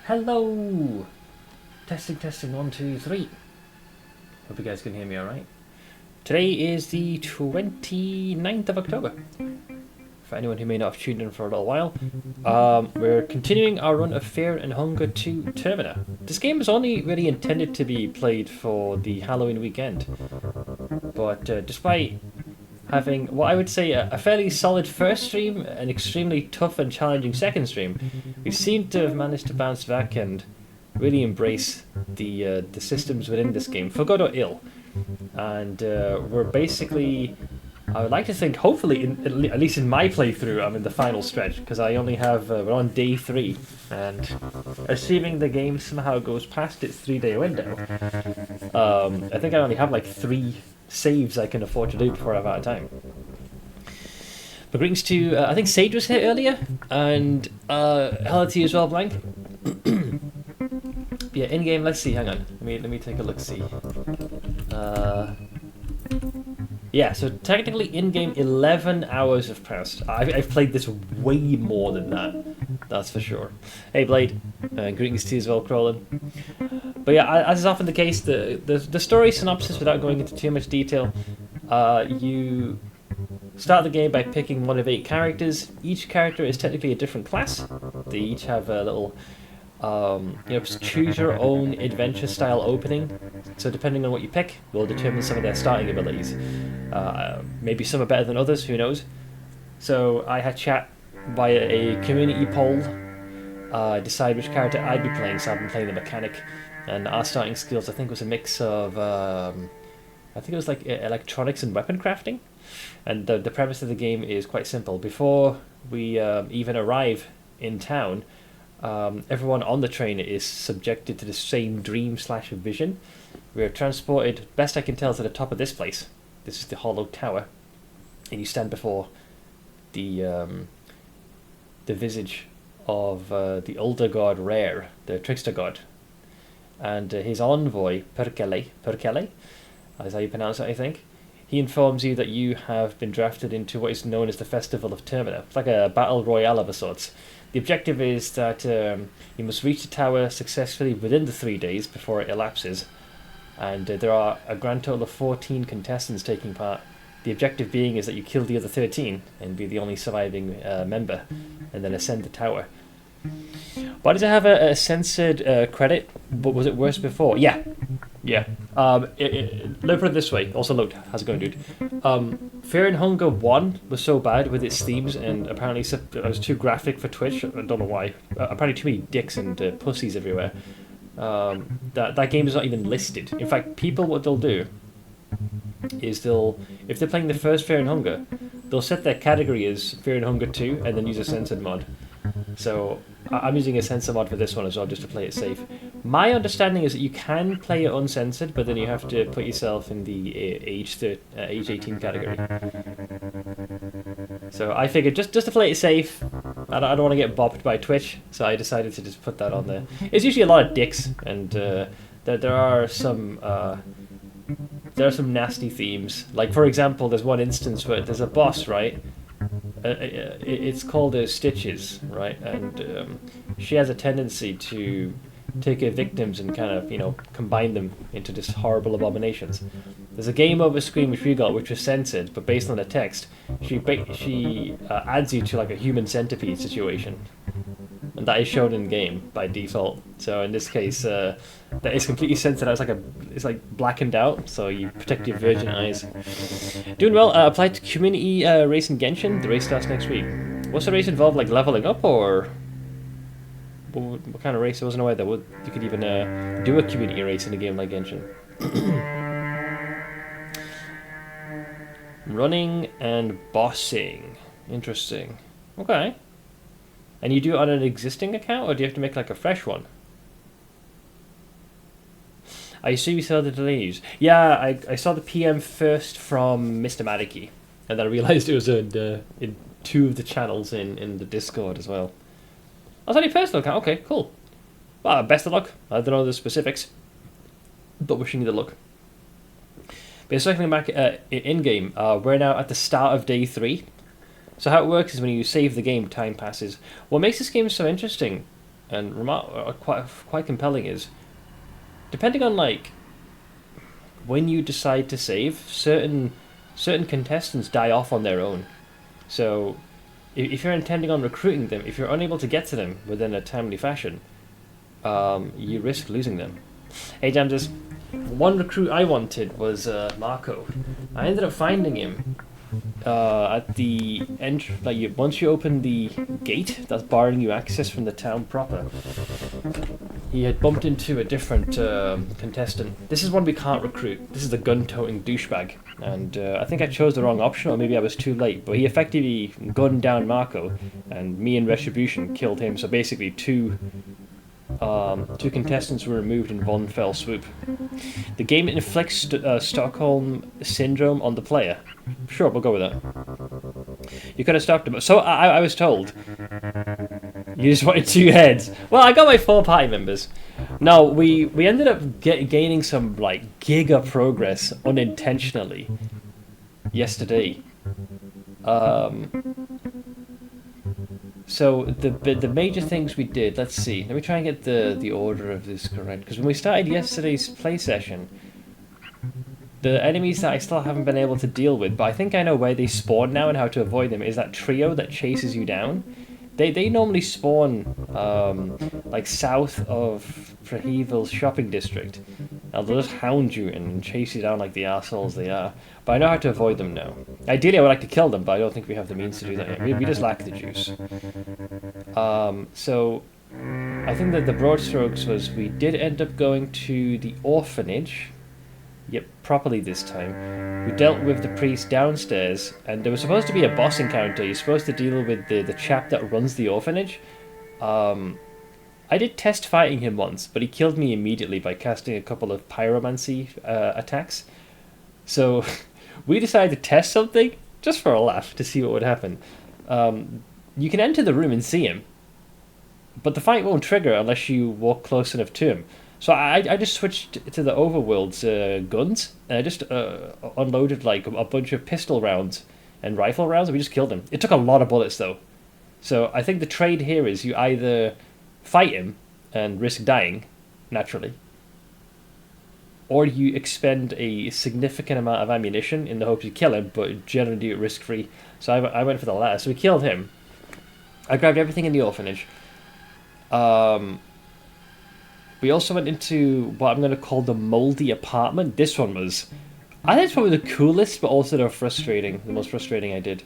Hello! Testing, 1, 2, 3. Hope you guys can hear me alright. Today is the 29th of October. For anyone who may not have tuned in for a little while, we're continuing our run of Fear and Hunger 2 Termina. This game was only really intended to be played for the Halloween weekend, but despite having what I would say a fairly solid first stream, an extremely tough and challenging second stream, we seem to have managed to bounce back and really embrace the systems within this game, for good or ill. And we're basically, I would like to think, hopefully, at least in my playthrough, I'm in the final stretch, because I only have, we're on day 3, and assuming the game somehow goes past its 3-day window, I think I only have like 3 saves I can afford to do before I'm out of time. But greetings to, I think Sage was here earlier, and hello to you as well, Blank. Yeah, in-game, let's see, hang on, let me take a look-see. Yeah, so technically in-game 11 hours have passed. I've played this way more than that, that's for sure. Hey Blade, greetings to you as well, Crowlin. But yeah, as is often the case, the story synopsis, without going into too much detail, you start the game by picking one of 8 characters. Each character is technically a different class. They each have a little choose your own adventure style opening, so depending on what you pick will determine some of their starting abilities. Maybe some are better than others, who knows. So I had chat via a community poll, decide which character I'd be playing, so I've been playing the mechanic, and our starting skills I think was a mix of I think it was like electronics and weapon crafting. And the premise of the game is quite simple. Before we even arrive in town, everyone on the train is subjected to the same dream/vision. We're transported, best I can tell, to the top of this place. This is the Hollow Tower, and you stand before the visage of the older god Rare, the trickster god, and his envoy Perkele is how you pronounce it, I think. He informs you that you have been drafted into what is known as the Festival of Termina. It's like a battle royale of a sorts. The objective is that you must reach the tower successfully within the 3 days before it elapses, and there are a grand total of 14 contestants taking part. The objective being is that you kill the other 13 and be the only surviving member, and then ascend the tower. Why does it have a censored credit? But was it worse before? Yeah. Let me put it this way. Also, look, how's it going, dude? Fear and Hunger 1 was so bad with its themes, and apparently it was too graphic for Twitch. I don't know why. Apparently too many dicks and pussies everywhere. That game is not even listed. In fact, people, what they'll do is if they're playing the first Fear and Hunger, they'll set their category as Fear and Hunger 2 and then use a censored mod. So I'm using a censor mod for this one as well, just to play it safe. My understanding is that you can play it uncensored, but then you have to put yourself in the age 18 category. So I figured just to play it safe, I don't want to get bopped by Twitch, so I decided to just put that on there. It's usually a lot of dicks, and there are some nasty themes. Like, for example, there's one instance where there's a boss, right? It's called Stitches, right? And she has a tendency to take her victims and kind of, combine them into just horrible abominations. There's a game over screen which we got, which was censored, but based on the text, she adds you to like a human centipede situation, and that is shown in game by default. So in this case, that is completely censored. It's like blackened out, so you protect your virgin eyes. Doing well. Applied to community race in Genshin. The race starts next week. What's the race involved? Like leveling up, or what kind of race? I wasn't aware that you could even do a community race in a game like Genshin. Running and bossing. Interesting. Okay. And you do it on an existing account, or do you have to make like a fresh one? I assume you saw the delays. Yeah, I saw the PM first from Mr. Madiki, and then I realised it was in 2 of the channels in the Discord as well. Oh, it's on your personal account. Okay, cool. Well, best of luck. I don't know the specifics, but wishing you the luck. But circling back in-game, we're now at the start of day 3. So how it works is when you save the game, time passes. What makes this game so interesting and quite compelling is, depending on like when you decide to save, certain contestants die off on their own. So if you're intending on recruiting them, if you're unable to get to them within a timely fashion, you risk losing them. Hey Jamses, one recruit I wanted was Marco. I ended up finding him at the end. Like once you open the gate that's barring you access from the town proper, he had bumped into a different contestant. This is one we can't recruit. This is the gun-toting douchebag, and I think I chose the wrong option, or maybe I was too late. But he effectively gunned down Marco, and me and Retribution killed him. So basically, two contestants were removed in one fell swoop. The game inflicts Stockholm syndrome on the player. Sure, we'll go with that. You could have stopped him. So I was told. You just wanted 2 heads. Well, I got my 4 party members. No, we ended up gaining some like giga progress unintentionally yesterday. So the major things we did. Let's see. Let me try and get the order of this correct. Because when we started yesterday's play session, the enemies that I still haven't been able to deal with, but I think I know where they spawn now and how to avoid them, is that trio that chases you down. They normally spawn like south of Prahivil's shopping district. Now they'll just hound you and chase you down like the assholes they are. But I know how to avoid them now. Ideally I would like to kill them, but I don't think we have the means to do that yet. We just lack the juice. So I think that the broad strokes was we did end up going to the orphanage. Yep, properly this time. We dealt with the priest downstairs, and there was supposed to be a boss encounter. You're supposed to deal with the chap that runs the orphanage. I did test fighting him once, but he killed me immediately by casting a couple of pyromancy attacks. So we decided to test something, just for a laugh, to see what would happen. You can enter the room and see him, but the fight won't trigger unless you walk close enough to him. So I just switched to the overworld's guns, and I just unloaded like a bunch of pistol rounds and rifle rounds, and we just killed him. It took a lot of bullets though. So I think the trade here is you either fight him and risk dying, naturally, or you expend a significant amount of ammunition in the hopes you kill him, but generally do it risk-free. So I went for the latter. So we killed him. I grabbed everything in the orphanage. We also went into what I'm going to call the moldy apartment. This one was, I think it's probably the coolest, but also the most frustrating I did.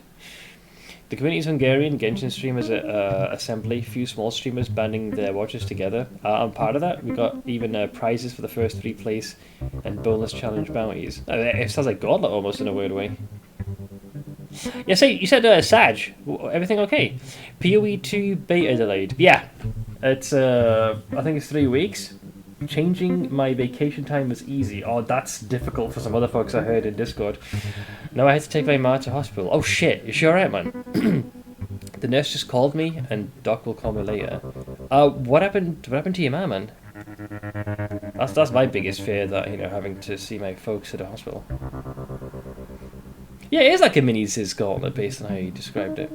The community's Hungarian Genshin streamers assembly, few small streamers banding their watches together. I'm part of that. We got even prizes for the first 3 place and bonus challenge bounties. It sounds like Gauntlet almost in a weird way. Yeah, so you said Sag, everything okay? PoE 2 beta delayed. Yeah, it's I think it's 3 weeks. Changing my vacation time was easy. Oh, that's difficult for some other folks I heard in Discord. Now I had to take my ma to hospital. Oh shit, is she alright, man? The nurse just called me, and Doc will call me later. What happened to your ma, man? That's my biggest fear, that, you know, having to see my folks at the hospital. Yeah, it is like a mini Ziz Gauntlet based on how you described it.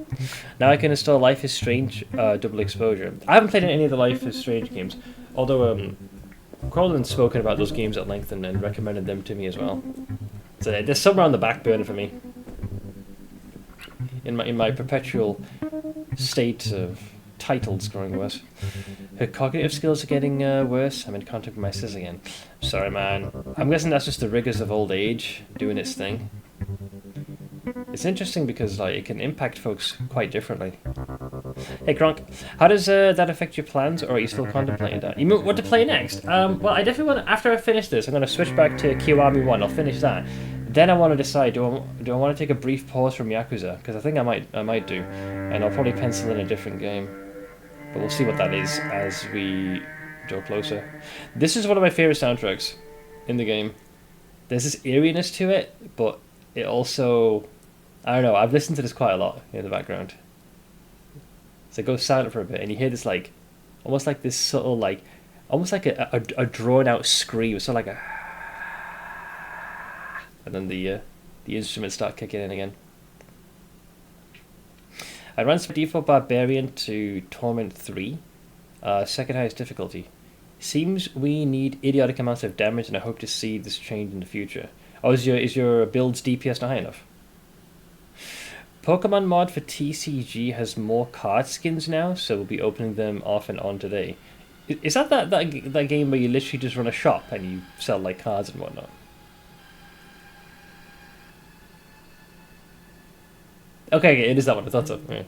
Now I can install Life is Strange double exposure. I haven't played any of the Life is Strange games, although Crolin's spoken about those games at length and recommended them to me as well. So they're somewhere on the back burner for me. In my perpetual state of titles growing worse. Her cognitive skills are getting worse. I'm in contact with my sis again. Sorry, man. I'm guessing that's just the rigors of old age doing its thing. It's interesting because like it can impact folks quite differently. Hey Kronk, how does that affect your plans, or are you still contemplating that? You know what to play next? Well, I definitely want. After I finish this, I'm going to switch back to Kiwami 1. I'll finish that. Then I want to decide: do I want to take a brief pause from Yakuza? Because I think I might do, and I'll probably pencil in a different game. But we'll see what that is as we draw closer. This is one of my favorite soundtracks in the game. There's this eeriness to it, but it also, I don't know, I've listened to this quite a lot in the background. So it goes silent for a bit, and you hear this like, almost like this subtle like, almost like a drawn out scream, sort of like a, and then the instruments start kicking in again. I ran some default Barbarian to Torment 3. Second highest difficulty. Seems we need idiotic amounts of damage, and I hope to see this change in the future. Oh, is your build's DPS not high enough? Pokemon mod for TCG has more card skins now, so we'll be opening them off and on today. Is that game where you literally just run a shop and you sell like cards and whatnot? Okay, it is that one. I thought so. Yeah.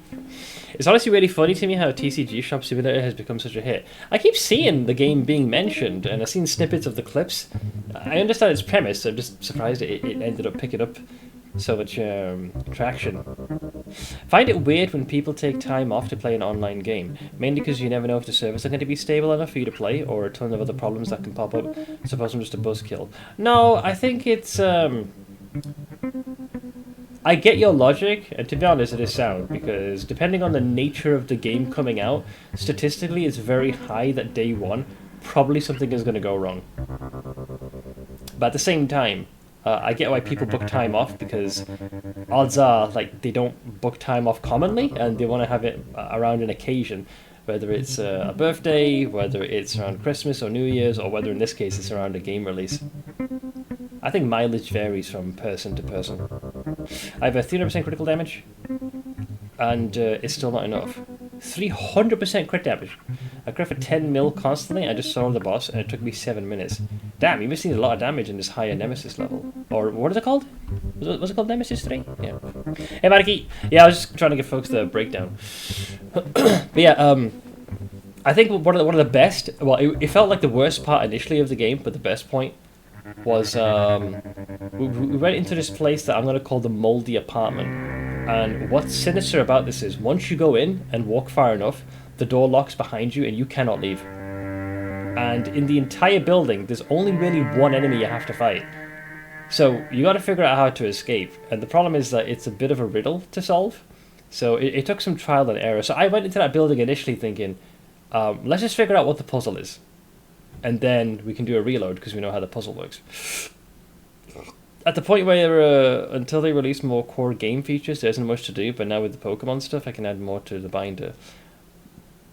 It's honestly really funny to me how TCG Shop Simulator has become such a hit. I keep seeing the game being mentioned, and I've seen snippets of the clips. I understand its premise. I'm just surprised it ended up picking up so much traction. Find it weird when people take time off to play an online game, mainly because you never know if the servers are going to be stable enough for you to play, or a ton of other problems that can pop up. Suppose I'm just a buzzkill. No, I think it's I get your logic, and to be honest, it is sound, because depending on the nature of the game coming out, statistically it's very high that day one, probably something is going to go wrong. But at the same time, I get why people book time off, because odds are like they don't book time off commonly, and they want to have it around an occasion, whether it's a birthday, whether it's around Christmas or New Year's, or whether in this case it's around a game release. I think mileage varies from person to person. I have a 300% critical damage, and it's still not enough. 300% crit damage. I crit for 10 mil constantly. I just saw the boss, and it took me 7 minutes. Damn, you're missing a lot of damage in this higher Nemesis level. Or what is it called? Was it called Nemesis 3? Yeah. Hey, Mariki. Yeah, I was just trying to give folks the breakdown. But yeah, I think one of the best. Well, it felt like the worst part initially of the game, but the best point was we went into this place that I'm going to call the Moldy Apartment. And what's sinister about this is once you go in and walk far enough, the door locks behind you and you cannot leave. And in the entire building, there's only really one enemy you have to fight. So you got to figure out how to escape. And the problem is that it's a bit of a riddle to solve. So it took some trial and error. So I went into that building initially thinking, let's just figure out what the puzzle is. And then we can do a reload because we know how the puzzle works. At the point where, until they release more core game features, there isn't much to do, but now with the Pokemon stuff, I can add more to the binder.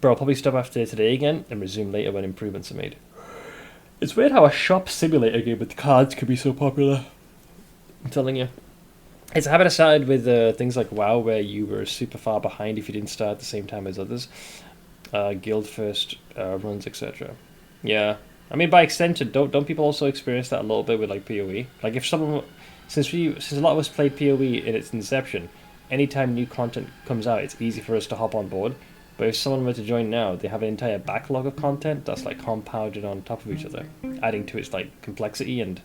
But I'll probably stop after today again and resume later when improvements are made. It's weird how a shop simulator game with cards could be so popular. I'm telling you. It's a habit I started with things like WoW, where you were super far behind if you didn't start at the same time as others. Guild first runs, etc. Yeah, I mean by extension, don't people also experience that a little bit with like PoE? Like if someone, since a lot of us played PoE in its inception, anytime new content comes out, it's easy for us to hop on board. But if someone were to join now, they have an entire backlog of content that's like compounded on top of each other, adding to its like complexity and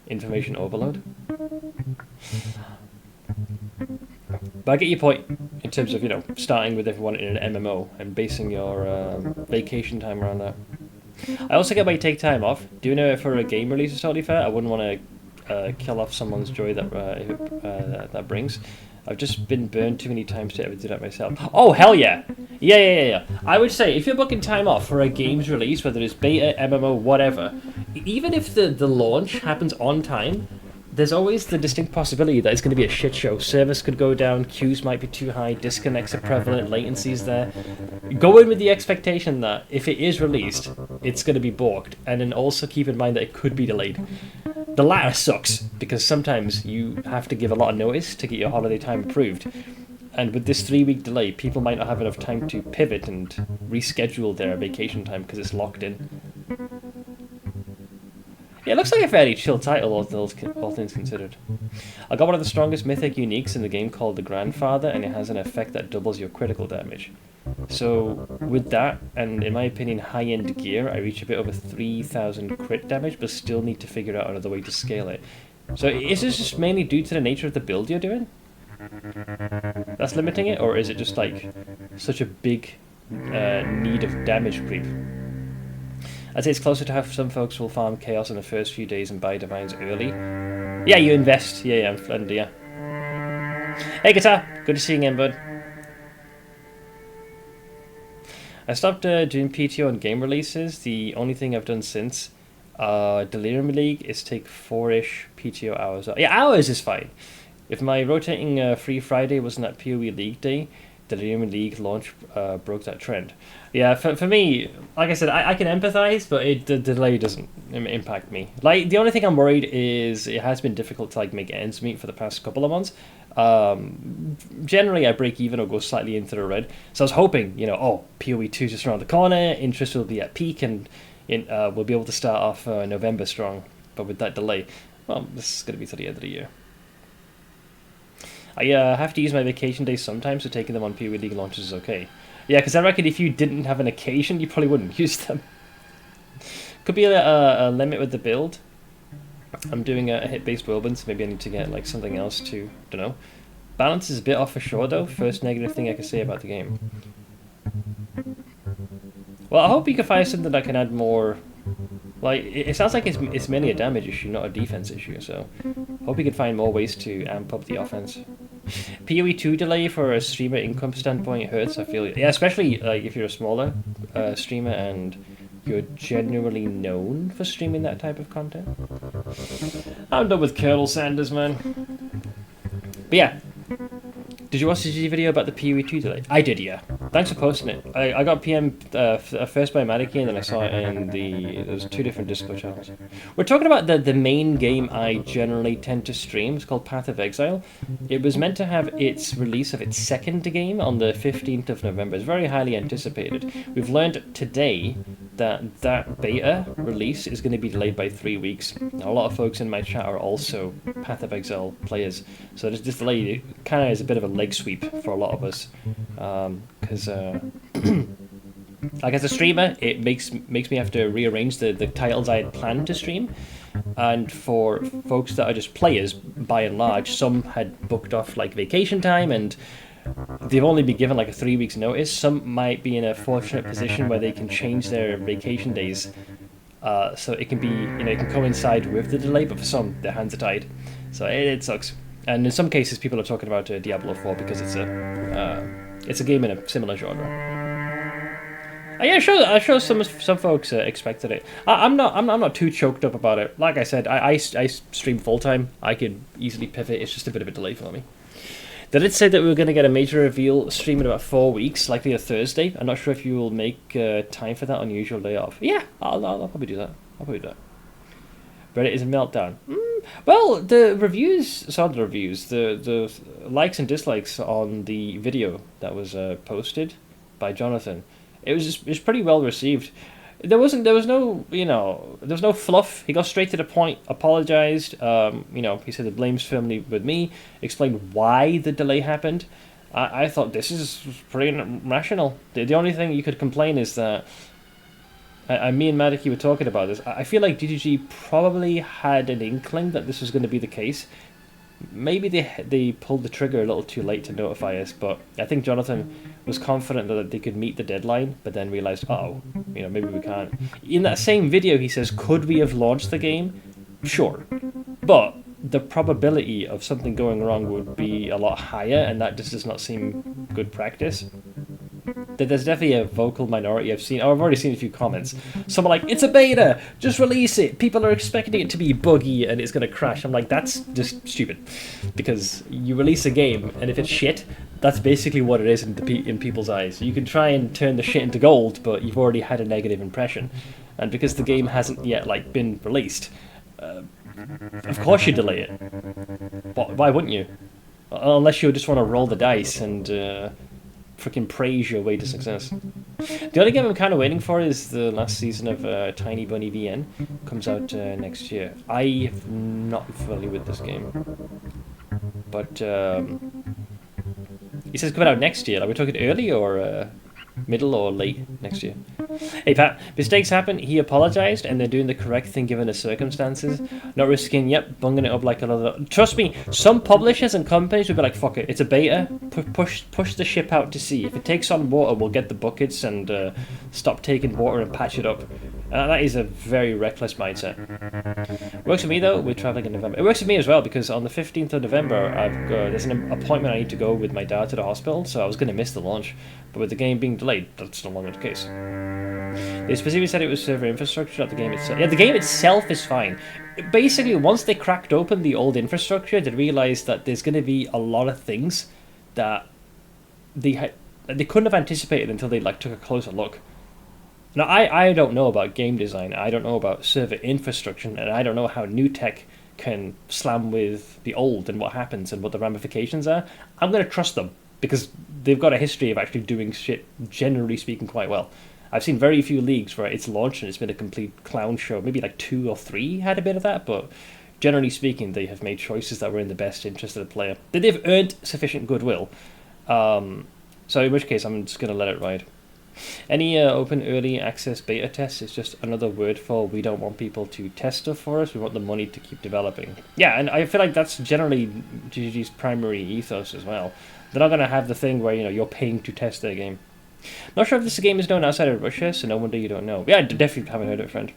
information overload. But I get your point in terms of, you know, starting with everyone in an MMO and basing your vacation time around that. I also get why you take time off. Doing it for a game release is totally fair. I wouldn't want to kill off someone's joy that brings. I've just been burned too many times to ever do that myself. Oh, hell yeah. Yeah. I would say, if you're booking time off for a game's release, whether it's beta, MMO, whatever, even if the launch happens on time, there's always the distinct possibility that it's going to be a shit show. Service could go down, queues might be too high, disconnects are prevalent, latency's there. Go in with the expectation that if it is released, it's going to be balked, and then also keep in mind that it could be delayed. The latter sucks, because sometimes you have to give a lot of notice to get your holiday time approved. And with this 3-week delay, people might not have enough time to pivot and reschedule their vacation time because it's locked in. Yeah, it looks like a fairly chill title, all things considered. I got one of the strongest mythic uniques in the game called the Grandfather, and it has an effect that doubles your critical damage. So, with that, and in my opinion high-end gear, I reach a bit over 3,000 crit damage, but still need to figure out another way to scale it. So is this just mainly due to the nature of the build you're doing? That's limiting it, or is it just like such a big need of damage creep? I'd say it's closer to how some folks will farm Chaos in the first few days and buy Divines early. Yeah, you invest. Yeah, and yeah. Hey, Guitar. Good to see you again, bud. I stopped doing PTO on game releases. The only thing I've done since Delirium League is take 4-ish PTO hours. Yeah, hours is fine. If my rotating Free Friday wasn't that PoE League day, the Human League launch broke that trend. Yeah, for me, like I said, I can empathize, but the delay doesn't impact me. Like, the only thing I'm worried is it has been difficult to like make ends meet for the past couple of months. Generally, I break even or go slightly into the red. So I was hoping, PoE 2 just around the corner, interest will be at peak, and we'll be able to start off November strong. But with that delay, well, this is going to be to the end of the year. I have to use my vacation days sometimes, so taking them on PoE League launches is okay. Yeah, because I reckon if you didn't have an occasion, you probably wouldn't use them. Could be a limit with the build. I'm doing a hit-based whirlwind, so maybe I need to get like something else to, don't know. Balance is a bit off for sure, though. First negative thing I can say about the game. Well, I hope you can find something that can add more. Like, it sounds like it's mainly a damage issue, not a defense issue, so hope you can find more ways to amp up the offense. PoE 2 delay for a streamer income standpoint hurts, I feel. Yeah, especially like if you're a smaller streamer and you're generally known for streaming that type of content. I'm done with Colonel Sanders, man. But yeah. Did you watch the GG video about the PoE 2 delay? I did, yeah. Thanks for posting it. I got PM first by Madiki, and then I saw it in there's 2 different Discord channels. We're talking about the main game I generally tend to stream. It's called Path of Exile. It was meant to have its release of its second game on the 15th of November. It's very highly anticipated. We've learned today that beta release is going to be delayed by 3 weeks. Now, a lot of folks in my chat are also Path of Exile players, so this delay kind of is a bit of a leg sweep for a lot of us, because like as a streamer, it makes me have to rearrange the titles I had planned to stream, and for folks that are just players, by and large, some had booked off like vacation time and they've only been given like a 3 weeks notice. Some might be in a fortunate position where they can change their vacation days, so it can be, it can coincide with the delay, but for some, their hands are tied, so it sucks. And in some cases, people are talking about Diablo 4 because it's a game in a similar genre. Yeah, I'm sure some folks expected it. I'm not too choked up about it. Like I said, I stream full time. I can easily pivot. It's just a bit of a delay for me. They did say that we were going to get a major reveal stream in about 4 weeks, likely a Thursday. I'm not sure if you will make time for that unusual day off. Yeah, I'll probably do that. Reddit is a meltdown. Well, the likes and dislikes on the video that was posted by Jonathan, it was pretty well received. There was no fluff. He got straight to the point, apologized. He said the blame's firmly with me, explained why the delay happened. I thought this is pretty rational. The only thing you could complain is that me and Madiki were talking about this. I feel like DGG probably had an inkling that this was going to be the case. Maybe they pulled the trigger a little too late to notify us, but I think Jonathan was confident that they could meet the deadline, but then realized, maybe we can't. In that same video, he says, could we have launched the game? Sure. But the probability of something going wrong would be a lot higher, and that just does not seem good practice. There's definitely a vocal minority I've already seen a few comments. Some are like, it's a beta, just release it. People are expecting it to be buggy and it's going to crash. I'm like, that's just stupid. Because you release a game, and if it's shit, that's basically what it is in people's eyes. You can try and turn the shit into gold, but you've already had a negative impression. And because the game hasn't yet been released, of course you delay it. But why wouldn't you? Unless you just want to roll the dice and freaking praise your way to success. The only game I'm kind of waiting for is the last season of Tiny Bunny VN. Comes out next year. I'm not familiar with this game, but he says coming out next year. Are we talking early or middle or late next year? Hey Pat, mistakes happen. He apologized, and they're doing the correct thing given the circumstances. Not risking, bunging it up like another. Trust me, some publishers and companies would be like, fuck it, it's a beta. Push the ship out to sea. If it takes on water, we'll get the buckets and stop taking water and patch it up. That is a very reckless mindset. Works for me though. We're traveling in November. It works for me as well because on the 15th of November, there's an appointment I need to go with my dad to the hospital, so I was going to miss the launch. But with the game being delayed, that's no longer the case. They specifically said it was server infrastructure, not the game itself. Yeah, the game itself is fine. Basically, once they cracked open the old infrastructure, they realized that there's going to be a lot of things that they couldn't have anticipated until they like took a closer look. Now, I don't know about game design, I don't know about server infrastructure, and I don't know how new tech can slam with the old and what happens and what the ramifications are. I'm going to trust them because they've got a history of actually doing shit, generally speaking, quite well. I've seen very few leagues where it's launched and it's been a complete clown show. Maybe like 2 or 3 had a bit of that, but generally speaking, they have made choices that were in the best interest of the player. They've earned sufficient goodwill. So in which case, I'm just going to let it ride. Any open early access beta tests is just another word for we don't want people to test stuff for us, we want the money to keep developing. Yeah, and I feel like that's generally GGG's primary ethos as well. They're not going to have the thing where, you're paying to test their game. Not sure if this game is known outside of Russia, so no wonder you don't know. Yeah, I definitely haven't heard of it, friend.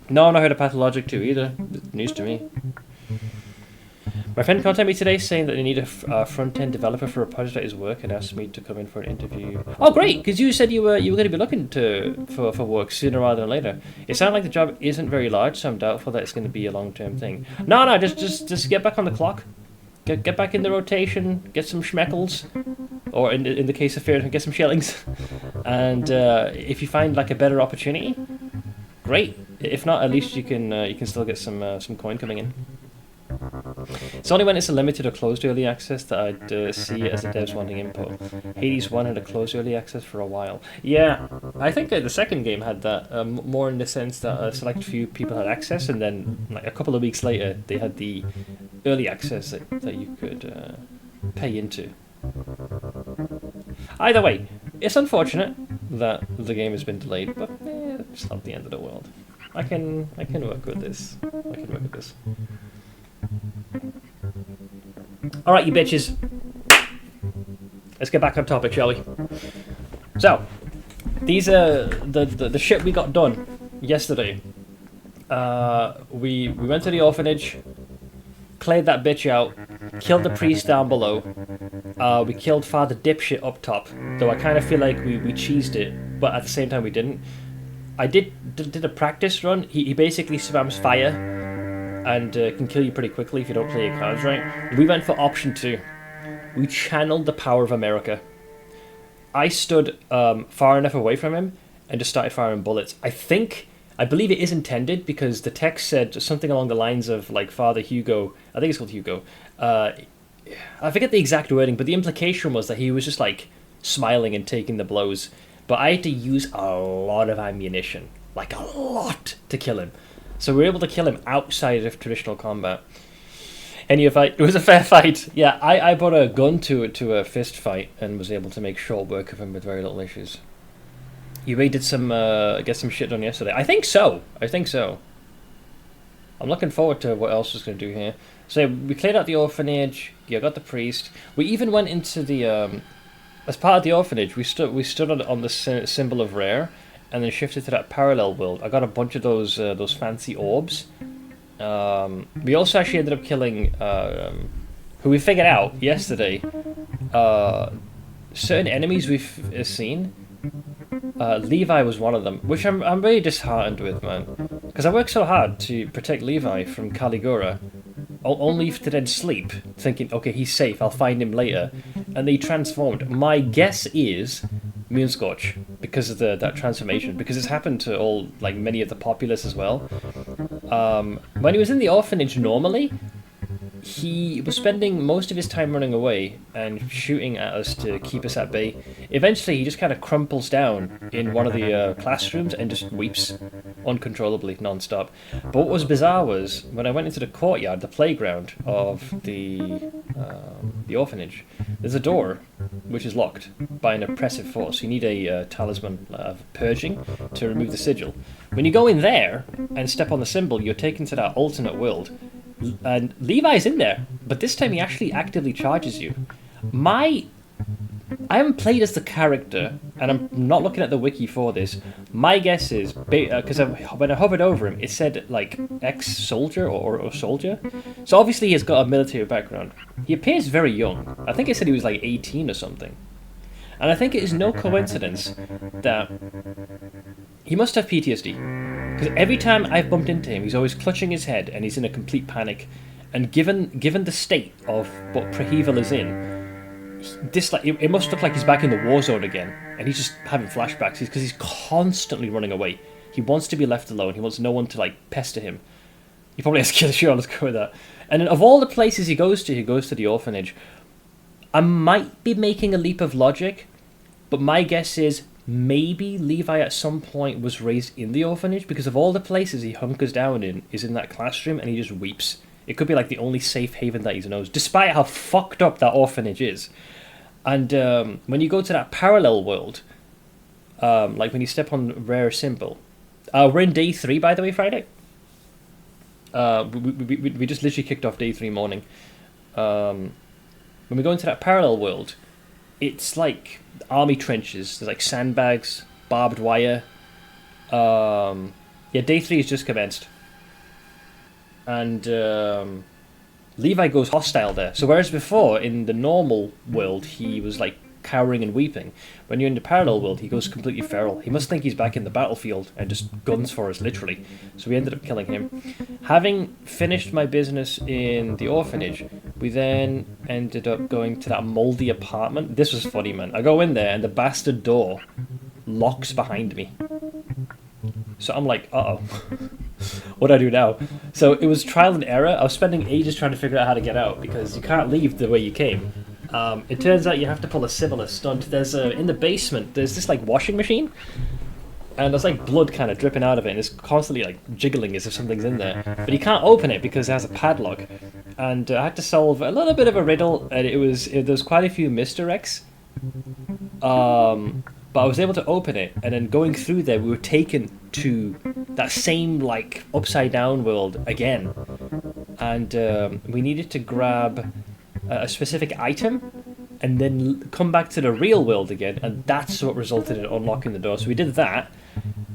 No, not heard of Pathologic 2 either. News to me. My friend contacted me today saying that they need a front-end developer for a project at his work and asked me to come in for an interview. Oh, great! Because you said you were going to be looking for work sooner rather than later. It sounded like the job isn't very large, so I'm doubtful that it's going to be a long-term thing. No, just get back on the clock. Get back in the rotation. Get some schmeckles, or in the case of Fear, get some shillings. And if you find like a better opportunity, great. If not, at least you can still get some coin coming in. It's only when it's a limited or closed early access that I'd see it as the devs wanting input. Hades 1 had a closed early access for a while. Yeah, I think the second game had that, more in the sense that a select few people had access, and then like a couple of weeks later they had the early access that you could pay into. Either way, it's unfortunate that the game has been delayed, but it's not the end of the world. I can work with this. Alright, you bitches. Let's get back on topic, shall we? So, these are the shit we got done yesterday. We went to the orphanage, cleared that bitch out, killed the priest down below. We killed Father Dipshit up top, though I kind of feel like we cheesed it, but at the same time we didn't. I did a practice run. He basically spams fire and can kill you pretty quickly if you don't play your cards right. We went for option 2. We channeled the power of America. I stood far enough away from him and just started firing bullets. I believe it is intended because the text said something along the lines of like Father Hugo. I think it's called Hugo. I forget the exact wording, but the implication was that he was just like smiling and taking the blows. But I had to use a lot of ammunition, like a lot, to kill him. So we were able to kill him outside of traditional combat. It was a fair fight. Yeah, I brought a gun to a fist fight and was able to make short work of him with very little issues. You really did get some shit done yesterday. I think so. I'm looking forward to what else was going to do here. So we cleared out the orphanage. Yeah, got the priest. We even went into the as part of the orphanage. We stood on the symbol of rare, and then shifted to that parallel world. I got a bunch of those fancy orbs. We also actually ended up killing, who we figured out yesterday, certain enemies we've seen. Levi was one of them, which I'm really disheartened with, man. Because I worked so hard to protect Levi from Caligura, only to then sleep, thinking, okay, he's safe, I'll find him later. And he transformed. My guess is Moonscorch, because of that transformation, because it's happened to many of the populace as well. When he was in the orphanage normally, he was spending most of his time running away and shooting at us to keep us at bay. Eventually, he just kind of crumples down in one of the classrooms and just weeps uncontrollably, non-stop. But what was bizarre was, when I went into the courtyard, the playground of the orphanage, there's a door which is locked by an oppressive force. You need a talisman of purging to remove the sigil. When you go in there and step on the symbol, you're taken to that alternate world. And Levi's in there, but this time he actually actively charges you. I haven't played as the character, and I'm not looking at the wiki for this. My guess is, because when I hovered over him, it said, like, ex-soldier or soldier. So obviously he's got a military background. He appears very young. I think it said he was, like, 18 or something. And I think it is no coincidence that he must have PTSD. Because every time I've bumped into him, he's always clutching his head and he's in a complete panic. And given the state of what Prahival is in, this like it must look like he's back in the war zone again, and he's just having flashbacks because he's constantly running away. He wants to be left alone. He wants no one to like pester him. He probably has killer. Sure, let's go with that. And then of all the places he goes to the orphanage. I might be making a leap of logic, but my guess is maybe Levi at some point was raised in the orphanage, because of all the places he hunkers down in is in that classroom, and he just weeps. It could be like the only safe haven that he knows, despite how fucked up that orphanage is. And when you go to that parallel world, like when you step on Rare Symbol, we're in day 3, by the way, Friday. We just literally kicked off day 3 morning. When we go into that parallel world, it's like army trenches. There's like sandbags, barbed wire. Yeah, day 3 has just commenced. And Levi goes hostile there. So whereas before, in the normal world, he was like cowering and weeping, when you're in the parallel world, he goes completely feral. He must think he's back in the battlefield and just guns for us, literally. So we ended up killing him. Having finished my business in the orphanage, we then ended up going to that mouldy apartment. This was funny, man. I go in there and the bastard door locks behind me. So I'm like, uh-oh. What do I do now? So it was trial and error. I was spending ages trying to figure out how to get out, because you can't leave the way you came. It turns out you have to pull a similar stunt. There's in the basement, there's this like washing machine, and there's like blood kind of dripping out of it, and it's constantly like jiggling as if something's in there. But you can't open it because it has a padlock. And I had to solve a little bit of a riddle, and there's quite a few misdirects. But I was able to open it, and then going through there, we were taken to that same like upside down world again, and we needed to grab a specific item and then come back to the real world again, and that's what resulted in unlocking the door. So we did that.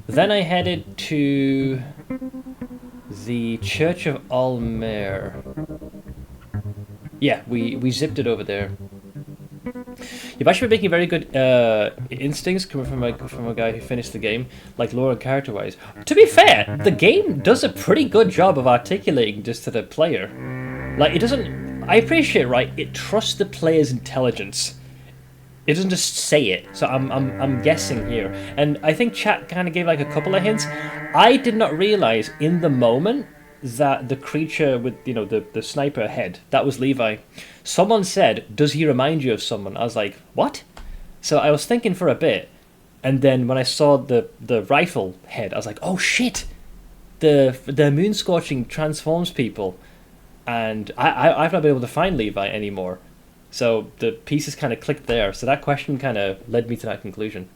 Then I headed to the Church of Alll-mer. Yeah, we zipped it over there. You've actually been making very good instincts coming from a guy who finished the game, like lore and character-wise. To be fair, the game does a pretty good job of articulating this to the player. Like, it doesn't... I appreciate, right? It trusts the player's intelligence. It doesn't just say it. So I'm guessing here, and I think chat kind of gave like a couple of hints. I did not realize in the moment that the creature with the sniper head, that was Levi. Someone said, "Does he remind you of someone?" I was like, "What?" So I was thinking for a bit, and then when I saw the rifle head, I was like, "Oh shit!" The moon scorching transforms people. And I've not been able to find Levi anymore. So the pieces kind of clicked there. So that question kind of led me to that conclusion.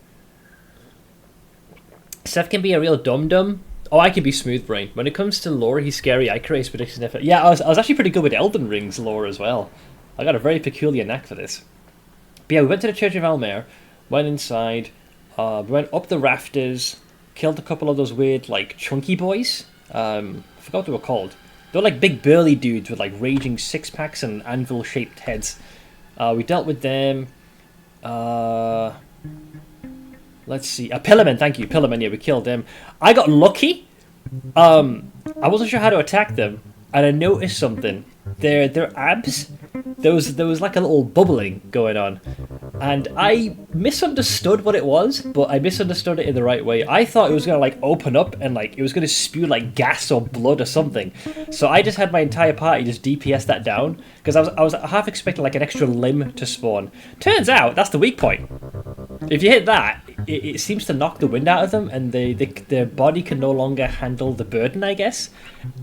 Seth can be a real dum-dum. Oh, I can be smooth brain. When it comes to lore, he's scary. I create predictions. Yeah, I was actually pretty good with Elden Ring's lore as well. I got a very peculiar knack for this. But yeah, we went to the Church of Alll-mer, went inside, we went up the rafters, killed a couple of those weird, like, chunky boys. I forgot what they were called. They were like big burly dudes with like raging six-packs and anvil-shaped heads. We dealt with them. Let's see. Pillarmen, thank you. Pillarmen, yeah, we killed them. I got lucky. I wasn't sure how to attack them, and I noticed something. Their abs, there was like a little bubbling going on, and I misunderstood what it was, but I misunderstood it in the right way. I thought it was gonna like open up and like it was gonna spew like gas or blood or something. So I just had my entire party just DPS that down, because I was half expecting like an extra limb to spawn. Turns out that's the weak point. If you hit that, it seems to knock the wind out of them, and their body can no longer handle the burden, I guess,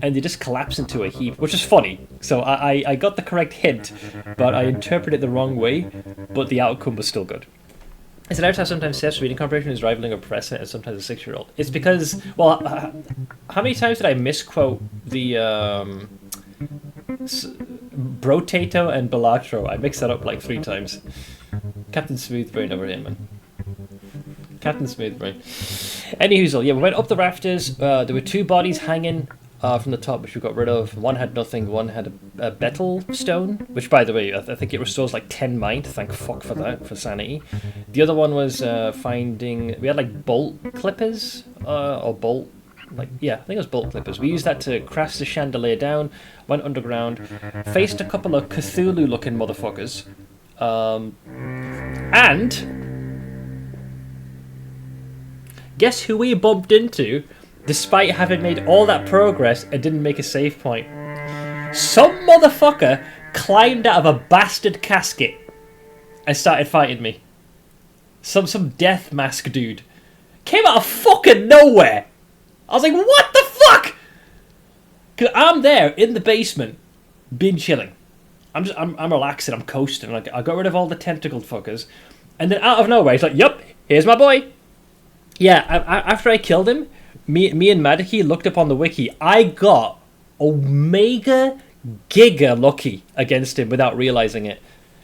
and they just collapse into a heap, which is funny. So I got the correct hint, but I interpreted it the wrong way, but the outcome was still good. It's an how sometimes Seth's reading comprehension is rivaling a professor and sometimes a 6-year-old. It's because, well, how many times did I misquote the Brotato and Belatro? I mixed that up like 3 times. Captain Smoothbrain over here, man. Captain Smoothbrain. Anywho, yeah, we went up the rafters. There were 2 bodies hanging from the top, which we got rid of. One had nothing, one had a betel stone, which, by the way, I think it restores like 10 mind. Thank fuck for that, for sanity. The other one was finding... We had like bolt clippers, or bolt... Like, yeah, I think it was bolt clippers. We used that to crash the chandelier down, went underground, faced a couple of Cthulhu-looking motherfuckers. And guess who we bumped into, despite having made all that progress and didn't make a save point? Some motherfucker climbed out of a bastard casket and started fighting me. Some death mask dude came out of fucking nowhere. I was like, what the fuck? Cause I'm there in the basement, being chilling. I'm relaxing. I'm coasting. Like, I got rid of all the tentacled fuckers, and then out of nowhere, he's like, "Yup, here's my boy." Yeah. After I killed him, me and Madaki looked up on the wiki. I got Omega Giga lucky against him without realizing it,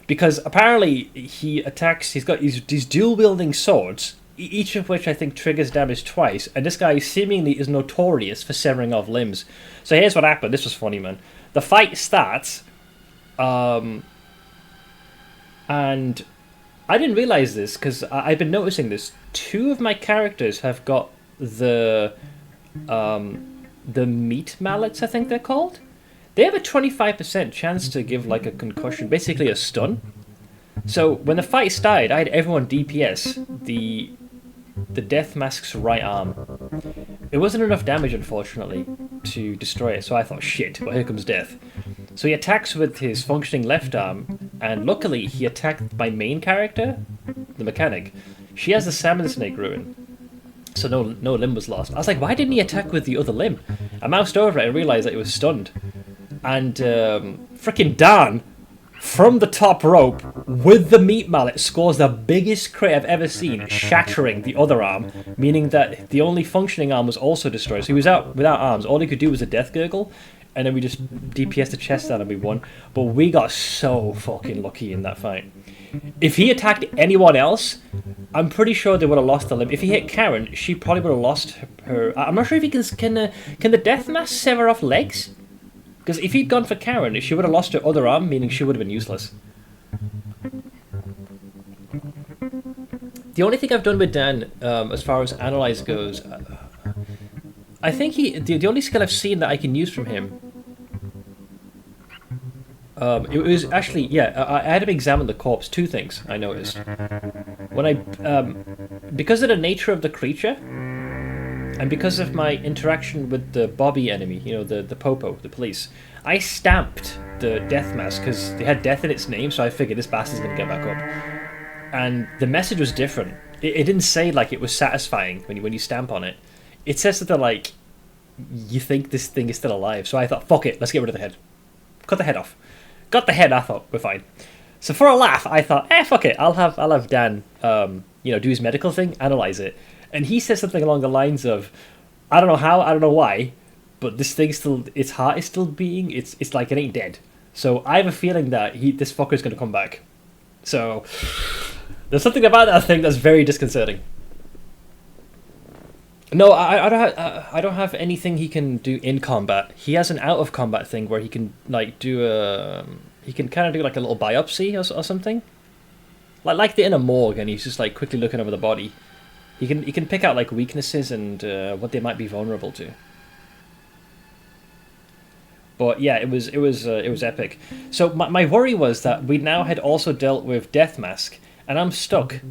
because apparently he attacks. He's got these dual wielding swords, each of which I think triggers damage twice. And this guy seemingly is notorious for severing off limbs. So here's what happened. This was funny, man. The fight starts. And I didn't realize this because I've been noticing this. Two of my characters have got the meat mallets, I think they're called. They have a 25% chance to give like a concussion, basically a stun. So when the fight started, I had everyone DPS the death mask's right arm. It wasn't enough damage, unfortunately, to destroy it. So I thought, shit, well, here comes death. So he attacks with his functioning left arm, and luckily he attacked my main character, the mechanic. She has the salmon snake ruin, so no limb was lost. I was like, why didn't he attack with the other limb? I moused over it and realised that it was stunned. And frickin' Dan, from the top rope, with the meat mallet, scores the biggest crit I've ever seen, shattering the other arm, meaning that the only functioning arm was also destroyed. So he was out without arms. All he could do was a death gurgle. And then we just DPS the chest down and we won. But we got so fucking lucky in that fight. If he attacked anyone else, I'm pretty sure they would have lost the limb. If he hit Karen, she probably would have lost her. I'm not sure if he can the death mask sever off legs? Because if he'd gone for Karen, she would have lost her other arm, meaning she would have been useless. The only thing I've done with Dan, as far as analyze goes, I think the only skill I've seen that I can use from him. It was actually, yeah, I had him examine the corpse. Two things I noticed. When because of the nature of the creature, and because of my interaction with the Bobby enemy, you know, the Popo, the police, I stamped the death mask because they had death in its name, so I figured this bastard's gonna get back up. And the message was different. It didn't say like it was satisfying when you stamp on it. It says that they're like, you think this thing is still alive. So I thought, fuck it, let's get rid of the head. Cut the head off. Got the head, I thought, we're fine. So for a laugh, I thought, fuck it, I'll have Dan, do his medical thing, analyze it. And he says something along the lines of, I don't know how, I don't know why, but this thing still, its heart is still beating, it's like it ain't dead. So I have a feeling that this fucker's going to come back. So there's something about that thing that's very disconcerting. No, I don't have anything he can do in combat. He has an out of combat thing where he can like he can kind of do like a little biopsy or something, like the inner morgue, and he's just like quickly looking over the body. He can pick out like weaknesses and what they might be vulnerable to. But yeah, it was epic. So my worry was that we now had also dealt with Death Mask, and I'm stuck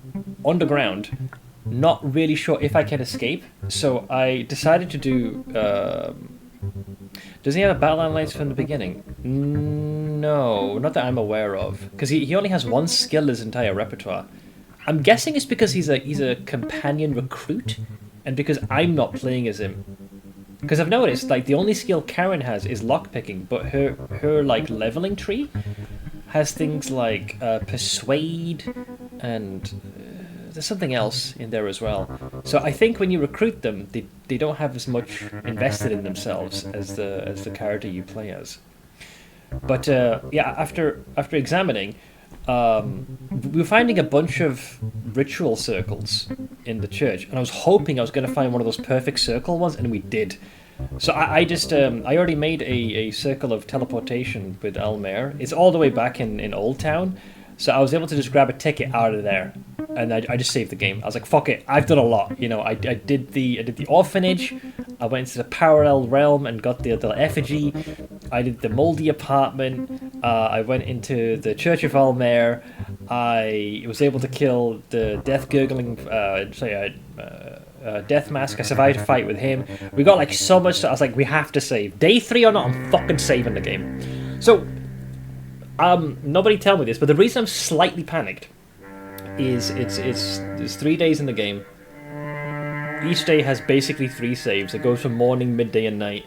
underground, not really sure if I can escape. So I decided to do. Does he have a battle analyze from the beginning? No, not that I'm aware of, because he only has one skill in his entire repertoire. I'm guessing it's because he's a companion recruit, and because I'm not playing as him. Because I've noticed, like, the only skill Karen has is lockpicking, but her like leveling tree has things like persuade, and there's something else in there as well. So I think when you recruit them, they don't have as much invested in themselves as the character you play as. But yeah, after examining, we were finding a bunch of ritual circles in the church, and I was hoping I was going to find one of those perfect circle ones, and we did. So I just I already made a circle of teleportation with Alll-mer. It's all the way back in Old Town, so I was able to just grab a ticket out of there, and I just saved the game. I was like, fuck it, I've done a lot. You know, I did the orphanage, I went into the parallel realm and got the effigy, I did the moldy apartment, I went into the Church of Alll-mer, I was able to kill the death gurgling, death mask. I survived a fight with him. We got like so much stuff. I was like, we have to save. Day 3 or not, I'm fucking saving the game. So, nobody tell me this, but the reason I'm slightly panicked is it's 3 days in the game. Each day has basically 3 saves. It goes from morning, midday, and night.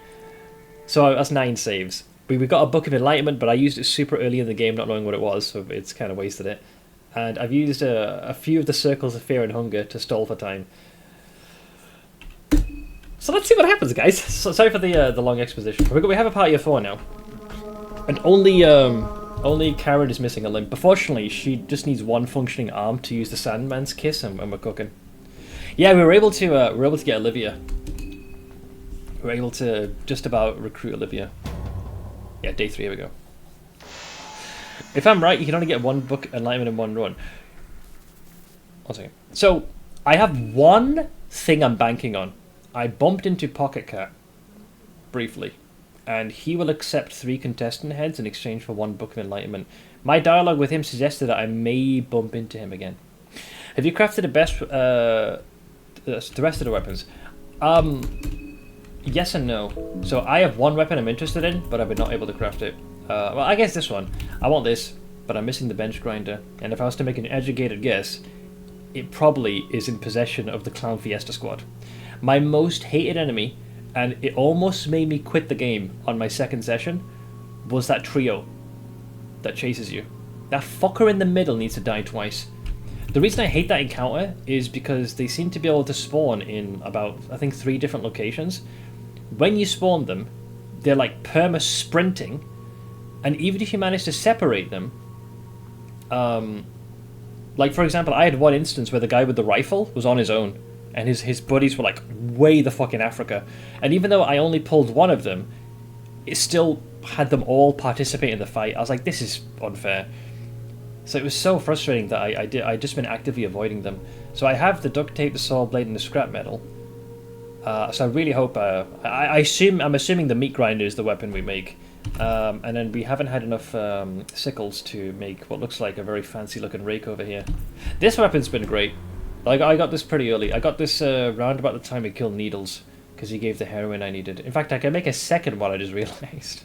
So that's 9 saves. We got a Book of Enlightenment, but I used it super early in the game, not knowing what it was, so it's kind of wasted it. And I've used a few of the Circles of Fear and Hunger to stall for time. So let's see what happens, guys. So, sorry for the long exposition. We have a party of 4 now, and only Karen is missing a limb. But fortunately, she just needs 1 functioning arm to use the Sandman's Kiss, and we're cooking. Yeah, we were able to get Olivia. We were able to just about recruit Olivia. Yeah, day 3, here we go. If I'm right, you can only get 1 Book Enlightenment in 1 run. 1 second. So, I have 1 thing I'm banking on. I bumped into Pocket Cat briefly, and he will accept 3 contestant heads in exchange for 1 Book of Enlightenment. My dialogue with him suggested that I may bump into him again. Have you crafted the rest of the weapons? Yes and no. So I have 1 weapon I'm interested in, but I've been not able to craft it. Well, I guess this one. I want this, but I'm missing the bench grinder. And if I was to make an educated guess, it probably is in possession of the Clown Fiesta Squad. My most hated enemy, and it almost made me quit the game on my 2nd session, was that trio that chases you. That fucker in the middle needs to die twice. The reason I hate that encounter is because they seem to be able to spawn in about, I think, 3 different locations. When you spawn them, they're like perma-sprinting, and even if you manage to separate them, like for example, I had 1 instance where the guy with the rifle was on his own, and his buddies were like way the fuck in Africa, and even though I only pulled 1 of them, it still had them all participate in the fight. I was like, this is unfair. So it was so frustrating that I'd just been actively avoiding them. So I have the duct tape, the saw blade, and the scrap metal. So I really hope. I'm assuming the meat grinder is the weapon we make, and then we haven't had enough sickles to make what looks like a very fancy-looking rake over here. This weapon's been great. Like I got this pretty early. I got this round about the time we killed Needles, because he gave the heroin I needed. In fact, I can make a 2nd one. I just realized.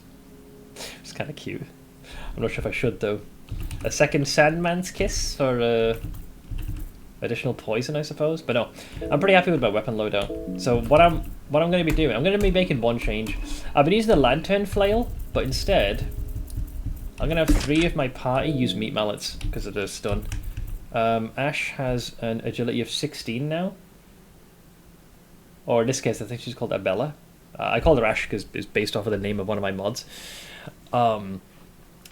It's kind of cute. I'm not sure if I should though. A 2nd Sandman's Kiss or additional poison, I suppose. But no, I'm pretty happy with my weapon loadout. So what I'm going to be doing, I'm going to be making 1 change. I've been using the lantern flail, but instead I'm going to have 3 of my party use meat mallets because of the stun. Ash has an agility of 16 now, or in this case I think she's called Abella. I called her Ash because it's based off of the name of one of my mods.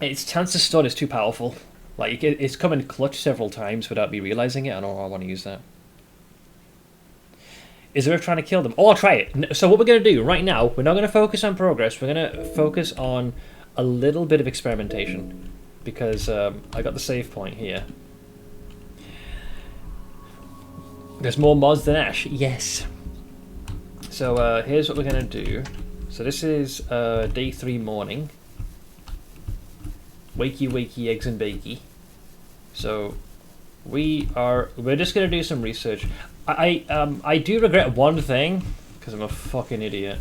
Its chance to stun is too powerful. Like, it's come in clutch several times without me realizing it. I don't know, I want to use that. Is it worth trying to kill them? Oh, I'll try it. So what we're going to do right now, we're not going to focus on progress. We're going to focus on a little bit of experimentation. Because I got the save point here. There's more mods than Ash. Yes. So here's what we're going to do. So this is day 3 morning. Wakey, wakey, eggs and bakey. So we're just gonna do some research. I do regret 1 thing because I'm a fucking idiot.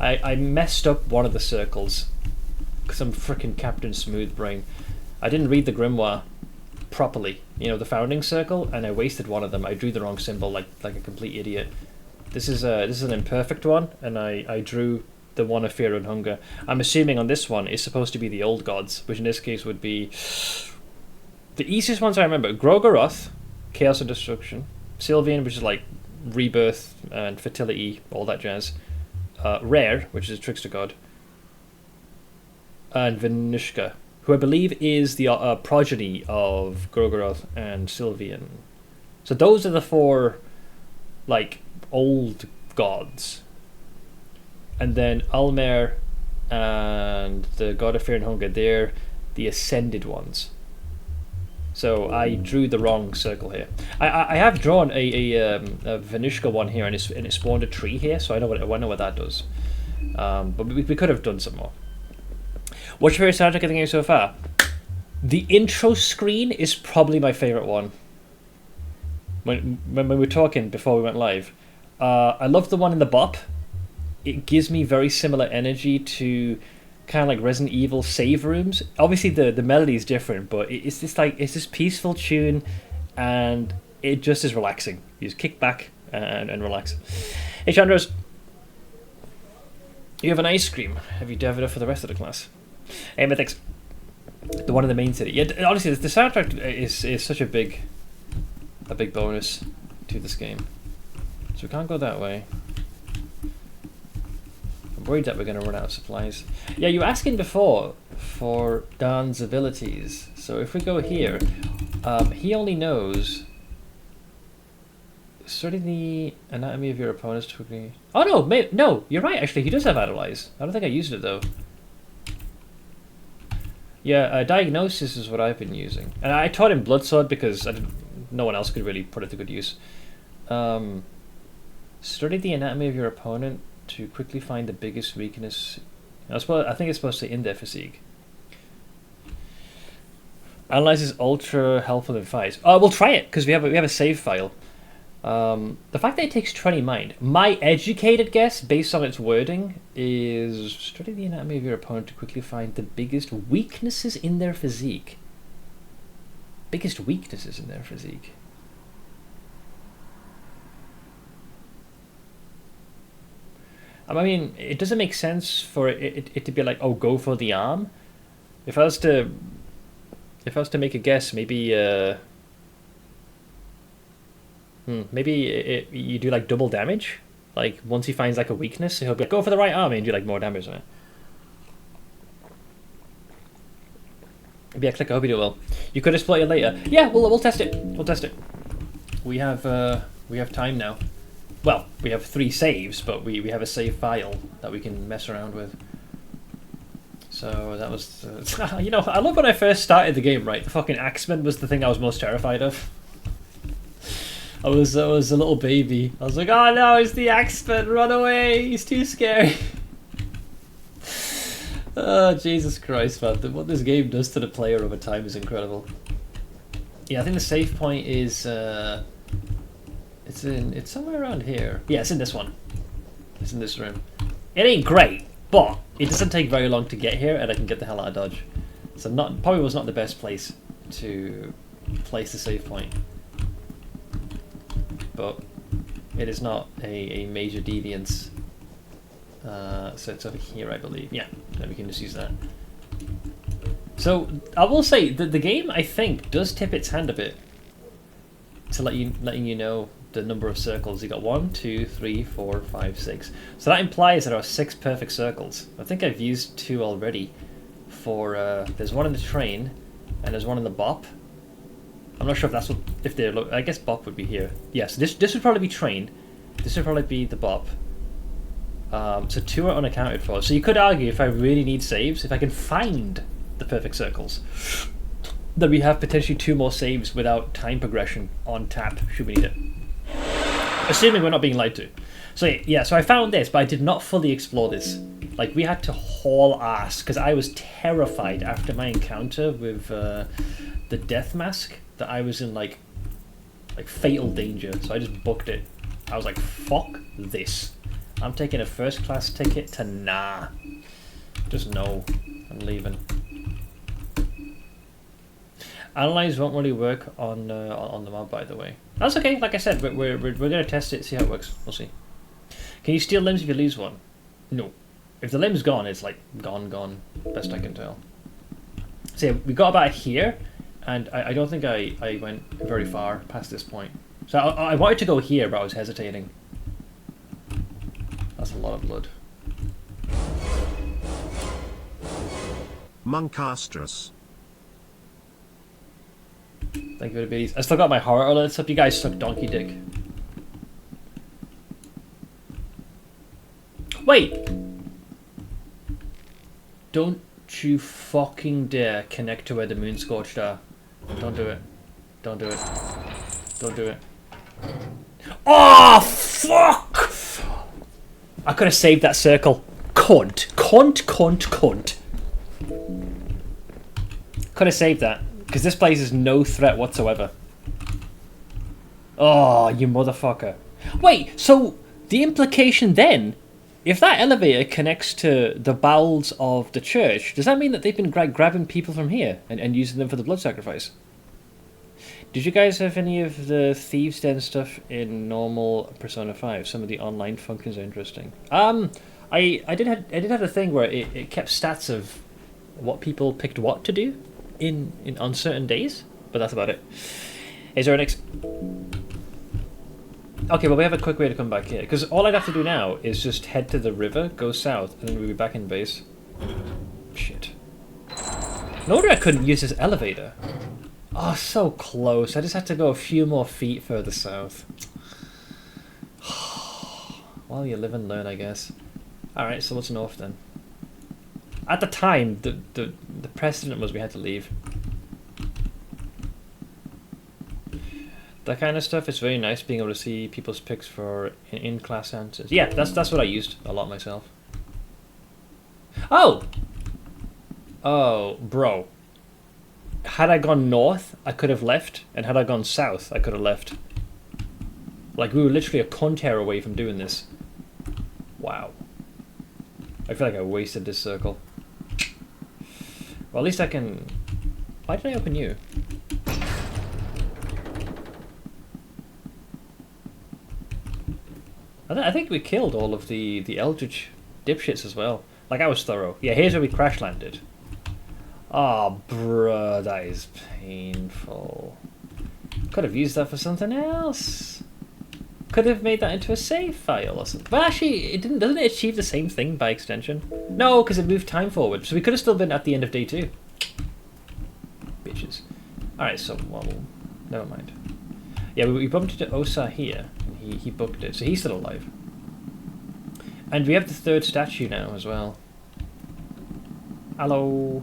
I messed up one of the circles because I'm freaking Captain Smoothbrain. I didn't read the grimoire properly. You know, the founding circle, and I wasted 1 of them. I drew the wrong symbol, like a complete idiot. This is an imperfect one, and I drew the one of fear and hunger. I'm assuming on this one is supposed to be the old gods, which in this case would be the easiest ones I remember: Gro-Goroth, chaos and destruction; Sylvian, which is like rebirth and fertility, all that jazz; Rare, which is a trickster god; and Venushka, who I believe is the progeny of Gro-Goroth and Sylvian. So those are the 4 like old gods. And then Alll-mer and the God of Fear and Hunger, they're the ascended ones. So I drew the wrong circle here. I have drawn a Venushka one here, and it spawned a tree here, so I know what that does. But we could have done some more. What's your favorite soundtrack of the game so far? The intro screen is probably my favorite one. When we were talking before we went live, I love the one in the bop. It gives me very similar energy to kind of like Resident Evil save rooms. Obviously, the melody is different, but it's this peaceful tune, and it just is relaxing. You just kick back and relax. Hey, Chandros, you have an ice cream. Have you devoured it for the rest of the class? Hey, Mythics, the one in the main city. Yeah, honestly, the soundtrack is such a big bonus to this game. So we can't go that way. I'm worried that we're going to run out of supplies. Yeah, you were asking before for Dan's abilities. So if we go here, he only knows study the anatomy of your opponents to agree. Oh no, no, you're right. Actually, he does have Analyze. I don't think I used it though. Yeah, Diagnosis is what I've been using, and I taught him Bloodsword because no one else could really put it to good use. Study the anatomy of your opponent to quickly find the biggest weakness. I think it's supposed to in their physique. Analyze is ultra helpful in fights. We'll try it because we have a save file. The fact that it takes 20 mind. My educated guess, based on its wording, is study the anatomy of your opponent to quickly find the biggest weaknesses in their physique. Biggest weaknesses in their physique. I mean, it doesn't make sense for it to be like, oh, go for the arm. If I was to make a guess, maybe maybe you do like double damage. Like once he finds like a weakness, he'll be like, go for the right arm and do like more damage on it. Maybe I click. I hope you do well. You could exploit it later. Yeah, we'll test it. We'll test it. We have time now. Well, we have 3 saves, but we have a save file that we can mess around with. So that was, you know, I love when I first started the game. Right, the fucking Axeman was the thing I was most terrified of. I was a little baby. I was like, oh no, it's the Axeman! Run away! He's too scary. Oh Jesus Christ, man! What this game does to the player over time is incredible. Yeah, I think the save point is it's somewhere around here. Yeah, it's in this one. It's in this room. It ain't great, but it doesn't take very long to get here, and I can get the hell out of Dodge. So probably was not the best place to place the save point. But it is not a major deviance. So it's over here, I believe. Yeah, then we can just use that. So I will say that the game, I think, does tip its hand a bit to letting you know the number of circles. You got 1, 2, 3, 4, 5, 6. So that implies that there are 6 perfect circles. I think I've used 2 already. There's one in the train, and there's one in the bop. I'm not sure if that's if they're. I guess bop would be here. Yes, this would probably be train. This would probably be the bop. So 2 are unaccounted for. So you could argue, if I really need saves, if I can find the perfect circles, then we have potentially 2 more saves without time progression on tap, should we need it. Assuming we're not being lied to. So yeah, so I found this, but I did not fully explore this. Like, we had to haul ass, because I was terrified after my encounter with the death mask, that I was in like fatal danger. So I just booked it. I was like, fuck this. I'm taking a first class ticket to nah. Just no. I'm leaving. Analyze won't really work on the mod, by the way. That's okay. Like I said, we're gonna test it, see how it works. We'll see. Can you steal limbs if you lose one? No. If the limb's gone, it's like gone. Best I can tell. So yeah, we got about here, and I don't think I went very far past this point. So I wanted to go here, but I was hesitating. That's a lot of blood. Moncastros. Thank you for the biddies. I still got my horror alerts up. You guys suck donkey dick. Wait! Don't you fucking dare connect to where the moon scorched are. Don't do it. Don't do it. Don't do it. Oh, fuck! I could have saved that circle. Cunt. Cunt. Could have saved that, because this place is no threat whatsoever. Oh, you motherfucker. Wait, so the implication then, if that elevator connects to the bowels of the church, does that mean that they've been grabbing people from here and using them for the blood sacrifice? Did you guys have any of the Thieves' Den stuff in normal Persona 5? Some of the online functions are interesting. I did have a thing where it kept stats of what people picked what to do on certain days, but that's about it. Is there an Okay, well we have a quick way to come back here, because all I'd have to do now is just head to the river, go south, and then we'll be back in base. Shit. No wonder I couldn't use this elevator. Oh, so close. I just had to go a few more feet further south. Well, you live and learn, I guess. Alright, so what's north then? At the time, the precedent was we had to leave. That kind of stuff is very nice, being able to see people's picks for in-class answers. Yeah, that's what I used a lot myself. Oh! Oh, bro. Had I gone north, I could have left, and had I gone south, I could have left. Like, we were literally a contour away from doing this. Wow. I feel like I wasted this circle. Well, at least I can... Why did I open you? I think we killed all of the Eldritch dipshits as well. Like, I was thorough. Yeah, here's where we crash landed. Oh, bruh, that is painful. Could have used that for something else. Could have made that into a save file or something. But actually, it didn't. Doesn't it achieve the same thing by extension? No, because it moved time forward. So we could have still been at the end of day 2. Bitches. Alright, so, well, never mind. Yeah, we bumped into Osa here. And he booked it, so he's still alive. And we have the third statue now as well. Hello.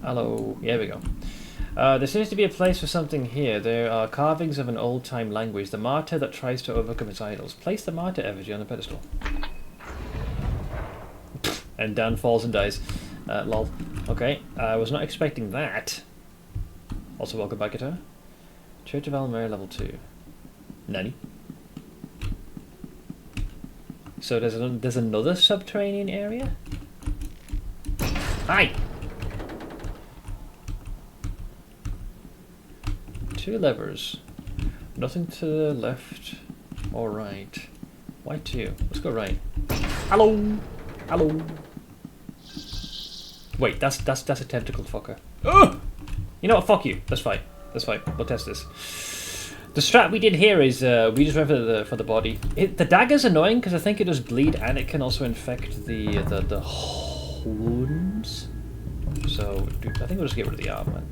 Hello. Yeah, we go. There seems to be a place for something here. There are carvings of an old-time language. The martyr that tries to overcome its idols. Place the martyr effigy on the pedestal. And Dan falls and dies. Lol. Okay, I was not expecting that. Also, welcome back, guitar. Church of Alll-mer, level 2. Nani? So there's another subterranean area? Hi! 2 levers. Nothing to the left or right. Why 2? Let's go right. Hello! Hello! Wait, that's a tentacled fucker. Ugh! You know what? Fuck you. That's fine. That's fine. We'll test this. The strat we did here is we just went for the body. The dagger's annoying because I think it does bleed and it can also infect the wounds. So I think we'll just get rid of the arm, man.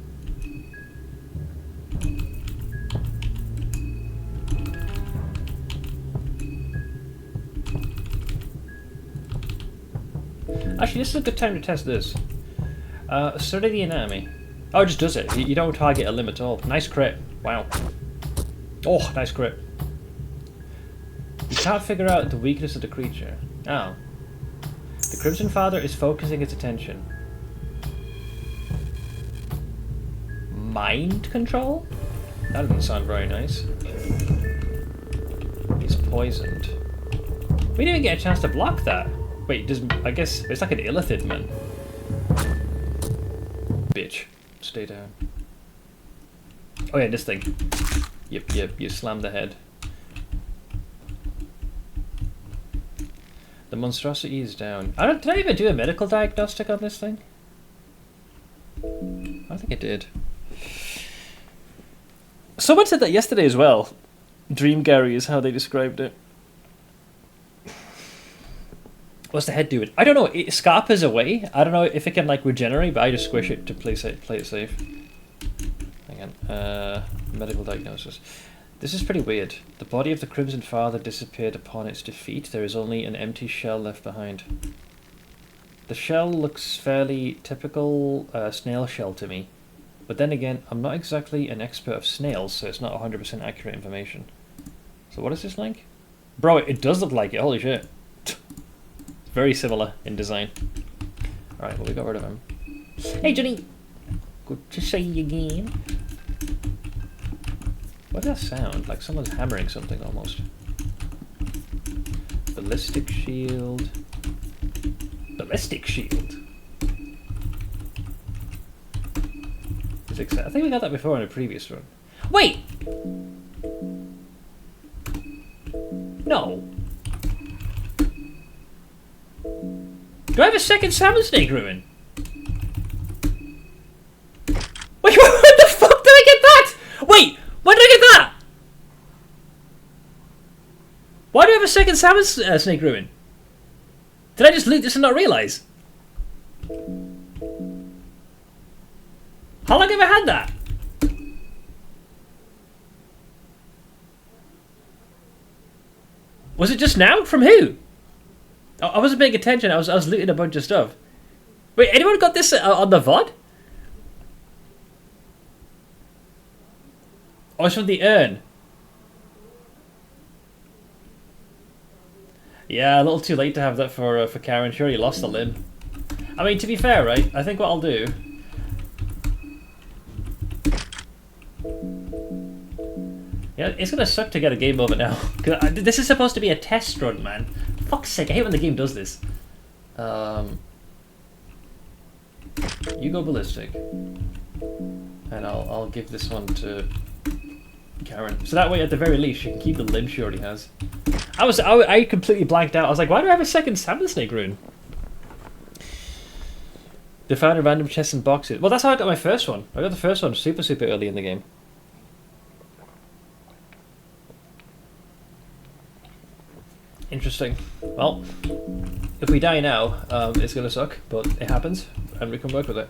Actually, this is a good time to test this. Study the anatomy. Oh, it just does it. You don't target a limb at all. Nice crit. Wow. Oh, nice crit. You can't figure out the weakness of the creature. Oh. The Crimson Father is focusing its attention. Mind control? That doesn't sound very nice. He's poisoned. We didn't even get a chance to block that. Wait, I guess it's like an illithid, man. Bitch. Stay down. Oh yeah, this thing. Yep, you slammed the head. The monstrosity is down. Did I even do a medical diagnostic on this thing? I think I did. Someone said that yesterday as well. Dream Gary is how they described it. What's the head doing? I don't know. It scarpers away. I don't know if it can like regenerate, but I just squish it to play it safe. Hang on. Medical diagnosis. This is pretty weird. The body of the Crimson Father disappeared upon its defeat. There is only an empty shell left behind. The shell looks fairly typical snail shell to me. But then again, I'm not exactly an expert of snails, so it's not 100% accurate information. So what is this link? Bro, it does look like it. Holy shit. Very similar in design. Alright, well we got rid of him. Hey, Jenny! Good to see you again. What does that sound? Like someone's hammering something almost. Ballistic shield. Ballistic shield. I think we got that before in a previous run. Wait! No. Do I have a second salmon snake ruin? Wait, what the fuck did I get that? Wait, when did I get that? Why do I have a second salmon snake ruin? Did I just loot this and not realise? How long have I had that? Was it just now? From who? I wasn't paying attention. I was looting a bunch of stuff. Wait, anyone got this on the VOD? Oh, it's from the urn. Yeah, a little too late to have that for Karen. She already lost a limb. I mean, to be fair, right? I think what I'll do. Yeah, it's gonna suck to get a game over now. Cause this is supposed to be a test run, man. For fuck's sake, I hate when the game does this. You go ballistic, and I'll give this one to Karen. So that way, at the very least, she can keep the limb she already has. I completely blanked out. I was like, why do I have a second salmon snake rune? They found a random chest and boxes. Well, that's how I got my first one. I got the first one super early in the game. Interesting. Well, if we die now, it's gonna suck, but it happens, and we can work with it.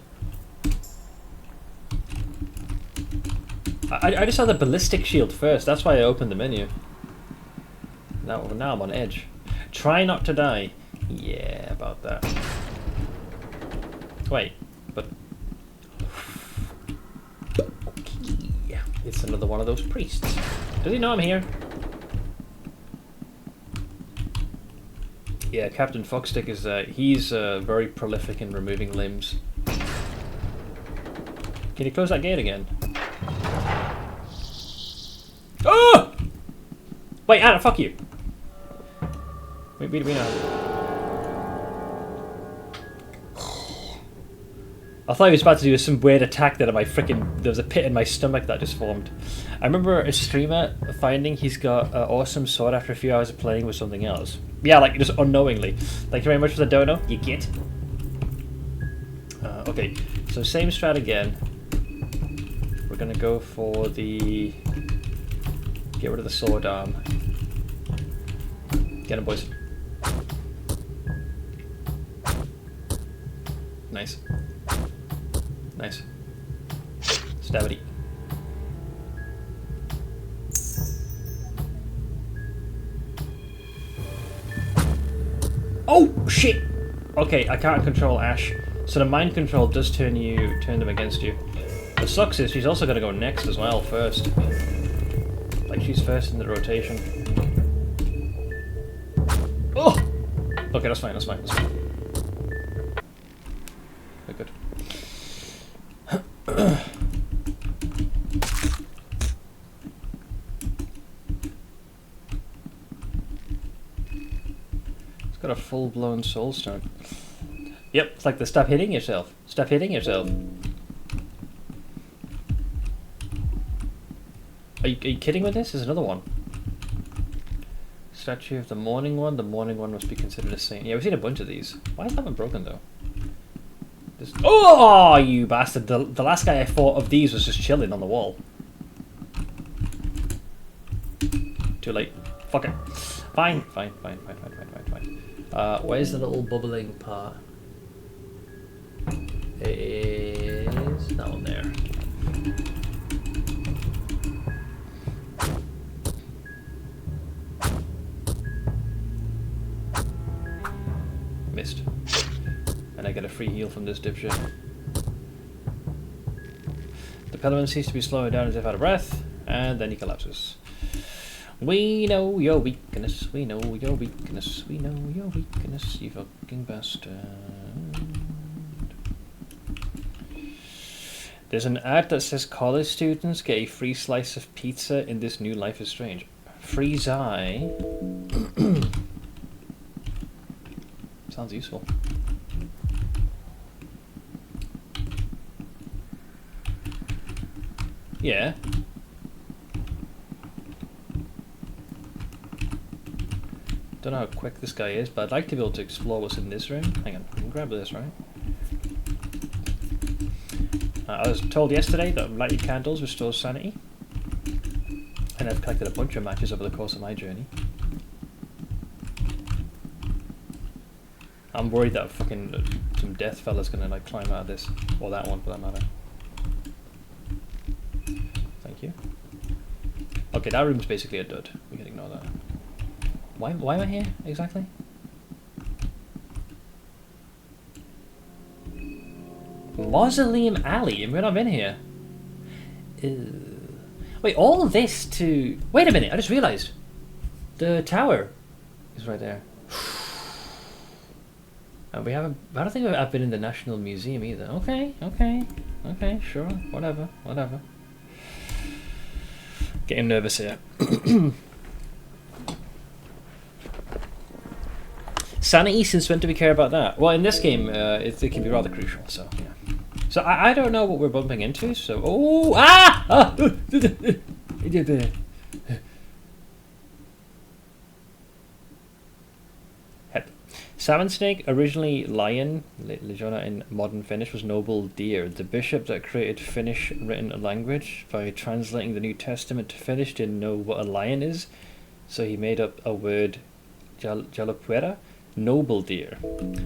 I just saw the ballistic shield first. That's why I opened the menu. Now I'm on edge. Try not to die. Yeah, about that. Wait, but okay. It's another one of those priests. Does he know I'm here? Yeah, Captain Foxstick is he's very prolific in removing limbs. Can you close that gate again? Oh! Wait, Anna, fuck you. We know. I thought he was about to do some weird attack that there was a pit in my stomach that just formed. I remember a streamer finding he's got an awesome sword after a few hours of playing with something else. Yeah, like just unknowingly. Thank you very much for the dono, you git. Okay, so same strat again. We're gonna go for the... Get rid of the sword arm. Get him, boys. Nice. Nice. Stabity. Oh shit! Okay, I can't control Ash. So the mind control does turn them against you. The sucks is she's also gonna go next as well, first. Like she's first in the rotation. Oh! Okay, that's fine, that's fine, that's fine. We're good. It's got a full-blown soul stone. Yep, it's like the stop hitting yourself. Stop hitting yourself. Are you kidding with this? There's another one. Statue of the morning one. The morning one must be considered a saint. Yeah, we've seen a bunch of these. Why is that one broken though? Oh, you bastard! The last guy I fought of these was just chilling on the wall. Too late. Fuck it. Fine. Where's the little bubbling part? It is that one there. Missed. And I get a free heal from this dipshit. The Pelican seems to be slowing down as if out of breath, and then he collapses. We know your weakness, we know your weakness, we know your weakness, you fucking bastard. There's an ad that says college students get a free slice of pizza in this new Life is Strange. Freeze eye. Sounds useful. Yeah. Don't know how quick this guy is, but I'd like to be able to explore what's in this room. Hang on, I can grab this, right? I was told yesterday that lighting candles restores sanity. And I've collected a bunch of matches over the course of my journey. I'm worried that fucking some death fella's gonna like climb out of this. Or that one for that matter. Thank you. Okay, that room's basically a dud. We can ignore that. Why am I here exactly? Mausoleum Alley, and we're not in here. Wait, all this to... Wait a minute, I just realised. The tower is right there. And we haven't... I don't think I've been in the National Museum either. Okay, sure, whatever. Getting nervous here. Sanity, since when do we care about that? Well, in this game, it can be rather crucial, so, yeah. So, I don't know what we're bumping into, so... Oh! Ah! Ah! Hep. Salmon snake, originally lion, Legiona in modern Finnish, was noble deer. The bishop that created Finnish written language, by translating the New Testament to Finnish, didn't know what a lion is, so he made up a word, jalapuera, noble deer.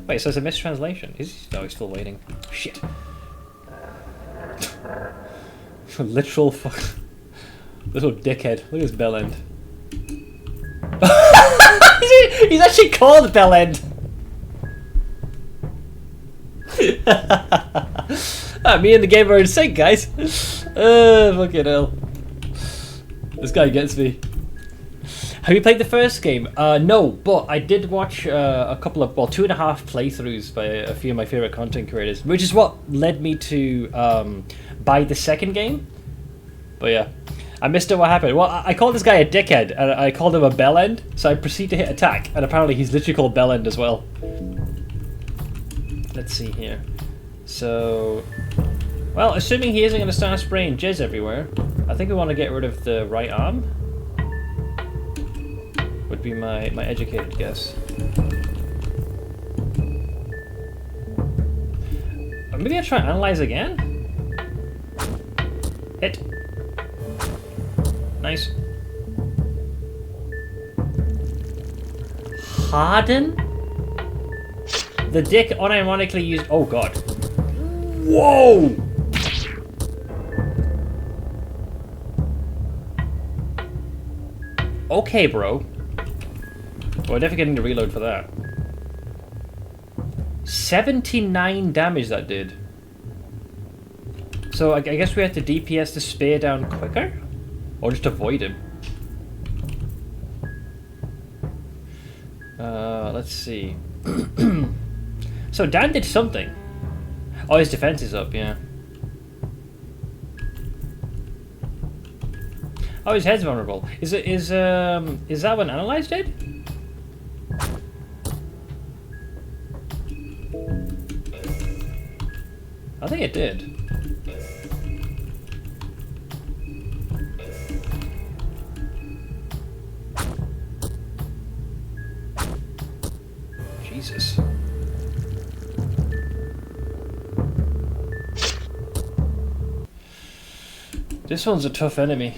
Wait, so it's a mistranslation. No, he's still waiting. Shit. Literal fuck. Little dickhead. Look at his bell end. He's actually called bell end. Me and the game are in sync, guys. Fucking hell. This guy gets me. Have you played the first game? No, but I did watch a couple of, well, 2.5 playthroughs by a few of my favorite content creators, which is what led me to buy the second game. But yeah, I missed out what happened. Well, I called this guy a dickhead, and I called him a bellend, so I proceed to hit attack, and apparently he's literally called bellend as well. Let's see here. So, well, assuming he isn't going to start spraying jizz everywhere, I think we want to get rid of the right arm. Would be my educated guess. Or maybe I'll try and analyze again? Hit. Nice. Harden? The dick unironically used... Oh god. Whoa! Okay, bro. Well, definitely getting to reload for that. 79 damage that did. So I guess we have to DPS the spear down quicker? Or just avoid him? Let's see. So Dan did something. Oh, his defense is up, yeah. Oh, his head's vulnerable. Is that what Analyze did? I think it did. Jesus. This one's a tough enemy.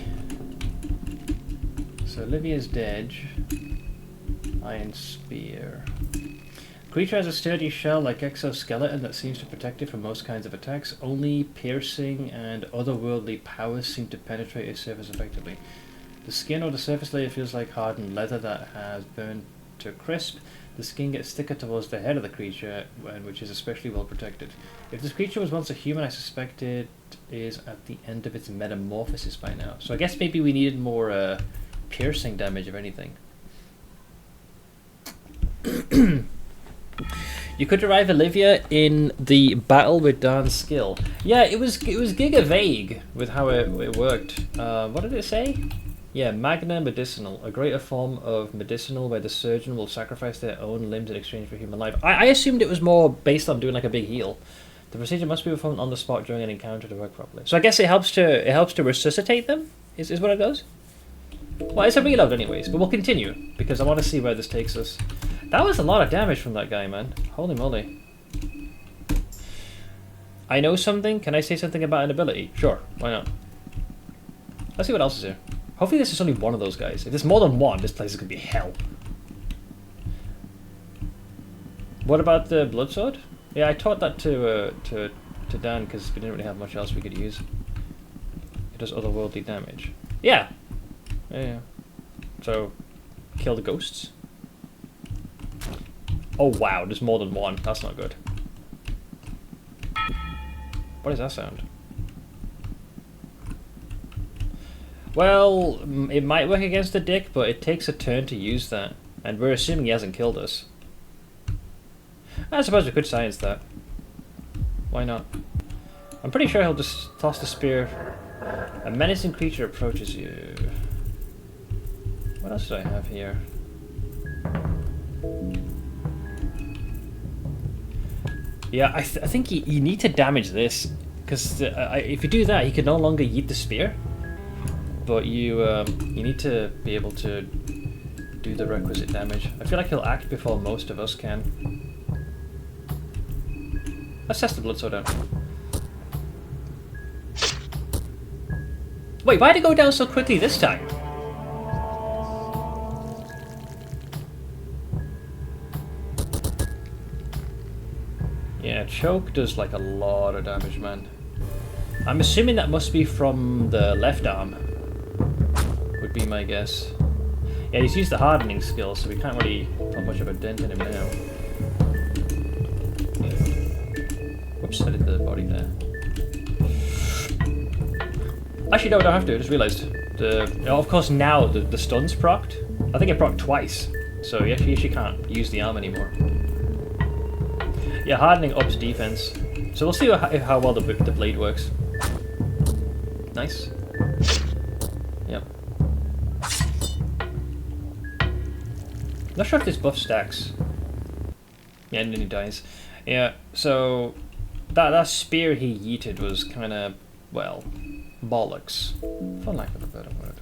So Olivia's dead. Iron Spear. Creature has a sturdy shell-like exoskeleton that seems to protect it from most kinds of attacks. Only piercing and otherworldly powers seem to penetrate its surface effectively. The skin or the surface layer feels like hardened leather that has burned to a crisp. The skin gets thicker towards the head of the creature, which is especially well protected. If this creature was once a human, I suspect it is at the end of its metamorphosis by now. So I guess maybe we needed more piercing damage, if anything. You could derive Olivia in the battle with Darn's skill. Yeah, it was giga vague with how it worked. What did it say? Yeah, Magna Medicinal, a greater form of medicinal where the surgeon will sacrifice their own limbs in exchange for human life. I assumed it was more based on doing like a big heal. The procedure must be performed on the spot during an encounter to work properly. So I guess it helps to resuscitate them. Is what it does. Well, it's a reload anyways, but we'll continue because I want to see where this takes us. That was a lot of damage from that guy, man. Holy moly. I know something. Can I say something about an ability? Sure, why not? Let's see what else is here. Hopefully this is only one of those guys. If there's more than one, this place is going to be hell. What about the Bloodsword? Yeah, I taught that to Dan because we didn't really have much else we could use. It does otherworldly damage. Yeah. Yeah. So, kill the ghosts. Oh wow, there's more than one. That's not good. What does that sound? Well, it might work against the dick, but it takes a turn to use that. And we're assuming he hasn't killed us. I suppose we could science that. Why not? I'm pretty sure he'll just toss the spear. A menacing creature approaches you. What else do I have here? Yeah, I think you need to damage this. Because if you do that, he can no longer yeet the spear. But you need to be able to do the requisite damage. I feel like he'll act before most of us can. Let's test the Bloodsword out. Wait, why did it go down so quickly this time? Yeah, choke does like a lot of damage, man. I'm assuming that must be from the left arm. Would be my guess. Yeah, he's used the hardening skill, so we can't really put much of a dent in him now. Whoops, I did the body there. Actually, no, I don't have to. I just realised. Of course, now the stun's procced. I think it procced twice, so you actually can't use the arm anymore. Yeah, hardening ups defense. So we'll see how well the blade works. Nice. Yep. Not sure if this buff stacks. Yeah, and then he dies. Yeah, so that spear he yeeted was kind of, well, bollocks, for lack of a better word.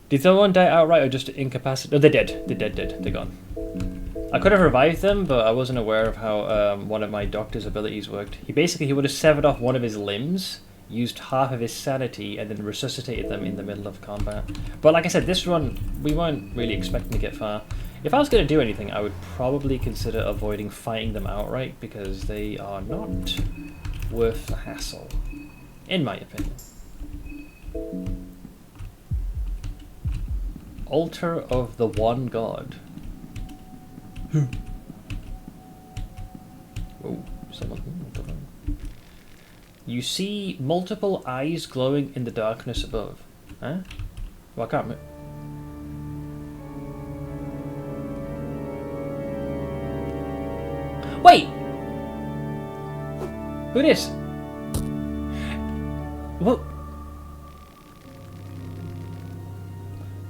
Did someone die outright or just incapacitated? No, they're dead. They're dead. They're gone. I could have revived them, but I wasn't aware of how one of my doctor's abilities worked. He would have severed off one of his limbs, used half of his sanity, and then resuscitated them in the middle of combat. But like I said, this run, we weren't really expecting to get far. If I was going to do anything, I would probably consider avoiding fighting them outright, because they are not worth the hassle, in my opinion. Altar of the One God. Oh, someone. You see multiple eyes glowing in the darkness above. Huh? Well, I can't. Wait! Who is? What?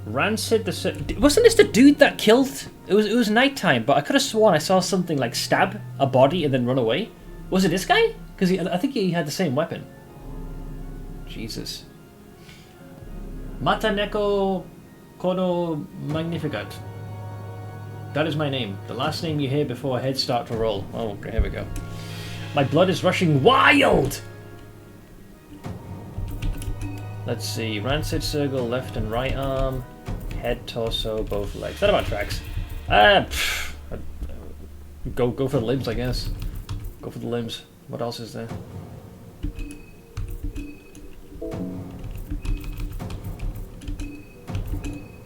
Rancid the... Wasn't this the dude that killed... It was nighttime, but I could have sworn I saw something like stab a body and then run away. Was it this guy? Because I think he had the same weapon. Jesus. Mataneko Kono Magnificat. That is my name. The last name you hear before heads start to roll. Oh, okay, here we go. My blood is rushing wild! Let's see. Rancid circle, left and right arm. Head, torso, both legs. That about tracks. Go for the limbs, I guess. Go for the limbs. What else is there?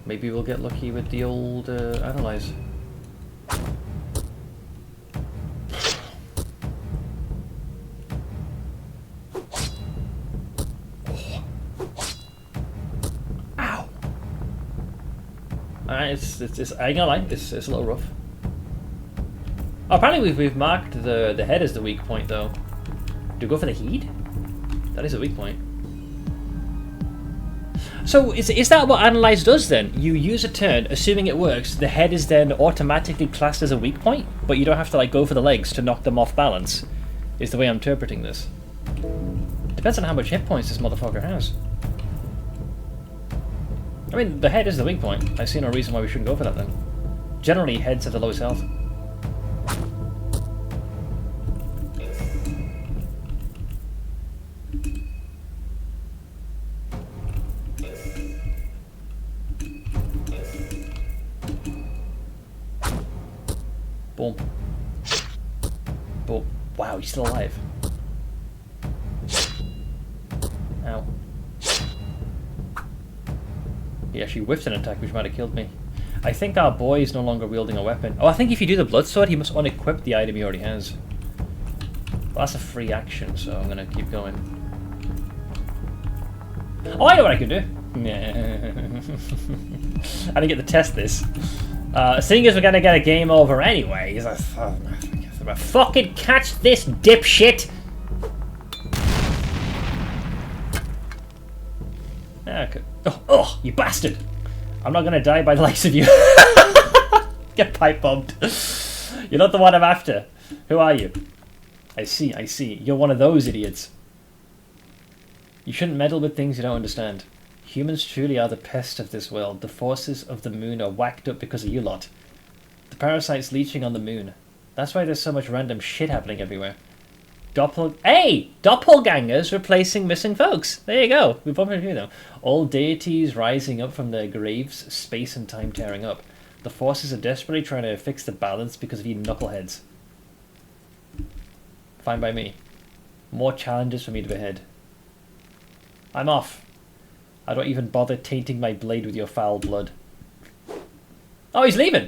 Maybe we'll get lucky with the old analyze. It's I ain't gonna lie, it's a little rough. Oh, apparently we've marked the head as the weak point though. Do we go for the heat? That is a weak point. So is that what Analyze does then? You use a turn, assuming it works, the head is then automatically classed as a weak point, but you don't have to like go for the legs to knock them off balance, is the way I'm interpreting this. Depends on how much hit points this motherfucker has. I mean, the head is the weak point. I see no reason why we shouldn't go for that then. Generally, heads have the lowest health. Boom. Boom. Wow, he's still alive. Ow. He actually whiffed an attack which might have killed me. I think our boy is no longer wielding a weapon. Oh, I think if you do the blood sword, he must unequip the item he already has. Well, that's a free action, so I'm gonna keep going. Oh, I know what I can do. I didn't get to test this. Seeing as we're gonna get a game over anyway, he's like, fucking catch this dipshit! Okay. Oh, you bastard! I'm not gonna die by the likes of you. Get pipe bombed. You're not the one I'm after. Who are you? I see. You're one of those idiots. You shouldn't meddle with things you don't understand. Humans truly are the pest of this world. The forces of the moon are whacked up because of you lot. The parasite's leeching on the moon. That's why there's so much random shit happening everywhere. Doppelgangers replacing missing folks. There you go. We bumped into them. All deities rising up from their graves, space and time tearing up. The forces are desperately trying to fix the balance because of you knuckleheads. Fine by me. More challenges for me to behead. I'm off. I don't even bother tainting my blade with your foul blood. Oh, he's leaving!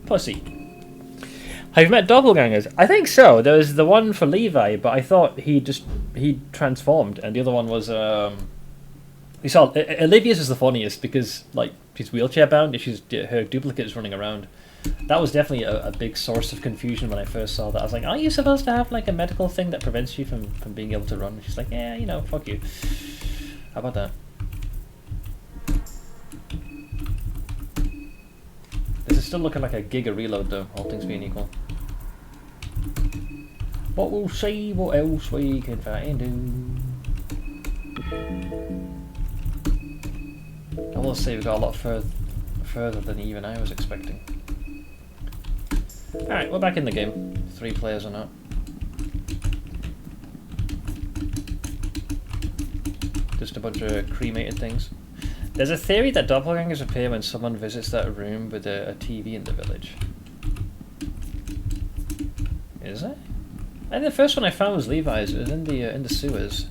Pussy. Have you met doppelgangers? I think so. There was the one for Levi, but I thought he transformed, and the other one was you saw Olivia's is the funniest because like she's wheelchair bound and her duplicate is running around. That was definitely a big source of confusion when I first saw that. I was like, are you supposed to have like a medical thing that prevents you from being able to run? And she's like, yeah, you know, fuck you. How about that? This is still looking like a giga reload though, all things being equal. But we'll see what else we can find do. I will say we got a lot further than even I was expecting. Alright, we're back in the game. 3 players or not. Just a bunch of cremated things. There's a theory that doppelgangers appear when someone visits that room with a TV in the village. Is it? I think the first one I found was Levi's. It was in the sewers,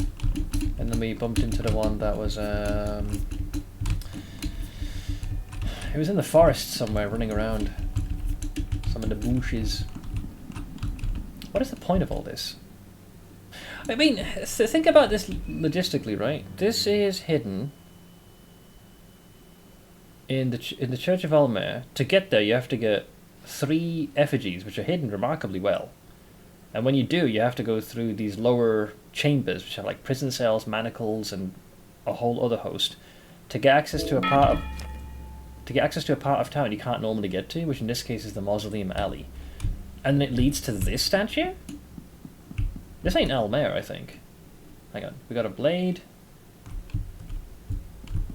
and then we bumped into the one that was it was in the forest somewhere, running around. Some in the bushes. What is the point of all this? I mean, think about this logistically, right? This is hidden in the Church of Alll-mer. To get there, you have to get 3 effigies, which are hidden remarkably well. And when you do, you have to go through these lower chambers, which are like prison cells, manacles, and a whole other host, to get access to a part of town you can't normally get to, which in this case is the Mausoleum Alley. And it leads to this statue? This ain't Alll-mer, I think. Hang on, we got a blade,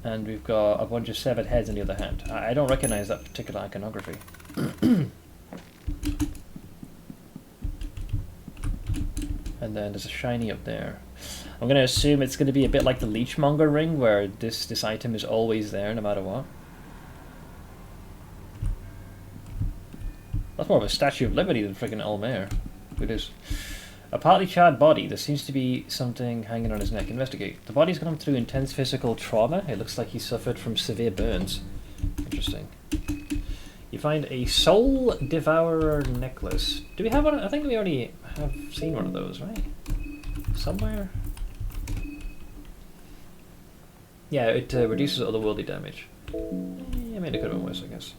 and we've got a bunch of severed heads in the other hand. I don't recognize that particular iconography. And then there's a shiny up there. I'm going to assume it's going to be a bit like the Leechmonger ring, where this item is always there no matter what. That's more of a Statue of Liberty than friggin' Alll-mer. It is. A partly charred body. There seems to be something hanging on his neck. Investigate. The body's gone through intense physical trauma. It looks like he suffered from severe burns. Interesting. You find a Soul Devourer necklace. Do we have one? I think we already have seen one of those, right? Somewhere? Yeah, it reduces otherworldly damage. I mean, it could have been worse, I guess.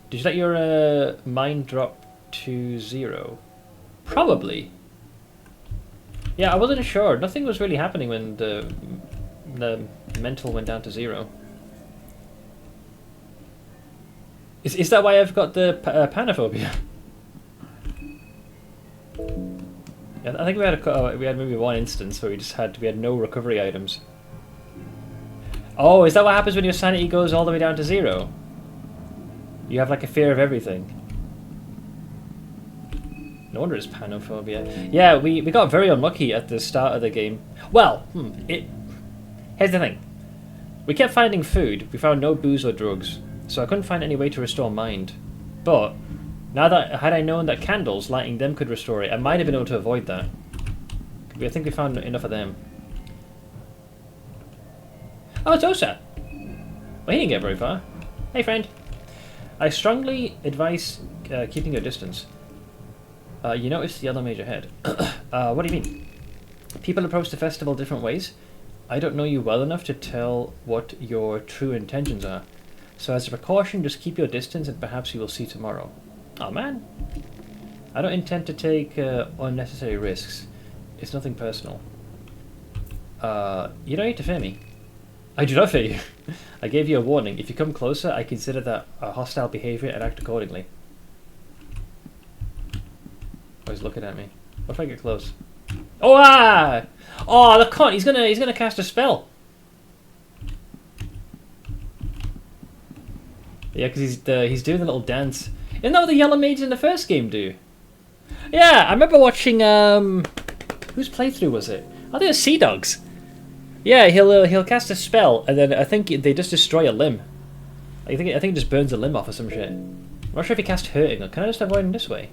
Did you let your mind drop to 0? Probably. Yeah, I wasn't sure. Nothing was really happening when the mental went down to 0. Is that why I've got the panophobia? Yeah, I think we had maybe one instance where we had no recovery items. Oh, is that what happens when your sanity goes all the way down to 0? You have like a fear of everything. No wonder it's panophobia. Yeah, we got very unlucky at the start of the game. Well, here's the thing. We kept finding food. We found no booze or drugs. So I couldn't find any way to restore mind. But now that had I known that candles, lighting them could restore it, I might have been able to avoid that. I think we found enough of them. Oh, it's Osa. Well, he didn't get very far. Hey, friend. I strongly advise keeping your distance. You noticed the yellow mage ahead. What do you mean? People approach the festival different ways. I don't know you well enough to tell what your true intentions are. So as a precaution, just keep your distance and perhaps you will see tomorrow. Oh man. I don't intend to take unnecessary risks. It's nothing personal. You don't need to fear me. I do not fear you. I gave you a warning. If you come closer, I consider that a hostile behavior and act accordingly. Oh, he's looking at me. What if I get close? Oh, ah! Oh, the cunt! He's gonna cast a spell. Yeah, because he's doing the little dance. Isn't that what the yellow mages in the first game do? Yeah, I remember watching whose playthrough was it? I think it was Sea Dogs. Yeah, he'll cast a spell and then I think they just destroy a limb. I think it just burns a limb off or some shit. I'm not sure if he cast hurting or can I just avoid him this way?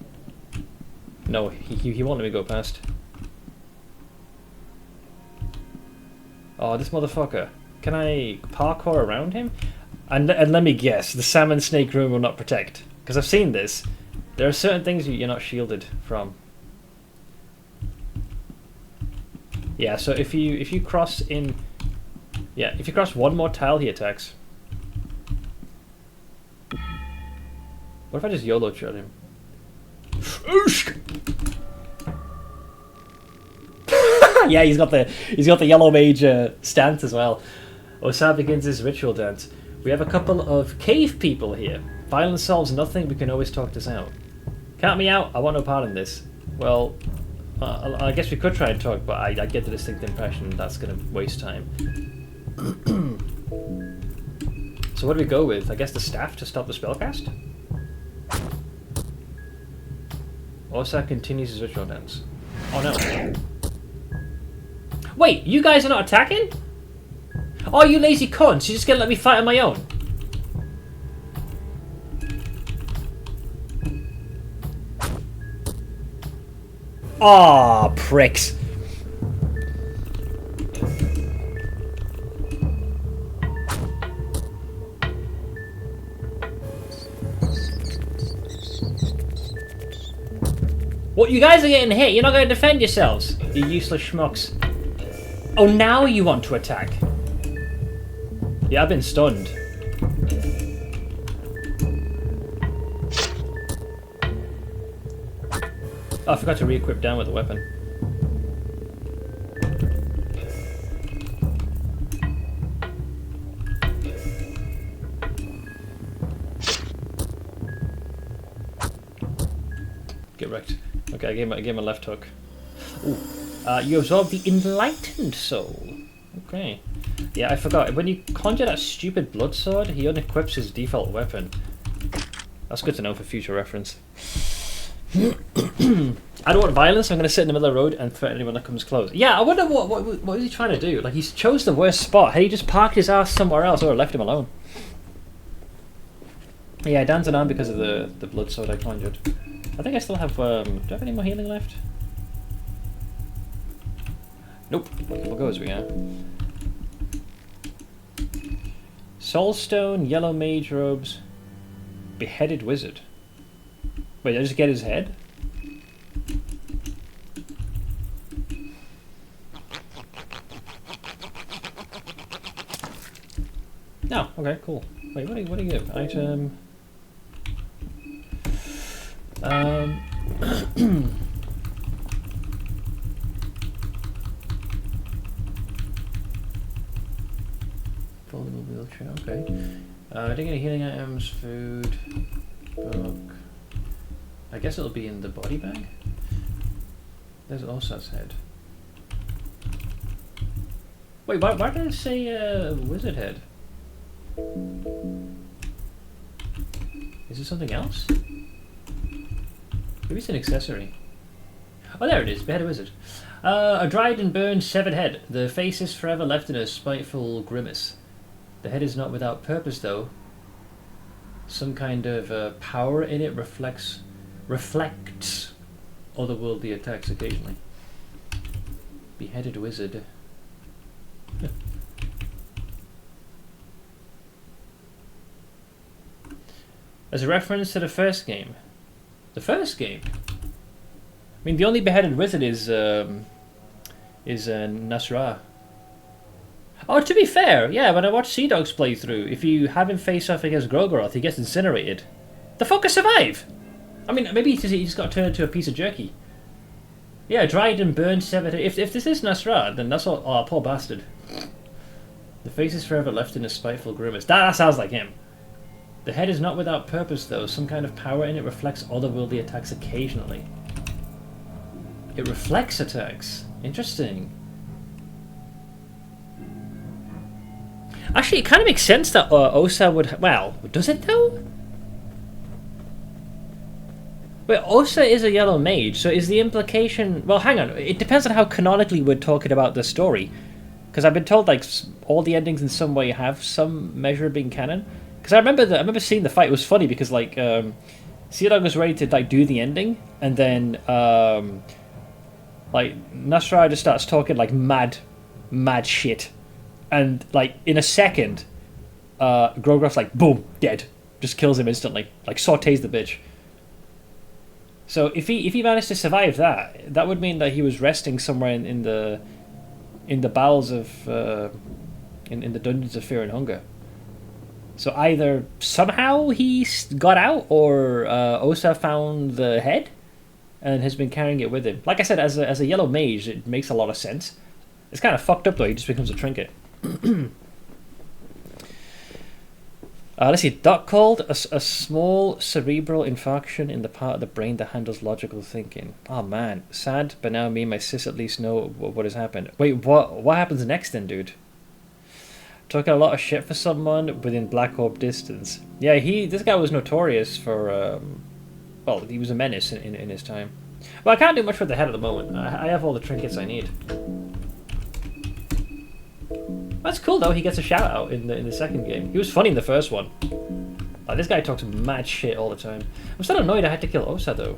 No, he won't let me go past. Oh, this motherfucker. Can I parkour around him? And let me guess, the salmon snake room will not protect. Because I've seen this. There are certain things you're not shielded from. Yeah, so if you cross in... Yeah, if you cross one more tile, he attacks. What if I just YOLO shot him? Yeah, he's got the yellow mage stance as well. Osar begins his ritual dance. We have a couple of cave people here. Violence solves nothing. We can always talk this out. Count me out. I want no part in this. Well, I guess we could try and talk, but I get the distinct impression that's going to waste time. So what do we go with? I guess the staff to stop the spellcast? Osar continues his ritual dance. Oh no. Wait, you guys are not attacking? Oh, you lazy cunts, you're just gonna let me fight on my own? Aw, pricks. What, you guys are getting hit, you're not gonna defend yourselves, you useless schmucks. Oh, now you want to attack. Yeah, I've been stunned. Oh, I forgot to re-equip down with the weapon. Get wrecked. Okay, I gave him a left hook. Ooh. You absorb the enlightened soul. Okay. Yeah, I forgot. When you conjure that stupid blood sword, he unequips his default weapon. That's good to know for future reference. I don't want violence, so I'm going to sit in the middle of the road and threaten anyone that comes close. Yeah, I wonder what is he trying to do? Like, he chose the worst spot. Had he just parked his ass somewhere else or left him alone? Yeah, Dan's an arm because of the blood sword I conjured. I think I still have, do I have any more healing left? Nope. We'll go as we are. Soulstone, yellow mage robes, beheaded wizard. Wait, did I just get his head? No, okay, cool. Wait, what do you give? Item. Um. Foldable wheelchair. Okay. I didn't get any healing items, food, book. I guess it'll be in the body bag. There's Ossa's head. Wait, why did it say wizard head? Is it something else? Maybe it's an accessory. Oh, there it is. Beheaded wizard. A dried and burned severed head. The face is forever left in a spiteful grimace. The head is not without purpose, though. Some kind of power in it reflects otherworldly attacks occasionally. Beheaded wizard. As a reference to the first game. The first game? I mean, the only beheaded wizard is Nas'Hrah. Oh, to be fair, yeah, when I watched Sea Dog's playthrough, if you have him face off against Gro-Goroth, he gets incinerated. The fucker survive! I mean, maybe he just got turned into a piece of jerky. Yeah, dried and burned, severed. If this is Nas'Hrah, then that's all. Oh, poor bastard. The face is forever left in a spiteful grimace. That sounds like him. The head is not without purpose, though. Some kind of power in it reflects otherworldly attacks occasionally. It reflects attacks. Interesting. Actually, it kind of makes sense that Ossa would... Well, does it, though? Wait, Ossa is a yellow mage, so is the implication... Well, hang on. It depends on how canonically we're talking about the story. Because I've been told, like, all the endings in some way have some measure of being canon. Because I remember seeing the fight. It was funny because, like, Sea Dog was ready to, like, do the ending. And then, like, Nas'Hrah just starts talking, like, mad shit. And, like, in a second, Gro-Goroth's like, boom, dead. Just kills him instantly. Like, sautés the bitch. So if he managed to survive that, that would mean that he was resting somewhere in the bowels of in the dungeons of fear and hunger. So either somehow he got out, or Ossa found the head and has been carrying it with him. Like I said, as a yellow mage, it makes a lot of sense. It's kind of fucked up though. He just becomes a trinket. Let's see. Doc called a small cerebral infarction in the part of the brain that handles logical thinking. Oh man, sad. But now me and my sis at least know what has happened. Wait, what happens next then, dude? Took a lot of shit for someone within Black Orb distance. Yeah, this guy was notorious for well, he was a menace in his time. Well, I can't do much with the head at the moment. I have all the trinkets I need. That's cool though. He gets a shout out in the second game. He was funny in the first one. Like, this guy talks mad shit all the time. I'm still annoyed I had to kill Ossa though.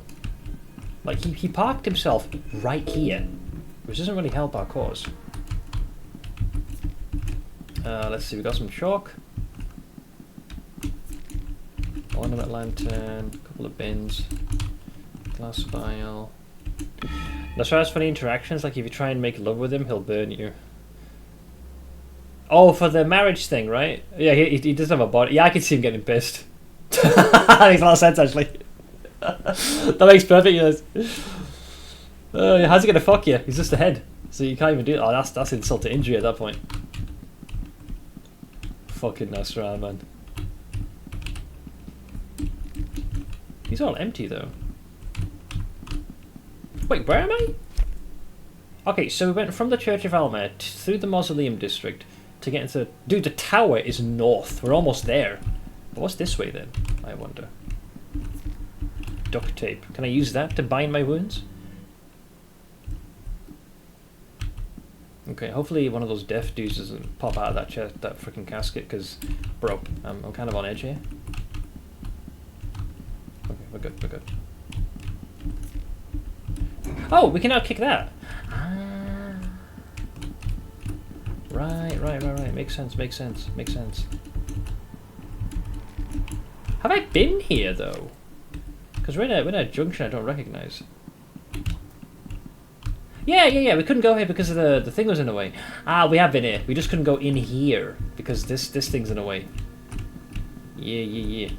Like, he parked himself right here, which doesn't really help our cause. Let's see. We got some chalk, ornament lantern, a couple of bins, glass vial. Nas'Hrah's funny interactions. Like, if you try and make love with him, he'll burn you. Oh, for the marriage thing, right? Yeah, he does have a body. Yeah, I can see him getting pissed. That makes a lot of sense, actually. That makes perfect sense. How's he gonna fuck you? He's just a head, so you can't even do it. Oh, that's insult to injury at that point. Fucking Nas'Hrah, man. He's all empty though. Wait, where am I? Okay, so we went from the Church of Alll-mer through the Mausoleum District to get into... Dude, the tower is north. We're almost there. But what's this way then? I wonder. Duct tape. Can I use that to bind my wounds? Okay, hopefully one of those death dudes doesn't pop out of that chest, that freaking casket, because, bro, I'm kind of on edge here. Okay, we're good. Oh, we can now kick that. Ah. Right. Makes sense. Have I been here though? Because we're in a junction I don't recognize. Yeah. We couldn't go here because of the thing was in the way. Ah, we have been here. We just couldn't go in here because this thing's in the way. Yeah.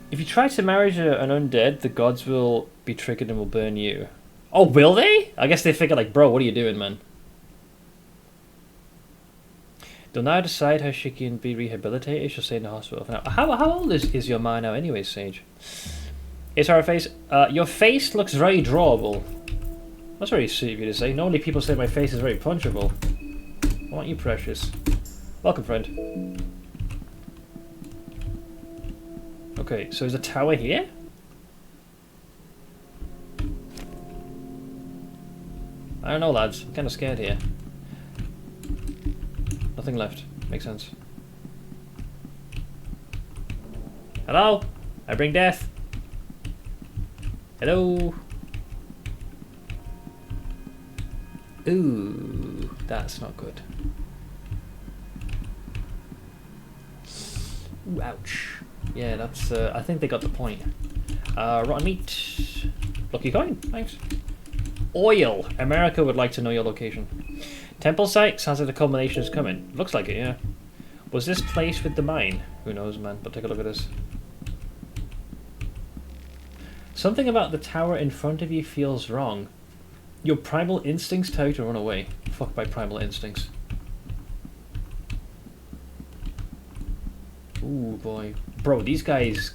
If you try to marry an undead, the gods will be triggered and will burn you. Oh, will they? I guess they figure like, bro, what are you doing, man? They'll now decide how she can be rehabilitated. She'll stay in the hospital for now. How old is your ma now anyway, Sage? It's our face. Your face looks very drawable. That's very sweet of you to say. Normally people say my face is very punchable. Aren't you precious? Welcome, friend. Okay, so there's a tower here? I don't know, lads. I'm kind of scared here. Nothing left. Makes sense. Hello? I bring death. Hello? Ooh, that's not good. Ooh, ouch. Yeah, that's, I think they got the point. Rotten meat. Lucky coin, thanks. Oil. America would like to know your location. Temple site? Sounds like the culmination is coming. Looks like it, yeah. Was this place with the mine? Who knows, man, but take a look at this. Something about the tower in front of you feels wrong. Your primal instincts tell you to run away. Fuck my primal instincts. Ooh, boy. Bro, these guys...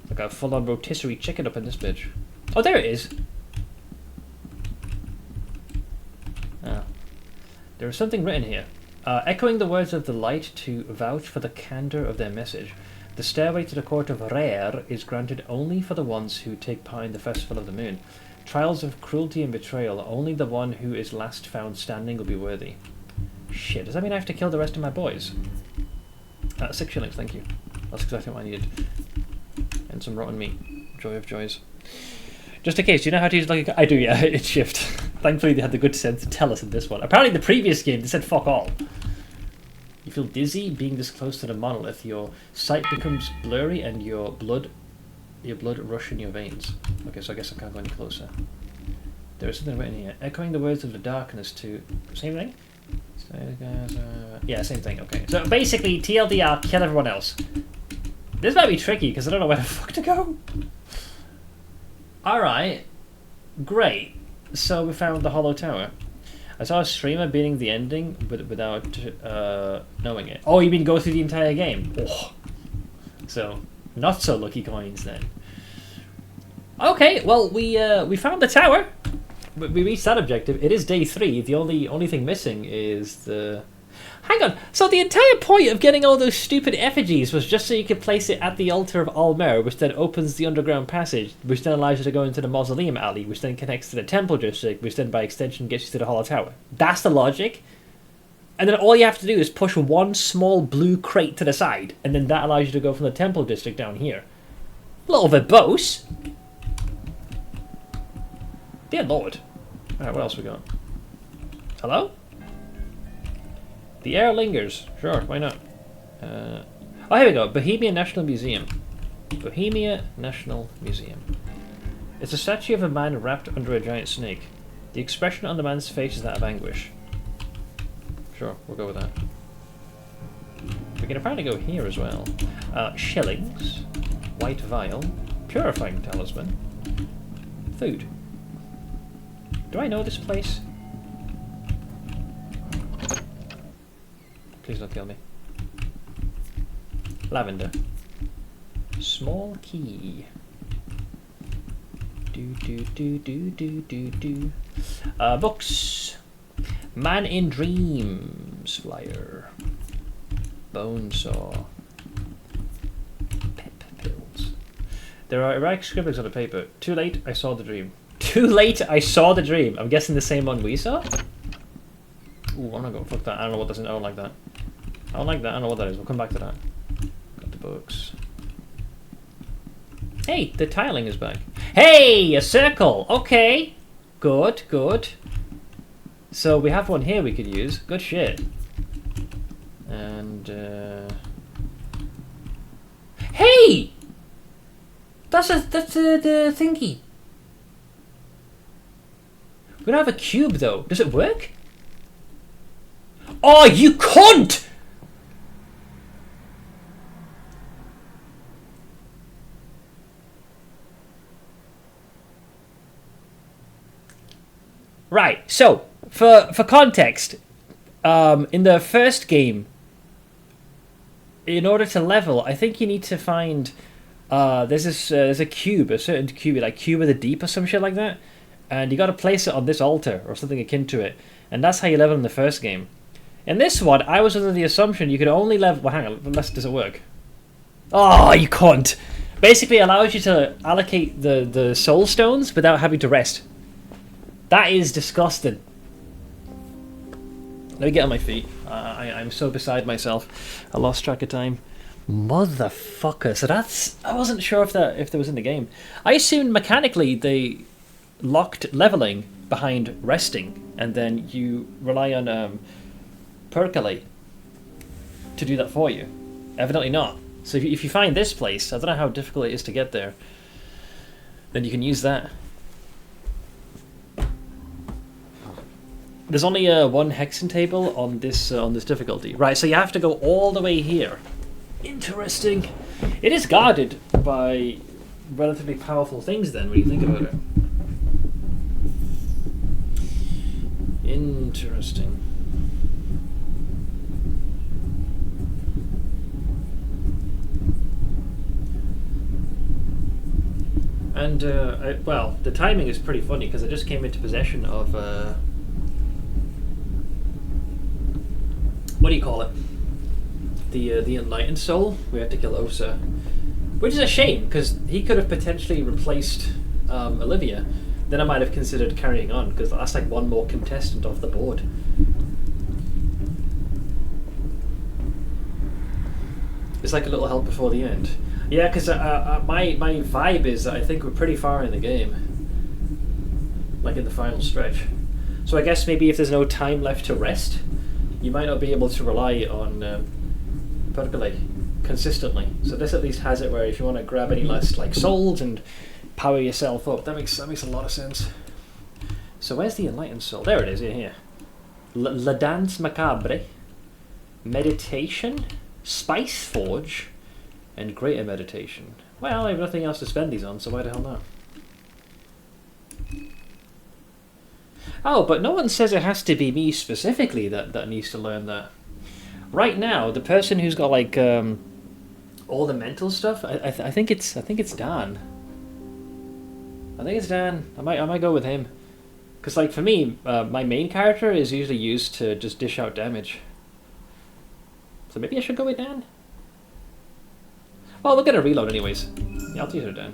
Like a full-on rotisserie chicken up in this bitch. Oh, there it is! Ah. There is something written here. Echoing the words of the light to vouch for the candor of their message. The stairway to the court of Rare is granted only for the ones who take part in the Festival of the Moon. Trials of cruelty and betrayal. Only the one who is last found standing will be worthy. Shit, does that mean I have to kill the rest of my boys? 6 shillings, thank you. That's exactly what I needed. And some rotten meat. Joy of joys. Just in case, do you know how to use like I do, yeah, it's shift. Thankfully they had the good sense to tell us in this one. Apparently the previous game they said fuck all. You feel dizzy being this close to the monolith. Your sight becomes blurry and your blood rush in your veins. Okay, so I guess I can't go any closer. There is something written here. Echoing the words of the darkness to... Same thing? Yeah, same thing, okay. So basically, TLDR, kill everyone else. This might be tricky, because I don't know where the fuck to go. Alright. Great. So we found the Hollow Tower. I saw a streamer beating the ending without knowing it. Oh, you mean go through the entire game? Oh. So, not so lucky coins then. Okay, well, we found the tower. We reached that objective. It is day 3. The only thing missing is the... Hang on. So the entire point of getting all those stupid effigies was just so you could place it at the altar of Alll-mer, which then opens the underground passage, which then allows you to go into the mausoleum alley, which then connects to the temple district, which then by extension gets you to the Hollow Tower. That's the logic. And then all you have to do is push one small blue crate to the side, and then that allows you to go from the temple district down here. A little verbose. Dear Lord. Alright, what else we got? Hello? The air lingers. Sure, why not? Oh, here we go. Bohemia National Museum. Bohemia National Museum. It's a statue of a man wrapped under a giant snake. The expression on the man's face is that of anguish. Sure, we'll go with that. We can apparently go here as well. Shillings. White vial. Purifying talisman. Food. Do I know this place? Please don't kill me. Lavender. Small key. Books. Man in Dreams flyer. Bone saw. Pep pills. There are erratic scribblings on the paper. Too late, I saw the dream. Too late, I saw the dream. I'm guessing the same one we saw? Ooh, I'm not going to fuck that. I don't know what that's in. I don't like that. I don't like that. I don't know what that is. We'll come back to that. Got the books. Hey, the tiling is back. Hey, a circle. Okay. Good, good. So we have one here we could use. Good shit. And, Hey! That's the thingy. We don't have a cube though. Does it work? Oh, you cunt! Right, so, for context, in the first game, in order to level, I think you need to find... there's a cube, a certain cube, like Cube of the Deep or some shit like that. And you got to place it on this altar, or something akin to it. And that's how you level in the first game. In this one, I was under the assumption you could only level... Well, hang on, does it work? Oh, you can't! Basically, it allows you to allocate the soul stones without having to rest. That is disgusting. Let me get on my feet. I'm so beside myself. I lost track of time. Motherfucker. So that's... I wasn't sure if that was in the game. I assumed mechanically they locked leveling behind resting, and then you rely on percolate to do that for you. Evidently not. So if you find this place, I don't know how difficult it is to get there, then you can use that. There's only one hexen table on this difficulty. Right, so you have to go all the way here. Interesting. It is guarded by relatively powerful things then, when you think about it. Interesting. And, well, the timing is pretty funny, because I just came into possession of... what do you call it? The Enlightened Soul. We had to kill Osa, which is a shame because he could have potentially replaced Olivia. Then I might have considered carrying on because that's like one more contestant off the board. It's like a little help before the end. Yeah, because my vibe is I think we're pretty far in the game, like in the final stretch. So I guess maybe if there's no time left to rest, you might not be able to rely on percolate consistently. So this at least has it where if you want to grab any less like souls and power yourself up, that makes a lot of sense. So where's the Enlightened Soul? There it is, here. La Danse Macabre, Meditation, Spice Forge, and Greater Meditation. Well, I have nothing else to spend these on, so why the hell not? Oh, but no one says it has to be me specifically that needs to learn that. Right now, the person who's got like all the mental stuff, I think it's Dan. I think it's Dan. I might go with him, because like for me, my main character is usually used to just dish out damage. So maybe I should go with Dan. Well, we're gonna reload anyways. Yeah, I'll teach her Dan.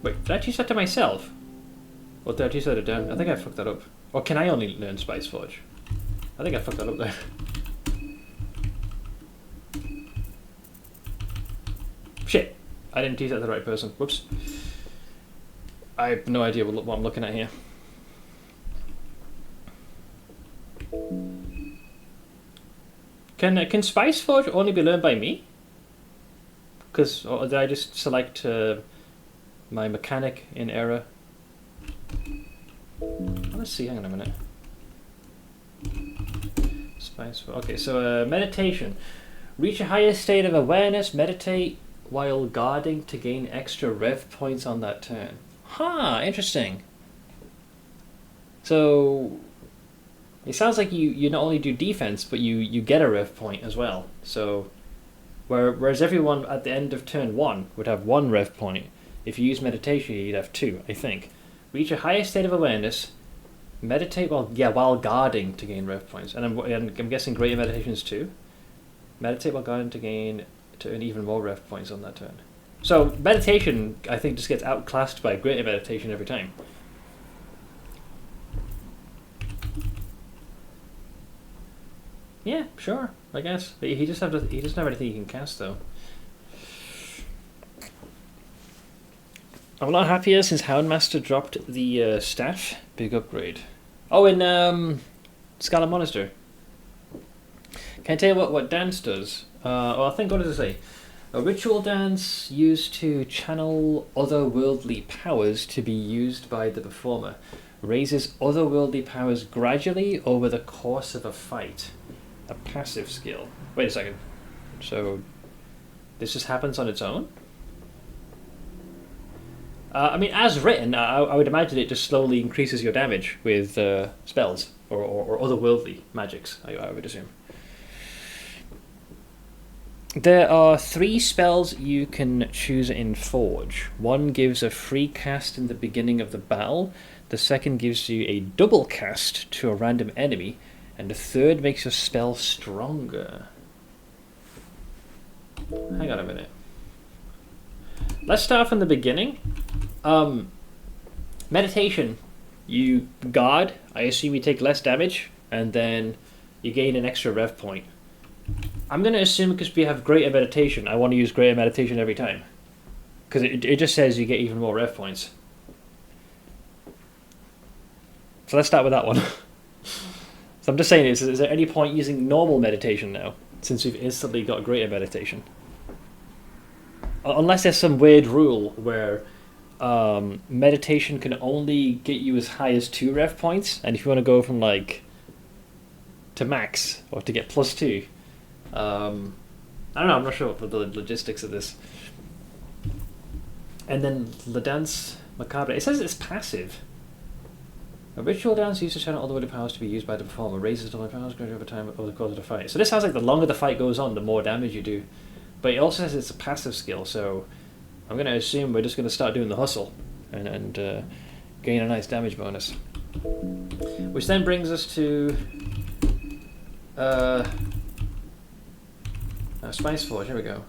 Wait, did I teach that to myself? Or did I teach that to Dan? I think I fucked that up. Or can I only learn Spice Forge? I think I fucked that up there. Shit. I didn't teach that to the right person. Whoops. I have no idea what I'm looking at here. Can Spice Forge only be learned by me? Because did I just select my mechanic in error? Let's see, hang on a minute. Spice Forge. Okay, so meditation. Reach a higher state of awareness, meditate while guarding to gain extra rev points on that turn. Huh, interesting. So it sounds like you not only do defense, but you get a rev point as well. So whereas everyone at the end of turn 1 would have 1 rev point, if you use meditation you'd have 2, I think. Reach a higher state of awareness, meditate while guarding to gain rev points. And I'm guessing greater meditation is 2. Meditate while guarding to earn even more rev points on that turn. So meditation, I think, just gets outclassed by greater meditation every time. Yeah, sure, I guess. But he doesn't have anything he can cast though. I'm a lot happier since Houndmaster dropped the staff. Big upgrade. Oh, in Scarlet Monastery. Can I tell you what dance does? Well, I think, what does it say? A ritual dance used to channel otherworldly powers to be used by the performer. Raises otherworldly powers gradually over the course of a fight. A passive skill. Wait a second. So, this just happens on its own? I mean, as written, I would imagine it just slowly increases your damage with spells or otherworldly magics, I would assume. There are 3 spells you can choose in Forge. One gives a free cast in the beginning of the battle, the second gives you a double cast to a random enemy, and the third makes your spell stronger. Hang on a minute. Let's start from the beginning. Meditation. You guard, I assume you take less damage, and then you gain an extra rev point. I'm going to assume because we have greater meditation, I want to use greater meditation every time. Because it just says you get even more rev points. So let's start with that one. So I'm just saying, is there any point using normal meditation now, since we've instantly got greater meditation? Unless there's some weird rule where meditation can only get you as high as 2 rev points, and if you want to go from like to max or to get +2, I don't know, I'm not sure what the logistics of this. And then the dance macabre, it says it's passive. A ritual dance used to channel all the powers to be used by the performer, raises all the powers gradually over time over the course of the fight. So this sounds like the longer the fight goes on, the more damage you do. But it also says it's a passive skill, so I'm going to assume we're just going to start doing the hustle and gain a nice damage bonus. Which then brings us to Spice Forge, here we go.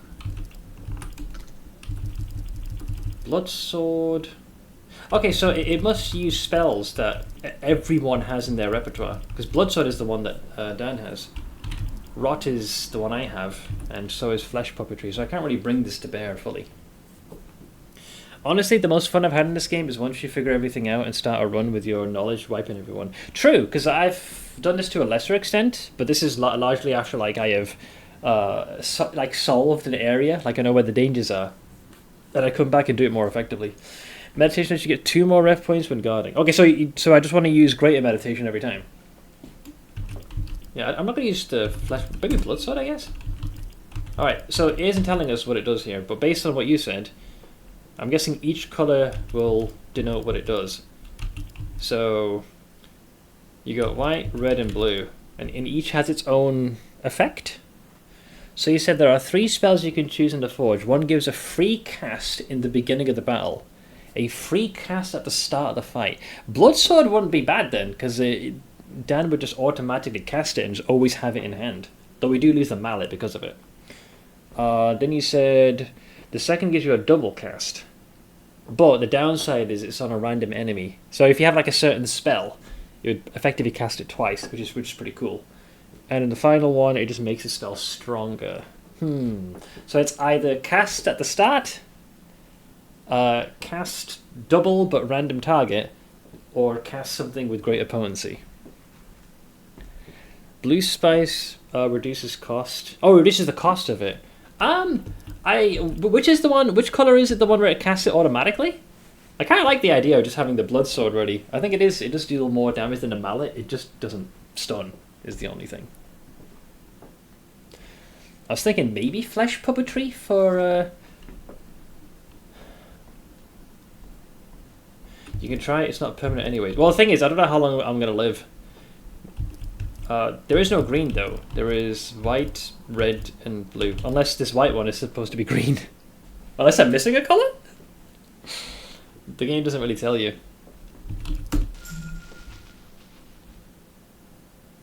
Blood Sword. Okay, so it must use spells that everyone has in their repertoire, because Blood Sword is the one that Dan has. Rot is the one I have, and so is Flesh Puppetry, so I can't really bring this to bear fully. Honestly, the most fun I've had in this game is once you figure everything out and start a run with your knowledge wiping everyone. True, because I've done this to a lesser extent, but this is largely after like I have solved an area, like I know where the dangers are, and I come back and do it more effectively. Meditation lets you get 2 more ref points when guarding. Okay, so I just want to use greater meditation every time. Yeah, I'm not going to use the flesh, maybe Blood Sword, I guess? Alright, so it isn't telling us what it does here, but based on what you said, I'm guessing each colour will denote what it does. So, you got white, red, and blue, and each has its own effect. So you said there are 3 spells you can choose in the Forge. One gives a free cast in the beginning of the battle. A free cast at the start of the fight. Blood Sword wouldn't be bad then, because Dan would just automatically cast it and just always have it in hand. Though we do lose the mallet because of it. Then you said the second gives you a double cast. But the downside is it's on a random enemy. So if you have like a certain spell, you would effectively cast it twice, which is pretty cool. And in the final one, it just makes the spell stronger. So it's either cast at the start, cast double but random target, or cast something with greater potency. Blue Spice reduces cost. Oh, it reduces the cost of it. Which is the one? Which color is it? The one where it casts it automatically? I kind of like the idea of just having the Blood Sword ready. I think it is. It does deal more damage than a mallet. It just doesn't stun. Is the only thing. I was thinking maybe Flesh Puppetry for. You can try it. It's not permanent anyways. Well, the thing is, I don't know how long I'm gonna live. There is no green though. There is white, red, and blue. Unless this white one is supposed to be green. Unless I'm missing a color? The game doesn't really tell you.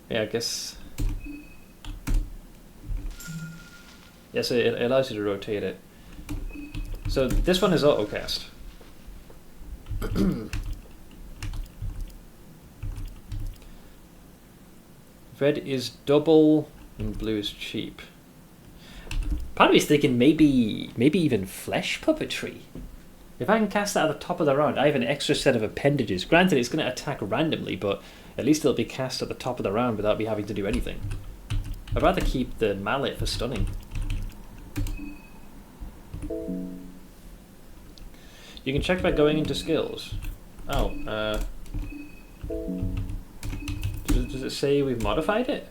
Yeah, I guess. Yes, it allows you to rotate it. So this one is autocast. Red is double and blue is cheap. Part of me is thinking maybe even Flesh Puppetry. If I can cast that at the top of the round, I have an extra set of appendages. Granted, it's going to attack randomly, but at least it'll be cast at the top of the round without me having to do anything. I'd rather keep the mallet for stunning. You can check by going into skills. Oh, does it say we've modified it?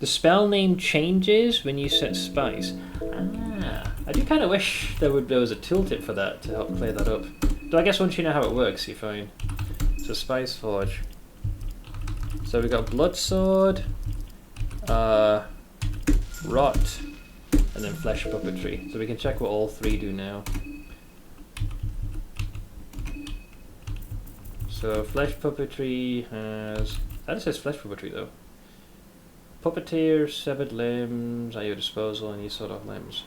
The spell name changes when you set spice. Ah, I do kind of wish there was a tooltip for that to help clear that up. But I guess once you know how it works, you're fine. So Spice Forge. So we got Blood Sword, Rot, and then Flesh Puppetry. So we can check what all three do now. So Flesh Puppetry has... That says Flesh Puppetry though. Puppeteer, severed limbs at your disposal, and you sort of limbs.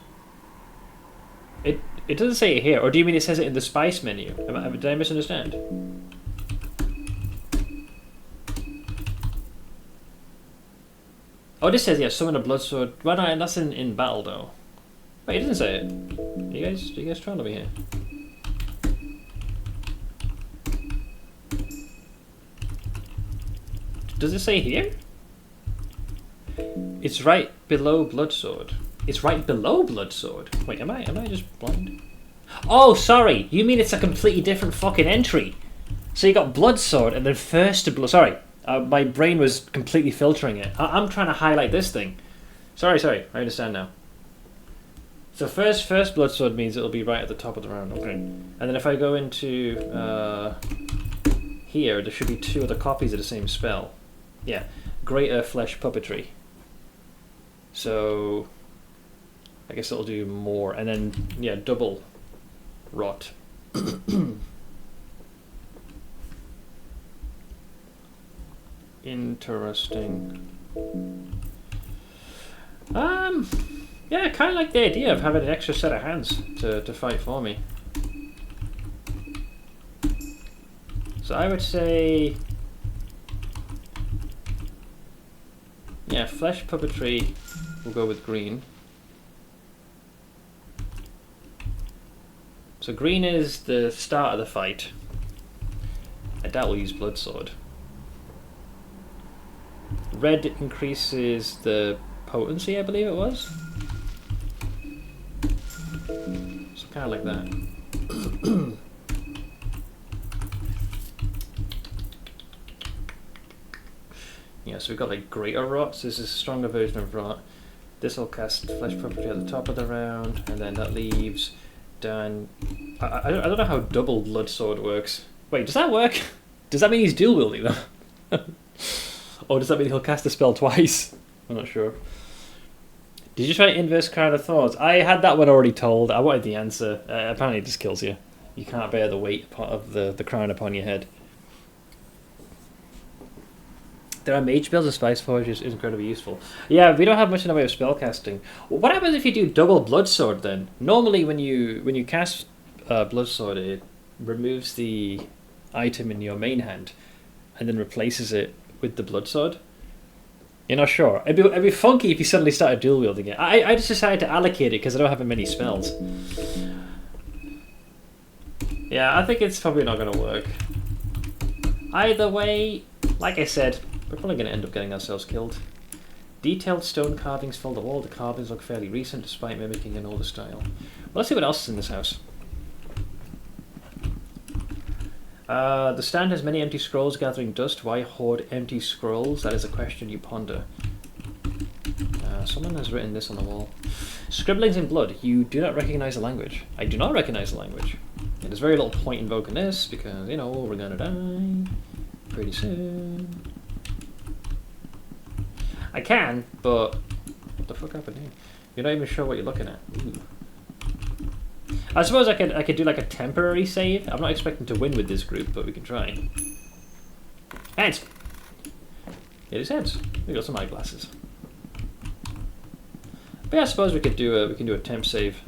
It doesn't say it here, or do you mean it says it in the spice menu? Did I misunderstand? Oh, this says, yeah, summon a blood sword. Well, no, that's in battle though. Wait, it doesn't say it. Are you guys trying to be here? Does it say here? It's right below blood sword. It's right below blood sword. Wait, am I just blind? Oh, sorry. You mean it's a completely different fucking entry? So you got blood sword and then first to blood. Sorry, my brain was completely filtering it. I'm trying to highlight this thing. Sorry. I understand now. So first blood sword means it'll be right at the top of the round. Okay. And then if I go into here, there should be two other copies of the same spell. Yeah, Greater Flesh Puppetry. So I guess it'll do more, and then yeah, double Rot. Interesting. Yeah, I kind of like the idea of having an extra set of hands to fight for me. So I would say, yeah, Flesh Puppetry will go with green. So green is the start of the fight. I doubt we'll use Blood Sword. Red increases the potency, I believe it was. So kind of like that. Yeah, so we've got like Greater Rot, so this is a stronger version of Rot. This will cast Flesh Puppetry at the top of the round, and then that leaves down... I don't know how double Blood Sword works. Wait, does that work? Does that mean he's dual wielding them? Or does that mean he'll cast the spell twice? I'm not sure. Did you try Inverse Crown of Thorns? I had that one already told. I wanted the answer. Apparently it just kills you. You can't bear the weight of the crown upon your head. There are mage builds of Spice Forge is incredibly useful. Yeah, we don't have much in the way of spellcasting. What happens if you do double Blood Sword then? Normally when you cast Blood Sword, it removes the item in your main hand and then replaces it with the Blood Sword. You're not sure? It'd be funky if you suddenly started dual wielding it. I just decided to allocate it because I don't have many spells. Yeah, I think it's probably not going to work. Either way, like I said, we're probably going to end up getting ourselves killed. Detailed stone carvings fill the wall. The carvings look fairly recent despite mimicking an older style. Well, let's see what else is in this house. The stand has many empty scrolls gathering dust. Why hoard empty scrolls? That is a question you ponder. Someone has written this on the wall. Scribblings in blood. You do not recognize the language. I do not recognize the language. And there's very little point invoking this because, you know, we're gonna die pretty soon. I can, but what the fuck happened here? You're not even sure what you're looking at. Ooh. I suppose I could do like a temporary save. I'm not expecting to win with this group, but we can try. Heads. It is heads. We got some eyeglasses. But yeah, I suppose we can do a temp save.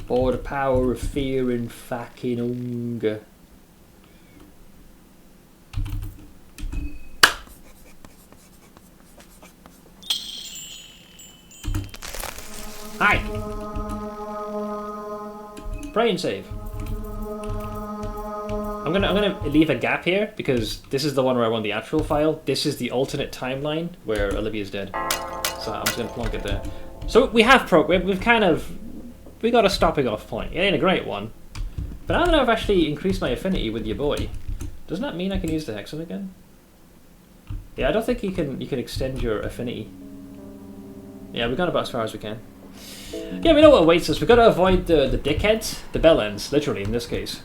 Or the power of fear and fucking hunger. Hi. Pray and save. I'm gonna leave a gap here because this is the one where I want the actual file. This is the alternate timeline where Olivia's dead. So I'm just gonna plonk it there. So we have we got a stopping off point. It ain't a great one, but now that I've actually increased my affinity with your boy, doesn't that mean I can use the hexen again? Yeah, I don't think you can extend your affinity. Yeah, we've gone about as far as we can. Yeah, we know what awaits us. We've got to avoid the dickheads, the bellends, literally in this case.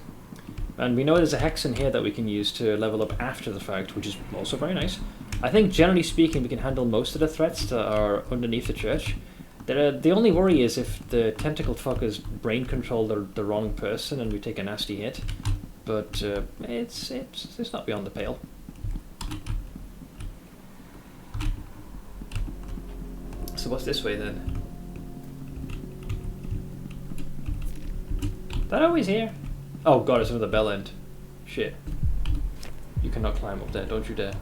And we know there's a hexen here that we can use to level up after the fact, which is also very nice. I think generally speaking we can handle most of the threats that are underneath the church. The only worry is if the tentacled fuckers brain control the wrong person and we take a nasty hit. But it's not beyond the pale. So what's this way then? That always here? Oh god, it's another bell end. Shit. You cannot climb up there, don't you dare.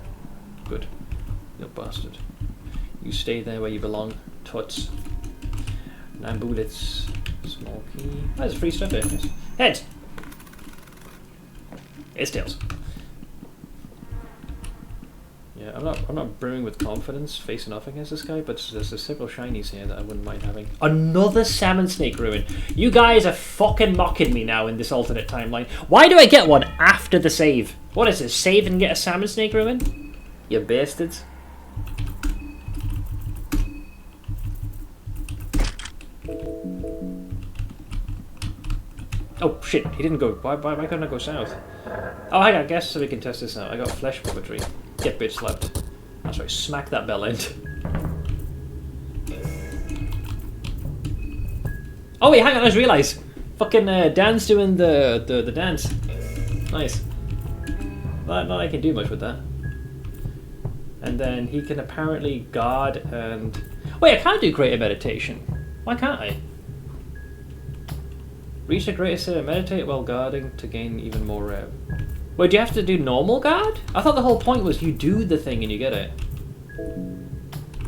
Good. You bastard. You stay there where you belong. Tuts. 9 bullets. Small key. Oh, there's free stuff here. Yes. Heads! It's tails. Yeah, I'm not brimming with confidence facing off against this guy, but there's several shinies here that I wouldn't mind having. Another salmon snake ruin. You guys are fucking mocking me now in this alternate timeline. Why do I get one after the save? What is this? Save and get a salmon snake ruin? You bastards. Oh shit, he didn't go. Why couldn't I go south? Oh, hang on, I guess so we can test this out. I got flesh puppetry. Get bitch slapped. I'm sorry, smack that bell end. Oh wait, hang on, I just realised. Fucking Dan's doing the dance. Nice. Not I can do much with that. And then he can apparently guard and... Wait, I can't do greater meditation. Why can't I? Reach a greater state of meditate while guarding to gain even more rev. Wait, do you have to do normal guard? I thought the whole point was you do the thing and you get it.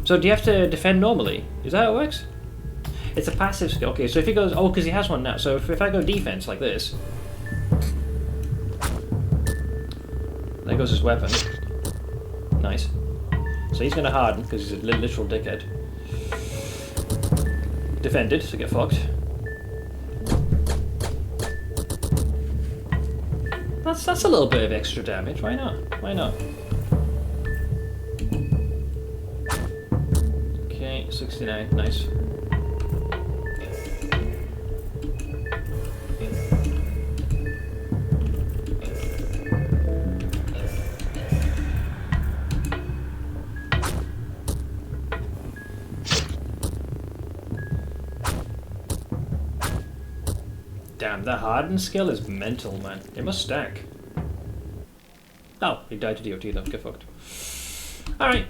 So do you have to defend normally? Is that how it works? It's a passive skill. Okay, so if he goes... Oh, because he has one now. So if I go defense like this... There goes his weapon. Nice. So he's going to harden because he's a literal dickhead. Defended, so get fucked. That's a little bit of extra damage. Why not? Why not? Okay, 69. Nice. Damn, that harden skill is mental, man. It must stack. Oh, he died to DOT though. Get fucked. Alright,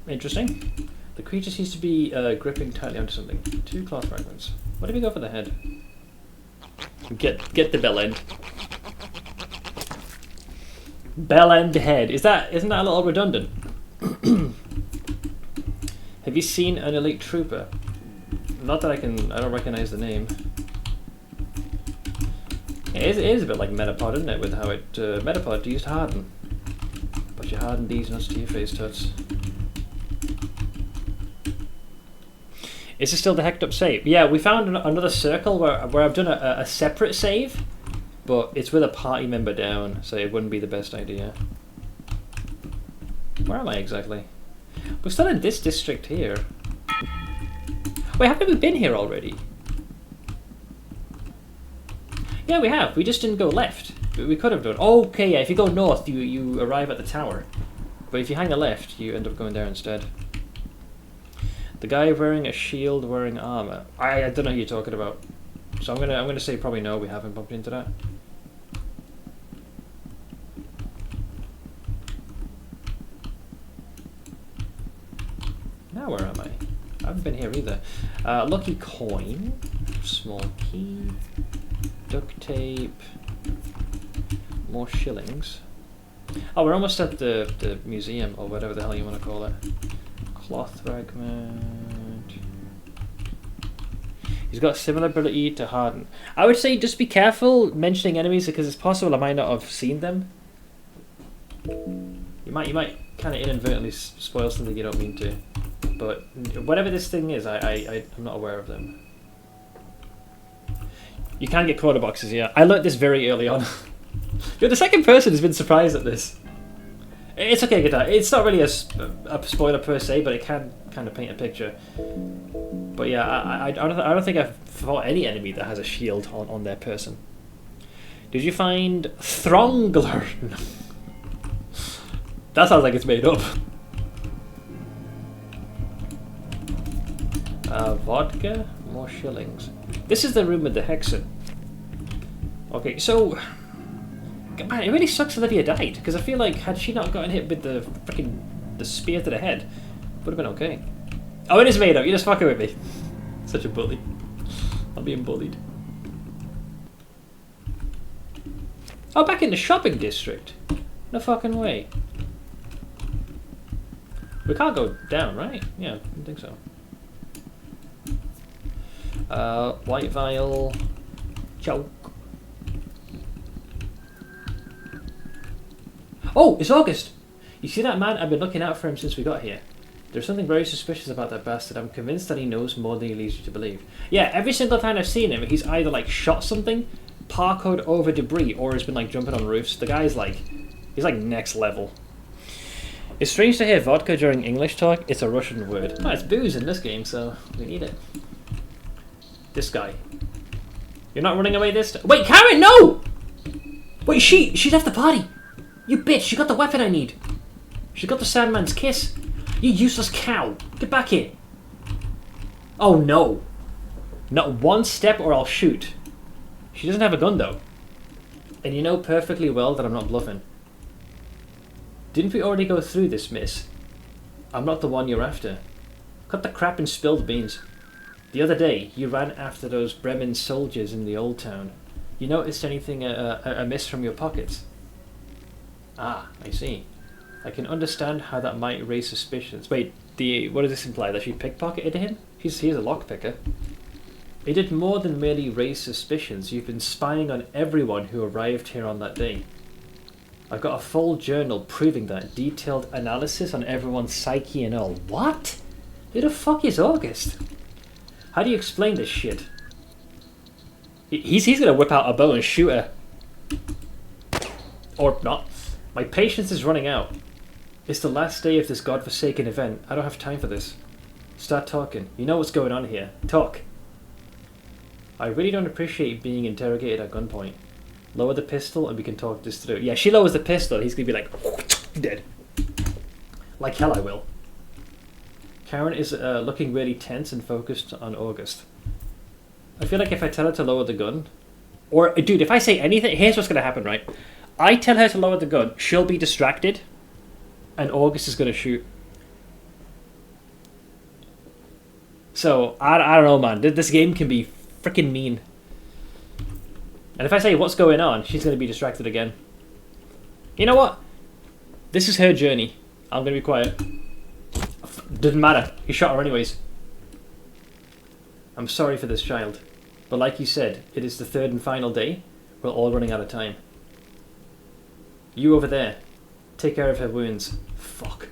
interesting. The creature seems to be gripping tightly onto something. 2 cloth fragments. What did we go for the head? Get the bell end. Bell end head. Isn't that a little redundant? Have you seen an elite trooper? Not that I don't recognize the name. It is a bit like Metapod, isn't it? With how it Metapod used harden, but you harden these nuts to your face, tuts. Is this still the hecked up save? Yeah, we found another circle where I've done a separate save, but it's with a party member down, so it wouldn't be the best idea. Where am I exactly? We're still in this district here. Wait, haven't we been here already? Yeah, we have. We just didn't go left. We could have done. Okay, yeah, if you go north, you arrive at the tower. But if you hang a left, you end up going there instead. The guy wearing a shield, wearing armor. I don't know who you're talking about. So I'm gonna say probably no. We haven't bumped into that. Now where am I? I haven't been here either. Lucky coin, small key. Duct tape, more shillings. Oh, we're almost at the museum, or whatever the hell you want to call it. Cloth fragment. He's got similar ability to Harden. I would say just be careful mentioning enemies because it's possible I might not have seen them. You might kind of inadvertently spoil something you don't mean to. But whatever this thing is, I'm not aware of them. You can get quarter boxes, yeah. I learnt this very early on. You're the second person who's been surprised at this. It's okay, Guitar. It's not really a spoiler per se, but it can kind of paint a picture. But yeah, I don't think I've fought any enemy that has a shield on their person. Did you find Throngler? That sounds like it's made up. Vodka, more shillings. This is the room with the hexen. Okay, so man, it really sucks Olivia died because I feel like had she not gotten hit with the spear to the head, would have been okay. Oh, it is made up. You're just fucking with me. Such a bully. I'm being bullied. Oh, back in the shopping district. No fucking way. We can't go down, right? Yeah, I don't think so. White vial. Choke. Oh, it's August! You see that man? I've been looking out for him since we got here. There's something very suspicious about that bastard. I'm convinced that he knows more than he leads you to believe. Yeah, every single time I've seen him, he's either like shot something, parkoured over debris, or has been like jumping on roofs. The guy's like, he's like next level. It's strange to hear vodka during English talk. It's a Russian word. Oh, it's booze in this game, so we need it. This guy. You're not running away this time? Wait, Karen, no! Wait, she left the party. You bitch, she got the weapon I need. She got the Sandman's kiss. You useless cow. Get back here. Oh no. Not one step or I'll shoot. She doesn't have a gun though. And you know perfectly well that I'm not bluffing. Didn't we already go through this, miss? I'm not the one you're after. Cut the crap and spill the beans. The other day, you ran after those Bremen soldiers in the old town. You noticed anything amiss from your pockets? Ah, I see. I can understand how that might raise suspicions. Wait, what does this imply? That she pickpocketed him? He's a lockpicker. It did more than merely raise suspicions. You've been spying on everyone who arrived here on that day. I've got a full journal proving that. Detailed analysis on everyone's psyche and all. What? Who the fuck is August? How do you explain this shit? He's gonna whip out a bow and shoot her. Or not. My patience is running out. It's the last day of this godforsaken event. I don't have time for this. Start talking. You know what's going on here. Talk. I really don't appreciate being interrogated at gunpoint. Lower the pistol and we can talk this through. Yeah, she lowers the pistol. He's gonna be like, dead. Like hell I will. Karen is looking really tense and focused on August. I feel like if I tell her to lower the gun... Or, dude, if I say anything... Here's what's gonna happen, right? I tell her to lower the gun, she'll be distracted, and August is gonna shoot. So, I don't know, man. This game can be freaking mean. And if I say what's going on, she's gonna be distracted again. You know what? This is her journey. I'm gonna be quiet. Doesn't matter. He shot her anyways. I'm sorry for this child. But like you said, it is the third and final day. We're all running out of time. You over there. Take care of her wounds. Fuck.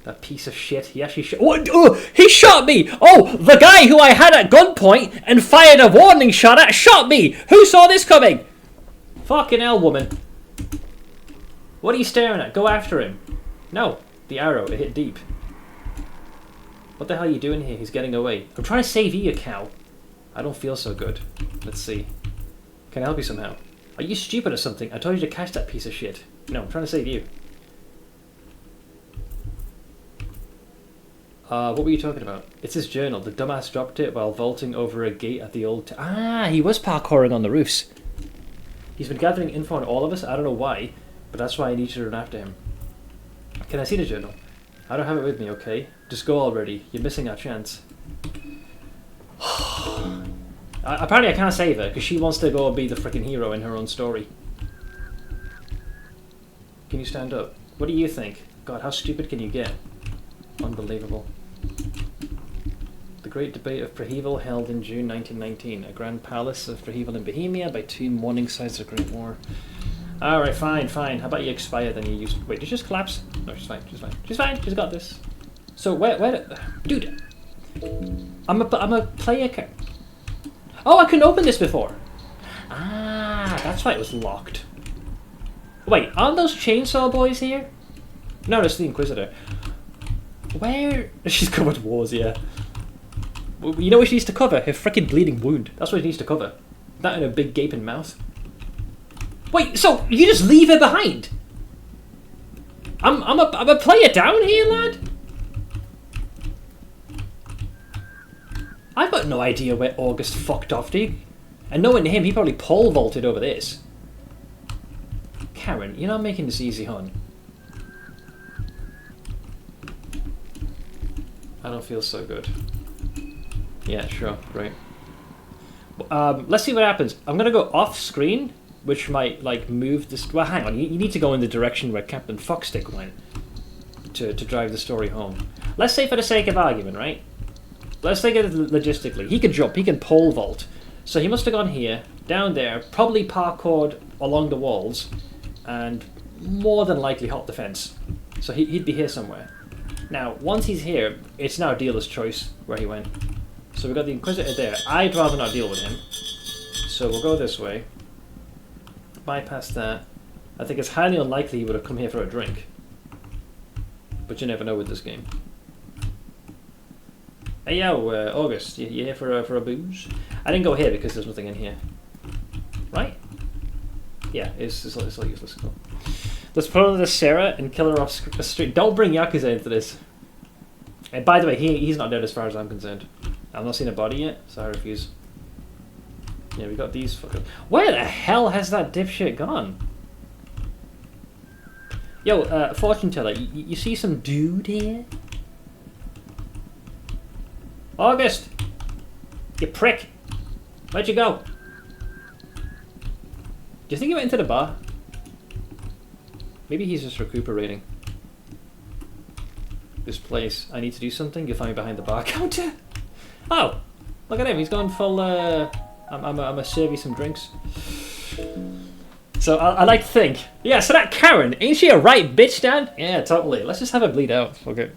That piece of shit. He actually shot... Oh, he shot me! Oh, the guy who I had at gunpoint and fired a warning shot at shot me! Who saw this coming? Fucking hell, woman. What are you staring at? Go after him. No. The arrow. It hit deep. What the hell are you doing here? He's getting away. I'm trying to save you, you cow. I don't feel so good. Let's see. Can I help you somehow? Are you stupid or something? I told you to catch that piece of shit. No, I'm trying to save you. What were you talking about? It's his journal. The dumbass dropped it while vaulting over a gate at the old... he was parkouring on the roofs. He's been gathering info on all of us. I don't know why, but that's why I need you to run after him. Can I see the journal? I don't have it with me, okay? Just go already. You're missing our chance. Apparently I can't save her, because she wants to go and be the freaking hero in her own story. Can you stand up? What do you think? God, how stupid can you get? Unbelievable. Great Debate of Prehevel held in June 1919. A grand palace of Prehevel in Bohemia by two morning sides of the Great War. Alright, fine. How about you expire then you use... Wait, did she just collapse? No, she's fine. She's fine. She's got this. So, where... Dude! I'm a player... Oh, I couldn't open this before! Ah, that's why it was locked. Wait, aren't those chainsaw boys here? No, that's the Inquisitor. Where... She's covered wars, yeah. You know what she needs to cover? Her freaking bleeding wound. That's what she needs to cover. That and a big gaping mouth. Wait, so you just leave her behind? I'm a player down here, lad? I've got no idea where August fucked off to. And knowing him, he probably pole vaulted over this. Karen, you're not making this easy, hon. I don't feel so good. Yeah, sure, right. Let's see what happens. I'm gonna go off screen, which might like move this. Well, hang on. You need to go in the direction where Captain Fuckstick went to drive the story home. Let's say, for the sake of argument, right? Let's take it logistically. He can jump. He can pole vault. So he must have gone here, down there, probably parkoured along the walls, and more than likely hopped the fence. So he'd be here somewhere. Now, once he's here, it's now dealer's choice where he went. So we've got the Inquisitor there. I'd rather not deal with him. So we'll go this way. Bypass that. I think it's highly unlikely he would have come here for a drink. But you never know with this game. Hey yo, August, you here for a booze? I didn't go here because there's nothing in here. Right? Yeah, it's all useless. Cool. Let's put on the Nas'Hrah and kill her off the street. Don't bring Yakuza into this. And by the way, he's not dead as far as I'm concerned. I've not seen a body yet, so I refuse. Yeah, we got these fuckers. Where the hell has that dipshit gone? Yo, fortune teller, you see some dude here? August! You prick! Where'd you go? Do you think he went into the bar? Maybe he's just recuperating. This place, I need to do something. You'll find me behind the bar counter. Oh, look at him. He's gone full. I'm gonna serve you some drinks. So I like to think. Yeah. So that Karen, ain't she a right bitch, Dan? Yeah, totally. Let's just have her bleed out. Okay.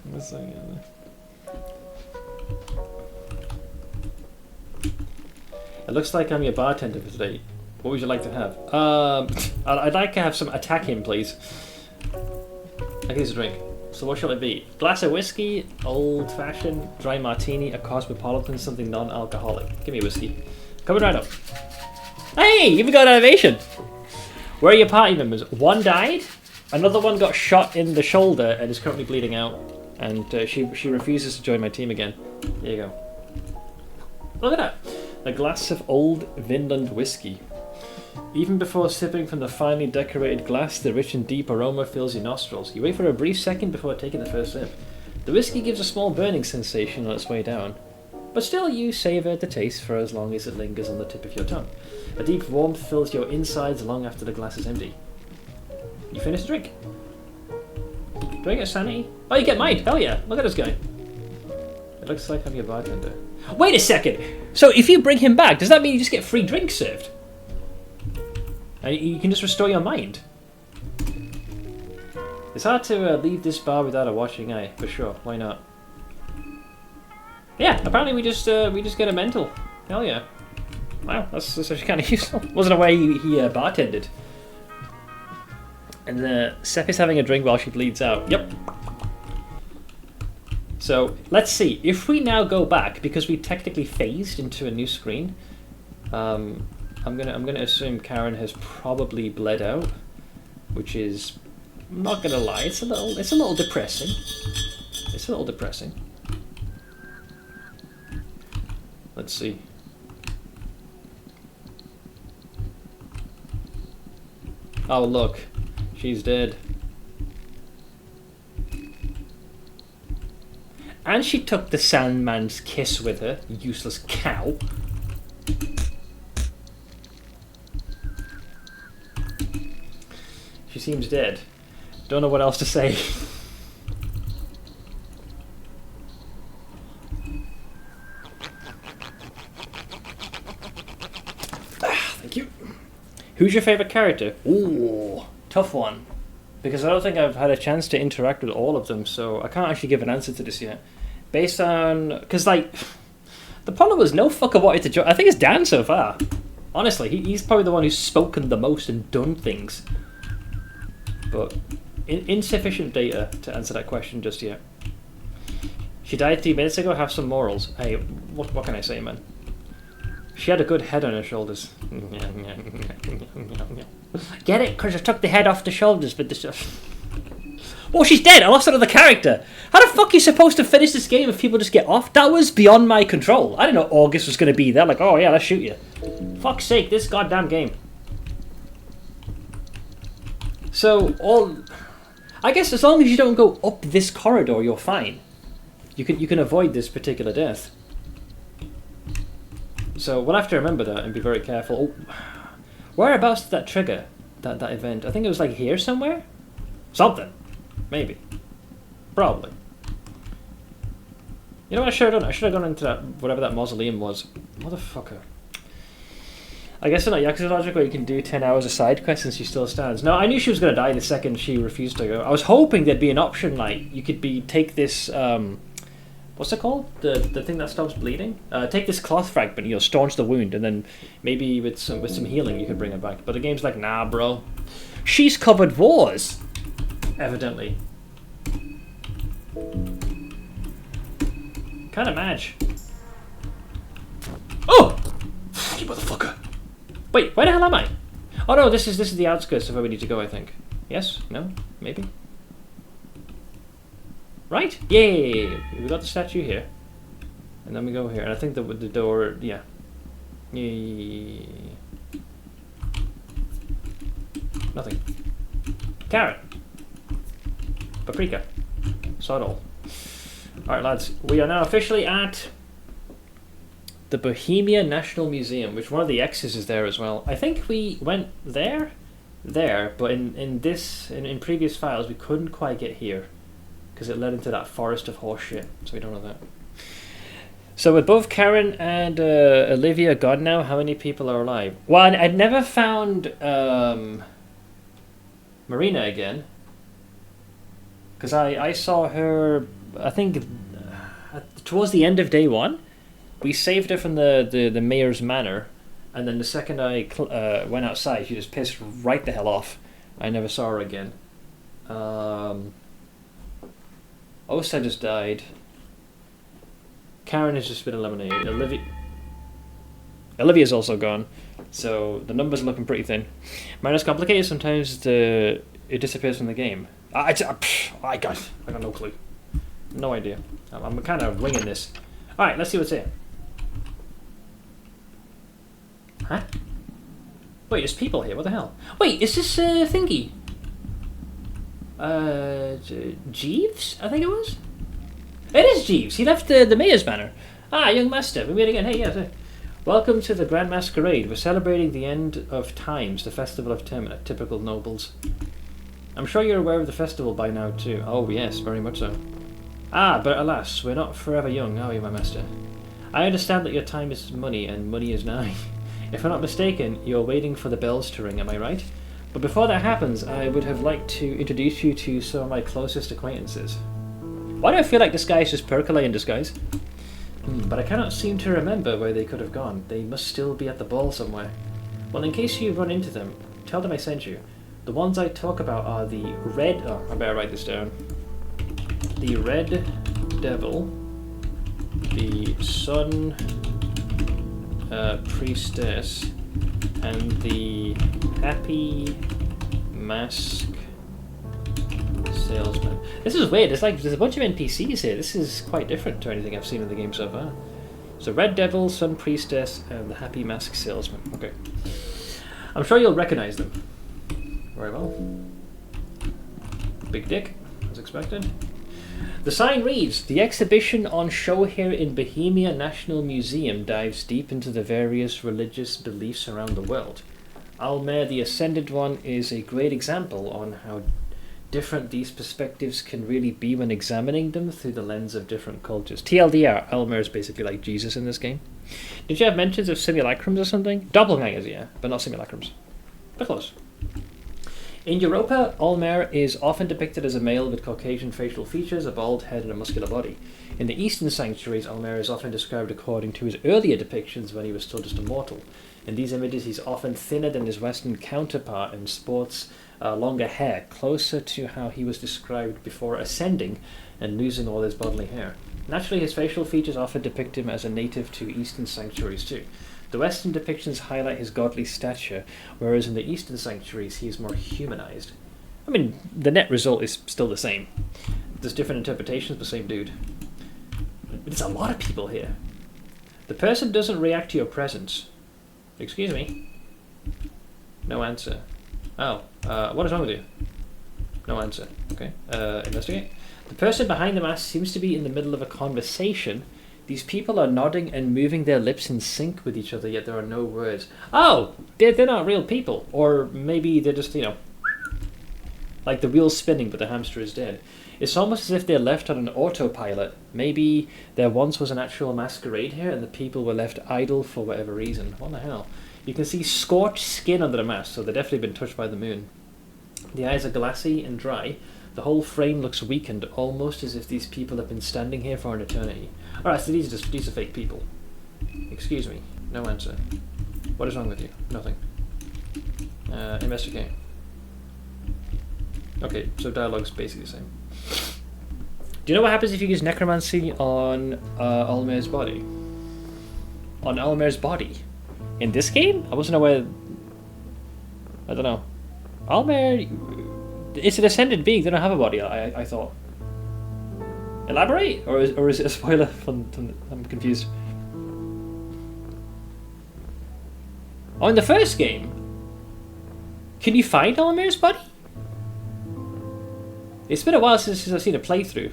It looks like I'm your bartender for today. What would you like to have? I'd like to have some attack him, please. I can use a drink. So what shall it be? Glass of whiskey, old-fashioned, dry martini, a cosmopolitan, something non-alcoholic. Give me whiskey. Coming right up. Hey, you've got an ovation. Where are your party members? One died, another one got shot in the shoulder and is currently bleeding out, and she refuses to join my team again. There you go. Look at that. A glass of old Vinland whiskey. Even before sipping from the finely decorated glass, the rich and deep aroma fills your nostrils. You wait for a brief second before taking the first sip. The whiskey gives a small burning sensation on its way down, but still you savour the taste for as long as it lingers on the tip of your tongue. A deep warmth fills your insides long after the glass is empty. You finish the drink. Do I get sanity? Oh, you get mine! Hell yeah! Look at this guy. It looks like I'm your bartender. Wait a second! So if you bring him back, does that mean you just get free drinks served? And you can just restore your mind. It's hard to leave this bar without a watching eye, for sure. Why not? Yeah, apparently we just get a mental. Hell yeah! Wow, that's actually kind of useful. Wasn't aware he bartended. And Seth is having a drink while she bleeds out. Yep. So let's see if we now go back because we technically phased into a new screen. I'm gonna assume Karen has probably bled out, which is, I'm not gonna lie, it's a little depressing. It's a little depressing. Let's see. Oh look, she's dead. And she took the Sandman's kiss with her, you useless cow. She seems dead. Don't know what else to say. Who's your favourite character? Ooh, tough one. Because I don't think I've had a chance to interact with all of them, so I can't actually give an answer to this yet. Based on... Because, like, the problem was no fucker wanted to join. I think it's Dan so far. Honestly, he's probably the one who's spoken the most and done things. But insufficient data to answer that question just yet. She died 3 minutes ago, have some morals. Hey, what can I say, man? She had a good head on her shoulders. Get it? Because I took the head off the shoulders, but this... Oh, she's dead! I lost another character! How the fuck are you supposed to finish this game if people just get off? That was beyond my control. I didn't know August was going to be there. Like, oh yeah, let's shoot you. Fuck's sake, this goddamn game. So, I guess as long as you don't go up this corridor, you're fine. You can avoid this particular death. So we'll have to remember that and be very careful. Oh, whereabouts did that trigger that event? I think it was like here somewhere? Something. Maybe. Probably. You know what I should have done? I should have gone into that, whatever that mausoleum was. Motherfucker. I guess in that Yakuza logic where you can do 10 hours of side quests and she still stands. No, I knew she was going to die the second she refused to go. I was hoping there'd be an option like you could take this... what's it called? The thing that stops bleeding? Take this cloth fragment, you know, staunch the wound, and then maybe with some healing you could bring it back. But the game's like, nah, bro. She's covered wars! Evidently. Kinda match. Oh! You motherfucker! Wait, where the hell am I? Oh no, this is the outskirts of where we need to go, I think. Yes? No? Maybe? Right? Yay! We got the statue here. And then we go here. And I think the door, yeah. Yay. Nothing. Carrot. Paprika. Sod all. Alright lads, we are now officially at the Bohemia National Museum, which one of the X's is there as well. I think we went there, but in previous files we couldn't quite get here. Because it led into that forest of horse shit, so we don't know that. So with both Karen and Olivia gone now, how many people are alive? Well, I'd never found Marina again. Because I saw her, I think, towards the end of day one. We saved her from the mayor's manor, and then the second I went outside, she just pissed right the hell off. I never saw her again. Osa just died. Karen has just been eliminated. Olivia's also gone. So the numbers are looking pretty thin. Minus complicated, sometimes it disappears from the game. I got no clue. No idea. I'm kind of winging this. Alright, let's see what's here. Huh? Wait, there's people here. What the hell? Wait, is this thingy? Jeeves? I think it was? It is Jeeves. He left the mayor's manor. Ah, young master. We meet again. Hey, yes. Welcome to the Grand Masquerade. We're celebrating the end of times, the festival of Termina. Typical nobles. I'm sure you're aware of the festival by now, too. Oh, yes, very much so. Ah, but alas, we're not forever young, are we, my master? I understand that your time is money, and money is nigh. If I'm not mistaken, you're waiting for the bells to ring, am I right? But before that happens, I would have liked to introduce you to some of my closest acquaintances. Why do I feel like this guy is just percolating disguise? But I cannot seem to remember where they could have gone. They must still be at the ball somewhere. Well, in case you run into them, tell them I sent you. The ones I talk about are the Red... Oh, I better write this down. The Red Devil, the Sun Priestess, and the Happy Mask Salesman. This is weird. It's like there's a bunch of NPCs here. This is quite different to anything I've seen in the game so far. So Red Devil, Sun Priestess, and the Happy Mask Salesman. Okay. I'm sure you'll recognize them. Very well. Big dick, as expected. The sign reads, the exhibition on show here in Bohemia National Museum dives deep into the various religious beliefs around the world. Alll-mer, the Ascended One, is a great example on how different these perspectives can really be when examining them through the lens of different cultures. TLDR, Alll-mer is basically like Jesus in this game. Did you have mentions of simulacrums or something? Doppelgangers, yeah, but not simulacrums. but close. In Europa, Alll-mer is often depicted as a male with Caucasian facial features, a bald head, and a muscular body. In the Eastern Sanctuaries, Alll-mer is often described according to his earlier depictions when he was still just a mortal. In these images, he's often thinner than his Western counterpart and sports longer hair, closer to how he was described before ascending and losing all his bodily hair. Naturally, his facial features often depict him as a native to Eastern Sanctuaries too. The Western depictions highlight his godly stature, whereas in the Eastern Sanctuaries he is more humanized. I mean, the net result is still the same. There's different interpretations, but same dude. There's a lot of people here. The person doesn't react to your presence. Excuse me? No answer. Oh, what is wrong with you? No answer. Okay, investigate. The person behind the mask seems to be in the middle of a conversation. These people are nodding and moving their lips in sync with each other, yet there are no words. Oh! They're not real people. Or maybe they're just, like the wheel's spinning but the hamster is dead. It's almost as if they're left on an autopilot. Maybe there once was an actual masquerade here and the people were left idle for whatever reason. What the hell? You can see scorched skin under the mask, so they've definitely been touched by the moon. The eyes are glassy and dry. The whole frame looks weakened, almost as if these people have been standing here for an eternity. Alright, so these are fake people. Excuse me. No answer. What is wrong with you? Nothing. Investigate. Okay, so dialogue's basically the same. Do you know what happens if you use necromancy on Alll-mer's body? On Alll-mer's body? In this game? I wasn't aware... I don't know. Alll-mer... It's an ascended being, they don't have a body, I thought. Elaborate? Or is it a spoiler? I'm confused. Oh, in the first game? Can you find Alll-mer's body? It's been a while since I've seen a playthrough.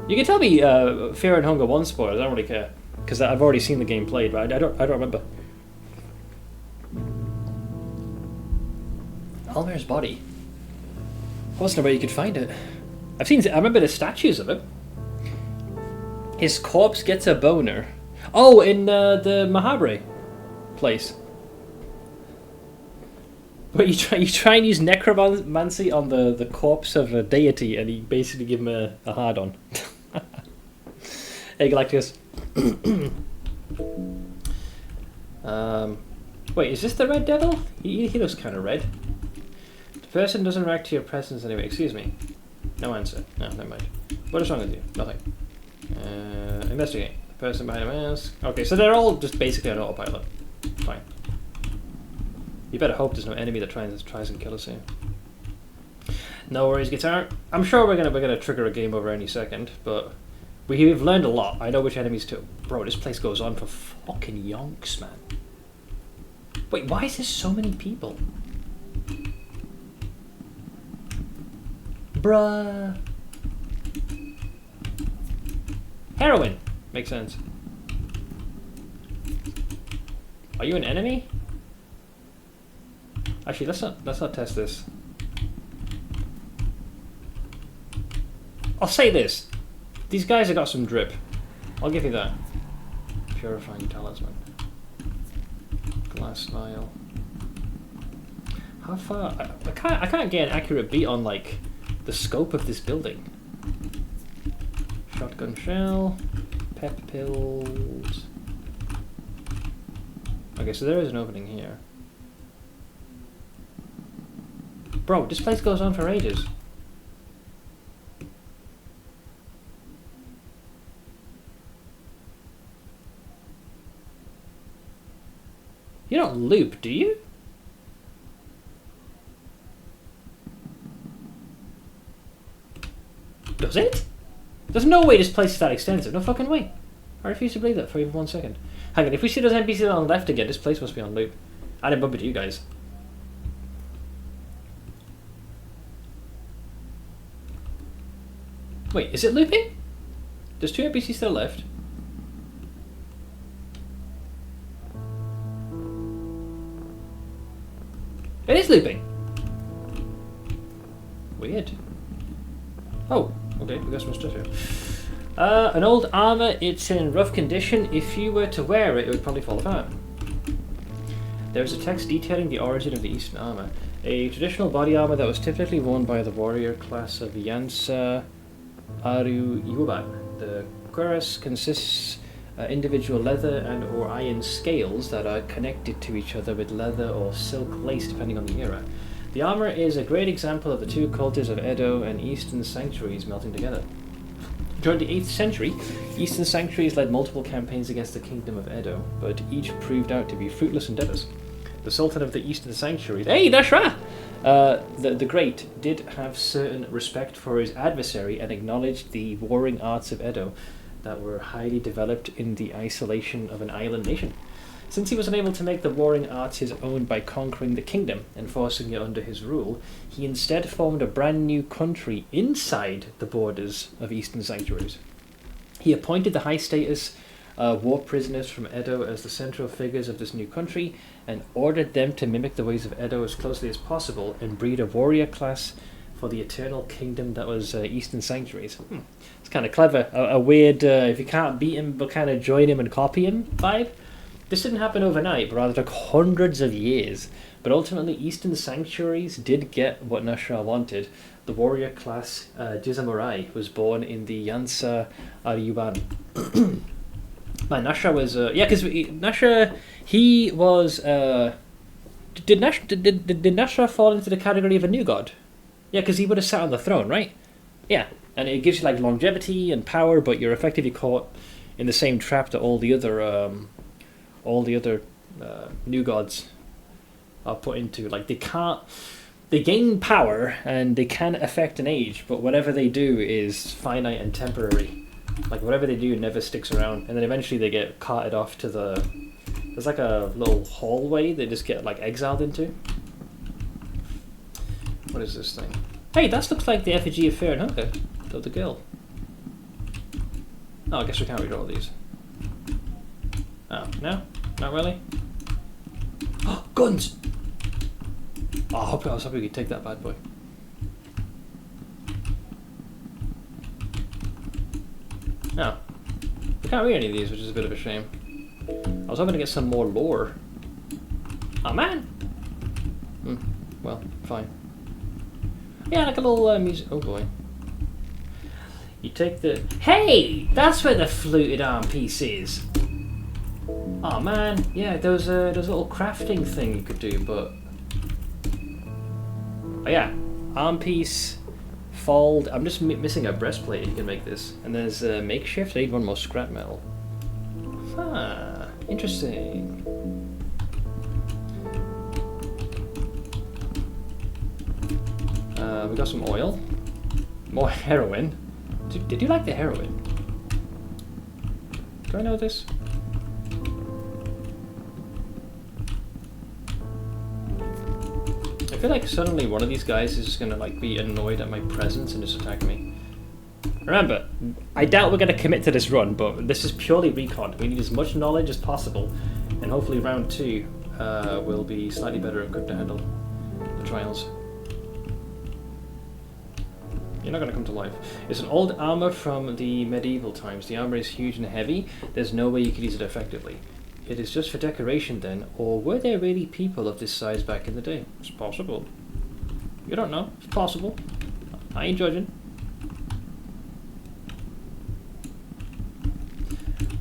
You can tell me Fear and Hunger 1 spoilers, I don't really care. Because I've already seen the game played, but I don't remember. Alll-mer's body. I wasn't aware you could find it. I remember the statues of it. His corpse gets a boner. Oh, in the Mahabre place. But you try and use necromancy on the corpse of a deity, and you basically give him a hard on. Hey, Galactus. Wait, is this the Red Devil? He looks kind of red. The person doesn't react to your presence anyway. Excuse me. No answer. No, never mind. What is wrong with you? Nothing. Investigate. The person behind the mask. Okay, so they're all just basically on autopilot. Fine. You better hope there's no enemy that tries and kill us here. No worries, guitar. I'm sure we're gonna trigger a game over any second, but we've learned a lot. I know which enemies to. Bro, this place goes on for fucking yonks, man. Wait, why is there so many people? Bruh. Heroin. Makes sense. Are you an enemy? Actually, let's not test this. I'll say this. These guys have got some drip. I'll give you that. Purifying talisman. Glass vial. How far? I can't get an accurate beat on like the scope of this building. Shotgun shell. Pep pills. Okay, so there is an opening here. Bro, this place goes on for ages. You don't loop, do you? Does it? There's no way this place is that extensive. No fucking way. I refuse to believe that for even 1 second. Hang on, if we see those NPCs on the left again, this place must be on loop. I didn't bump into you guys. Wait, is it looping? There's 2 NPCs still left. It is looping. Weird. Oh, okay, we got some stuff here. An old armor, it's in rough condition. If you were to wear it, it would probably fall apart. There's a text detailing the origin of the Eastern armor. A traditional body armor that was typically worn by the warrior class of Yansa Aru Yuban. The cuirass consists individual leather and or iron scales that are connected to each other with leather or silk lace depending on the era. The armor is a great example of the two cultures of Edo and Eastern sanctuaries melting together. During the 8th century, Eastern sanctuaries led multiple campaigns against the Kingdom of Edo, but each proved out to be fruitless endeavors. The Sultan of the Eastern sanctuaries, hey, Nas'Hrah! The Great did have certain respect for his adversary and acknowledged the warring arts of Edo that were highly developed in the isolation of an island nation. Since he was unable to make the warring arts his own by conquering the kingdom and forcing it under his rule, he instead formed a brand new country inside the borders of Eastern sanctuaries. He appointed the high-status war prisoners from Edo as the central figures of this new country and ordered them to mimic the ways of Edo as closely as possible and breed a warrior class for the eternal kingdom that was Eastern sanctuaries. It's kind of clever. A weird, if you can't beat him, but kind of join him and copy him vibe. This didn't happen overnight, but rather took hundreds of years. But ultimately, Eastern sanctuaries did get what Nas'Hrah wanted. The warrior class Jizamurai was born in the Yansa Aryuban. Man, Nas'Hrah was... because Nas'Hrah, he was... Did Nas'Hrah fall into the category of a new god? Yeah, because he would have sat on the throne, right? Yeah, and it gives you like longevity and power, but you're effectively caught in the same trap that all the other new gods are put into. Like they gain power and they can affect an age, but whatever they do is finite and temporary. Like whatever they do never sticks around, and then eventually they get carted off to there's like a little hallway they just get like exiled into. What is this thing? Hey, that looks like the effigy of Fear and Hunger, of the girl. Oh, I guess we can't read all of these. Oh, no? Not really? Oh, guns! Oh, I was hoping we could take that bad boy. No. We can't read any of these, which is a bit of a shame. I was hoping to get some more lore. Oh, man! Well, fine. Yeah, like a little music. Oh, boy. You take the... Hey! That's where the fluted arm piece is! Oh man, yeah, there was a little crafting thing you could do, but... Oh yeah, arm piece, fold. I'm just missing a breastplate, you can make this. And there's a makeshift, I need one more scrap metal. Ah, interesting. We got some oil. More heroin. Did you like the heroin? Do I know this? I feel like suddenly one of these guys is just gonna like be annoyed at my presence and just attack me. Remember, I doubt we're gonna commit to this run, but this is purely recon. We need as much knowledge as possible, and hopefully round 2 will be slightly better equipped to handle the trials. You're not gonna come to life. It's an old armor from the medieval times. The armor is huge and heavy. There's no way you could use it effectively. It is just for decoration then, or were there really people of this size back in the day? It's possible. You don't know. It's possible. I ain't judging.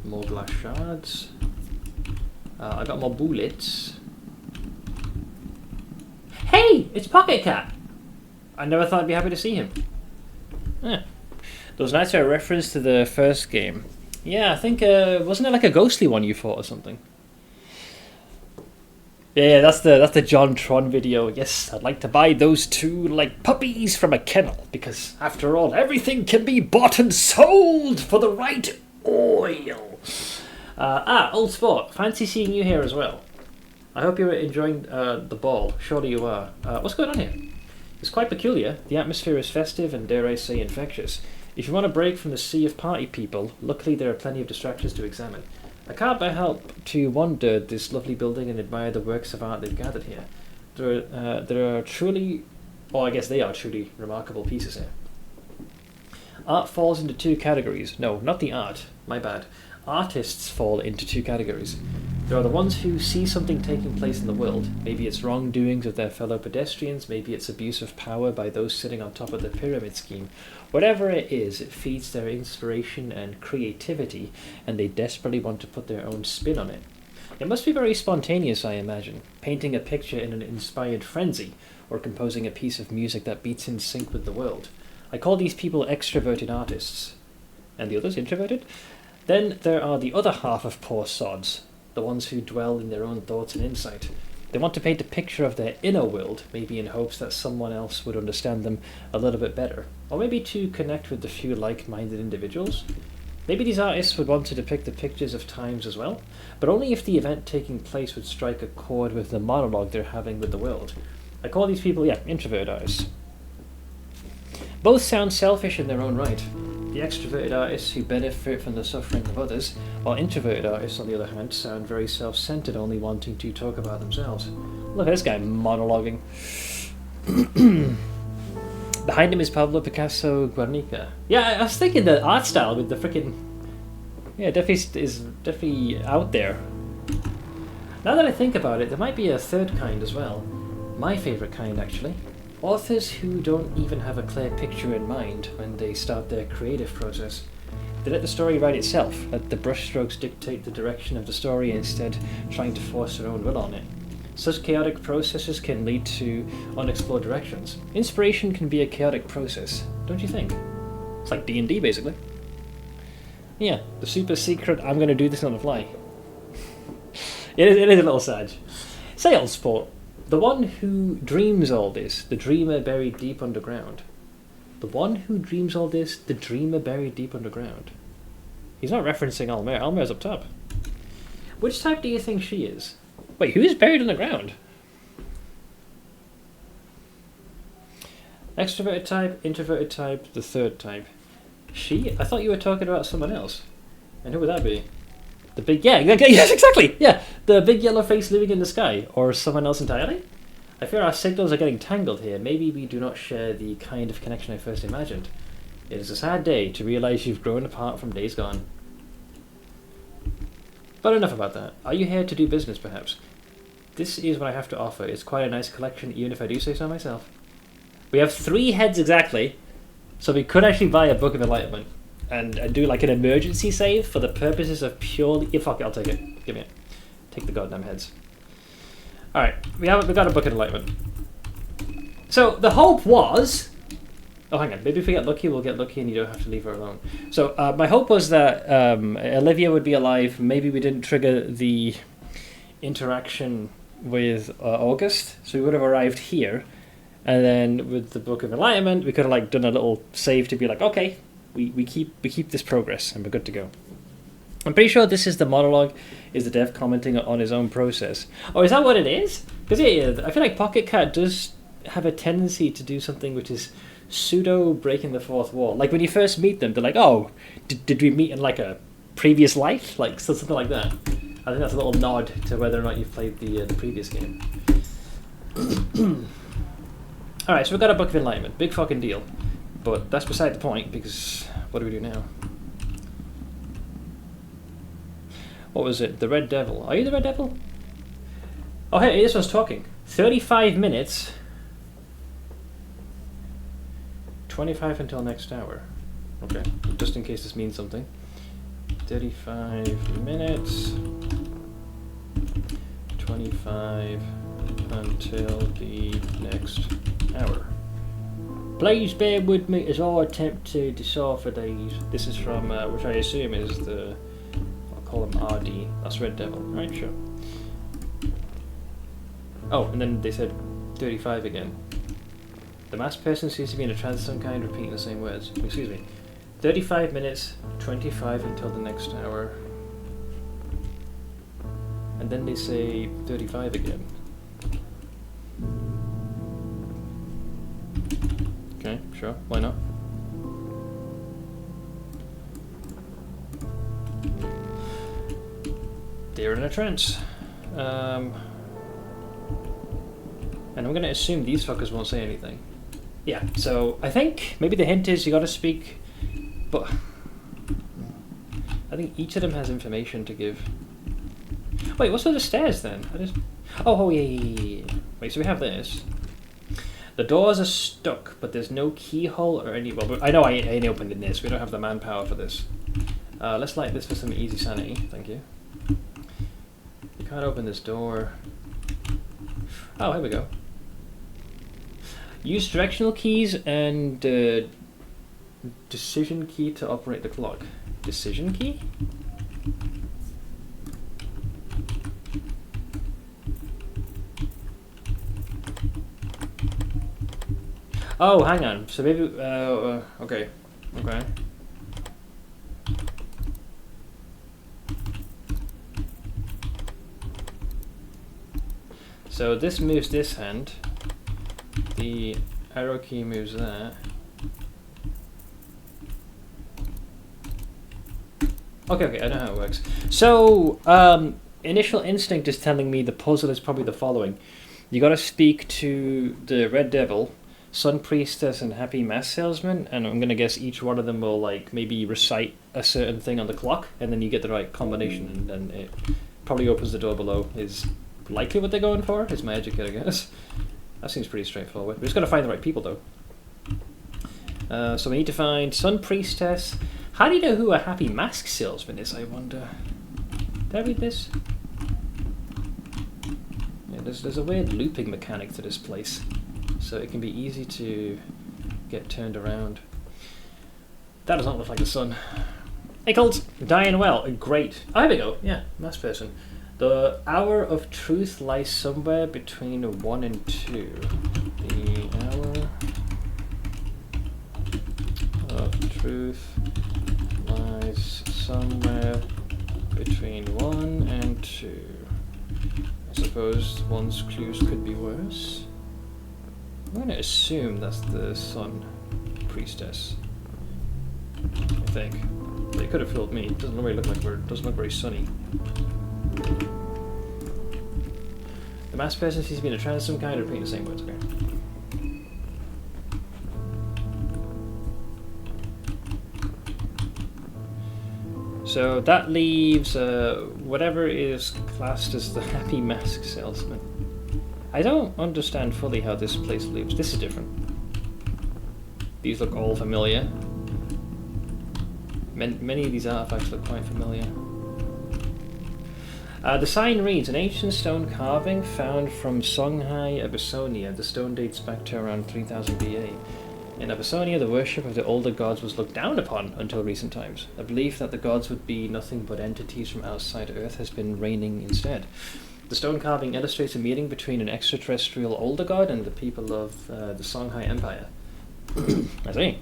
More glass shards. I got more bullets. Hey! It's Pocket Cat! I never thought I'd be happy to see him. Those knights are a reference to the first game. Yeah, I think, wasn't it like a ghostly one you fought or something? Yeah, that's the John Tron video. Yes, I'd like to buy those two like puppies from a kennel, because after all, everything can be bought and sold for the right oil. Old Sport, fancy seeing you here as well. I hope you're enjoying the ball. Surely you are. What's going on here? It's quite peculiar. The atmosphere is festive and, dare I say, infectious. If you want a break from the sea of party people, luckily there are plenty of distractions to examine. I can't but help to wander this lovely building and admire the works of art they've gathered here. There are truly, or I guess they are truly, remarkable pieces here. Art falls into two categories. No, not the art. My bad. Artists fall into two categories. There are the ones who see something taking place in the world. Maybe it's wrongdoings of their fellow pedestrians, maybe it's abuse of power by those sitting on top of the pyramid scheme. Whatever it is, it feeds their inspiration and creativity, and they desperately want to put their own spin on it. It must be very spontaneous, I imagine, painting a picture in an inspired frenzy, or composing a piece of music that beats in sync with the world. I call these people extroverted artists. And the others introverted? Then there are the other half of poor sods, the ones who dwell in their own thoughts and insight. They want to paint a picture of their inner world, maybe in hopes that someone else would understand them a little bit better, or maybe to connect with the few like-minded individuals. Maybe these artists would want to depict the pictures of times as well, but only if the event taking place would strike a chord with the monologue they're having with the world. I call these people, introverted artists. Both sound selfish in their own right. The extroverted artists who benefit from the suffering of others, while introverted artists, on the other hand, sound very self-centered, only wanting to talk about themselves. Look at this guy monologuing. Behind him is Pablo Picasso Guernica. Yeah, I was thinking the art style with the freaking... Yeah, definitely out there. Now that I think about it, there might be a third kind as well. My favourite kind, actually. Authors who don't even have a clear picture in mind when they start their creative process. They let the story write itself, let the brushstrokes dictate the direction of the story instead trying to force their own will on it. Such chaotic processes can lead to unexplored directions. Inspiration can be a chaotic process, don't you think? It's like D&D, basically. Yeah, the super secret, I'm going to do this on the fly. It is a little sad. Sales sport. The one who dreams all this, the dreamer buried deep underground. The one who dreams all this, the dreamer buried deep underground. He's not referencing Alll-mer. Alll-mer's up top. Which type do you think she is? Wait, who is buried underground? Extroverted type, introverted type, the third type. She? I thought you were talking about someone else. And who would that be? The big, yes, exactly, yeah. The big yellow face living in the sky, or someone else entirely? I fear our signals are getting tangled here. Maybe we do not share the kind of connection I first imagined. It is a sad day to realize you've grown apart from days gone. But enough about that. Are you here to do business, perhaps? This is what I have to offer. It's quite a nice collection, even if I do say so myself. We have 3 heads exactly, so we could actually buy a Book of Enlightenment. And do like an emergency save for the purposes of purely... Yeah, fuck it, I'll take it. Give me it. Take the goddamn heads. Alright, we got a Book of Enlightenment. So, the hope was... Oh, hang on. Maybe if we get lucky, we'll get lucky and you don't have to leave her alone. So, my hope was that Olivia would be alive. Maybe we didn't trigger the interaction with August. So we would have arrived here. And then with the Book of Enlightenment, we could have like done a little save to be like, okay... We keep this progress and we're good to go. I'm pretty sure this is the monologue, is the dev commenting on his own process. Oh, is that what it is? Because yeah, I feel like Pocket Cat does have a tendency to do something which is pseudo breaking the fourth wall. Like when you first meet them, they're like, oh, did we meet in like a previous life? Like something like that. I think that's a little nod to whether or not you've played the previous game. Alright, so we've got a Book of Enlightenment. Big fucking deal. But that's beside the point, because what do we do now? What was it? The Red Devil. Are you the Red Devil? Oh, hey, this one's talking. 35 minutes. 25 until next hour. Okay, just in case this means something. 35 minutes. 25 until the next hour. Please bear with me as I attempt to decipher these. This is from, which I assume is the, I'll call them RD. That's Red Devil, right? Sure. Oh, and then they said 35 again. The masked person seems to be in a trance of some kind, repeating the same words. Excuse me. 35 minutes, 25 until the next hour. And then they say 35 again. Okay, sure, why not? They're in a trance. And I'm going to assume these fuckers won't say anything. Yeah, so I think maybe the hint is you got to speak, but I think each of them has information to give. Wait, what's with the stairs then? Oh, yeah. Wait, so we have this. The doors are stuck, but there's no keyhole or any... Well, I know I ain't opening this. We don't have the manpower for this. Let's light this for some easy sanity. Thank you. You can't open this door. Oh, here we go. Use directional keys and decision key to operate the clock. Decision key? Oh, hang on. So maybe... okay. Okay. So this moves this hand. The arrow key moves that. Okay, I know how it works. So, initial instinct is telling me the puzzle is probably the following. You gotta speak to the Red Devil, Sun Priestess, and Happy Mask Salesman, and I'm gonna guess each one of them will, like, maybe recite a certain thing on the clock, and then you get the right combination, and then it probably opens the door below. Is likely what they're going for, is my etiquette, I guess. That seems pretty straightforward. We just gotta find the right people, though. So we need to find Sun Priestess. How do you know who a Happy Mask Salesman is, I wonder? Did I read this? Yeah, there's a weird looping mechanic to this place, so it can be easy to get turned around. That does not look like the sun. Hey, Colt! Dying well. Great. Oh, here we go. Yeah, masked person. The hour of truth lies somewhere between 1 and 2. The hour of truth lies somewhere between 1 and 2. I suppose one's clues could be worse. I'm going to assume that's the Sun Priestess. I think. They could have fooled me. It doesn't really look like doesn't look very sunny. The masked person seems to be in a trance of some kind, repeating the same words. Okay. So that leaves whatever is classed as the Happy Mask Salesman. I don't understand fully how this place lives. This is different. These look all familiar. Many of these artifacts look quite familiar. The sign reads, an ancient stone carving found from Songhai, Abyssinia. The stone dates back to around 3000 BA. In Abyssinia, the worship of the older gods was looked down upon until recent times. A belief that the gods would be nothing but entities from outside Earth has been reigning instead. The stone carving illustrates a meeting between an extraterrestrial older god and the people of the Songhai Empire. I see.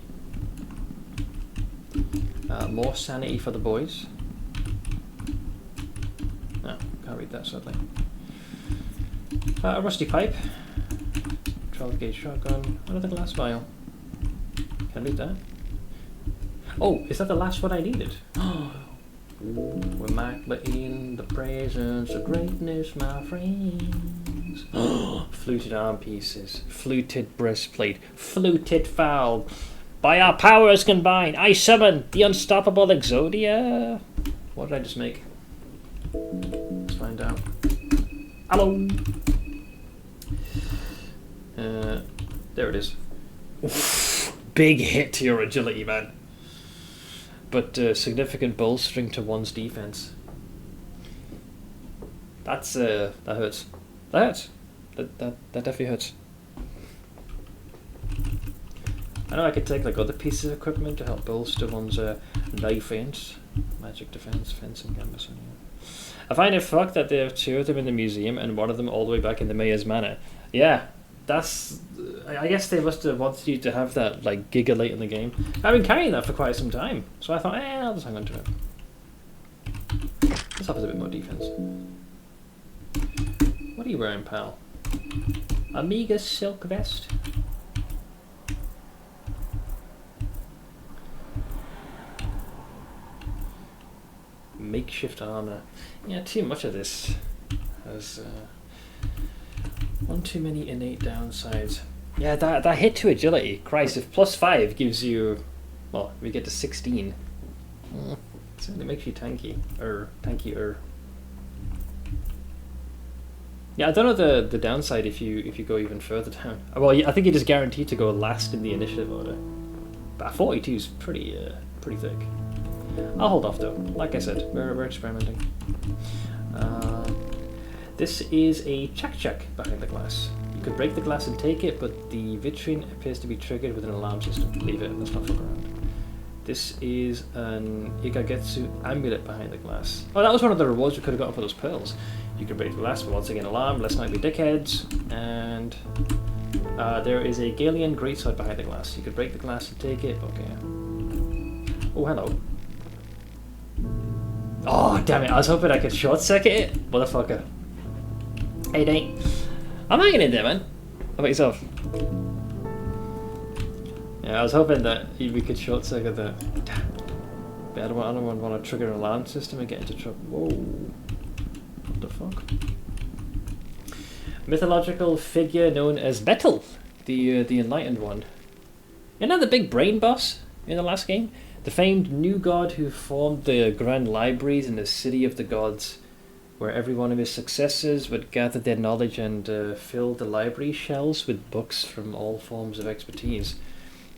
More sanity for the boys. No, can't read that, sadly. A rusty pipe. 12 gauge shotgun. Another glass vial. Can I read that? Oh, is that the last one I needed? We're immaculate in the presence of greatness, my friends. Fluted arm pieces. Fluted breastplate. Fluted foul. By our powers combined, I summon the unstoppable Exodia. What did I just make? Let's find out. Hello. There it is. Oof, big hit to your agility, man. But significant bolstering to one's defense. That's that hurts. That hurts. That definitely hurts. I know I could take like other pieces of equipment to help bolster one's defense, magic defense, fencing, canvas. I find it fucked that there are two of them in the museum and one of them all the way back in the mayor's manor. Yeah, that's. I guess they must have wanted you to have that like giga late in the game. I've been carrying that for quite some time, so I thought, I'll just hang on to it. This offers a bit more defense. What are you wearing, pal? Amiga silk vest. Makeshift armor. Yeah, too much of this has one too many innate downsides. Yeah, that hit to agility. Christ, if +5 gives you, well, we get to 16. It certainly makes you tanky, or tankier. Yeah, I don't know the downside if you go even further down. Well, I think you're just guaranteed to go last in the initiative order. But 42 is pretty thick. I'll hold off though. Like I said, we're experimenting. This is a check behind the glass. You could break the glass and take it, but the vitrine appears to be triggered with an alarm system. Leave it. Let's not fuck around. This is an Igagetsu amulet behind the glass. Oh, that was one of the rewards we could have gotten for those pearls. You can break the glass, but once again, alarm. Let's not be dickheads. And there is a Galian greatsword behind the glass. You could break the glass and take it. Okay. Oh, hello. Oh, damn it. I was hoping I could short circuit it. Motherfucker. Hey, Nate. I'm hanging in there, man. How about yourself? Yeah, I was hoping that we could short circuit that. But I don't want to trigger an alarm system and get into trouble. Whoa. What the fuck? Mythological figure known as Betel, the enlightened one. You know the big brain boss in the last game? The famed new god who formed the grand libraries in the city of the gods, where every one of his successors would gather their knowledge and fill the library shelves with books from all forms of expertise.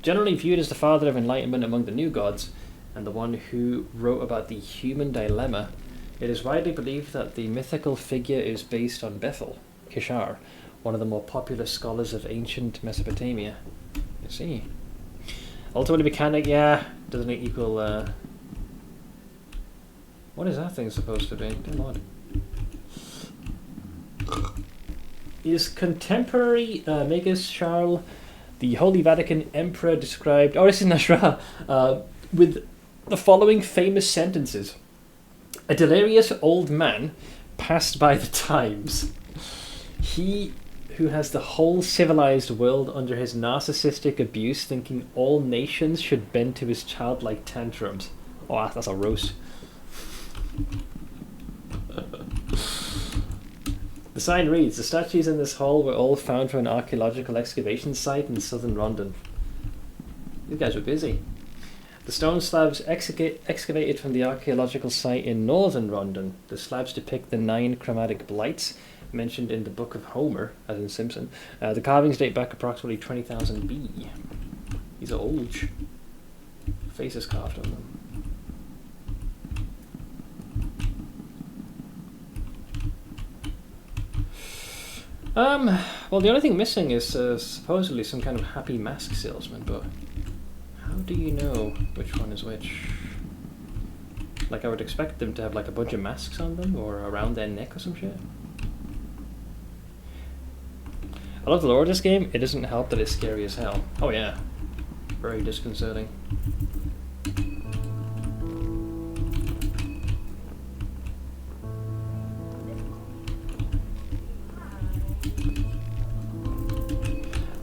Generally viewed as the father of enlightenment among the new gods, and the one who wrote about the human dilemma, it is widely believed that the mythical figure is based on Bethel, Kishar, one of the more popular scholars of ancient Mesopotamia. I see. Ultimately mechanic, yeah, doesn't it equal, what is that thing supposed to be? Dear Lord. Is contemporary Magus Charles, the Holy Vatican Emperor, described, oh, this is Nas'Hrah, with the following famous sentences. A delirious old man passed by the times. He who has the whole civilized world under his narcissistic abuse, thinking all nations should bend to his childlike tantrums. Oh, that's a roast. The sign reads, the statues in this hall were all found from an archaeological excavation site in southern London. These guys were busy. The stone slabs excavated from the archaeological site in northern London. The slabs depict the 9 chromatic blights mentioned in the Book of Homer, as in Simpson. The carvings date back approximately 20,000 B. These are old. Faces carved on them. Well, the only thing missing is supposedly some kind of happy mask salesman, but how do you know which one is which? Like, I would expect them to have like a bunch of masks on them or around their neck or some shit. I love the lore of this game. It doesn't help that it's scary as hell. Oh yeah, very disconcerting.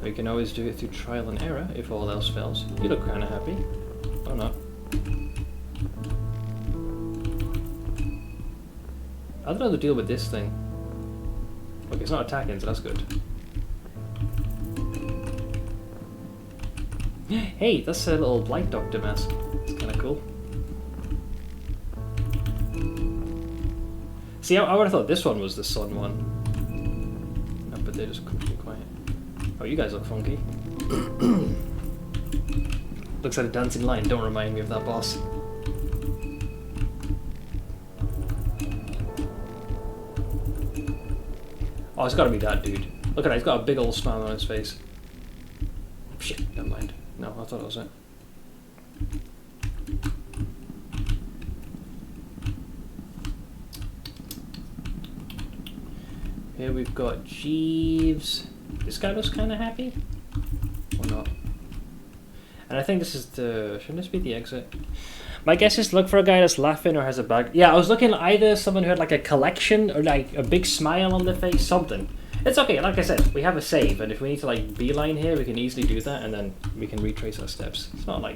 We can always do it through trial and error if all else fails. You look kind of happy. Or not. I don't know the deal with this thing. Okay, it's not attacking, so that's good. Hey, that's a little Blight Doctor mask. It's kind of cool. See, I would have thought this one was the sun one. No, but they're just completely quiet. Oh, you guys look funky. Looks like a dancing lion. Don't remind me of that boss. Oh, it's gotta be that dude. Look at that, he's got a big old smile on his face. Shit, never mind. No, I thought it was it. Here we've got Jeeves. This guy looks kind of happy. Or not. And I think this is the... Shouldn't this be the exit? My guess is look for a guy that's laughing or has a bag. Yeah, I was looking either someone who had like a collection or like a big smile on their face, something. It's okay, like I said, we have a save, and if we need to like beeline here, we can easily do that, and then we can retrace our steps. It's not like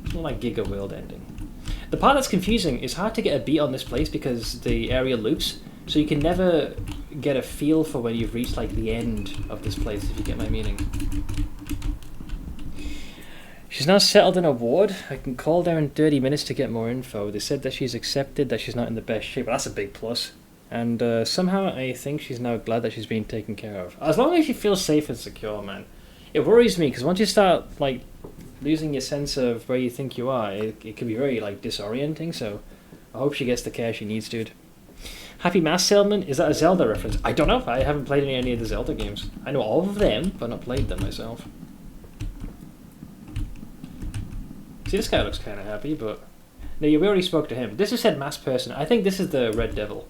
Giga World ending. The part that's confusing is hard to get a beat on this place because the area loops, so you can never get a feel for when you've reached like the end of this place, if you get my meaning. She's now settled in a ward. I can call there in 30 minutes to get more info. They said that she's accepted, that she's not in the best shape. That's a big plus. And somehow I think she's now glad that she's being taken care of. As long as she feels safe and secure, man. It worries me, because once you start, like, losing your sense of where you think you are, it can be very, like, disorienting, so I hope she gets the care she needs, dude. Happy Mask Salesman? Is that a Zelda reference? I don't know. I haven't played any of the Zelda games. I know all of them, but not played them myself. See, this guy looks kind of happy, but... No, we already spoke to him. This is said masked person. I think this is the Red Devil.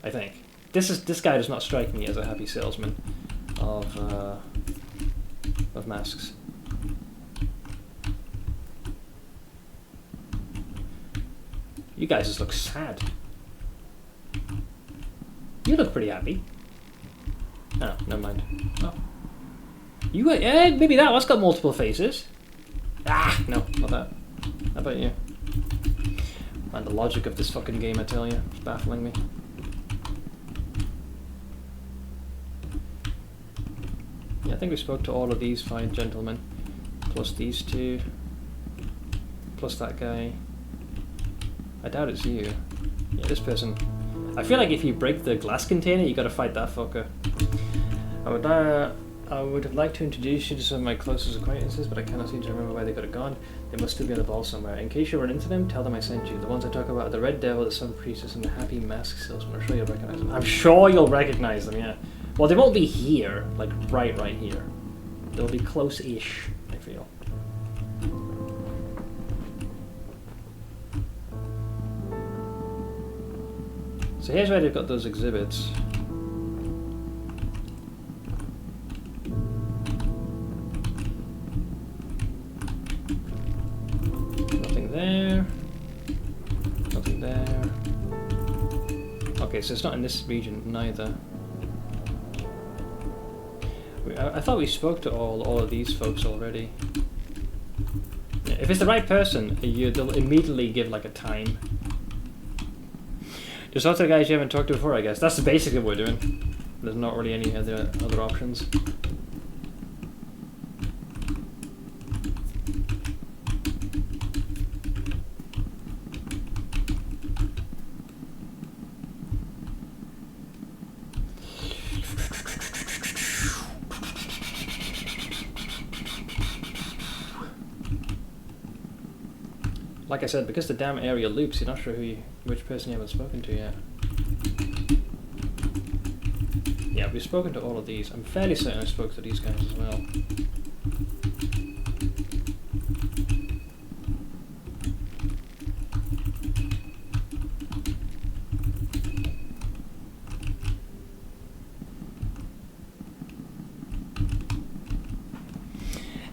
I think. This guy does not strike me as a happy salesman of masks. You guys just look sad. You look pretty happy. Oh, never mind. Oh. You maybe that one's got multiple faces. Ah, no, not that. How about you? Man, the logic of this fucking game, I tell you, is baffling me. Yeah, I think we spoke to all of these fine gentlemen. Plus these two. Plus that guy. I doubt it's you. Yeah, this person. I feel like if you break the glass container, you gotta fight that fucker. I would have liked to introduce you to some of my closest acquaintances, but I cannot seem to remember where they could have gone. They must still be on the ball somewhere. In case you run into them, tell them I sent you. The ones I talk about are the Red Devil, the Sun Priestess, and the Happy Mask Salesman. I'm sure you'll recognize them. I'm sure you'll recognize them, yeah. Well, they won't be here, like right here. They'll be close-ish, I feel. So here's where they've got those exhibits. Nothing there. Nothing there. Okay, so it's not in this region neither. I thought we spoke to all of these folks already. Yeah, if it's the right person, they'll immediately give like a time. Just talk to the guys you haven't talked to before, I guess. That's basically what we're doing. There's not really any other options. Like I said, because the damn area loops, you're not sure which person you haven't spoken to yet. Yeah, we've spoken to all of these. I'm fairly certain I spoke to these guys as well.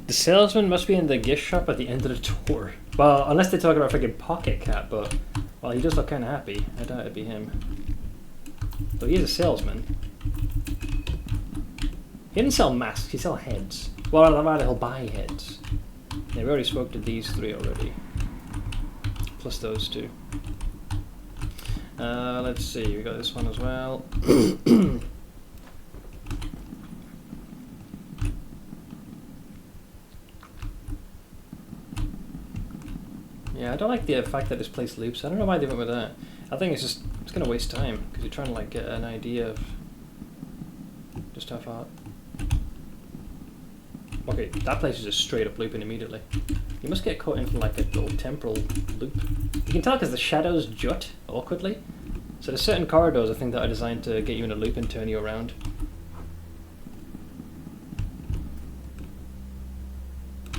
The salesman must be in the gift shop at the end of the tour. Well, unless they're talking about a freaking pocket cat, but... Well, he does look kind of happy. I doubt it'd be him. Though he is a salesman. He didn't sell masks, he sell heads. Well, rather he'll buy heads. Yeah, we already spoke to these three already. Plus those two. Let's see, we got this one as well. Yeah, I don't like the fact that this place loops. I don't know why they went with that. I think it's gonna waste time, because you're trying to like get an idea of just how far. Okay, that place is just straight up looping immediately. You must get caught into like a little temporal loop. You can tell because the shadows jut awkwardly. So there's certain corridors I think that are designed to get you in a loop and turn you around.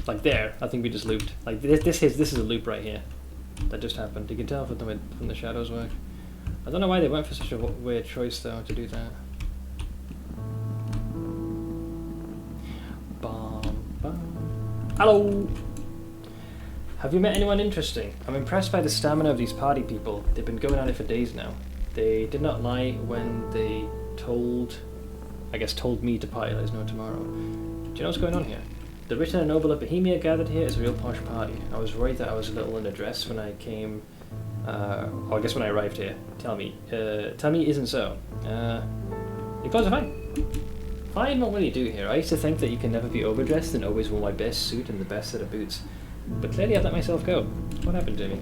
Like there, I think we just looped. Like this is a loop right here. That just happened. You can tell from the shadows work. I don't know why they went for such a weird choice though to do that. Hello! Have you met anyone interesting? I'm impressed by the stamina of these party people. They've been going at it for days now. They did not lie when they told me to party there's no tomorrow. Do you know what's going on here? The rich and noble of Bohemia gathered here as a real posh party. I was worried that I was a little in a dress when I came, or I guess when I arrived here. Tell me isn't so. Your clothes are fine. Fine, what will you do here? I used to think that you can never be overdressed and always wear my best suit and the best set of boots. But clearly I've let myself go. What happened to me?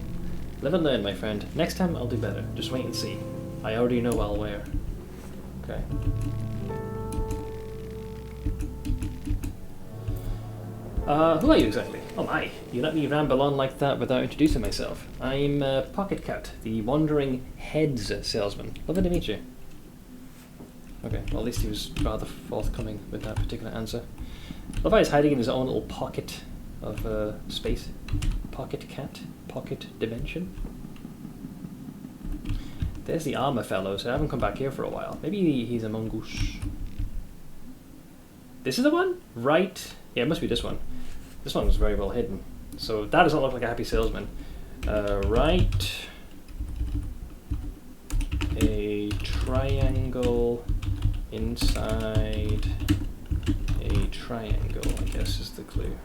Live and learn, my friend. Next time I'll do better. Just wait and see. I already know Alll-mer. Okay. Who are you exactly? Oh my, you let me ramble on like that without introducing myself. I'm Pocket Cat, the wandering heads salesman. Lovely to meet you. Okay, well at least he was rather forthcoming with that particular answer. Love how he's hiding in his own little pocket of space. Pocket Cat? Pocket dimension? There's the Alll-mer fellow, so I haven't come back here for a while. Maybe he's among us. This is the one? Right. Yeah, it must be this one. This one was very well hidden. So that does not look like a happy salesman. Right. A triangle inside a triangle, I guess is the clue.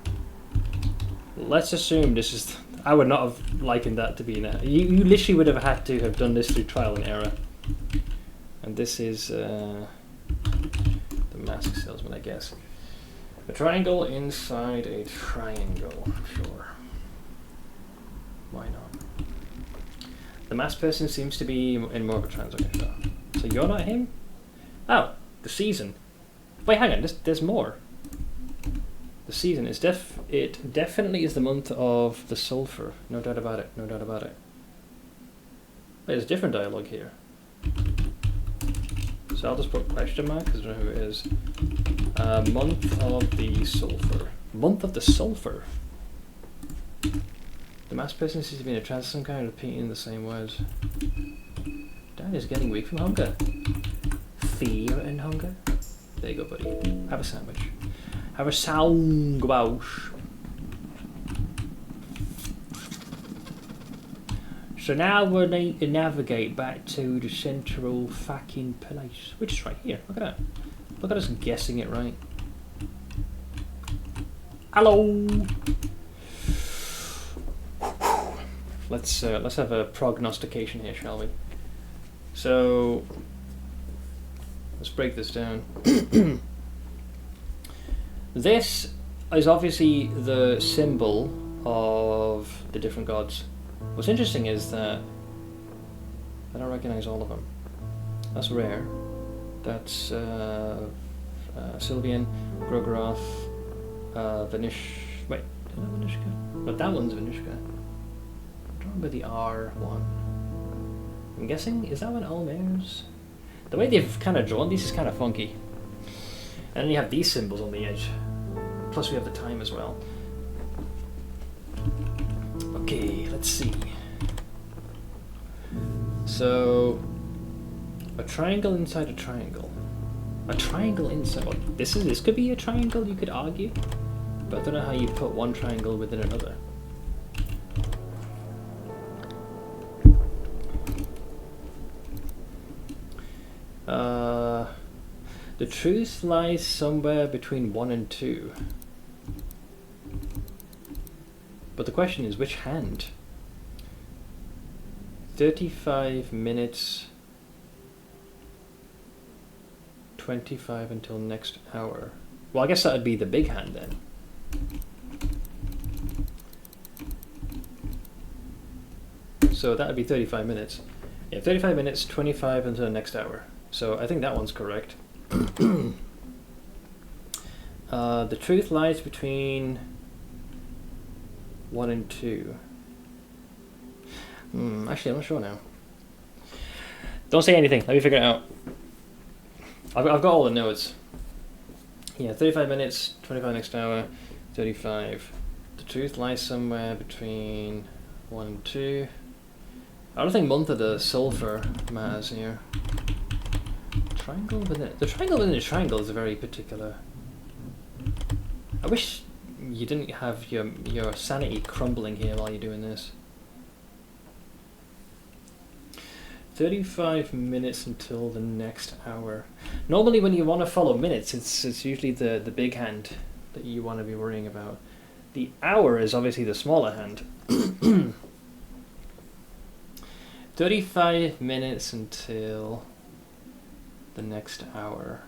Let's assume this is... I would not have likened that to be... You literally would have had to have done this through trial and error. And this is the mask salesman, I guess. A triangle inside a triangle, sure. Why not? The masked person seems to be in more of a trance. Okay, so you're not him? Oh, the season. Wait, hang on, there's more. The season is it definitely is the month of the sulfur. No doubt about it, no doubt about it. Wait, there's different dialogue here. So I'll just put question mark because I don't know who it is. Month of the sulfur. Month of the sulfur. The masked person seems to be in a trance, some kind of repeating the same words. Dad is getting weak from hunger. Fear and hunger. There you go, buddy. Have a sandwich. Have a sandwich. So now we need to navigate back to the central fucking place, which is right here. Look at that. Look at us guessing it right. Hello. Let's have a prognostication here, shall we? So let's break this down. This is obviously the symbol of the different gods. What's interesting is that I don't recognize all of them. That's rare. That's Sylvian, Gro-Goroth, Wait, is that Vanishka? But that one's Vanishka. I don't remember the R one. I'm guessing, is that one Alll-mer's? The way they've kind of drawn these is kind of funky. And then you have these symbols on the edge. Plus we have the time as well. Okay, let's see. So, a triangle inside a triangle. A triangle inside... Well, this could be a triangle, you could argue. But I don't know how you put one triangle within another. The truth lies somewhere between 1 and 2. But the question is, which hand? 35 minutes... 25 until next hour. Well, I guess that would be the big hand then. So that would be 35 minutes. Yeah, 35 minutes, 25 until the next hour. So I think that one's correct. The truth lies between 1 and 2. Actually, I'm not sure now. Don't say anything. Let me figure it out. I've got all the notes. Yeah, 35 minutes, 25 next hour, 35. The truth lies somewhere between 1 and 2. I don't think month of the sulfur matters here. Triangle within the triangle within a triangle is a very particular. I wish you didn't have your sanity crumbling here while you're doing this. 35 minutes until the next hour. Normally when you want to follow minutes, it's usually the big hand that you want to be worrying about. The hour is obviously the smaller hand. 35 minutes until the next hour.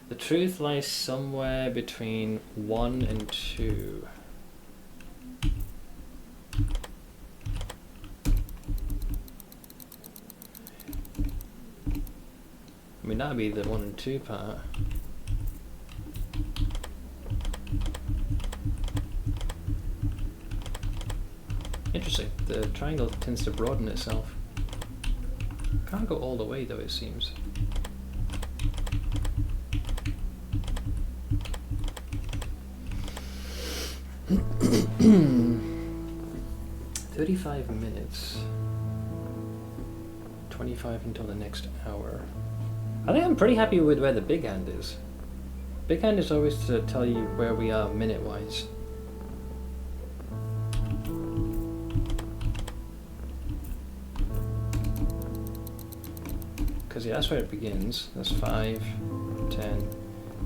The truth lies somewhere between 1 and 2. mean, that'd be the 1 and 2 part. Interesting. The triangle tends to broaden itself. Can't go all the way though, it seems. $35 minutes. 25 until the next hour. I think I'm pretty happy with where the big hand is. Big hand is always to tell you where we are minute-wise. Because yeah, that's where it begins. That's 5, 10,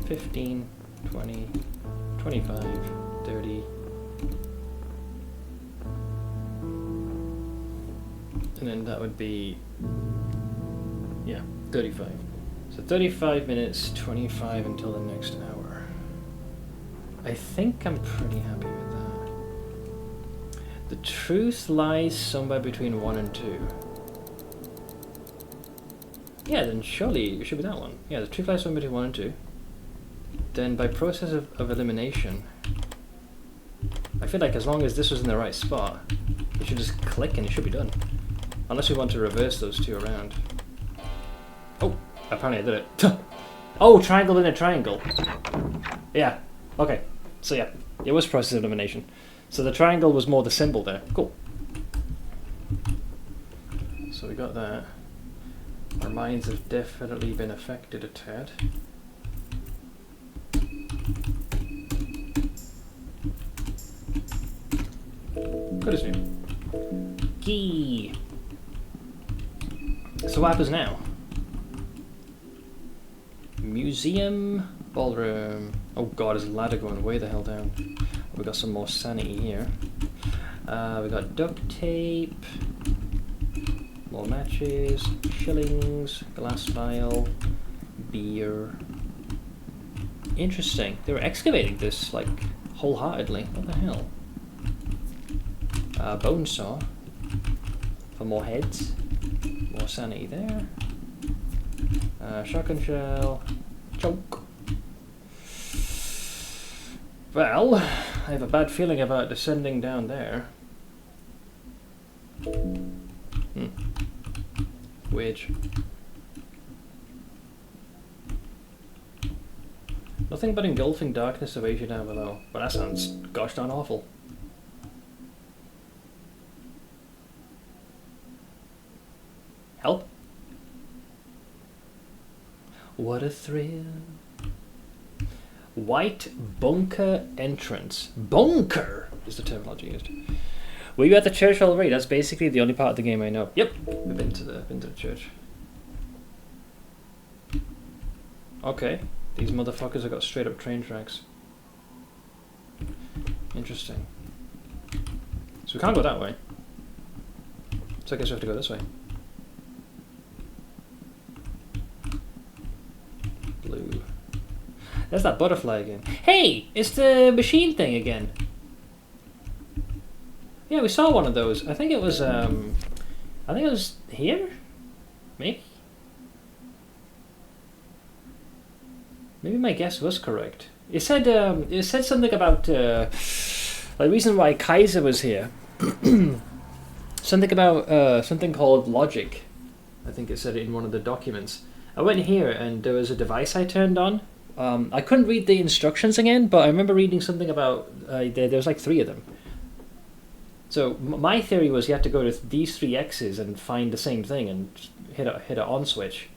15, 20, 25, 30. And then that would be, yeah, 35. So 35 minutes, 25 until the next hour. I think I'm pretty happy with that. The truth lies somewhere between 1 and 2. Yeah, then surely it should be that one. Yeah, the truth lies somewhere between 1 and 2. Then by process of elimination, I feel like as long as this was in the right spot, it should just click and it should be done. Unless we want to reverse those two around. Oh, apparently I did it. Oh, triangle in a triangle. Yeah, okay. So yeah, it was process of elimination. So the triangle was more the symbol there. Cool. So we got that. Our minds have definitely been affected a tad. Good as new. Key. So what happens now? Museum, ballroom. Oh god, there's a ladder going way the hell down. We got some more sanity here. We got duct tape, more matches, shillings, glass vial, beer. Interesting. They were excavating this like wholeheartedly. What the hell? Bone saw for more heads. More sanity there. Shotgun shell. Choke. Well, I have a bad feeling about descending down there. Wage. Nothing but engulfing darkness awaits you down below. Well, that sounds gosh darn awful. Help? What a thrill. White bunker entrance. Bunker is the terminology used. Were you at the church already? That's basically the only part of the game I know. Yep, we've been to the church. Okay, these motherfuckers have got straight up train tracks. Interesting. So we can't go that way. So I guess we have to go this way. Blue. There's that butterfly again. Hey, it's the machine thing again. Yeah, we saw one of those. I think it was here? Maybe? Maybe my guess was correct. It said something about the reason why Kaiser was here. Something about something called logic. I think it said it in one of the documents. I went here and there was a device I turned on. I couldn't read the instructions again, but I remember reading something about there was like 3 of them. So my theory was you have to go to these 3 X's and find the same thing and hit a on switch,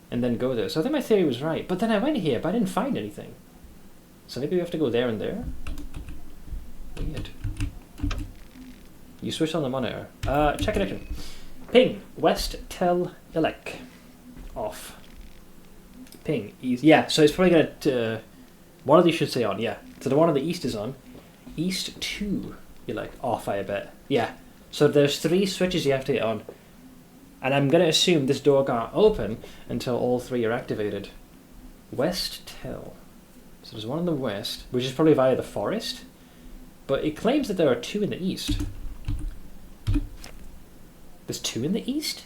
and then go there. So I think my theory was right. But then I went here, but I didn't find anything. So maybe we have to go there and there. Weird. You switch on the monitor. Check connection. Ping. West Tel Elec. Off. Ping. East. Yeah, so it's probably going to... one of these should say on, yeah. So the one on the east is on. East 2. You're like, off, I bet. Yeah. So there's 3 switches you have to hit on. And I'm going to assume this door can't open until all 3 are activated. West Tel. So there's one in the west, which is probably via the forest. But it claims that there are 2 in the east. There's 2 in the east?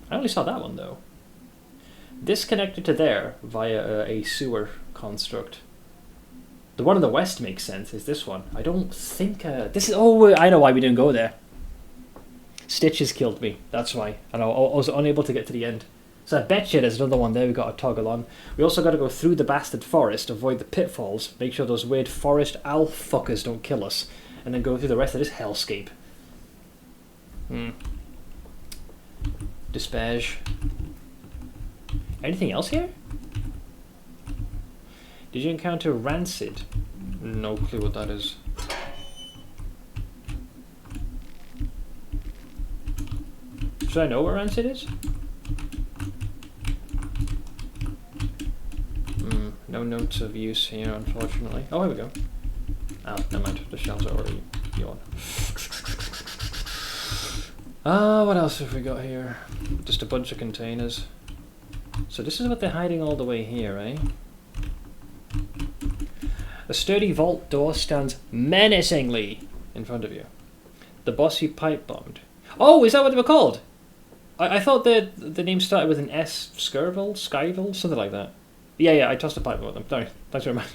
I only saw that one, though. this connected to there via a sewer construct. The one in the west makes sense. Is this one? I don't think this is. Oh, I know why we didn't go there. Stitches killed me. That's why, and I was unable to get to the end. So I bet you there's another one there we got to toggle on. We also got to go through the bastard forest, avoid the pitfalls, make sure those weird forest owl fuckers don't kill us, and then go through the rest of this hellscape. Disperge. Anything else here? Did you encounter Rancid? No clue what that is. Should I know what Rancid is? No notes of use here, unfortunately. Oh, here we go. Oh, never mind. The shells are already gone. What else have we got here? Just a bunch of containers. So this is what they're hiding all the way here, eh? A sturdy vault door stands menacingly in front of you. The boss you pipe bombed. Oh, is that what they were called? I thought the name started with an S. Skirville? Skyville? Something like that. Yeah, I tossed a pipe bomb at them. Sorry, thanks very much.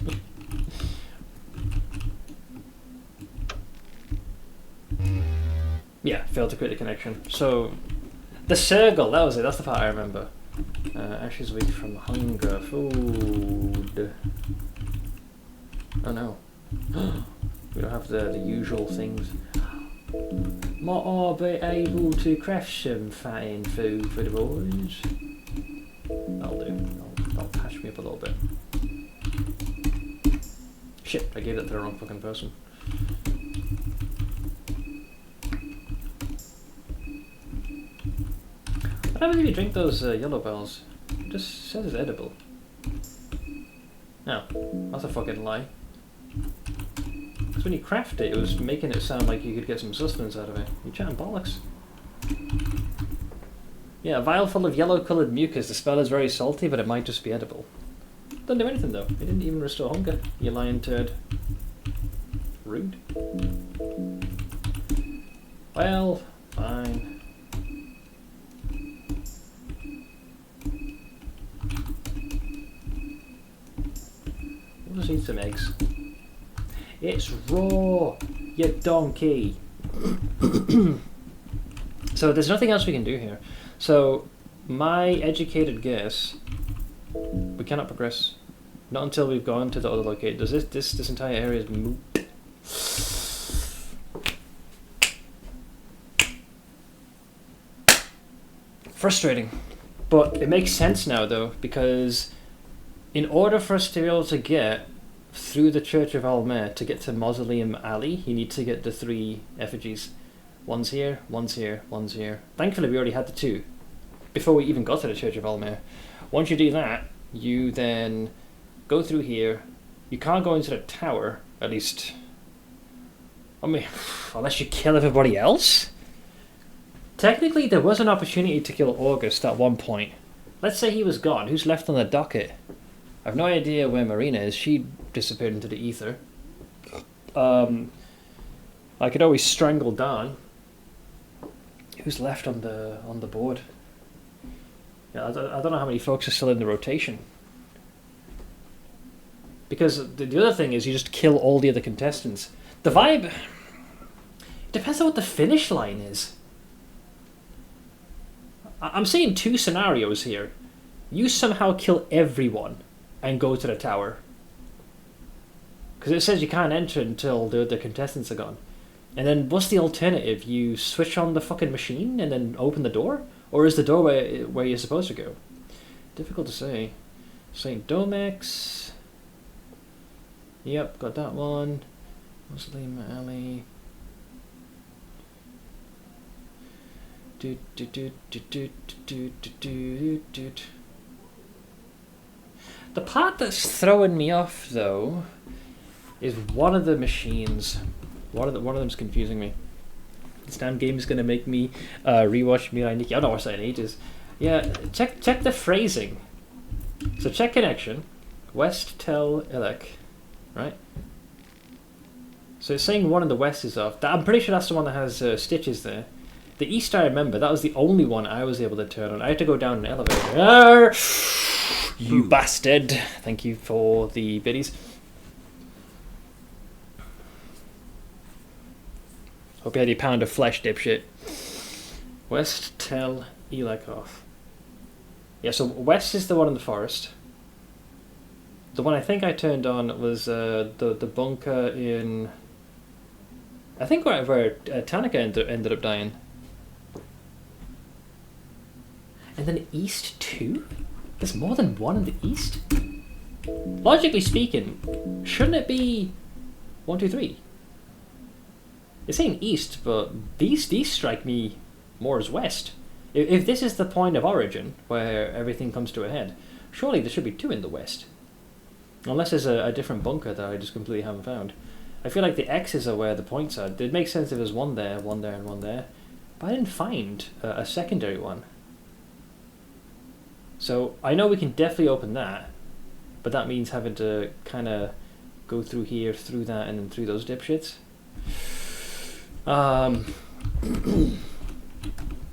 Yeah, failed to create a connection. So, the circle, that was it. That's the part I remember. Ashes weak from hunger. Food. Oh no. We don't have the usual things. Might I be able to craft some fatting food for the boys? That'll do. That'll patch me up a little bit. Shit, I gave that to the wrong fucking person. What happens if you drink those yellow bells? It just says it's edible. No, that's a fucking lie. Because when you craft it, it was making it sound like you could get some sustenance out of it. You're chatting bollocks. Yeah, a vial full of yellow-coloured mucus. The smell is very salty, but it might just be edible. Doesn't do anything though. It didn't even restore hunger. You lying turd. Rude. Well, fine. We'll just eat some eggs. It's raw, you donkey. So there's nothing else we can do here. So my educated guess, we cannot progress. Not until we've gone to the other location. Does this entire area is moot? Frustrating. But it makes sense now though, because in order for us to be able to get through the Church of Alll-mer to get to Mausoleum Alley, you need to get the 3 effigies. One's here, one's here, one's here. Thankfully we already had the 2 before we even got to the Church of Alll-mer. Once you do that, you then go through here. You can't go into the tower, at least. I mean, unless you kill everybody else? Technically there was an opportunity to kill August at one point. Let's say he was gone. Who's left on the docket? I've no idea where Marina is. She disappeared into the ether. I could always strangle Dawn. Who's left on the board? Yeah, I don't know how many folks are still in the rotation. Because the other thing is you just kill all the other contestants. The vibe... It depends on what the finish line is. I'm seeing 2 scenarios here. You somehow kill everyone and go to the tower. Because it says you can't enter until the contestants are gone. And then what's the alternative? You switch on the fucking machine and then open the door? Or is the door where you're supposed to go? Difficult to say. St. Domex. Yep, got that one. Mausoleum Alley. The part that's throwing me off though is one of the machines. One of them's confusing me. This damn game is gonna make me rewatch Mirai Nikki. I don't watch that in ages. Yeah, check the phrasing. So check connection. West Tel Ilek, right? So it's saying one in the west is off. I'm pretty sure that's the one that has stitches there. The east I remember, that was the only one I was able to turn on. I had to go down an elevator. Arr! You bastard. Thank you for the biddies. Hope you had your pound of flesh, dipshit. West Tel Elakov. Yeah, so west is the one in the forest. The one I think I turned on was the bunker in... I think where Tanika ended up dying. And then east too? There's more than one in the east? Logically speaking, shouldn't it be 1, 2, 3? It's saying east, but these strike me more as west. If this is the point of origin, where everything comes to a head, surely there should be 2 in the west. Unless there's a different bunker that I just completely haven't found. I feel like the X's are where the points are. It makes sense if there's one there, and one there. But I didn't find a secondary one. So I know we can definitely open that, but that means having to kind of go through here, through that, and then through those dipshits.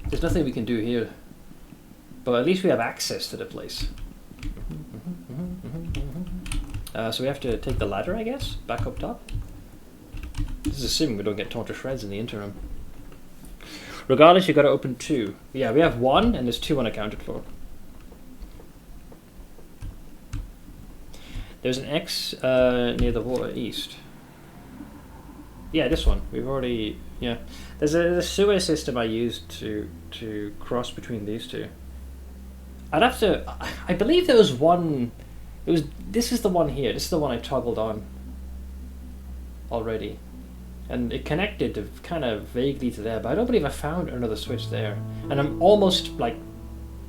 There's nothing we can do here, but at least we have access to the place. So we have to take the ladder, I guess, back up top. This is assuming we don't get torn to shreds in the interim. Regardless, you've got to open 2. Yeah, we have 1, and there's 2 unaccounted for. There's an X near the water east. Yeah, this one. We've already... Yeah. There's a sewer system I used to cross between these 2. I'd have to... I believe there was one... This is the one here. This is the one I toggled on already. And it connected to kind of vaguely to there, but I don't believe I found another switch there. And I'm almost like...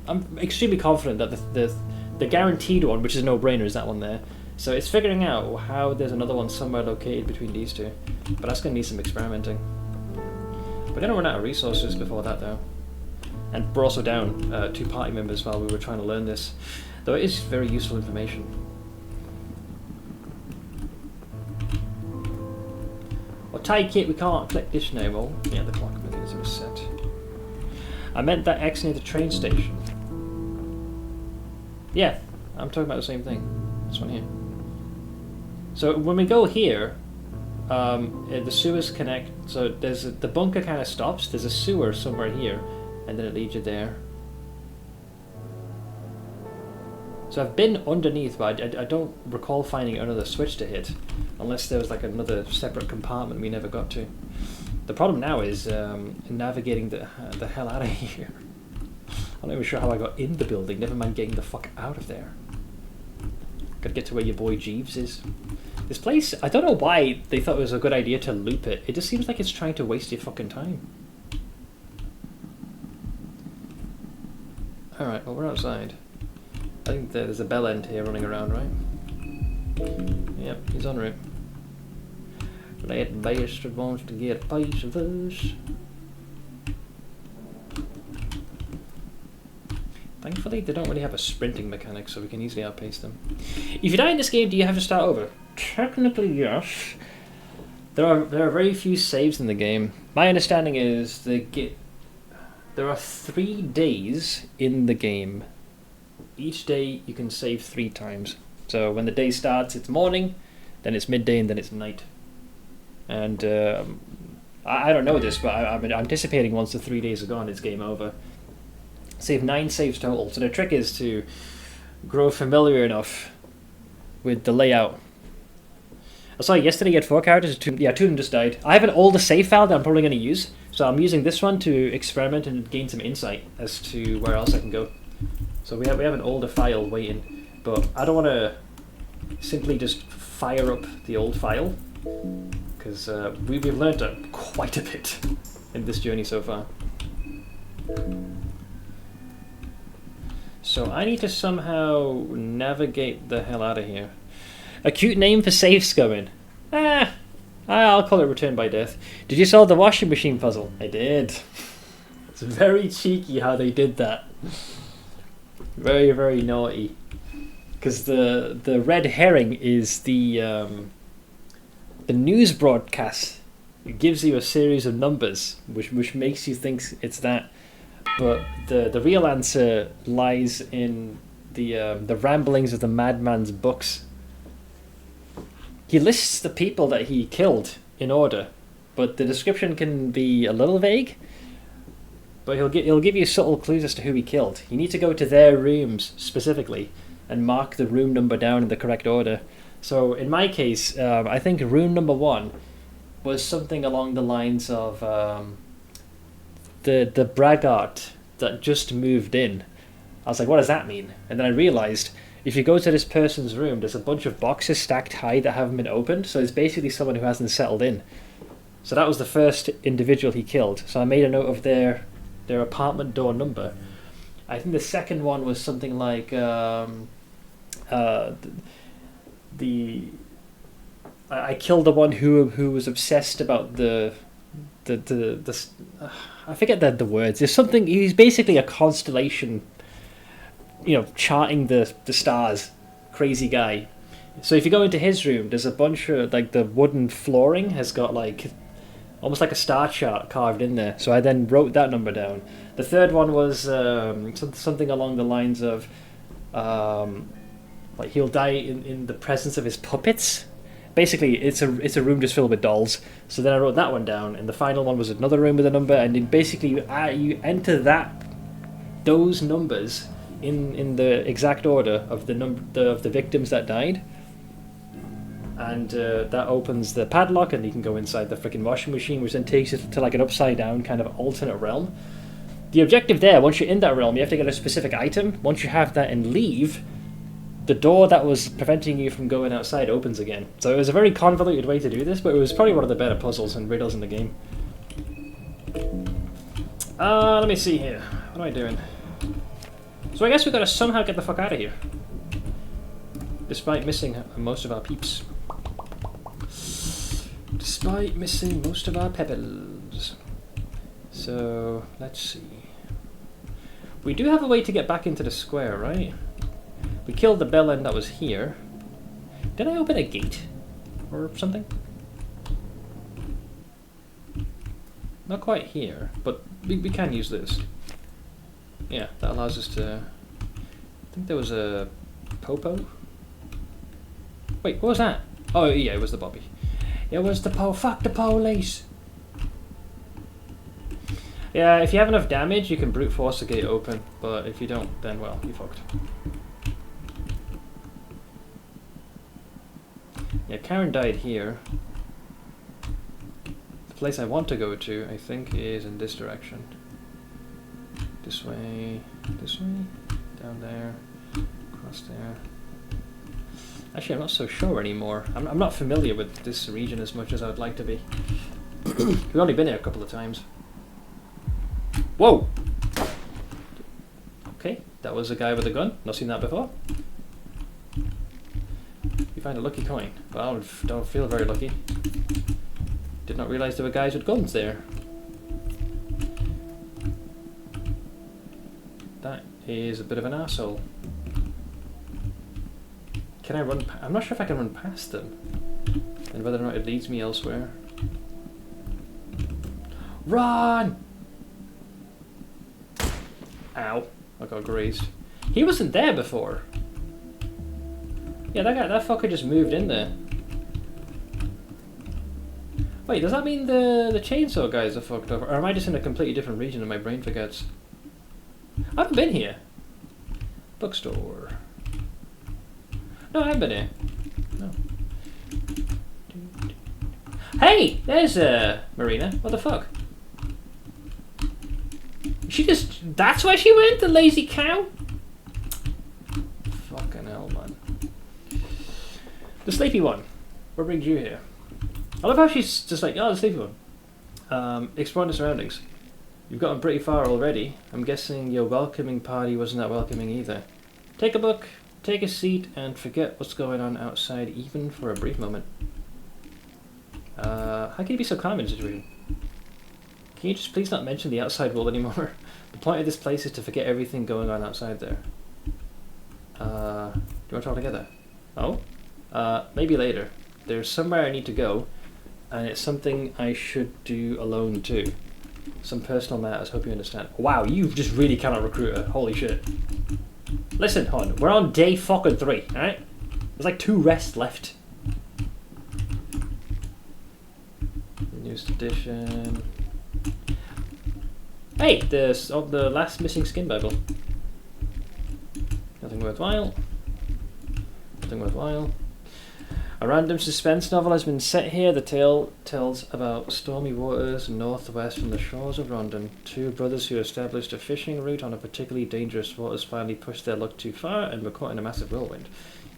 I'm extremely confident that the guaranteed one, which is a no-brainer, is that one there. So it's figuring out how there's another one somewhere located between these 2. But that's going to need some experimenting. We're going to run out of resources before that, though. And we're also down 2 party members while we were trying to learn this. Though it is very useful information. Well, take it, we can't click this now. Well, yeah, the clock mechanism is set. I meant that X near the train station. Yeah, I'm talking about the same thing. This one here. So when we go here, the sewers connect. So there's the bunker kind of stops. There's a sewer somewhere here, and then it leads you there. So I've been underneath, but I don't recall finding another switch to hit, unless there was like another separate compartment we never got to. The problem now is navigating the hell out of here. I'm not even sure how I got in the building, never mind getting the fuck out of there. Gotta get to where your boy Jeeves is. This place, I don't know why they thought it was a good idea to loop it. It just seems like it's trying to waste your fucking time. Alright, well we're outside. I think there's a bell end here running around, right? Yep, he's en route. That bastard wants to get a piece of us. Thankfully, they don't really have a sprinting mechanic, so we can easily outpace them. If you die in this game, do you have to start over? Technically, yes. There are very few saves in the game. My understanding is there are 3 days in the game. Each day you can save 3 times. So when the day starts, it's morning, then it's midday, and then it's night. And I don't know this, but I'm anticipating once the 3 days are gone, it's game over. Save 9 saves total. So the trick is to grow familiar enough with the layout. I saw yesterday you had 4 characters. 2 of them just died. I have an older save file that I'm probably going to use, so I'm using this one to experiment and gain some insight as to where else I can go. So we have an older file waiting, but I don't want to simply just fire up the old file, because we've learned quite a bit in this journey so far. So I need to somehow navigate the hell out of here. A cute name for save scumming. I'll call it Return by Death. Did you solve the washing machine puzzle? I did. It's very cheeky how they did that. Very, very naughty. Because the red herring is the news broadcast it gives you a series of numbers, which makes you think it's that. But the real answer lies in the ramblings of the madman's books. He lists the people that he killed in order, but the description can be a little vague. But he'll give you subtle clues as to who he killed. You need to go to their rooms specifically and mark the room number down in the correct order. So in my case, I think room number 1 was something along the lines of the braggart that just moved in. I was like, what does that mean? And then I realized, if you go to this person's room, there's a bunch of boxes stacked high that haven't been opened, so it's basically someone who hasn't settled in. So that was the first individual he killed. So I made a note of their apartment door number. I think the second one was something like I killed the one who was obsessed about the I forget the words. There's something. He's basically a constellation, charting the stars. Crazy guy. So if you go into his room, there's a bunch of the wooden flooring has got almost like a star chart carved in there. So I then wrote that number down. The third one was something along the lines of he'll die in the presence of his puppets. Basically, it's a room just filled with dolls. So then I wrote that one down, and the final one was another room with a number. And then basically you enter those numbers in the exact order of of the victims that died. And that opens the padlock, and you can go inside the freaking washing machine, which then takes you to an upside down kind of alternate realm. The objective there, once you're in that realm, you have to get a specific item. Once you have that and leave, the door that was preventing you from going outside opens again. So it was a very convoluted way to do this, but it was probably one of the better puzzles and riddles in the game. Let me see here. What am I doing? So I guess we've got to somehow get the fuck out of here, despite missing most of our peeps. Despite missing most of our pebbles. So, let's see. We do have a way to get back into the square, right? We killed the bellend that was here. Did I open a gate? Or something? Not quite here, but we can use this. Yeah, that allows us to... I think there was a Popo? Wait, what was that? Oh yeah, it was the Bobby. It was the fuck the police! Yeah, if you have enough damage, you can brute force the gate open, but if you don't, then well, you're fucked. Yeah, Karen died here. The place I want to go to, I think, is in this direction. This way, down there, across there. Actually, I'm not so sure anymore. I'm not familiar with this region as much as I would like to be. We've only been here a couple of times. Whoa! Okay, that was a guy with a gun. Not seen that before. You find a lucky coin. Well, I don't feel very lucky. Did not realise there were guys with guns there. That is a bit of an asshole. Can I run? I'm not sure if I can run past them, and whether or not it leads me elsewhere. Run! Ow! I got grazed. He wasn't there before. Yeah, that fucker just moved in there. Wait, does that mean the chainsaw guys are fucked over, or am I just in a completely different region and my brain forgets? I haven't been here. Bookstore. No, I haven't been here. No. Hey! There's Marina. What the fuck? She just... That's where she went? The lazy cow? Fucking hell, man. The sleepy one. What brings you here? I love how she's just like, oh, the sleepy one. Exploring the surroundings. You've gotten pretty far already. I'm guessing your welcoming party wasn't that welcoming either. Take a book, take a seat, and forget what's going on outside even for a brief moment. How can you be so calm in this room? Can you just please not mention the outside world anymore? The point of this place is to forget everything going on outside there. Do you want to talk together? Oh? Maybe later. There's somewhere I need to go, and it's something I should do alone too. Some personal matters, hope you understand. Wow, you just really cannot recruit her. Holy shit. Listen, hon, we're on day fucking 3, alright? There's like 2 rests left. Newest edition. Hey, the last missing skin Bible. Nothing worthwhile. Nothing worthwhile. A random suspense novel has been set here. The tale tells about stormy waters northwest from the shores of Rondon. 2 brothers who established a fishing route on a particularly dangerous waters finally pushed their luck too far and were caught in a massive whirlwind.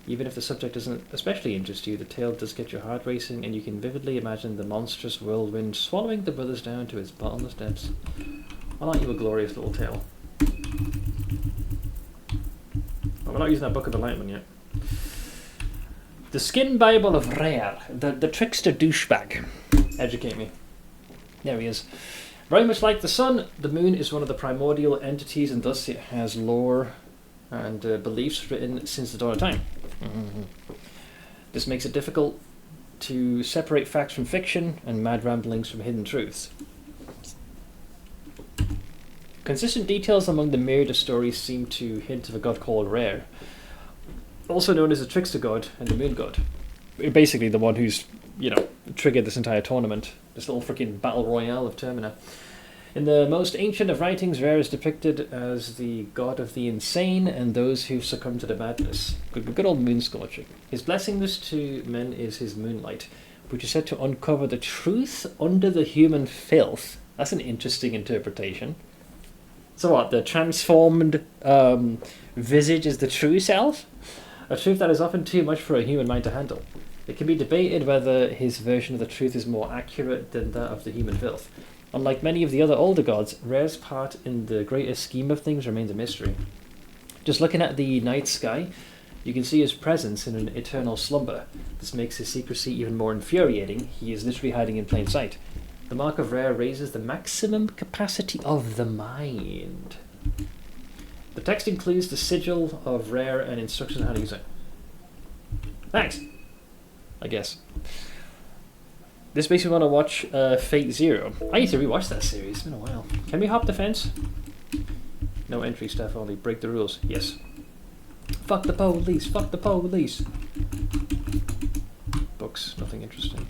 Even if the subject doesn't especially interest you, the tale does get your heart racing, and you can vividly imagine the monstrous whirlwind swallowing the brothers down to its bottomless depths. Well, aren't you a glorious little tale? Well, we're not using that Book of Enlightenment yet. The Skin Bible of Rare, the trickster douchebag. Educate me. There he is. Very much like the sun, the moon is one of the primordial entities, and thus it has lore and beliefs written since the dawn of time. This makes it difficult to separate facts from fiction and mad ramblings from hidden truths. Consistent details among the myriad of stories seem to hint of a god called Rare, also known as the trickster god and the moon god. Basically the one who's, you know, triggered this entire tournament, this little freaking battle royale of Termina. In the most ancient of writings, Rare is depicted as the god of the insane and those who succumb to the madness. Good old moon scorching. His blessingness to men is his moonlight, which is said to uncover the truth under the human filth. That's an interesting interpretation. So what, the transformed visage is the true self? A truth that is often too much for a human mind to handle. It can be debated whether his version of the truth is more accurate than that of the human filth. Unlike many of the other older gods, Rare's part in the greater scheme of things remains a mystery. Just looking at the night sky, you can see his presence in an eternal slumber. This makes his secrecy even more infuriating. He is literally hiding in plain sight. The mark of Rare raises the maximum capacity of the mind. The text includes the sigil of Rare and instructions on how to use it. Thanks, I guess. This makes me want to watch Fate Zero. I need to rewatch that series. It's been a while. Can we hop the fence? No entry, staff only. Break the rules. Yes. Fuck the police. Fuck the police. Books. Nothing interesting.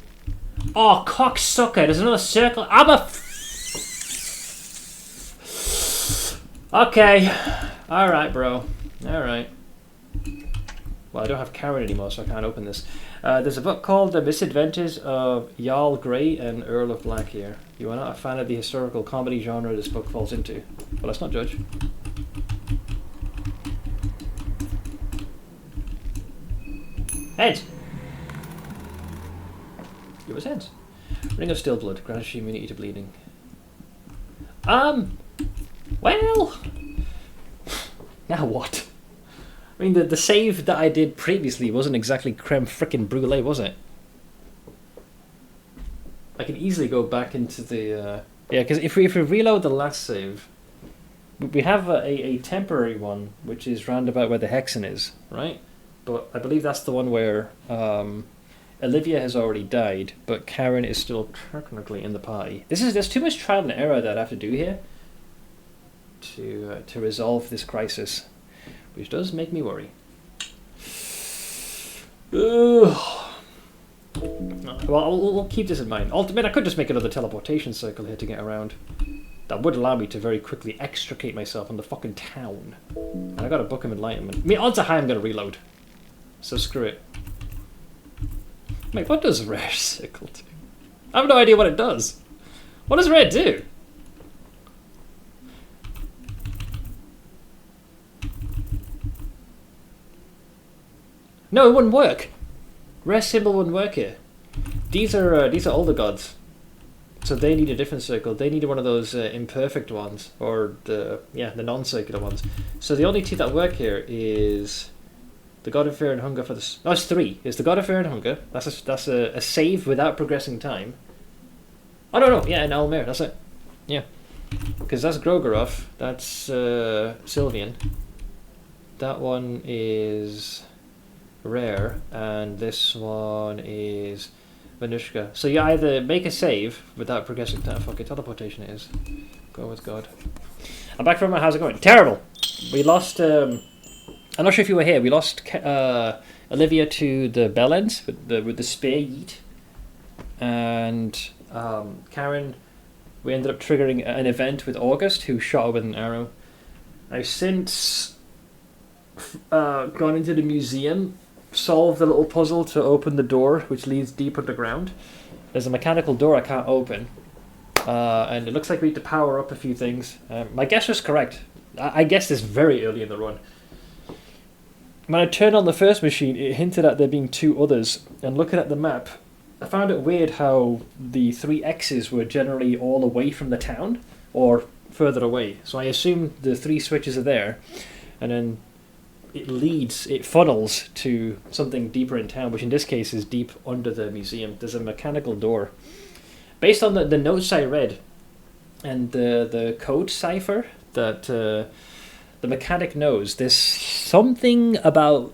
Oh, cocksucker. There's another circle. I'm a... Okay. Alright, bro. Alright. Well, I don't have Karen anymore, so I can't open this. There's a book called The Misadventures of Jarl Grey and Earl of Black here. You are not a fan of the historical comedy genre this book falls into. Well, let's not judge. Heads! Give us heads. Ring of Stillblood. Grants immunity to bleeding. Well... Now what? I mean, the save that I did previously wasn't exactly creme frickin' brulee, was it? I can easily go back into the... Yeah, because if we reload the last save, we have a temporary one, which is round about where the Hexen is, right? But I believe that's the one where Olivia has already died, but Karen is still technically in the party. There's too much trial and error that I have to do here to resolve this crisis, which does make me worry. Well, we'll keep this in mind. Ultimately, I could just make another teleportation circle here to get around. That would allow me to very quickly extricate myself from the fucking town. And I got a Book of Enlightenment. I mean, odds are high I'm going to reload. So screw it. Wait, what does Rare Circle do? I have no idea what it does. What does Rare do? No, it wouldn't work. Rare symbol wouldn't work here. These are older gods, so they need a different circle. They need one of those imperfect ones, or the non-circular ones. So the only two that work here is the God of Fear and Hunger for the... Oh, it's 3. It's the God of Fear and Hunger. That's a save without progressing time. Oh no, yeah, and Alll-mer. That's it. Yeah, because that's Gro-Goroth. That's Sylvian. That one is Rare, and this one is Venushka. So you either make a save without progressing to fucking teleportation it is. Go with God. I'm back from my. How's it going? Terrible. We lost. I'm not sure if you were here. We lost Olivia to the bell ends with the spear yeet, and Karen. We ended up triggering an event with August, who shot her with an arrow. I've since gone into the museum, solved the little puzzle to open the door, which leads deep underground. There's a mechanical door I can't open, and it looks like we need to power up a few things. My guess was correct. I guessed this very early in the run. When I turned on the first machine, it hinted at there being two others, and looking at the map, I found it weird how the 3 X's were generally all away from the town, or further away. So I assumed the 3 switches are there, and then it funnels to something deeper in town, which in this case is deep under the museum. There's a mechanical door. Based on the notes I read, and the code cipher that the mechanic knows, there's something called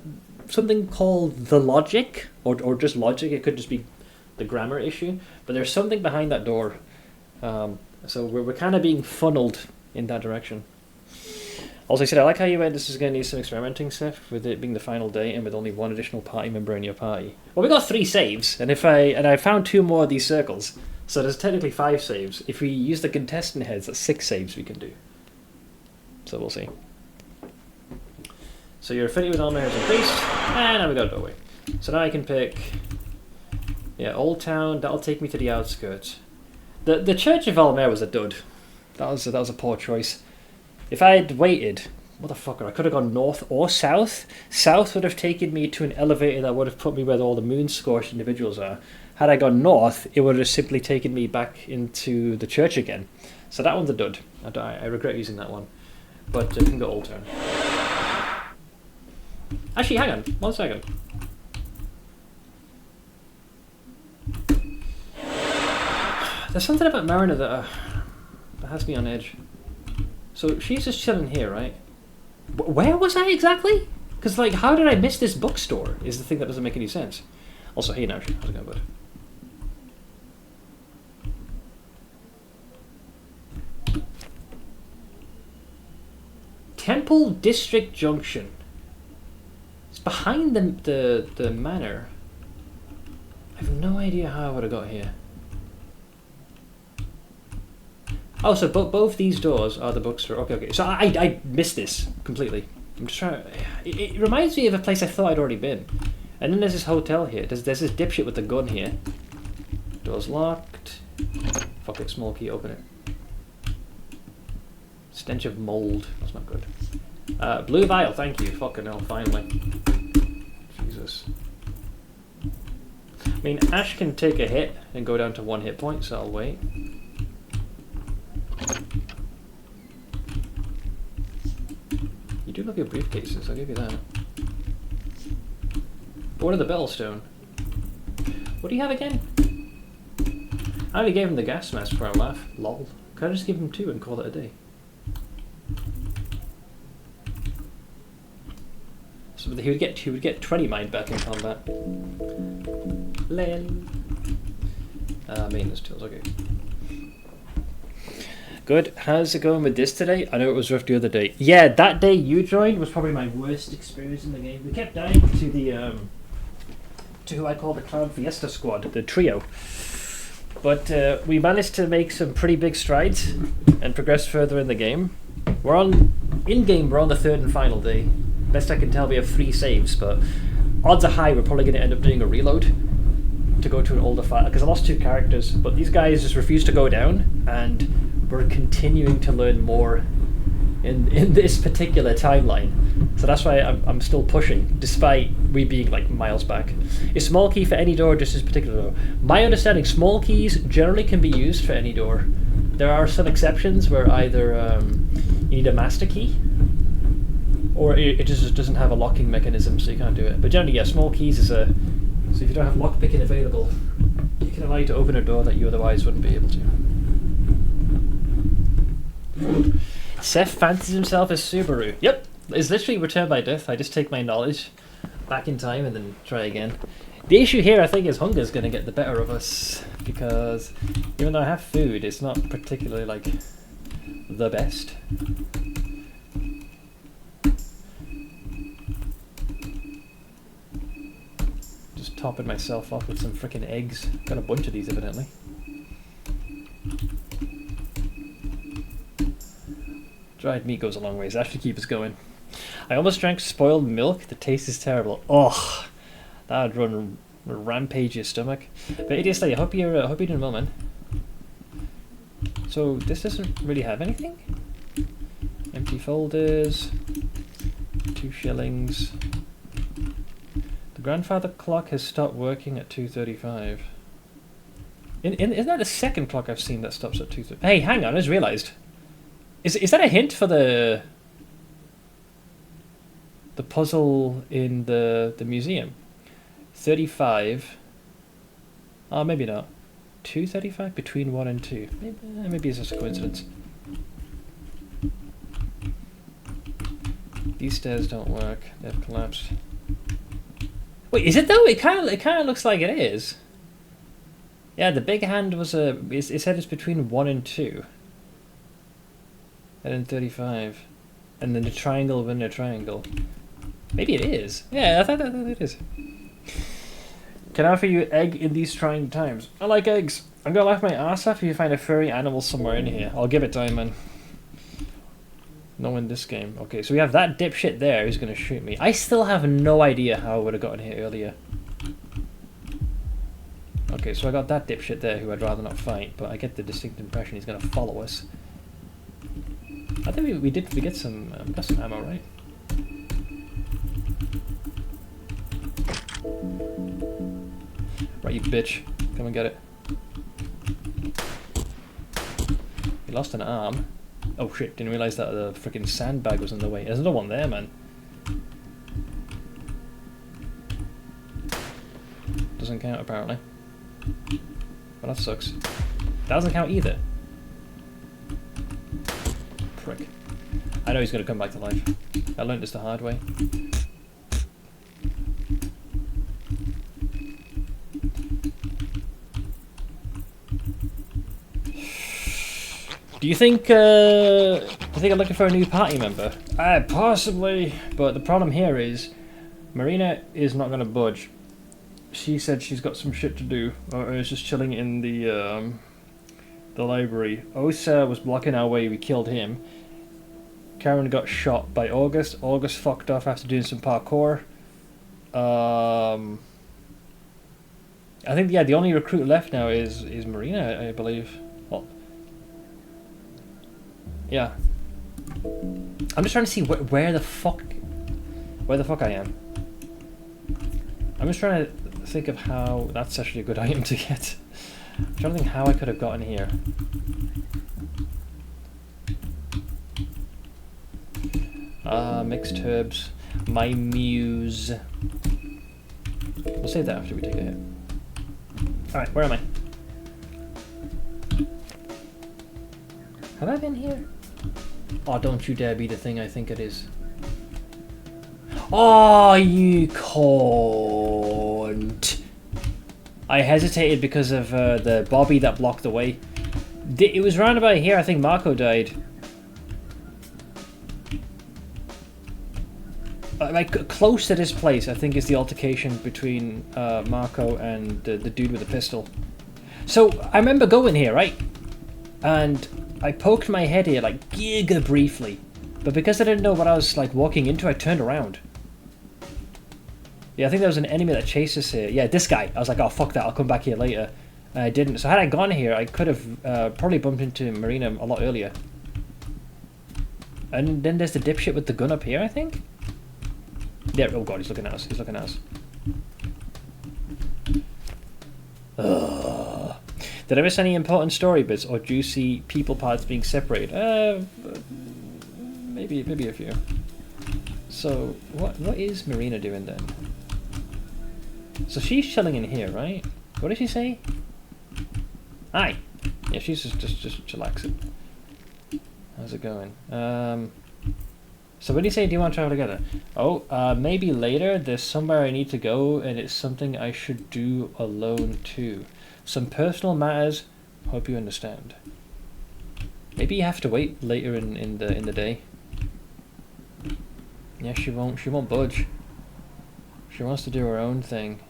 the logic, or just logic. It could just be the grammar issue, but there's something behind that door. So we're kind of being funneled in that direction. Also, I said, I like how you went, this is going to need some experimenting stuff, with it being the final day and with only 1 additional party member in your party. Well, we got 3 saves, and I found 2 more of these circles, so there's technically 5 saves. If we use the contestant heads, that's 6 saves we can do. So we'll see. So your affinity with Alll-mer has increased, and now we got a doorway. So now I can pick... Yeah, Old Town, that'll take me to the outskirts. The Church of Alll-mer was a dud. That was a poor choice. If I had waited, motherfucker, I could have gone north or south. South would have taken me to an elevator that would have put me where all the moon-scorched individuals are. Had I gone north, it would have simply taken me back into the church again. So that one's a dud. I regret using that one. But I can go Old Town. Actually, hang on. 1 second. There's something about Mariner that has me on edge. So she's just chilling here, right? Where was I exactly? Because, like, how did I miss this bookstore is the thing that doesn't make any sense. Also, hey now, how's it going, bud? Temple District Junction. It's behind the manor. I have no idea how I would have got here. Oh, so both these doors are the bookstore. Okay. So I missed this completely. I'm just trying to... It reminds me of a place I thought I'd already been. And then there's this hotel here. There's this dipshit with the gun here. Door's locked. Fuck it, small key, open it. Stench of mold. That's not good. Blue vial, thank you. Fucking hell, finally. Jesus. I mean, Ash can take a hit and go down to 1 hit point, so I'll wait. You do love your briefcases, I'll give you that. Born of the Battlestone. What do you have again? I only gave him the gas mask for a laugh. Lol. Could I just give him 2 and call it a day? So he would get 20 mind back in combat. Len. Maintenance tools, okay. Good. How's it going with this today? I know it was rough the other day. Yeah, that day you joined was probably my worst experience in the game. We kept dying to the to who I call the Clown Fiesta Squad, the trio. But we managed to make some pretty big strides and progress further in the game. We're on the 3rd and final day. Best I can tell, we have 3 saves, but odds are high we're probably going to end up doing a reload to go to an older file, because I lost 2 characters, but these guys just refuse to go down, and we're continuing to learn more in this particular timeline. So that's why I'm still pushing, despite we being like miles back. Is small key for any door, or just this particular door? My understanding, small keys generally can be used for any door. There are some exceptions where either you need a master key, or it just doesn't have a locking mechanism, so you can't do it. But generally, yeah, small keys is a... So if you don't have lockpicking available, it can allow you to open a door that you otherwise wouldn't be able to. Seth fancies himself as Subaru. Yep, it's literally Return by Death. I just take my knowledge back in time and then try again. The issue here, I think, is hunger's going to get the better of us, because even though I have food, it's not particularly, like, the best. Just topping myself off with some freaking eggs. Got a bunch of these, evidently. Dried meat goes a long ways. That should keep us going. I almost drank spoiled milk. The taste is terrible. Oh, that would run rampage your stomach. But ADSD, I hope you're doing well, man. So this doesn't really have anything. Empty folders. 2 shillings. The grandfather clock has stopped working at 2:35. Isn't that the second clock I've seen that stops at 2:30? Hey, hang on! I just realised. Is that a hint for the puzzle in the museum? 35. Oh, maybe not. 2:35 between 1 and 2. Maybe it's just a coincidence. These stairs don't work. They've collapsed. Wait, is it though? It kind of looks like it is. Yeah, the big hand was it said it's between 1 and 2. And then 35. And then the triangle within a triangle. Maybe it is. Yeah, I thought it is. Can I offer you egg in these trying times? I like eggs. I'm gonna laugh my ass off if you find a furry animal somewhere in here. I'll give it time, man. No in this game. Okay, so we have that dipshit there who's gonna shoot me. I still have no idea how I would have gotten here earlier. Okay, so I got that dipshit there who I'd rather not fight, but I get the distinct impression he's gonna follow us. I think we get some got some ammo, right? Right, you bitch. Come and get it. He lost an arm. Oh shit, didn't realise that the freaking sandbag was in the way. There's another one there, man. Doesn't count, apparently. Well, that sucks. That doesn't count either. Prick. I know he's going to come back to life. I learned this the hard way. Do you think I'm looking for a new party member? Possibly, but the problem here is Marina is not going to budge. She said she's got some shit to do, or is just chilling in the library. Osa was blocking our way. We killed him. Karen got shot by August. August fucked off after doing some parkour. I think the only recruit left now is Marina, I believe. Well, yeah. I'm just trying to see where the fuck I am. I'm just trying to think of how that's actually a good item to get. I'm trying to think how I could have gotten here. Mixed herbs. My muse. We'll save that after we take a hit. Alright, where am I? Have I been here? Oh, don't you dare be the thing I think it is. Oh, you cunt. I hesitated because of the Bobby that blocked the way. It was round about here, I think Marco died. Like, close to this place, I think, is the altercation between Marco and the dude with the pistol. So, I remember going here, right? And I poked my head here, like, giga briefly. But because I didn't know what I was, like, walking into, I turned around. Yeah, I think there was an enemy that chased us here. Yeah, this guy. I was like, oh, fuck that, I'll come back here later. And I didn't. So had I gone here, I could have probably bumped into Marina a lot earlier. And then there's the dipshit with the gun up here, I think? Yeah, oh god, he's looking at us. He's looking at us. Ugh. Did I miss any important story bits or juicy people parts being separated? Maybe a few. So, what is Marina doing then? So she's chilling in here, right? What did she say? Hi! Yeah, she's just chillaxing. How's it going? So when you say, do you want to travel together? Oh, maybe later. There's somewhere I need to go, and it's something I should do alone too. Some personal matters. Hope you understand. Maybe you have to wait later in the day. Yeah, she won't budge. She wants to do her own thing.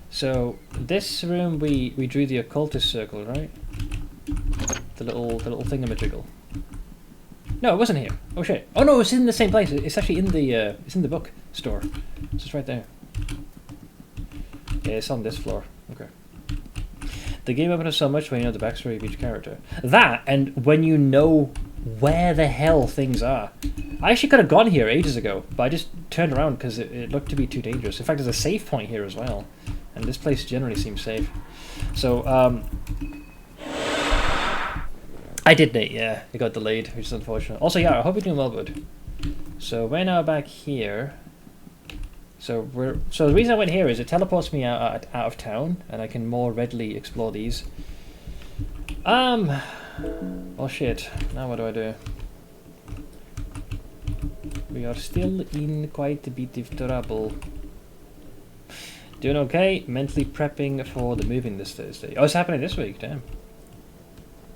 So this room we drew the occultist circle, right? The little thingamajiggle. No, it wasn't here. Oh shit! Oh no, it's in the same place. It's actually in the book store. It's just right there. Yeah, it's on this floor. Okay. The game opens up so much when you know the backstory of each character. That, and when you know where the hell things are. I actually could have gone here ages ago, but I just turned around because it looked to be too dangerous. In fact, there's a save point here as well. And this place generally seems safe. So, I did Nate, yeah. It got delayed, which is unfortunate. Also, yeah, I hope you're doing well, bud. So, we're now back here. So the reason I went here is it teleports me out of town, and I can more readily explore these. Well, shit. Now what do? We are still in quite a bit of trouble. Doing okay. Mentally prepping for the moving this Thursday. Oh, it's happening this week. Damn.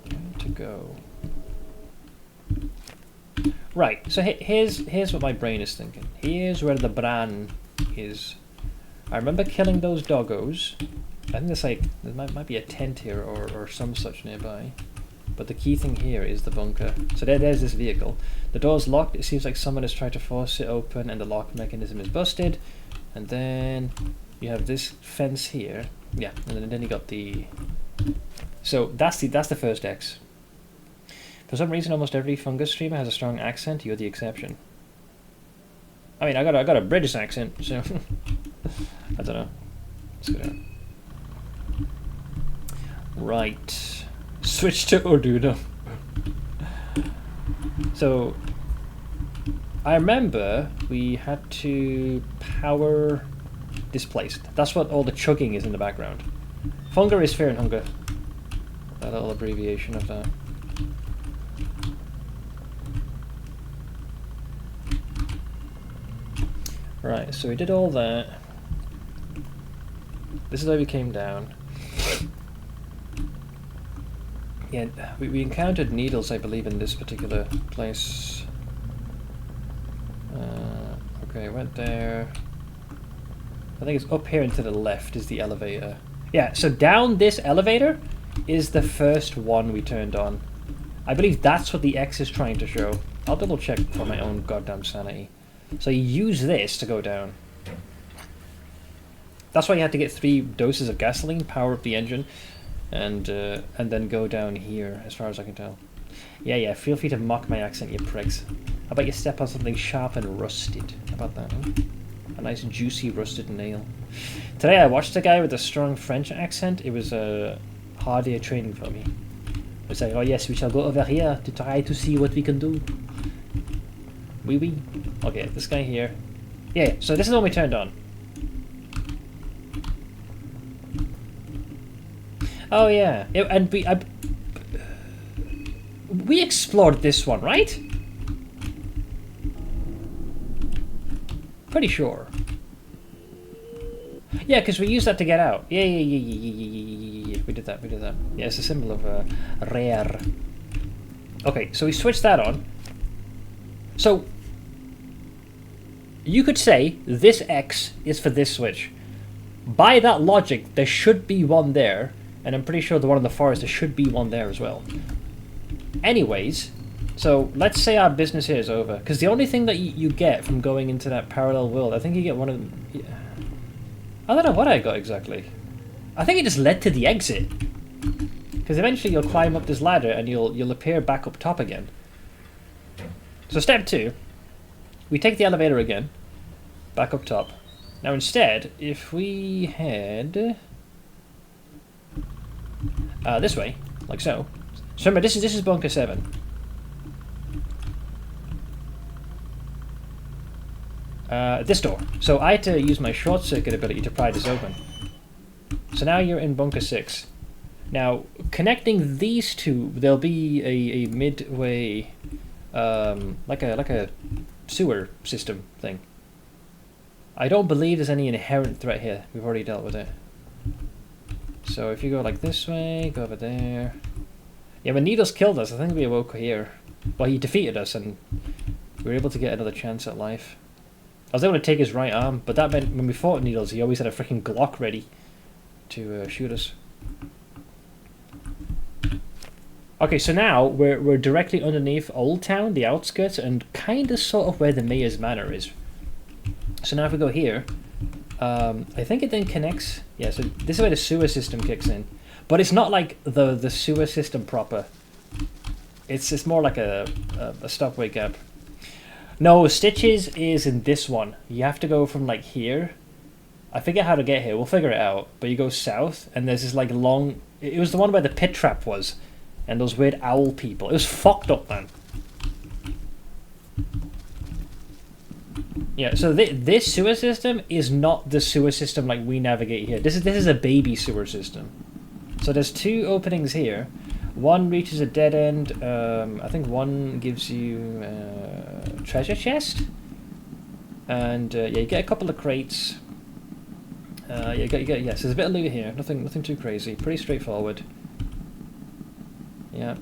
Where to go? Right. So here's what my brain is thinking. Here's where the bran is. I remember killing those doggos. I think there's like there might be a tent here or some such nearby. But the key thing here is the bunker. So there's this vehicle. The door's locked. It seems like someone has tried to force it open, and the lock mechanism is busted. And then you have this fence here. Yeah, and then you got the. So that's the first X. For some reason, almost every fungus streamer has a strong accent. You're the exception. I mean, I got a British accent, so I don't know. Let's go down. Right, switch to Arduino. So I remember we had to power this place. That's what all the chugging is in the background. Fungar is fear and hunger. That little abbreviation of that. Right, so we did all that. This is how we came down. Yeah, we encountered needles, I believe, in this particular place. Okay, went there. I think it's up here and to the left is the elevator. Yeah, so down this elevator is the first one we turned on. I believe that's what the X is trying to show. I'll double check for my own goddamn sanity. So you use this to go down. That's why you have to get 3 doses of gasoline, power up the engine, and then go down here, as far as I can tell. Yeah, feel free to mock my accent, you pricks. How about you step on something sharp and rusted? How about that, huh? A nice juicy rusted nail. Today I watched a guy with a strong French accent. It was a hard day of training for me. It's like, oh yes, we shall go over here to try to see what we can do. Oui. Okay, this guy here. Yeah, so this is the one we turned on. Oh yeah, and we explored this one, right? Pretty sure. Yeah, because we used that to get out. Yeah. We did that. Yeah, it's a symbol of rare. Okay, so we switched that on. So you could say this X is for this switch. By that logic, there should be one there, and I'm pretty sure the one in the forest, there should be one there as well. Anyways, so let's say our business here is over, because the only thing that you get from going into that parallel world, I think you get one of them. Yeah. I don't know what I got exactly. I think it just led to the exit, because eventually you'll climb up this ladder and you'll appear back up top again. So step 2, we take the elevator again, back up top. Now instead, if we head this way, like so. So remember, this is bunker 7. This door. So I had to use my short circuit ability to pry this open. So now you're in bunker 6. Now, connecting these two, there'll be a midway, like a sewer system thing. I don't believe there's any inherent threat here. We've already dealt with it. So if you go like this way, go over there. Yeah, when Needles killed us, I think we awoke here. Well, he defeated us, and we were able to get another chance at life. I was able to take his right arm, but that meant when we fought Needles, he always had a freaking Glock ready to shoot us. Okay, so now we're directly underneath Old Town, the outskirts, and kind of sort of where the Mayor's Manor is. So now if we go here, I think it then connects. Yeah, so this is where the sewer system kicks in, but it's not like the sewer system proper. It's more like a stopway gap. No, Stitches is in this one. You have to go from like here. I forget how to get here. We'll figure it out. But you go south, and there's this like long. It was the one where the pit trap was. And those weird owl people. It was fucked up, man. Yeah, so this sewer system is not the sewer system like we navigate here. This is a baby sewer system. So there's two openings here. One reaches a dead end. I think one gives you a treasure chest. And yeah, you get a couple of crates. You get yes, there's a bit of loot here. Nothing too crazy. Pretty straightforward. Yeah.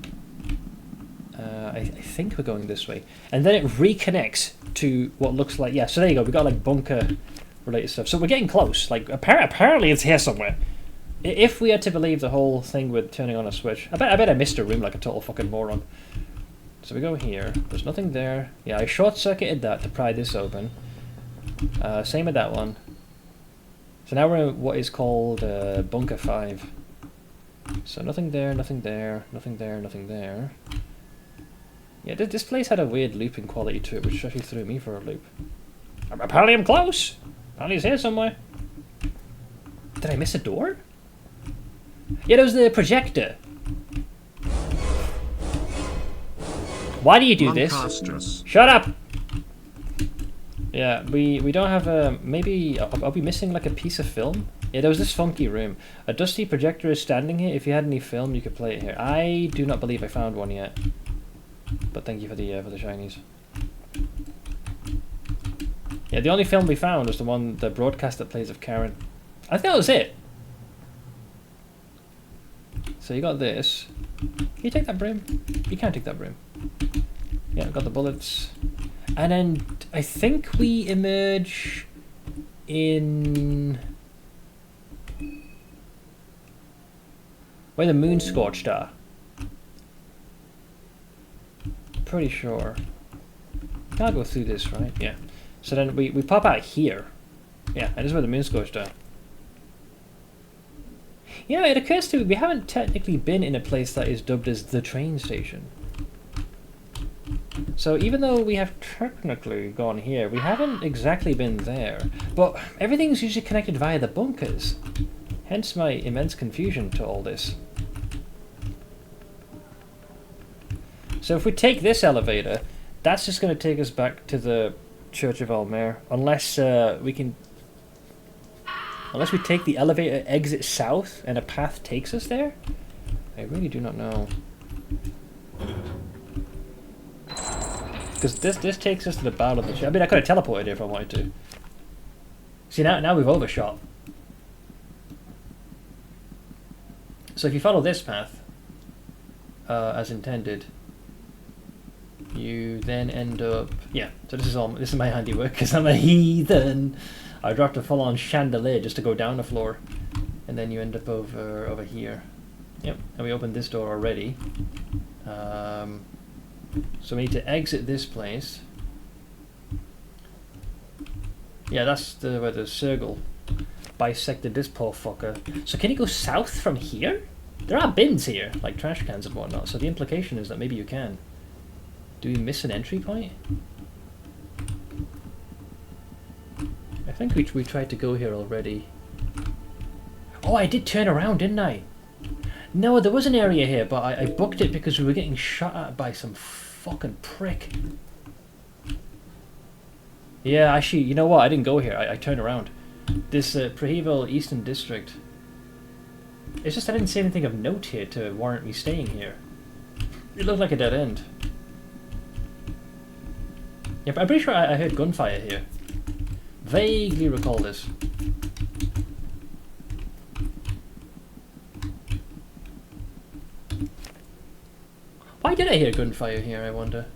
I think we're going this way. And then it reconnects to what looks like... Yeah, so there you go. We got like bunker-related stuff. So we're getting close. Like, apparently it's here somewhere. If we had to believe the whole thing with turning on a switch. I bet I missed a room like a total fucking moron. So we go here. There's nothing there. Yeah, I short-circuited that to pry this open. Same with that one. So now we're in what is called Bunker 5. So nothing there, nothing there, nothing there, nothing there. Yeah, this place had a weird looping quality to it, which actually threw me for a loop. Apparently I'm close! Apparently it's here somewhere. Did I miss a door? Yeah, there was the projector. Why do you do this? Shut up! Yeah, we don't have a... Maybe... Are we missing like a piece of film? Yeah, there was this funky room. A dusty projector is standing here. If you had any film, you could play it here. I do not believe I found one yet. But thank you for the shinies. Yeah, the only film we found was the broadcast that plays of Karen. I think that was it. So you got this. Can you take that broom? You can't take that broom. Yeah, got the bullets. And then I think we emerge in... where the moon scorched are. Pretty sure. Can't go through this, right? Yeah. So then we pop out here. Yeah, and this is where the moon scorched are. You know, it occurs to me we haven't technically been in a place that is dubbed as the train station. So even though we have technically gone here, we haven't exactly been there. But everything's usually connected via the bunkers. Hence my immense confusion to all this. So if we take this elevator, that's just going to take us back to the Church of Alll-mer. Unless we take the elevator exit south and a path takes us there? I really do not know. Because this takes us to the battle of the church. I mean, I could have teleported here if I wanted to. See, now we've overshot. So if you follow this path, as intended, you then end up... Yeah, so this is my handiwork, because I'm a heathen. I dropped a full-on chandelier just to go down a floor. And then you end up over here. Yep, and we opened this door already. So we need to exit this place. Yeah, that's where the circle bisected this poor fucker. So can you go south from here? There are bins here, like trash cans and whatnot, so the implication is that maybe you can. Do we miss an entry point? I think we tried to go here already. Oh, I did turn around, didn't I? No, there was an area here, but I booked it because we were getting shot at by some fucking prick. Yeah, actually, you know what? I didn't go here. I turned around. This Prehevel Eastern District. It's just I didn't see anything of note here to warrant me staying here. It looked like a dead end. Yeah, but I'm pretty sure I heard gunfire here. Vaguely recall this. Why did I hear gunfire here, I wonder?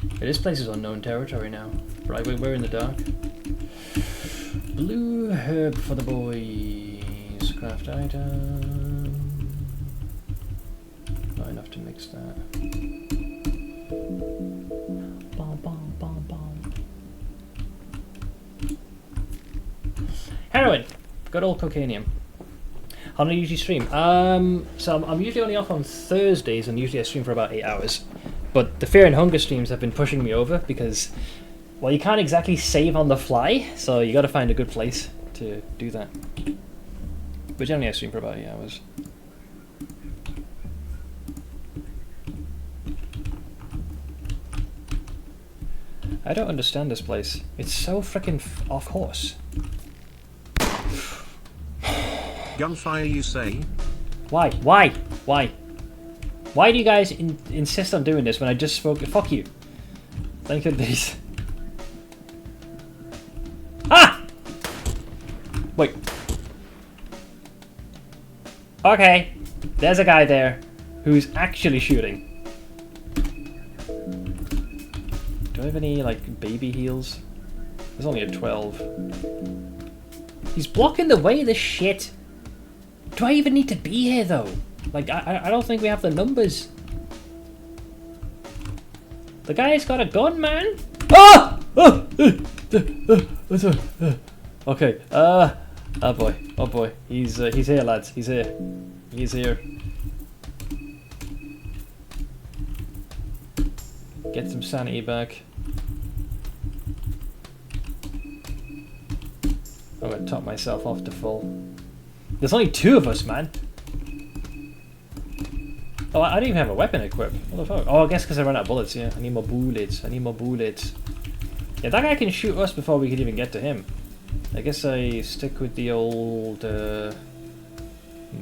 Yeah, this place is unknown territory now. Right, we're in the dark. Blue herb for the boys. Craft item. Not enough to mix that. Bom, bom, bom, bom. Heroin! Good old cocainium. How do I usually stream? So I'm usually only off on Thursdays, and usually I stream for about 8 hours. But the Fear and Hunger streams have been pushing me over because, well, you can't exactly save on the fly, so you got to find a good place to do that. But generally I stream for about 8 hours. I don't understand this place. It's so freaking off course. Gunfire, you say? Why? Why? Why? Why do you guys insist on doing this when I just spoke? Fuck you. Thank goodness. Ah! Wait. Okay. There's a guy there who's actually shooting. Do I have any, like, baby heals? There's only a 12. He's blocking the way, this shit. Do I even need to be here, though? Like, I don't think we have the numbers. The guy's got a gun, man. Ah! Okay. Oh boy. Oh boy. He's here, lads. He's here. He's here. Get some sanity back. I'm gonna top myself off to full. There's only 2 of us, man. Oh, I don't even have a weapon equipped. What the fuck? Oh, I guess because I ran out of bullets, yeah. I need more bullets. I need more bullets. Yeah, that guy can shoot us before we can even get to him. I guess I stick with the old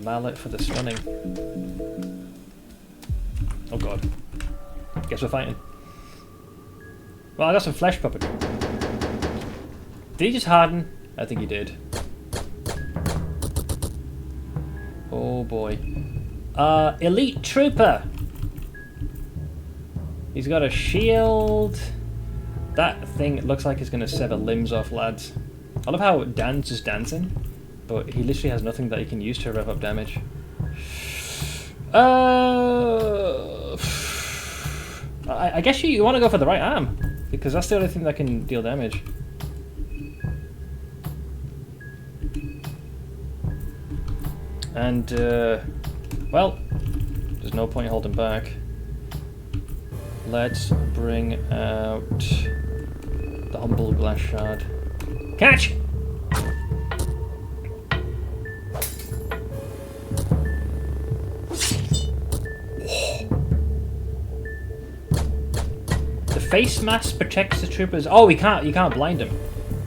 mallet for the stunning. Oh god. Guess we're fighting. Well, I got some flesh puppet. Did he just harden? I think he did. Oh boy. Elite Trooper! He's got a shield. That thing looks like it's gonna sever limbs off, lads. I love how Dan's just dancing, but he literally has nothing that he can use to rev up damage. I guess you want to go for the right arm, because that's the only thing that can deal damage. And, well, there's no point holding back. Let's bring out the humble glass shard. Catch! The face mask protects the troopers. Oh, you can't blind him.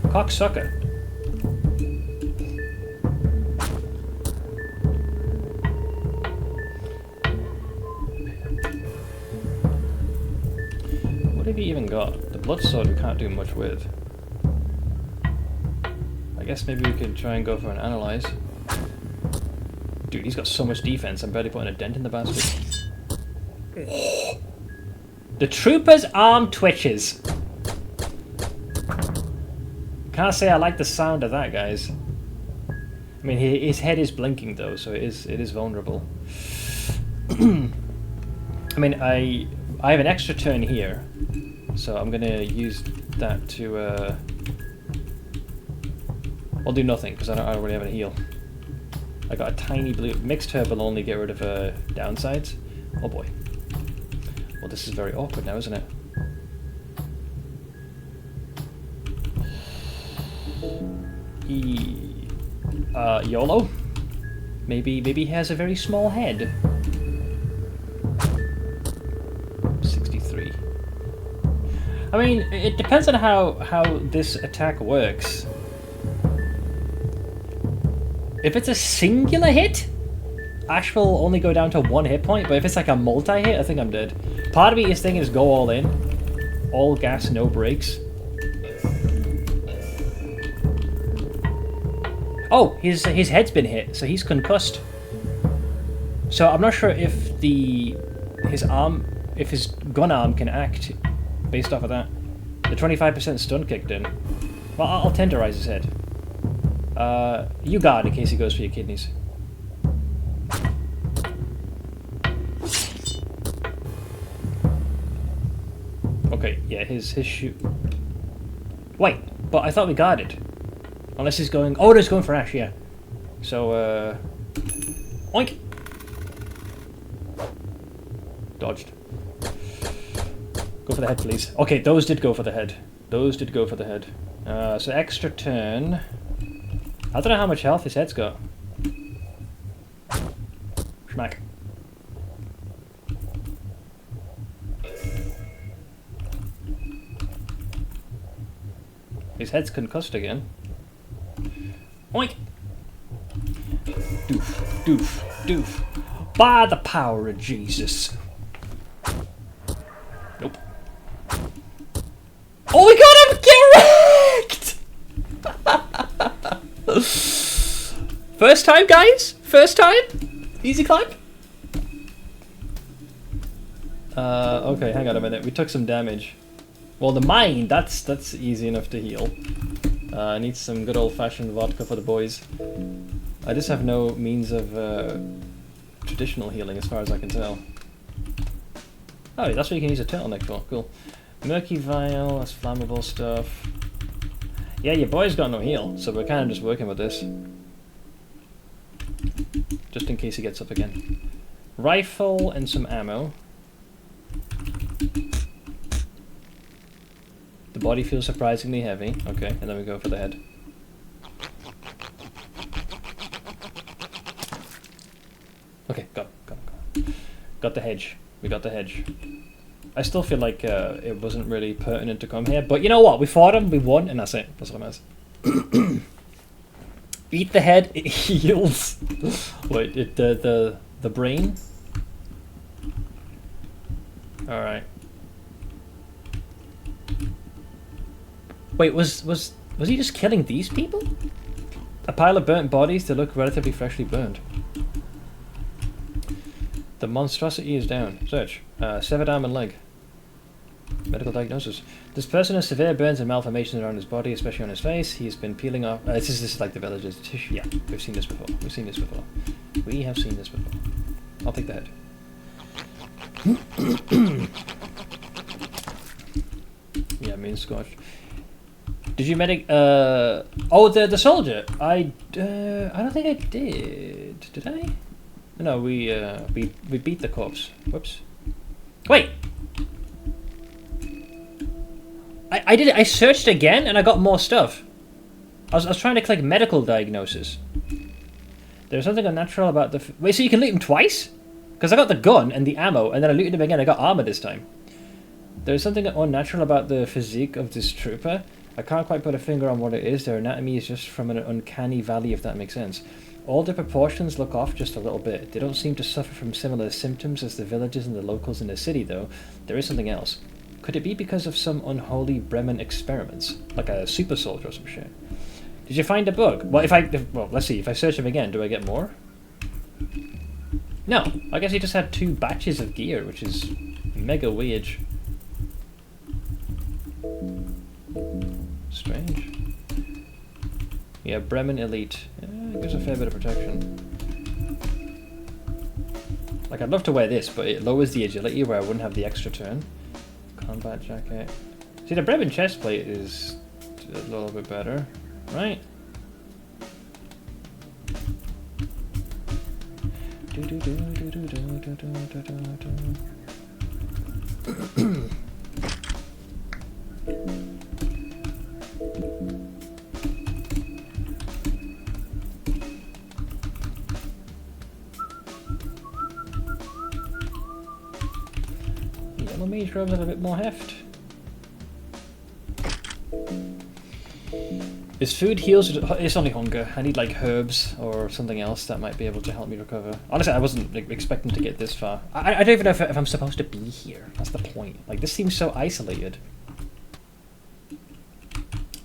Cocksucker. What have you even got? The blood sword we can't do much with. I guess maybe we could try and go for an analyze. Dude, he's got so much defense, I'm barely putting a dent in the bastard. The trooper's arm twitches. Can't say I like the sound of that, guys. I mean, his head is blinking though, so it is vulnerable. I mean, I have an extra turn here, so I'm gonna use that to. I'll do nothing because I don't really have a heal. I got a tiny blue mixed herb will only get rid of downsides. Oh boy. Well, this is very awkward now, isn't it? YOLO. Maybe he has a very small head. 63. I mean, it depends on how this attack works. If it's a singular hit, Ash will only go down to 1 hit point, but if it's like a multi-hit, I think I'm dead. Part of me is thinking is go all in. All gas, no brakes. Oh, his head's been hit, so he's concussed. So I'm not sure if his gun arm can act based off of that. The 25% stun kicked in. Well, I'll tenderize his head. You guard in case he goes for your kidneys. Okay, yeah, his shoot. Wait, but I thought we guarded. Unless he's going. Oh, he's going for Ash, yeah. So, oink. Dodged. Go for the head, please. Okay, those did go for the head. Those did go for the head. So extra turn. I don't know how much health his head's got. Schmack. His head's concussed again. Oink! Doof, doof, doof. By the power of Jesus. Nope. Oh, we got him! Get wrecked! First time, guys? First time? Easy climb? Okay, hang on a minute. We took some damage. Well, the mine, that's easy enough to heal. I need some good old-fashioned vodka for the boys. I just have no means of traditional healing as far as I can tell. Oh, that's what you can use a turtleneck for. Cool. Murky vial, that's flammable stuff. Yeah, your boy's got no heal, so we're kind of just working with this. Just in case he gets up again. Rifle and some ammo. The body feels surprisingly heavy. Okay, and then we go for the head. Okay, got the hedge. We got the hedge. I still feel like it wasn't really pertinent to come here, but you know what? We fought him, we won, and that's it. That's what it matters. Eat the head, it heals. Wait, the brain? Alright. Wait, was he just killing these people? A pile of burnt bodies that look relatively freshly burned. The monstrosity is down. Search. Severed arm and leg. Medical diagnosis. This person has severe burns and malformations around his body, especially on his face. He has been peeling off. This is like the village's tissue. Yeah, we've seen this before. We've seen this before. We have seen this before. I'll take the head. Yeah, mean scorched. Did you medic? Oh, the soldier. I don't think I did. Did I? No, we beat the corpse. Whoops. Wait. I did it. I searched again and I got more stuff. I was trying to click medical diagnosis. There's something unnatural about the. Wait, so you can loot him twice? Because I got the gun and the ammo, and then I looted him again. I got armor this time. There's something unnatural about the physique of this trooper. I can't quite put a finger on what it is. Their anatomy is just from an uncanny valley, if that makes sense. All the proportions look off just a little bit. They don't seem to suffer from similar symptoms as the villagers and the locals in the city, though. There is something else. Could it be because of some unholy Bremen experiments? Like a super soldier or some shit? Did you find a bug? Well, well, let's see. If I search him again, do I get more? No. I guess he just had 2 batches of gear, which is mega weird. Strange. Yeah, Bremen Elite. Yeah, gives a fair bit of protection. Like, I'd love to wear this, but it lowers the agility where I wouldn't have the extra turn. Combat jacket. See, the Bremen chestplate is a little bit better, right? Yellow mage robes have a bit more heft. Is food heals? It's only hunger. I need like herbs or something else that might be able to help me recover. Honestly, I wasn't expecting to get this far. I don't even know if I'm supposed to be here. That's the point. Like, this seems so isolated.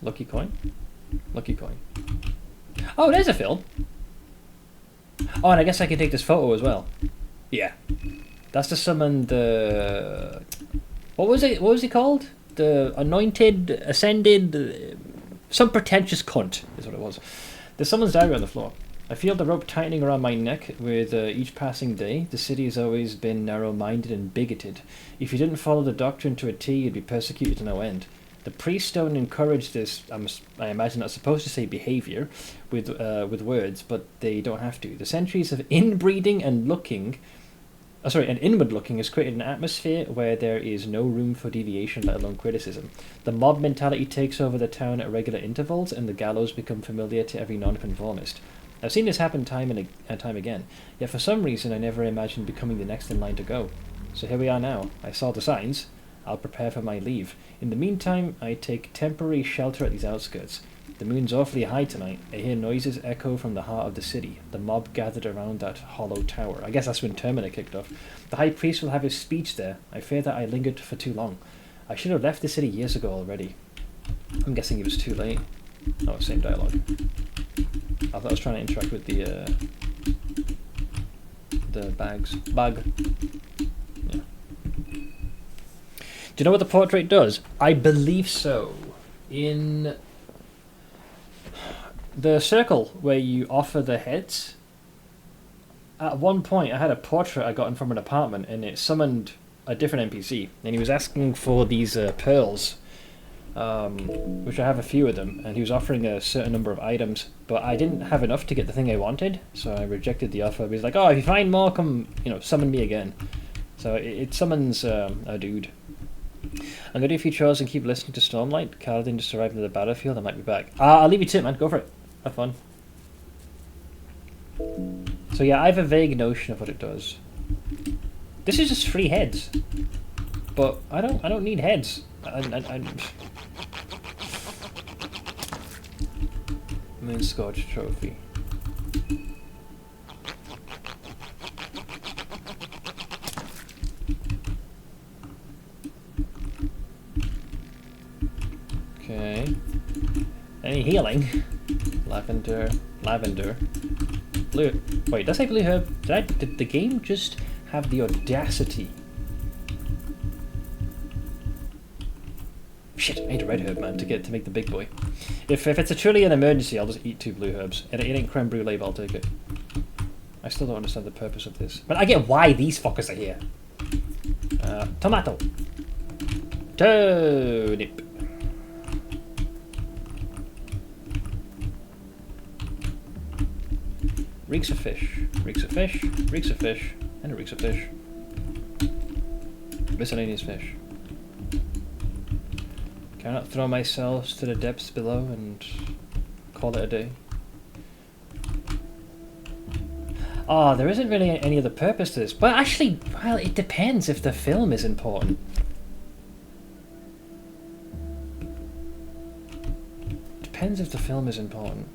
Lucky coin? Lucky coin. Oh, there's a film. Oh, and I guess I can take this photo as well. Yeah. That's to summon the... What was it? What was he called? The anointed, ascended... Some pretentious cunt is what it was. There's someone's diary on the floor. I feel the rope tightening around my neck with each passing day. The city has always been narrow-minded and bigoted. If you didn't follow the doctrine to a T, you'd be persecuted to no end. The priests don't encourage this, I imagine that's supposed to say behaviour, with words, but they don't have to. The centuries of inbreeding and inward looking has created an atmosphere where there is no room for deviation, let alone criticism. The mob mentality takes over the town at regular intervals, and the gallows become familiar to every nonconformist. I've seen this happen time and time again, yet for some reason I never imagined becoming the next in line to go. So here we are now. I saw the signs. I'll prepare for my leave. In the meantime, I take temporary shelter at these outskirts. The moon's awfully high tonight. I hear noises echo from the heart of the city. The mob gathered around that hollow tower. I guess that's when Termina kicked off. The high priest will have his speech there. I fear that I lingered for too long. I should have left the city years ago already. I'm guessing it was too late. Oh, same dialogue. I thought I was trying to interact with the bag. Yeah. Do you know what the portrait does? I believe so. In the circle where you offer the heads, at one point I had a portrait I got in from an apartment and it summoned a different NPC and he was asking for these pearls, which I have a few of them, and he was offering a certain number of items, but I didn't have enough to get the thing I wanted, so I rejected the offer. But he's like, oh, if you find more, come, summon me again. So it summons a dude. I'm going to do a few chores and keep listening to Stormlight. Kaladin just arrived into the battlefield. I might be back. I'll leave you to it, man. Go for it. Have fun. So yeah, I have a vague notion of what it does. This is just 3 heads. But I don't need heads. Moonscorch trophy. Okay. Any healing? Lavender. Blue. Wait, did I say blue herb? Did the game just have the audacity? Shit, I need a red herb, man, to make the big boy. If it's a truly an emergency, I'll just eat 2 blue herbs. It ain't creme brulee, but I'll take it. I still don't understand the purpose of this. But I get why these fuckers are here. Tomato. Turnip. Reeks of fish, reeks of fish, reeks of fish, and a reeks of fish. Miscellaneous fish. Cannot throw myself to the depths below and call it a day. Oh, there isn't really any other purpose to this. But actually, well, it depends if the film is important. Depends if the film is important.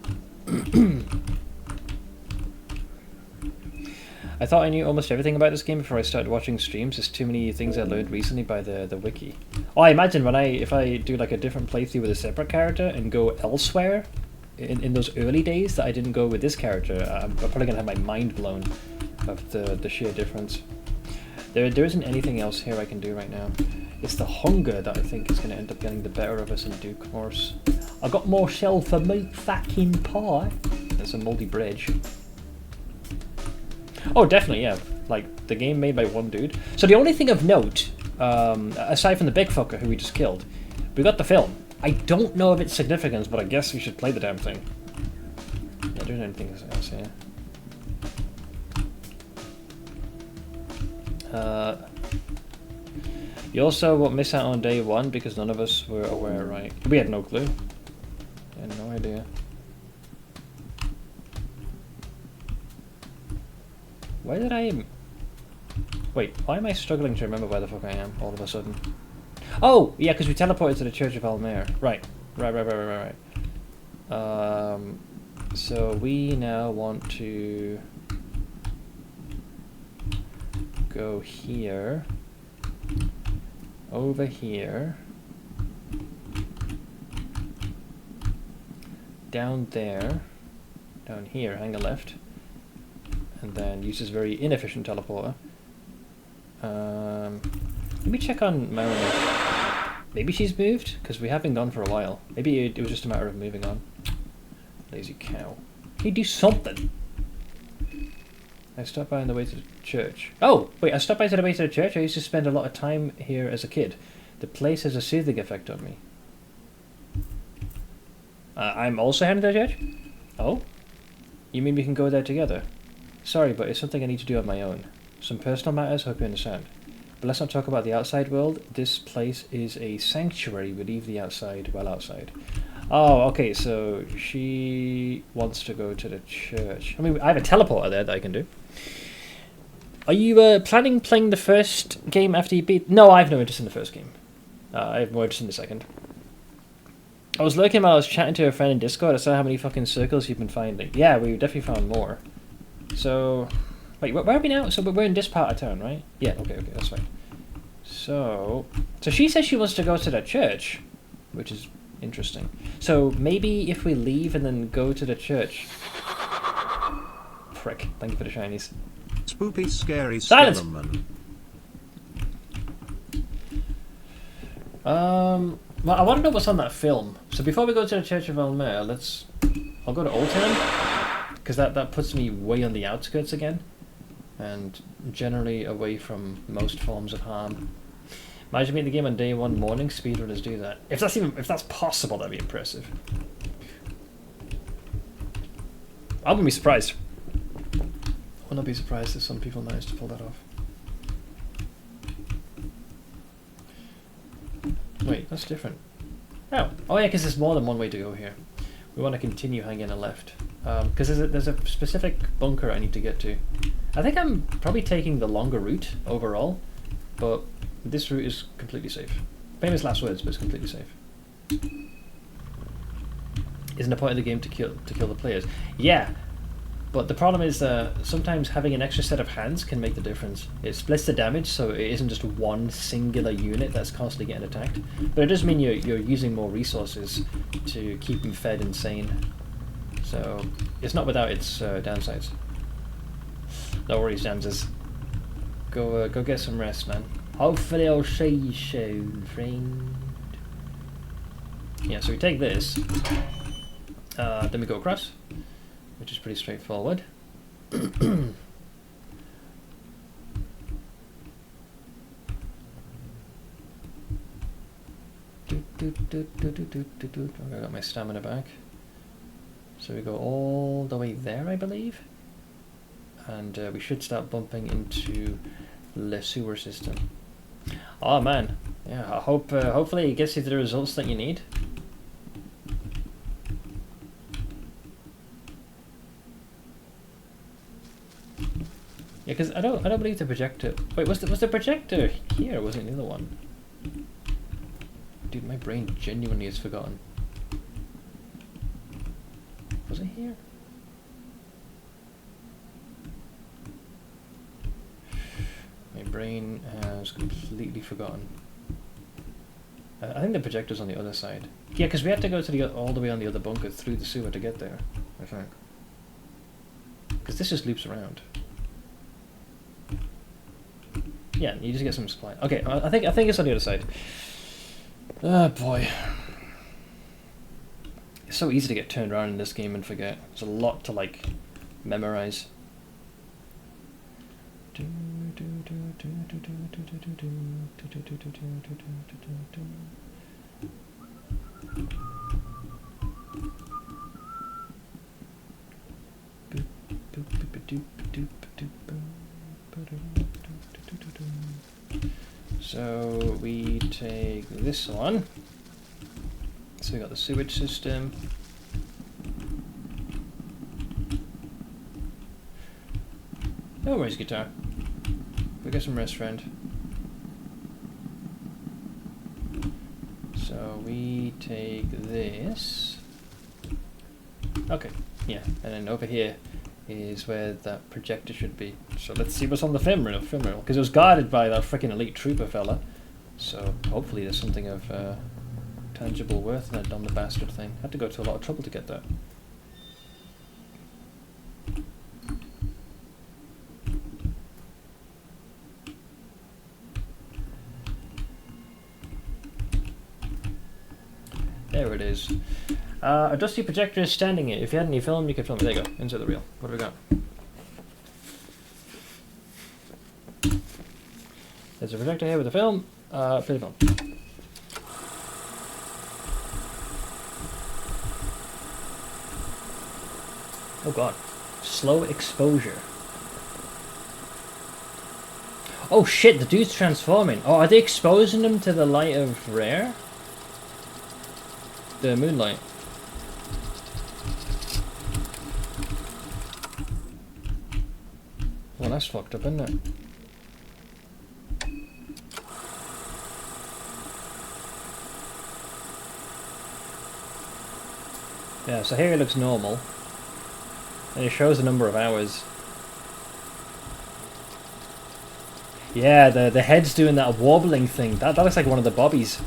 I thought I knew almost everything about this game before I started watching streams. There's too many things I learned recently by the wiki. Oh, I imagine if I do like a different playthrough with a separate character and go elsewhere in those early days that I didn't go with this character, I'm probably gonna have my mind blown of the sheer difference. There isn't anything else here I can do right now. It's the hunger that I think is gonna end up getting the better of us in due course. I got more shell for meat fucking pie. There's a moldy bridge. Oh, definitely, yeah. Like, the game made by one dude. So the only thing of note, aside from the big fucker who we just killed, we got the film. I don't know of its significance, but I guess we should play the damn thing. Not doing anything else here. You also won't miss out on day 1 because none of us were aware, right? We had no clue. I had no idea. Why did I... Wait, why am I struggling to remember where the fuck I am all of a sudden? Oh! Yeah, because we teleported to the Church of Alll-mer. Right. So we now want to go here, over here, down there, down here, hang a left, and then use this very inefficient teleporter. Let me check on Mariner. Maybe she's moved, because we have been gone for a while. Maybe it was just a matter of moving on. Lazy cow. Can you do something? I stopped by on the way to the church. Oh! Wait, I stopped by to the way to the church? I used to spend a lot of time here as a kid. The place has a soothing effect on me. I'm also heading to the church? Oh? You mean we can go there together? Sorry, but it's something I need to do on my own. Some personal matters, hope you understand. But let's not talk about the outside world. This place is a sanctuary. We leave the outside well outside. Oh, okay, so she wants to go to the church. I mean, I have a teleporter there that I can do. Are you planning playing the first game after you beat... No, I have no interest in the first game. I have more interest in the second. I was looking while I was chatting to a friend in Discord. I saw how many fucking circles you've been finding. Yeah, we definitely found more. So... Wait, where are we now? So we're in this part of town, right? Yeah, okay, that's fine. So she says she wants to go to the church, which is interesting. So maybe if we leave and then go to the church... Prick, thank you for the shinies. Spoopy, scary Silence! Skeleman. Well, I want to know what's on that film. So before we go to the Church of Alll-mer, I'll go to Old Town, because that puts me way on the outskirts again, and generally away from most forms of harm. Imagine beating the game on day one morning. Speedrunners do that. If that's possible, that'd be impressive. I wouldn't be surprised. I would not be surprised if some people managed to pull that off. Wait, that's different. Oh yeah, because there's more than one way to go here. We want to continue hanging a left. Because there's a specific bunker I need to get to. I think I'm probably taking the longer route overall, but this route is completely safe. Famous last words, but it's completely safe. Isn't the point of the game to kill the players? Yeah, but the problem is sometimes having an extra set of hands can make the difference. It splits the damage, so it isn't just one singular unit that's constantly getting attacked. But it does mean you're using more resources to keep them fed and sane. So it's not without its downsides. No worries, Jamses. Go get some rest, man. Hopefully I'll see you soon, friend. Yeah, so we take this. Then we go across, which is pretty straightforward. Okay, I got my stamina back. So we go all the way there, I believe. And we should start bumping into the sewer system. Oh man, yeah, I hope hopefully it gets you the results that you need. Yeah, because I don't believe the projector. Wait, was the projector here? Or was it the other one? Dude, my brain genuinely has forgotten. Was it here? My brain has completely forgotten. I think the projector's on the other side. Yeah, because we had to go to all the way on the other bunker through the sewer to get there, I think. Because this just loops around. Yeah, you just get some supply. Okay, I think it's on the other side. Oh boy. It's so easy to get turned around in this game and forget. There's a lot to like memorize. So we take this one. So we got the sewage system. No worries, guitar. Go get some rest, friend. So we take this. Okay, yeah, and then over here is where that projector should be. So let's see what's on the film reel, because it was guarded by that freaking elite trooper fella. So hopefully there's something of tangible worth in that dumb bastard thing. Had to go to a lot of trouble to get that. There it is. A dusty projector is standing here. If you had any film, you could film it. There you go. Insert the reel. What do we got? There's a projector here with a film. Play the film. Oh god. Slow exposure. Oh shit, the dude's transforming. Oh, are they exposing him to the light of rare? The moonlight. Well, that's fucked up, isn't it? Yeah, so here it looks normal. And it shows the number of hours. Yeah, the head's doing that wobbling thing. That looks like one of the bobbies.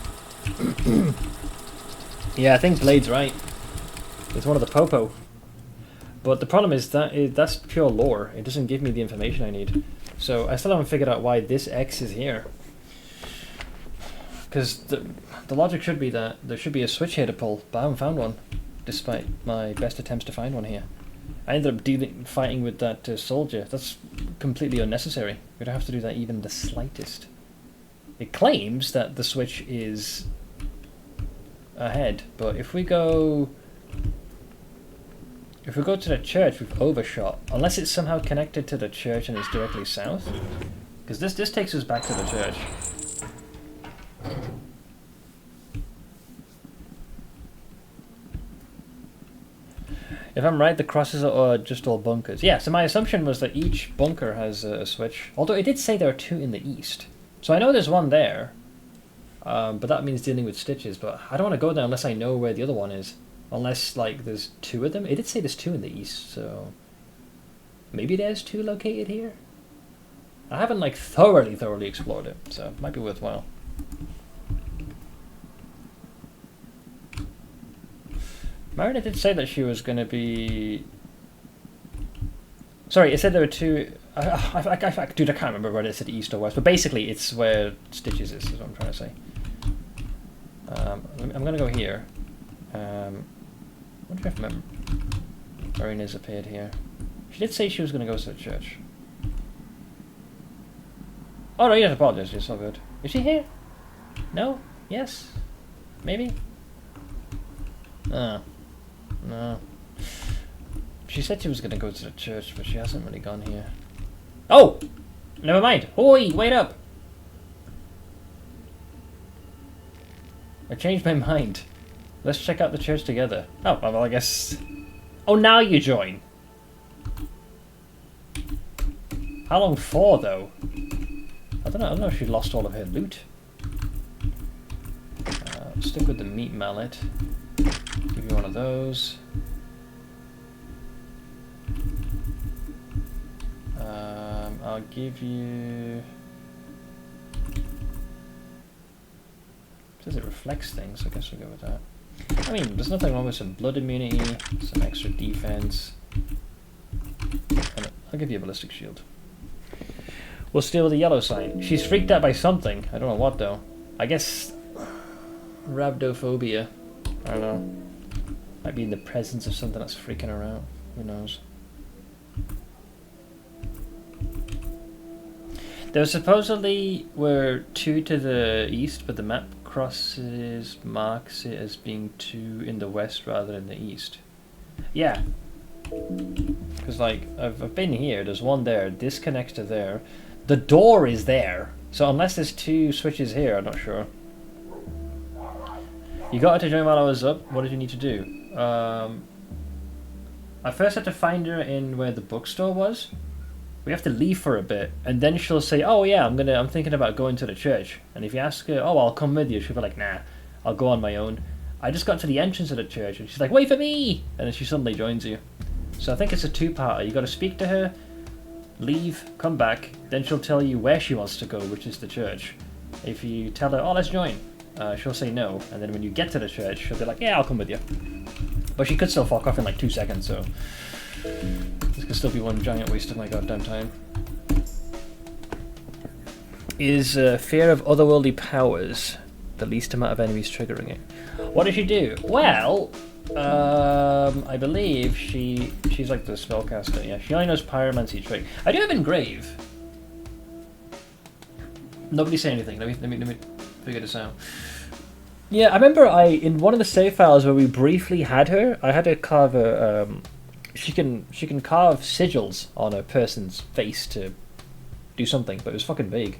Yeah, I think Blade's right. It's one of the Popo. But the problem is that that's pure lore. It doesn't give me the information I need. So I still haven't figured out why this X is here. Because the logic should be that there should be a switch here to pull, but I haven't found one, despite my best attempts to find one here. I ended up fighting with that soldier. That's completely unnecessary. We don't have to do that even the slightest. It claims that the switch is ahead, but if we go to the church, we've overshot. Unless it's somehow connected to the church and it's directly south. Because this takes us back to the church. If I'm right, the crosses are just all bunkers. Yeah, so my assumption was that each bunker has a switch. Although it did say there are two in the east. So I know there's one there. But that means dealing with stitches. But I don't want to go there unless I know where the other one is. Unless, like, there's two of them. It did say there's two in the east, so... maybe there's two located here? I haven't, like, thoroughly explored it, so it might be worthwhile. Marina did say that she was going to be... Sorry, it said there were two... dude, I can't remember whether it said east or west, but basically it's where Stitches is what I'm trying to say. I'm going to go here. What do I remember? Marina's appeared here. She did say she was going to go to the church. Oh no, you don't apologize, it's all good. Is she here? No? Yes? Maybe? No. She said she was going to go to the church, but she hasn't really gone here. Oh! Never mind. Oi, wait up! I changed my mind. Let's check out the church together. Oh, well, I guess... Oh, now you join! How long for, though? I don't know if she lost all of her loot. Stick with the meat mallet. Give you one of those. I'll give you... It says it reflects things, so I guess we'll go with that. I mean, there's nothing wrong with some blood immunity, some extra defense. And I'll give you a ballistic shield. We'll steal the yellow sign. She's freaked out by something. I don't know what, though. I guess... rhabdophobia. I don't know. Might be in the presence of something that's freaking her out. Who knows? There supposedly were two to the east, but the map marks it as being two in the west rather than the east. Yeah. Because, like, I've been here, there's one there, this connects to there. The door is there. So unless there's two switches here, I'm not sure. You got her to join while I was up. What did you need to do? I first had to find her in where the bookstore was. We have to leave for a bit, and then she'll say, "Oh yeah, I'm thinking about going to the church." And if you ask her, "Oh, I'll come with you," she'll be like, "Nah, I'll go on my own." I just got to the entrance of the church and she's like, wait for me! And then she suddenly joins you. So I think it's a two-parter. You got to speak to her, leave, come back, then she'll tell you where she wants to go, which is the church. If you tell her, oh, let's join, she'll say no, and then when you get to the church, she'll be like, yeah, I'll come with you. But she could still fuck off in like 2 seconds, so this could still be one giant waste of my goddamn time. Is fear of otherworldly powers the least amount of enemies triggering it? What does she do? Well, I believe she's like the spellcaster. Yeah, she only knows pyromancy trick. I do have engrave. Nobody say anything. Let me figure this out. Yeah, I remember in one of the save files where we briefly had her, I had her carve a. She can carve sigils on a person's face to do something, but it was fucking vague.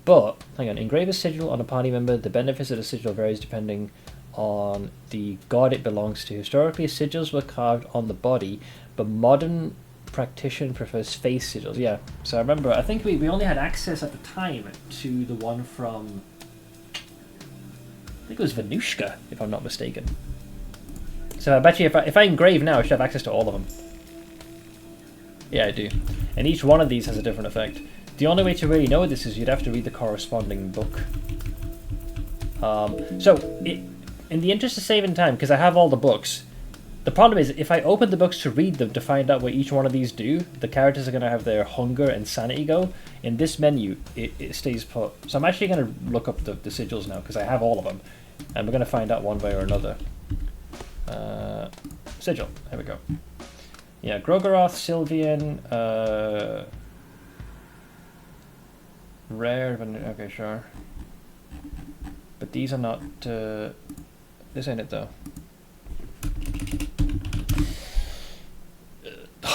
But hang on, engrave a sigil on a party member. The benefits of the sigil varies depending on the god it belongs to. Historically, sigils were carved on the body, but modern practitioner prefers face sigils. Yeah, so I remember, I think we only had access at the time to the one from, I think it was Venushka, if I'm not mistaken. So I bet you if I engrave now, I should have access to all of them. Yeah, I do. And each one of these has a different effect. The only way to really know this is you'd have to read the corresponding book. In the interest of saving time, because I have all the books, the problem is if I open the books to read them to find out what each one of these do, the characters are going to have their hunger and sanity go. In this menu, it stays put. So I'm actually going to look up the sigils now, because I have all of them. And we're going to find out one way or another. Sigil, there we go. Yeah, Gro-Goroth, Sylvian, rare, okay, sure. But these are not, this ain't it though.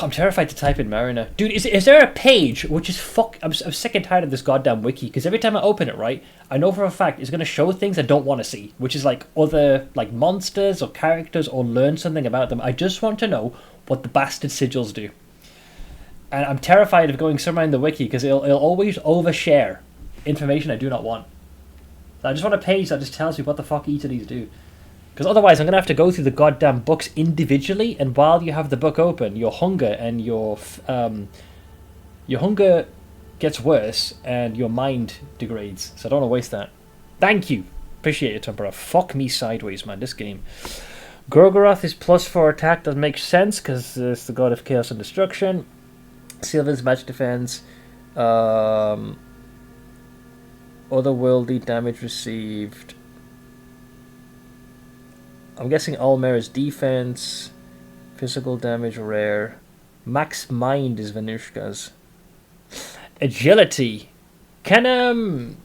I'm terrified to type in Mariner. Dude, is there a page which is I'm sick and tired of this goddamn wiki, because every time I open it, right, I know for a fact it's going to show things I don't want to see, which is like other like monsters or characters or learn something about them. I just want to know what the bastard sigils do. And I'm terrified of going somewhere in the wiki because it'll always overshare information I do not want. So I just want a page that just tells me what the fuck each of these do. Because otherwise I'm going to have to go through the goddamn books individually, and while you have the book open, your hunger and your hunger gets worse and your mind degrades. So I don't want to waste that. Thank you. Appreciate it, Tempera. Fuck me sideways, man, this game. Gro-Goroth is +4 attack. That makes sense because it's the god of chaos and destruction. Sylvan's magic defense. Otherworldly damage received. I'm guessing Alll-mer is defense. Physical damage rare. Max mind is Venushka's. Agility. Can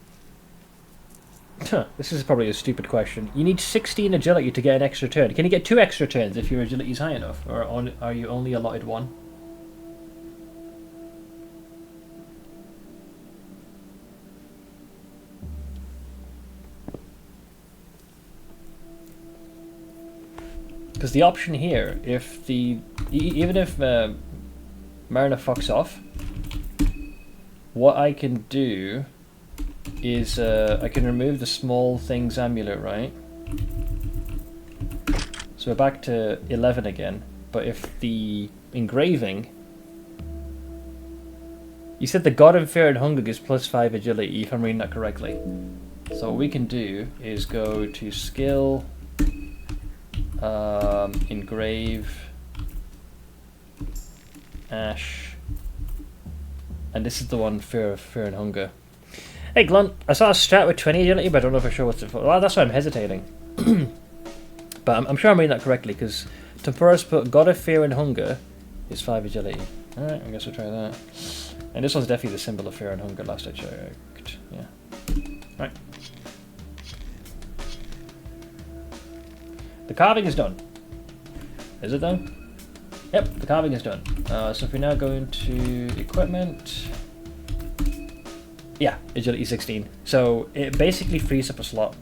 this is probably a stupid question. You need 16 agility to get an extra turn. Can you get 2 extra turns if your agility is high enough, or are you only allotted 1? Because the option here, if even if Mariner fucks off, what I can do is I can remove the small things amulet, right? So we're back to 11 again. But if the engraving, you said the God of Fear and Hunger gives +5 agility, if I'm reading that correctly. So what we can do is go to skill. Engrave, Ash, and this is the one, Fear and Hunger. Hey Glunt, I saw a strat with 20 agility, but I don't know for sure what's it for. Well, that's why I'm hesitating. But I'm sure I'm reading that correctly, because Tempera's put God of Fear and Hunger is 5 agility. Alright, I guess we'll try that. And this one's definitely the symbol of Fear and Hunger, last I checked. Yeah. Right. The carving is done. Is it done? Yep, the carving is done. So if we now go into equipment, yeah, agility 16. So it basically frees up a slot,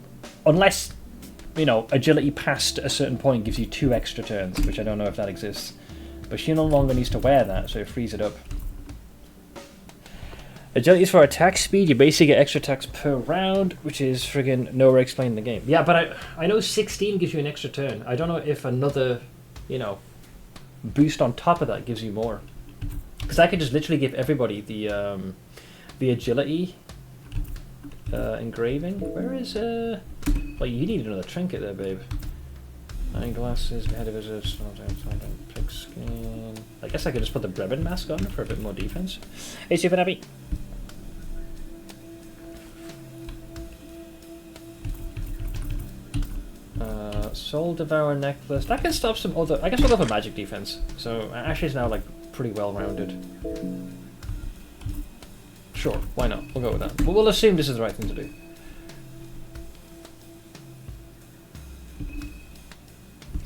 unless agility past a certain point gives you 2 extra turns, which I don't know if that exists. But she no longer needs to wear that, so it frees it up. Agility is for attack speed. You basically get extra attacks per round, which is friggin' nowhere explained in the game. Yeah, but I know 16 gives you an extra turn. I don't know if another, you know, boost on top of that gives you more. Because I could just literally give everybody the agility engraving. Where is well, you need another trinket there, babe. Eyeglasses, beheaded visits, pig skin. I guess I could just put the Brevin mask on for a bit more defense. Hey, Super Nabby. Soul Devourer necklace. That can stop some other. I guess we'll go for magic defense. So Ashley's now like pretty well rounded. Sure, why not? We'll go with that. But we'll assume this is the right thing to do.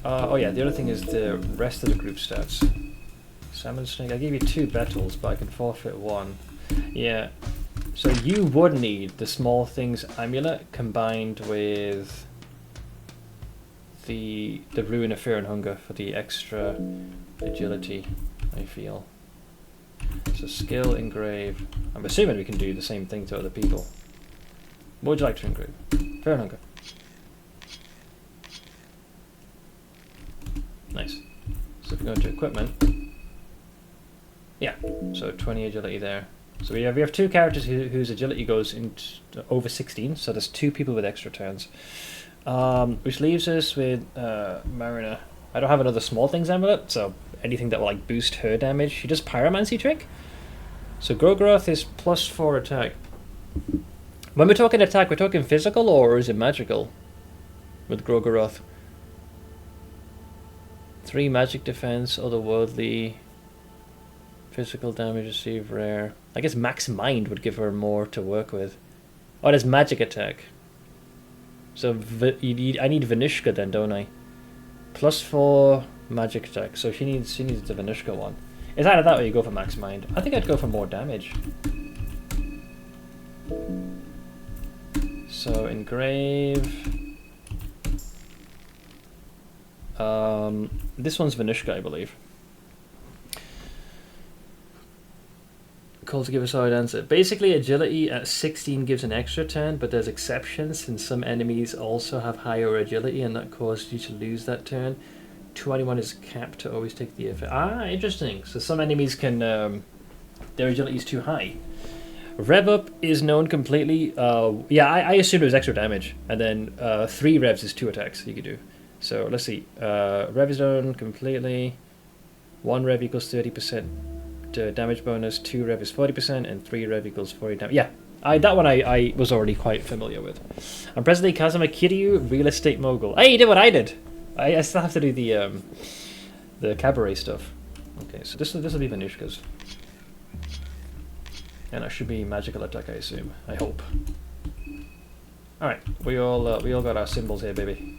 Oh yeah, the other thing is the rest of the group stats. Salmon Snake, I gave you 2 battles, but I can forfeit 1. Yeah, so you would need the Small Things Amulet combined with the Ruin of Fear and Hunger for the extra agility, I feel. So skill, engrave. I'm assuming we can do the same thing to other people. What would you like to engrave? Fear and Hunger. Nice. So if we go into equipment, yeah, so 20 agility there. So we have 2 characters whose agility goes into over 16, so there's 2 people with extra turns. Which leaves us with Marina. I don't have another Small Things Amulet, so anything that will like boost her damage. She does Pyromancy trick. So Gro-Goroth is +4 attack. When we're talking attack, we're talking physical or is it magical? With Gro-Goroth. 3 magic defense, otherworldly, physical damage received rare. I guess max mind would give her more to work with. Oh, there's magic attack. So I need Vanishka then, don't I? +4 magic attack. So she needs the Vanishka one. It's either that or you go for max mind. I think I'd go for more damage. So engrave. This one's Vanishka, I believe. Call to give a solid answer. Basically, agility at 16 gives an extra turn, but there's exceptions, since some enemies also have higher agility, and that causes you to lose that turn. 21 is capped to always take the effect. Ah, interesting. So some enemies can, their agility is too high. Rev up is known completely. Yeah, I assumed it was extra damage, and then 3 revs is 2 attacks you could do. So let's see. Rev is known completely. 1 rev equals 30% damage bonus, 2 rev is 40%, and 3 rev equals 40 damage. Yeah, that one I was already quite familiar with. I'm presently Kazuma Kiryu, real estate mogul. Hey, you did what I did. I still have to do the cabaret stuff. Okay, so this will be Vanishka's. And that should be magical attack, I assume. I hope. Alright, we all got our symbols here, baby.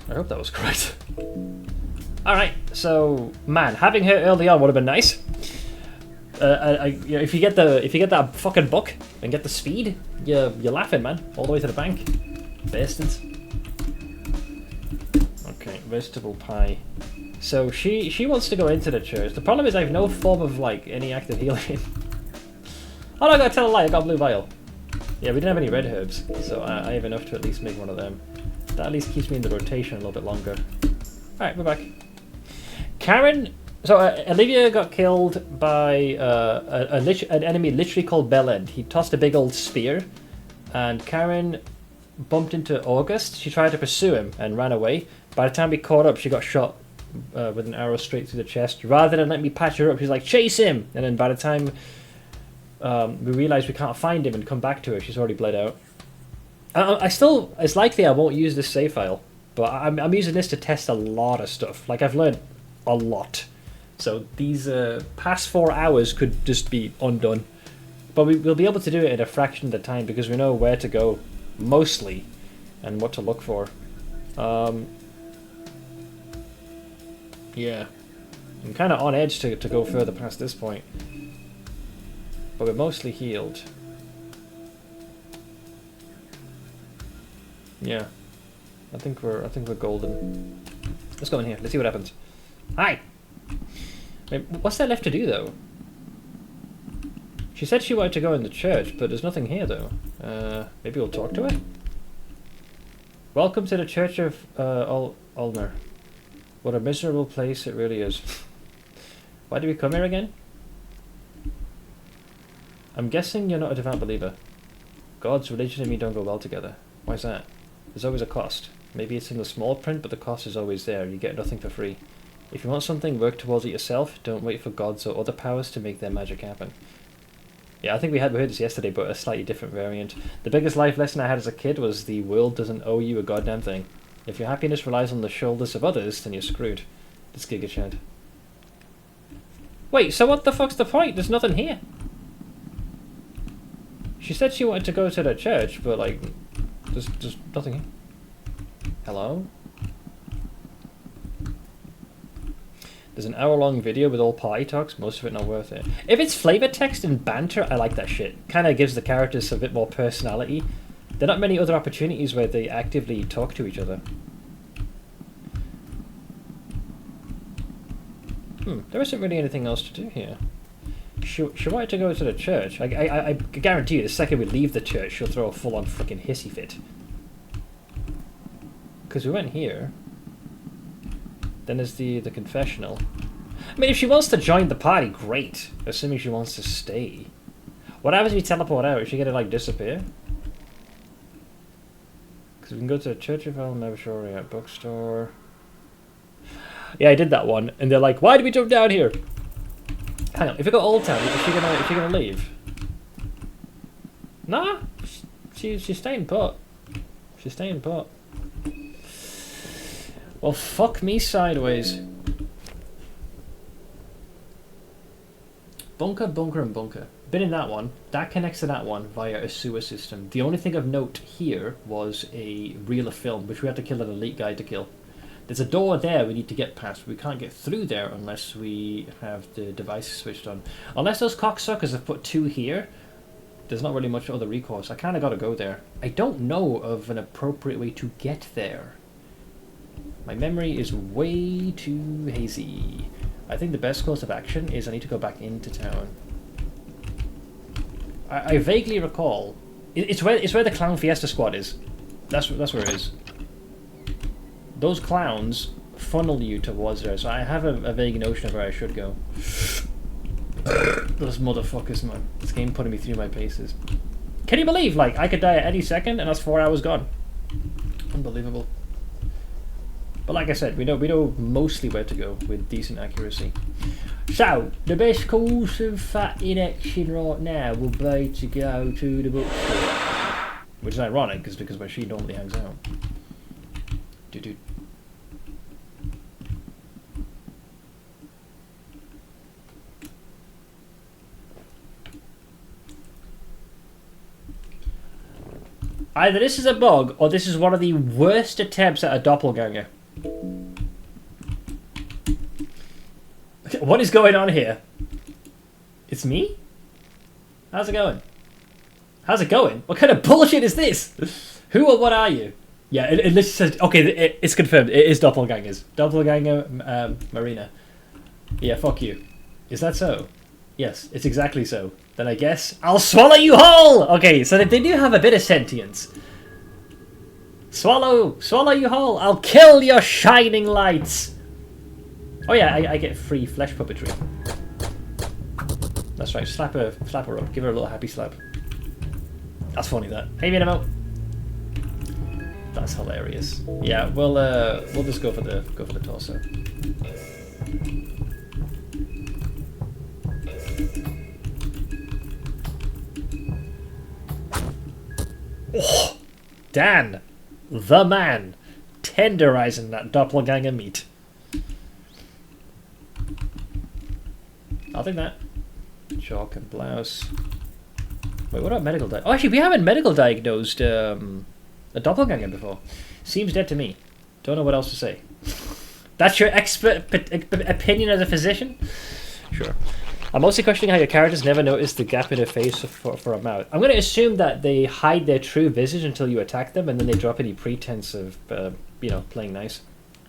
I hope that was correct. Alright, so man, having her early on would have been nice. You know, if you get that fucking book and get the speed, you're laughing, man, all the way to the bank. Bastards. Okay, vegetable pie. So she wants to go into the church. The problem is I have no form of like any active healing. Oh no, I gotta tell a lie, I got blue vial. Yeah, we didn't have any red herbs, so I have enough to at least make one of them. That at least keeps me in the rotation a little bit longer. Alright, we're back. Karen, so Olivia got killed by an enemy literally called Bellend. He tossed a big old spear, and Karen bumped into August. She tried to pursue him and ran away. By the time we caught up, she got shot with an arrow straight through the chest. Rather than let me patch her up, she's like, chase him! And then by the time we realize we can't find him and come back to her, she's already bled out. It's likely I won't use this save file, but I'm using this to test a lot of stuff. Like, I've learned a lot. So these past 4 hours could just be undone. But we'll be able to do it in a fraction of the time because we know where to go, mostly, and what to look for. Yeah. I'm kind of on edge to go further past this point. But we're mostly healed. Yeah. I think we're golden. Let's go in here. Let's see what happens. Hi! Wait, what's there left to do, though? She said she wanted to go in the church, but there's nothing here though. Maybe we'll talk to her? Welcome to the Church of Alll-mer. What a miserable place it really is. Why do we come here again? I'm guessing you're not a devout believer. God's religion and me don't go well together. Why's that? There's always a cost. Maybe it's in the small print, but the cost is always there. You get nothing for free. If you want something, work towards it yourself. Don't wait for gods or other powers to make their magic happen. Yeah, I think we heard this yesterday, but a slightly different variant. The biggest life lesson I had as a kid was the world doesn't owe you a goddamn thing. If your happiness relies on the shoulders of others, then you're screwed. This Giga Chad. Wait, so what the fuck's the point? There's nothing here. She said she wanted to go to the church, but like, there's nothing here. Hello? There's an hour-long video with all party talks, most of it not worth it. If it's flavor text and banter, I like that shit. Kind of gives the characters a bit more personality. There are not many other opportunities where they actively talk to each other. There isn't really anything else to do here. She wanted to go to the church. I guarantee you, the second we leave the church, she'll throw a full-on freaking hissy fit. Because we went here. Then there's the confessional. I mean, if she wants to join the party, great. Assuming she wants to stay. What happens if you teleport out? Is she gonna, like, disappear? Because we can go to the Church of Alll-mer, sure, at bookstore. Yeah, I did that one. And they're like, why did we jump down here? Hang on, if we go Old Town, is she gonna leave? Nah, she's staying put. She's staying put. Well, fuck me sideways. Bunker, bunker, and bunker. Been in that one. That connects to that one via a sewer system. The only thing of note here was a reel of film, which we had to kill an elite guy to kill. There's a door there we need to get past. We can't get through there unless we have the device switched on. Unless those cocksuckers have put 2 here, there's not really much other recourse. I kind of got to go there. I don't know of an appropriate way to get there. My memory is way too hazy. I think the best course of action is I need to go back into town. I vaguely recall. It's where the Clown Fiesta Squad is. That's where it is. Those clowns funnel you towards there, so I have a vague notion of where I should go. Those motherfuckers, man. This game putting me through my paces. Can you believe, like, I could die at any second and that's 4 hours gone? Unbelievable. But like I said, we know mostly where to go with decent accuracy. So, the best course of fatting action right now will be to go to the bookstore. Which is ironic, because where she normally hangs out. Dude. Either this is a bug, or this is one of the worst attempts at a doppelganger. What is going on here? It's me? How's it going? How's it going? What kind of bullshit is this? Who or what are you? Yeah, it literally says... Okay, it's confirmed. It is doppelgangers. Doppelganger Marina. Yeah, fuck you. Is that so? Yes, it's exactly so. Then I guess I'll swallow you whole! Okay, so they do have a bit of sentience. Swallow you whole! I'll kill your shining lights! Oh yeah, I get free flesh puppetry. That's right, slap her up. Give her a little happy slap. That's funny, that. Hey, Minimo! That's hilarious. Yeah, we'll just go for the torso. Oh, Dan, the man, tenderizing that doppelganger meat. I'll take that. Chalk and blouse. Wait, what about medical Oh, actually, we haven't medical diagnosed a doppelganger before. Seems dead to me. Don't know what else to say. That's your expert opinion as a physician? Sure. I'm mostly questioning how your characters never noticed the gap in her face for a mouth. I'm going to assume that they hide their true visage until you attack them, and then they drop any pretense of, playing nice.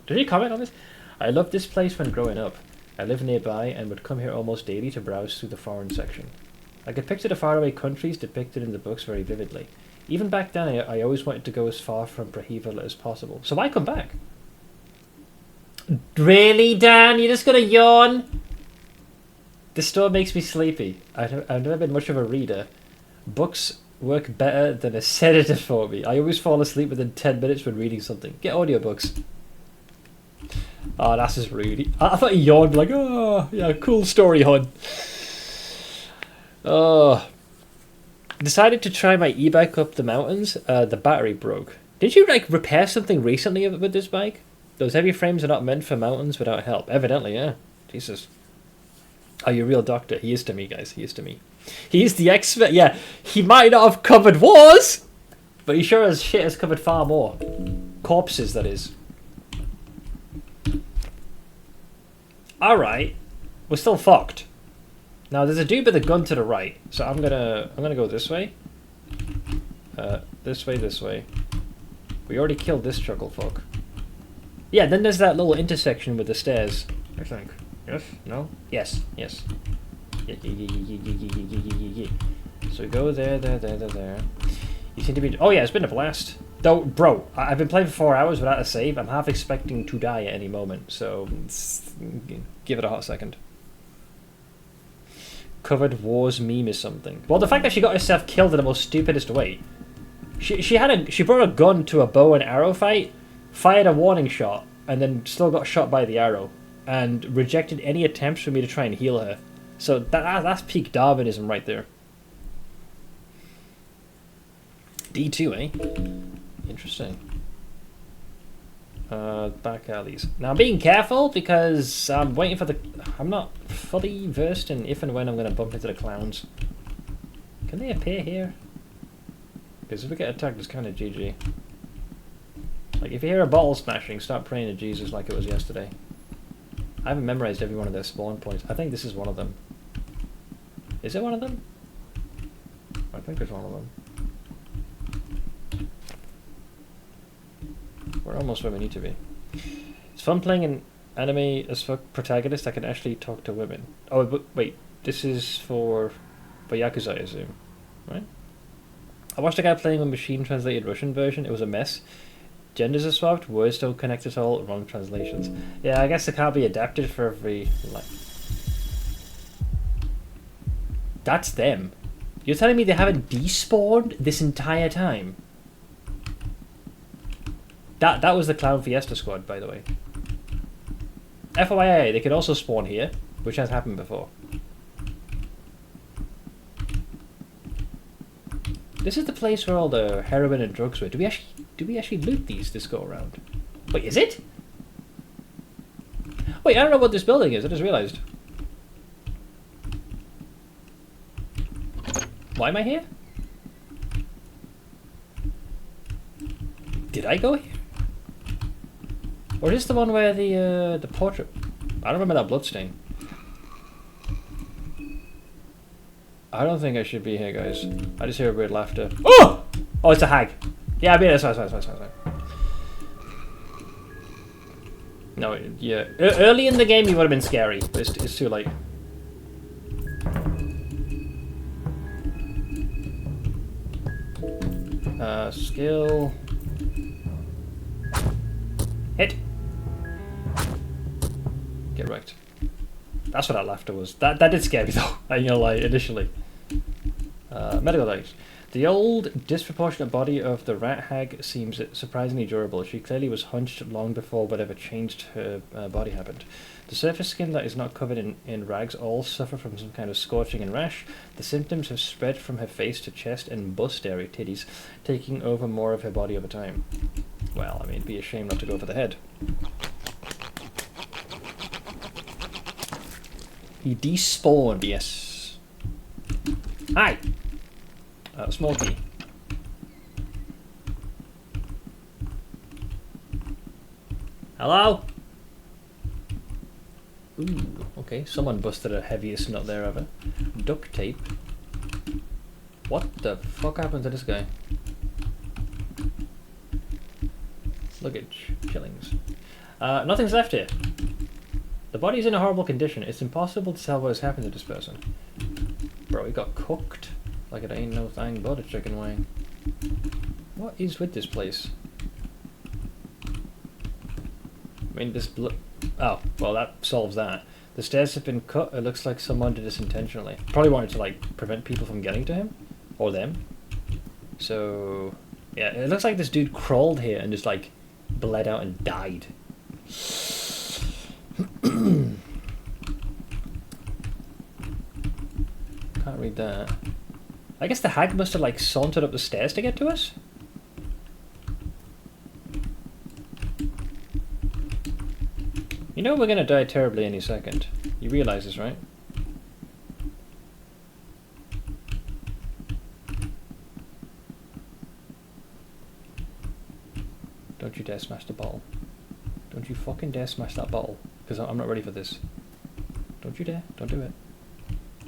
Did you comment on this? I loved this place when growing up. I lived nearby and would come here almost daily to browse through the foreign section. I could picture the faraway countries depicted in the books very vividly. Even back then, I always wanted to go as far from Brahivil as possible. So why come back? Really, Dan? You're just gonna yawn? This store makes me sleepy. I've never been much of a reader. Books work better than a sedative for me. I always fall asleep within 10 minutes when reading something. Get audiobooks. Oh, that's just rude. I thought he yawned like, oh, yeah, cool story, hon. Oh. Decided to try my e-bike up the mountains. The battery broke. Did you, like, repair something recently with this bike? Those heavy frames are not meant for mountains without help. Evidently, yeah. Jesus. Oh, you're a real doctor. He is to me, guys. He is to me. He's the expert. Yeah, he might not have covered wars, but he sure as shit has covered far more. Corpses, that is. Alright. We're still fucked. Now, there's a dude with a gun to the right, so I'm gonna go this way. This way. We already killed this chuckle fuck. Yeah, then there's that little intersection with the stairs, I think. Yes? No? Yes. Yes. Yeah. So we go there. You seem to be... Oh yeah, it's been a blast. Though, bro, I've been playing for 4 hours without a save. I'm half expecting to die at any moment, so give it a hot second. Covered wars meme is something. Well, the fact that she got herself killed in the most stupidest way. She brought a gun to a bow and arrow fight, fired a warning shot, and then still got shot by the arrow, and rejected any attempts for me to try and heal her. So that's peak Darwinism right there. D2, eh? Interesting. Back alleys. Now I'm being careful because I'm waiting for the... I'm not fully versed in if and when I'm going to bump into the clowns. Can they appear here? Because if we get attacked, it's kind of GG. Like, if you hear a bottle smashing, start praying to Jesus like it was yesterday. I haven't memorized every one of their spawn points. I think this is one of them. Is it one of them? I think it's one of them. We're almost where we need to be. It's fun playing an anime as fuck protagonist that can actually talk to women. Oh, but wait. This is for Yakuza, I assume. Right? I watched a guy playing a machine-translated Russian version. It was a mess. Genders are swapped, words don't connect at all, wrong translations. Yeah, I guess it can't be adapted for every... Like... That's them. You're telling me they haven't despawned this entire time? That was the Clown Fiesta squad, by the way. FYI, they could also spawn here, which has happened before. This is the place where all the heroin and drugs were. Do we actually loot these this go around? Wait, is it? Wait, I don't know what this building is. I just realized. Why am I here? Did I go here? Or is this the one where the portrait... I don't remember that bloodstain. I don't think I should be here, guys. I just hear weird laughter. Oh! Oh, it's a hag. Yeah, I mean, sorry. No, yeah. Early in the game, you would have been scary, but it's too late. Skill. Hit. Get wrecked. That's what that laughter was. That did scare me though. I ain't gonna lie, initially. Medical notes. The old, disproportionate body of the rat hag seems surprisingly durable. She clearly was hunched long before whatever changed her body happened. The surface skin that is not covered in rags all suffer from some kind of scorching and rash. The symptoms have spread from her face to chest and bust area, titties, taking over more of her body over time. Well, I mean, it'd be a shame not to go for the head. He despawned, yes. Hi! Smokey. Hello? Ooh, okay, someone busted a heaviest nut there ever. Duct tape. What the fuck happened to this guy? Luggage. Killings. Nothing's left here. The body's in a horrible condition. It's impossible to tell what has happened to this person. Bro, he got cooked. Like it ain't no thing but a chicken wing. What is with this place? I mean, this oh, well that solves that. The stairs have been cut. It looks like someone did this intentionally. Probably wanted to like prevent people from getting to him. Or them. So, yeah, it looks like this dude crawled here and just like bled out and died. Can't read that. I guess the hag must have like sauntered up the stairs to get to us. You know we're gonna die terribly any second. You realise this, right? Don't you dare smash the bottle. Don't you fucking dare smash that bottle. Because I'm not ready for this. Don't you dare. Don't do it.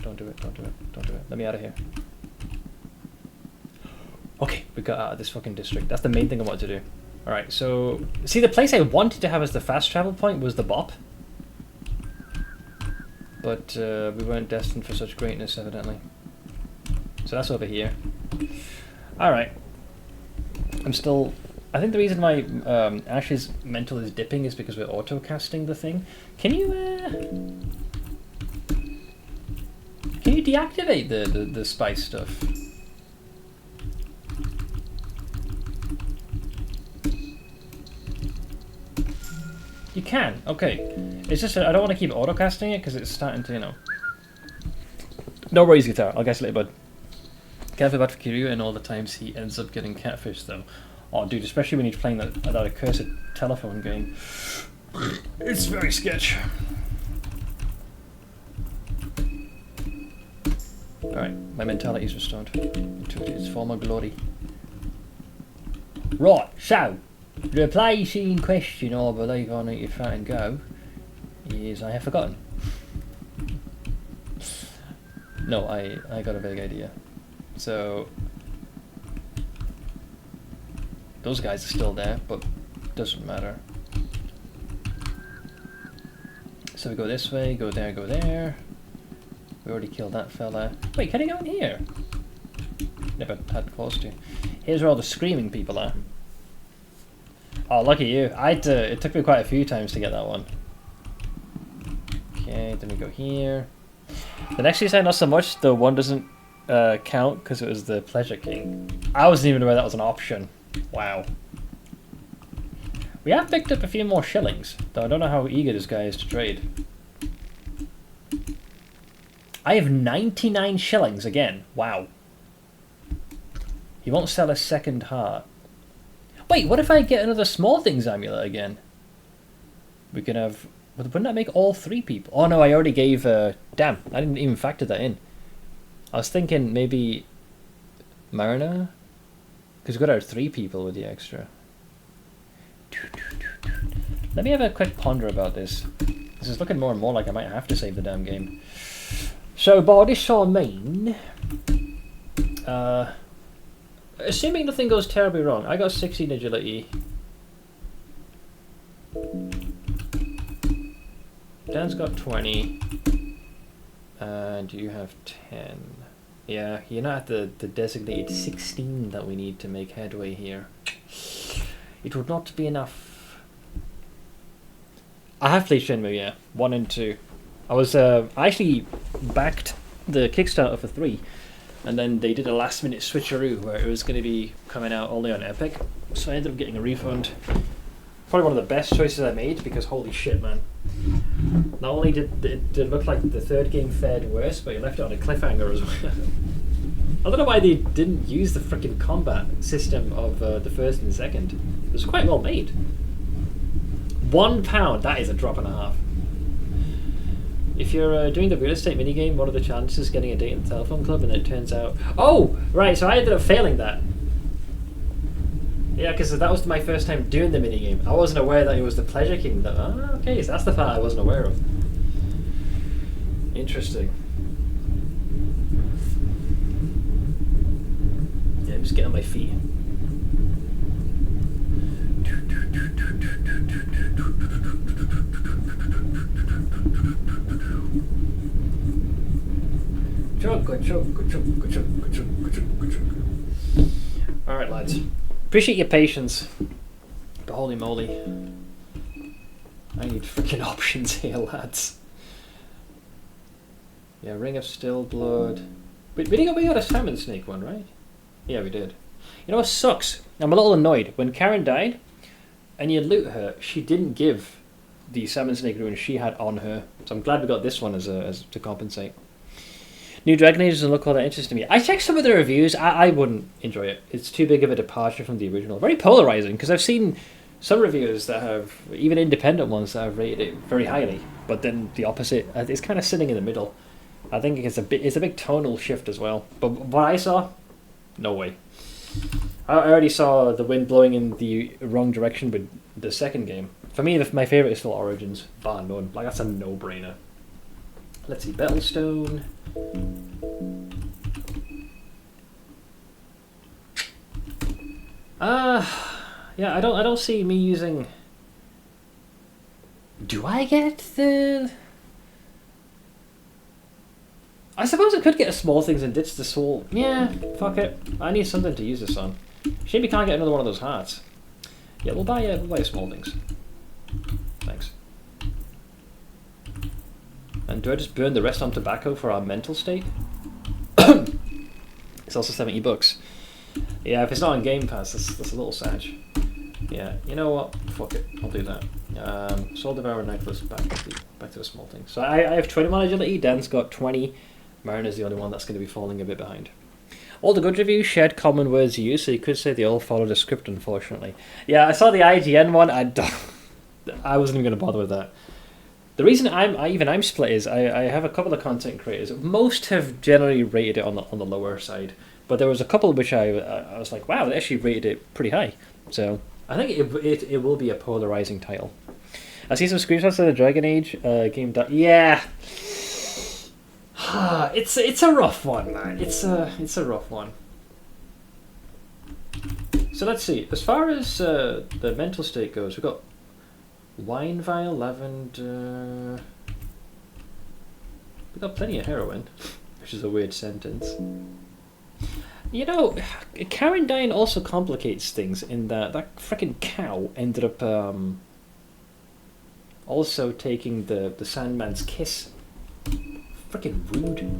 Don't do it. Don't do it. Don't do it. Let me out of here. Okay, we got out of this fucking district. That's the main thing I wanted to do. Alright, so... See, the place I wanted to have as the fast travel point was the Bop. But we weren't destined for such greatness, evidently. So that's over here. Alright. I'm still... I think the reason why Ash's mental is dipping is because we're auto-casting the thing. Can you deactivate the spice stuff? You can, okay. It's just I don't want to keep auto-casting it because it's starting to, you know. No worries, guitar. I'll catch you later, bud. Careful bad for Kiryu and all the times he ends up getting catfish, though. Oh, dude, especially when he's playing that accursed telephone game. It's very sketch. Alright, my mentality is restored to its former glory. Right, so, the place in question, I believe I need to try and go, is I have forgotten. No, I got a vague idea. So... Those guys are still there, but doesn't matter. So we go this way, go there, go there. We already killed that fella. Wait, can I go in here? Never had close to. Here's where all the screaming people are. Oh, lucky you. It took me quite a few times to get that one. Okay, then we go here. The next design, not so much. The one doesn't count because it was the Pleasure King. I wasn't even aware that was an option. Wow. We have picked up a few more shillings, though I don't know how eager this guy is to trade. I have 99 shillings again. Wow. He won't sell a second heart. Wait, what if I get another small things amulet again? We can have... Wouldn't that make all three people? Oh no, I already gave... damn, I didn't even factor that in. I was thinking maybe... Marina? Because we got our 3 people with the extra. Let me have a quick ponder about this. This is looking more and more like I might have to save the damn game. So by this I mean... assuming nothing goes terribly wrong, I got 16 agility. Dan's got 20. And you have 10. Yeah, you're not at the designated 16 that we need to make headway here. It would not be enough. I have played Shenmue, yeah. 1 and 2. I actually backed the Kickstarter for 3. And then they did a last minute switcheroo where it was going to be coming out only on Epic. So I ended up getting a refund. Probably one of the best choices I made because holy shit, man. Not only did it look like the third game fared worse, but you left it on a cliffhanger as well. I don't know why they didn't use the freaking combat system of the first and second. It was quite well made. £1, that is a drop and a half. If you're doing the real estate minigame, one of the challenges is getting a date in the telephone club, and it turns out... Oh! Right, so I ended up failing that. Yeah, because that was my first time doing the minigame. I wasn't aware that it was the Pleasure King. Okay, so that's the part I wasn't aware of. Interesting. Yeah, I'm just getting on my feet. Alright, lads. Appreciate your patience. But holy moly. I need freaking options here, lads. Yeah, Ring of Still Blood. We got a Salmon Snake one, right? Yeah, we did. You know what sucks? I'm a little annoyed. When Karen died, and you loot her, she didn't give the Salmon Snake rune she had on her. So I'm glad we got this one as to compensate. New Dragon Age doesn't look all that interesting to me. I checked some of the reviews. I wouldn't enjoy it. It's too big of a departure from the original. Very polarizing, because I've seen some reviewers that have, even independent ones, that have rated it very highly. But then the opposite. It's kind of sitting in the middle. I think it's a big tonal shift as well. But what I saw, no way. I already saw the wind blowing in the wrong direction with the second game. For me, my favourite is still Origins, bar none. Like, that's a no-brainer. Let's see, Battlestone. Yeah, I don't see me using. Do I get the? I suppose I could get a small things and ditch the soul. Yeah, fuck it. I need something to use this on. Shame we can't get another one of those hearts. Yeah, we'll buy small things. Thanks. And do I just burn the rest on tobacco for our mental state? It's also $70. Yeah, if it's not on Game Pass, that's a little sad. Yeah, you know what? Fuck it, I'll do that. Soul Devourer Necklace, back to the small thing. So I have 21 agility, Dan's got 20. Mariner's the only one that's going to be falling a bit behind. All the good reviews shared common words you use, so you could say they all followed a script, unfortunately. Yeah, I saw the IGN one, I wasn't even going to bother with that. The reason I'm split is I have a couple of content creators. Most have generally rated it on the lower side, but there was a couple which I was like, wow, they actually rated it pretty high. So I think it will be a polarizing title. I see some screenshots of the Dragon Age game. Yeah, it's a rough one, man. It's a rough one. So let's see. As far as the mental state goes, we've got wine vial, lavender. We've got plenty of heroin, which is a weird sentence. You know, Karen dying also complicates things in that frickin' cow ended up also taking the Sandman's kiss. Frickin' rude.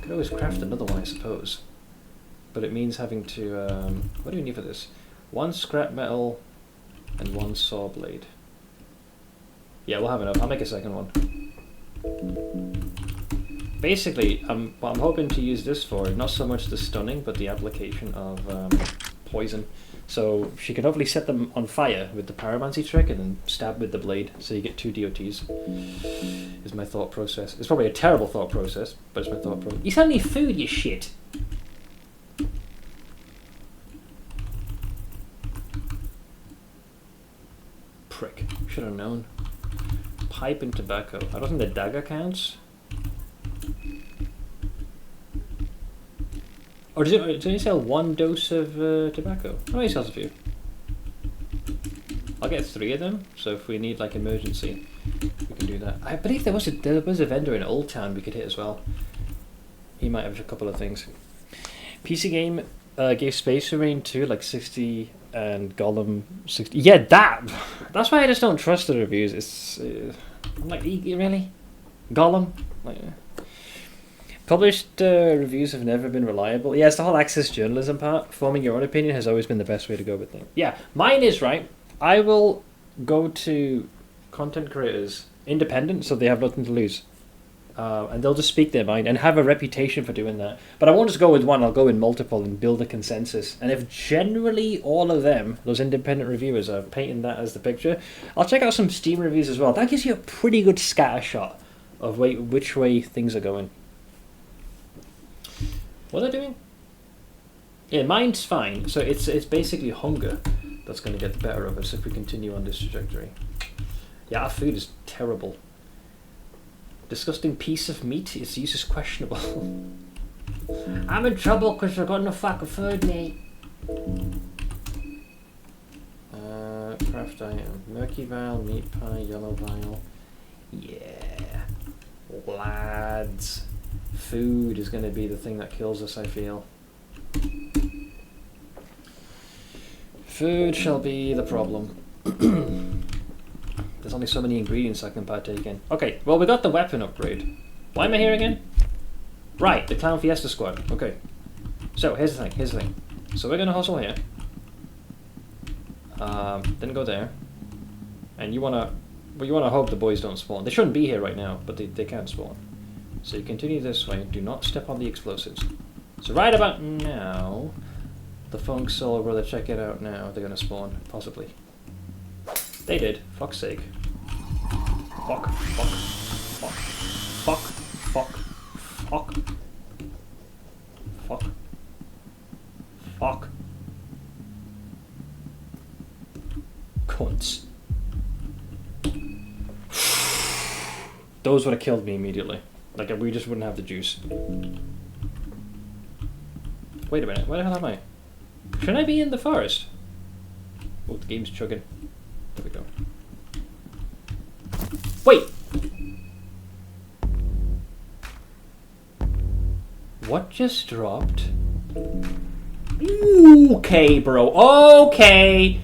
Could always craft another one, I suppose. But it means having to, what do we need for this? 1 scrap metal and 1 saw blade. Yeah, we'll have enough. I'll make a second one. Basically, what I'm hoping to use this for, not so much the stunning, but the application of poison. So she can hopefully set them on fire with the pyromancy trick and then stab with the blade, so you get 2 DOTs. Is my thought process. It's probably a terrible thought process, but it's my thought process. You sell me food, you shit! Prick. Should have known. Pipe and tobacco. I don't think the dagger counts. Or does it only sell 1 dose of tobacco? Oh, it sells a few. I'll get 3 of them, so if we need like emergency, we can do that. I believe there was a vendor in Old Town we could hit as well. He might have a couple of things. PC game gave Space Marine 2 like 60 and Gollum 60. Yeah, that's why I just don't trust the reviews. It's I'm like, really? Gollum? Like, published reviews have never been reliable. Yeah, it's the whole access journalism part. Forming your own opinion has always been the best way to go with things. Yeah, mine is right. I will go to content creators independent, so they have nothing to lose. And they'll just speak their mind and have a reputation for doing that. But I won't just go with one, I'll go with multiple and build a consensus. And if generally all of them, those independent reviewers, are painting that as the picture, I'll check out some Steam reviews as well. That gives you a pretty good scatter shot of which way things are going. What are they doing? Yeah, mine's fine. So it's basically hunger that's going to get the better of us if we continue on this trajectory. Yeah, our food is terrible. Disgusting piece of meat, its use is questionable. I'm in trouble because I've got no fucking food, mate. Craft item. Murky vial, meat pie, yellow vial. Yeah. Lads. Food is going to be the thing that kills us, I feel. Food shall be the problem. There's only so many ingredients I can partake in. Okay, well, we got the weapon upgrade. Why am I here again? Right, the Clown Fiesta Squad. Okay. So, here's the thing. So we're going to hustle here. Then go there. And you want to hope the boys don't spawn. They shouldn't be here right now, but they can spawn. So you continue this way. Do not step on the explosives. So right about now, the Funk Soul Brother, check it out now. They're going to spawn, possibly. They did. Fuck's sake. Fuck. Cunts. Those would have killed me immediately. Like, we just wouldn't have the juice. Wait a minute, where the hell am I? Shouldn't I be in the forest? Oh, the game's chugging. There we go. Wait! What just dropped? Okay, bro. Okay!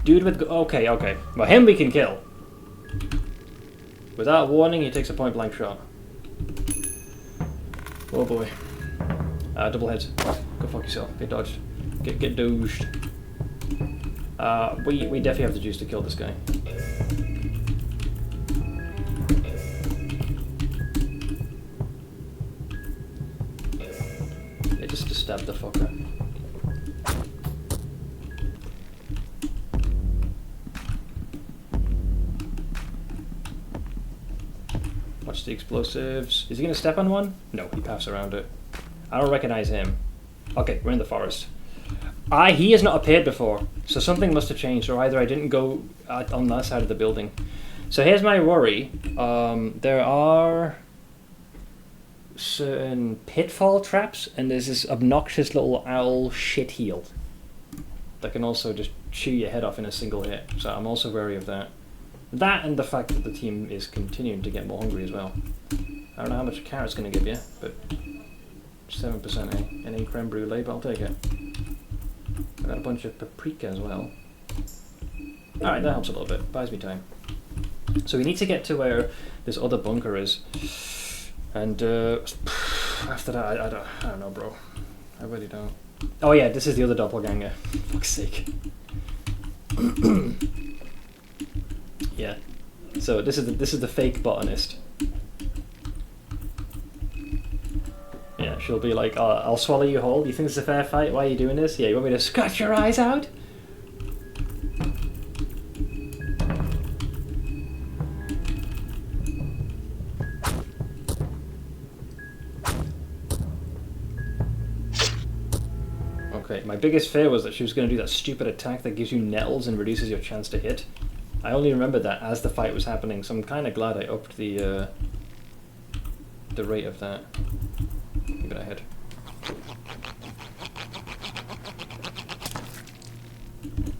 Dude with... Okay. Well, him we can kill. Without warning, he takes a point-blank shot. Oh boy. Double heads. Go fuck yourself. Get dodged. Get dooged. We definitely have the juice to kill this guy. Yeah, just to stab the fucker. Watch the explosives. Is he gonna step on one? No, he passed around it. I don't recognize him. Okay, we're in the forest. He has not appeared before, so something must have changed, or either I didn't go on that side of the building. So here's my worry. There are certain pitfall traps, and there's this obnoxious little owl shitheel that can also just chew your head off in a single hit. So I'm also wary of that. That and the fact that the team is continuing to get more hungry as well. I don't know how much a carrot's going to give you, but 7%, eh? Any creme brulee, but I'll take it. I got a bunch of paprika as well. Alright, that helps a little bit. Buys me time. So we need to get to where this other bunker is. And after that, I don't know, bro. I really don't. Oh yeah, this is the other doppelganger. Fuck's sake. Yeah. So this is the fake botanist. Yeah, she'll be like, oh, I'll swallow you whole. You think this is a fair fight? Why are you doing this? Yeah, you want me to scratch your eyes out? Okay, my biggest fear was that she was going to do that stupid attack that gives you nettles and reduces your chance to hit. I only remembered that as the fight was happening, so I'm kind of glad I upped the rate of that. Give it a head.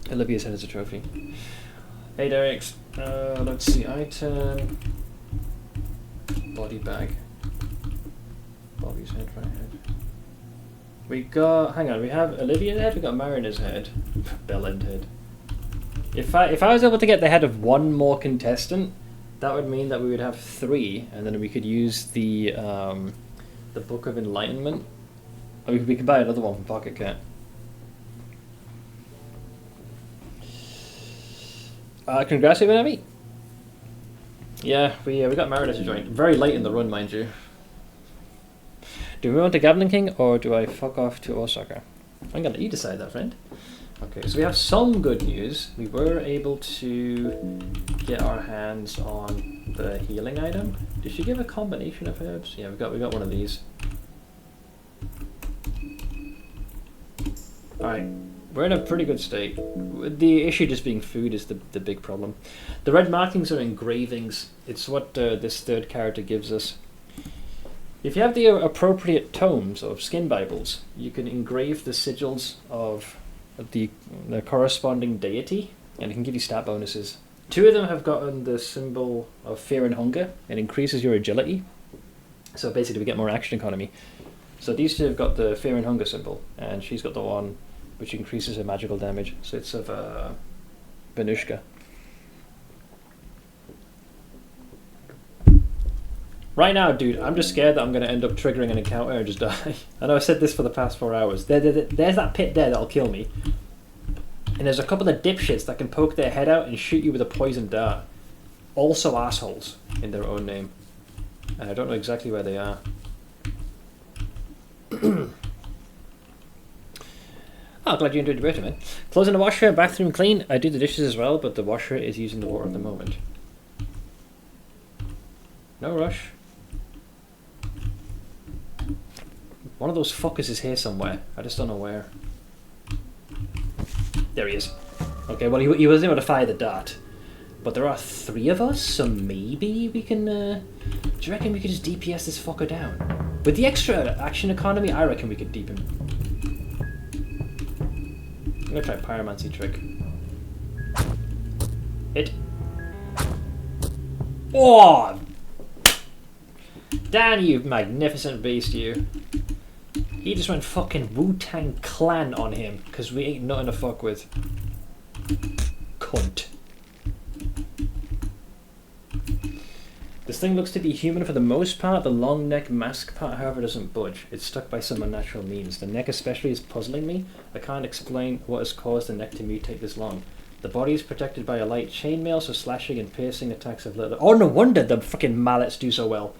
Olivia's head is a trophy. Hey Derek's, let's see, item, body bag, Bobby's head, right head. We got, hang on, we have Olivia's head, we got Mariner's head, Bellend head. If I was able to get the head of one more contestant, that would mean that we would have 3, and then we could use the Book of Enlightenment. Or we could buy another one from Pocket Cat. Congrats, Ivanami. Yeah, we got Mariner to join. Very late in the run, mind you. Do we want a Goblin King, or do I fuck off to Osaka? I'm gonna let you decide that, friend. Okay, so we have some good news. We were able to get our hands on the healing item. Did she give a combination of herbs? Yeah, we got one of these. Alright, we're in a pretty good state. The issue just being food is the big problem. The red markings are engravings. It's what this third character gives us. If you have the appropriate tomes of skin Bibles, you can engrave the sigils of the corresponding deity, and it can give you stat bonuses. 2 of them have gotten the symbol of fear and hunger. It increases your agility. So basically we get more action economy. So these two have got the fear and hunger symbol, and she's got the one which increases her magical damage. So it's of Venushka. Right now, dude, I'm just scared that I'm going to end up triggering an encounter and just die. I know I said this for the past 4 hours. There's that pit there that'll kill me. And there's a couple of dipshits that can poke their head out and shoot you with a poison dart. Also assholes in their own name. And I don't know exactly where they are. Oh, glad you enjoyed your birthday, man. Closing the washer, bathroom clean. I do the dishes as well, but the washer is using the water at the moment. No rush. One of those fuckers is here somewhere. I just don't know where. There he is. Okay, well he wasn't able to fire the dart. But there are 3 of us, so maybe we can... do you reckon we could just DPS this fucker down? With the extra action economy, I reckon we could deep him. I'm gonna try pyromancy trick. Hit. Oh! Dan, you magnificent beast, you. He just went fucking Wu-Tang Clan on him, because we ain't nothing to fuck with. Cunt. This thing looks to be human for the most part. The long neck mask part, however, doesn't budge. It's stuck by some unnatural means. The neck especially is puzzling me. I can't explain what has caused the neck to mutate this long. The body is protected by a light chainmail, so slashing and piercing attacks have little... Oh, no wonder the fucking mallets do so well.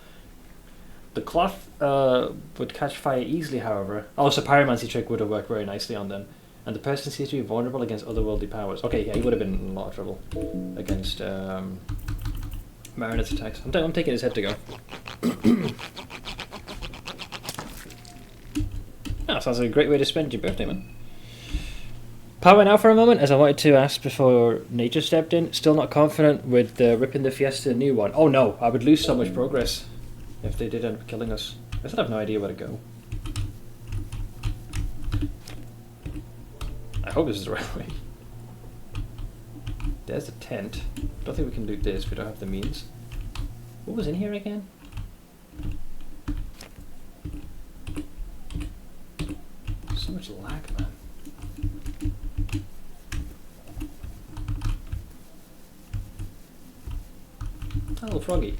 The cloth would catch fire easily, however. Oh, so pyromancy trick would have worked very nicely on them. And the person seems to be vulnerable against otherworldly powers. Okay, yeah, he would have been in a lot of trouble against Marinette's attacks. I'm taking his head to go. Oh, sounds like a great way to spend your birthday, man. Power now for a moment, as I wanted to ask before nature stepped in. Still not confident with ripping the Fiesta a new one. Oh no, I would lose so much progress if they did end up killing us. I still have no idea where to go. I hope this is the right way. There's the tent. Don't think we can do this if we don't have the means. What was in here again? So much lag, man. Oh, little froggy.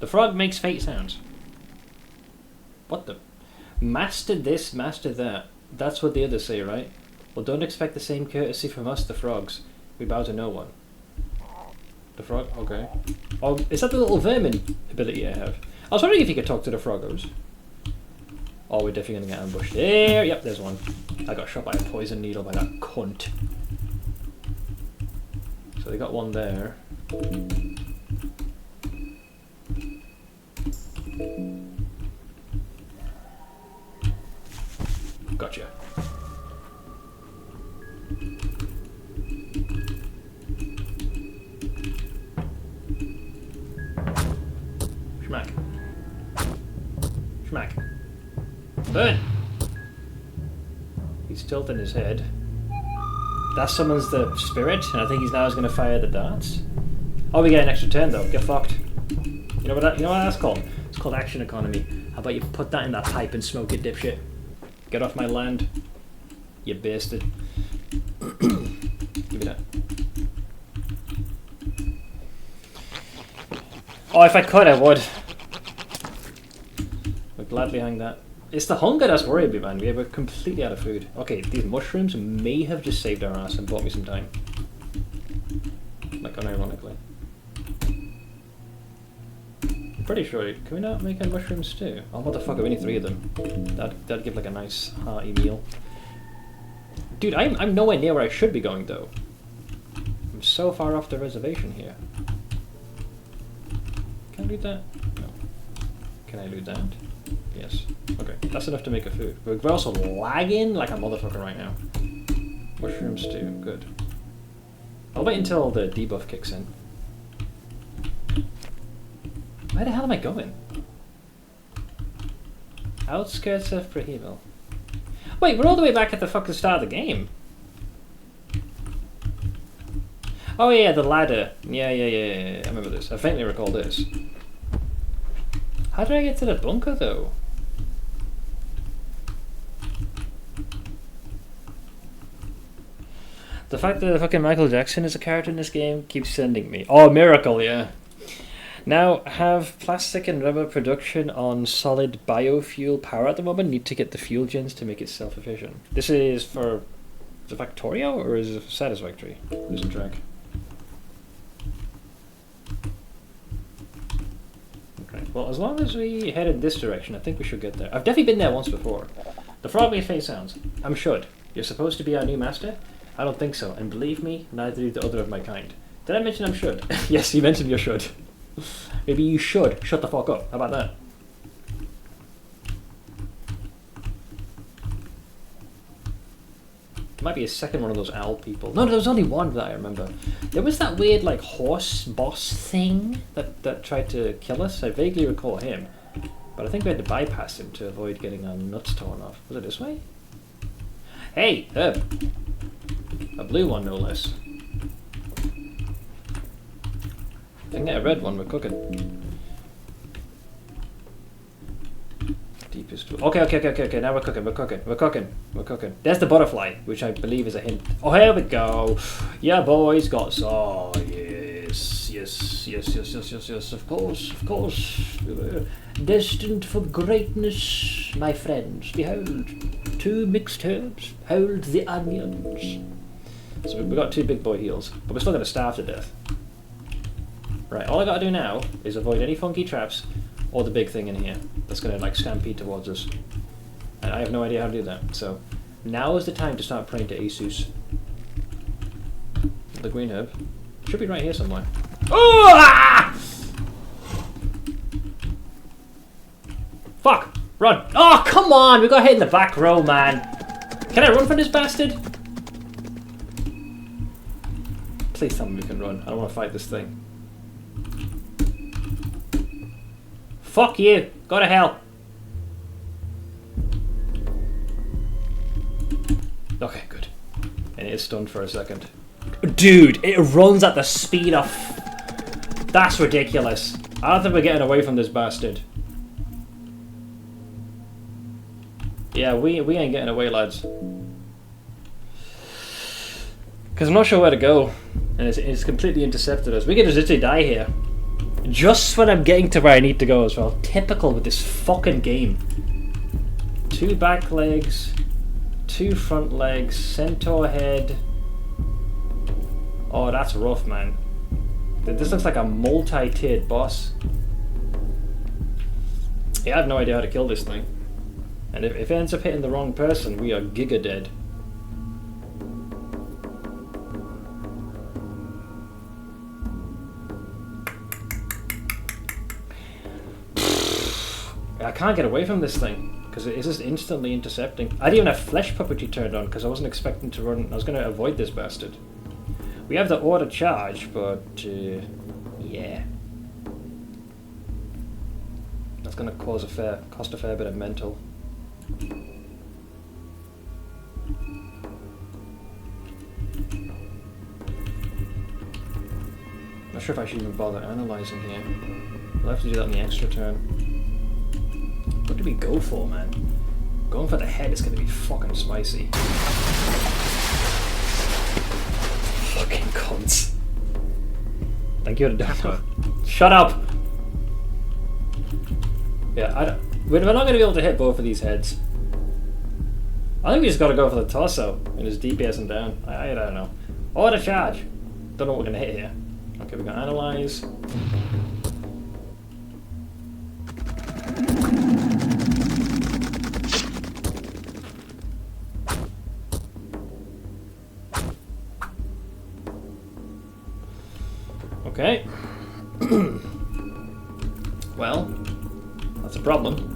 The frog makes fake sounds. What the? Master this, master that. That's what the others say, right? Well, don't expect the same courtesy from us, the frogs. We bow to no one. The frog? Okay. Oh, is that the little vermin ability I have? I was wondering if you could talk to the froggos. Oh, we're definitely going to get ambushed. There! Yep, there's one. I got shot by a poison needle by that cunt. So they got one there. Gotcha. Schmack. Schmack. Burn! He's tilting his head. That summons the spirit, and I think he's now going to fire the darts. Oh, we get an extra turn though. Get fucked. You know what that's called? It's called action economy. How about you put that in that pipe and smoke it, dipshit? Get off my land, you bastard. Give me that. Oh, if I could, I would. I'd gladly hang that. It's the hunger that's worried me, man. We're completely out of food. Okay, these mushrooms may have just saved our ass and bought me some time. Like, unironically. I'm pretty sure. Can we not make a mushroom stew? Oh, motherfucker, we need 3 of them. That'd give like a nice hearty meal. Dude, I'm nowhere near where I should be going though. I'm so far off the reservation here. Can I loot that? No. Can I loot that? Yes. Okay, that's enough to make a food. We're also lagging like a motherfucker right now. Mushroom stew, good. I'll wait until the debuff kicks in. Where the hell am I going? Outskirts of Prahevil. Wait, we're all the way back at the fucking start of the game. Oh yeah, the ladder. Yeah. I remember this. I faintly recall this. How did I get to the bunker though? The fact that fucking Michael Jackson is a character in this game keeps sending me. Oh, miracle, yeah. Now, have plastic and rubber production on solid biofuel power at the moment. Need to get the fuel gens to make it self-efficient. This is for the Factorio or is it Satisfactory? Losing track. Okay, well, as long as we head in this direction, I think we should get there. I've definitely been there once before. The frog made face sounds. I'm should. You're supposed to be our new master? I don't think so, and believe me, neither do the other of my kind. Did I mention I'm should? Yes, you mentioned you should. Maybe you should shut the fuck up. How about that? There might be a second one of those owl people. No, there was only one that I remember. There was that weird like horse boss thing that tried to kill us. I vaguely recall him. But I think we had to bypass him to avoid getting our nuts torn off. Was it this way? Hey, Herb. A blue one, no less. If I can get a red one, we're cooking. Deepest. Okay. Now we're cooking. There's the butterfly, which I believe is a hint. Oh, here we go. Yeah, boys, got some. Oh, yes. Of course. Destined for greatness, my friends. Behold, 2 mixed herbs. Hold the onions. So we've got 2 big boy heals, but we're still going to starve to death. Right, all I got to do now is avoid any funky traps or the big thing in here that's going to like stampede towards us. And I have no idea how to do that. So now is the time to start praying to Asus. The green herb should be right here somewhere. Oh! Ah! Fuck! Run! Oh, come on! We got hit in the back row, man. Can I run from this bastard? Please tell me we can run. I don't want to fight this thing. Fuck you! Go to hell! Okay, good. And it is stunned for a second. Dude, it runs at the speed of... That's ridiculous. I don't think we're getting away from this bastard. Yeah, we ain't getting away, lads. Because I'm not sure where to go. And it's completely intercepted us. We could just literally die here. Just when I'm getting to where I need to go as well. Typical with this fucking game. 2 back legs. 2 front legs. Centaur head. Oh, that's rough, man. This looks like a multi-tiered boss. Yeah, I have no idea how to kill this thing. And if it ends up hitting the wrong person, we are giga dead. I can't get away from this thing because it is just instantly intercepting. I didn't even have flesh puppetry turned on because I wasn't expecting to run. I was going to avoid this bastard. We have the auto charge, but yeah, that's going to cost a fair bit of mental. Not sure if I should even bother analyzing here. I'll have to do that in the extra turn. What do we go for, man? Going for the head is going to be fucking spicy. Fucking cunts. Thank you, Adapter. Shut up! Yeah, we're not going to be able to hit both of these heads. I think we just got to go for the torso and just DPS him down. I don't know. Auto charge! Don't know what we're going to hit here. Okay, we're going to analyze. Okay. Well, that's a problem.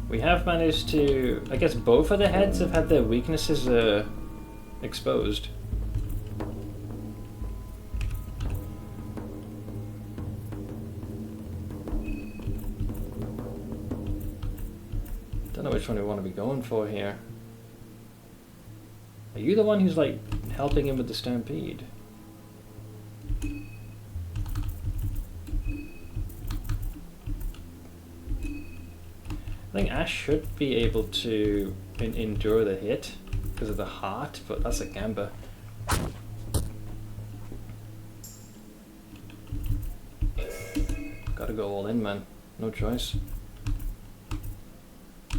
We have managed to... I guess both of the heads have had their weaknesses exposed. Don't know which one we want to be going for here. Are you the one who's like helping him with the stampede? I think Ash should be able to endure the hit because of the heart, but that's a gamble. Gotta go all in, man. No choice.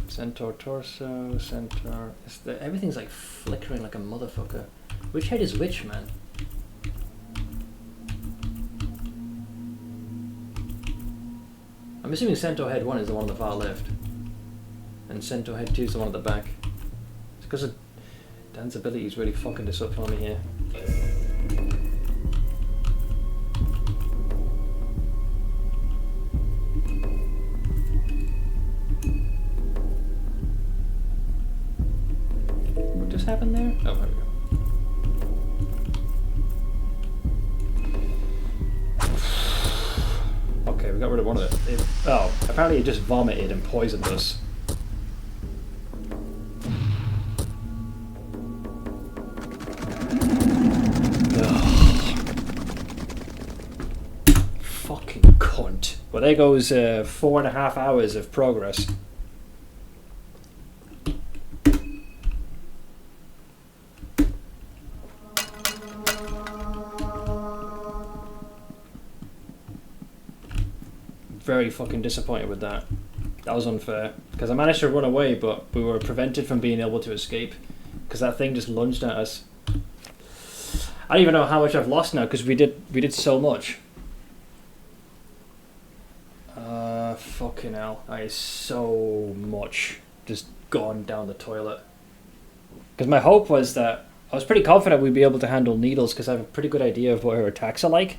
Centaur torso, centaur. Everything's like flickering like a motherfucker. Which head is which, man? I'm assuming Centaur head 1 is the one on the far left. And Centaur head 2 is the one at the back. It's because of Dan's ability is really fucking this up for me here. What just happened there? Oh, there we go. Okay, we got rid of one of it. Oh, apparently it just vomited and poisoned us. Fucking cunt. Well, there goes 4.5 hours of progress. Very fucking disappointed with that. That was unfair because I managed to run away, but we were prevented from being able to escape because that thing just lunged at us. I don't even know how much I've lost now because we did so much. Fucking hell, that is so much just gone down the toilet. Because my hope was that I was pretty confident we'd be able to handle needles because I have a pretty good idea of what her attacks are like.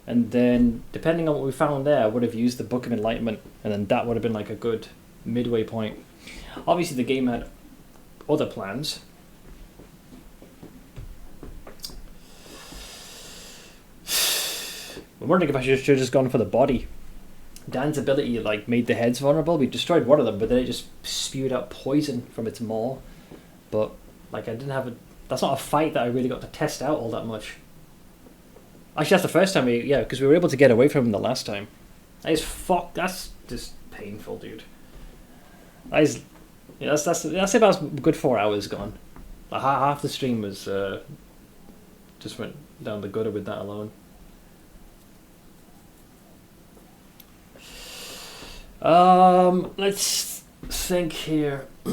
And then, depending on what we found there, I would have used the Book of Enlightenment, and then that would have been like a good midway point. Obviously, the game had other plans. I'm wondering if I should have just gone for the body. Dan's ability like made the heads vulnerable. We destroyed one of them, but then it just spewed out poison from its maw. But like I didn't have a. That's not a fight that I really got to test out all that much. Actually, that's the first time because we were able to get away from him the last time. That is that's just painful, dude. That is, that's about a good 4 hours gone. Like, half the stream was just went down the gutter with that alone. Let's think here. I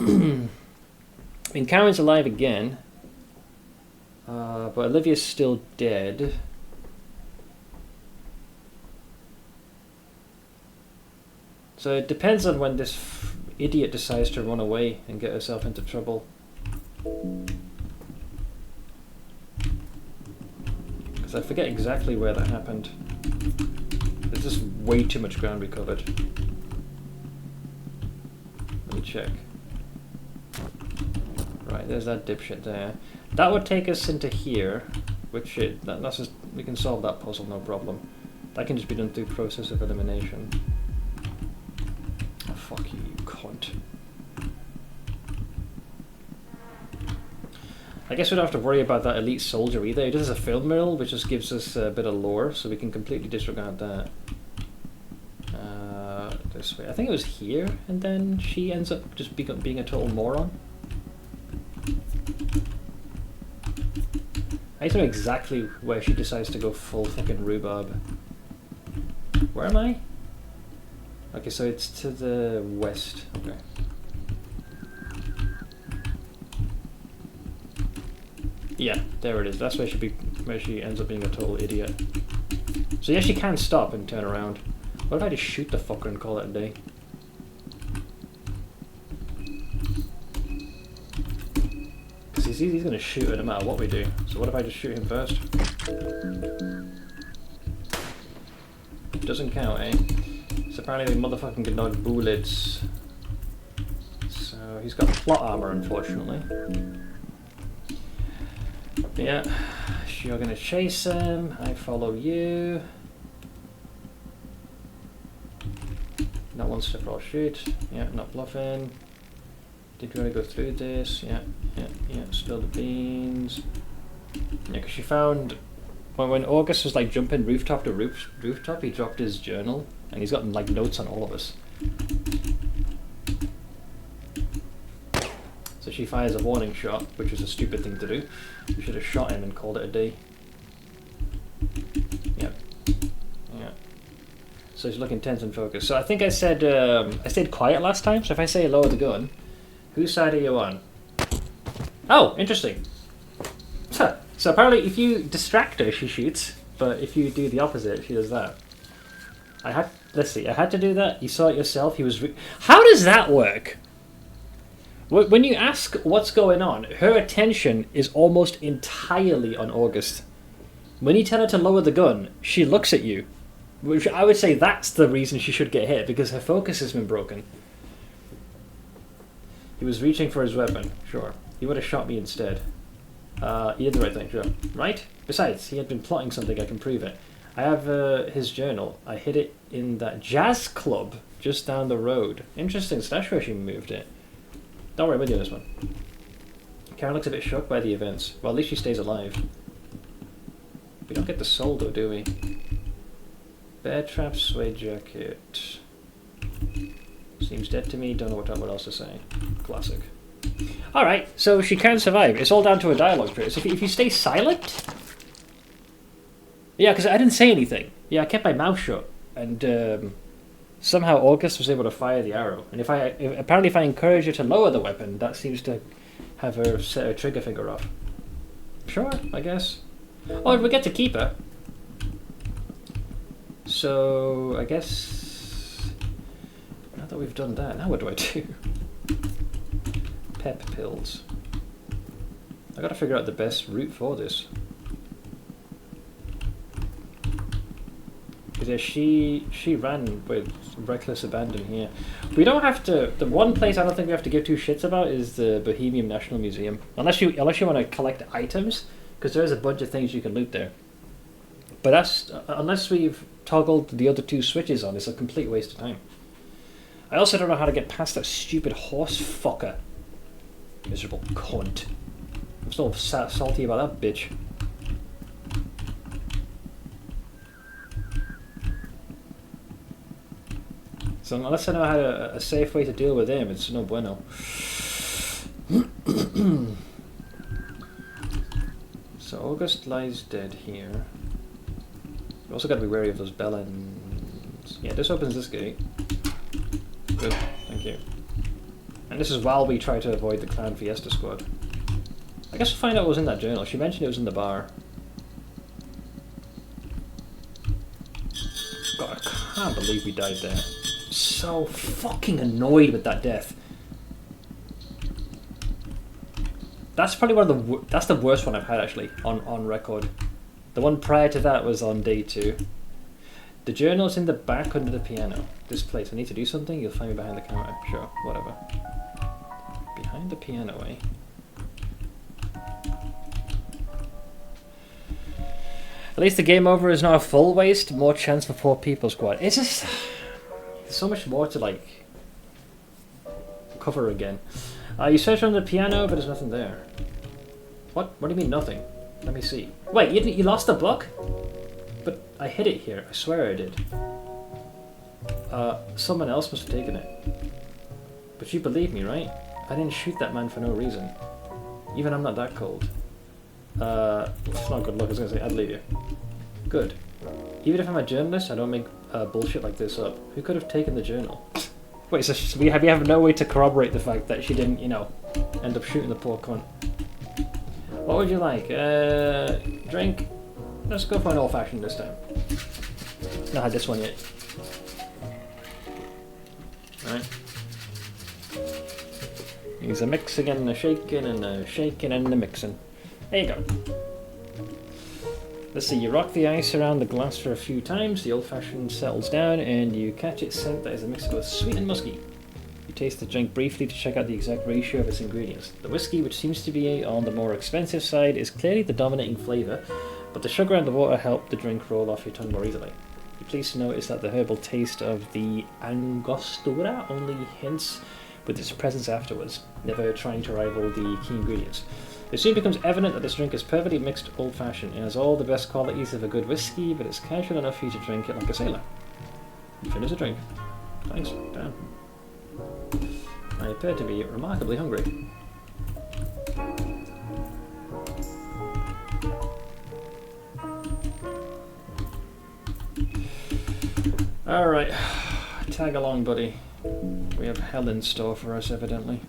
mean, Karen's alive again, but Olivia's still dead. So it depends on when this idiot decides to run away and get herself into trouble. Because I forget exactly where that happened. There's just way too much ground we covered. Let me check. Right, there's that dipshit there. That would take us into here, which that's just, we can solve that puzzle, no problem. That can just be done through process of elimination. Oh, fuck you, you cunt. I guess we don't have to worry about that elite soldier either. It just has a film mill, which just gives us a bit of lore, so we can completely disregard that. This way. I think it was here, and then she ends up just being a total moron. I don't know exactly where she decides to go full fucking rhubarb. Where am I? Okay, so it's to the west. Okay. Yeah, there it is. That's where she ends up being a total idiot. So yeah, she can stop and turn around. What if I just shoot the fucker and call it a day? Because he's going to shoot it no matter what we do. So what if I just shoot him first? Doesn't count, eh? So apparently the motherfucking can dodge bullets. So he's got plot armor, unfortunately. Yeah, you're going to chase him. I follow you. Not one step or shoot. Yeah, not bluffing. Did you want to go through this? Yeah, spill the beans. Yeah, because she found when August was like jumping rooftop to rooftop, he dropped his journal and he's got like notes on all of us. she fires a warning shot, which is a stupid thing to do. You should have shot him and called it a day. Yeah. Yeah. So he's looking tense and focused. So I think I said I stayed quiet last time, so if I say lower the gun, whose side are you on? Oh, interesting. Huh. So apparently if you distract her, she shoots, but if you do the opposite, she does that. Let's see, I had to do that. You saw it yourself. How does that work? When you ask what's going on, her attention is almost entirely on August. When you tell her to lower the gun, she looks at you. Which I would say that's the reason she should get hit, because her focus has been broken. He was reaching for his weapon, sure. He would have shot me instead. He did the right thing, sure. Right? Besides, he had been plotting something, I can prove it. I have his journal. I hid it in that jazz club just down the road. Interesting, so that's where she moved it. Don't worry, I'm with you on this one. Karen looks a bit shocked by the events. Well, at least she stays alive. We don't get the soul though, do we? Bear trap, suede jacket. Seems dead to me, don't know what else to say. Classic. Alright, so she can survive. It's all down to a dialogue trait. So if you stay silent... Yeah, because I didn't say anything. Yeah, I kept my mouth shut. And somehow August was able to fire the arrow. And apparently if I encourage her to lower the weapon, that seems to have her set her trigger finger off. Sure, I guess. Oh, we get to keep her. So, I guess... Now that we've done that, now what do I do? Pep pills. I gotta figure out the best route for this. Because yeah, she ran with reckless abandon here. We don't have to... The one place I don't think we have to give two shits about is the Bohemian National Museum. Unless you want to collect items, because there's a bunch of things you can loot there. But that's... unless we've toggled the other two switches on, it's a complete waste of time. I also don't know how to get past that stupid horse fucker. Miserable cunt. I'm still salty about that bitch. So unless I know how a safe way to deal with him, it's no bueno. So August lies dead here. We also got to be wary of those bellends. Yeah, this opens this gate. Good, thank you. And this is while we try to avoid the Clan Fiesta squad. I guess we'll find out what was in that journal. She mentioned it was in the bar. God, I can't believe we died there. So fucking annoyed with that death. That's probably one of the that's the worst one I've had actually on record. The one prior to that was on day 2. The journal's in the back under the piano. This place. I need to do something. You'll find me behind the camera. Sure, whatever. Behind the piano, eh? At least the game over is not a full waste. More chance for poor people squad. It's just there's so much more to like cover again. You search on the piano, but there's nothing there. What? What do you mean nothing? Let me see. Wait, you lost the book? But I hid it here. I swear I did. Someone else must have taken it. But you believe me, right? I didn't shoot that man for no reason. Even I'm not that cold. It's not good luck. I was gonna say, I believe you. Good. Even if I'm a journalist, I don't make bullshit like this up. Who could have taken the journal? Wait, so we have no way to corroborate the fact that she didn't, you know, end up shooting the poor cunt. What would you like? Drink? Let's go for an old-fashioned this time. Not had this one yet. Alright. He's a mixing and a shaking and a shaking and a mixing. There you go. Let's see, you rock the ice around the glass for a few times, the old-fashioned settles down, and you catch its scent that is a mix of both sweet and musky. You taste the drink briefly to check out the exact ratio of its ingredients. The whiskey, which seems to be on the more expensive side, is clearly the dominating flavour, but the sugar and the water help the drink roll off your tongue more easily. You're pleased to notice that the herbal taste of the Angostura only hints with its presence afterwards, never trying to rival the key ingredients. It soon becomes evident that this drink is perfectly mixed old-fashioned. It has all the best qualities of a good whiskey, but it's casual enough for you to drink it like a sailor. You finish the drink. Thanks. Damn. I appear to be remarkably hungry. Alright, tag along, buddy. We have hell in store for us, evidently.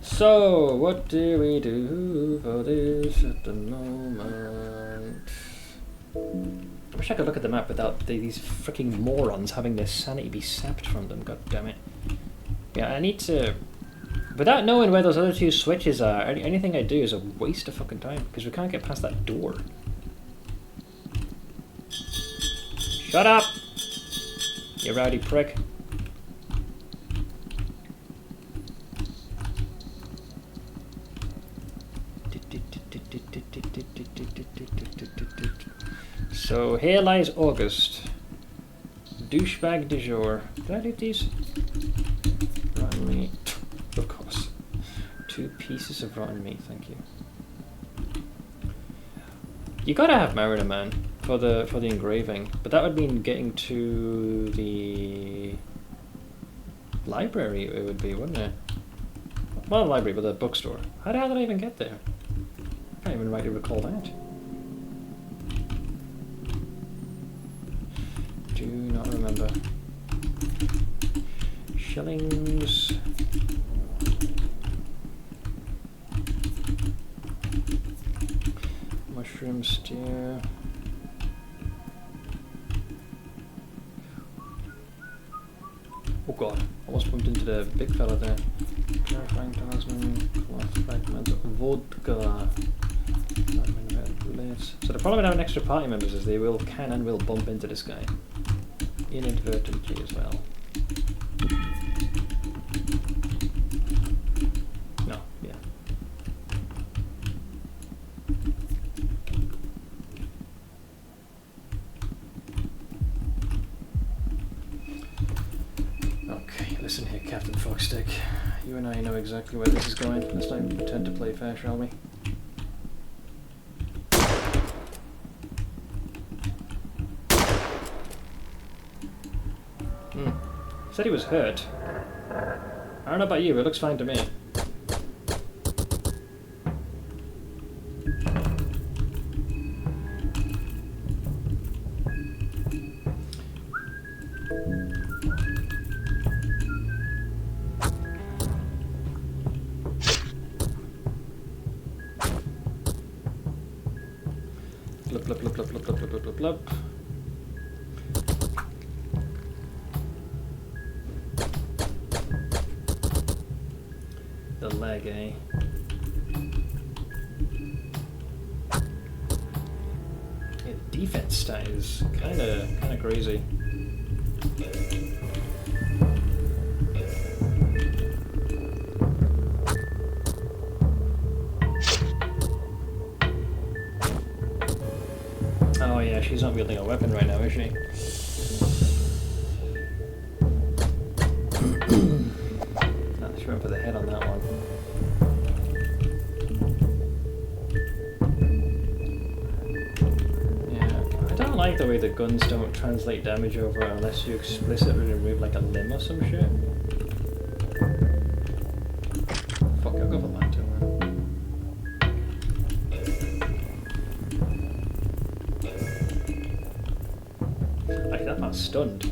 So, what do we do for this at the moment? I wish I could look at the map without these freaking morons having their sanity be sapped from them, god damn it. Yeah, I need to... Without knowing where those other two switches are, anything I do is a waste of fucking time, because we can't get past that door. Shut up! You rowdy prick. So here lies August. Douchebag du jour. Did I do these? Rotten meat. Of course. 2 pieces of rotten meat, thank you. You gotta have Mariner Man for the engraving, but that would mean getting to the library. It would be, wouldn't it? Well, the library, but the bookstore. How the hell did I even get there? I can't even rightly recall that. Do not remember. Shillings. Mushroom stew. Oh god, almost bumped into the big fella there. Clarifying talisman, cloth fragment, vodka. So the problem with having extra party members is they can and will bump into this guy. Inadvertently as well. No, yeah. Okay, listen here, Captain Foxstick. You and I know exactly where this is going. Let's not pretend to play fair, shall we? Said he was hurt. I don't know about you, but it looks fine to me. Blup, blup, blup, blup, blup, blup, blup, blup, blup. The leg, eh? Yeah, the defense stat is kinda crazy. Oh yeah, she's not wielding a weapon right now, is she? She went for the head on that one. Yeah, I don't like the way the guns don't translate damage over unless you explicitly remove like a limb or some shit. Fuck, I'll go for Lantern. Like that man's stunned.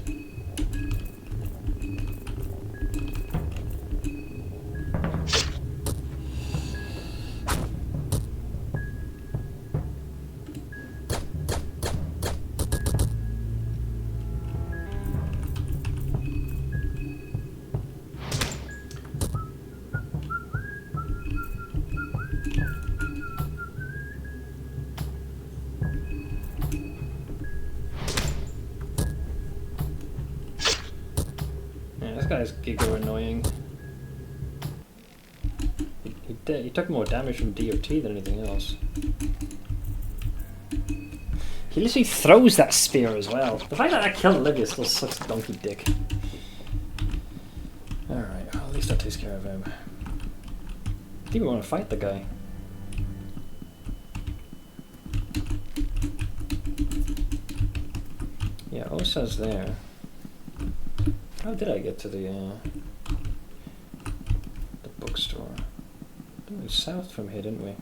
This guy's giga annoying. He took more damage from DOT than anything else. He literally throws that spear as well. The fact that I killed Olivia still sucks donkey dick. Alright, well, at least that takes care of him. I didn't even want to fight the guy. Yeah, Osa's there. How did I get to the bookstore? We went south from here, didn't we?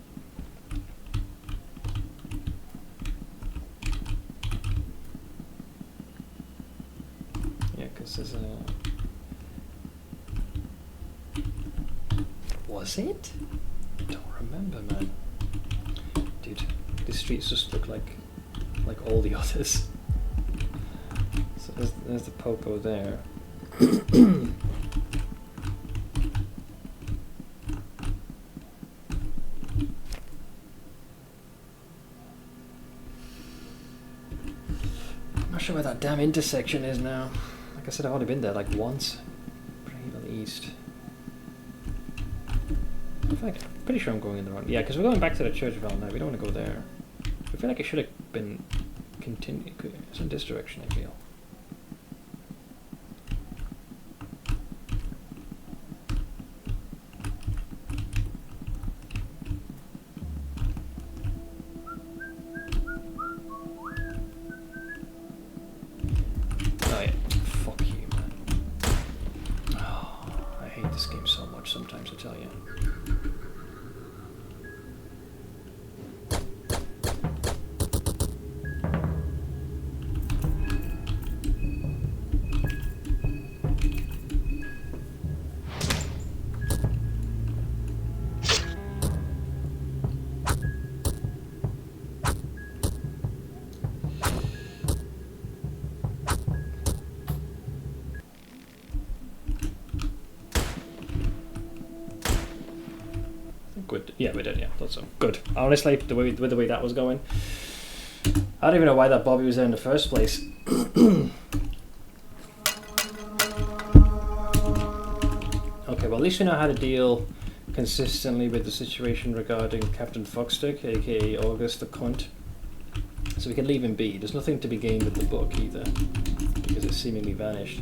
Yeah, because there's a... Was it? I don't remember, man. Dude, these streets just look like all the others. So there's the Popo there. I'm not sure where that damn intersection is now. Like I said, I've only been there like once. Pretty east. In fact, I'm pretty sure I'm going in the wrong... Yeah, because we're going back to the Church of Alll-mer. We don't want to go there. I feel like it should have been... It's in this direction, I feel. Oh yeah, fuck you, man. Oh, I hate this game so much sometimes, I tell you. Good. Yeah, we did. Yeah, thought so. Good. Honestly, the way that was going, I don't even know why that Bobby was there in the first place. Okay, well at least we know how to deal consistently with the situation regarding Captain Fuckstick, aka August the cunt. So we can leave him be. There's nothing to be gained with the book either, because it's seemingly vanished.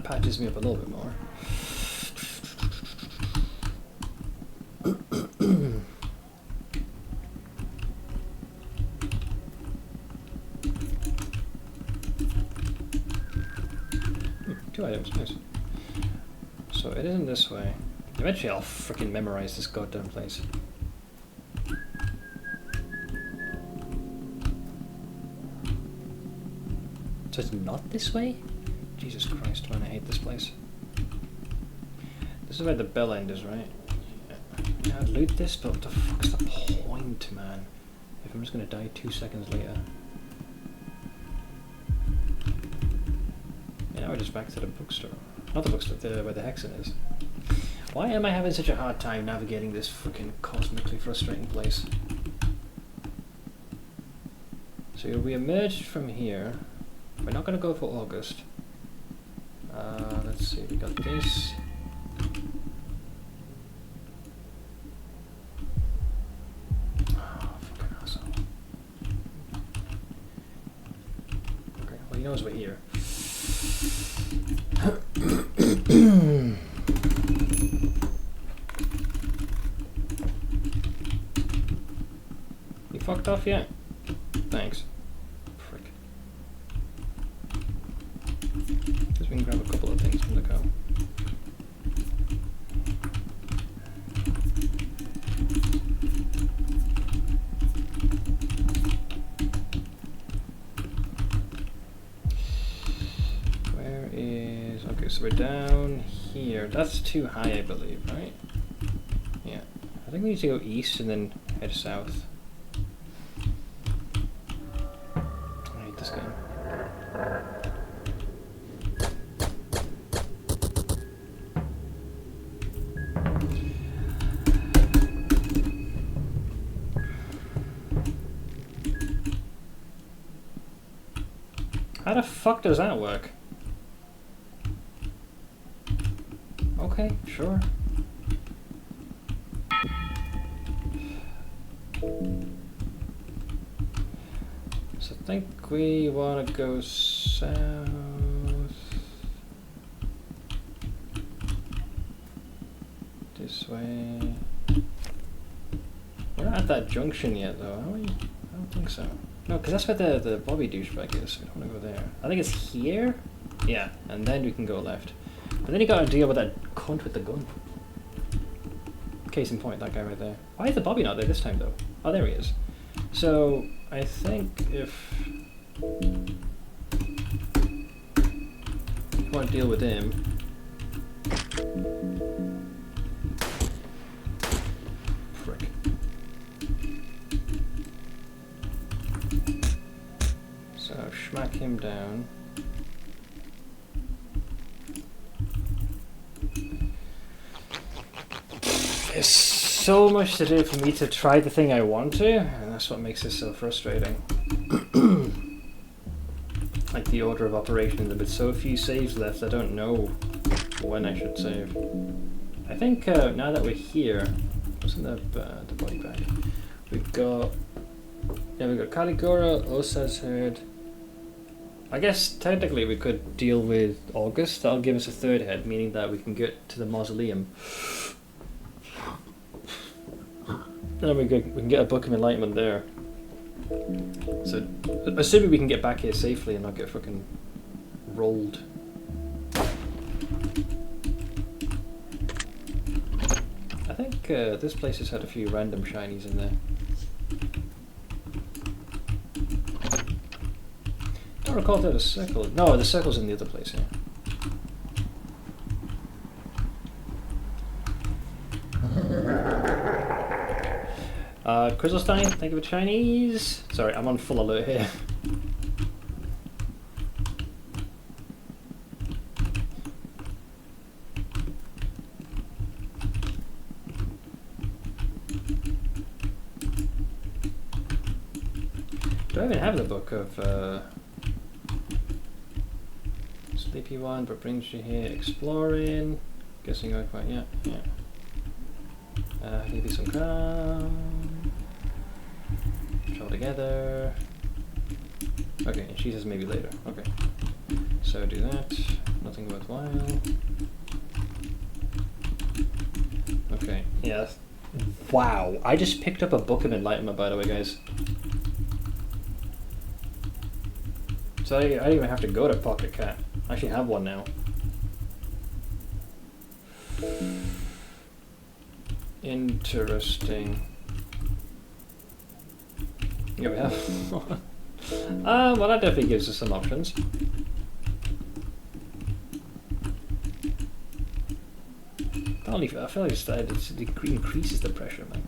Patches me up a little bit more. Two items, nice. So it isn't this way. Eventually I'll freaking memorize this goddamn place. So it's not this way? Jesus Christ, man, I hate this place. This is where the bell end is, right? Yeah, I'd loot this, but what the fuck's the point, man? If I'm just gonna die 2 seconds later. Yeah, now we're just back to the bookstore. Not the bookstore, where the Hexen is. Why am I having such a hard time navigating this freaking cosmically frustrating place? So we emerged from here. We're not gonna go for August. Let's see, we got this. Oh, fucking asshole. Okay, well he knows we're here. You fucked off yet? Thanks. We can grab a couple of things from the go. Where is... Okay, so we're down here. That's too high, I believe, right? Yeah. I think we need to go east and then head south. I hate this game. How the fuck does that work? Okay, sure. think we want to go south. This way. We're not at that junction yet, though, are we? I don't think so. No, because that's where the Bobby douchebag is. We don't want to go there. I think it's here? Yeah, and then we can go left. But then you gotta deal with that cunt with the gun. Case in point, that guy right there. Why is the Bobby not there this time, though? Oh, there he is. So, I think if you want to deal with him, prick. So, smack him down. There's so much to do for me to try the thing I want to, and that's what makes this so frustrating. Like the order of operations, with so few saves left, I don't know when I should save. I think now that we're here, wasn't the body bag? We've got Caligora, Osa's head. I guess technically we could deal with August. That'll give us a third head, meaning that we can get to the mausoleum. Then we can get a Book of Enlightenment there. So, assuming we can get back here safely and not get fucking rolled. I think this place has had a few random shinies in there. Don't recall if there was a circle. No, the circle's in the other place here. Crystalstein, thank you for Chinese. Sorry, I'm on full alert here. Do I even have the book of Sleepy One, but brings you here exploring. Guessing I quite, yeah. Maybe some crown. All together. Okay, and she says maybe later. Okay. So do that. Nothing worthwhile. Okay, yeah. Wow, I just picked up a Book of Enlightenment, by the way, guys. So I don't even have to go to Pocket Cat. I actually have one now. Interesting. Yeah, we have one. Well, that definitely gives us some options. I feel like it increases the pressure, man.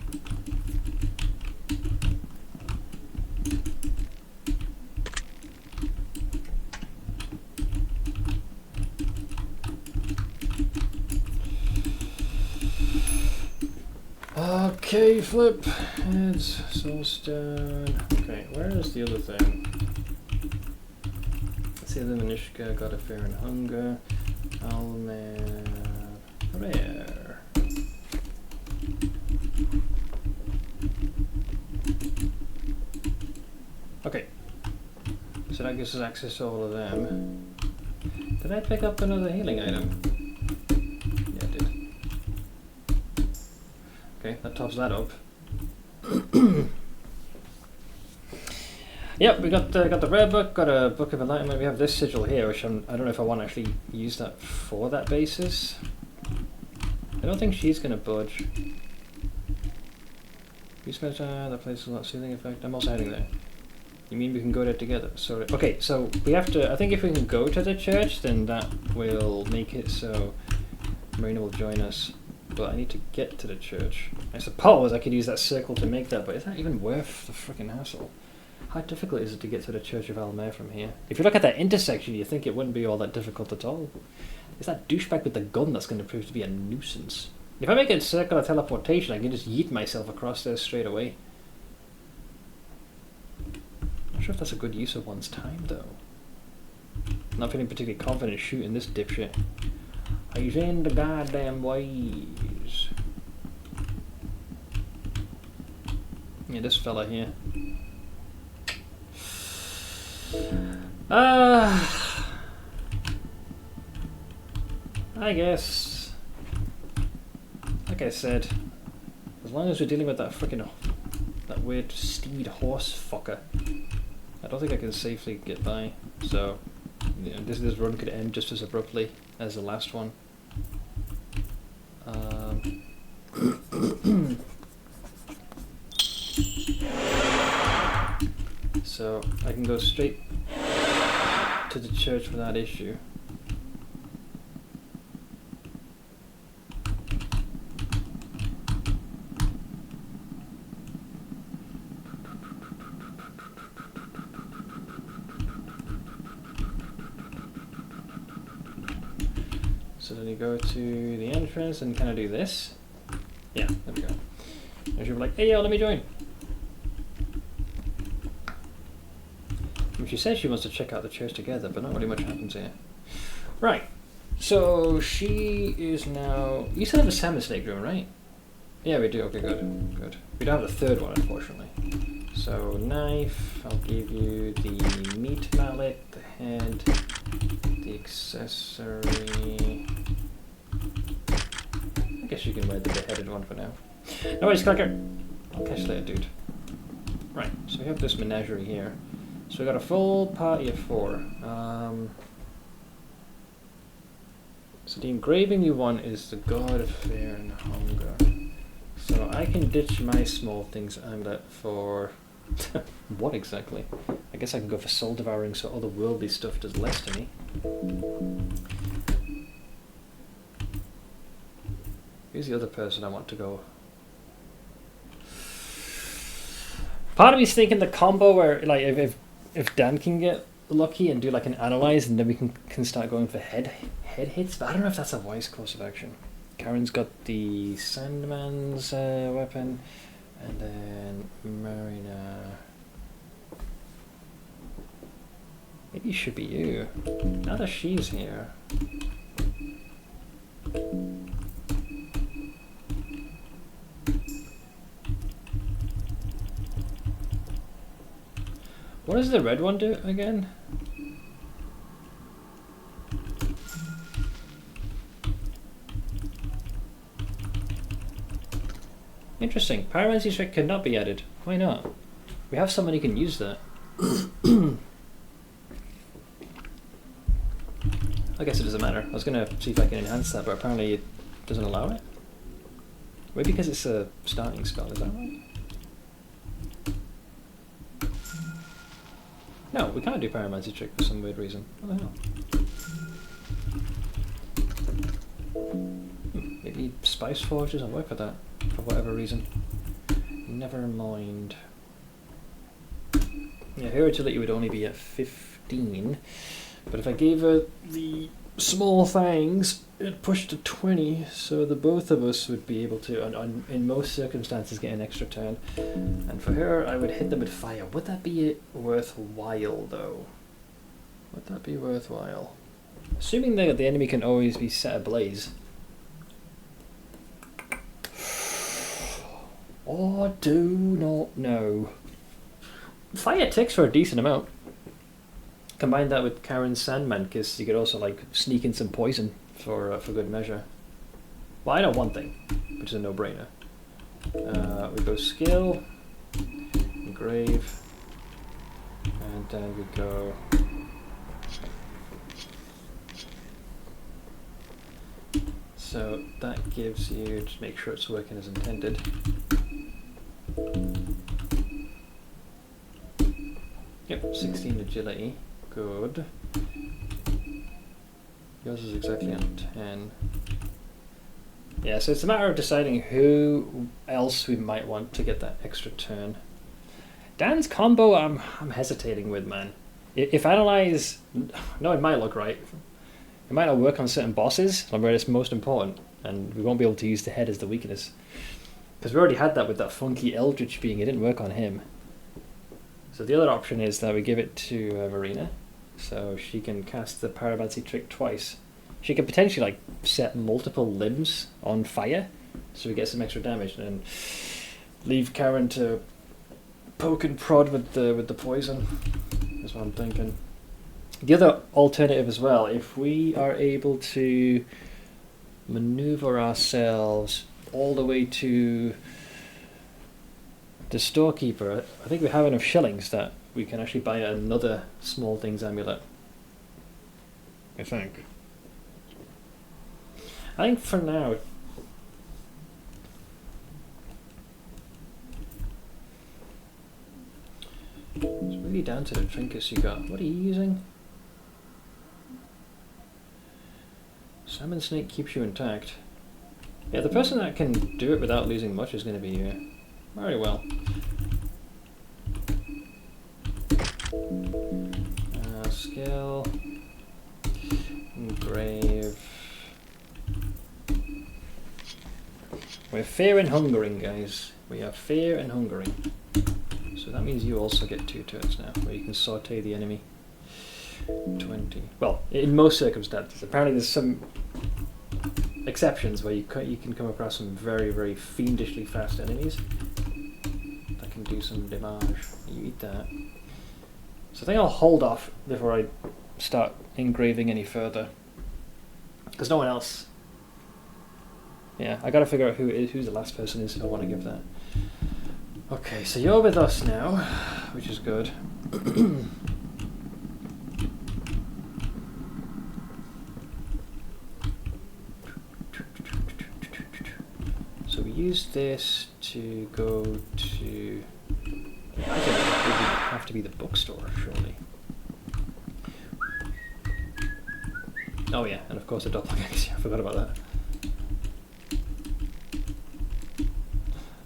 Okay, flip. Heads, soulstone. Okay, where is the other thing? Let's see, the Manishka got a Fear and Hunger. Alll-mer. Rare. Okay. So that gives us access to all of them. Did I pick up another healing item? Yeah, I did. Okay, that tops that up. Yep, we got the rare book, got a Book of Enlightenment. We have this sigil here, which I don't know if I want to actually use that for that basis. I don't think she's gonna budge. He's got that place a lot soothing effect. I'm also heading there. You mean we can go there together? Sorry. Okay, so we have to. I think if we can go to the church, then that will make it so Marina will join us. But I need to get to the church. I suppose I could use that circle to make that, but is that even worth the freaking hassle? How difficult is it to get to the Church of Alll-mer from here? If you look at that intersection, you think it wouldn't be all that difficult at all. It's that douchebag with the gun that's going to prove to be a nuisance. If I make a circular teleportation, I can just yeet myself across there straight away. Not sure if that's a good use of one's time, though. Not feeling particularly confident shooting this dipshit. He's in the goddamn ways. Yeah, this fella here. I guess, like I said, as long as we're dealing with that freaking, that weird steed horse fucker, I don't think I can safely get by. So, you know, this run could end just as abruptly as the last one. So I can go straight to the church without issue. So then you go to the entrance and kind of do this. Yeah, there we go. And she'll be like, hey yo, let me join. And she says she wants to check out the church together, but not really much happens here. Right, so she is now... You still have a salmon snake room, right? Yeah, we do. Okay, good. Good. We don't have the third one, unfortunately. So, knife, I'll give you the meat mallet, the head, the accessory... I guess you can wear the beheaded one for now. No worries, Clicker! I'll catch you later, dude. Right, so we have this menagerie here. So we got a full party of 4. So the engraving you want is the God of Fear and Hunger. So I can ditch my small things amulet for... what exactly? I guess I can go for soul devouring so otherworldly stuff does less to me. Who's the other person I want to go? Part of me's thinking the combo where, like, if Dan can get lucky and do like an analyze, and then we can start going for head hits. But I don't know if that's a wise course of action. Karen's got the Sandman's weapon, and then Marina. Maybe it should be you. Now that she's here. What does the red one do again? Interesting. Pyromancy trick cannot be added. Why not? We have someone who can use that. I guess it doesn't matter. I was going to see if I can enhance that, but apparently it doesn't allow it. Maybe because it's a starting spell, is that right? No, we can't do pyromancy trick for some weird reason. What the hell? Maybe Spice Forge doesn't work for that, for whatever reason. Never mind. Yeah, her utility would only be at 15, but if I gave her the small fangs, it pushed to 20, so the both of us would be able to, in most circumstances, get an extra turn. And for her, I would hit them with fire. Would that be worthwhile, though? Would that be worthwhile? Assuming that the enemy can always be set ablaze. Or do not know. Fire ticks for a decent amount. Combine that with Karen's Sandman, because you could also like sneak in some poison for good measure. Well, I know one thing, which is a no-brainer. We go skill, engrave, and then we go. So that gives you, just make sure it's working as intended. Yep, 16 agility. Good. Yours is exactly on 10. Yeah, so it's a matter of deciding who else we might want to get that extra turn. Dan's combo, I'm hesitating with, man. If analyze, no, it might look right. It might not work on certain bosses, where it's most important, and we won't be able to use the head as the weakness. Because we already had that with that funky Eldritch being, it didn't work on him. So the other option is that we give it to Marina, so she can cast the pyromancy trick twice. She can potentially like set multiple limbs on fire, so we get some extra damage, and then leave Karen to poke and prod with the poison. That's what I'm thinking. The other alternative as well, if we are able to maneuver ourselves all the way to the storekeeper, I think we have enough shillings that we can actually buy another small things amulet. I think for now, it's really down to the trinkets you got. What are you using? Salmon snake keeps you intact. Yeah, the person that can do it without losing much is going to be very well. Skill. Engrave. We're fear and hungering, guys. We have fear and hungering. So that means you also get 2 turns now, where you can saute the enemy. 20. Well, in most circumstances. Apparently there's some exceptions where you can come across some very, very fiendishly fast enemies that can do some damage. You eat that. So I think I'll hold off before I start engraving any further, because no one else. Yeah, I gotta figure out who's the last person is who I want to give that. Okay, so you're with us now, which is good. So we use this to go to. I think it would have to be the bookstore, surely. Oh yeah, and of course the doppelgangers. I forgot about that.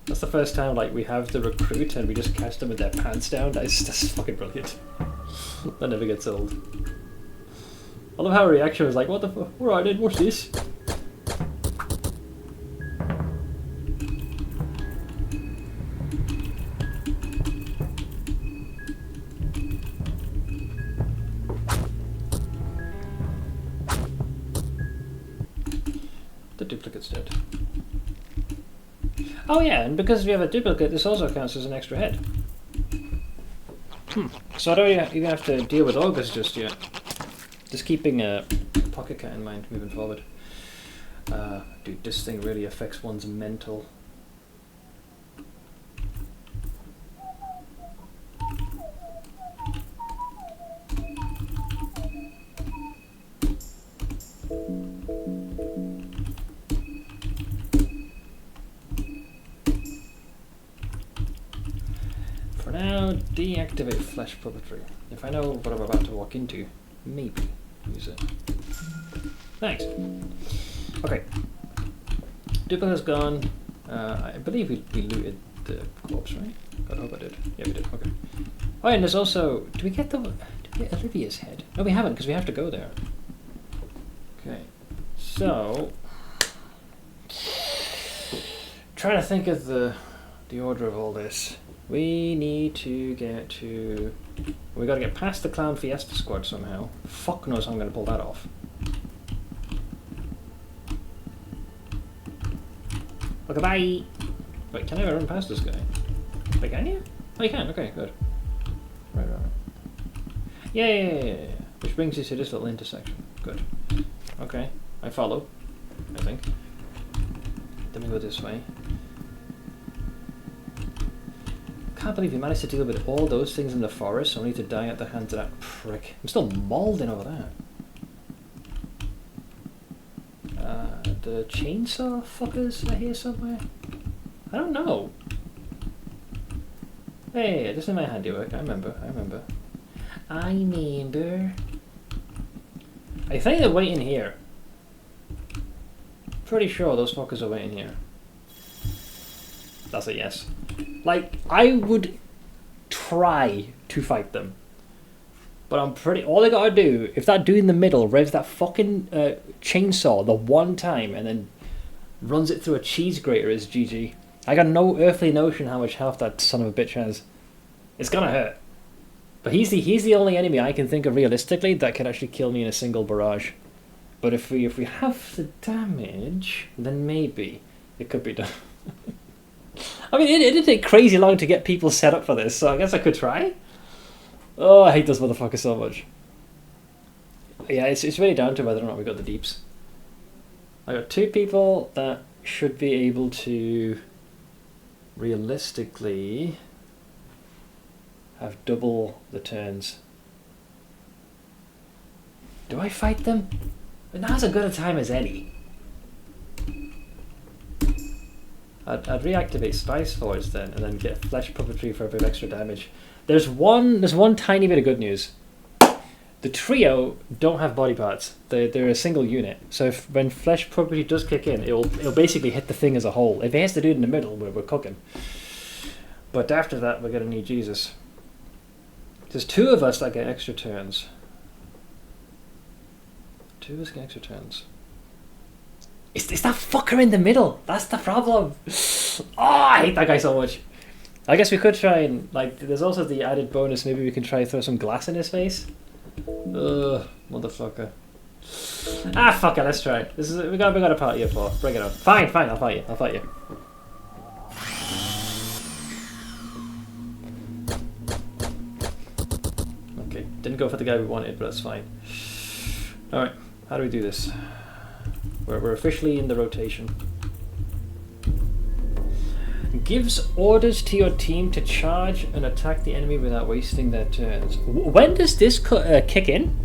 That's the first time like we have the recruit and we just catch them with their pants down. That's fucking brilliant. That never gets old. I love how her reaction was like, "What the fuck? Alright then, what's this?" The duplicate's dead. Oh yeah, and because we have a duplicate, this also counts as an extra head. So I don't even have to deal with ogres just yet. Just keeping a pocket cat in mind moving forward. Dude, this thing really affects one's mental. For now, deactivate flesh puppetry. If I know what I'm about to walk into, maybe use it. Thanks. Okay. Duplicate's gone. I believe we looted the corpse, right? I hope I did. Yeah, we did. Okay. Oh, and there's also. Did we get Olivia's head? No, we haven't, because we have to go there. Okay. So. Trying to think of the order of all this. We need to get to. We gotta get past the Clown Fiesta squad somehow. Fuck knows how I'm gonna pull that off. Okay, bye! Wait, can I ever run past this guy? Wait, can you? Oh, you can, okay, good. Right. Yeah. Which brings us to this little intersection. Good. Okay, I follow, I think. Then we go this way. Can't believe we managed to deal with all those things in the forest only to die at the hands of that prick. I'm still mauling over that. The chainsaw fuckers are here somewhere? I don't know. Hey, this is my handiwork. I remember. I think they're waiting here. Pretty sure those fuckers are waiting here. That's a yes. Like, I would try to fight them. But I'm pretty... All I gotta do, if that dude in the middle revs that fucking chainsaw the one time and then runs it through a cheese grater is GG. I got no earthly notion how much health that son of a bitch has. It's gonna hurt. But he's the only enemy I can think of realistically that could actually kill me in a single barrage. But if we have the damage, then maybe it could be done. I mean, it did take crazy long to get people set up for this, so I guess I could try. Oh, I hate those motherfuckers so much. Yeah, it's really down to whether or not we got the deeps. I got 2 people that should be able to realistically have double the turns. Do I fight them? But now's as good a time as any. I'd reactivate Spice Forge then, and then get Flesh Puppetry for a bit of extra damage. There's one tiny bit of good news. The trio don't have body parts. They're a single unit. So when Flesh Puppetry does kick in, it'll basically hit the thing as a whole. If it hits the dude in the middle, we're cooking. But after that, we're gonna need Jesus. There's 2 of us that get extra turns. 2 of us get extra turns. It's that fucker in the middle. That's the problem. Oh, I hate that guy so much. I guess we could try and, like, there's also the added bonus. Maybe we can try and throw some glass in his face. Ugh, motherfucker. Ah, fuck it. Let's try it. We got a party here for. Bring it on. Fine. I'll fight you. Okay, didn't go for the guy we wanted, but that's fine. All right, how do we do this? We're officially in the rotation. Gives orders to your team to charge and attack the enemy without wasting their turns. When does this kick in?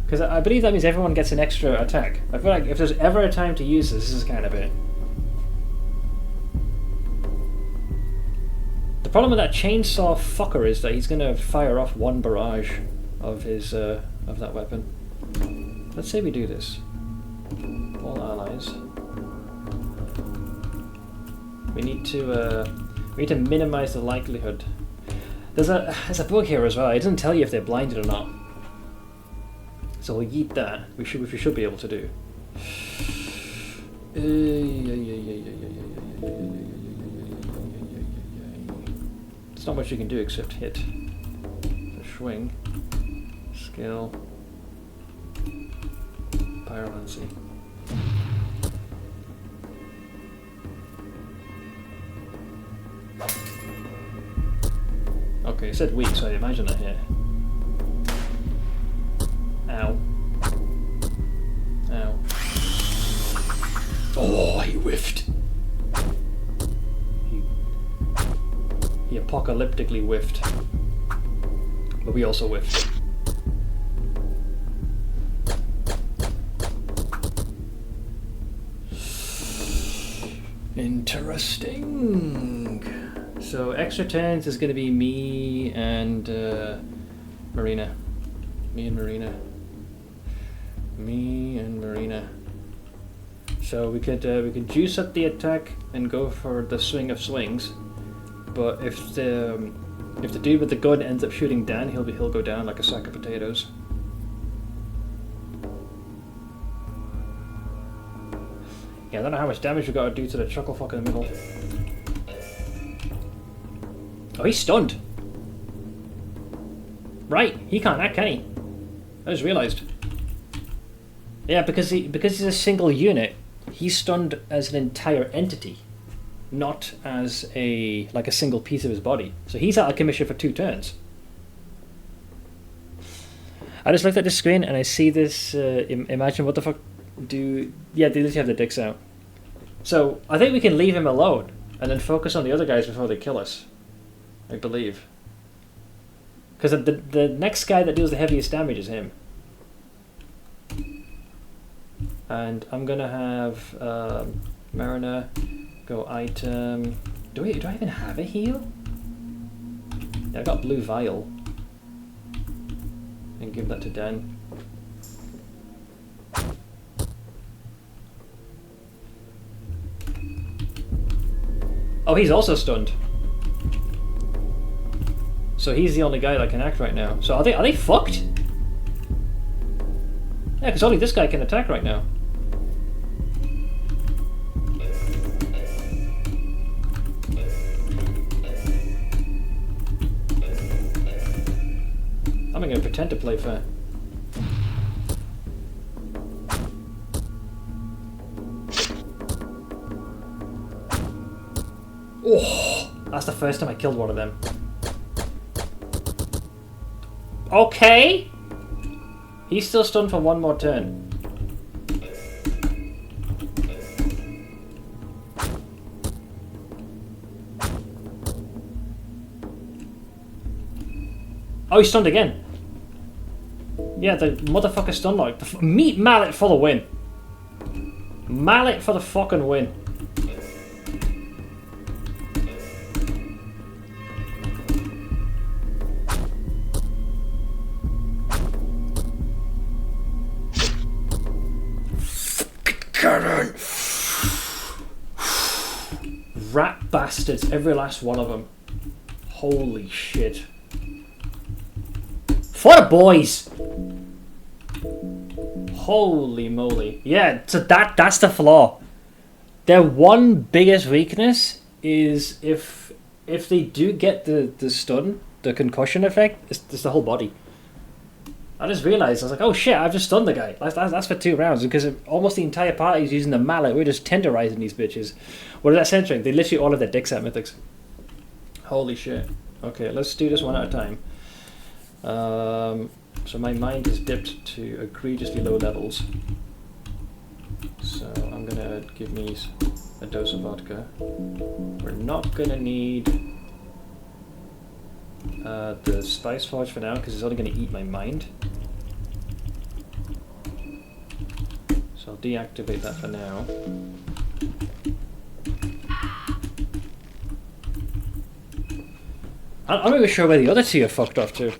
Because I believe that means everyone gets an extra attack. I feel like if there's ever a time to use this is kind of it. The problem with that chainsaw fucker is that he's going to fire off 1 barrage of his of that weapon. Let's say we do this. All allies. We need to minimize the likelihood. There's a bug here as well. It doesn't tell you if they're blinded or not. So we'll yeet that. Which we should be able to do. There's not much you can do except hit. Swing. Skill. Pyromancy. Okay, it said weak, so I imagine that hit. Ow. Ow. Oh, he whiffed. He apocalyptically whiffed. But we also whiffed. Interesting. So extra turns is going to be me and Marina. Me and Marina. So we could juice up the attack and go for the swing of swings. But if the dude with the gun ends up shooting Dan, he'll go down like a sack of potatoes. Yeah, I don't know how much damage we got to do to the chuckle fuck in the middle. Oh, he's stunned. Right, he can't act, can he? I just realised. Yeah, because he's a single unit, he's stunned as an entire entity, not as a single piece of his body. So he's out of commission for 2 turns. I just looked at the screen and I see this. Imagine what the fuck do? Yeah, they literally have their dicks out. So I think we can leave him alone and then focus on the other guys before they kill us. I believe. Because the next guy that deals the heaviest damage is him. And I'm gonna have Mariner go item. Do I even have a heal? Yeah, I got blue vial. And give that to Dan. Oh, he's also stunned. So he's the only guy that can act right now. So are they fucked? Yeah, because only this guy can attack right now. I'm not going to pretend to play fair. Oh, that's the first time I killed one of them. Okay. He's still stunned for one more turn. Oh, he's stunned again. Yeah, the motherfucker stun locked. Meet Mallet for the win. Mallet for the fucking win. Cannon. Rat bastards, every last one of them. Holy shit. For the boys! Holy moly. Yeah, so that's the flaw. Their one biggest weakness is if they do get the stun, the concussion effect, it's the whole body. I just realised, I was like, oh shit, I've just stunned the guy. That's for 2 rounds, because almost the entire party is using the mallet. We're just tenderising these bitches. What is that centering? They literally all have their dicks at mythics. Holy shit. Okay, let's do this one at a time. So my mind has dipped to egregiously low levels. So I'm gonna give me a dose of vodka. We're not gonna need the Spice Forge for now, because it's only gonna eat my mind. So I'll deactivate that for now. I'm not even sure where the other 2 are fucked off to.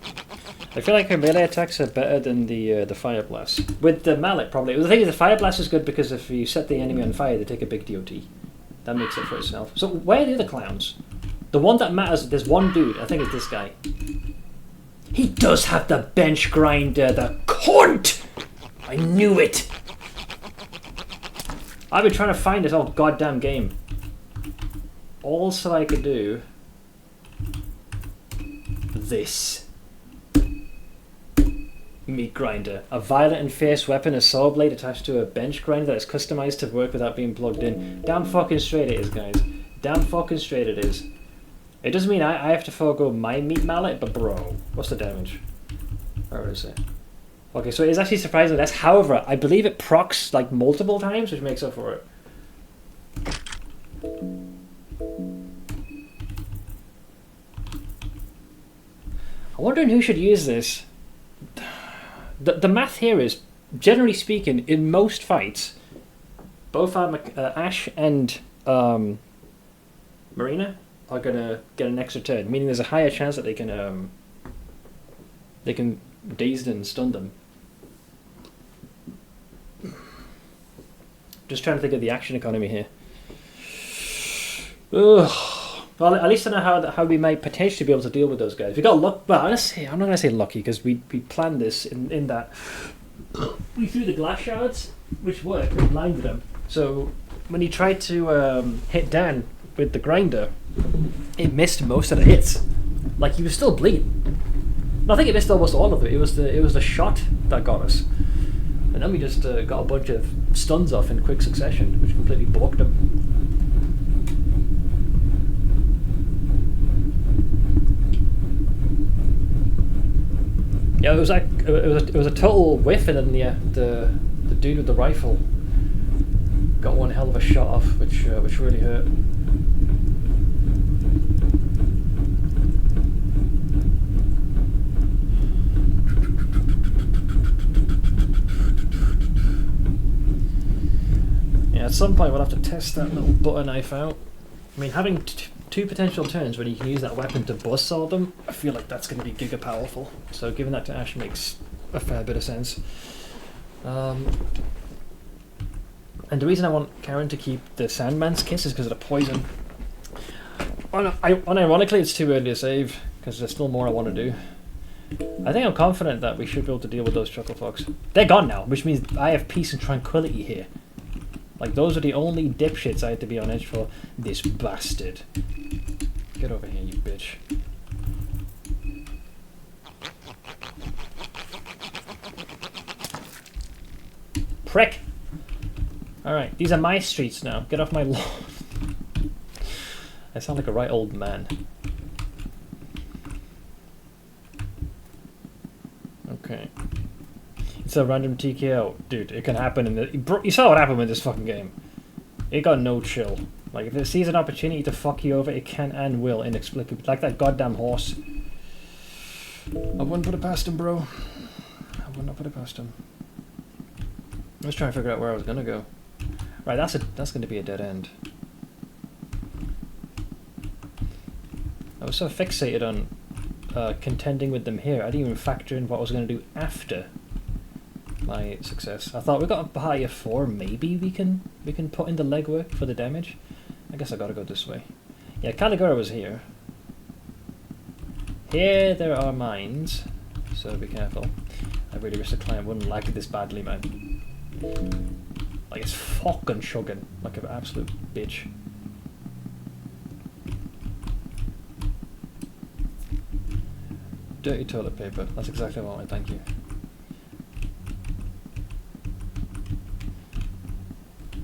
I feel like her melee attacks are better than the Fire Blast. With the mallet, probably. The thing is, the Fire Blast is good because if you set the enemy on fire, they take a big DOT. That makes it for itself. So where are the other clowns? The one that matters, there's one dude, I think it's this guy. He does have the bench grinder, the cunt! I knew it! I've been trying to find this whole goddamn game. Also I could do... this. Meat grinder. A violent and fierce weapon, a saw blade attached to a bench grinder that is customized to work without being plugged in. Damn fucking straight it is, guys. Damn fucking straight it is. It doesn't mean I have to forego my meat mallet, but bro, what's the damage? Where is it? Okay, so it is actually surprisingly less. However, I believe it procs like multiple times, which makes up for it. I'm wondering who should use this. The math here is, generally speaking, in most fights, both Ash and Marina are gonna get an extra turn, meaning there's a higher chance that they can daze and stun them. Just trying to think of the action economy here. Ugh. Well, at least I know how we might potentially be able to deal with those guys. We got luck. Well, I'm not going to say lucky because we planned this in that we threw the glass shards, which worked, and blinded them. So when he tried to hit Dan with the grinder, it missed most of the hits. Like he was still bleeding. No, I think it missed almost all of it. It was the shot that got us, and then we just got a bunch of stuns off in quick succession, which completely balked him. Yeah, it was a total whiff, and then the dude with the rifle got one hell of a shot off, which really hurt. Yeah, at some point we'll have to test that little butter knife out. I mean, having 2 potential turns when you can use that weapon to buzzsaw them, I feel like that's going to be giga powerful. So giving that to Ash makes a fair bit of sense. And the reason I want Karen to keep the Sandman's Kiss is because of the poison. Unironically, it's too early to save, because there's still more I want to do. I think I'm confident that we should be able to deal with those Chuckle Fox. They're gone now, which means I have peace and tranquility here. Like, those are the only dipshits I had to be on edge for. This bastard. Get over here, you bitch. Prick! Alright, these are my streets now. Get off my lawn. I sound like a right old man. Okay. to random TKO. Dude, it can happen in the... You saw what happened with this fucking game. It got no chill. Like, if it sees an opportunity to fuck you over, it can and will inexplicably. Like that goddamn horse. I wouldn't put it past him, bro. I would not put it past him. I was trying to figure out where I was gonna go. Right, that's gonna be a dead end. I was so fixated on contending with them here, I didn't even factor in what I was going to do after my success. I thought we got a party of 4, maybe we can put in the legwork for the damage. I guess I gotta go this way. Yeah, Caligura was here. Here there are mines, so be careful. I really wish the client wouldn't lag this badly, man. Like, it's fucking chugging like an absolute bitch. Dirty toilet paper. That's exactly what I wanted, thank you.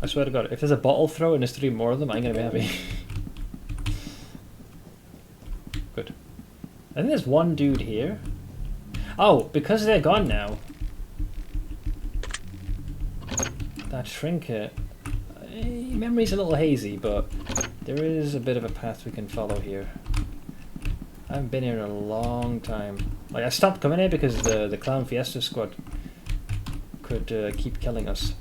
I swear to God, if there's a bottle throw and there's 3 more of them, I'm gonna be happy. Good. I think there's one dude here. Oh, because they're gone now. That trinket. Memory's a little hazy, but there is a bit of a path we can follow here. I haven't been here in a long time. Like, I stopped coming here because the Clown Fiesta squad could keep killing us.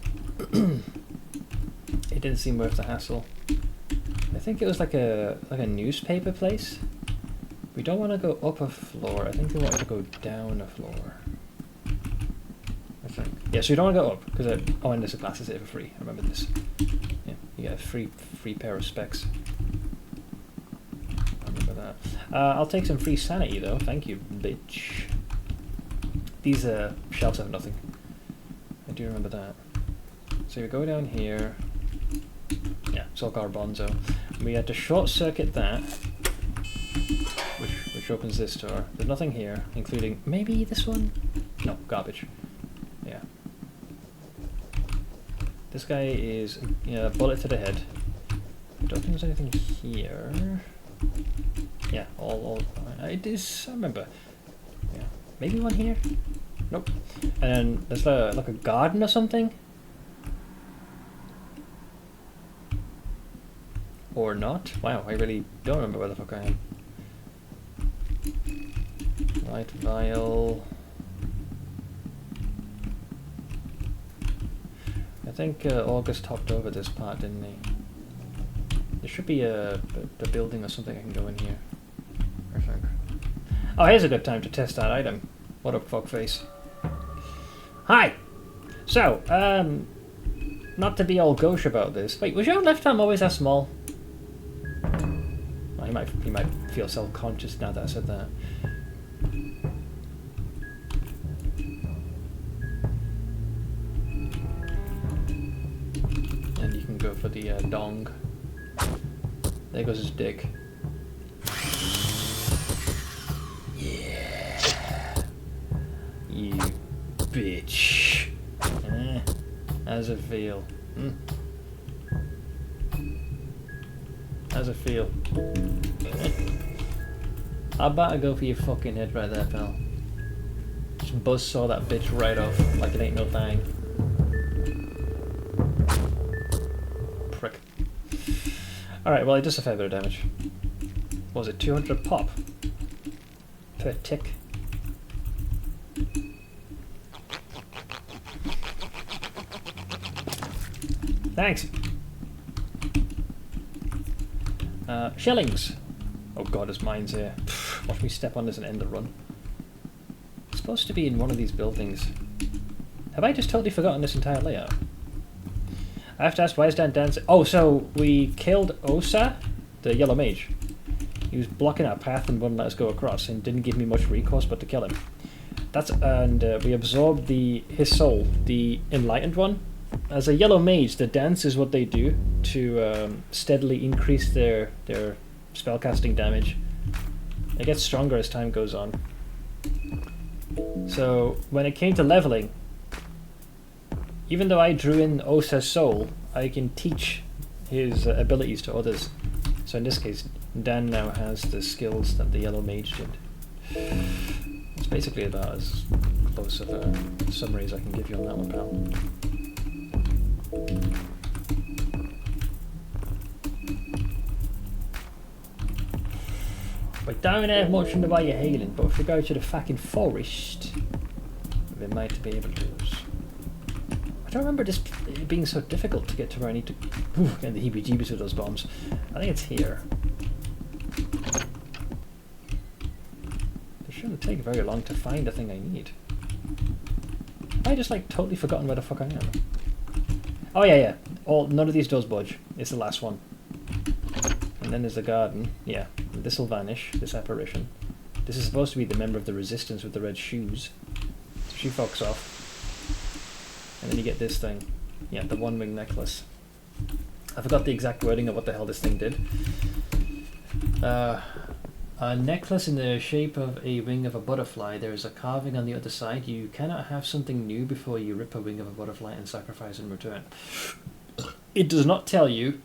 It didn't seem worth the hassle. I think it was like a newspaper place. We don't want to go up a floor. I think we want to go down a floor. I think. Yeah, so you don't want to go up because and there's a glasses here for free. I remember this. Yeah, you get a free pair of specs. I'll take some free sanity though, thank you, bitch. These shelves have nothing. I do remember that. So we go down here. Yeah, it's all garbanzo. We had to short circuit that, which opens this door. There's nothing here, including maybe this one? No, garbage. Yeah. This guy is bullet to the head. I don't think there's anything here. Yeah, all it is. I remember. Yeah, maybe one here. Nope. And then there's like a garden or something, or not. Wow, I really don't remember where the fuck I am. Light vial. I think August hopped over this part, didn't he? There should be a building or something I can go in here. I think. Oh, here's a good time to test that item. What up, fuckface? Hi! So, not to be all gauche about this. Wait, was your left arm always that small? Well, he might feel self-conscious now that I said that. And you can go for the dong. There goes his dick. Yeah. You bitch. How's it feel? How's it feel? How about I go for your fucking head right there, pal? Just buzzsaw that bitch right off like it ain't no thing. Prick. Alright, well, it does a fair bit of damage. What was it, 200 pop? Per tick. Thanks! Shillings! Oh god, there's mines here. Watch me step on this and end the run. It's supposed to be in one of these buildings. Have I just totally forgotten this entire layout? I have to ask, why is Dan dancing? Oh, so we killed Osa, the yellow mage. He was blocking our path and wouldn't let us go across, and didn't give me much recourse but to kill him. We absorbed his soul, the enlightened one. As a yellow mage, the dance is what they do to steadily increase their spellcasting damage. It gets stronger as time goes on. So when it came to leveling, even though I drew in Osa's soul, I can teach his abilities to others. So in this case, Dan now has the skills that the yellow mage did. It's basically about as close of a summary as I can give you on that one, pal. We don't have much in the way of healing, but if we go to the fucking forest, we might be able to. I don't remember this being so difficult to get to where I need to. Getting the heebie-jeebies with those bombs. I think it's here. It shouldn't take very long to find the thing I need. I just like totally forgotten where the fuck I am. Oh yeah. None of these doors budge. It's the last one. And then there's the garden. Yeah, this will vanish. This apparition. This is supposed to be the member of the resistance with the red shoes. So she fucks off. And then you get this thing. Yeah, the one-wing necklace. I forgot the exact wording of what the hell this thing did. A necklace in the shape of a wing of a butterfly. There is a carving on the other side. You cannot have something new before you rip a wing of a butterfly and sacrifice in return. It does not tell you,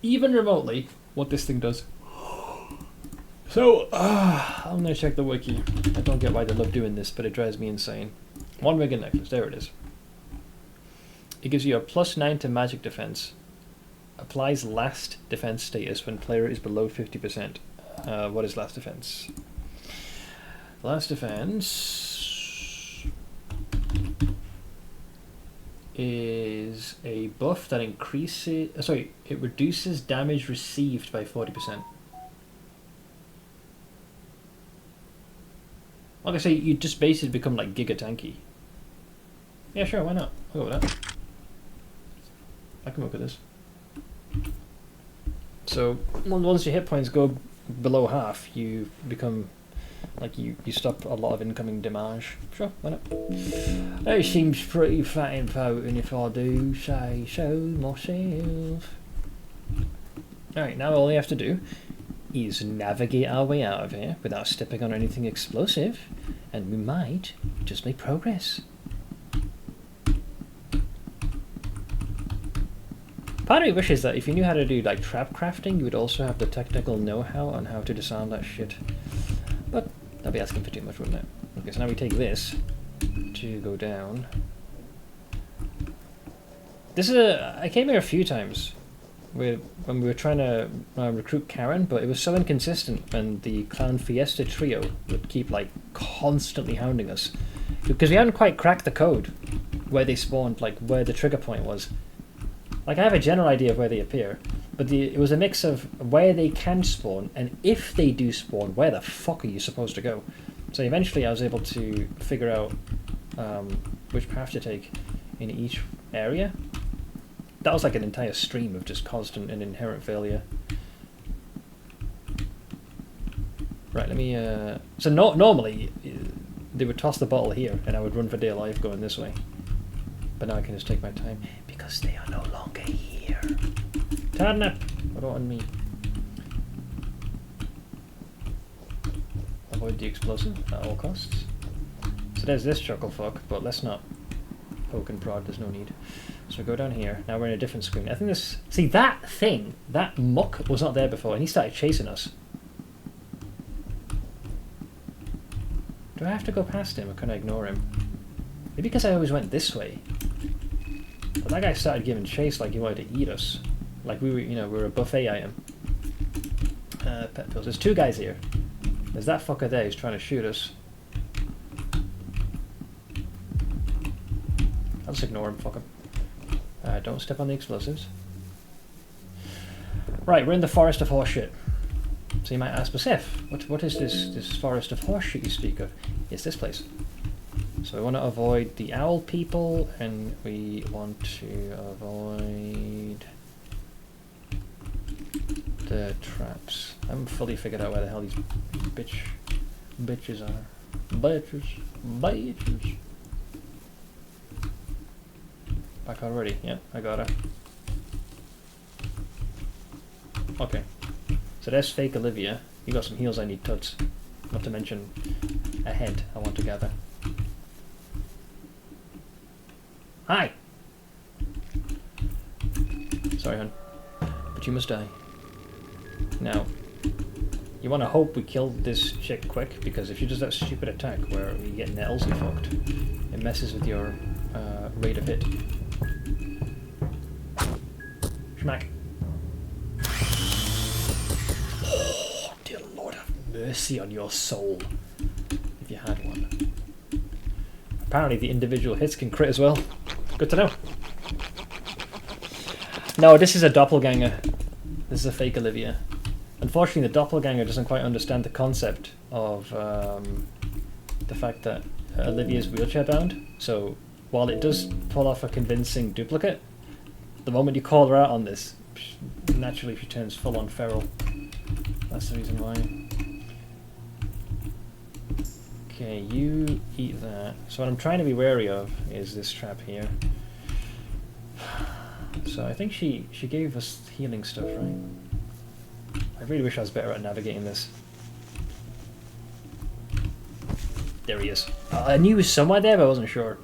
even remotely, what this thing does. So, I'm going to check the wiki. I don't get why they love doing this, but it drives me insane. One wing necklace. There it is. It gives you a +9 to magic defense. Applies last defense status when player is below 50%. What is last defense? Last defense is a buff that increases. It reduces damage received by 40%. Like I say, you just basically become like Giga Tanky. Yeah, sure, why not? I'll go with that. I can work with this. So once your hit points go below half, you become like you stop a lot of incoming damage. Sure, why not? It seems pretty fat and potent if I do say so myself. Alright, now all we have to do is navigate our way out of here without stepping on anything explosive, and we might just make progress. Part of me wishes that if you knew how to do like trap crafting, you would also have the technical know-how on how to disarm that shit. But that'd be asking for too much, wouldn't it? Okay, so now we take this to go down. This is I came here a few times when we were trying to recruit Karen, but it was so inconsistent, and the Clown Fiesta trio would keep like constantly hounding us because we hadn't quite cracked the code where they spawned, like where the trigger point was. Like, I have a general idea of where they appear, but it was a mix of where they can spawn, and if they do spawn, where the fuck are you supposed to go? So eventually I was able to figure out which path to take in each area. That was like an entire stream of just constant and inherent failure. Right, let me... So normally, they would toss the bottle here, and I would run for dear life going this way. But now I can just take my time. Because they are no longer here. Turnip! What on me? Avoid the explosive at all costs. So there's this chuckle fuck, but let's not poke and prod, there's no need. So we go down here, now we're in a different screen. I think this... See, that thing, that muck was not there before, and he started chasing us. Do I have to go past him, or can I ignore him? Maybe because I always went this way. But that guy started giving chase like he wanted to eat us. Like we were, we were a buffet item. Pet pills. There's two guys here. There's that fucker there who's trying to shoot us. I'll just ignore him, fuck him. Don't step on the explosives. Right, we're in the forest of horseshit. So you might ask, but Seth, what is this forest of horseshit you speak of? It's this place. So we want to avoid the owl people, and we want to avoid the traps. I haven't fully figured out where the hell these bitches are. Bitches. Back already? Yeah, I got her. Okay. So there's fake Olivia. You got some heals I need tuts. Not to mention a head I want to gather. Hi! Sorry, hon. But you must die. Now, You want to hope we kill this chick quick, because if she does that stupid attack where you get Elsie fucked, it messes with your rate of hit. Schmack. Oh, dear Lord, have mercy on your soul, if you had one. Apparently the individual hits can crit as well. Good to know. No, this is a doppelganger. This is a fake Olivia. Unfortunately, the doppelganger doesn't quite understand the concept of the fact that Olivia is wheelchair bound. So while it does pull off a convincing duplicate, the moment you call her out on this, naturally she turns full on feral. That's the reason why. Okay, you eat that. So what I'm trying to be wary of is this trap here. So I think she gave us healing stuff, right? I really wish I was better at navigating this. There he is. I knew he was somewhere there, but I wasn't sure.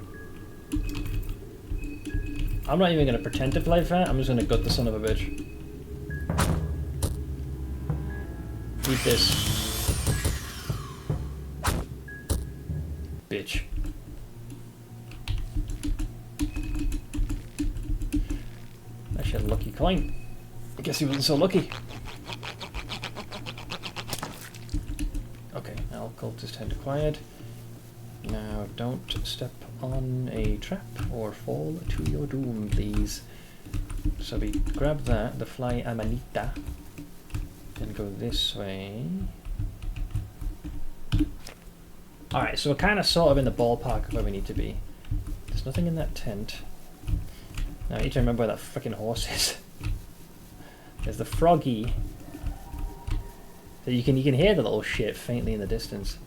I'm not even going to pretend to play fair. I'm just going to gut the son of a bitch. Eat this. Bitch. Actually, a lucky coin. I guess he wasn't so lucky. Okay, now cultist head acquired. Now don't step on a trap or fall to your doom, please. So we grab that, the fly amanita, and go this way. Alright, so we're kind of sort of in the ballpark of where we need to be. There's nothing in that tent. Now I need to remember where that freaking horse is. There's the froggy. So you can hear the little shit faintly in the distance.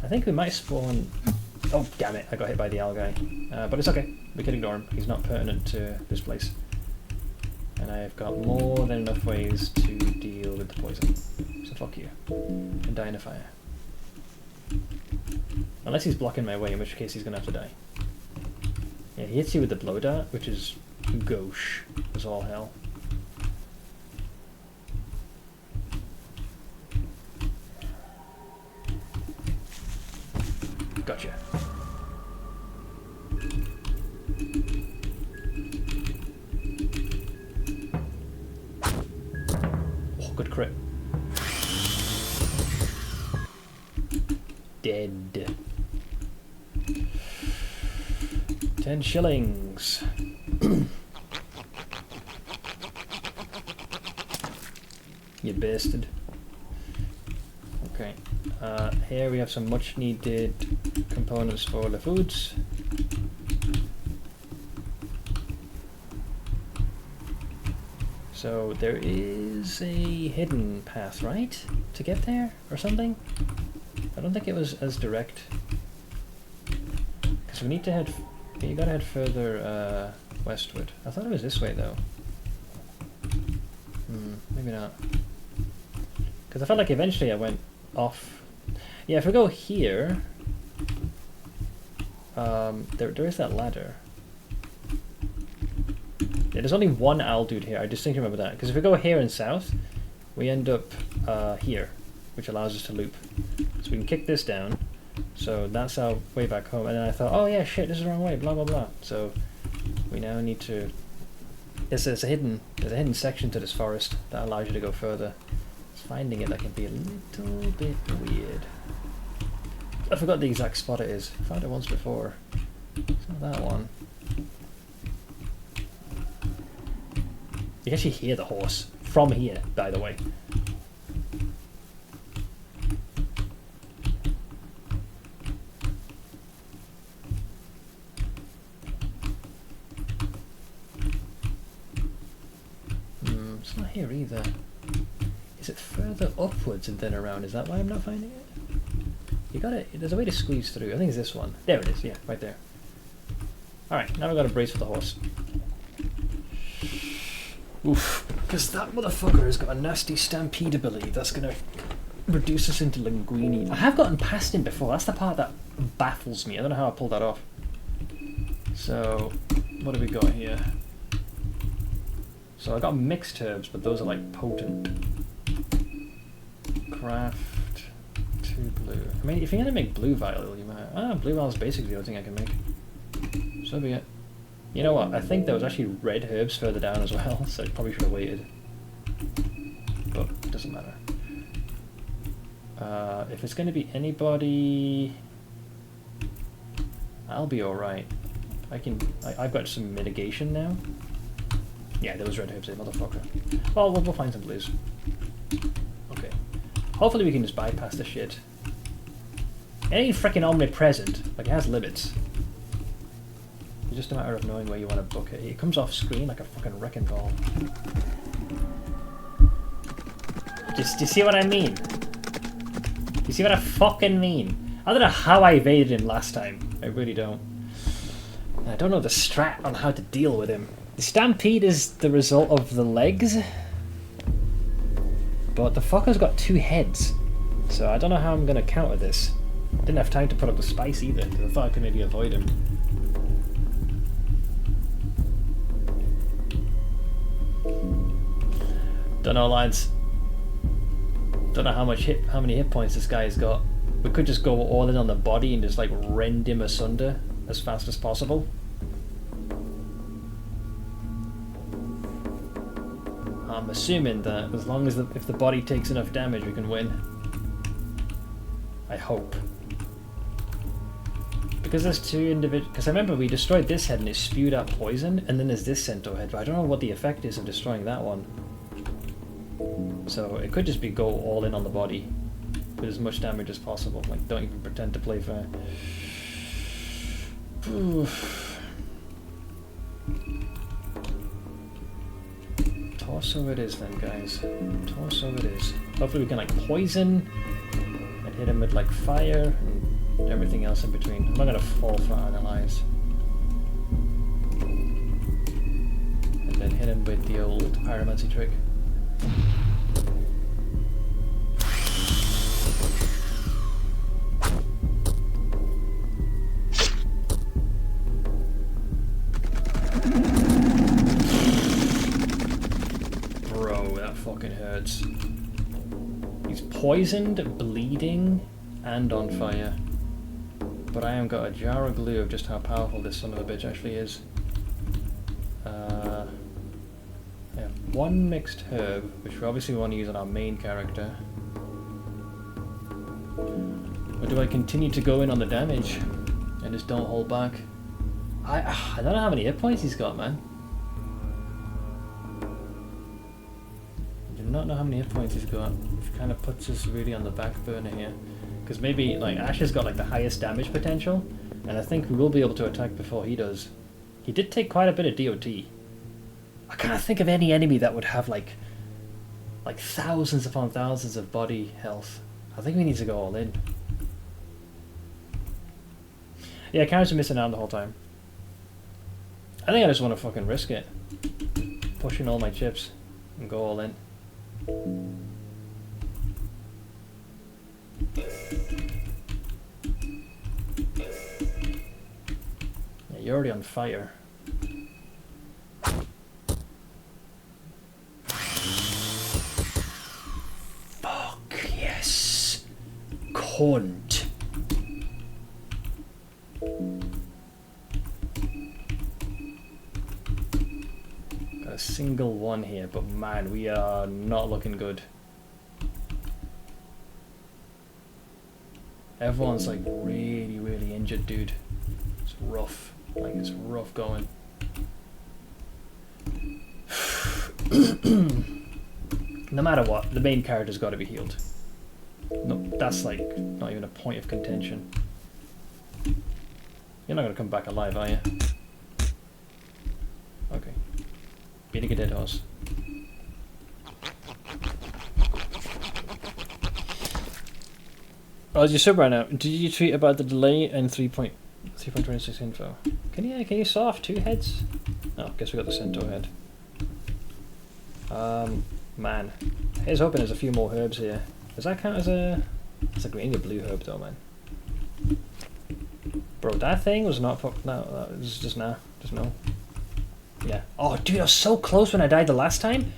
I think we might spawn... Oh damn it, I got hit by the owl guy. But it's okay, we can ignore him. He's not pertinent to this place. And I've got more than enough ways to deal with the poison. So fuck you. And die in a fire. Unless he's blocking my way, in which case he's gonna have to die. Yeah, he hits you with the blow dart, which is gauche as all hell. Gotcha. Oh, good crit. Dead. 10 shillings. You bastard. Okay. Here we have some much needed components for the foods. So there is a hidden path, right? To get there or something? I don't think it was as direct. Because we need to head... You gotta head further westward. I thought it was this way though. Maybe not. Because I felt like eventually I went off... Yeah, if we go here... there is that ladder. Yeah, there's only one owl dude here, I distinctly remember that. Because if we go here and south, we end up here, which allows us to loop. So we can kick this down. So that's our way back home. And then I thought, oh yeah, shit, this is the wrong way, blah blah blah. So we now need to... There's a hidden section to this forest that allows you to go further. Finding it that can be a little bit weird. I forgot the exact spot it is. I found it once before. It's not that one. You can actually hear the horse from here, by the way. It's not here either. Is it further upwards and then around? Is that why I'm not finding it? You got it. There's a way to squeeze through. I think it's this one. There it is. Yeah, right there. Alright, now we've got to brace for the horse. Oof. Because that motherfucker has got a nasty stampede ability that's going to reduce us into linguini. I have gotten past him before. That's the part that baffles me. I don't know how I pulled that off. So, what do we got here? So I got mixed herbs, but those are like potent. craft 2 blue. I mean, if you're gonna make blue vial, you might. Blue vial is basically the only thing I can make. So be it. You know what? I think there was actually red herbs further down as well, so I probably should have waited. But it doesn't matter. If it's gonna be anybody, I'll be all right. I've got some mitigation now. Yeah, there was red herbs there, motherfucker. Well, we'll find some blues. Okay. Hopefully we can just bypass this shit. It ain't freaking omnipresent. Like, it has limits. It's just a matter of knowing where you want to book it. It comes off screen like a fucking wrecking ball. Do you see what I mean? Do you see what I fucking mean? I don't know how I evaded him last time. I really don't. I don't know the strat on how to deal with him. The stampede is the result of the legs, but the fucker's got 2 heads, so I don't know how I'm going to counter this. Didn't have time to put up the spice either, because I thought I could maybe avoid him. Don't know, lads. Don't know how many hit points this guy's got. We could just go all in on the body and just like rend him asunder as fast as possible. I'm assuming that as long as if the body takes enough damage, we can win. I hope. Because there's 2 individual. Because I remember we destroyed this head and it spewed out poison, and then there's this centaur head, but I don't know what the effect is of destroying that one. So it could just be go all in on the body, put as much damage as possible. Like, don't even pretend to play fair. Torso it is then, guys. Torso it is. Hopefully we can like poison and hit him with like fire and everything else in between. I'm not gonna fall for analyze. And then hit him with the old pyromancy trick. Fucking hurts. He's poisoned, bleeding, and on fire. But I haven't got a jar of glue of just how powerful this son of a bitch actually is. Yeah, 1 mixed herb, which we obviously want to use on our main character. Or do I continue to go in on the damage and just don't hold back? I don't know how many hit points he's got, man. Not know how many hit points he's got, which kind of puts us really on the back burner here. Because maybe, like, Ash has got, like, the highest damage potential, and I think we will be able to attack before he does. He did take quite a bit of DOT. I can't think of any enemy that would have, like thousands upon thousands of body health. I think we need to go all in. Yeah, characters are missing out the whole time. I think I just want to fucking risk it. Push in all my chips and go all in. Yeah, you're already on fire. Fuck yes. Cunt. Got a single one here, but man, we are not looking good. Everyone's like really, really injured, dude. It's rough. Like, it's rough going. No matter what, the main character's got to be healed. No, that's like not even a point of contention. You're not gonna come back alive, are you? Okay. Beating a dead horse. Oh, your sub right now. Did you tweet about the delay and 3.26 info? Can you saw off 2 heads? Oh, guess we got the centaur head. Man. Here's hoping there's a few more herbs here. Does that count as a... It's a green or blue herb though, man. Bro, that thing was not... No, that was just nah. Just no. Yeah. Oh, dude, I was so close when I died the last time.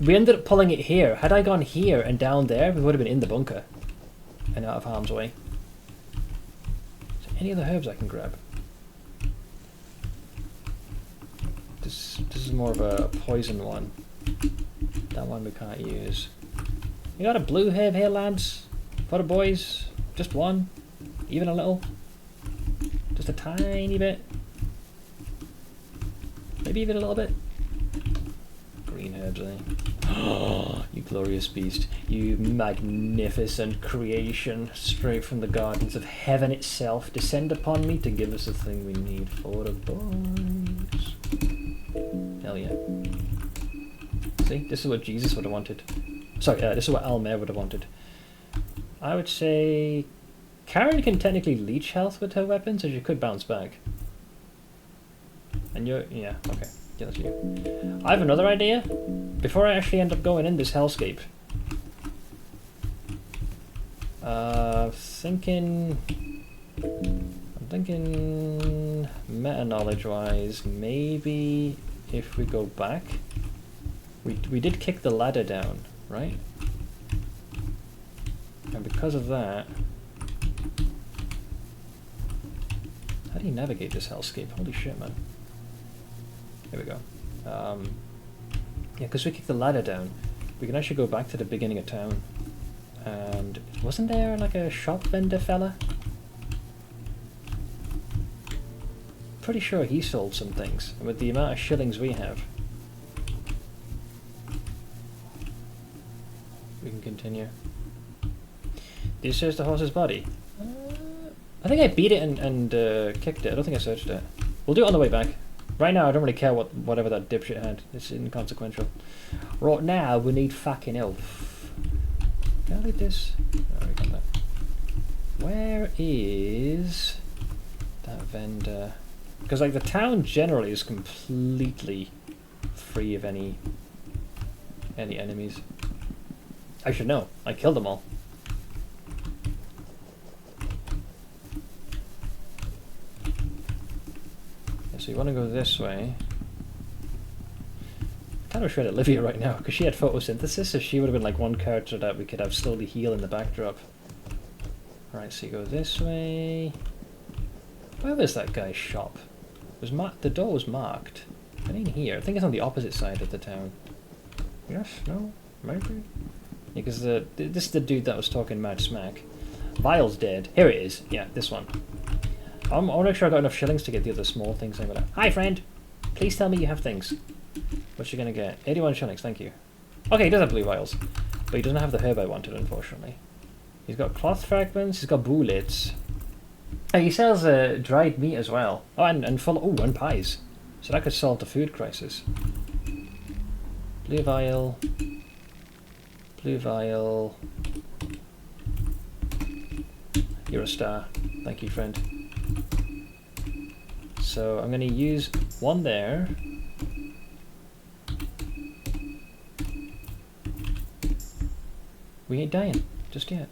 we ended up pulling it here. Had I gone here and down there, we would have been in the bunker and out of harm's way. Is there any other herbs I can grab? This is more of a poison one. That one we can't use. You got a blue herb here, lads? For the boys? Just one? Even a little? Just a tiny bit? Maybe even a little bit? Green herbs, eh? Oh, you glorious beast. You magnificent creation. Straight from the gardens of heaven itself. Descend upon me to give us the thing we need for the boys. Hell yeah. See? This is what Jesus would have wanted. Sorry, this is what Alll-mer would have wanted. I would say... Karen can technically leech health with her weapons, so she could bounce back. And you're... yeah, okay. Yeah, that's you. I have another idea. Before I actually end up going in this hellscape. I'm thinking meta-knowledge wise, maybe if we go back. We did kick the ladder down, right? And because of that... How do you navigate this hellscape? Holy shit, man. Here we go. Yeah, because we kicked the ladder down, we can actually go back to the beginning of town. And wasn't there like a shop vendor fella? Pretty sure he sold some things. And with the amount of shillings we have, we can continue. Did you search the horse's body? I think I beat it and kicked it. I don't think I searched it. We'll do it on the way back. Right now, I don't really care whatever that dipshit had. It's inconsequential. Right now, we need fucking elf. Can I leave this? Oh, we got that. Where is that vendor? Because like the town generally is completely free of any enemies. I should know. I killed them all. So you want to go this way. I kind of wish we had Olivia right now, because she had photosynthesis, so she would have been like one character that we could have slowly heal in the backdrop. Alright, so you go this way. Where was that guy's shop? It was the door was marked. It ain't here. I think it's on the opposite side of the town. Yes? No? Maybe? Yeah, because this is the dude that was talking mad smack. Vial's dead. Here it is. Yeah, this one. I want to make sure I got enough shillings to get the other small things I'm gonna... Hi, friend! Please tell me you have things. What you gonna get? 81 shillings, thank you. Okay, he does have blue vials. But he doesn't have the herb I wanted, unfortunately. He's got cloth fragments, he's got bullets. Oh, he sells dried meat as well. Oh, and full... Oh, and pies. So that could solve the food crisis. Blue vial. Blue vial. You're a star. Thank you, friend. So I'm going to use one there. We ain't dying just yet.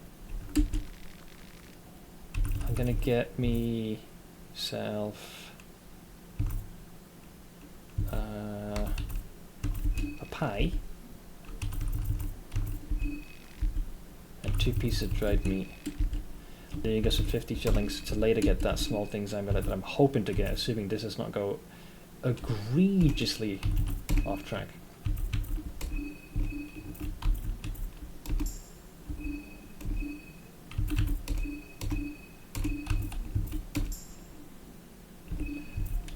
I'm going to get me self a pie and 2 pieces of dried meat. Then you get some 50 shillings to later get that small things that I'm hoping to get, assuming this does not go egregiously off track.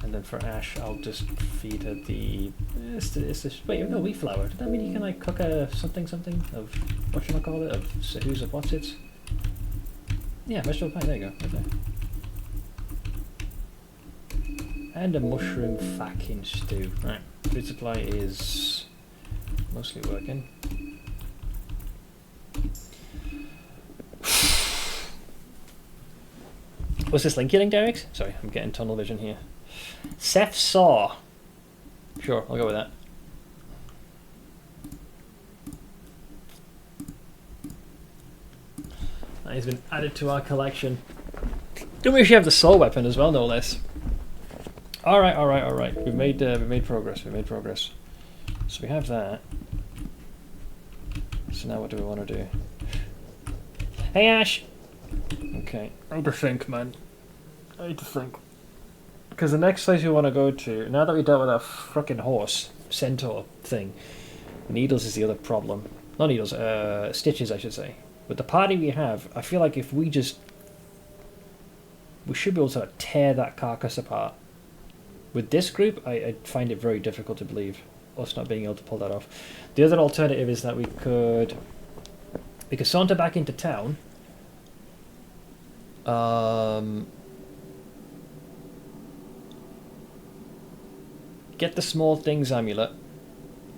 And then for Ash, I'll just feed her the... wait, no, wheat flour. Does that mean you can like cook a something of, whatchamacallit, of who's of what's it? Yeah, vegetable pie, there you go, right there. And a mushroom fucking stew. Right, food supply is mostly working. Was this link killing, Derek? Sorry, I'm getting tunnel vision here. Seth Saw. Sure, I'll go with that. That has been added to our collection. Don't we actually have the soul weapon as well, no less? Alright. We've made progress. So we have that. so now what do we want to do? Hey, Ash! Okay, I need to think, man. I need to think. Because the next place we want to go to, now that we dealt with that frickin' horse, centaur thing, Needles is the other problem. Not Needles, Stitches, I should say. With the party we have, I feel like if we just... we should be able to tear that carcass apart. With this group, I find it very difficult to believe us not being able to pull that off. The other alternative is that we could saunter back into town. Get the small things amulet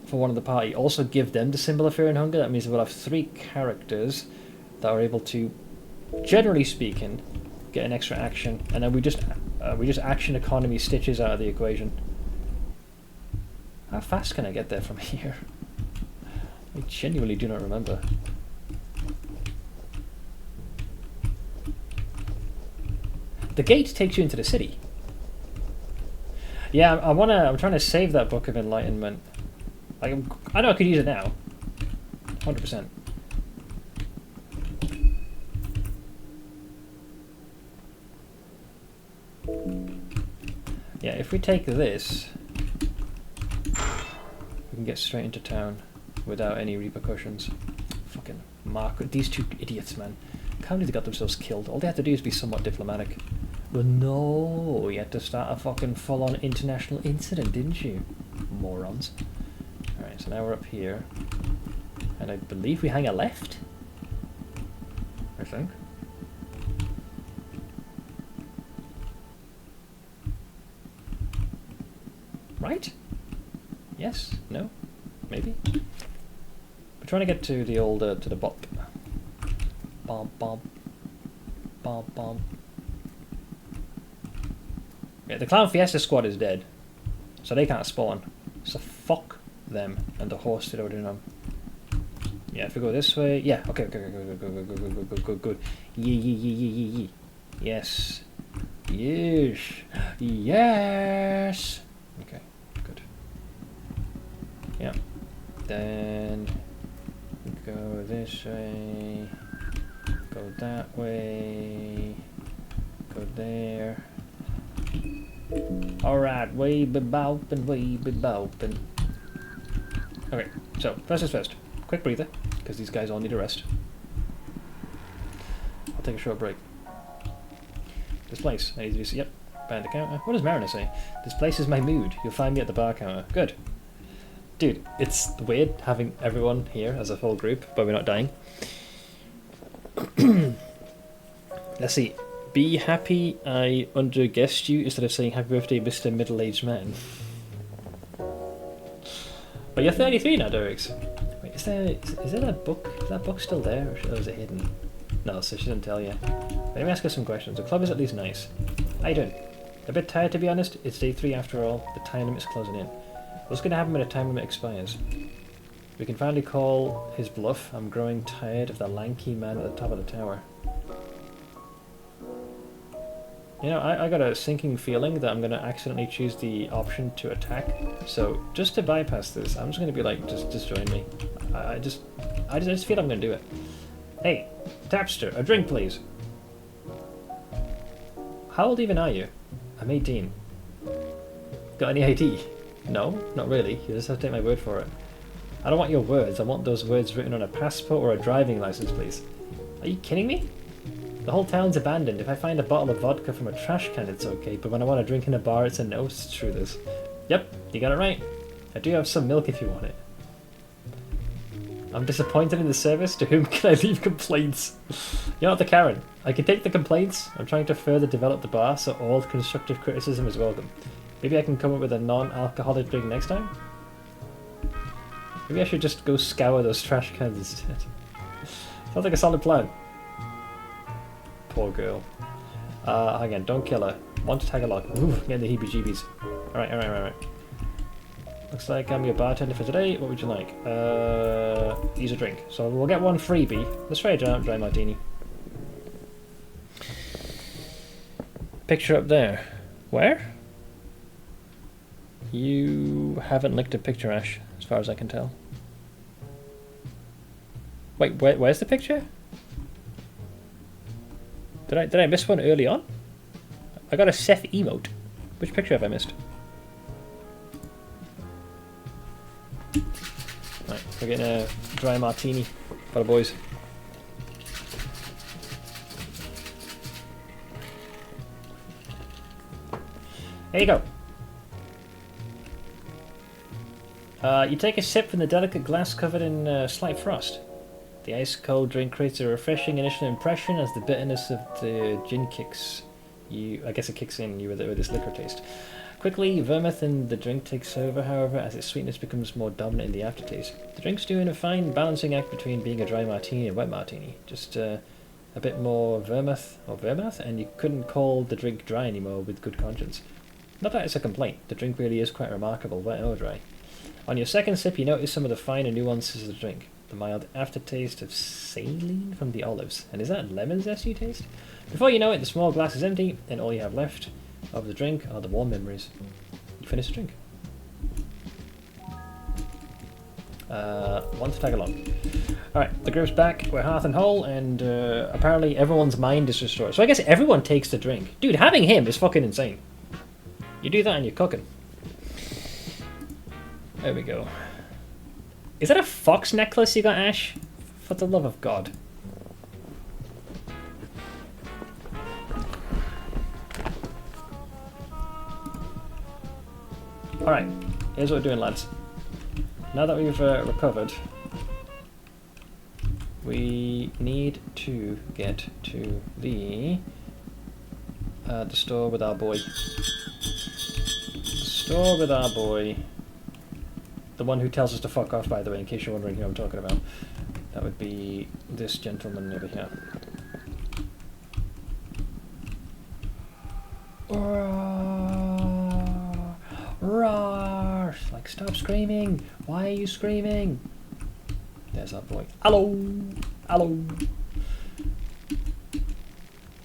for one of the party. Also give them the symbol of fear and hunger. That means we'll have 3 characters that are able to, generally speaking, get an extra action, and then we just action economy Stitches out of the equation. How fast can I get there from here? I genuinely do not remember. The gate takes you into the city. Yeah, I'm trying to save that Book of Enlightenment. Like, I know I could use it now. 100%. Yeah, if we take this, we can get straight into town without any repercussions. Fucking Mark, these 2 idiots, man. Can't believe they got themselves killed. All they had to do is be somewhat diplomatic. But no, you had to start a fucking full-on international incident, didn't you? Morons. Alright, so now we're up here. And I believe we hang a left? I think. Right? Yes? No? Maybe? We're trying to get to the old, to the bop. Bomb, bomb. Bomb, bomb. Yeah, the Clown Fiesta squad is dead. So they can't spawn. So fuck them and the horse that are doing them. Yeah, if we go this way... yeah, okay, good. Yee. Yes. Yes. Yes! Okay, good. Yeah. Then... go this way. Go that way. Go there. Alright, we be boppin'. Okay, so, first is first. Quick breather, because these guys all need a rest. I'll take a short break. This place, I need to see, yep, behind the counter. What does Mariner say? This place is my mood. You'll find me at the bar counter. Good. Dude, it's weird having everyone here as a full group, but we're not dying. Let's see. Be happy I underguessed you instead of saying happy birthday, Mr. Middle-aged Man. But you're 33 now, Dereks. Wait, is there that book? Is that book still there, or is it hidden? No, so she didn't tell you. Let me ask her some questions. The club is at least nice. How you doing? A bit tired, to be honest. It's day 3 after all. The time limit's closing in. What's going to happen when the time limit expires? We can finally call his bluff. I'm growing tired of the lanky man at the top of the tower. You know, I got a sinking feeling that I'm going to accidentally choose the option to attack. So, just to bypass this, I'm just going to be like, just join me. I just feel I'm going to do it. Hey, Tapster, a drink please. How old even are you? I'm 18. Got any ID? No, not really. You just have to take my word for it. I don't want your words. I want those words written on a passport or a driving license, please. Are you kidding me? The whole town's abandoned. If I find a bottle of vodka from a trash can, it's okay, but when I want to drink in a bar, it's a no. It's true, this. Yep, you got it right. I do have some milk if you want it. I'm disappointed in the service. To whom can I leave complaints? You're not the Karen. I can take the complaints. I'm trying to further develop the bar, so all constructive criticism is welcome. Maybe I can come up with a non-alcoholic drink next time? Maybe I should just go scour those trash cans instead. Sounds like a solid plan. Poor girl. Hang on, don't kill her. Want to tag along. Ooh, getting the heebie-jeebies. Alright. Looks like I'm your bartender for today. What would you like? Use a drink. So we'll get one freebie. Let's try a dry martini. Picture up there. Where? You haven't licked a picture, Ash, as far as I can tell. Wait, where's the picture? Did I miss one early on? I got a Seth emote. Which picture have I missed? Right, we're getting a dry martini for the boys. There you go. You take a sip from the delicate glass covered in slight frost. The ice-cold drink creates a refreshing initial impression as the bitterness of the gin kicks you. I guess it kicks in you with this liquor taste. Quickly, vermouth in the drink takes over, however, as its sweetness becomes more dominant in the aftertaste. The drink's doing a fine balancing act between being a dry martini and wet martini. Just a bit more vermouth, and you couldn't call the drink dry anymore with good conscience. Not that it's a complaint, the drink really is quite remarkable, wet or dry. On your second sip, you notice some of the finer nuances of the drink. The mild aftertaste of saline from the olives. And is that lemon zest you taste? Before you know it, the small glass is empty, and all you have left of the drink are the warm memories. You finish the drink. Want to tag along. Alright, the group's back, we're hearth and whole, and apparently everyone's mind is restored. So I guess everyone takes the drink. Dude, having him is fucking insane. You do that and you're cooking. There we go. Is that a fox necklace you got, Ash? For the love of God. Alright, here's what we're doing, lads. Now that we've recovered, we need to get to the store with our boy. Store with our boy. The one who tells us to fuck off, by the way, in case you're wondering who I'm talking about. That would be this gentleman over here. Roar! Like, stop screaming! Why are you screaming? There's our boy. Hello! Hello!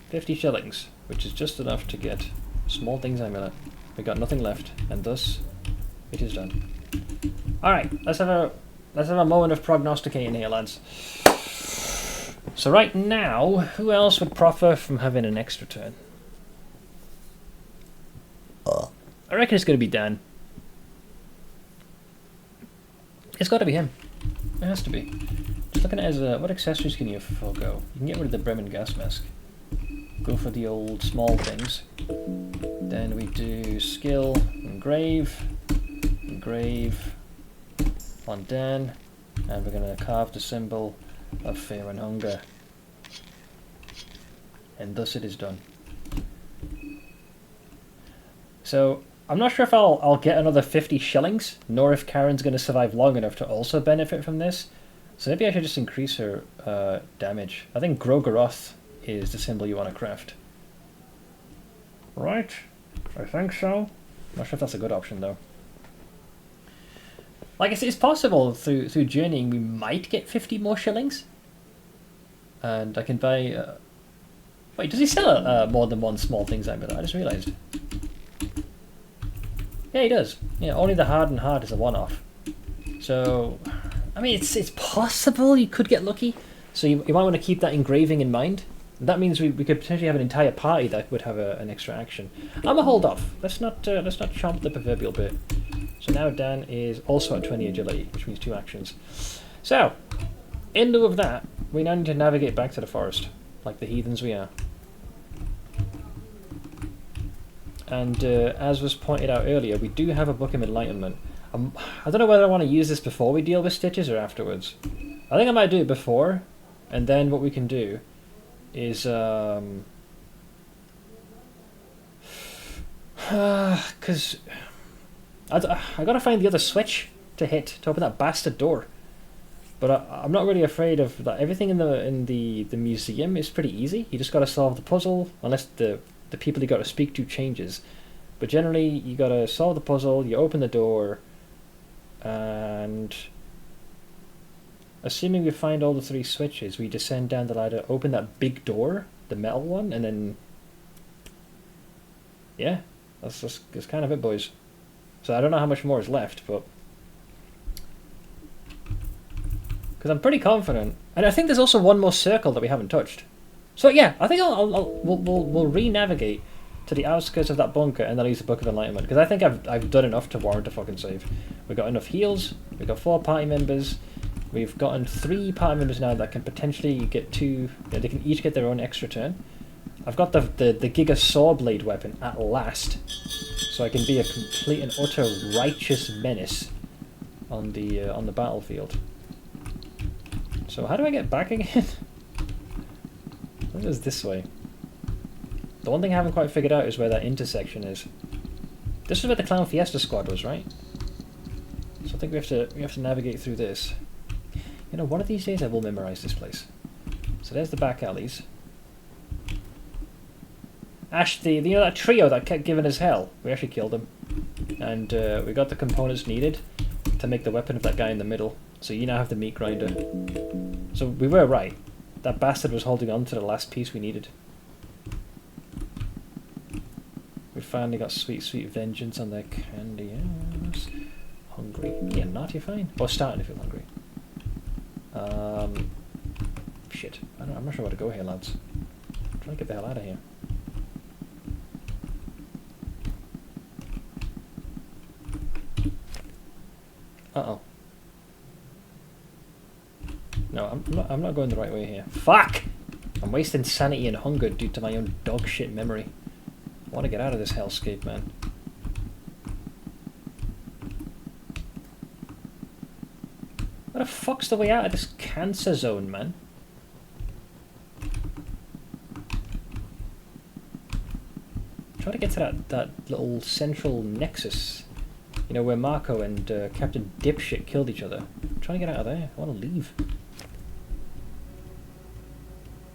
50 shillings, which is just enough to get small things amulet. We got nothing left, and thus it is done. Alright, let's have a moment of prognosticating here, lads. So right now, who else would profit from having an extra turn? I reckon it's going to be Dan. It's got to be him. It has to be. Just looking at his, what accessories can you forego? You can get rid of the Bremen gas mask. Go for the old small things. Then we do skill, engrave on Dan, and we're going to carve the symbol of fear and hunger. And thus it is done. So, I'm not sure if I'll get another 50 shillings, nor if Karen's going to survive long enough to also benefit from this. So maybe I should just increase her damage. I think Gro-Goroth is the symbol you want to craft. Right, I think so. Not sure if that's a good option though. Like I said, it's possible through journeying we might get 50 more shillings. And I can buy... Wait, does he sell more than one small things amulet? I just realised. Yeah, he does. Yeah, only the hardened heart is a one-off. So, I mean, it's possible you could get lucky. So you might want to keep that engraving in mind. That means we could potentially have an entire party that would have an extra action. I'm gonna hold off. Let's not chomp the proverbial bit. So now Dan is also at 20 agility, which means 2 actions. So, in lieu of that, we now need to navigate back to the forest, like the heathens we are. And as was pointed out earlier, we do have a Book of Enlightenment. I don't know whether I want to use this before we deal with Stitches or afterwards. I think I might do it before, and then what we can do is... because... I gotta find the other switch to hit to open that bastard door. But I'm not really afraid of that. Everything in the museum is pretty easy. You just gotta solve the puzzle, unless the people you gotta speak to changes. But generally, you gotta solve the puzzle, you open the door, and assuming we find all the 3 switches, we descend down the ladder, open that big door, the metal one, and then... yeah, that's kind of it, boys. So I don't know how much more is left, but... because I'm pretty confident. And I think there's also one more circle that we haven't touched. So yeah, I think we'll re-navigate to the outskirts of that bunker and then use the Book of Enlightenment, because I think I've done enough to warrant a fucking save. We've got enough heals. We've got 4 party members. We've gotten 3 party members now that can potentially get 2. They can each get their own extra turn. I've got the Giga Saw Blade weapon at last, so I can be a complete and utter righteous menace on the battlefield. So how do I get back again? I think it's this way. The one thing I haven't quite figured out is where that intersection is. This is where the Clown Fiesta squad was, right? So I think we have to navigate through this. You know, one of these days I will memorize this place. So there's the back alleys. Ash, you know that trio that kept giving us hell? We actually killed them. And we got the components needed to make the weapon of that guy in the middle. So you now have the meat grinder. So we were right. That bastard was holding on to the last piece we needed. We finally got sweet, sweet vengeance on their candy ass. Hungry. Yeah, not, you're fine. Or starting to feel hungry. Shit. I'm not sure where to go here, lads. I'm trying to get the hell out of here. Uh-oh. No, I'm not going the right way here. Fuck! I'm wasting sanity and hunger due to my own dog shit memory. I want to get out of this hellscape, man. What the fuck's the way out of this cancer zone, man? Try to get to that little central nexus. You know, where Marco and Captain Dipshit killed each other. I'm trying to get out of there. I want to leave.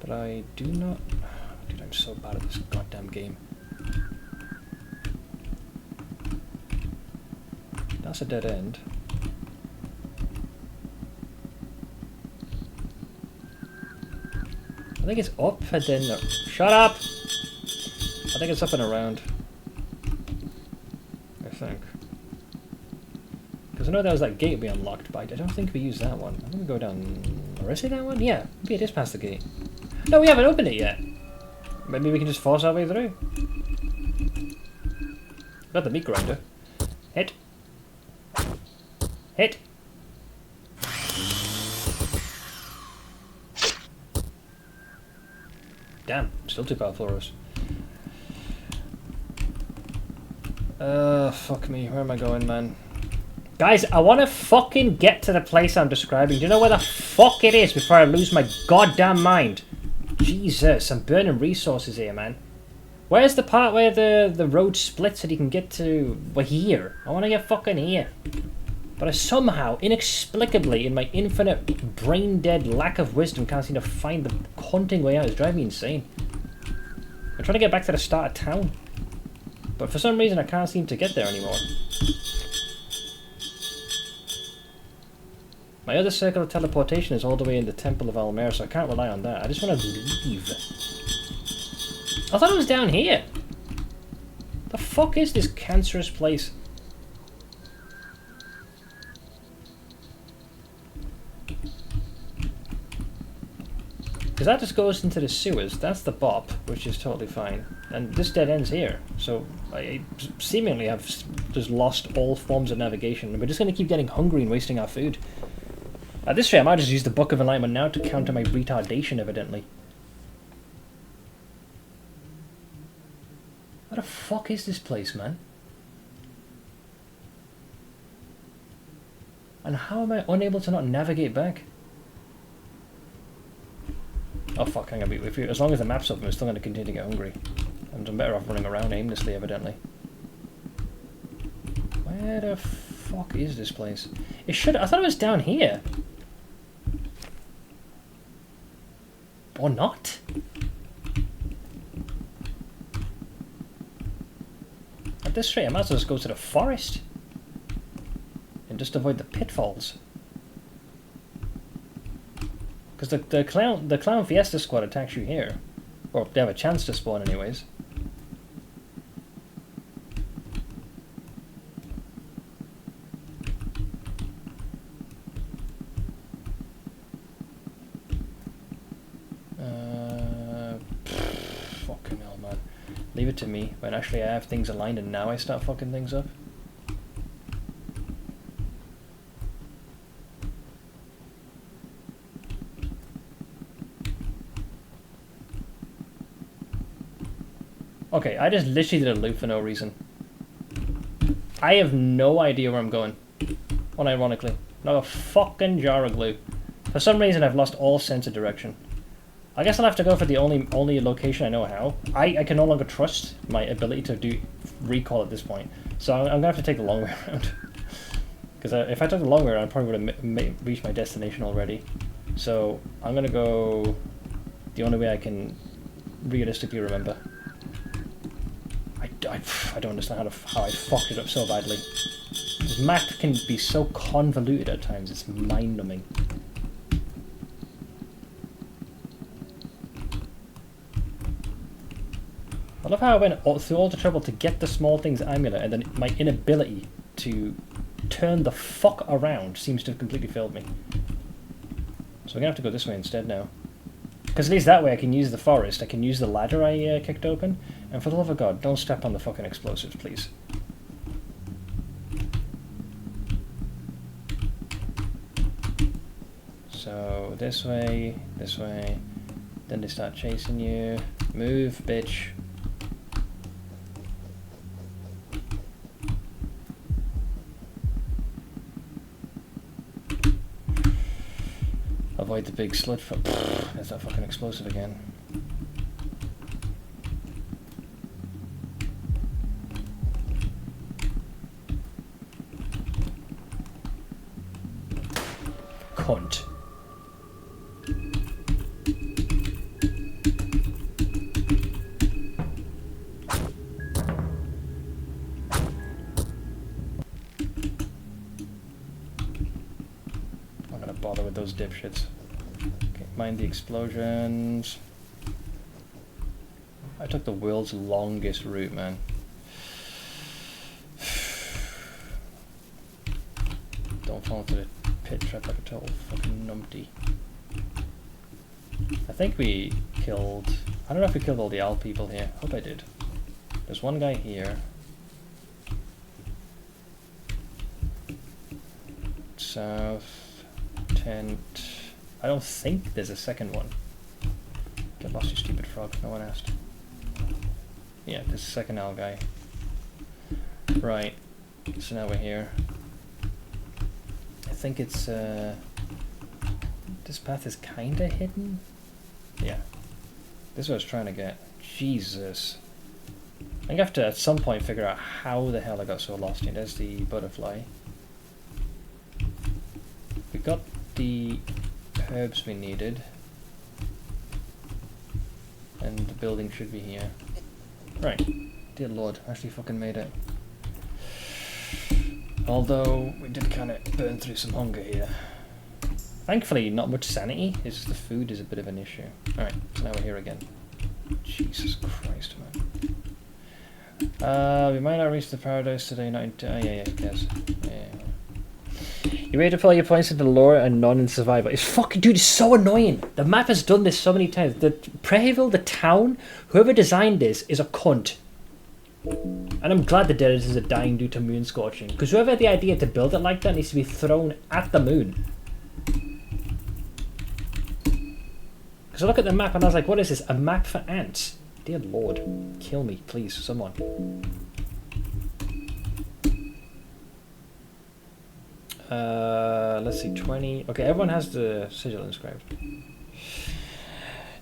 But I do not... Dude, I'm so bad at this goddamn game. That's a dead end. I think it's up and then... Shut up! I think it's up and around. I think. Because I know there was that gate we unlocked, but I don't think we used that one. I'm going to go down... Or is it that one? Yeah, maybe it is past the gate. No, we haven't opened it yet. Maybe we can just force our way through. Got the meat grinder. Hit. Hit. Damn, still too powerful for us. Fuck me. Where am I going, man? Guys, I want to fucking get to the place I'm describing. Do you know where the fuck it is before I lose my goddamn mind? Jesus, I'm burning resources here, man. Where's the part where the road splits and you can get to... Well, here. I want to get fucking here. But I somehow, inexplicably, in my infinite brain-dead lack of wisdom, can't seem to find the haunting way out. It's driving me insane. I'm trying to get back to the start of town. But for some reason, I can't seem to get there anymore. My other circle of teleportation is all the way in the Temple of Alll-mer, so I can't rely on that. I just want to leave. I thought it was down here. The fuck is this cancerous place? Because that just goes into the sewers. That's the bop, which is totally fine. And this dead ends here. So I seemingly have just lost all forms of navigation. And we're just going to keep getting hungry and wasting our food. At this rate, I might just use the Book of Enlightenment now to counter my retardation, evidently. What the fuck is this place, man? And how am I unable to not navigate back? Oh fuck, hang on, as long as the map's open, we're still going to continue to get hungry. And I'm better off running around aimlessly, evidently. Where the fuck is this place? I thought it was down here. Or not? At this rate, I might as well just go to the forest. And just avoid the pitfalls. Because the Clown Fiesta squad attacks you here. Or they have a chance to spawn anyways. Leave it to me when actually I have things aligned and now I start fucking things up. Okay, I just literally did a loop for no reason. I have no idea where I'm going. Unironically. Not a fucking jar of glue. For some reason I've lost all sense of direction. I guess I'll have to go for the only location I know how. I can no longer trust my ability to do recall at this point. So I'm gonna have to take the long way around. Because if I took the long way around I probably would have reached my destination already. So I'm gonna go the only way I can realistically remember. I don't understand how I fucked it up so badly. This map can be so convoluted at times, it's mind-numbing. I love how I went through all the trouble to get the small things amulet, and then my inability to turn the fuck around seems to have completely failed me. So I'm gonna have to go this way instead now. Because at least that way I can use the forest, I can use the ladder I kicked open, and for the love of God, don't step on the fucking explosives, please. So this way, then they start chasing you. Move, bitch. Avoid the big slit foot. There's that fucking explosive again. Cunt. I'm not gonna bother with those dipshits. Okay, mind the explosions. I took the world's longest route, man. Don't fall into the pit trap like a total fucking numpty. I think we killed... I don't know if we killed all the owl people here. Hope I did. There's one guy here. South. Tent. I don't think there's a second one. Get lost, you stupid frog. No one asked. Yeah, there's a second owl guy. Right. So now we're here. I think it's this path is kinda hidden. Yeah. This is what I was trying to get. Jesus. I think I have to at some point figure out how the hell I got so lost. And there's the butterfly. We got the herbs we needed. And the building should be here. Right. Dear Lord, I actually fucking made it. Although, we did kind of burn through some hunger here. Thankfully, not much sanity, it's just the food is a bit of an issue. Alright, so now we're here again. Jesus Christ, man. We might not reach the paradise today, not in... yeah, who cares? Yeah. You ready to put all your points into lore and none in survival. It's fucking... Dude, it's so annoying! The map has done this so many times. The Preheville, the town, whoever designed this is a cunt. And I'm glad the denizens are dying due to moon scorching, because whoever had the idea to build it like that needs to be thrown at the moon. Because I look at the map and I was like, what is this? A map for ants? Dear Lord, kill me, please, someone. Let's see, 20. Okay, everyone has the sigil inscribed.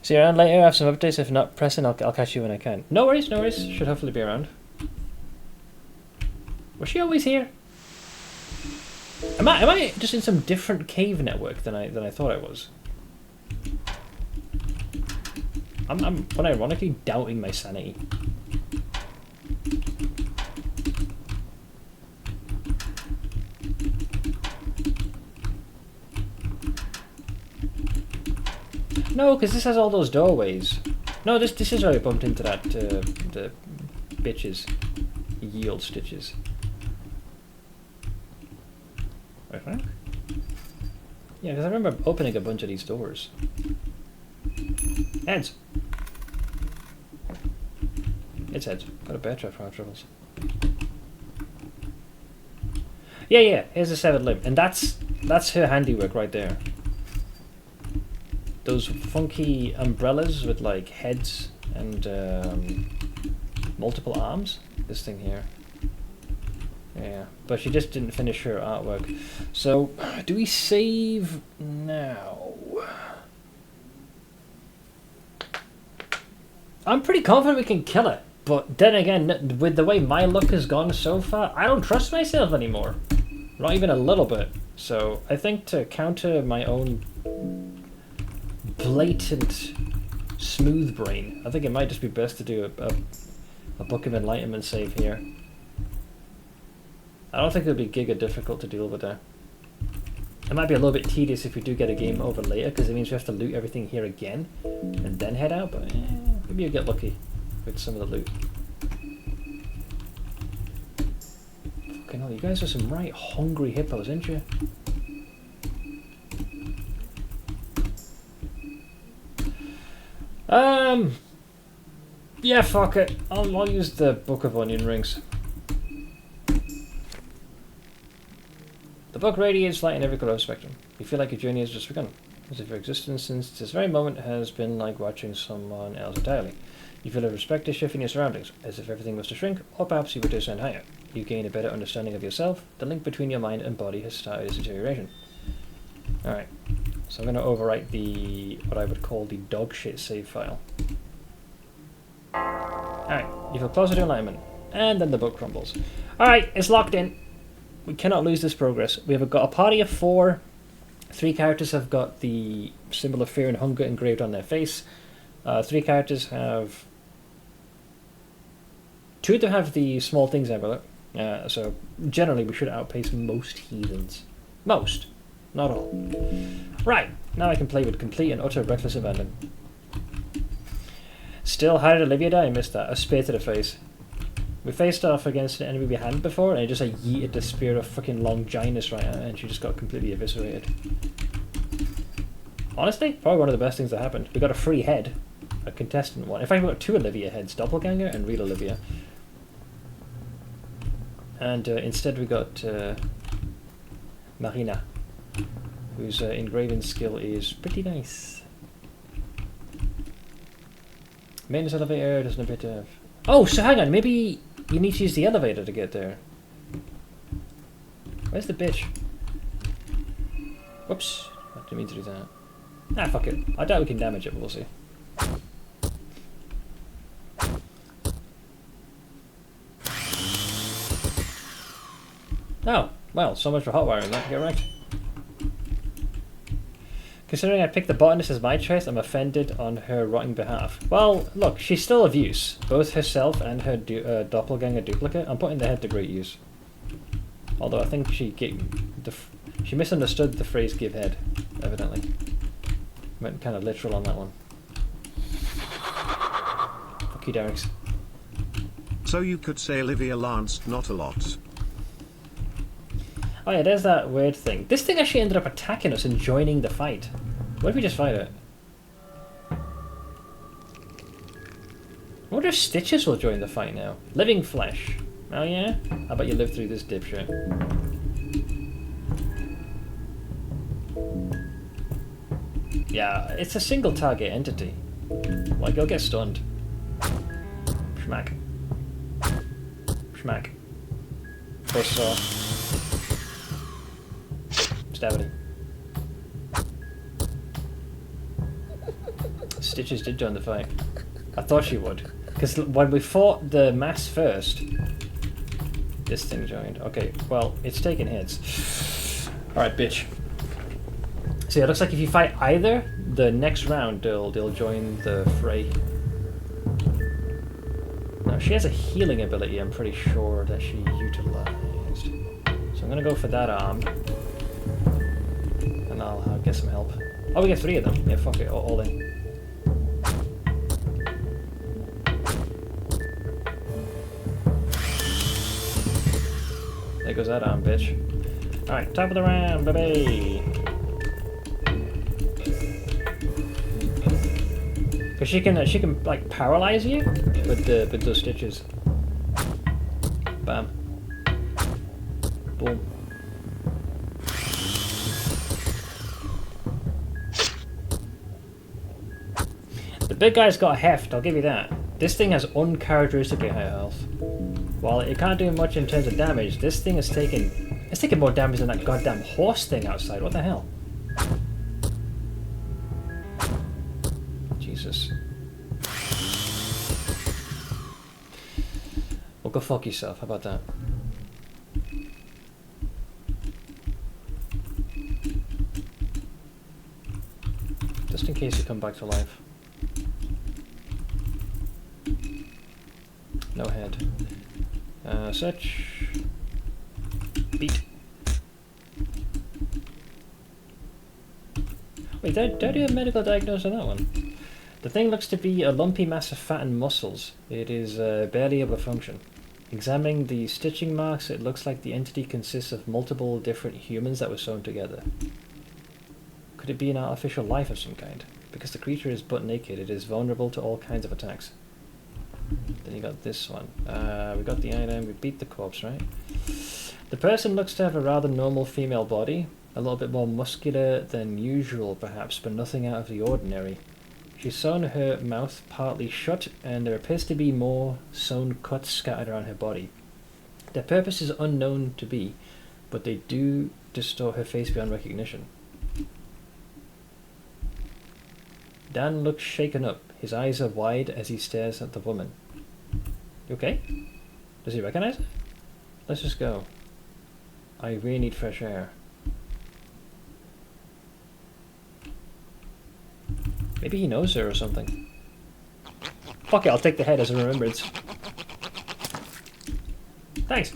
See you around later, I have some updates. If not pressing, I'll catch you when I can. No worries, no worries. Should hopefully be around. Was she always here? Am I just in some different cave network than I thought I was? I'm unironically doubting my sanity. No, because this has all those doorways. No, this is where I bumped into that, the bitches. Yield stitches. I think? Yeah, because I remember opening a bunch of these doors. Heads! It's heads. Got a bear trap for our troubles. Yeah, here's a severed limb. And that's her handiwork right there. Those funky umbrellas with like heads and multiple arms. This thing here. Yeah, but she just didn't finish her artwork. So, do we save now? I'm pretty confident we can kill it. But then again, with the way my luck has gone so far, I don't trust myself anymore. Not even a little bit. So I think to counter my own blatant smooth brain, I think it might just be best to do a Book of Enlightenment save here. I don't think it would be giga difficult to deal with that. It might be a little bit tedious if we do get a game over later, because it means we have to loot everything here again and then head out, but maybe you'll get lucky with some of the loot. Fucking hell, you guys are some right hungry hippos, aren't you? Yeah, fuck it. I'll use the Book of Onion Rings. The book radiates light in every color spectrum. You feel like your journey has just begun, as if your existence since this very moment has been like watching someone else entirely. You feel a respective shift in your surroundings, as if everything was to shrink, or perhaps you were to ascend higher. You gain a better understanding of yourself. The link between your mind and body has started its deterioration. Alright, so I'm going to overwrite the, what I would call the dog shit save file. Alright, you feel closer to enlightenment, and then the book crumbles. Alright, it's locked in. We cannot lose this progress. We have got a party of 4. 3 characters have got the symbol of fear and hunger engraved on their face. 3 characters have... 2 of them have the small things amulet. So generally we should outpace most heathens. Most. Not all. Right. Now I can play with complete and utter reckless abandon. Still, how did Olivia die? I missed that. A spear to the face. We faced off against an enemy we hadn't before, and it just like yeeted the spear of fucking Longinus right at her, and she just got completely eviscerated. Honestly, probably one of the best things that happened. We got a free head, a contestant one. In fact, we got 2 Olivia heads, Doppelganger and Real Olivia. And instead we got Marina, whose engraving skill is pretty nice. Maintenance elevator doesn't appear to have... Oh, so hang on, maybe you need to use the elevator to get there. Where's the bitch? Whoops, I didn't mean to do that. Ah, fuck it. I doubt we can damage it, but we'll see. Oh, well, so much for hotwiring that. Get right. Considering I picked the botanist as my choice, I'm offended on her rotting behalf. Well, look, she's still of use. Both herself and her doppelganger duplicate. I'm putting the head to great use. Although I think she misunderstood the phrase "give head," evidently. Went kind of literal on that one. Fuck you, Derricks. So you could say Olivia lanced not a lot. Oh yeah, there's that weird thing. This thing actually ended up attacking us and joining the fight. What if we just fight it? I wonder if Stitches will join the fight now. Living flesh. Oh yeah? How about you live through this dipshit? Yeah, it's a single target entity. Like, you'll get stunned. Schmack. Schmack. Buzzsaw. Stabity. Stitches did join the fight. I thought she would. Because when we fought the mass first, this thing joined. Okay, well, it's taking hits. Alright, bitch. So yeah, it looks like if you fight either, the next round they'll join the fray. Now, she has a healing ability, I'm pretty sure, that she utilized. So I'm going to go for that arm. And I'll get some help. Oh, we get 3 of them. Yeah, fuck it, all in. There goes that arm, bitch. Alright, top of the round, baby! Because she can like paralyze you with those stitches. Bam. Boom. The big guy's got heft, I'll give you that. This thing has uncharacteristically high health. While it can't do much in terms of damage, this thing is taking more damage than that goddamn horse thing outside. What the hell? Jesus. Well, go fuck yourself. How about that? Just in case you come back to life. No head. Search. Beat. Wait, did I do a medical diagnosis on that one? The thing looks to be a lumpy mass of fat and muscles. It is barely able to function. Examining the stitching marks, it looks like the entity consists of multiple different humans that were sewn together. Could it be an artificial life of some kind? Because the creature is butt naked, it is vulnerable to all kinds of attacks. Then you got this one. We got the item, we beat the corpse, right? The person looks to have a rather normal female body, a little bit more muscular than usual perhaps, but nothing out of the ordinary. She's sewn her mouth partly shut, and there appears to be more sewn cuts scattered around her body. Their purpose is unknown to be, but they do distort her face beyond recognition. Dan looks shaken up. His eyes are wide as he stares at the woman. You okay? Does he recognize her? Let's just go. I really need fresh air. Maybe he knows her or something. Fuck it, I'll take the head as a remembrance. Thanks.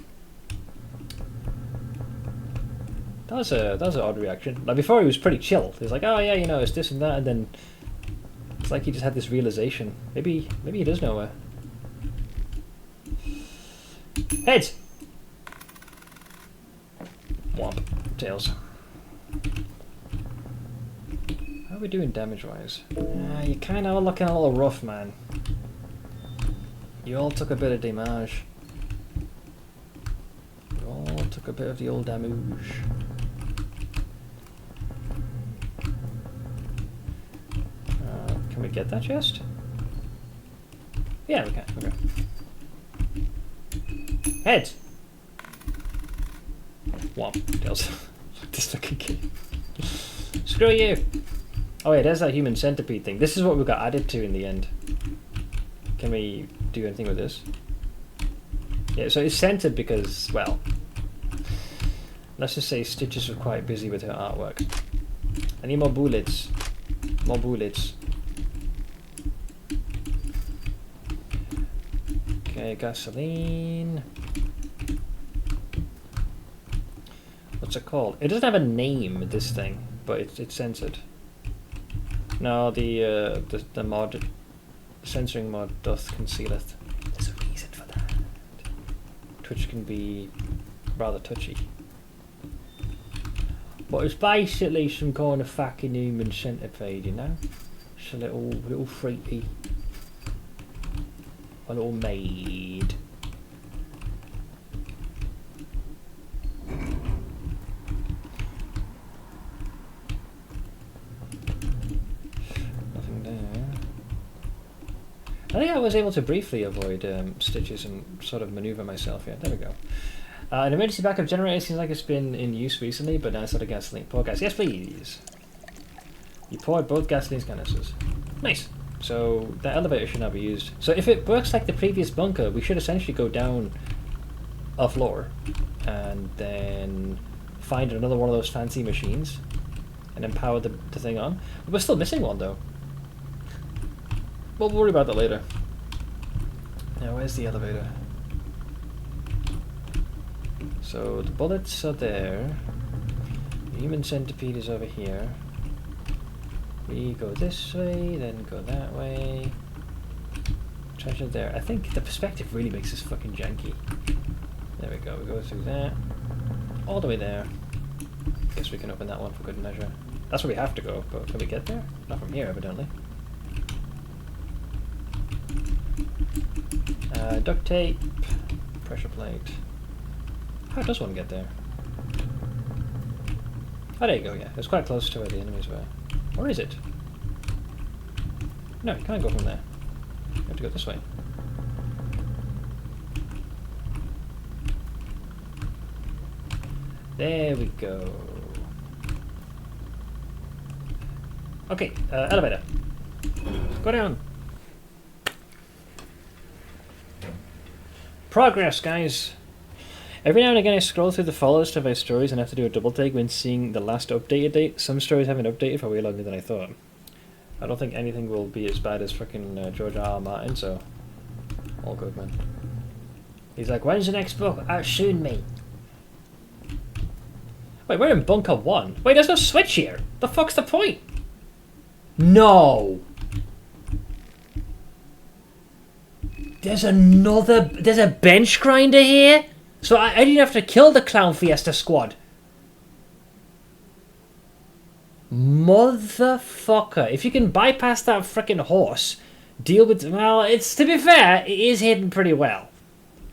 That was an odd reaction. Like before he was pretty chill. He was like, oh yeah, you know, it's this and that, and then it's like he just had this realization. Maybe he does know her. Heads! Womp. Tails. How are we doing damage-wise? You're kind of looking a little rough, man. You all took a bit of damage. You all took a bit of the old damage. Can we get that chest? Yeah, we can. Okay. Head! Womp. Tails. This fucking kid. Screw you! Oh yeah, there's that human centipede thing. This is what we got added to in the end. Can we do anything with this? Yeah, so it's centered because, well, let's just say Stitches was quite busy with her artwork. I need more bullets. More bullets. Okay, gasoline. What's it called? It doesn't have a name, this thing, but it's censored. No, the mod, censoring mod doth concealeth. There's a reason for that. Twitch can be rather touchy. But it's basically some kind of fucking human centipede, you know? It's a little freaky. A little maid. I think I was able to briefly avoid Stitches and sort of maneuver myself. Yeah, there we go. An emergency backup generator seems like it's been in use recently, but now it's out of gasoline. Pour gas. Yes, please. You poured both gasoline canisters. Nice. So that elevator should now be used. So if it works like the previous bunker, we should essentially go down a floor and then find another one of those fancy machines and then power the thing on. But we're still missing one though. We'll worry about that later. Now, where's the elevator? So, the bullets are there. The human centipede is over here. We go this way, then go that way. Treasure there. I think the perspective really makes this fucking janky. There we go. We go through that. All the way there. Guess we can open that one for good measure. That's where we have to go, but can we get there? Not from here, evidently. Duct tape, pressure plate. How does one get there? Oh, there you go, yeah. It's quite close to where the enemies were. Or is it? No, you can't go from there. You have to go this way. There we go. Okay, elevator. Go down. Progress, guys. Every now and again I scroll through the follows to my stories and have to do a double take when seeing the last updated date. Some stories haven't updated for way longer than I thought. I don't think anything will be as bad as frickin' George R. Martin, so all good, man. He's like, when's the next book? Soon, mate. Wait, we're in Bunker 1. Wait, there's no switch here. The fuck's the point? No. There's a bench grinder here? So I didn't have to kill the Clown Fiesta squad. Motherfucker. If you can bypass that frickin' horse, deal with... Well, it's, to be fair, it is hidden pretty well.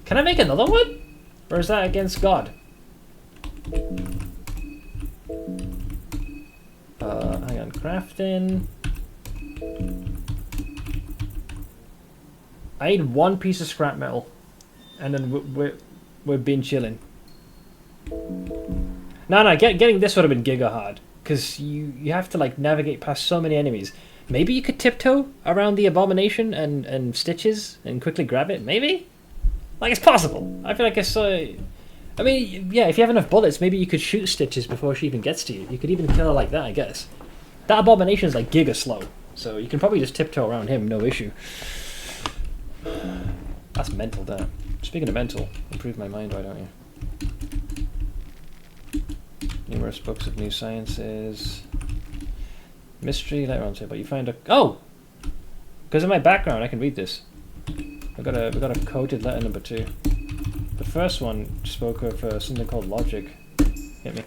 Can I make another one? Or is that against God? Hang on, crafting. I need one piece of scrap metal, and then we're been chilling. No, getting this would have been giga hard, because you have to like navigate past so many enemies. Maybe you could tiptoe around the abomination and Stitches and quickly grab it. Maybe, like it's possible. I feel like it's I mean, yeah, if you have enough bullets, maybe you could shoot Stitches before she even gets to you. You could even kill her like that, I guess. That abomination is like giga slow, so you can probably just tiptoe around him, no issue. That's mental, that. Speaking of mental, improve my mind, why don't you? Numerous books of new sciences. Mystery, later on, but you find a... Oh! Because of my background, I can read this. We got a coded letter number 2. The first one spoke of something called logic. Hit me.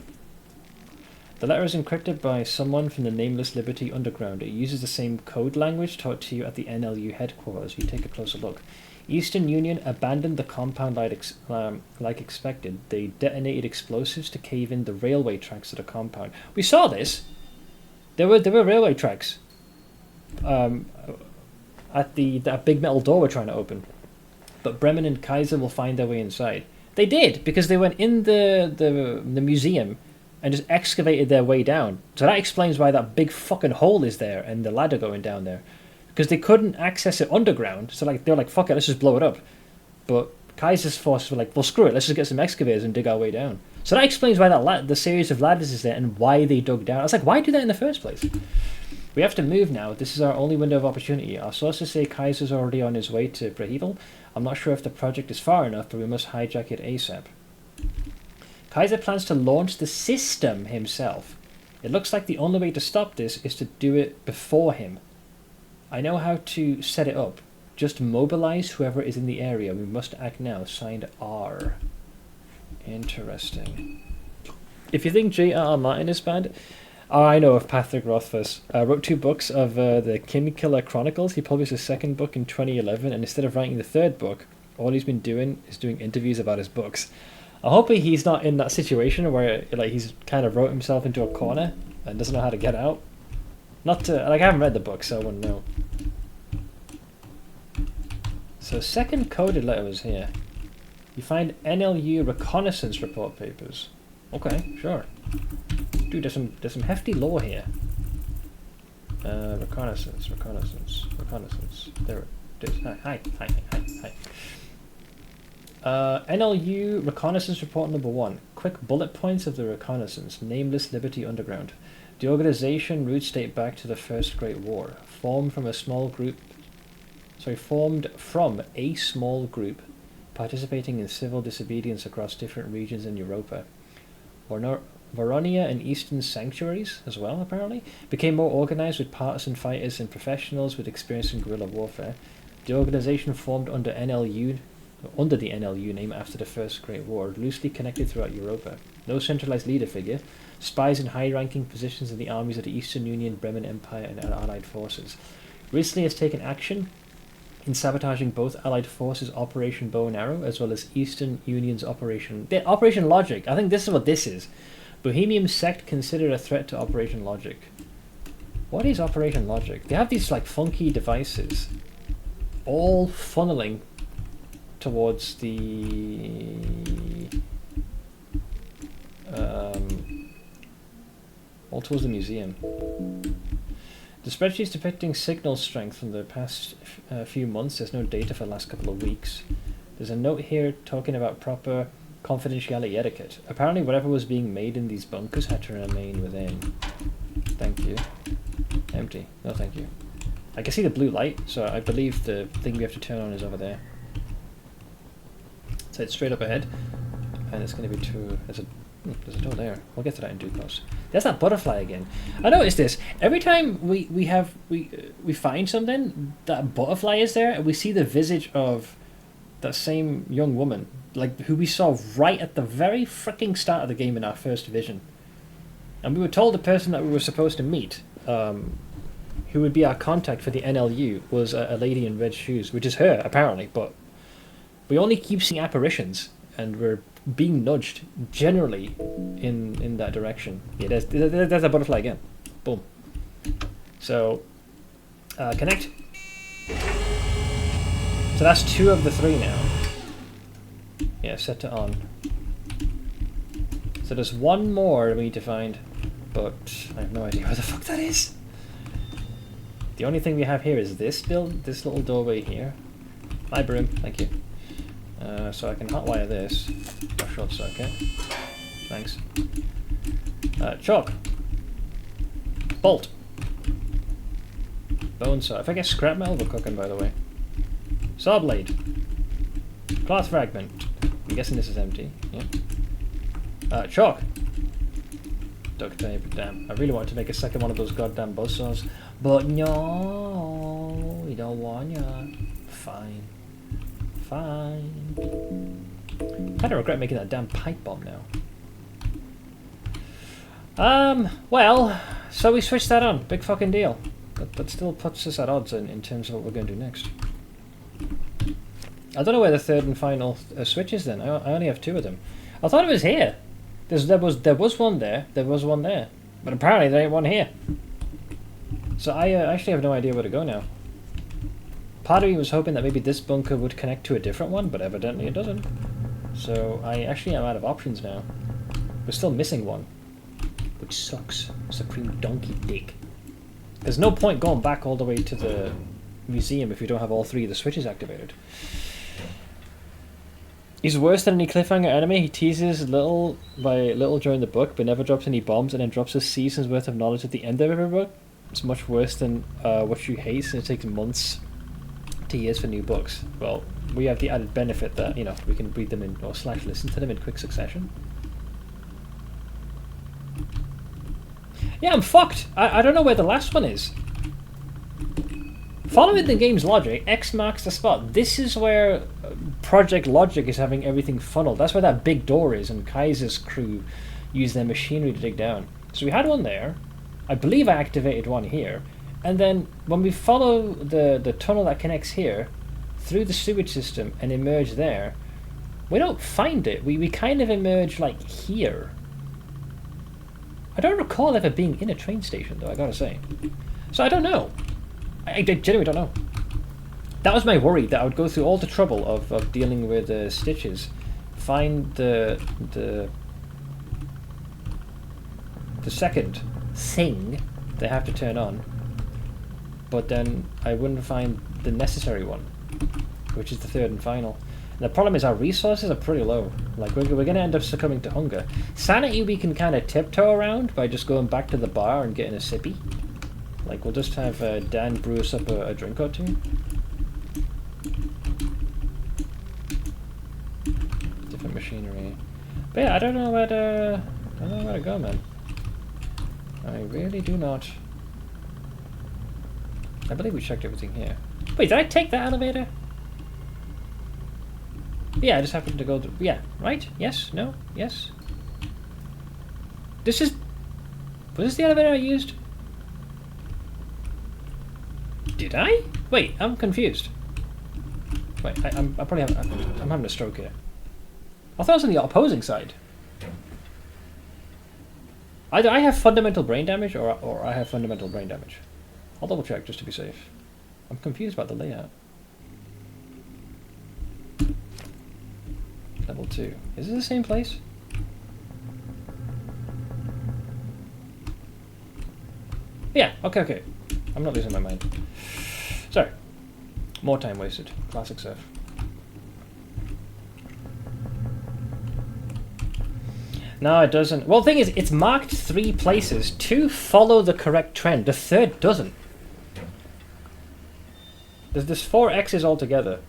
The letter is encrypted by someone from the Nameless Liberty Underground. It uses the same code language taught to you at the NLU headquarters. You take a closer look. Eastern Union abandoned the compound like expected. They detonated explosives to cave in the railway tracks of the compound. We saw this. There were railway tracks at that big metal door we're trying to open. But Bremen and Kaiser will find their way inside. They did, because they went in the museum and just excavated their way down. So that explains why that big fucking hole is there and the ladder going down there. Because they couldn't access it underground, so like they're like, fuck it, let's just blow it up. But Kaiser's forces were like, well, screw it, let's just get some excavators and dig our way down. So that explains why the series of ladders is there and why they dug down. I was like, why do that in the first place? We have to move now. This is our only window of opportunity. Our sources say Kaiser's already on his way to Brehivel. I'm not sure if the project is far enough, but we must hijack it ASAP. Kaiser plans to launch the system himself. It looks like the only way to stop this is to do it before him. I know how to set it up. Just mobilize whoever is in the area. We must act now. Signed, R. Interesting. If you think J.R.R. Martin is bad... Oh, I know of Patrick Rothfuss. Wrote 2 books of the Kindkiller Chronicles. He published his 2nd book in 2011, and instead of writing the 3rd book, all he's been doing is doing interviews about his books. I hope he's not in that situation where like he's kind of wrote himself into a corner and doesn't know how to get out. Not to, like, I haven't read the book, so I wouldn't know. So 2nd coded letter was here. You find NLU reconnaissance report papers. Okay, sure. Dude, there's some hefty lore here. Reconnaissance. There it is. Hi. NLU reconnaissance report number 1. Quick bullet points of the reconnaissance. Nameless Liberty Underground. The organization roots date back to the First Great War. Formed from a small group participating in civil disobedience across different regions in Europa. Varonia and Eastern sanctuaries, as well, apparently, became more organized with partisan fighters and professionals with experience in guerrilla warfare. The organization formed under the NLU name after the First Great War, loosely connected throughout Europa. No centralized leader figure. Spies in high-ranking positions in the armies of the Eastern Union, Bremen Empire, and Allied forces. Recently has taken action in sabotaging both Allied forces' Operation Bow and Arrow as well as Eastern Union's Operation Logic. I think this is what this is. Bohemian sect considered a threat to Operation Logic. What is Operation Logic? They have these like funky devices, all funneling towards the all towards the museum. The spreadsheet's depicting signal strength from the past few months. There's no data for the last couple of weeks. There's a note here talking about proper confidentiality etiquette. Apparently whatever was being made in these bunkers had to remain within. Thank you. Empty. No thank you. I can see the blue light, so I believe the thing we have to turn on is over there. So it's straight up ahead. And it's going to be two... There's a door there. We'll get to that in due course. There's that butterfly again. I noticed this. Every time we find something, that butterfly is there, and we see the visage of that same young woman, like who we saw right at the very freaking start of the game in our first vision. And we were told the person that we were supposed to meet, who would be our contact for the NLU, was a lady in red shoes, which is her apparently. But we only keep seeing apparitions, and we're being nudged generally in that direction. Yeah, there's a butterfly again. Boom. So connect. So that's 2 of the 3 now. Yeah, set to on. So there's 1 more we need to find, but I have no idea where the fuck that is. The only thing we have here is this little doorway here. My broom, thank you. So I can hotwire this. Or short circuit. Thanks. Chalk. Bolt. Bone saw. If I get scrap metal, we're cooking, by the way. Saw blade. Cloth fragment. I'm guessing this is empty. Yeah. Chalk. Duct tape. Damn. I really wanted to make a second one of those goddamn buzzsaws. But no, we don't want ya. Fine. Fine. Kind of regret making that damn pipe bomb now. Well, so we switched that on. Big fucking deal. That still puts us at odds in terms of what we're going to do next. I don't know where the third and final switch is then. I only have 2 of them. I thought it was here. There was one there. There was one there. But apparently there ain't one here. So I actually have no idea where to go now. Part of me was hoping that maybe this bunker would connect to a different one, but evidently it doesn't. So I actually am out of options now. We're still missing one, which sucks. Supreme donkey dick. There's no point going back all the way to the museum if you don't have all 3 of the switches activated. He's worse than any cliffhanger enemy. He teases little by little during the book, but never drops any bombs, and then drops a season's worth of knowledge at the end of every book. It's much worse than what you hate, and it takes months to years for new books. Well, we have the added benefit that, you know, we can read them in, or / listen to them in quick succession. Yeah, I'm fucked. I don't know where the last one is. Following the game's logic, X marks the spot. This is where Project Logic is having everything funneled. That's where that big door is, and Kaiser's crew use their machinery to dig down. So we had one there. I believe I activated one here. And then when we follow the tunnel that connects here through the sewage system and emerge there, we don't find it. We kind of emerge like here. I don't recall ever being in a train station though, I gotta say. So I don't know. I genuinely don't know. That was my worry, that I would go through all the trouble of dealing with stitches, find the second thing they have to turn on, but then I wouldn't find the necessary one, which is the third and final. And the problem is our resources are pretty low. Like, we're going to end up succumbing to hunger. Sanity we can kind of tiptoe around by just going back to the bar and getting a sippy. Like, we'll just have Dan brew us up a drink or 2. Different machinery. But yeah, I don't know where to go, man. I really do not. I believe we checked everything here. Wait, did I take that elevator? Yeah, I just happened to go through. Yeah, right? Yes? No? Yes? This is... Was this the elevator I used? Did I? Wait, I'm confused. Wait, I'm probably I'm having a stroke here. I thought I was on the opposing side. Either I have fundamental brain damage or I have fundamental brain damage. I'll double check just to be safe. I'm confused about the layout. Level 2. Is it the same place? Yeah, okay. I'm not losing my mind. Sorry. More time wasted. Classic stuff. No, it doesn't. Well, the thing is, it's marked 3 places. 2 follow the correct trend. The 3rd doesn't. There's 4 X's altogether.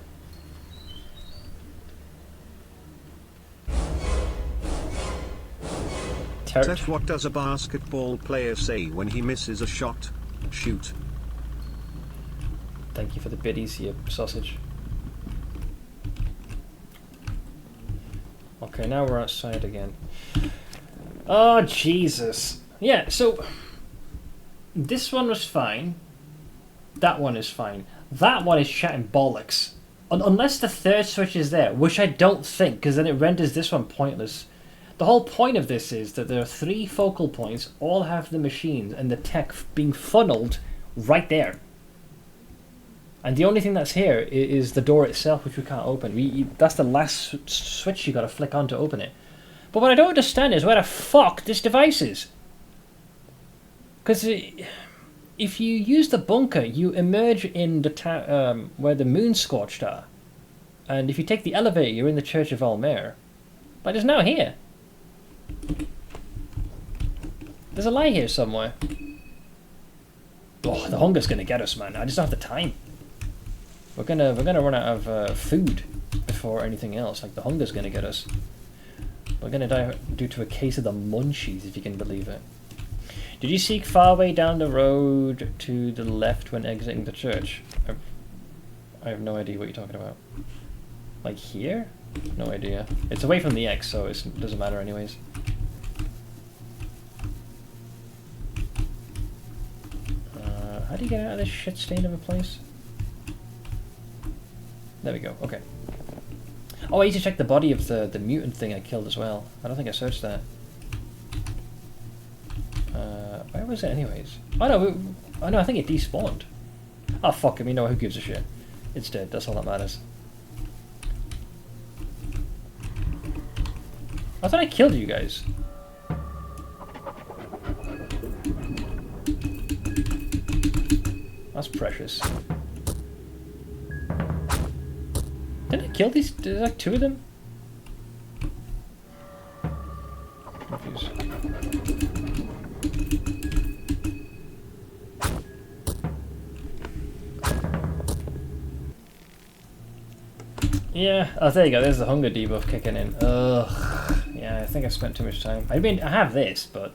Seth, what does a basketball player say when he misses a shot? Shoot. Thank you for the biddies, you sausage. Okay, now we're outside again. Oh, Jesus. Yeah, so... This one was fine. That one is fine. That one is chatting bollocks. Unless the 3rd switch is there, which I don't think, because then it renders this one pointless. The whole point of this is that there are 3 focal points, all have the machines and the tech being funneled right there. And the only thing that's here is the door itself, which we can't open. That's the last switch you got to flick on to open it. But what I don't understand is where the fuck this device is. Because if you use the bunker, you emerge in the where the moon scorched are. And if you take the elevator, you're in the Church of Alll-mer. But it's now here. There's a lie here somewhere. Oh, the hunger's gonna get us, man. I just don't have the time. We're gonna run out of food before anything else. Like, the hunger's gonna get us. We're gonna die due to a case of the munchies, if you can believe it. Did you seek far way down the road to the left when exiting the church? I have no idea what you're talking about. Like here? No idea. It's away from the X, so it doesn't matter anyways. How do you get out of this shit stain of a place? There we go, okay. Oh, I need to check the body of the mutant thing I killed as well. I don't think I searched that. Where was it anyways? Oh no, I think it despawned. Oh fuck him, you know, who gives a shit? It's dead, that's all that matters. I thought I killed you guys. That's precious. Did I kill these? There's like 2 of them? Confused. Yeah, oh there you go, there's the hunger debuff kicking in. Ugh. Yeah, I think I've spent too much time. I mean, I have this, but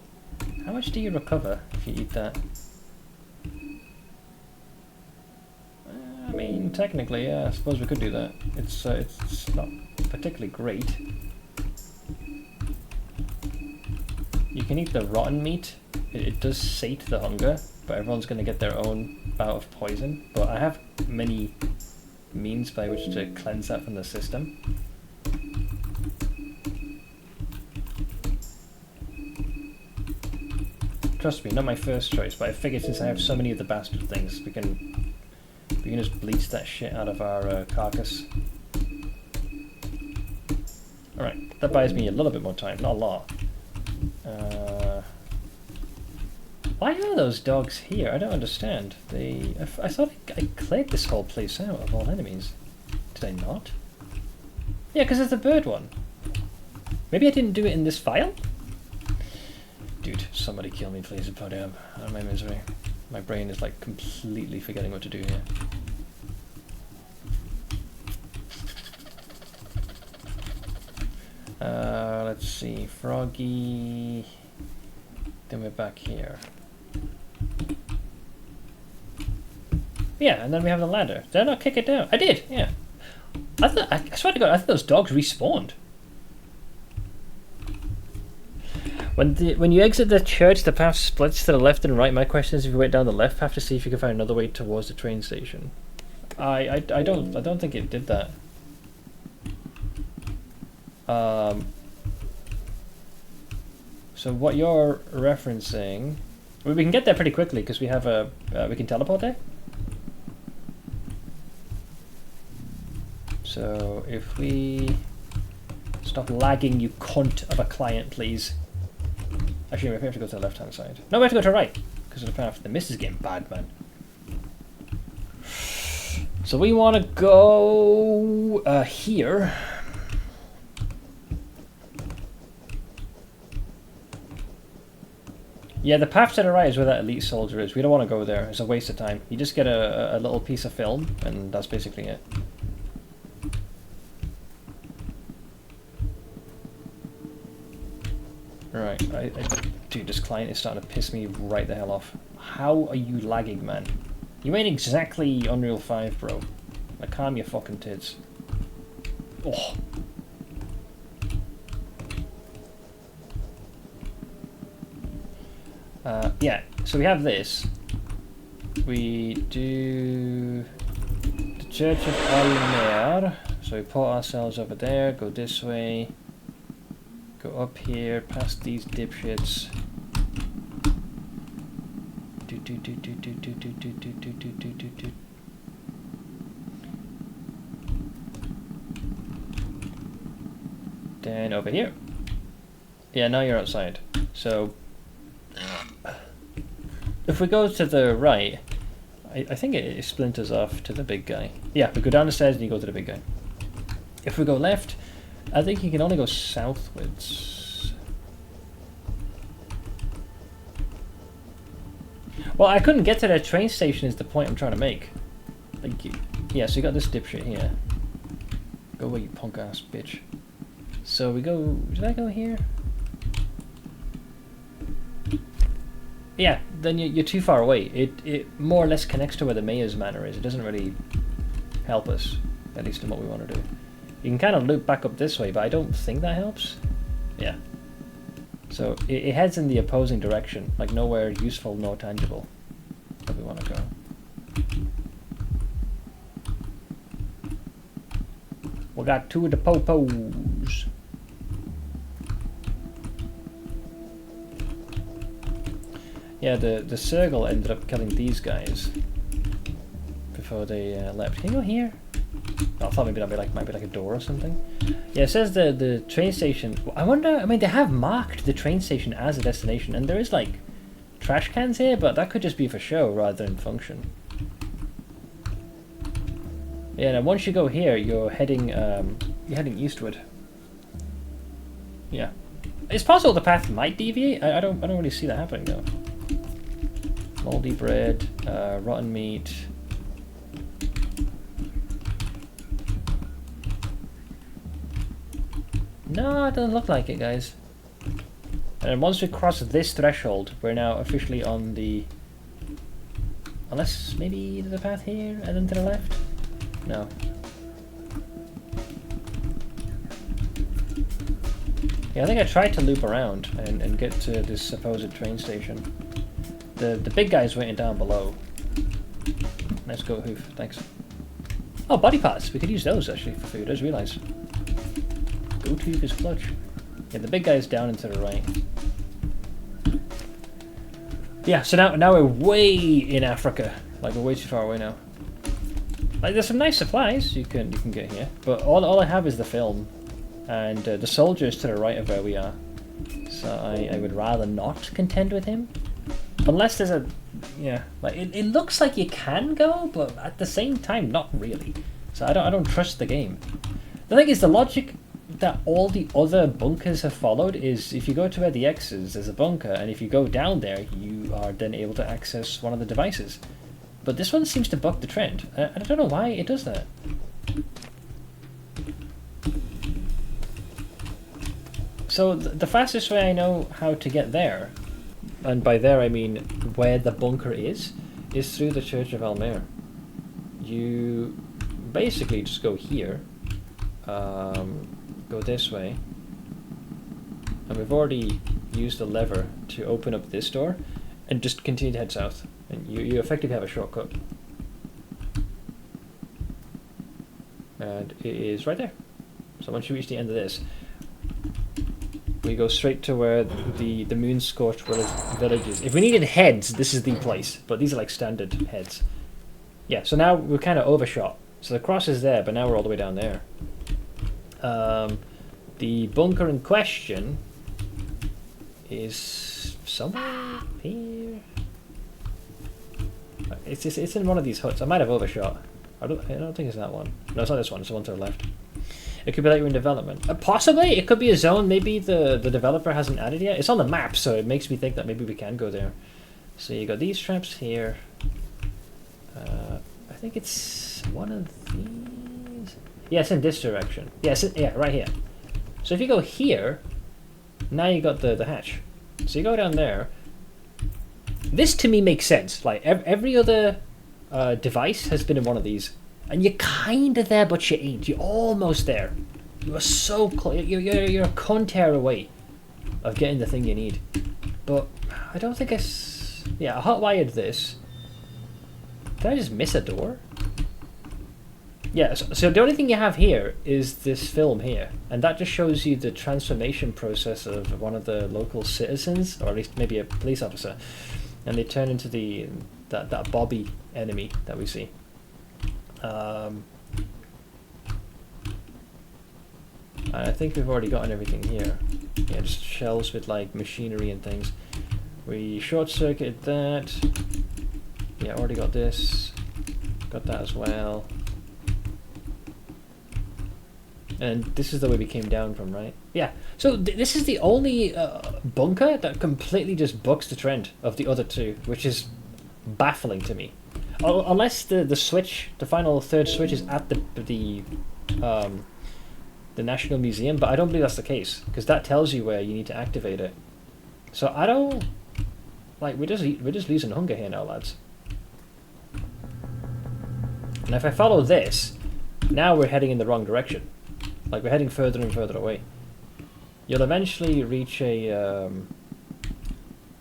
how much do you recover if you eat that? I mean, technically, yeah, I suppose we could do that. It's not particularly great. You can eat the rotten meat. It does sate the hunger, but everyone's going to get their own bout of poison. But I have many means by which to cleanse that from the system. Trust me, not my first choice, but I figured since I have so many of the bastard things, we can just bleach that shit out of our carcass. Alright, that buys me a little bit more time, not a lot. Why are those dogs here? I don't understand. I thought I cleared this whole place out of all enemies. Did I not? Yeah, because there's the bird one. Maybe I didn't do it in this file? Dude, somebody kill me please and put out of my misery. My brain is like completely forgetting what to do here. Let's see, Froggy. Then we're back here. Yeah, and then we have the ladder. Did I not kick it down? I did, yeah. I swear to God, I thought those dogs respawned. When you exit the church, the path splits to the left and right. My question is if you went down the left path to see if you can find another way towards the train station. I don't think it did that. So what you're referencing, well, we can get there pretty quickly because we have a we can teleport there. So if we stop lagging, you cunt of a client, please. Actually, we have to go to the left-hand side. No, we have to go to the right because of the path. The mist is getting bad, man. So we want to go here. Yeah, the path to the right is where that elite soldier is. We don't want to go there. It's a waste of time. You just get a little piece of film, and that's basically it. Right, dude, this client is starting to piss me right the hell off. How are you lagging, man? You ain't exactly Unreal 5, bro. Like, calm your fucking tits. Oh. Yeah, so we have this. We do the Church of Alll-mer. So we put ourselves over there, go this way, go up here, past these dipshits. Then over here. Yeah, now you're outside. So if we go to the right, I think it splinters off to the big guy. Yeah, we go down the stairs and you go to the big guy. If we go left, I think you can only go southwards. Well, I couldn't get to the train station is the point I'm trying to make. Like, yeah, so you got this dipshit here. Go away, you punk ass bitch. So we go, did I go here? Yeah, then you're too far away. It more or less connects to where the mayor's manor is. It doesn't really help us, at least in what we want to do. You can kind of loop back up this way, but I don't think that helps. Yeah. So it heads in the opposing direction, like nowhere useful nor tangible that we want to go. We got two of the popos. Yeah, the circle ended up killing these guys before they left. Can you go here? Oh, I thought maybe that might be like a door or something. Yeah, it says the train station. I wonder. I mean, they have marked the train station as a destination, and there is like trash cans here, but that could just be for show rather than function. Yeah, now once you go here, you're heading eastward. Yeah, it's possible the path might deviate. I don't really see that happening though. Moldy bread, rotten meat. No, it doesn't look like it, guys. And once we cross this threshold, we're now officially on the... Unless maybe there's a path here and then to the left? No. Yeah, I think I tried to loop around and get to this supposed train station. The big guy's waiting down below. Nice goat hoof, thanks. Oh, body parts. We could use those actually for food, I just realised. Goat hoof is clutch. Yeah, the big guy's down and to the right. Yeah, so now we're way in Africa. Like, we're way too far away now. Like, there's some nice supplies you can get here, but all I have is the film. And the soldier is to the right of where we are. So I would rather not contend with him. Unless there's a... Yeah, like, it looks like you can go, but at the same time, not really. So I don't trust the game. The thing is, the logic that all the other bunkers have followed is if you go to where the X is, there's a bunker, and if you go down there, you are then able to access one of the devices. But this one seems to buck the trend. I don't know why it does that. So the fastest way I know how to get there, and by there I mean where the bunker is through the Church of Alll-mer. You basically just go here, go this way, and we've already used the lever to open up this door, and just continue to head south, and you effectively have a shortcut. And it is right there. So once you reach the end of this, we go straight to where the moon scorched village is. If we needed heads, this is the place. But these are like standard heads. Yeah, so now we're kind of overshot. So the cross is there, but now we're all the way down there. The bunker in question is somewhere here. It's in one of these huts. I might have overshot. I don't think it's that one. No, it's not this one. It's the one to the left. It could be later in development. Possibly, it could be a zone. Maybe the developer hasn't added yet. It's on the map, so it makes me think that maybe we can go there. So you got these traps here. I think it's one of these. Yeah, it's in this direction. Yeah, yeah, right here. So if you go here, now you got the hatch. So you go down there. This to me makes sense. Like every other device has been in one of these. And you're kind of there, but you ain't. You're almost there. You are so close. You're a contour away of getting the thing you need. But I don't think it's... Yeah, I hotwired this. Did I just miss a door? Yeah, so the only thing you have here is this film here. And that just shows you the transformation process of one of the local citizens, or at least maybe a police officer. And they turn into that Bobby enemy that we see. I think we've already gotten everything here. Yeah, just shelves with like machinery and things. We short-circuited that. Yeah, already got this. Got that as well. And this is the way we came down from, right? Yeah. So this is the only bunker that completely just bucks the trend of the other two, which is baffling to me. Unless the switch, the final third switch, is at the National Museum, but I don't believe that's the case because that tells you where you need to activate it. So I don't like we're just losing hunger here now, lads. And if I follow this, now we're heading in the wrong direction. Like we're heading further and further away. You'll eventually reach a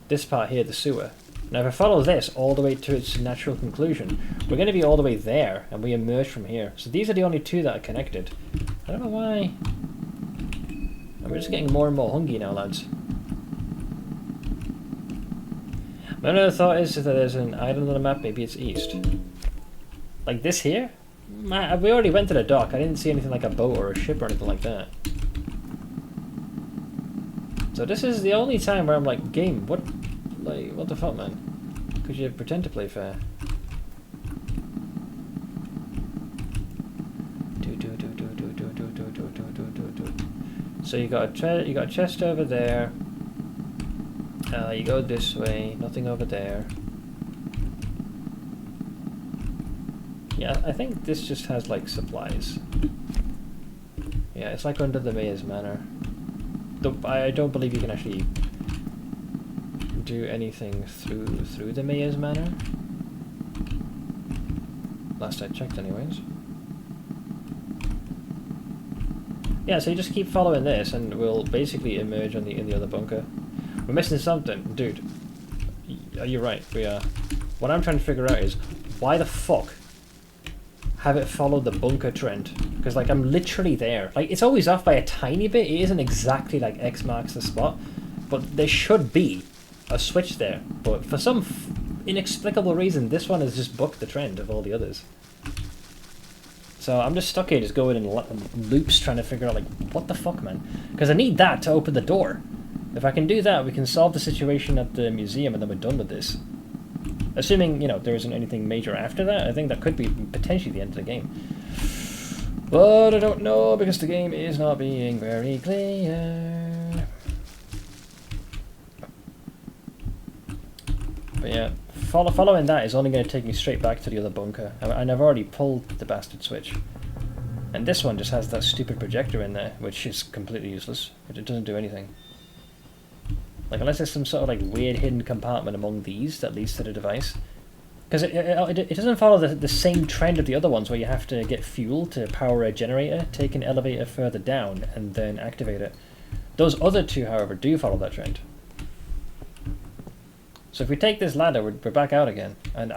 this part here, the sewer. Now if I follow this all the way to its natural conclusion, we're going to be all the way there, and we emerge from here. So these are the only two that are connected. I don't know why. And we're just getting more and more hungry now, lads. My other thought is that there's an island on the map, maybe it's east. Like this here? We already went to the dock. I didn't see anything like a boat or a ship or anything like that. So this is the only time where I'm like, game, what the fuck, man? Could you pretend to play fair? So you got a chest over there. You go this way. Nothing over there. Yeah, I think this just has like supplies. Yeah, it's like under the mayor's manor. I don't believe you can actually do anything through the mayor's manor. Last I checked, anyways. Yeah, so you just keep following this, and we'll basically emerge on in the other bunker. We're missing something, dude. You're right, we are. What I'm trying to figure out is why the fuck have it follow the bunker trend? Because like I'm literally there. Like it's always off by a tiny bit. It isn't exactly like X marks the spot, but there should be a switch there. But for some inexplicable reason, this one has just bucked the trend of all the others. So I'm just stuck here, just going in loops, trying to figure out like what the fuck, man? Because I need that to open the door. If I can do that, we can solve the situation at the museum, and then we're done with this. Assuming, you know, there isn't anything major after that, I think that could be potentially the end of the game. But I don't know, because the game is not being very clear. But yeah, following that is only going to take me straight back to the other bunker. And I've already pulled the bastard switch. And this one just has that stupid projector in there, which is completely useless. It doesn't do anything. Like, unless there's some sort of like weird hidden compartment among these that leads to the device. Because it doesn't follow the same trend of the other ones where you have to get fuel to power a generator, take an elevator further down, and then activate it. Those other two, however, do follow that trend. So if we take this ladder, we're back out again. And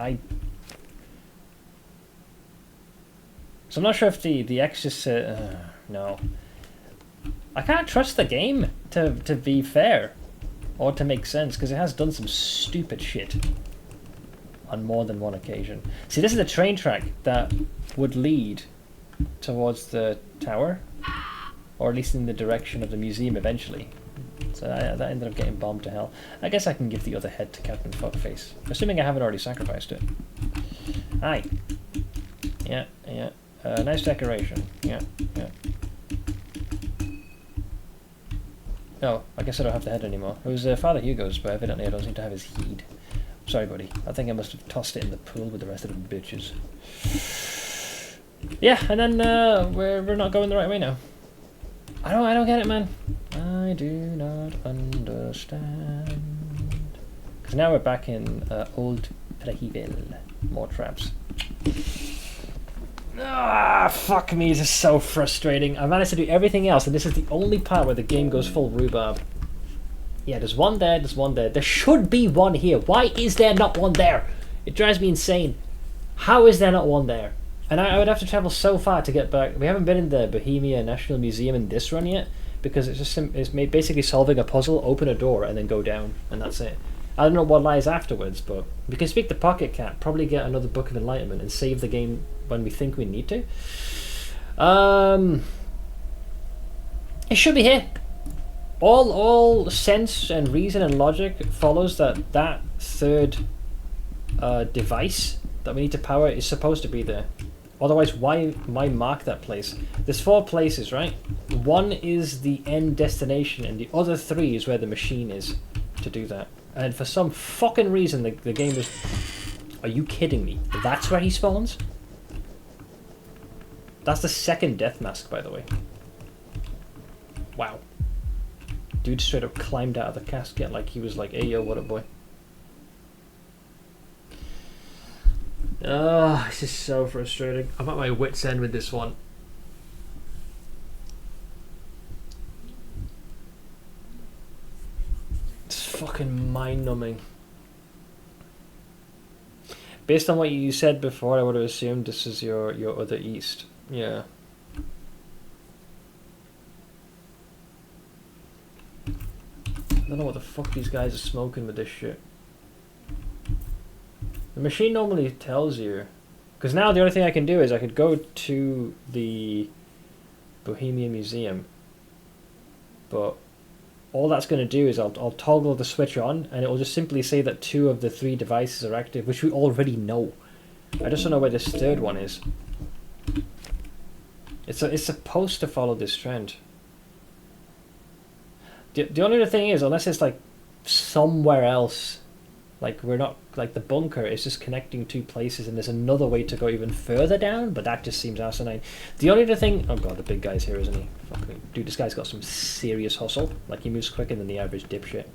So I'm not sure if the X just said... no. I can't trust the game to be fair. Or to make sense, because it has done some stupid shit. On more than one occasion. See, this is a train track that would lead towards the tower. Or at least in the direction of the museum eventually. So that ended up getting bombed to hell. I guess I can give the other head to Captain Fuckface. Assuming I haven't already sacrificed it. Hi. Yeah, yeah. Nice decoration. Yeah, yeah. Oh, I guess I don't have the head anymore. It was Father Hugo's, but evidently I don't seem to have his heed. Sorry, buddy. I think I must have tossed it in the pool with the rest of the bitches. Yeah, and then we're not going the right way now. I don't get it, man. I do not understand. Because now we're back in Old Prahiville. More traps. Ah, fuck me, this is so frustrating. I managed to do everything else, and this is the only part where the game goes full rhubarb. Yeah, there's one there, there's one there. There should be one here. Why is there not one there? It drives me insane. How is there not one there? And I would have to travel so far to get back. We haven't been in the Bohemia National Museum in this run yet, because it's just basically solving a puzzle, open a door, and then go down, and that's it. I don't know what lies afterwards, but we can speak to Pocket Cat, probably get another Book of Enlightenment, and save the game when we think we need to. It should be here. All sense and reason and logic follows that third device that we need to power is supposed to be there. Otherwise, why mark that place? There's 4 places, right? One is the end destination, and the other 3 is where the machine is to do that. And for some fucking reason, the game is... Are you kidding me? That's where he spawns? That's the second death mask, by the way. Wow. Dude straight up climbed out of the casket like he was like, hey yo, what up, boy? Oh, this is so frustrating. I'm at my wit's end with this one. It's fucking mind-numbing. Based on what you said before, I would have assumed this is your other east. Yeah. I don't know what the fuck these guys are smoking with this shit. The machine normally tells you, because now the only thing I can do is I could go to the Bohemian Museum, but all that's going to do is I'll toggle the switch on, and it will just simply say that 2 of the 3 devices are active, which we already know. I just don't know where this third one is. It's supposed to follow this trend. The only other thing is, unless it's like somewhere else, like we're not, like the bunker is just connecting 2 places, and there's another way to go even further down, but that just seems asinine. The only other thing, oh god, the big guy's here, isn't he? Fucking dude, this guy's got some serious hustle. Like, he moves quicker than the average dipshit.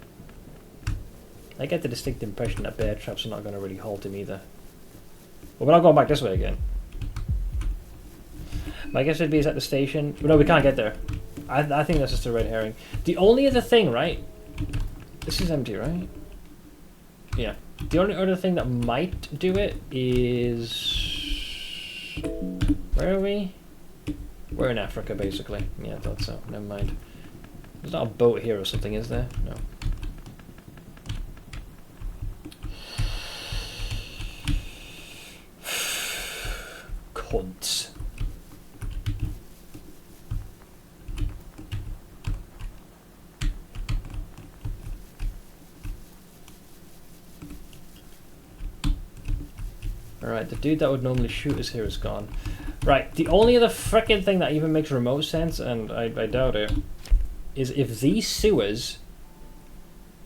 I get the distinct impression that bear traps are not going to really halt him either. Well, we're not going back this way again. My guess would be is at the station. No, we can't get there. I think that's just a red herring. The only other thing, right? This is empty, right? Yeah. The only other thing that might do it is... Where are we? We're in Africa, basically. Yeah, I thought so. Never mind. There's not a boat here or something, is there? No. Cunts. Alright, the dude that would normally shoot us here is gone. Right, the only other frickin' thing that even makes remote sense, and I doubt it, is if these sewers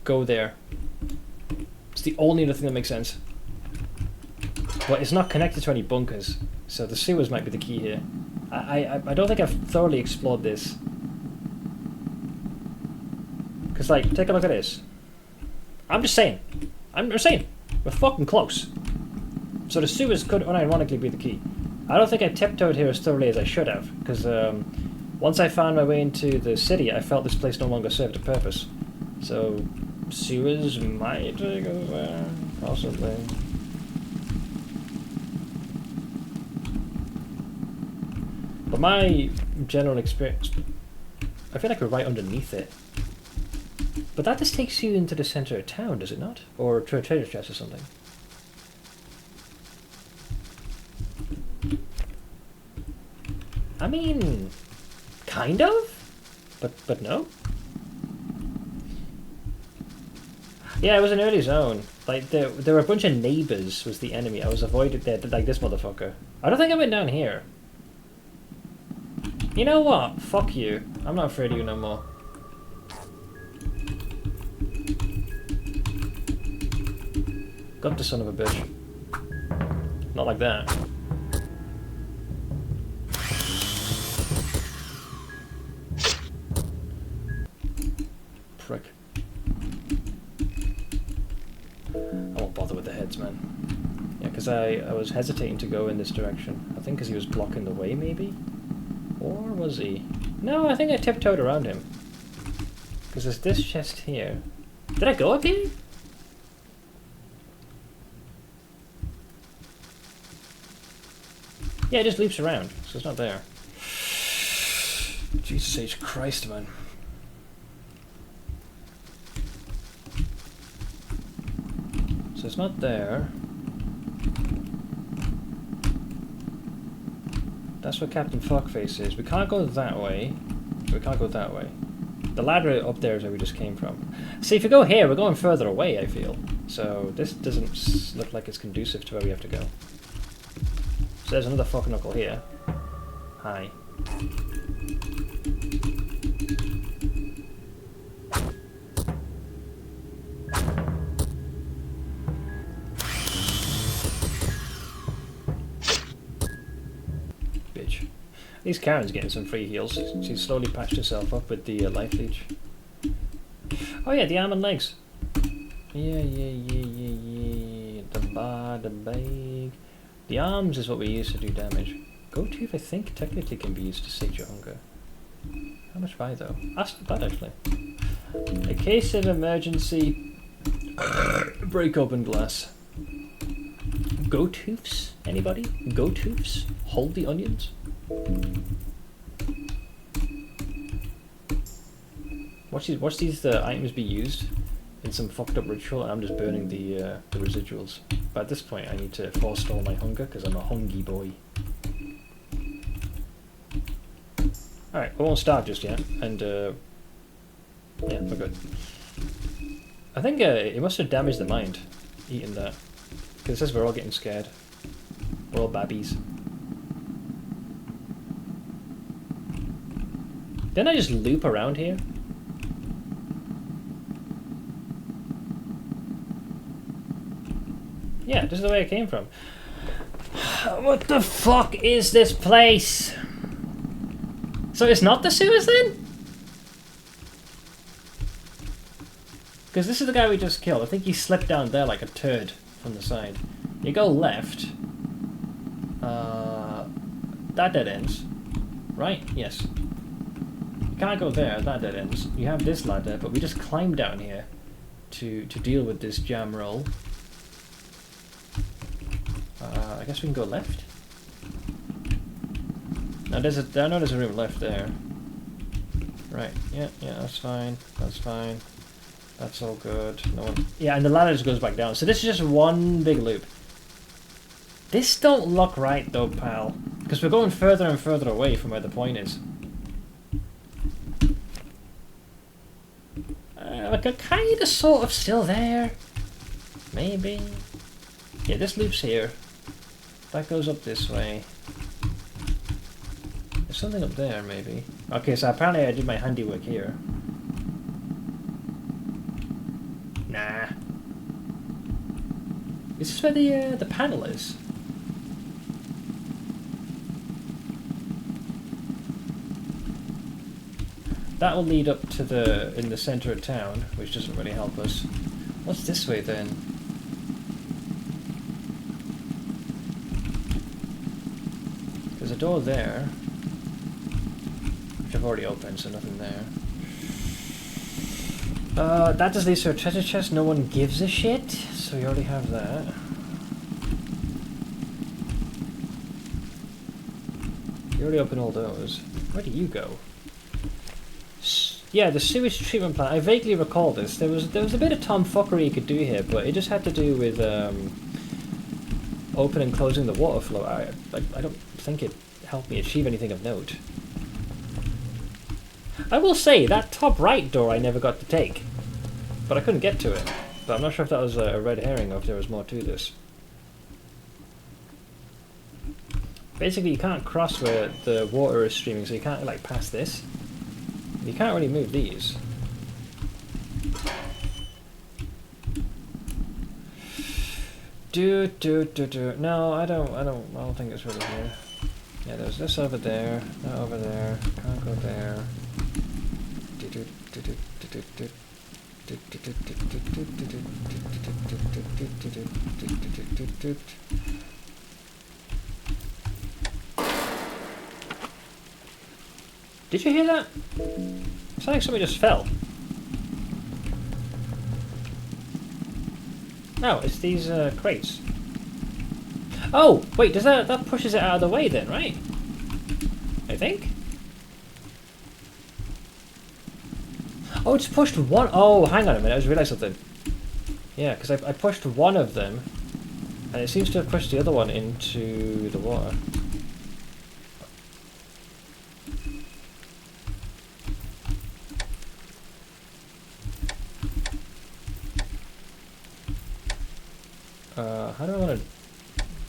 go there. It's the only other thing that makes sense. But it's not connected to any bunkers, so the sewers might be the key here. I don't think I've thoroughly explored this. Because, like, take a look at this. I'm just saying. I'm saying. We're fucking close. So the sewers could unironically be the key. I don't think I tiptoed here as thoroughly as I should have, because once I found my way into the city, I felt this place no longer served a purpose. So sewers might take us there, possibly. But my general experience, I feel like we're right underneath it. But that just takes you into the center of town, does it not? Or to a treasure chest or something. I mean, kind of, but no. Yeah, it was an early zone. Like there were a bunch of neighbors was the enemy. I was avoided there, like this motherfucker. I don't think I went down here. You know what? Fuck you. I'm not afraid of you no more. Got the son of a bitch. Not like that. Prick. I won't bother with the heads, man. Yeah, because I was hesitating to go in this direction. I think because he was blocking the way, maybe? Or was he? No, I think I tiptoed around him. Because there's this chest here. Did I go up here? Yeah, it just loops around, so it's not there. Jesus H. Christ, man. So it's not there. That's what Captain Fuckface is. We can't go that way. We can't go that way. The ladder up there is where we just came from. See, if we go here, we're going further away, I feel. So this doesn't look like it's conducive to where we have to go. So there's another fucking knuckle here. Hi. Bitch. At least Karen's getting some free heals. She's slowly patched herself up with the life leech. Oh yeah, the arm and legs. Yeah. The bag. The arms is what we use to do damage. Go-tooth, I think, technically can be used to sate your hunger. How much buy, though? Ask that, actually. In case of emergency, break open glass. Go-tooths? Anybody? Go-tooths? Hold the onions? Watch these items be used in some fucked up ritual, and I'm just burning the residuals. But at this point, I need to forestall my hunger because I'm a hungry boy. Alright, we won't starve just yet, and yeah, we're good. I think it must have damaged the mind, eating that. Because it says we're all getting scared. We're all babbies. Didn't I just loop around here? Yeah, this is the way I came from. What the fuck is this place? So it's not the sewers then? Because this is the guy we just killed. I think he slipped down there like a turd from the side. You go left. That dead ends. Right? Yes. You can't go there, that dead ends. You have this ladder, but we just climbed down here to deal with this jam roll. I guess we can go left. Now I know there's a room left there. Right, yeah, that's fine. That's fine. That's all good. No one. Yeah, and the ladder just goes back down. So this is just one big loop. This don't look right though, pal. Because we're going further and further away from where the point is. Like, I'm kind of sort of still there. Maybe. Yeah, this loop's here. That goes up this way. There's something up there, maybe. Okay, so apparently I did my handiwork here. Nah. Is this where the panel is? That will lead up to in the center of town, which doesn't really help us. What's this way then? There's a door there, which I've already opened, so nothing there. That just leads to a treasure chest. No one gives a shit, so we already have that. You already opened all those. Where do you go? Yeah, the sewage treatment plant. I vaguely recall this. There was a bit of tomfuckery you could do here, but it just had to do with opening and closing the water flow. I don't think it helped me achieve anything of note. I will say, that top right door I never got to take. But I couldn't get to it. But I'm not sure if that was a red herring or if there was more to this. Basically, you can't cross where the water is streaming, so you can't, like, pass this. You can't really move these. No, I don't think it's really here. Yeah, there's this over there, that over there. Can't go there. Did you hear that? It's like something just fell. No, it's these crates. Oh, wait, does that pushes it out of the way then, right? I think. Oh, it's pushed one. Oh, hang on a minute, I just realised something. Yeah, because I pushed one of them, and it seems to have pushed the other one into the water.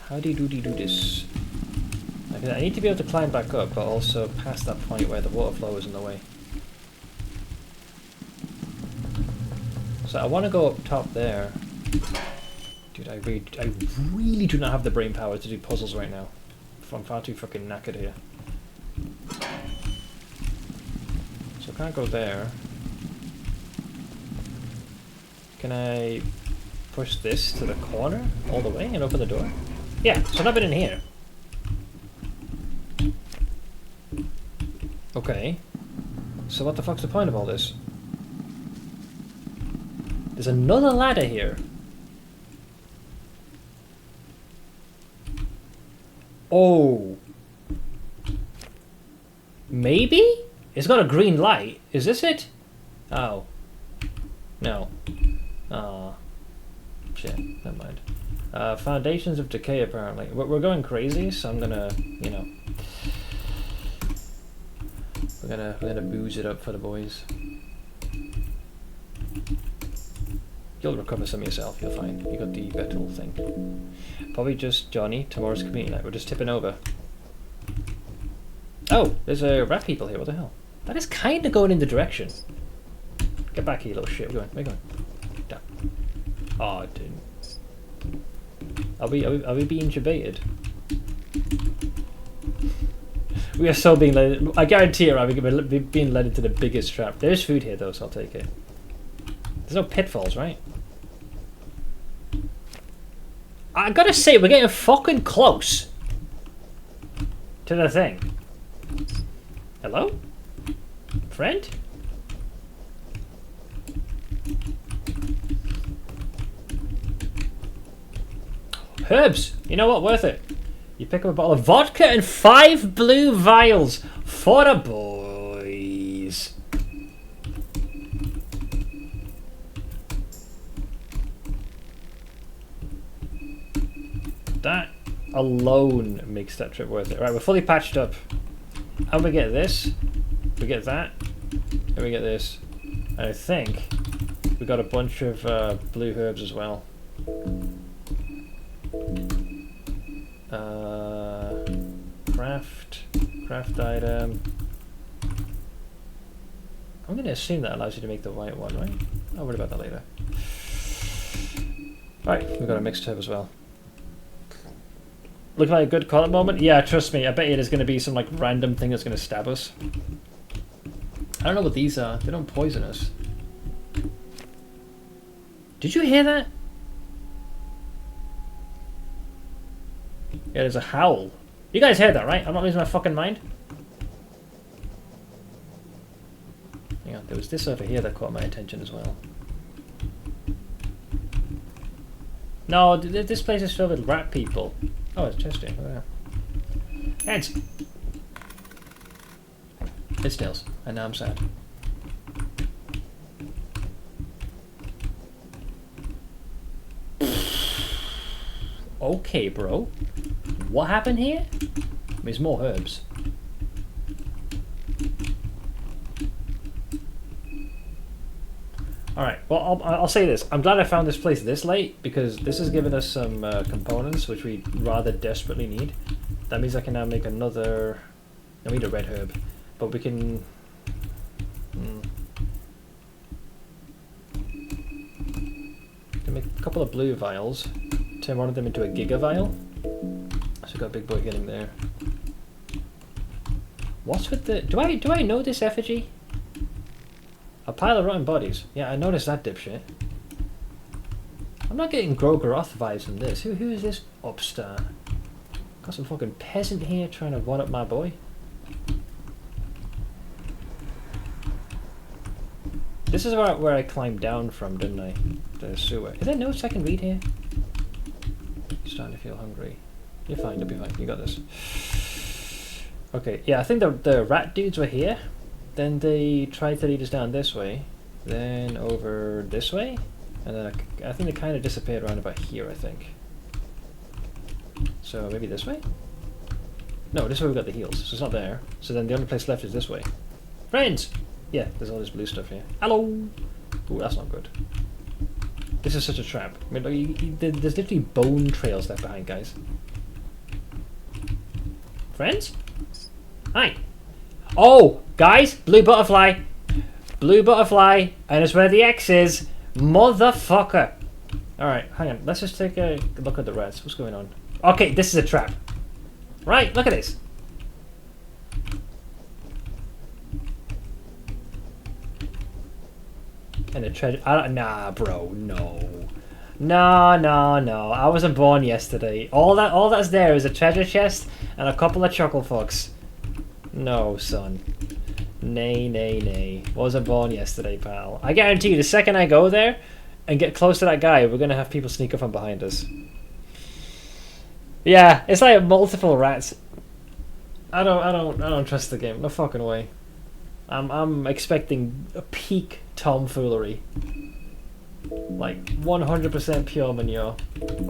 How do you do this? I need to be able to climb back up, but also past that point where the water flow is in the way. So I want to go up top there. Dude, I really do not have the brain power to do puzzles right now. I'm far too fucking knackered here. So I can't go there. Can I push this to the corner all the way and open the door? Yeah, so I've been in here. Okay. So what the fuck's the point of all this? There's another ladder here. Oh. Maybe? It's got a green light. Is this it? Oh. No. Ah. Shit. Never mind. Foundations of decay, apparently. We're going crazy, so I'm gonna, you know... We're gonna booze it up for the boys. You'll recover some yourself, you'll find. You got the betel thing. Probably just Johnny, tomorrow's community night. We're just tipping over. Oh, there's rat people here, what the hell? That is kinda going in the direction. Get back here, you little shit. Where are you going? Down. Oh, dude. Are we being debated? We are so being led. I guarantee you, we're being led into the biggest trap. There is food here, though, so I'll take it. There's no pitfalls, right? I gotta say, we're getting fucking close to the thing. Hello? Friend? Herbs! You know what? Worth it. You pick up a bottle of vodka and 5 blue vials for the boys. That alone makes that trip worth it. Right, we're fully patched up. And we get this, we get that, and we get this. And I think we got a bunch of blue herbs as well. Craft item. I'm going to assume that allows you to make the white one, right? I'll worry about that later. Alright, we've got a mixed herb as well. Look like a good call at the moment? Yeah, trust me, I bet you there's going to be some like random thing that's going to stab us. I don't know what these are. They don't poison us. Did you hear that? Yeah, there's a howl. You guys heard that, right? I'm not losing my fucking mind. Hang on, there was this over here that caught my attention as well. No, this place is filled with rat people. Oh, it's chest here. Look at that. Heads! It's tails, and now I'm sad. Okay, bro. What happened here? There's more herbs. Alright, well, I'll say this. I'm glad I found this place this late, because this has given us some components which we rather desperately need. That means I can now make another... I need a red herb. But we can... can make a couple of blue vials. Turn one of them into a giga vial. So we've got a big boy getting there. What's with the... Do I know this effigy? A pile of rotten bodies. Yeah, I noticed that dipshit. I'm not getting Gro-Goroth vibes from this. Who is this upstart? Got some fucking peasant here trying to one-up my boy. This is where I climbed down from, didn't I? The sewer. Is there notes I can read here? Starting to feel hungry. You're fine, you'll be fine. You got this. Okay, yeah, I think the rat dudes were here. Then they tried to lead us down this way, then over this way, and then I think they kind of disappeared around about here, I think. So maybe this way? No, this way we've got the heals, so it's not there. So then the only place left is this way. Friends! Yeah, there's all this blue stuff here. Hello! Ooh, that's not good. This is such a trap. I mean, there's literally bone trails left behind, guys. Friends? Hi! Oh, guys, blue butterfly. Blue butterfly, and it's where the X is. Motherfucker. Alright, hang on. Let's just take a look at the rats. What's going on? Okay, this is a trap. Right, look at this. And a treasure... nah, bro, no. No. I wasn't born yesterday. All that's there is a treasure chest and a couple of chuckle fucks. No, son. Nay. Wasn't born yesterday, pal. I guarantee you, the second I go there and get close to that guy, we're gonna have people sneak up from behind us. Yeah, it's like multiple rats. I don't trust the game. No fucking way. I'm expecting a peak tomfoolery. Like 100% pure manure.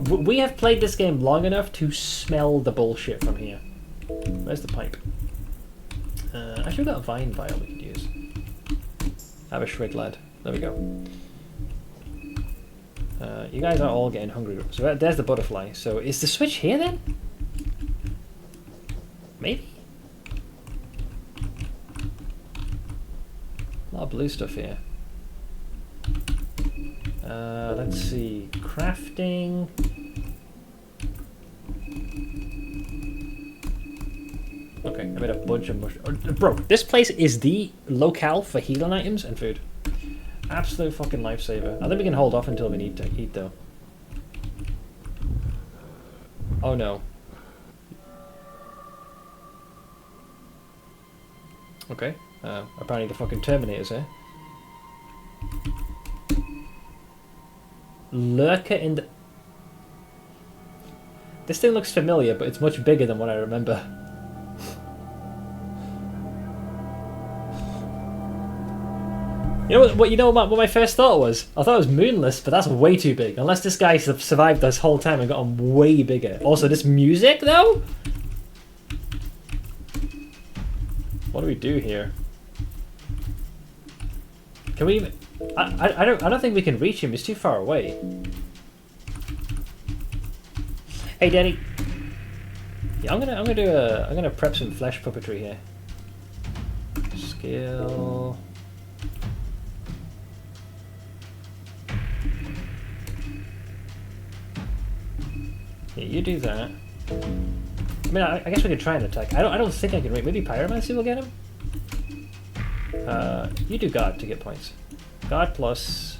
We have played this game long enough to smell the bullshit from here. Where's the pipe? Actually, we've got a vine vial we could use. Have a shrig, lad. There we go. You guys are all getting hungry. So there's the butterfly. So is the switch here then? Maybe? A lot of blue stuff here. Let's see. Crafting. Okay, I made a bunch of mush. Bro, this place is the locale for healing items and food. Absolute fucking lifesaver. I think we can hold off until we need to eat, though. Oh no. Okay. Apparently the fucking Terminator's here. Lurker in the... This thing looks familiar, but it's much bigger than what I remember. You know what my first thought was? I thought it was Moonless, but that's way too big. Unless this guy survived this whole time and got him way bigger. Also, this music, though? What do we do here? Can we even... I don't think we can reach him. He's too far away. Hey, Daddy. Yeah, I'm gonna prep some flesh puppetry here. Skill. Yeah, you do that. I mean, I guess we could try and attack. I don't think I can reach. Maybe Pyromancy will get him. You do Guard to get points. Guard plus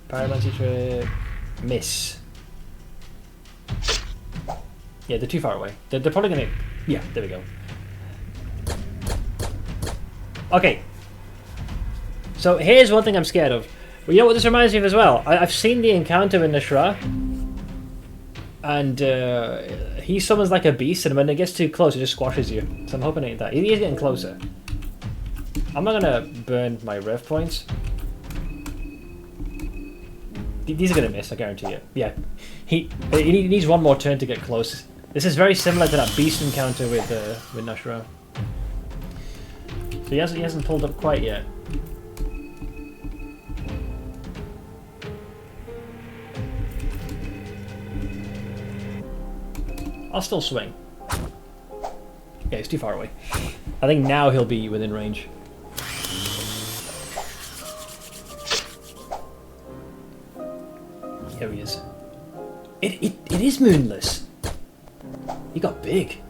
Pyromancy trick. Miss. Yeah, they're too far away. They're probably gonna... Yeah, there we go. Okay. So here's one thing I'm scared of. Well, you know what this reminds me of as well? I've seen the encounter in Nas'Hrah. And he summons like a beast, and when it gets too close, it just squashes you. So I'm hoping it ain't that. He is getting closer. I'm not gonna burn my rev points. These are gonna miss, I guarantee it. Yeah, he needs one more turn to get close. This is very similar to that beast encounter with Nas'Hrah. So he hasn't pulled up quite yet. I'll still swing. Yeah, he's too far away. I think now he'll be within range. Here he is. It is moonless. He got big.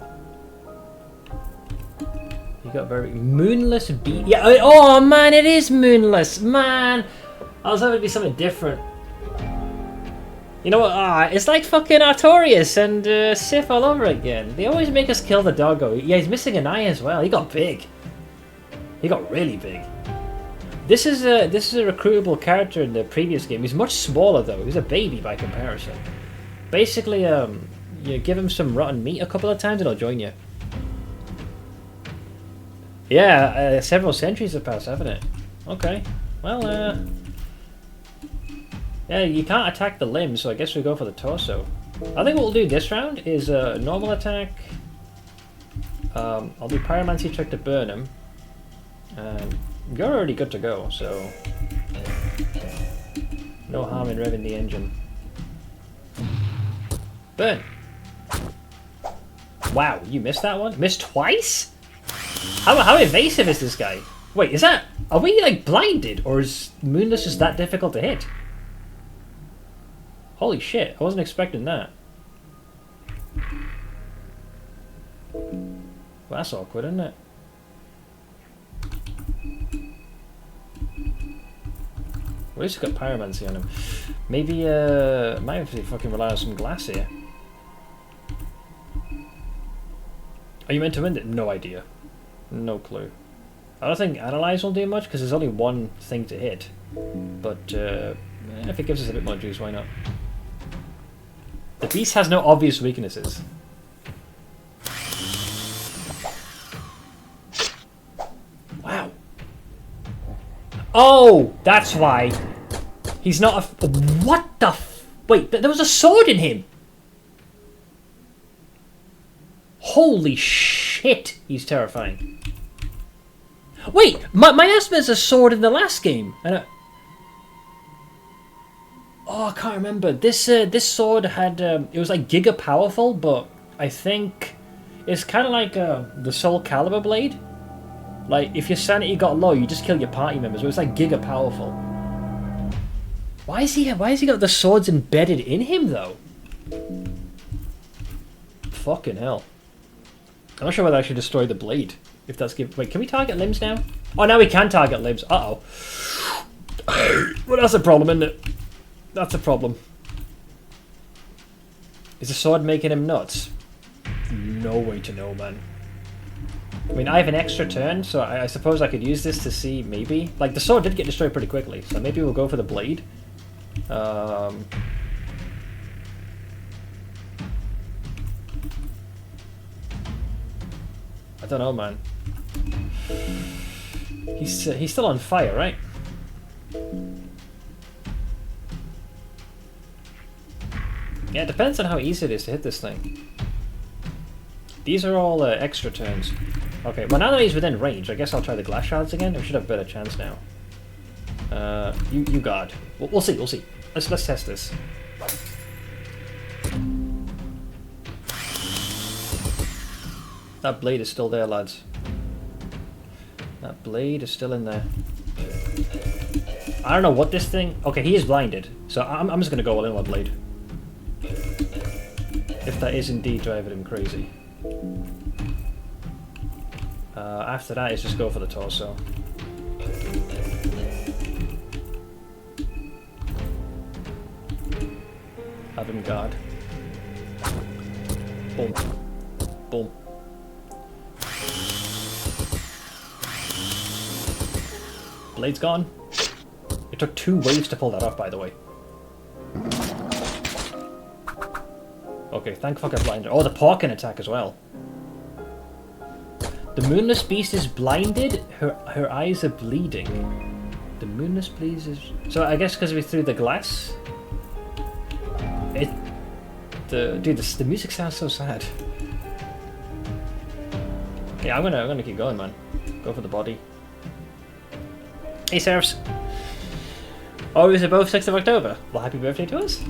He got very moonless beat. Yeah. Oh man, it is moonless. Man, I was hoping it'd be something different. You know what? It's like fucking Artorias and Sif all over again. They always make us kill the doggo. Yeah, he's missing an eye as well. He got big. He got really big. This is a recruitable character in the previous game. He's much smaller though. He's a baby by comparison. Basically, you give him some rotten meat a couple of times and he'll join you. Yeah, several centuries have passed, haven't it? Okay. Well, yeah, you can't attack the limbs, so I guess we go for the torso. I think what we'll do this round is a normal attack. I'll do Pyromancy trick to burn him. You're already good to go, so no harm in revving the engine. Burn! Wow, you missed that one? Missed twice? How evasive is this guy? Wait, is that... Are we like blinded? Or is Moonless just that difficult to hit? Holy shit, I wasn't expecting that. Well, that's awkward, isn't it? Well, at least got Pyromancy on him. Maybe, might have to fucking rely on some glass here. Are you meant to win it? No idea. No clue. I don't think Analyze will do much because there's only one thing to hit. But if it gives us a bit more juice, why not? The beast has no obvious weaknesses. Wow. Oh, that's why. He's not a... What the... Wait, there was a sword in him. Holy shit, he's terrifying. Wait, my ass there's a sword in the last game. Oh, I can't remember. This sword had it was like giga powerful, but I think it's kind of like the Soul Calibur blade. Like if your sanity got low, you just kill your party members. It was like giga powerful. Why is he got the swords embedded in him though? Fucking hell. I'm not sure whether I should destroy the blade. If that's give. Wait, can we target limbs now? Oh, now we can target limbs. Uh oh. Well, that's a problem, isn't it? That's a problem. Is the sword making him nuts? No way to know, man. I mean, I have an extra turn, so I suppose I could use this to see, maybe. Like, the sword did get destroyed pretty quickly, so maybe we'll go for the blade. I don't know, man. He's still on fire, right? Yeah, it depends on how easy it is to hit this thing. These are all extra turns. Okay, well now that he's within range, I guess I'll try the glass shards again. We should have a better chance now. You guard. We'll see. We'll see. Let's test this. That blade is still there, lads. That blade is still in there. I don't know what this thing... Okay, he is blinded, so I'm just going to go all in one blade. If that is indeed driving him crazy. After that, is just go for the torso. Have him guard. Boom. Boom. Blade's gone. It took 2 waves to pull that off, by the way. Okay, thank fuck I blinded. Oh, the paw can attack as well. The moonless beast is blinded. Her eyes are bleeding. The moonless beast is... So I guess because we threw the glass. Dude, the music sounds so sad. Yeah, I'm gonna keep going, man. Go for the body. Hey, Serfs. Oh, is it both 6th of October? Well, happy birthday to us.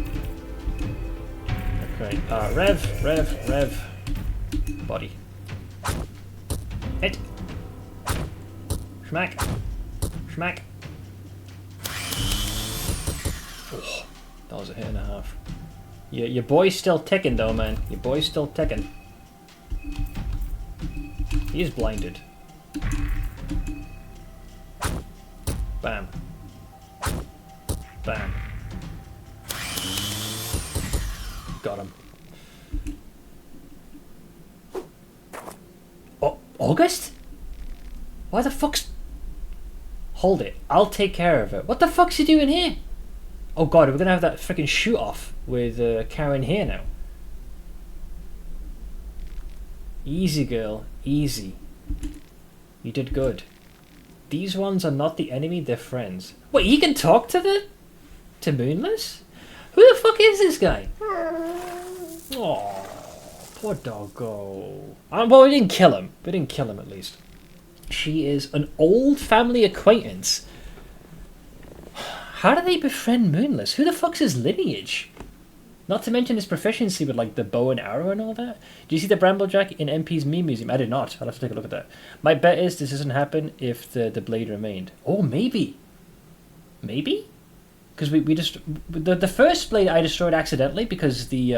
Okay, Rev. Body. Hit. Schmack. Schmack. Oh, that was a hit and a half. Your boy's still ticking though, man. Your boy's still ticking. He is blinded. Bam. Bam. Got him. Oh, August? Why the fuck's... Hold it. I'll take care of it. What the fuck's he doing here? Oh god, we're gonna have that freaking shoot off with Karen here now. Easy, girl. Easy. You did good. These ones are not the enemy, they're friends. Wait, he can talk to Moonless? Who the fuck is this guy? Oh, poor doggo. Well, we didn't kill him. We didn't kill him, at least. She is an old family acquaintance. How do they befriend Moonless? Who the fuck's his lineage? Not to mention his proficiency with like the bow and arrow and all that. Do you see the Bramblejack in MP's meme museum? I did not. I'll have to take a look at that. My bet is this doesn't happen if the blade remained. Oh, maybe. Maybe? Because we just... The first blade I destroyed accidentally because the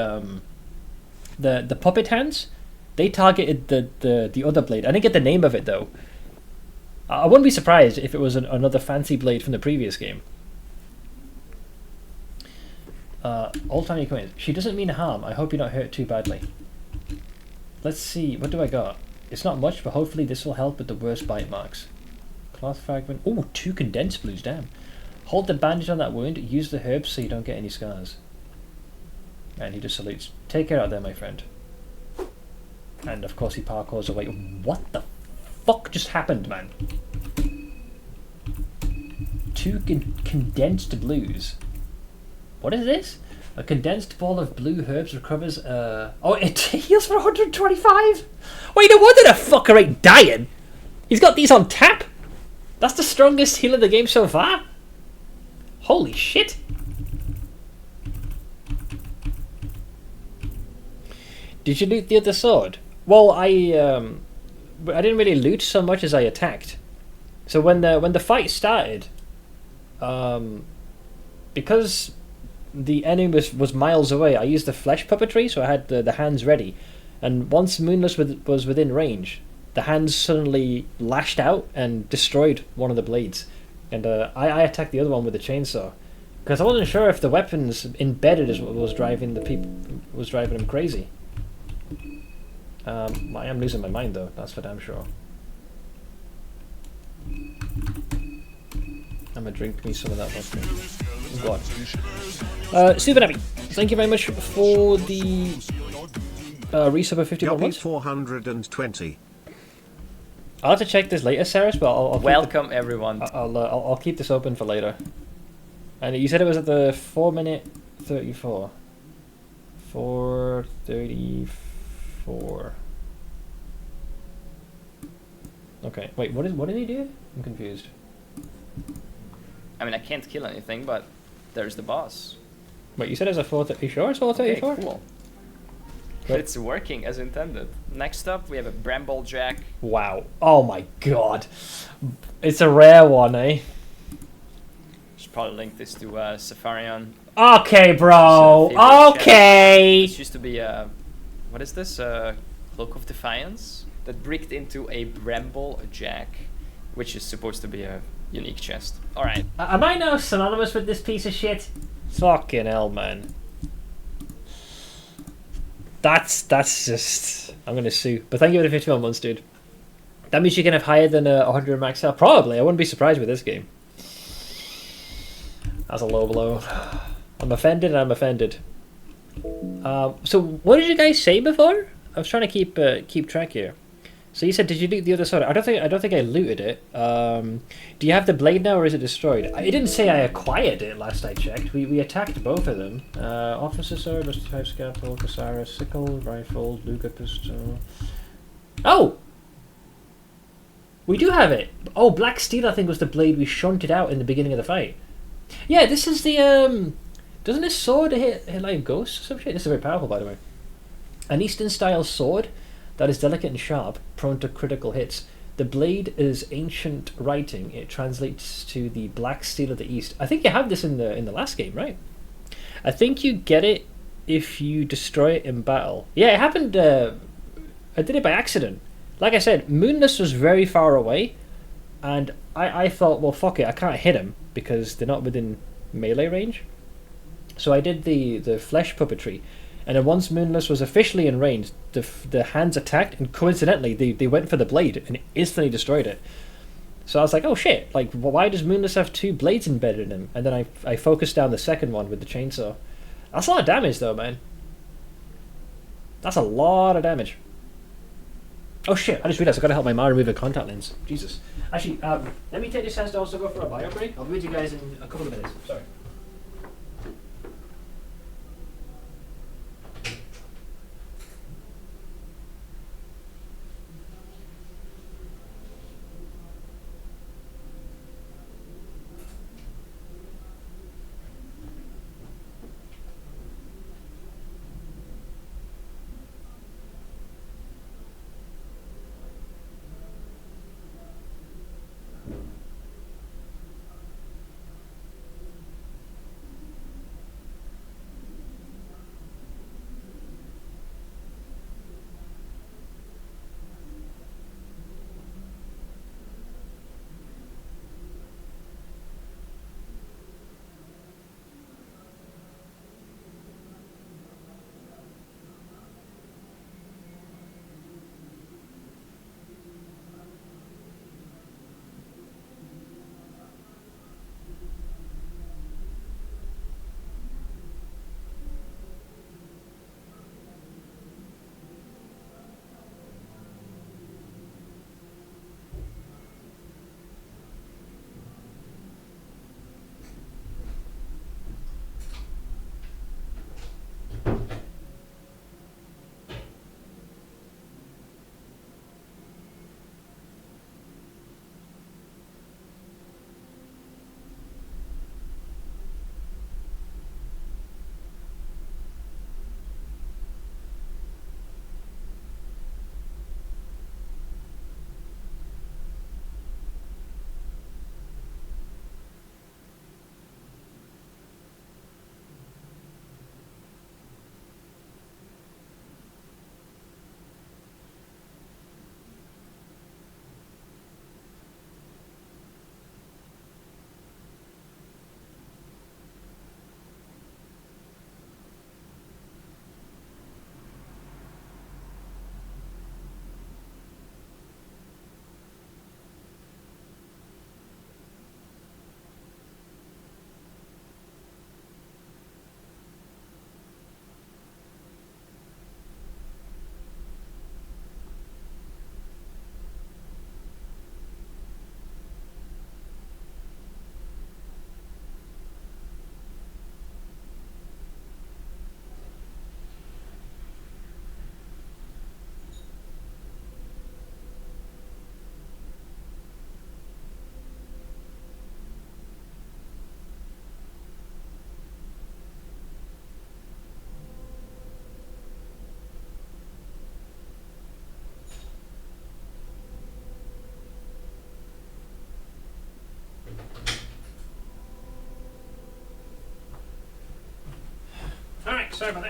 puppet hands, they targeted the other blade. I didn't get the name of it though. I wouldn't be surprised if it was another fancy blade from the previous game. Old-time acquaintance. She doesn't mean harm. I hope you're not hurt too badly. Let's see. What do I got? It's not much, but hopefully this will help with the worst bite marks. Cloth fragment. Oh, 2 condensed blues. Damn. Hold the bandage on that wound. Use the herbs so you don't get any scars. And he just salutes. Take care out there, my friend. And of course he parkours away. What the fuck just happened, man? 2 condensed blues. What is this? A condensed ball of blue herbs recovers, Oh, it heals for 125? Wait, no wonder the fucker ain't dying! He's got these on tap? That's the strongest heal of the game so far? Holy shit! Did you loot the other sword? Well, I didn't really loot so much as I attacked. So when the fight started, because the enemy was miles away, I used the flesh puppetry, so I had the hands ready. And once Moonless was within range, the hands suddenly lashed out and destroyed one of the blades. And I attacked the other one with the chainsaw, because I wasn't sure if the weapons embedded is what was driving him crazy. I am losing my mind though, that's for damn sure. I'm gonna drink me some of that vodka. Go on. Super Navi, thank you very much for the resub of 51 months. 420. I'll have to check this later, Sarah, but I'll welcome everyone. I'll keep this open for later. And you said it was at the 4:34. 4:34. Okay, wait, what did he do? I'm confused. I mean, I can't kill anything, but there's the boss. Wait, you said it was a 4:30. You sure it's 4:34? Okay, cool. But it's working as intended. Next up, we have a Bramblejack. Wow. Oh my god. It's a rare one, eh? Should probably link this to Safarian. Okay, bro. Okay. This used to be a... What is this? Cloak of Defiance? That bricked into a Bramblejack, which is supposed to be a unique chest. Alright. Am I now synonymous with this piece of shit? Fucking hell, man. That's just... I'm gonna sue. But thank you for the 51 months, dude. That means you can have higher than 100 max out. Probably. I wouldn't be surprised with this game. That's a low blow. I'm offended and I'm offended. So what did you guys say before? I was trying to keep track here. So you said, did you loot the other sword? I don't think I looted it. Do you have the blade now, or is it destroyed? It didn't say I acquired it last I checked. We attacked both of them. Officer sword, rusty type scalpel, Kasara, sickle, rifle, Luger pistol. Oh, we do have it. Oh, black steel, I think, was the blade we shunted out in the beginning of the fight. Yeah, this is the Doesn't this sword hit like ghosts or some shit? This is very powerful, by the way. An Eastern style sword that is delicate and sharp, prone to critical hits. The blade is ancient writing. It translates to the black steel of the East. I think you have this in the last game, right? I think you get it if you destroy it in battle. Yeah, it happened. I did it by accident. Like I said, Moonless was very far away, and I thought, well, fuck it, I can't hit him because they're not within melee range. So I did the flesh puppetry. And then once Moonless was officially in range, the hands attacked, and coincidentally, they went for the blade and instantly destroyed it. So I was like, oh shit, like, why does Moonless have 2 blades embedded in him? And then I focused down the second one with the chainsaw. That's a lot of damage though, man. That's a lot of damage. Oh shit, I just realized I gotta help my mom remove a contact lens. Jesus. Actually, let me take this chance to also go for a bio break. I'll be with you guys in a couple of minutes. Sorry. Alright, sorry about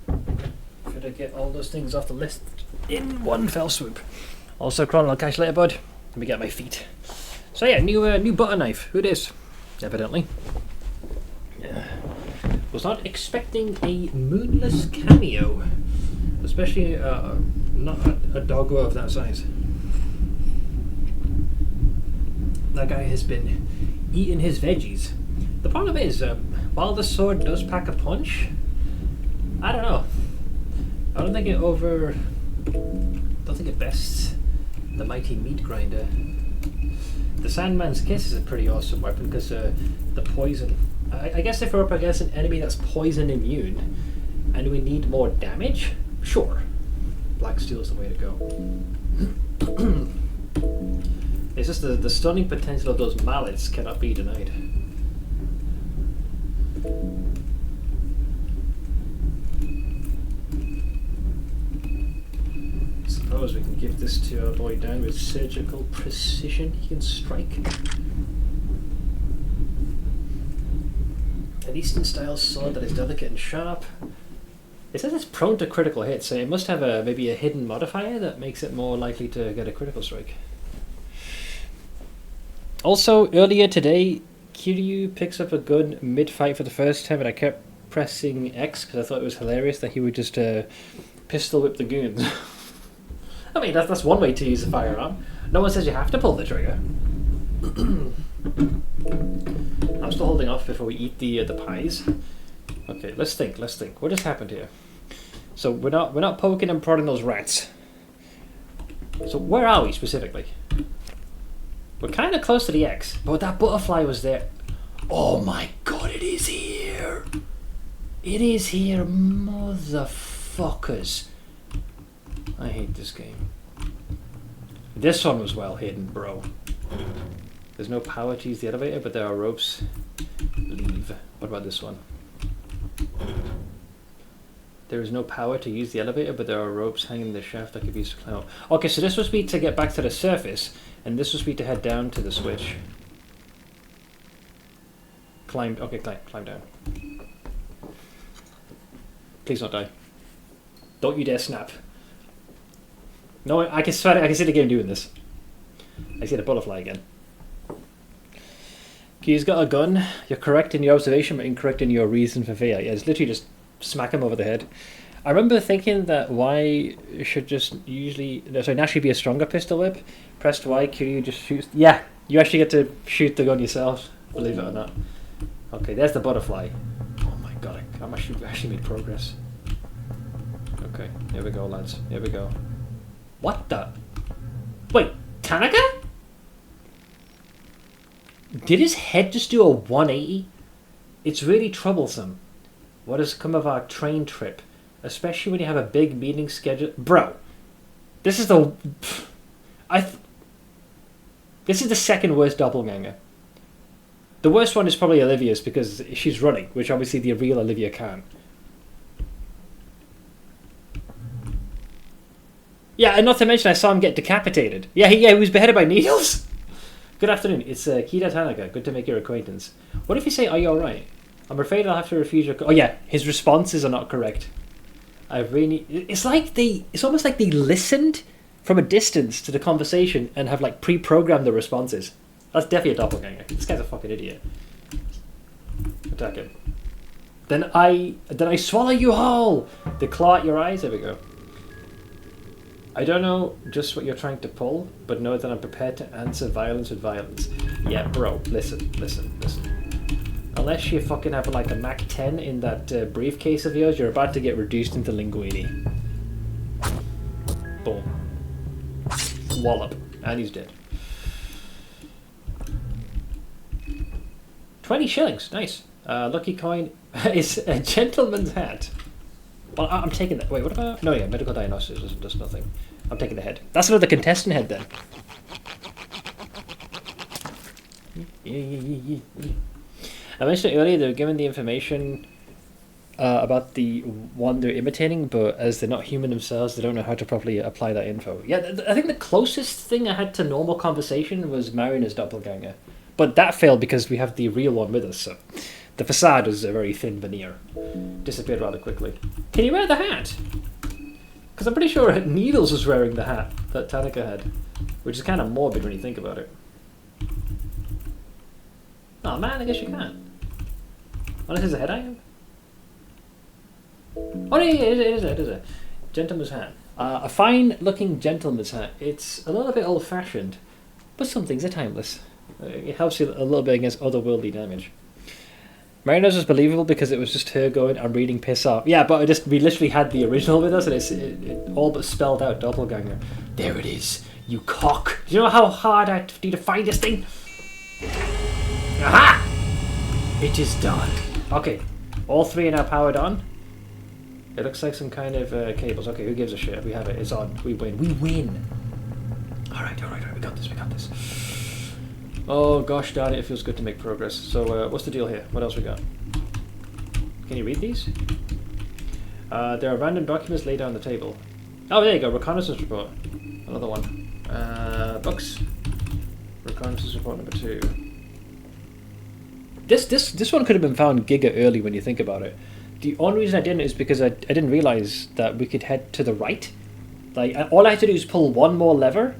that. Gotta get all those things off the list in one fell swoop. Also, Chron, I'll catch you later, bud. Let me get my feet. So yeah, new butter knife. Who dis? Evidently. Yeah. Was not expecting a Moonless cameo. Especially not a doggo of that size. That guy has been eating his veggies. The problem is, while the sword does pack a punch, I don't know. I don't think it don't think it bests the mighty meat grinder. The Sandman's Kiss is a pretty awesome weapon because the poison. I guess if we're up against an enemy that's poison immune and we need more damage, sure, Black Steel is the way to go. It's just the stunning potential of those mallets cannot be denied. Suppose we can give this to our boy down with surgical precision. He can strike. An Eastern style sword that is delicate and sharp. It says it's prone to critical hits, so it must have maybe a hidden modifier that makes it more likely to get a critical strike. Also, earlier today, Kiryu picks up a gun mid-fight for the first time, and I kept pressing X because I thought it was hilarious that he would just pistol whip the goons. I mean, that's one way to use a firearm. No one says you have to pull the trigger. I'm still holding off before we eat the pies. Okay, let's think. What just happened here? So we're not poking and prodding those rats. So where are we specifically? We're kind of close to the X, but that butterfly was there. Oh my god, it is here! It is here, motherfuckers. I hate this game. This one was well hidden, bro. There's no power to use the elevator, but there are ropes. Leave. What about this one? There is no power to use the elevator, but there are ropes hanging in the shaft that could be used to climb up. Okay, so this must be to get back to the surface, and this must be to head down to the switch. Climb. Okay, climb down. Please don't die. Don't you dare snap. No, I can swear I can see the game doing this. I see the butterfly again. He's got a gun. You're correct in your observation, but incorrect in your reason for fear. Yeah, it's literally just smack him over the head. I remember thinking that Y should just naturally be a stronger pistol whip. Pressed Y, Kiryu just shoots. Yeah, you actually get to shoot the gun yourself, believe it or not. Okay, there's the butterfly. Oh my god, I actually made progress. Okay, here we go, lads. Here we go. What the? Wait, Tanaka? Did his head just do a 180? It's really troublesome. What has come of our train trip? Especially when you have a big meeting schedule. Bro, this is the... This is the second worst doppelganger. The worst one is probably Olivia's because she's running, which obviously the real Olivia can't. Yeah, and not to mention I saw him get decapitated. Yeah, he was beheaded by needles. Good afternoon, it's Kida Tanaka. Good to make your acquaintance. What if you say, are you alright? I'm afraid I'll have to refuse your... Oh yeah, his responses are not correct. It's almost like they listened from a distance to the conversation and have like pre-programmed the responses. That's definitely a doppelganger. This guy's a fucking idiot. Attack him. Then I swallow you whole! The claw at your eyes, there we go. I don't know just what you're trying to pull, but know that I'm prepared to answer violence with violence. Yeah, bro, listen. Unless you fucking have like a Mac 10 in that briefcase of yours, you're about to get reduced into linguini. Boom. Wallop. And he's dead. 20 shillings, nice. Lucky coin is a gentleman's hat. Well, I'm taking that. Wait, what about... No, yeah, medical diagnosis does nothing. I'm taking the head. That's another contestant head, then. I mentioned earlier they were given the information about the one they're imitating, but as they're not human themselves, they don't know how to properly apply that info. Yeah, I think the closest thing I had to normal conversation was Marina's doppelganger. But that failed because we have the real one with us, so... The facade was a very thin veneer. Disappeared rather quickly. Can you wear the hat? Because I'm pretty sure Needles was wearing the hat that Tanaka had. Which is kind of morbid when you think about it. Oh man, I guess you can't. Unless it's a head item? Oh yeah, it is a gentleman's hat. A fine looking gentleman's hat. It's a little bit old fashioned, but some things are timeless. It helps you a little bit against otherworldly damage. Mariners was believable because it was just her going, I'm reading piss off. Yeah, but we literally had the original with us, and it all but spelled out doppelganger. There it is, you cock. Do you know how hard I need to find this thing? Aha! It is done. Okay, all 3 are now powered on. It looks like some kind of cables. Okay, who gives a shit? We have it. It's on. We win. We win. All right. We got this. Oh gosh darn it, it feels good to make progress. So what's the deal here? What else we got? Can you read these? There are random documents laid down on the table. Oh, there you go. Reconnaissance report. Another one. Books. Reconnaissance report number 2. This one could have been found giga early when you think about it. The only reason I didn't is because I didn't realize that we could head to the right. Like, all I had to do is pull one more lever,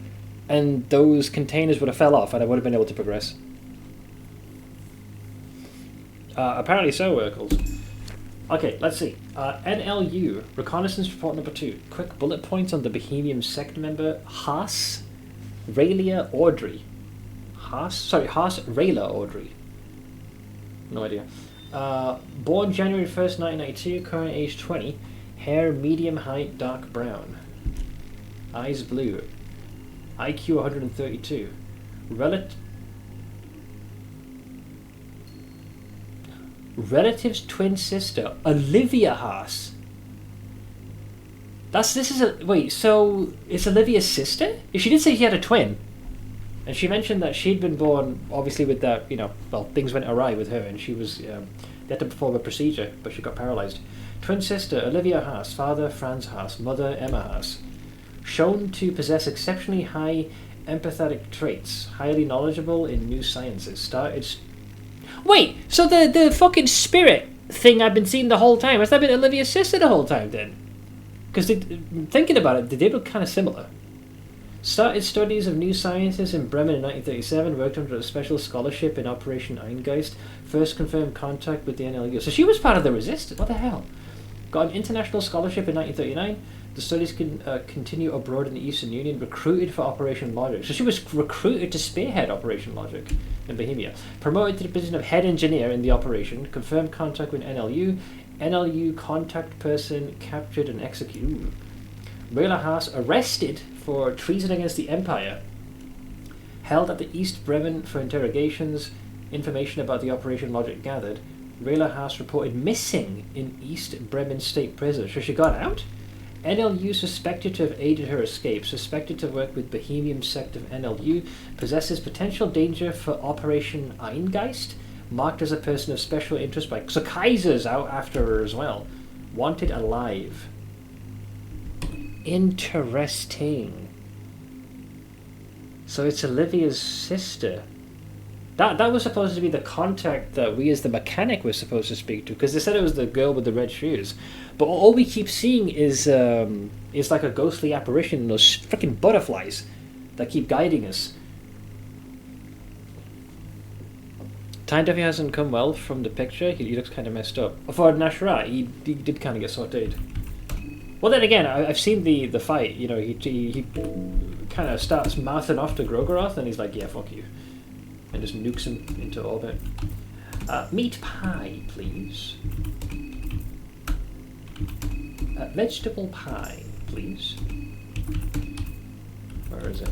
and those containers would have fell off, and I would have been able to progress. Apparently so, Urkels. Okay, let's see. NLU, Reconnaissance Report number 2. Quick bullet points on the Bohemian sect member Haas Rayla Audrey. Haas Rayla Audrey. No idea. Born January 1st, 1992, current age 20. Hair medium height, dark brown. Eyes blue. IQ 132. Relative's twin sister, Olivia Haas. Wait, so it's Olivia's sister? She did say she had a twin. And she mentioned that she'd been born, obviously with that, things went awry with her, and she was, they had to perform a procedure, but she got paralysed. Twin sister, Olivia Haas, father, Franz Haas, mother, Emma Haas. Shown to possess exceptionally high empathetic traits, highly knowledgeable in new sciences. Wait, so the fucking spirit thing I've been seeing the whole time, has that been Olivia's sister the whole time then? Because thinking about it, they did look kind of similar. Started studies of new sciences in Bremen in 1937, worked under a special scholarship in Operation Eingeist, first confirmed contact with the NLU. So she was part of the resistance, what the hell? Got an international scholarship in 1939, the studies can continue abroad in the Eastern Union, recruited for Operation Logic. So she was recruited to spearhead Operation Logic in Bohemia. Promoted to the position of head engineer in the operation, confirmed contact with NLU, NLU contact person captured and executed. Rayla Haas arrested for treason against the Empire, held at the East Bremen for interrogations, information about the Operation Logic gathered. Rayla Haas reported missing in East Bremen State Prison. So she got out? NLU suspected to have aided her escape, suspected to work with Bohemian sect of NLU, possesses potential danger for Operation Eingeist, marked as a person of special interest by... So Kaiser's out after her as well. Wanted alive. Interesting. So it's Olivia's sister. That was supposed to be the contact that we as the mechanic were supposed to speak to, because they said it was the girl with the red shoes. But all we keep seeing is like a ghostly apparition, those freaking butterflies that keep guiding us. Time definitely hasn't come well from the picture. He looks kind of messed up. For Nas'Hrah, he did kind of get sauteed. Well, then again, I've seen the fight. He kind of starts mouthing off to Gro-Goroth, and he's like, yeah, fuck you. And just nukes him into orbit. Meat pie, please. Vegetable pie, please. Where is it?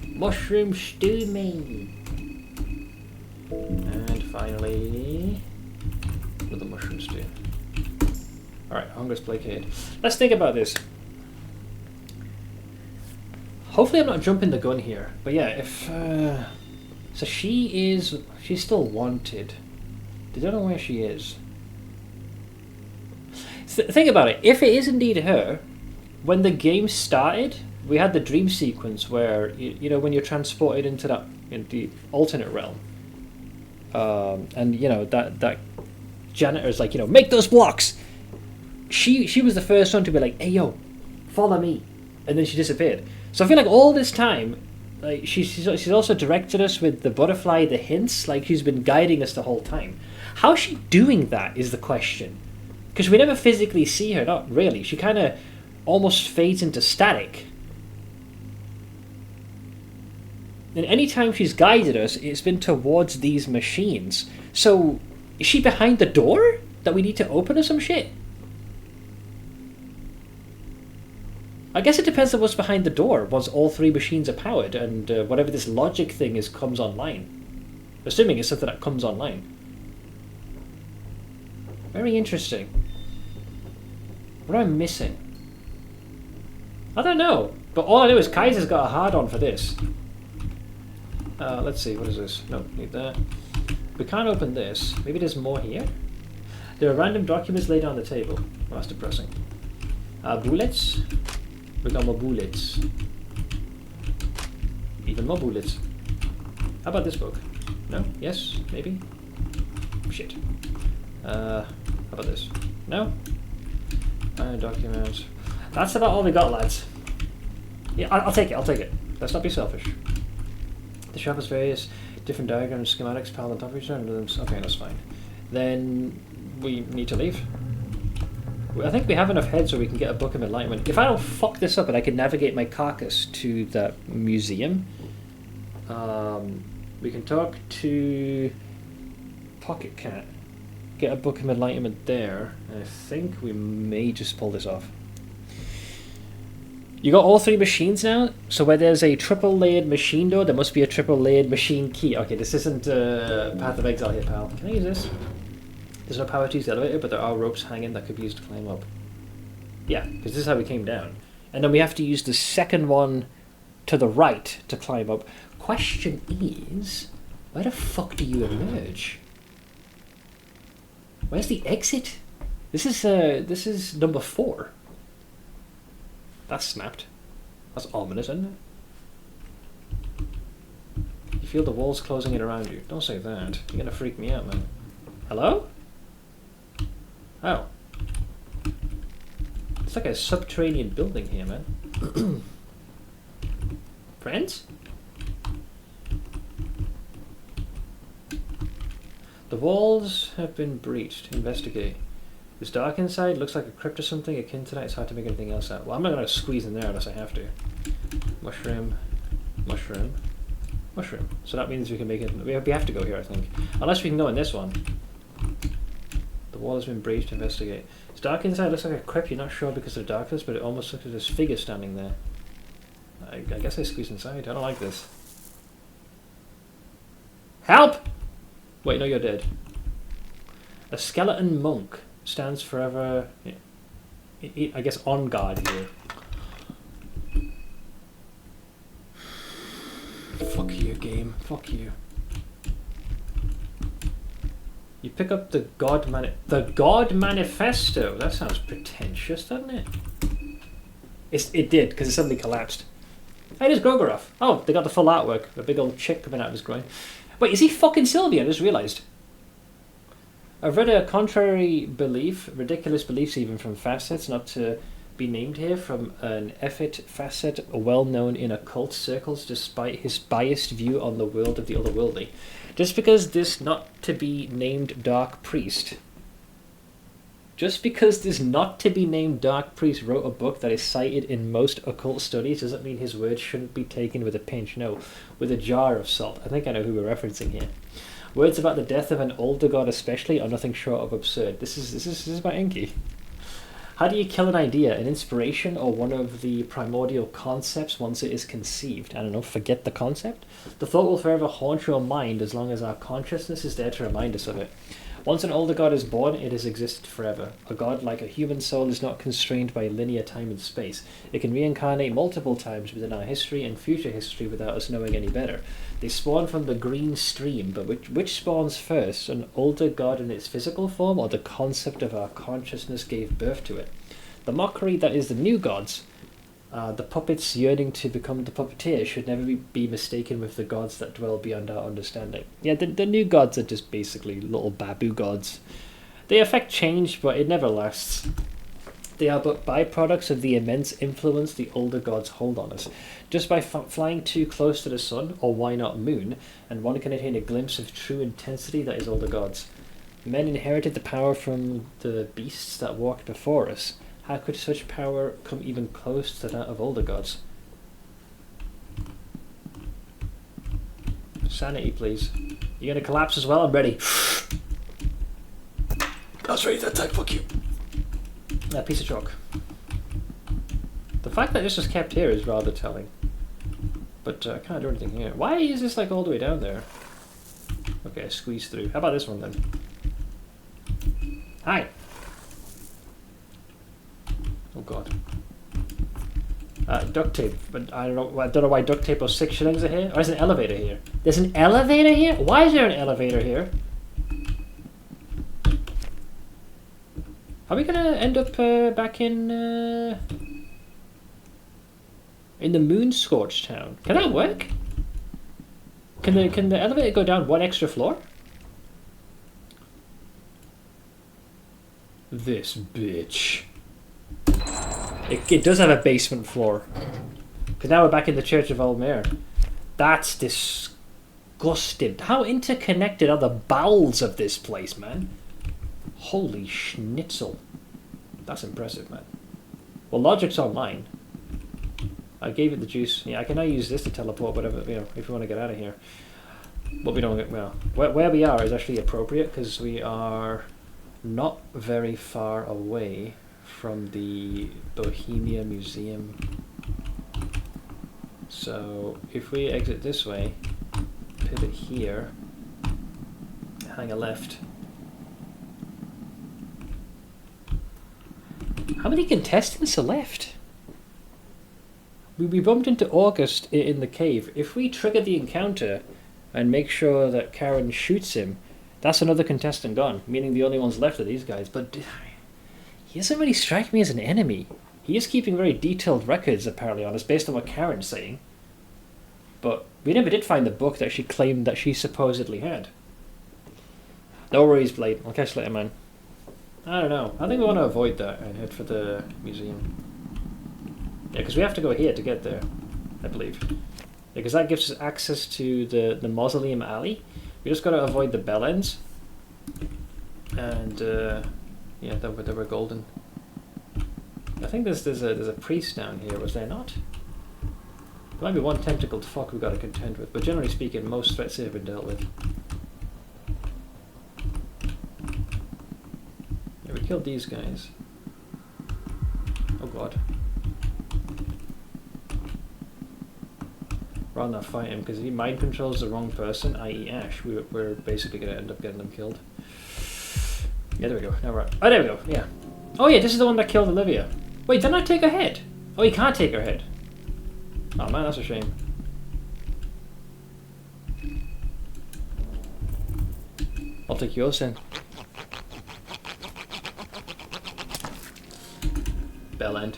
Mushroom stew me. And finally, another mushroom stew. Alright, hunger's placated. Let's think about this. Hopefully I'm not jumping the gun here. But yeah, if... So she's still wanted. They don't know where she is. Think about it. If it is indeed her, when the game started, we had the dream sequence where, when you're transported into the alternate realm. And, that janitor's like, make those blocks! She was the first one to be like, hey, yo, follow me. And then she disappeared. So I feel like all this time... Like she's also directed us with the butterfly, the hints. Like she's been guiding us the whole time. How's she doing that is the question. Because we never physically see her. Not really. She kind of almost fades into static. And any time she's guided us, it's been towards these machines. So Is she behind the door that we need to open or some shit? I guess it depends on what's behind the door once all 3 machines are powered and whatever this logic thing is comes online. Assuming it's something that comes online. Very interesting. What am I missing? I don't know. But all I know is Kaiser's got a hard-on for this. Let's see, what is this? No, need that. We can't open this. Maybe there's more here? There are random documents laid on the table. Oh, that's depressing. Bullets? We got more bullets. Even more bullets. How about this book? No? Yes? Maybe? Shit. How about this? No? Documents. That's about all we got, lads. Yeah, I'll take it, I'll take it. Let's not be selfish. The shop has various different diagrams, schematics, piled on top of each other. Okay, that's fine. Then we need to leave. I think we have enough heads so we can get a book of enlightenment. If I don't fuck this up and I can navigate my carcass to that museum, we can talk to Pocket Cat, get a book of enlightenment there, and I think we may just pull this off. You got all 3 machines now, so where there's a triple layered machine door, there must be a triple layered machine key. Okay, this isn't Path of Exile here, pal. Can I use this? There's no power to use the elevator, but there are ropes hanging that could be used to climb up. Yeah, because this is how we came down. And then we have to use the second one to the right to climb up. Question is, where the fuck do you emerge? Where's the exit? This is number 4. That's snapped. That's ominous, isn't it? You feel the walls closing in around you. Don't say that. You're gonna freak me out, man. Hello? Oh. It's like a subterranean building here, man. Friends? The walls have been breached. Investigate. It's dark inside. Looks like a crypt or something akin to that. It's hard to make anything else out. Well, I'm not going to squeeze in there unless I have to. Mushroom. Mushroom. Mushroom. So that means we can make it... We have to go here, I think. Unless we can go in this one. The wall has been breached. Investigate. It's dark inside. Looks like a crypt. You're not sure because of the darkness, but it almost looks like there's a figure standing there. I guess I squeeze inside. I don't like this. Help! Wait, no, you're dead. A skeleton monk stands forever... I guess on guard here. Fuck you, game. Fuck you. You pick up the God Manifesto. That sounds pretentious, doesn't it? It did, because it suddenly collapsed. Hey, there's Gro-Goroth. Oh, they got the full artwork. A big old chick coming out of his groin. Wait, is he fucking Sylvia? I just realised. I've read a contrary belief, ridiculous beliefs even from facets, not to be named here, from an effete facet well known in occult circles despite his biased view on the world of the otherworldly. Just because this not to be named dark priest wrote a book that is cited in most occult studies doesn't mean his words shouldn't be taken with a pinch, no, with a jar of salt. I think I know who we're referencing here. Words about the death of an older god especially are nothing short of absurd. This is by Enki. How do you kill an idea, an inspiration, or one of the primordial concepts once it is conceived? I don't know, forget the concept? The thought will forever haunt your mind as long as our consciousness is there to remind us of it. Once an older god is born, it has existed forever. A god, like a human soul, is not constrained by linear time and space. It can reincarnate multiple times within our history and future history without us knowing any better. They spawn from the green stream, but which spawns first, an older god in its physical form, or the concept of our consciousness gave birth to it? The mockery that is the new gods, the puppets yearning to become the puppeteers, should never be mistaken with the gods that dwell beyond our understanding. Yeah, the new gods are just basically little babu gods. They affect change, but it never lasts. They are but byproducts of the immense influence the older gods hold on us. Just by flying too close to the sun, or why not moon, and one can attain a glimpse of true intensity that is older gods. Men inherited the power from the beasts that walked before us. How could such power come even close to that of older gods? Sanity, please. You're gonna collapse as well? I'm ready. was ready that time, fuck you. That piece of chalk. The fact that this was kept here is rather telling. But I can't do anything here. Why is this like all the way down there? Okay, squeeze through. How about this one then? Hi! Oh god. Duct tape, but I don't know why duct tape or 6 shillings are here. Or is an elevator here? There's an elevator here? Why is there an elevator here? Are we gonna end up back in the moon scorched town? Can that work? Can the elevator go down 1 extra floor? This bitch. It does have a basement floor. Because now we're back in the Church of Alll-mer. That's disgusting. How interconnected are the bowels of this place, man? Holy schnitzel. That's impressive, man. Well, logic's online. I gave it the juice. Yeah, I can now use this to teleport whatever, you know, if we want to get out of here. But we don't get, well, where we are is actually appropriate because we are not very far away from the Bohemia Museum. So if we exit this way, pivot here, hang a left. How many contestants are left? We bumped into August in the cave. If we trigger the encounter and make sure that Karen shoots him, that's another contestant gone, meaning the only ones left are these guys. But he doesn't really strike me as an enemy. He is keeping very detailed records, apparently, on us, based on what Karen's saying. But we never did find the book that she claimed that she supposedly had. No worries, Blade. I'll catch you later, man. I don't know. I think we want to avoid that and head for the museum. Yeah, because we have to go here to get there, I believe. Because that gives us access to the mausoleum alley. We just got to avoid the bell ends. And, yeah, they were golden. I think there's a priest down here, was there not? There might be one tentacled fuck we've got to contend with, but generally speaking, most threats here have been dealt with. Yeah, we killed these guys. Oh god. Rather than fight him, because if he mind controls the wrong person, i.e. Ash, we're basically going to end up getting them killed. Yeah, there we go. Now we're oh, there we go. Yeah. Oh yeah, this is the one that killed Olivia. Wait, didn't I take her head? Oh, he can't take her head. Oh man, that's a shame. I'll take yours then. Bell end.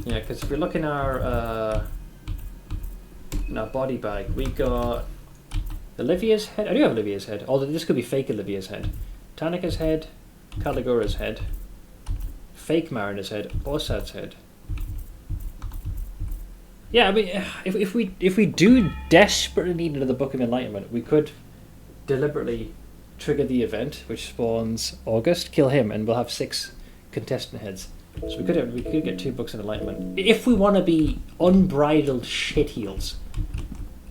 Yeah, because if we're looking our in our body bag, we got Olivia's head. I do have Olivia's head, although this could be fake Olivia's head. Tanika's head, Caligura's head, fake Mariner's head, Orsad's head. Yeah, I mean, if we do desperately need another Book of Enlightenment, we could deliberately trigger the event, which spawns August, kill him, and we'll have 6 contestant heads. So we could get 2 Books of Enlightenment. If we want to be unbridled shitheels,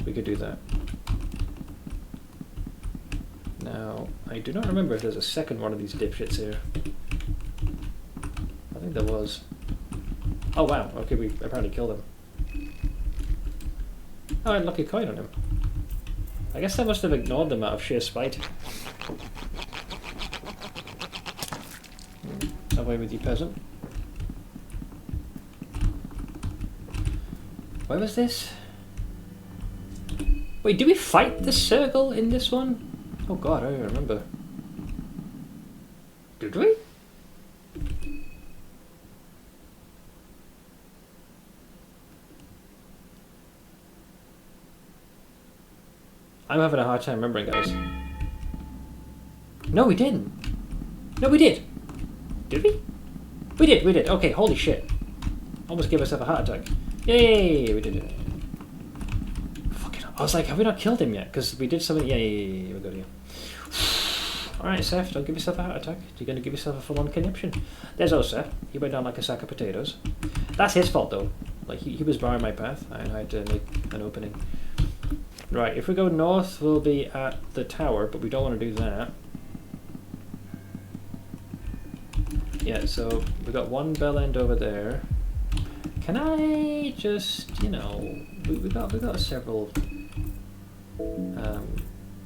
we could do that. Now, I do not remember if there's a second one of these dipshits here. I think there was. Oh wow, okay, we apparently killed him. Oh, I had a lucky coin on him. I guess I must have ignored them out of sheer spite. Away with you, peasant. Where was this? Wait, did we fight the circle in this one? Oh god, I don't remember. Did we? I'm having a hard time remembering, guys. No, we didn't. No, we did. Did we? We did. Okay, holy shit. Almost gave myself a heart attack. Yay, we did it. Fucking hell. I was like, have we not killed him yet? Because we did something. Yeah, we're good here. Alright, Seth, don't give yourself a heart attack. You're going to give yourself a full-on conniption. There's old Seth. He went down like a sack of potatoes. That's his fault, though. Like, he was barring my path, and I had to make an opening. Right, if we go north, we'll be at the tower, but we don't want to do that. Yeah, so we got one bell end over there. Can I just, you know, we got several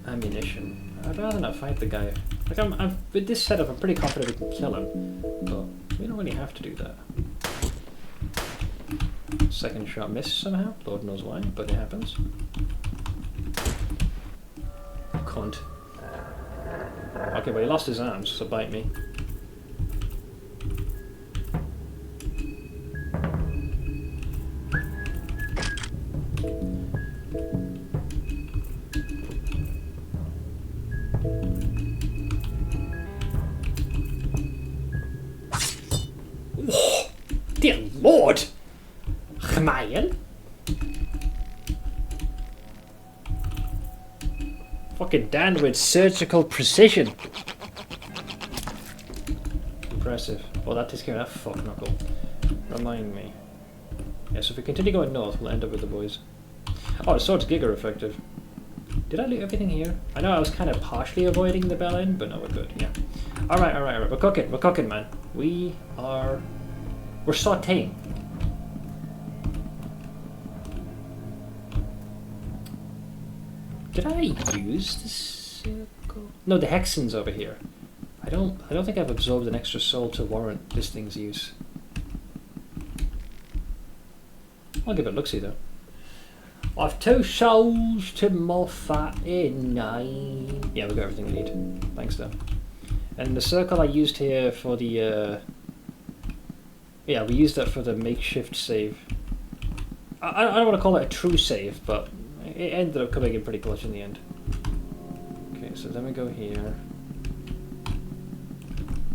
ammunition. I'd rather not fight the guy. Like I'm with this setup, I'm pretty confident we can kill him, but we don't really have to do that. Second shot missed somehow. Lord knows why, but it happens. Cunt. Okay, well he lost his arms, so bite me. Oh, dear Lord! Man. Fucking Dan with surgical precision. Impressive. Well, that takes care of that fuck knuckle. Remind me. Yeah, so if we continue going north, we'll end up with the boys. Oh, the sword's giga effective. Did I loot everything here? I know I was kind of partially avoiding the bell end, but no, we're good, yeah. Alright. We're cooking, man. We're sauteing. Did I use the circle? No, the hexen's over here. I don't think I've absorbed an extra soul to warrant this thing's use. I'll give it a look-see though. I've 2 souls to moth at in 9. Yeah, we've got everything we need. Thanks though. And the circle I used here for the yeah, we used that for the makeshift save. I don't want to call it a true save, but it ended up coming in pretty clutch in the end. Okay, so then we go here.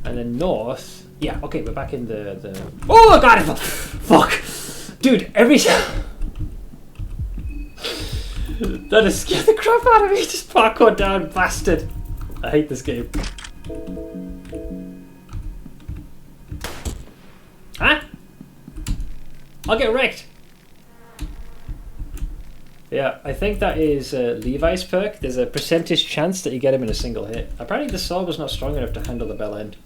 And then north. Yeah, okay, we're back in the... Oh, God! Fuck! Dude, every time... That has scared the crap out of me! Just parkour down, bastard! I hate this game. Huh? I'll get wrecked! Yeah, I think that is Levi's perk. There's a percentage chance that you get him in a single hit. Apparently the sword was not strong enough to handle the bell end.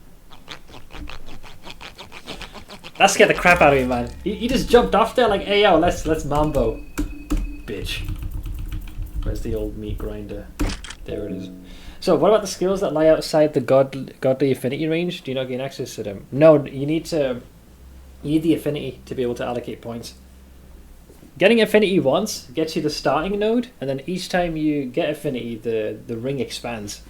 That scared the crap out of me, man. He just jumped off there like, hey yo, let's mambo. Bitch. Where's the old meat grinder? There it is. So what about the skills that lie outside the godly affinity range? Do you not gain access to them? No, you need the affinity to be able to allocate points. Getting affinity once gets you the starting node, and then each time you get affinity, the ring expands.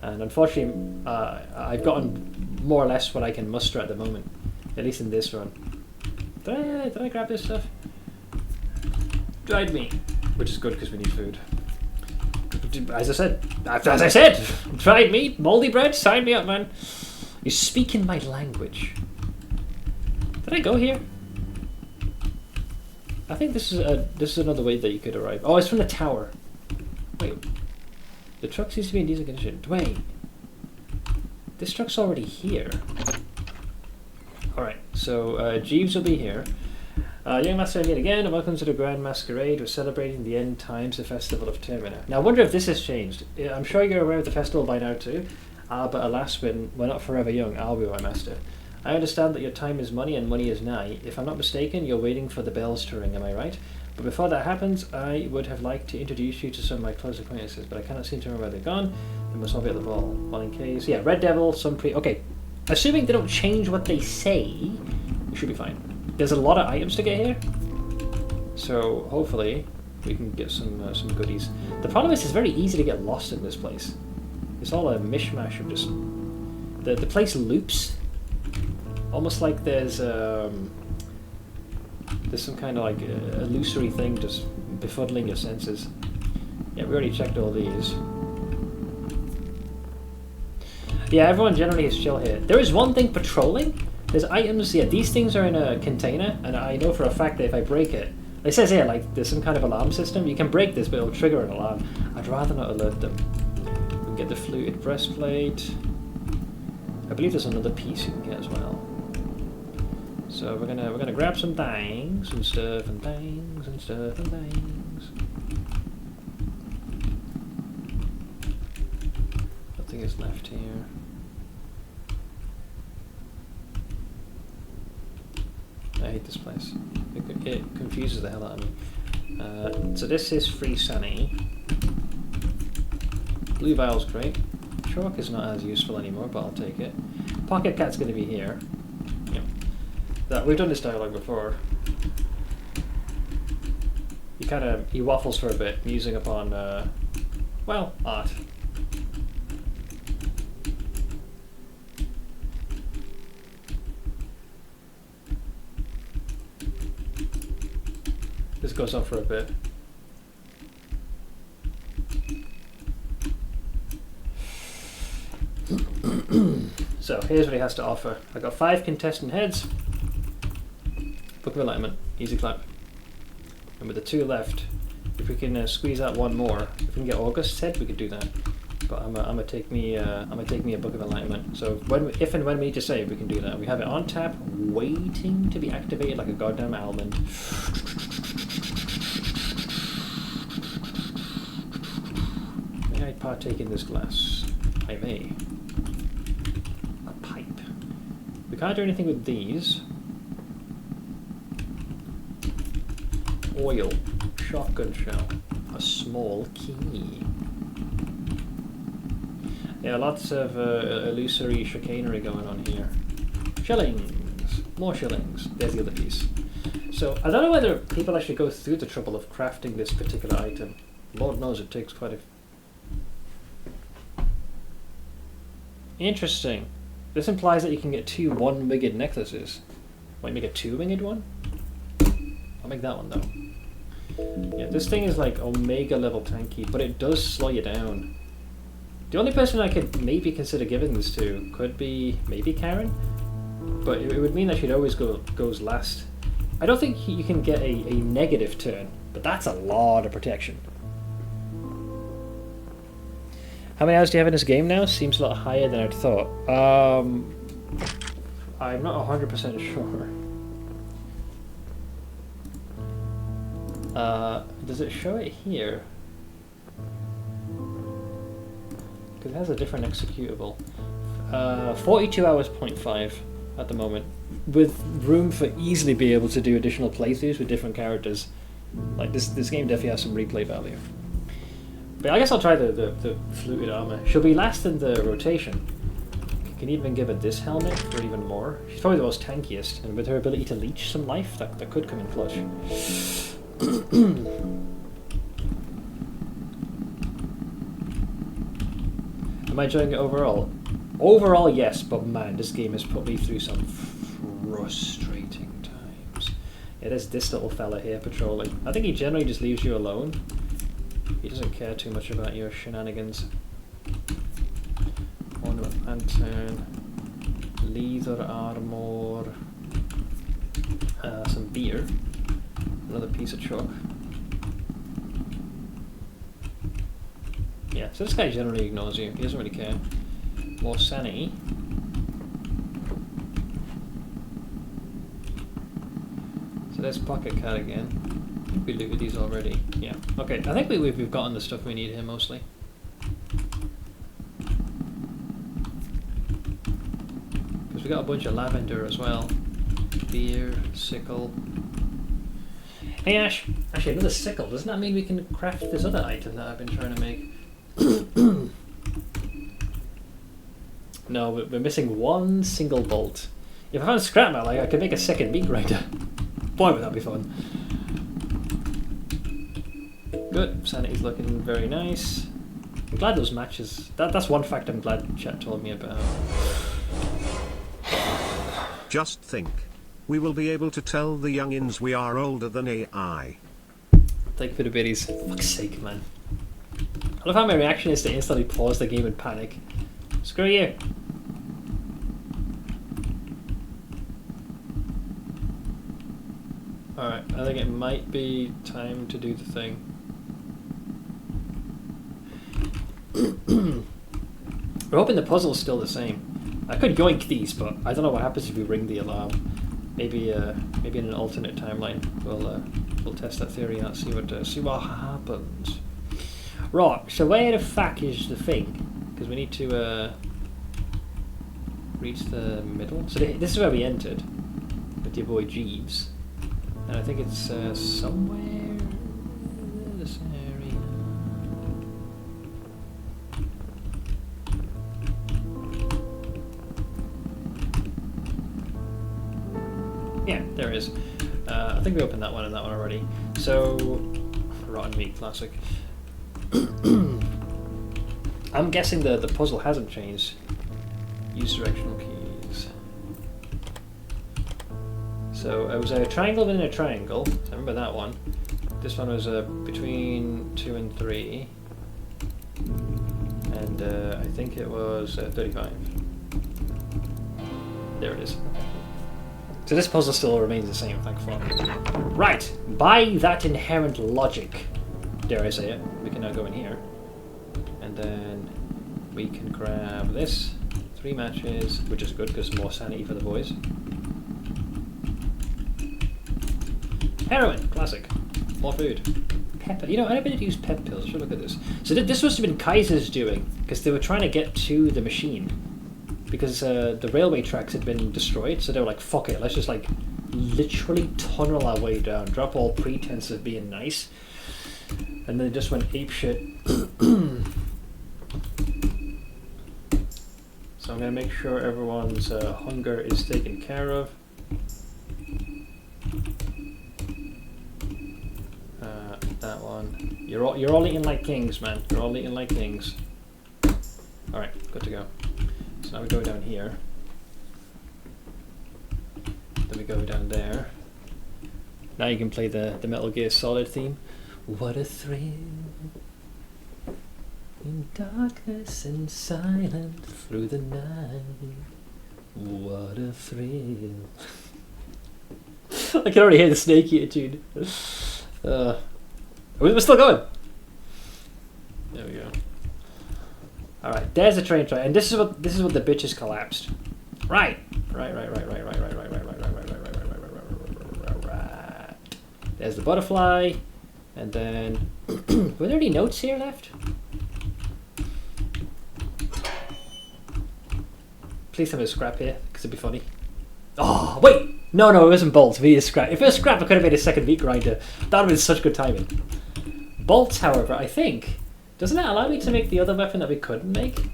And unfortunately, I've gotten more or less what I can muster at the moment, at least in this run. Did I grab this stuff? Dried meat, which is good because we need food. As I said, dried meat, moldy bread, sign me up, man. You're speaking my language. Did I go here? I think this is another way that you could arrive. Oh, it's from the tower. Wait, the truck seems to be in decent condition. Wait, this truck's already here. All right, so Jeeves will be here. Young Master yet again, and welcome to the Grand Masquerade. We're celebrating the end times, the festival of Termina. Now, I wonder if this has changed. I'm sure you're aware of the festival by now too. But alas, we're not forever young, are we, my master? I understand that your time is money and money is nigh. If I'm not mistaken, you're waiting for the bells to ring, am I right? But before that happens, I would have liked to introduce you to some of my close acquaintances, but I cannot seem to remember where they're gone. They must all be at the ball. Well, in case... Yeah, Red Devil, some Okay, assuming they don't change what they say, we should be fine. There's a lot of items to get here, so hopefully we can get some goodies. The problem is it's very easy to get lost in this place. It's all a mishmash of just... The place loops. Almost like there's some kind of like illusory thing just befuddling your senses. Yeah, we already checked all these. Yeah, everyone generally is chill here. There is one thing patrolling. There's items, yeah, these things are in a container, and I know for a fact that if I break it, it says here, like, there's some kind of alarm system. You can break this, but it'll trigger an alarm. I'd rather not alert them. We can get the fluted breastplate. I believe there's another piece you can get as well. So we're gonna grab some things and stuff and things and stuff and things. Nothing is left here. I hate this place. It confuses the hell out of me. So this is free Sunny. Blue Vial's great. Chalk is not as useful anymore, but I'll take it. Pocket Cat's going to be here. Yep. We've done this dialogue before. He waffles for a bit, musing upon, well, art. This goes on for a bit. So here's what he has to offer. I got 5 contestant heads. Book of Enlightenment, easy clap. And with the 2 left, if we can squeeze out 1 more, if we can get August's head, we could do that. But I'm gonna take me a Book of Enlightenment. So if and when we need to save, we can do that. We have it on tap, waiting to be activated like a goddamn almond. May I partake in this glass? I may. A pipe. We can't do anything with these. Oil. Shotgun shell. A small key. Yeah, lots of illusory chicanery going on here. Shillings. More shillings. There's the other piece. So, I don't know whether people actually go through the trouble of crafting this particular item. Lord knows it takes quite a... Interesting. This implies that you can get 2 one-winged necklaces. Might make a 2-winged one? I'll make that one though. Yeah, this thing is like Omega level tanky, but it does slow you down. The only person I could maybe consider giving this to could be maybe Karen, but it would mean that she'd always goes last. I don't think you can get a negative turn, but that's a lot of protection. How many hours do you have in this game now? Seems a lot higher than I'd thought. I'm not 100% sure. Does it show it here? Because it has a different executable. 42 hours, 0.5 at the moment, with room for easily be able to do additional playthroughs with different characters. Like this game definitely has some replay value. But I guess I'll try the fluted armor. She'll be last in the rotation. Can even give her this helmet for even more. She's probably the most tankiest, and with her ability to leech some life, that could come in clutch. Am I enjoying it overall? Overall, yes, but man, this game has put me through some frustrating times. Yeah, there's this little fella here patrolling. I think he generally just leaves you alone. He doesn't care too much about your shenanigans. Ornament lantern, leather armor, some beer, another piece of chalk. Yeah, so this guy generally ignores you. He doesn't really care. More sanity. So there's Pocket Cat again. We looted these already. Yeah. Okay, I think we've gotten the stuff we need here mostly. Because we got a bunch of lavender as well. Beer, sickle. Hey Ash! Actually, another sickle. Doesn't that mean we can craft this other item that I've been trying to make? No, we're missing 1 single bolt. If I found scrap metal, I could make a second meat grinder. Boy, would that be fun. Good, sanity's looking very nice. I'm glad those matches... That's one fact I'm glad chat told me about. Just think. We will be able to tell the youngins we are older than AI. Thank you for the biddies. Fuck's sake, man. I love how my reaction is to instantly pause the game in panic. Screw you. Alright, I think it might be time to do the thing. We're hoping the puzzle's still the same. I could yoink these, but I don't know what happens if we ring the alarm. Maybe in an alternate timeline we'll test that theory out, see what happens. Right, so where the fuck is the thing? Because we need to reach the middle. So this is where we entered. with your boy Jeeves. And I think it's somewhere in this area. Yeah, there it is. I think we opened that one and that one already. So, rotten meat, classic. I'm guessing the puzzle hasn't changed. Use directional keys. So it was a triangle within a triangle. So I remember that one. This one was between 2 and 3. And I think it was 35. There it is. So this puzzle still remains the same, thank fuck. Right, by that inherent logic, dare I say it, we can now go in here. And then we can grab this, 3 matches, which is good because more sanity for the boys. Heroin, classic. More food. Pepper. You know, anybody who used pep pills should look at this. So this must have been Kaiser's doing, because they were trying to get to the machine. Because the railway tracks had been destroyed, so they were like, fuck it, let's just like literally tunnel our way down, drop all pretense of being nice. And then they just went apeshit. So I'm going to make sure everyone's hunger is taken care of. That one. You're all eating like kings, man. You're all eating like kings. Alright, good to go. So now we go down here. Then we go down there. Now you can play the Metal Gear Solid theme. What a thrill. In darkness and silent through the night. What a thrill. I can already hear the Snake Eater tune. We're still going. There we go. All right, there's the train track, and this is what the bitches collapsed. Right. There's the butterfly, and then were there any notes here left? Please have a scrap here, because it'd be funny. Oh wait, no, it wasn't bolts. We need a scrap. If it was scrap, I could have made a second meat grinder. That would have been such good timing. Bolts, however, I think. Doesn't that allow me to make the other weapon that we couldn't make?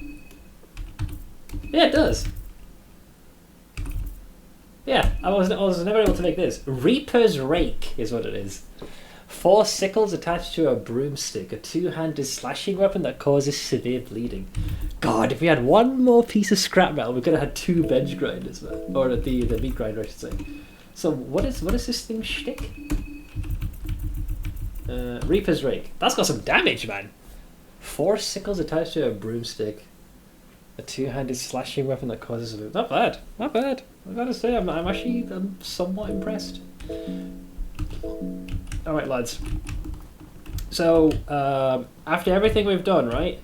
Yeah, it does. Yeah, I was never able to make this. Reaper's Rake is what it is. 4 sickles attached to a broomstick, a 2-handed slashing weapon that causes severe bleeding. God, if we had one more piece of scrap metal, we could have had 2 bench grinders, man. Or the meat grinder, I should say. So what is this thing's shtick? Reaper's Rake. That's got some damage, man. 4 sickles attached to a broomstick. A 2-handed slashing weapon that causes a... Not bad. Not bad. I gotta say, I'm somewhat impressed. Alright, lads. So, after everything we've done, right?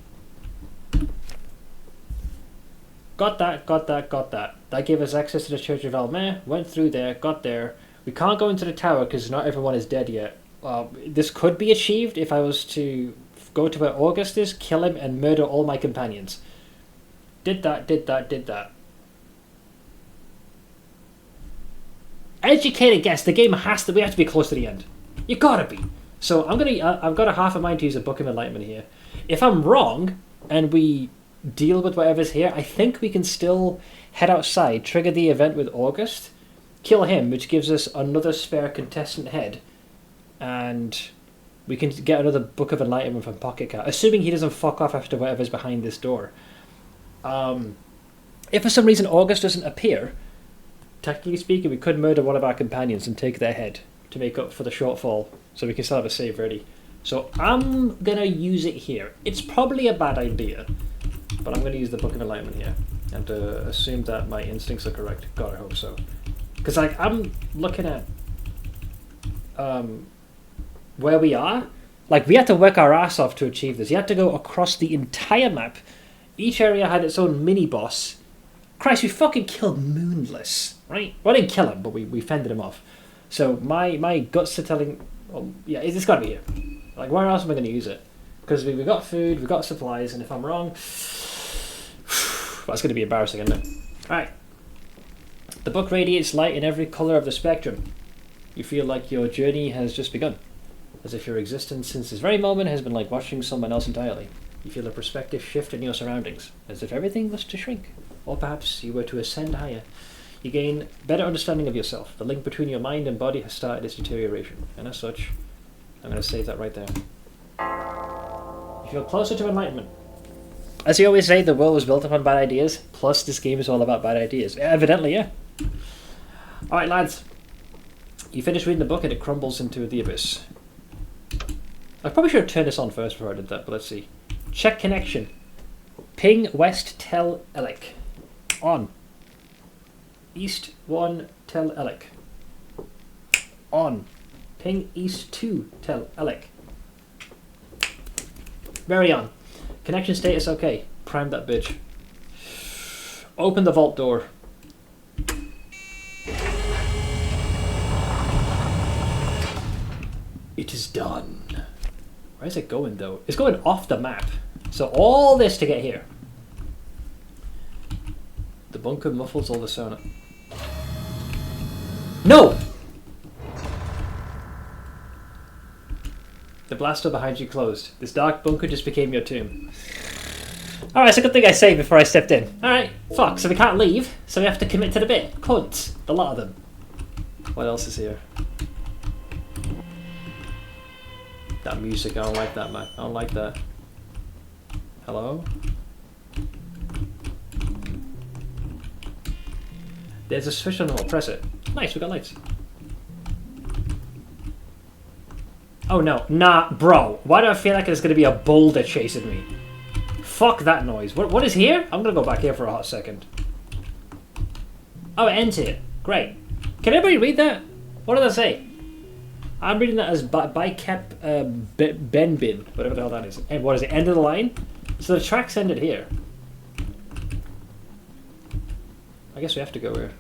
Got that. That gave us access to the Church of Alll-mer. Went through there, got there. We can't go into the tower because not everyone is dead yet. This could be achieved if I was to go to where August is, kill him, and murder all my companions. Did that. Educated guess, the game we have to be close to the end. You gotta be. So I've got a half a mind to use a Book of Enlightenment here. If I'm wrong, and we deal with whatever's here, I think we can still head outside, trigger the event with August, kill him, which gives us another spare contestant head, and we can get another Book of Enlightenment from Pocket Cat, assuming he doesn't fuck off after whatever's behind this door. If for some reason August doesn't appear, technically speaking, we could murder one of our companions and take their head to make up for the shortfall, so we can still have a save ready. So I'm going to use it here. It's probably a bad idea, but I'm going to use the Book of Enlightenment here, and assume that my instincts are correct. God, I hope so. Because like, I'm looking at where we are. Like, we had to work our ass off to achieve this. You had to go across the entire map. Each area had its own mini-boss. Christ, we fucking killed Moonless, right? Well, I didn't kill him, but we fended him off. So my guts are telling... Well, yeah, it's got to be here. Like, where else am I going to use it? Because we got food, we got supplies, and if I'm wrong... That's going to be embarrassing, isn't it? Alright. The book radiates light in every colour of the spectrum. You feel like your journey has just begun, as if your existence since this very moment has been like watching someone else entirely. You feel a perspective shift in your surroundings, as if everything was to shrink, or perhaps you were to ascend higher. You gain better understanding of yourself. The link between your mind and body has started its deterioration, and as such, I'm going to save that right there. You feel closer to enlightenment. As you always say, the world was built upon bad ideas, plus this game is all about bad ideas. Evidently, yeah. Alright, lads. You finish reading the book and it crumbles into the abyss. I probably should have turned this on first before I did that, but let's see. Check connection. Ping West Tel Elec. On. East 1 Tel Elec. On. Ping East 2 Tel Elec. Very on. Connection status okay. Prime that bitch. Open the vault door. It is done. Where is it going though? It's going off the map. So all this to get here. The bunker muffles all the sound. No! The blast door behind you closed. This dark bunker just became your tomb. Alright, it's a good thing I saved before I stepped in. Alright, fuck, so we can't leave, so we have to commit to the bit. Cunts. The lot of them. What else is here? That music, I don't like that, man. I don't like that. Hello? There's a switch on the wall. Press it. Nice, we got lights. Oh no. Nah, bro. Why do I feel like there's going to be a boulder chasing me? Fuck that noise. What is here? I'm going to go back here for a hot second. Oh, it ends here. Great. Can everybody read that? What did I say? I'm reading that as Bicep Benbin, whatever the hell that is. And what is it? End of the line? So the track's ended here. I guess we have to go here.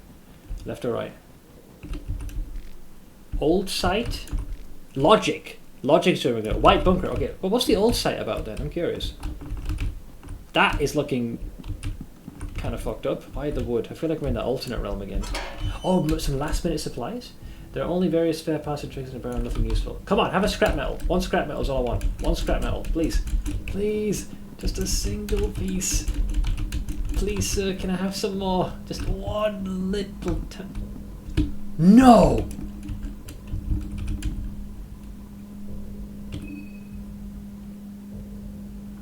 Left or right? Old site? Logic. Logic's doing it. White bunker. Okay, well, what's the old site about then? I'm curious. That is looking kind of fucked up. Why the wood? I feel like we're in the alternate realm again. Oh, some last minute supplies? There are only various spare parts and trinkets in the barrel, nothing useful. Come on, have a scrap metal. One scrap metal is all I want. One scrap metal, please. Please. Just a single piece. Please, sir, can I have some more? Just one little No!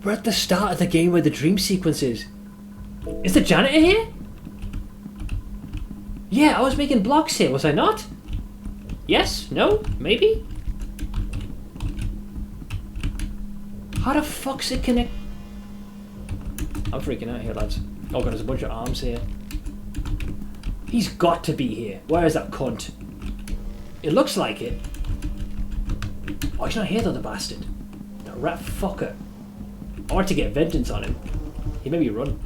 We're at the start of the game where the dream sequence is. Is the janitor here? Yeah, I was making blocks here, was I not? Yes? No? Maybe? How the fuck's it connect? I'm freaking out here, lads. Oh god, there's a bunch of arms here. He's got to be here. Where is that cunt? It looks like it. Oh, he's not here though, the bastard. The rat fucker. I want to get vengeance on him. He made me run.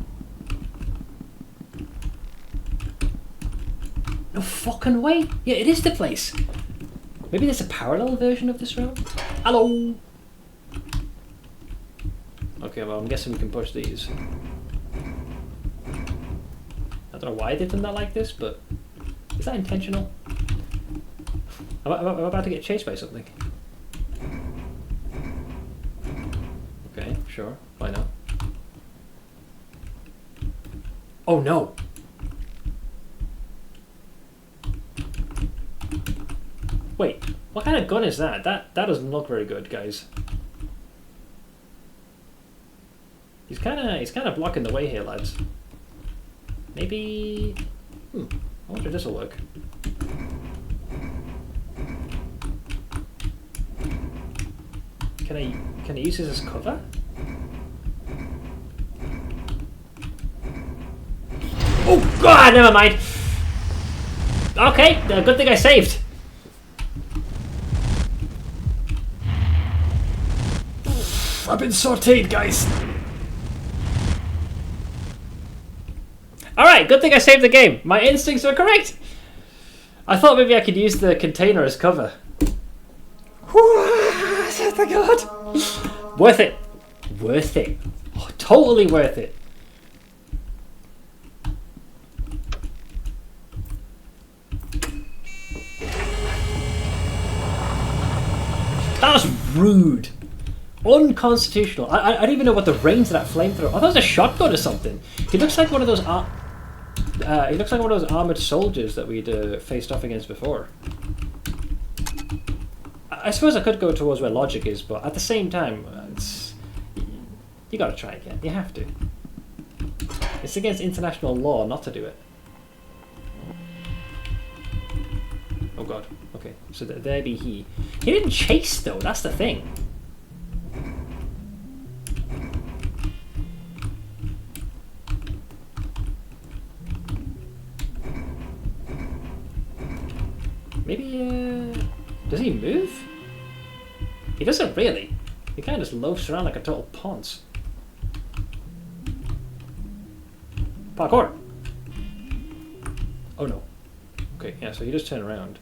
No fucking way. Yeah, it is the place. Maybe there's a parallel version of this realm? Hello! Okay, well, I'm guessing we can push these. I don't know why they've done that like this, but is that intentional? I'm about to get chased by something. Okay, sure. Why not? Oh no! Wait, what kind of gun is that? That doesn't look very good, guys. He's kind of blocking the way here, lads. Maybe. I wonder if this will work. Can I use this as cover? Oh god, never mind. Okay, good thing I saved. I've been sauteed, guys. Alright, good thing I saved the game. My instincts were correct. I thought maybe I could use the container as cover. Thank God. Worth it. Worth it. Oh, totally worth it. That was rude. Unconstitutional. I don't even know what the range of that flamethrower. I thought it was a shotgun or something. He looks like one of those. He looks like one of those armored soldiers that we'd faced off against before. I suppose I could go towards where logic is, but at the same time, you gotta try again. You have to. It's against international law not to do it. Oh god. Okay, so there be he. He didn't chase though. That's the thing. Maybe, does he move? He doesn't really. He kind of just loafs around like a total ponce. Parkour! Oh no. Okay, yeah, so he just turned around.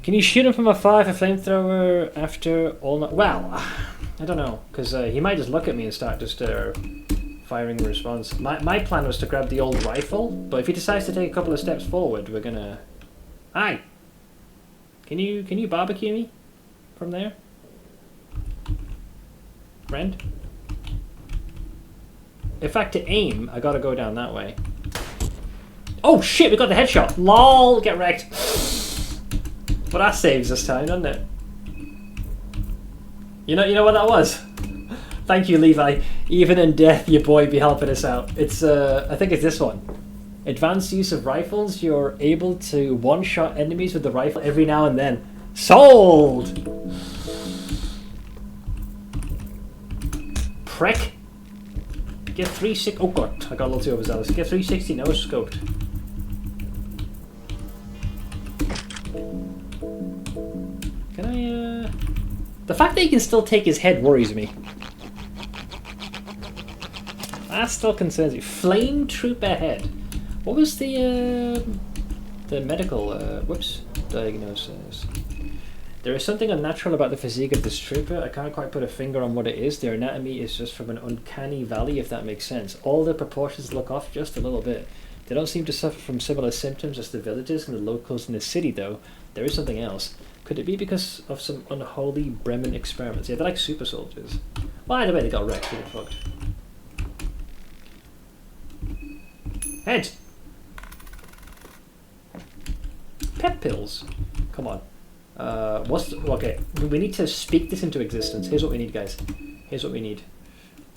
Can you shoot him from afar with a flamethrower after all night? Well, I don't know, because he might just look at me and start just firing a response. My plan was to grab the old rifle, but if he decides to take a couple of steps forward, we're gonna... Hi! Can you barbecue me from there? Friend? In fact, to aim, I gotta go down that way. Oh shit, we got the headshot! LOL! Get wrecked! But that saves us time, doesn't it? You know what that was? Thank you, Levi. Even in death, your boy be helping us out. It's, I think it's this one. Advanced use of rifles. You're able to one-shot enemies with the rifle every now and then. Sold! Prick. Get 360... Oh god, I got a little too overzealous. Get 360 no-scoped. Can I, The fact that he can still take his head worries me. That still concerns me. Flame trooper head. What was the medical, diagnosis? There is something unnatural about the physique of this trooper. I can't quite put a finger on what it is. Their anatomy is just from an uncanny valley, if that makes sense. All the proportions look off just a little bit. They don't seem to suffer from similar symptoms as the villagers and the locals in the city, though. There is something else. Could it be because of some unholy Bremen experiments? Yeah, they're like super soldiers. Well, either way, they got wrecked. They got fucked. Head! Pet pills. Come on. Okay, we need to speak this into existence. Here's what we need, guys. Here's what we need.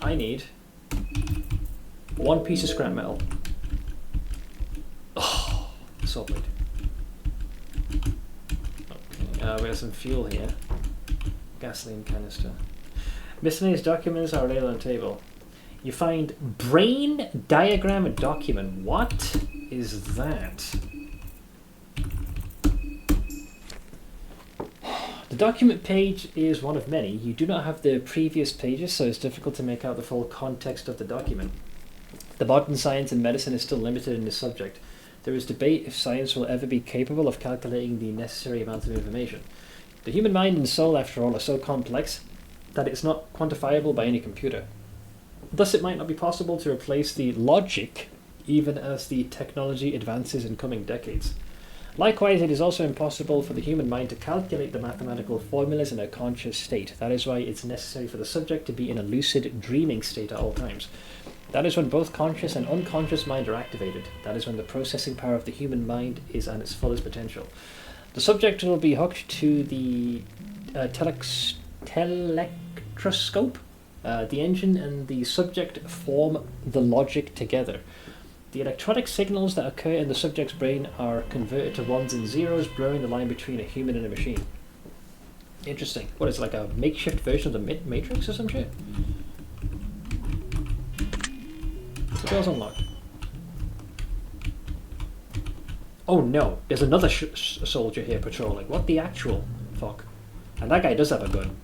I need 1 piece of scrap metal. Oh, so good. Okay, we have some fuel here. Gasoline canister. Miscellaneous documents are laid on the table. You find brain diagram document. What is that? The document page is one of many. You do not have the previous pages, so it's difficult to make out the full context of the document. The modern science and medicine is still limited in this subject. There is debate if science will ever be capable of calculating the necessary amount of information. The human mind and soul, after all, are so complex that it's not quantifiable by any computer. Thus, it might not be possible to replace the logic even as the technology advances in coming decades. Likewise, it is also impossible for the human mind to calculate the mathematical formulas in a conscious state. That is why it's necessary for the subject to be in a lucid, dreaming state at all times. That is when both conscious and unconscious mind are activated. That is when the processing power of the human mind is at its fullest potential. The subject will be hooked to the telectroscope. The engine and the subject form the logic together. The electronic signals that occur in the subject's brain are converted to ones and zeros, blurring the line between a human and a machine. Interesting. What is it, like a makeshift version of the Matrix or some shit? The door's unlocked. Oh no, there's another soldier here patrolling. What the actual fuck? And that guy does have a gun.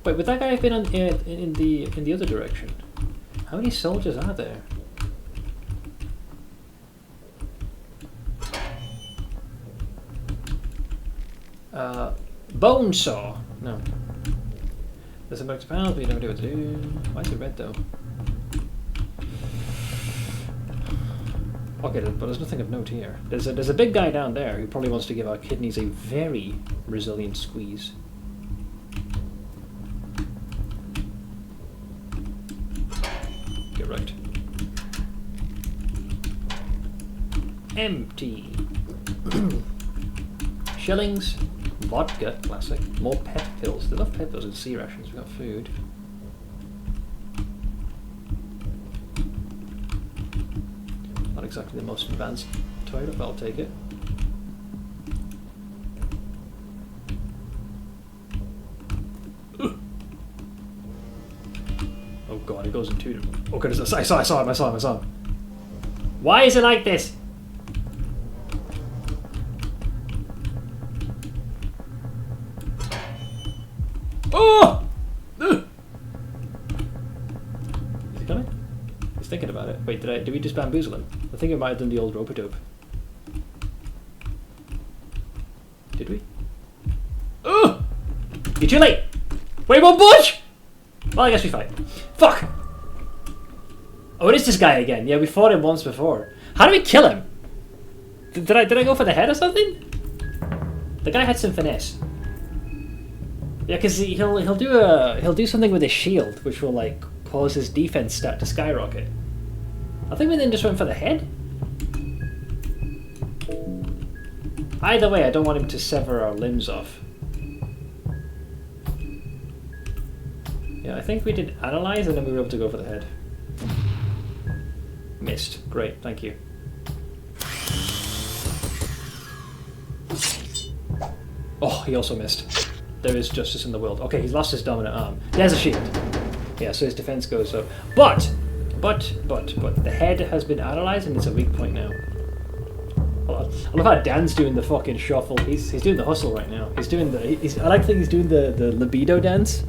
Wait, would that guy have been on, in the other direction? How many soldiers are there? Bone saw. No. There's a box of pounds, but you don't know what to do. Why is it red though? Okay, but there's nothing of note here. There's a big guy down there who probably wants to give our kidneys a very resilient squeeze. Get right. Empty. Shillings, vodka, classic. More pet pills. They love pet pills and sea rations. We've got food. Not exactly the most advanced toilet, but I'll take it. Oh god, it goes in two. Okay, I saw him. Why is it like this? Oh! Is he coming? He's thinking about it. Wait, did we just bamboozle him? I think I might have done the old rope-a-dope. Did we? Oh! You're too late! Wait, won't budge! Well, I guess we fight. Fuck! Oh, it is this guy again. Yeah, we fought him once before. How do we kill him? Did I go for the head or something? The guy had some finesse. Yeah, because he'll do something with his shield, which will like cause his defense stat to skyrocket. I think we then just went for the head. Either way, I don't want him to sever our limbs off. Yeah, I think we did analyze and then we were able to go for the head. Missed. Great, thank you. Oh, he also missed. There is justice in the world. Okay, he's lost his dominant arm. There's a shield. Yeah, so his defense goes up. But the head has been analyzed and it's a weak point now. I love how Dan's doing the fucking shuffle. He's doing the hustle right now. He's doing the. I like to think he's doing the libido dance.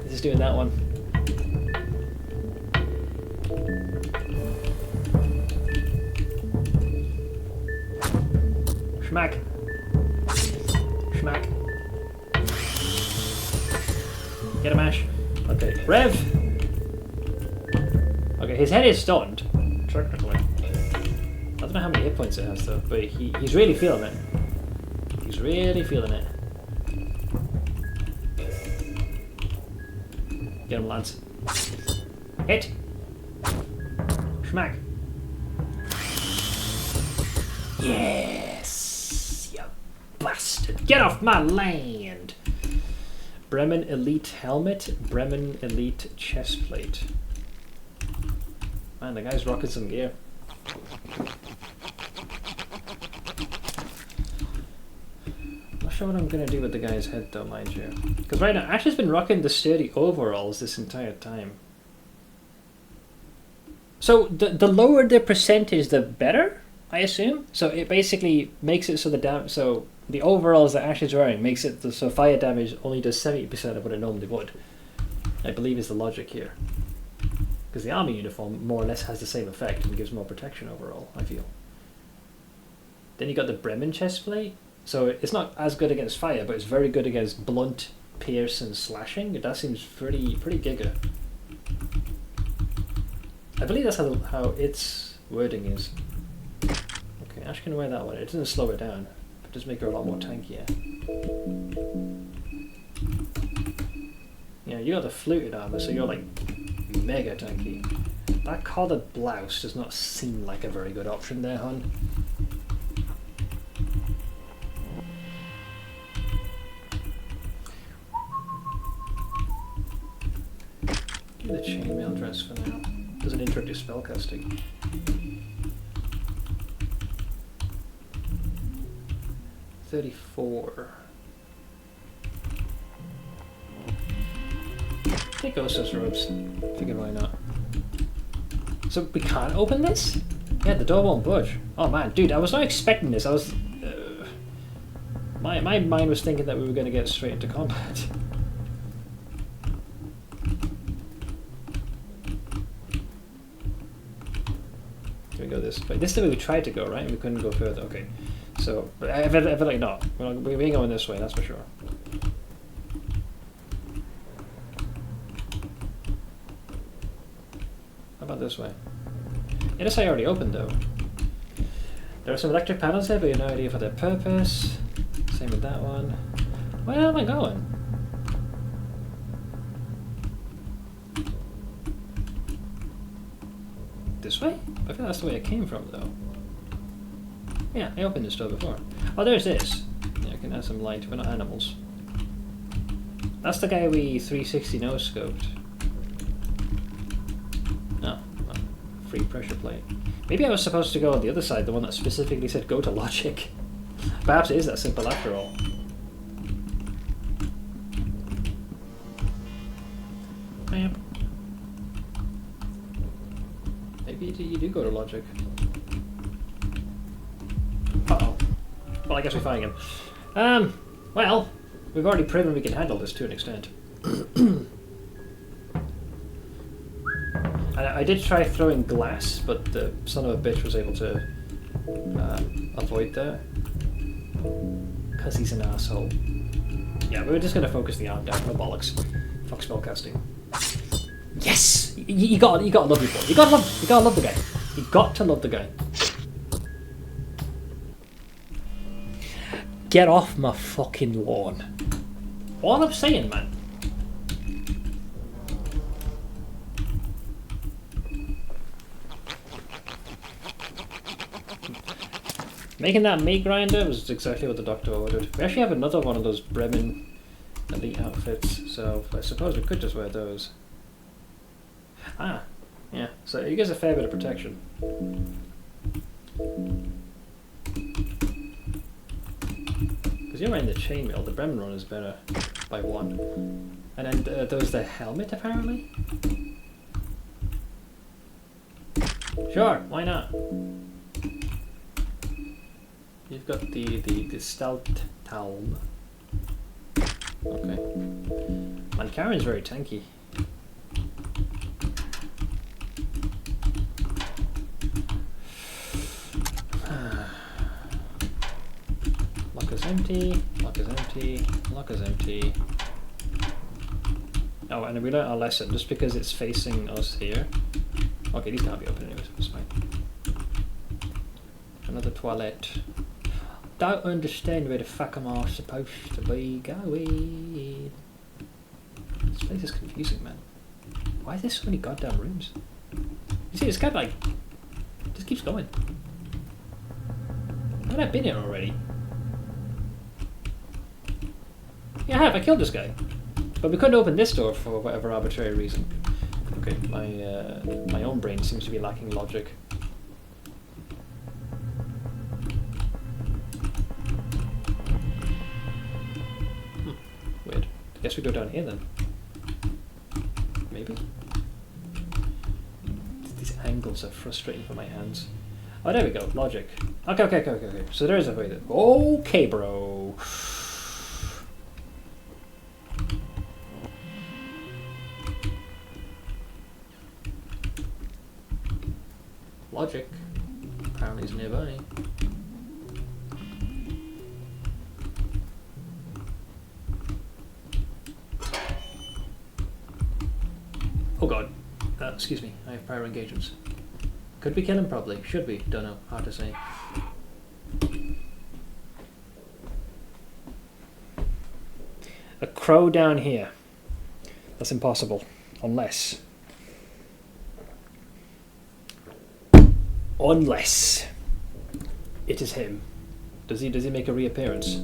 He's doing that one. Schmack. Schmack. Get a mash. Okay, Rev. Okay, his head is stunned. Technically. I don't know how many hit points it has though, but he's really feeling it. He's really feeling it. Get him, lads. Hit. Schmack. Yes, you bastard. Get off my land. Bremen Elite Helmet, Bremen Elite Chestplate. Man, the guy's rocking some gear. Not sure what I'm going to do with the guy's head though, mind you. Because right now, Ash has been rocking the sturdy overalls this entire time. So the lower the percentage, the better, I assume? So it basically makes it so the overalls that Ash is wearing makes it so fire damage only does 70% of what it normally would. I believe is the logic here. Because the army uniform more or less has the same effect and gives more protection overall, I feel. Then you got the Bremen chestplate. So it's not as good against fire, but it's very good against blunt, pierce, and slashing. That seems pretty giga. I believe that's how its wording is. Okay, Ash can wear that one. It doesn't slow it down. It does make her a lot more tankier. Yeah, you got the fluted armor, so you're like mega tanky. That collared blouse does not seem like a very good option there, hon. Give me the chainmail dress for now. Doesn't introduce spellcasting. $34. Take Osso's robes. Figured why not. So we can't open this? Yeah, the door won't budge. Oh man, dude, I was not expecting this. I was... my mind was thinking that we were going to get straight into combat. Can we go this way? This is the way we tried to go, right? We couldn't go further. Okay. So, I feel like no. We ain't going this way, that's for sure. How about this way? Yeah, this I already opened though. There are some electric panels there, but you have no idea for their purpose. Same with that one. Where am I going? This way? I feel that's the way I came from though. Yeah, I opened this door before. Oh, there's this. Yeah, I can add some light. We're not animals. That's the guy we 360 no-scoped. Oh, well, free pressure plate. Maybe I was supposed to go on the other side, the one that specifically said go to logic. Perhaps it is that simple after all. Yep. Maybe you do go to logic. Uh-oh. Well, I guess we find him. Well, we've already proven we can handle this to an extent. I did try throwing glass, but the son of a bitch was able to avoid that. Because he's an asshole. Yeah, we were just going to focus the arm down. No bollocks. Fuck spellcasting. Yes! You gotta love your boy. You gotta love the guy. You got to love the guy. Get off my fucking lawn. All I'm saying, man. Making that meat grinder was exactly what the doctor ordered. We actually have another one of those Bremen elite outfits, so I suppose we could just wear those. Ah, yeah, so you get a fair bit of protection. Because you're wearing the chainmail, the Bremen one is better by 1. And then there's the helmet apparently? Sure, why not? You've got the stealth helm. Okay. Man, Karen's very tanky. Lock is empty, lock is empty, lock is empty. Oh, and we learned our lesson, just because it's facing us here. Okay, these can't be open anyways, it's fine. Another toilet. Don't understand where the fuck am I supposed to be going. This place is confusing, man. Why is there so many goddamn rooms? You see, this guy like just keeps going. Haven't I been here already? Yeah, I have. I killed this guy, but we couldn't open this door for whatever arbitrary reason. Okay, my own brain seems to be lacking logic. Weird. I guess we go down here then. Maybe. These angles are frustrating for my hands. Oh, there we go. Logic. Okay. So there is a way to. Okay, bro. Logic. Apparently is nearby. Oh god. Excuse me. I have prior engagements. Could we kill him? Probably. Should we? Don't know. Hard to say. A crow down here. That's impossible. Unless it is him. Does he make a reappearance?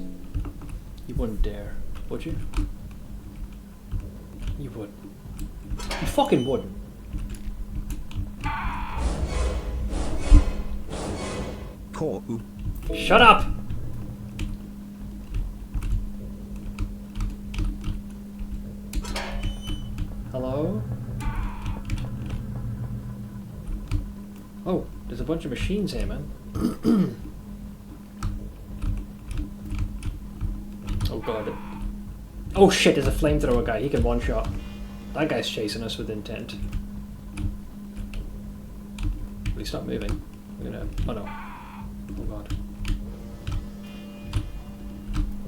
You wouldn't dare, would you? You would. You fucking wouldn't. Shut up! Hello? Oh, there's a bunch of machines here, man. Oh god. Oh shit, there's a flamethrower guy. He can one-shot. That guy's chasing us with intent. Please stop moving. We're gonna... Oh no. Oh god.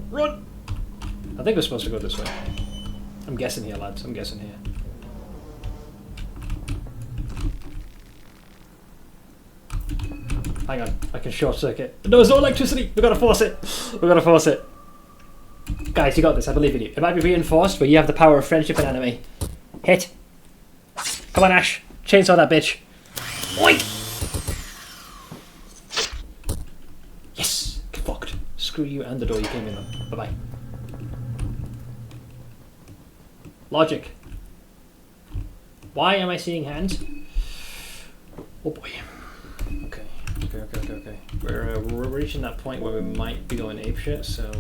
Run! I think we're supposed to go this way. I'm guessing here, lads. I'm guessing here. Hang on, I can short circuit. No, there's no electricity! We gotta force it! We gotta force it. Guys, you got this, I believe in you. It might be reinforced, but you have the power of friendship and anime. Hit! Come on, Ash! Chainsaw that bitch! Oink! Yes! Fucked. Screw you and the door you came in on. Bye-bye. Logic. Why am I seeing hands? Oh boy. Okay. We're reaching that point where we might be going apeshit, so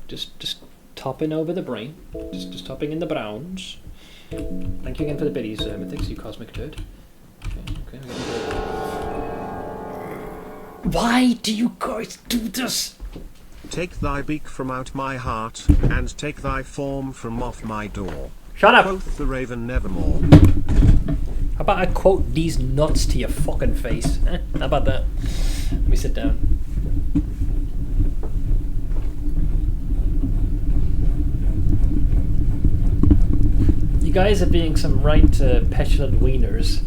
just topping over the brain. Just topping in the browns. Thank you again for the biddies, Mythics, you cosmic turd. Okay. Why do you guys do this? Take thy beak from out my heart, and take thy form from off my door. Shut up! Quoth the raven nevermore. How about I quote these nuts to your fucking face? How about that? Let me sit down. You guys are being some right petulant wieners.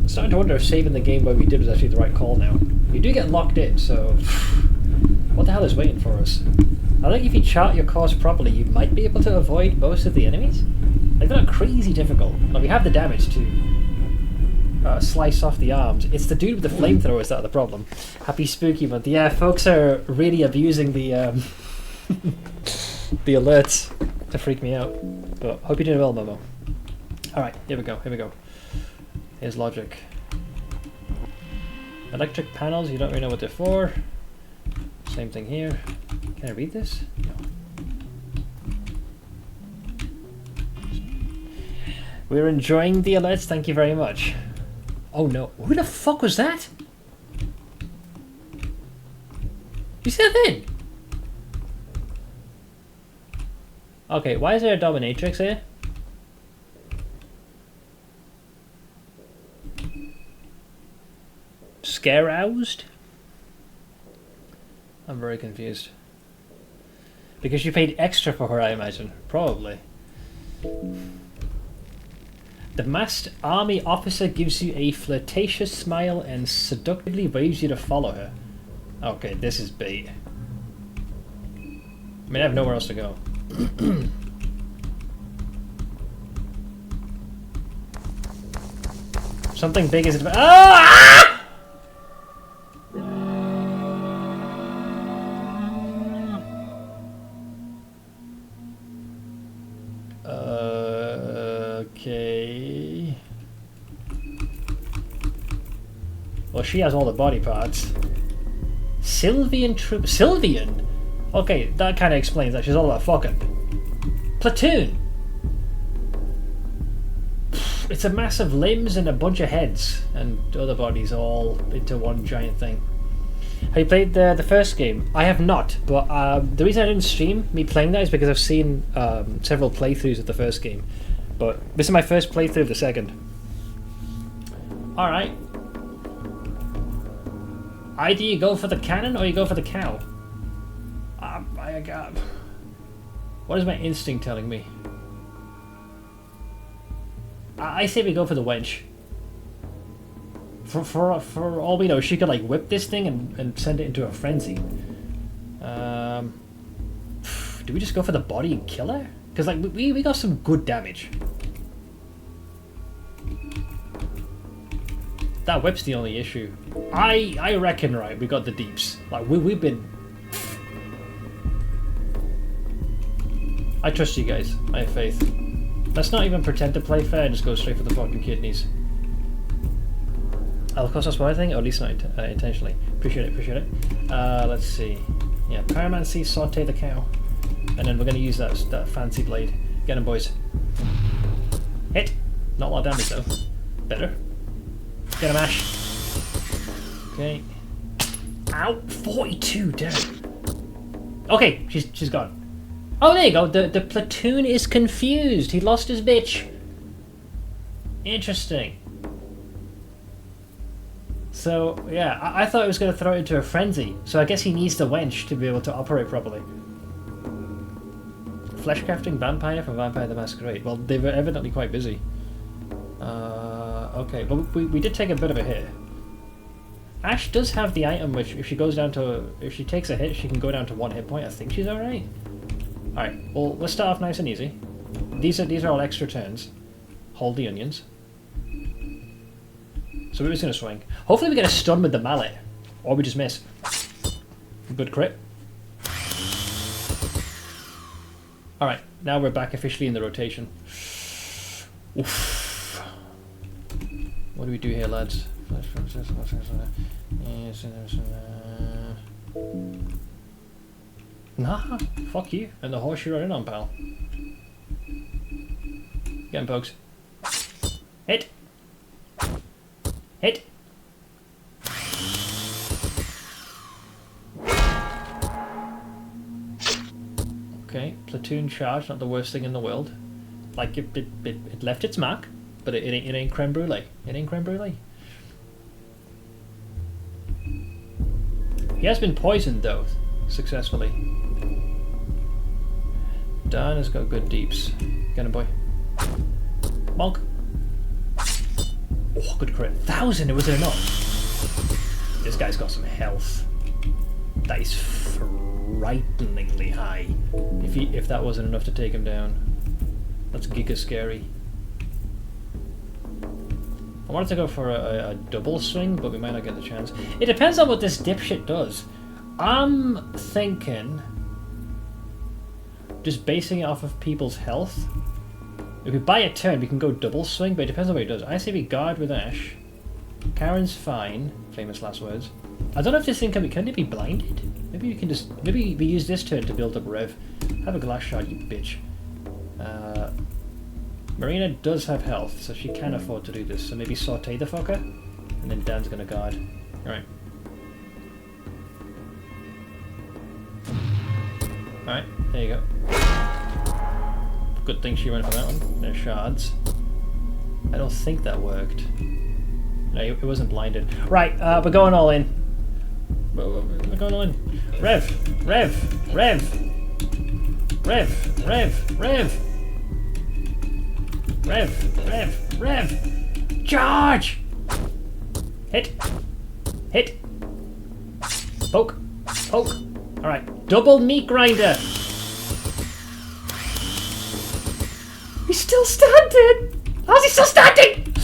I'm starting to wonder if saving the game where we did was actually the right call now. You do get locked in, so what the hell is waiting for us? I think if you chart your course properly, you might be able to avoid most of the enemies. Like, they're not crazy difficult. Like, we have the damage to slice off the arms. It's the dude with the flamethrowers that are the problem. Happy Spooky Month. Yeah, folks are really abusing the the alerts to freak me out. But hope you're doing well, Momo. Alright, here we go. Here's logic. Electric panels, you don't really know what they're for. Same thing here. Can I read this? No. We're enjoying the alerts, thank you very much. Oh no, who the fuck was that? You see that thing? Okay, why is there a dominatrix here? Scare-roused? I'm very confused. Because you paid extra for her, I imagine. Probably. The masked army officer gives you a flirtatious smile and seductively waves you to follow her. Okay, this is bait. I mean, I have nowhere else to go. Something big is... Ah! Okay. Well, she has all the body parts. Sylvian troop. Sylvian? Okay, that kind of explains that. She's all about fucking. Platoon! It's a massive limbs and a bunch of heads and other bodies all into one giant thing. Have you played the first game? I have not, but the reason I didn't stream me playing that is because I've seen several playthroughs of the first game. But this is my first playthrough of the second. Alright. Either you go for the cannon or you go for the cow. What is my instinct telling me? I say we go for the wench. For all we know, she could like whip this thing and send it into a frenzy. Do we just go for the body and kill her? Because like we got some good damage. That whip's the only issue. I reckon, right, we got the deeps. Like we've been. I trust you guys. I have faith. Let's not even pretend to play fair and just go straight for the fucking kidneys. Of course, that's one thing, or at least not intentionally. Appreciate it. Let's see. Yeah, Pyromancy, saute the cow. And then we're going to use that fancy blade. Get him, boys. Hit! Not a lot of damage, though. Better. Get him, Ash. Okay. Ow! 42 dead. Okay, she's gone. Oh, there you go. The platoon is confused. He lost his bitch. Interesting. So, yeah, I thought it was going to throw it into a frenzy. So I guess he needs the wench to be able to operate properly. Flesh crafting vampire from Vampire the Masquerade. Well, they were evidently quite busy. Okay, but we did take a bit of a hit. Ash does have the item which, if she goes down to, if she takes a hit, she can go down to 1 hit point. I think she's alright. Alright, well, let's start off nice and easy. These are all extra turns. Hold the onions. So we're just going to swing. Hopefully we get a stun with the mallet. Or we just miss. Good crit. Alright, now we're back officially in the rotation. Oof. What do we do here, lads? Nah, fuck you. And the horse you're running on, pal. Get him, folks. Hit! Hit! Okay, platoon charge, not the worst thing in the world. Like, it left its mark, but it ain't creme brulee. It ain't creme brulee. He has been poisoned, though, successfully. Dan has got good deeps. Get him, boy. Monk. Oh, good crit. 1,000, it was enough. This guy's got some health. That is frighteningly high. If that wasn't enough to take him down. That's giga scary. I wanted to go for a double swing, but we might not get the chance. It depends on what this dipshit does. I'm thinking just basing it off of people's health. If we buy a turn, we can go double swing, but it depends on what he does. I say we guard with Ash. Karen's fine. Famous last words. I don't know if this thing can it be blinded? Maybe we can just, maybe we use this turn to build up Rev. Have a glass shard, you bitch. Marina does have health, so she can afford to do this. So maybe saute the fucker, and then Dan's gonna guard. Alright. Alright, there you go. Good thing she went for that one. There's shards. I don't think that worked. No, it wasn't blinded. Right, we're going all in. We're going all in. Rev! Rev! Rev! Rev! Rev! Rev! Rev! Rev! Rev! Charge! Hit! Hit! Poke! Poke! Alright, double meat grinder! He's still standing! How's he still standing?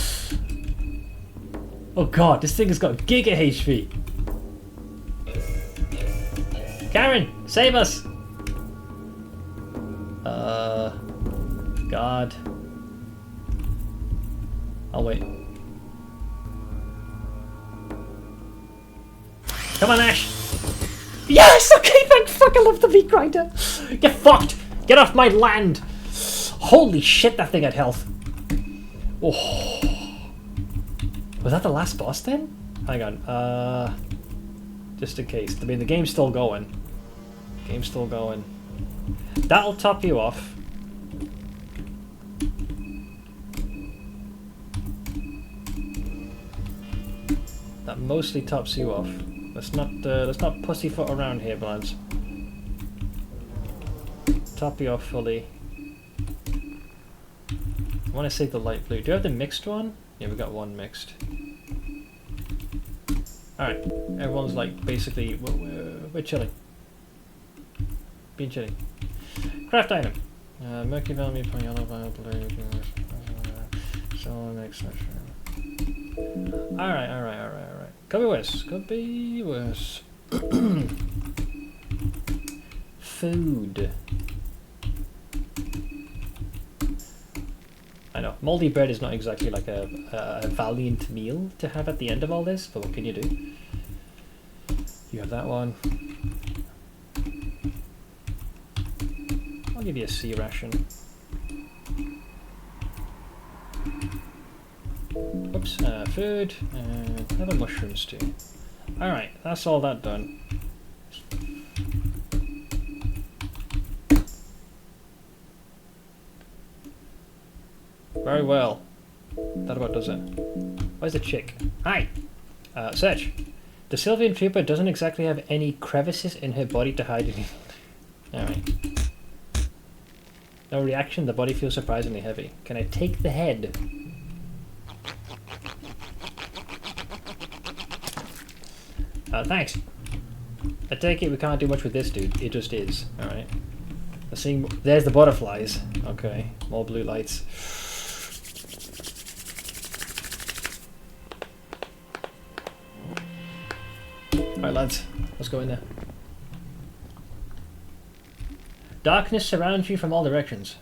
Oh god, this thing has got giga HP. Karen, save us! God. I'll wait. Come on, Ash! Yes! Okay, thank fuck, I love the meat grinder! Get fucked! Get off my land! Holy shit, that thing had health. Oh. Was that the last boss then? Hang on, just in case. I mean, the game's still going. Game's still going. That'll top you off. That mostly tops you off. Let's not pussyfoot around here, lads. Top you off fully. I want to save the light blue. Do you have the mixed one? Yeah, we got one mixed. Alright, everyone's like basically we're chilling. Being chilling. Craft item. Mercury value for yellow violet blue. So next session. Alright. Could be worse. Could be worse. Food. I know, mouldy bread is not exactly like a valiant meal to have at the end of all this, but what can you do? You have that one. I'll give you a sea ration. Oops, food, and have a mushroom stew. Alright, that's all that done. Very well. That about does it. Where's the chick? Hi! Search. The Sylvian Trooper doesn't exactly have any crevices in her body to hide in. Alright. No reaction, the body feels surprisingly heavy. Can I take the head? Thanks. I take it we can't do much with this dude. It just is. Alright. There's the butterflies. Okay. More blue lights. Alright lads, let's go in there. Darkness surrounds you from all directions.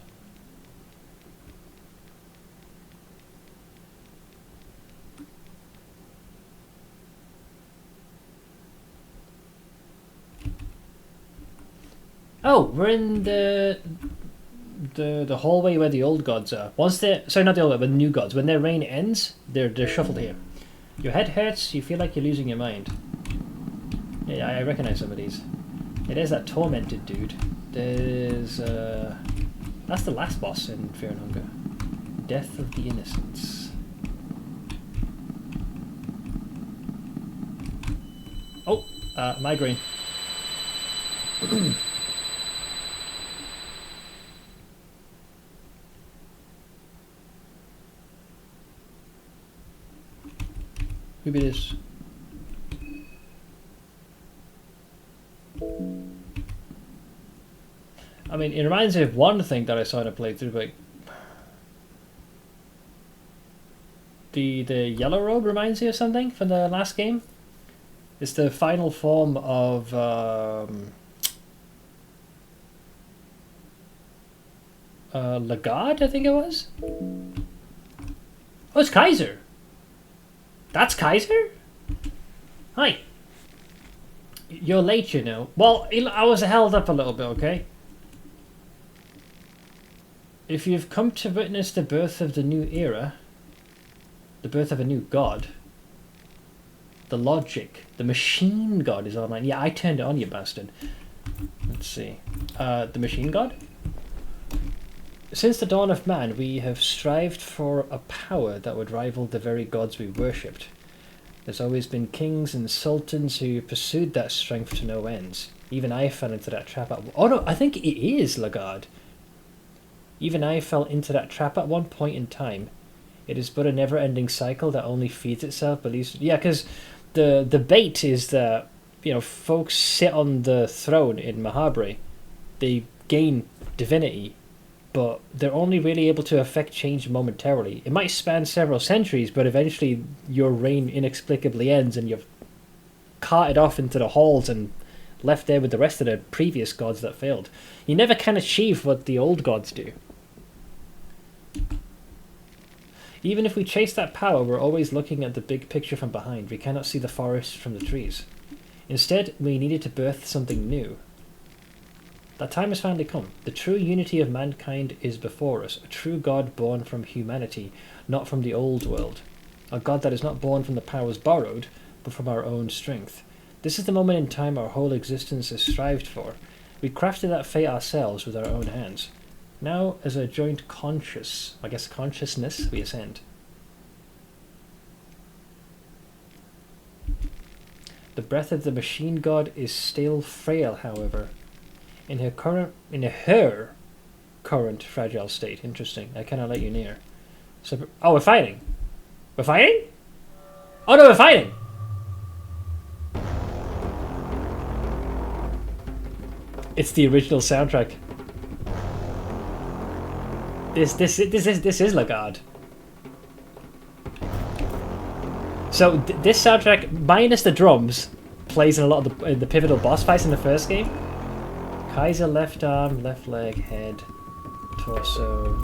Oh, we're in the hallway where the old gods are. Once they're sorry, not the old, but the new gods. When their reign ends, they're shuffled here. Your head hurts. You feel like you're losing your mind. Yeah, I recognize some of these. It is that tormented dude. There's that's the last boss in Fear and Hunger. Death of the Innocents. Oh, migraine. Maybe it is. I mean, it reminds me of one thing that I saw in a playthrough, but the yellow robe reminds me of something from the last game. It's the final form of Lagard, I think it was. Oh, it's Kaiser. That's Kaiser? Hi. You're late, you know. Well, I was held up a little bit, okay? If you've come to witness the birth of the new era, the birth of a new god, the logic, the machine god is online. Yeah, I turned it on, you bastard. Let's see. The machine god? Since the dawn of man, we have strived for a power that would rival the very gods we worshipped. There's always been kings and sultans who pursued that strength to no ends. Even I fell into that trap at... Oh no, I think it is Lagard. Even I fell into that trap at one point in time. It is but a never-ending cycle that only feeds itself, believes... Yeah, because the bait is that, you know, folks sit on the throne in Mahabharata. They gain divinity, but they're only really able to affect change momentarily. It might span several centuries, but eventually your reign inexplicably ends and you're carted off into the halls and left there with the rest of the previous gods that failed. You never can achieve what the old gods do. Even if we chase that power, we're always looking at the big picture from behind. We cannot see the forest from the trees. Instead, we needed to birth something new. That time has finally come. The true unity of mankind is before us, a true God born from humanity, not from the old world. A God that is not born from the powers borrowed, but from our own strength. This is the moment in time our whole existence is strived for. We crafted that fate ourselves with our own hands. Now, as a joint consciousness, we ascend. The breath of the machine god is still frail, however. In her current fragile state. Interesting. I cannot let you near. So, oh, we're fighting. We're fighting? Oh no, we're fighting. It's the original soundtrack. This is Lagard. So this soundtrack, minus the drums, plays in a lot of the pivotal boss fights in the first game. Kaiser left arm, left leg, head, torso.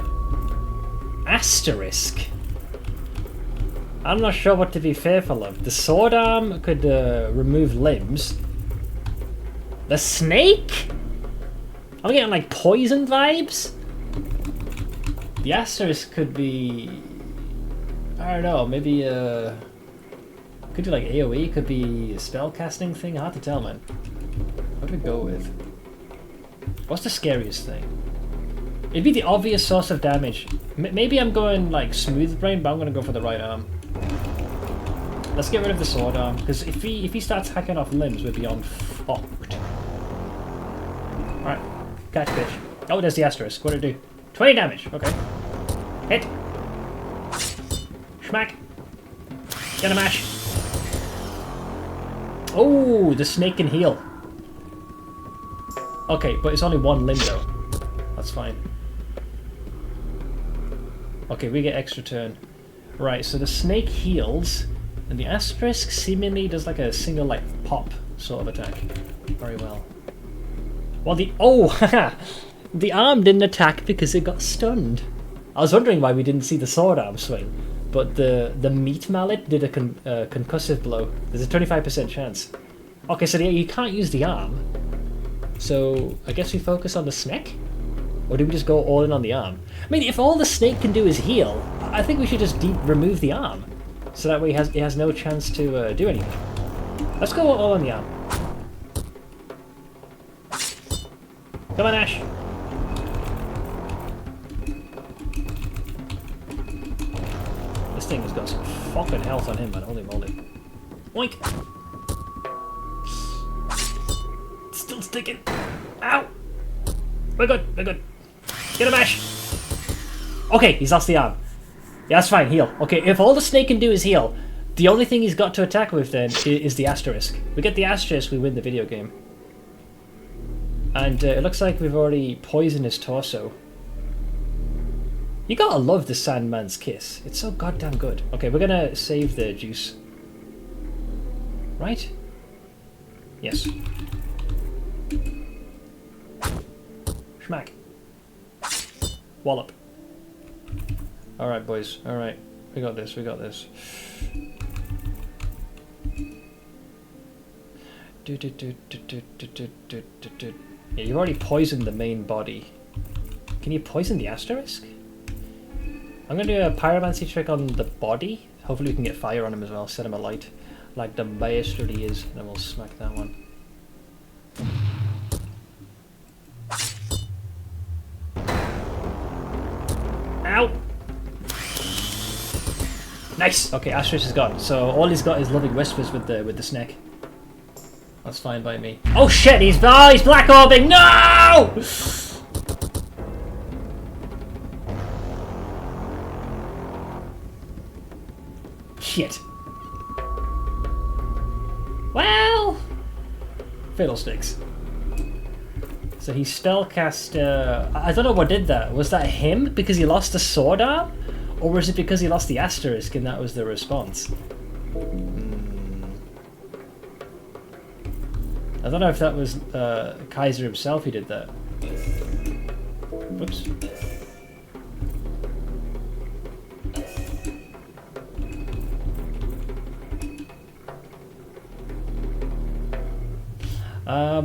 Asterisk. I'm not sure what to be fearful of. The sword arm could remove limbs. The snake? I'm getting like poison vibes. The asterisk could be... I don't know, maybe could do like AoE, could be a spell casting thing, hard to tell, man. What do we go with? What's the scariest thing? It'd be the obvious source of damage. Maybe I'm going like smooth brain, but I'm gonna go for the right arm. Let's get rid of the sword arm, because if he starts hacking off limbs, we're beyond fucked. Alright, catch bitch. Oh, there's the asterisk. What'd it do? 20 damage. Okay. Hit. Schmack. Get a mash. Oh, the snake can heal. Okay, but it's only one limb though. That's fine. Okay, we get extra turn. Right, so the snake heals, and the asterisk seemingly does like a single like pop sort of attack. Very well. Well, haha! The arm didn't attack because it got stunned. I was wondering why we didn't see the sword arm swing, but the meat mallet did a concussive blow. There's a 25% chance. Okay, so you can't use the arm. So I guess we focus on the snake? Or do we just go all in on the arm? I mean, if all the snake can do is heal, I think we should just remove the arm. So that way it has no chance to do anything. Let's go all on the arm. Come on, Ash. This thing has got some fucking health on him, man. Holy moly. Oink! Still sticking. Ow! We're good, we're good. Get a mash! Okay, he's lost the arm. Yeah, that's fine, heal. Okay, if all the snake can do is heal, the only thing he's got to attack with then is the asterisk. We get the asterisk, we win the video game. And it looks like we've already poisoned his torso. You gotta love the Sandman's Kiss. It's so goddamn good. Okay, we're gonna save the juice. Right? Yes. Schmack. Wallop. Alright, boys. Alright. We got this, we got this. Yeah, you've already poisoned the main body. Can you poison the asterisk? I'm gonna do a pyromancy trick on the body. Hopefully we can get fire on him as well. Set him alight. Like the bastard he is. And then we'll smack that one. Ow! Nice! Okay, asterisk is gone. So all he's got is loving whispers with the snake. That's fine by me. Oh shit, he's black orbing! No! Shit. Well, fiddlesticks. So he spellcast. I don't know what did that. Was that him because he lost the sword arm, or was it because he lost the asterisk and that was the response? I don't know if that was Kaiser himself who did that. Whoops.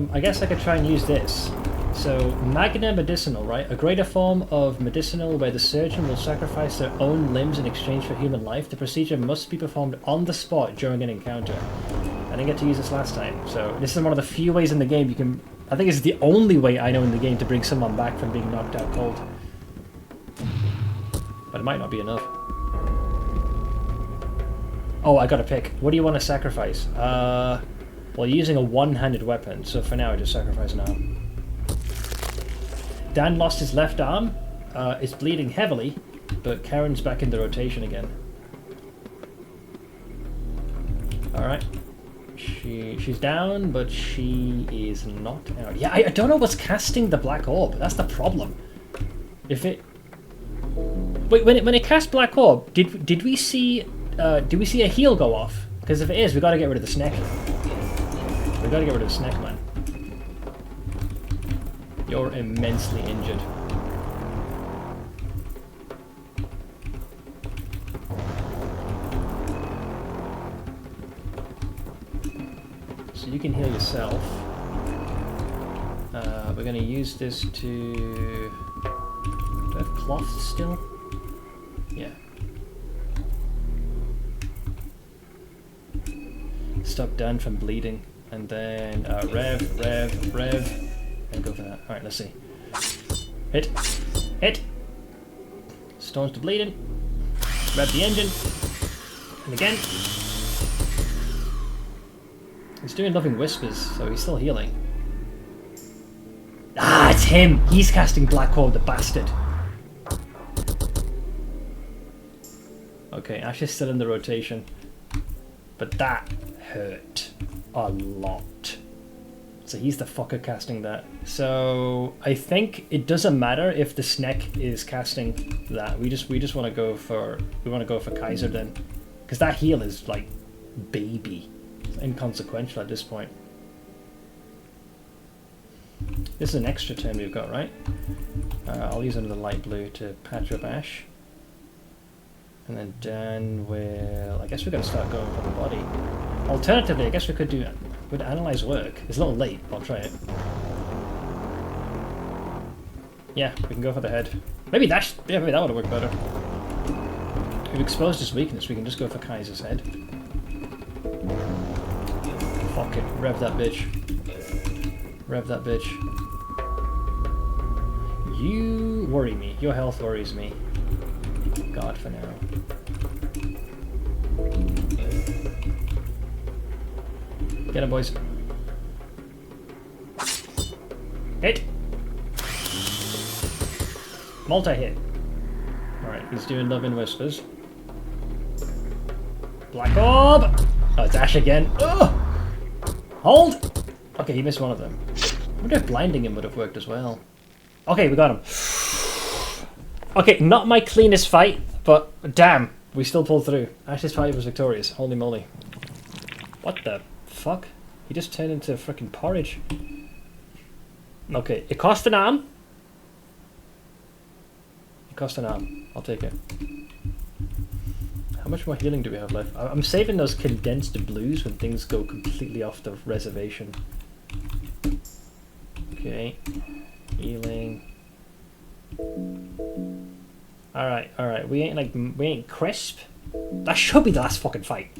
I guess I could try and use this. So, Magna Medicinal, right? A greater form of medicinal where the surgeon will sacrifice their own limbs in exchange for human life. The procedure must be performed on the spot during an encounter. I didn't get to use this last time, so this is one of the few ways in the game you can... I think it's the only way I know in the game to bring someone back from being knocked out cold. But it might not be enough. Oh, I gotta pick. What do you want to sacrifice? Well, you're using a one-handed weapon, so for now I just sacrifice an arm. Dan lost his left arm. It's bleeding heavily, but Karen's back in the rotation again. Alright. She's down, but she is not out. Yeah, I don't know what's casting the black orb. That's the problem. If it... Wait, when it cast black orb, did we see a heal go off? Because if it is, we gotta get rid of the snake. We gotta get rid of the snake, man. You're immensely injured. So you can heal yourself. We're going to use this to... Do I have cloth still? Yeah. Stop Dan from bleeding. And then rev, and go for that. Alright, let's see. Hit. Hit. Stones to bleeding. Rev the engine. And again. He's doing loving whispers, so he's still healing. Ah, it's him! He's casting Black Orb, the bastard. Okay, Ash is still in the rotation. But that hurt a lot. So he's the fucker casting that. So I think it doesn't matter if the Sneck is casting that. We just want to go for Kaiser then, because that heal is like baby. It's inconsequential at this point. This is an extra turn we've got, right? I'll use another light blue to patch up Ash. And then Dan will... I guess we're going to start going for the body. Alternatively, I guess we could analyze work. It's a little late, but I'll try it. Yeah, we can go for the head. Maybe that would have worked better. We've exposed his weakness, we can just go for Kaiser's head. Fuck it, rev that bitch. Rev that bitch. You worry me. Your health worries me. God for now. Get him, boys. Hit! Multi-hit. Alright, he's doing Love in Whispers. Black Orb! Oh, it's Ash again. Ugh! Hold! Okay, he missed one of them. I wonder if blinding him would have worked as well. Okay, we got him. Okay, not my cleanest fight, but damn, we still pulled through. Ash's fight was victorious. Holy moly. What the fuck? He just turned into frickin' porridge. Okay, it cost an arm. It cost an arm. I'll take it. How much more healing do we have left? I'm saving those condensed blues when things go completely off the reservation. Okay. Healing. Alright, we ain't crisp. That should be the last fucking fight.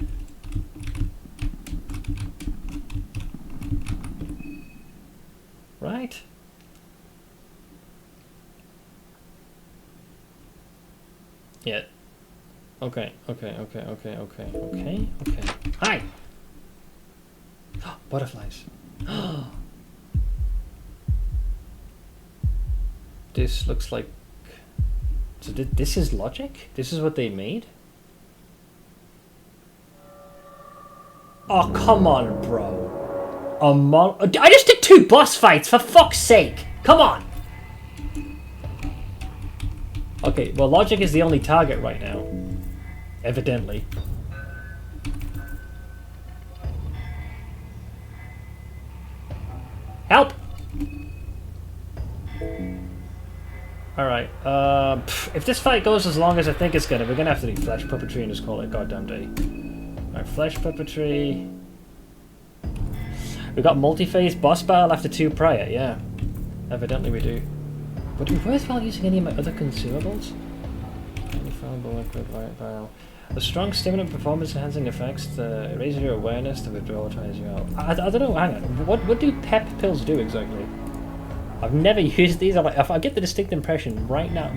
Right? Yeah. Okay. Hi! Butterflies. This looks like... So this is logic? This is what they made? Oh, come on, bro. I just did 2 boss fights, for fuck's sake! Come on! Okay, well, logic is the only target right now. Evidently. Help! Alright, if this fight goes as long as I think it's gonna, we're gonna have to do flesh puppetry and just call it a goddamn day. Alright, flesh puppetry. We got multi-phase boss battle after 2 prior, yeah. Evidently we do. Would it be worthwhile using any of my other consumables? A strong stimulant performance enhancing effects to raise your awareness to withdraw you out. I don't know, hang on. What do pep pills do exactly? I've never used these. If I get the distinct impression right now,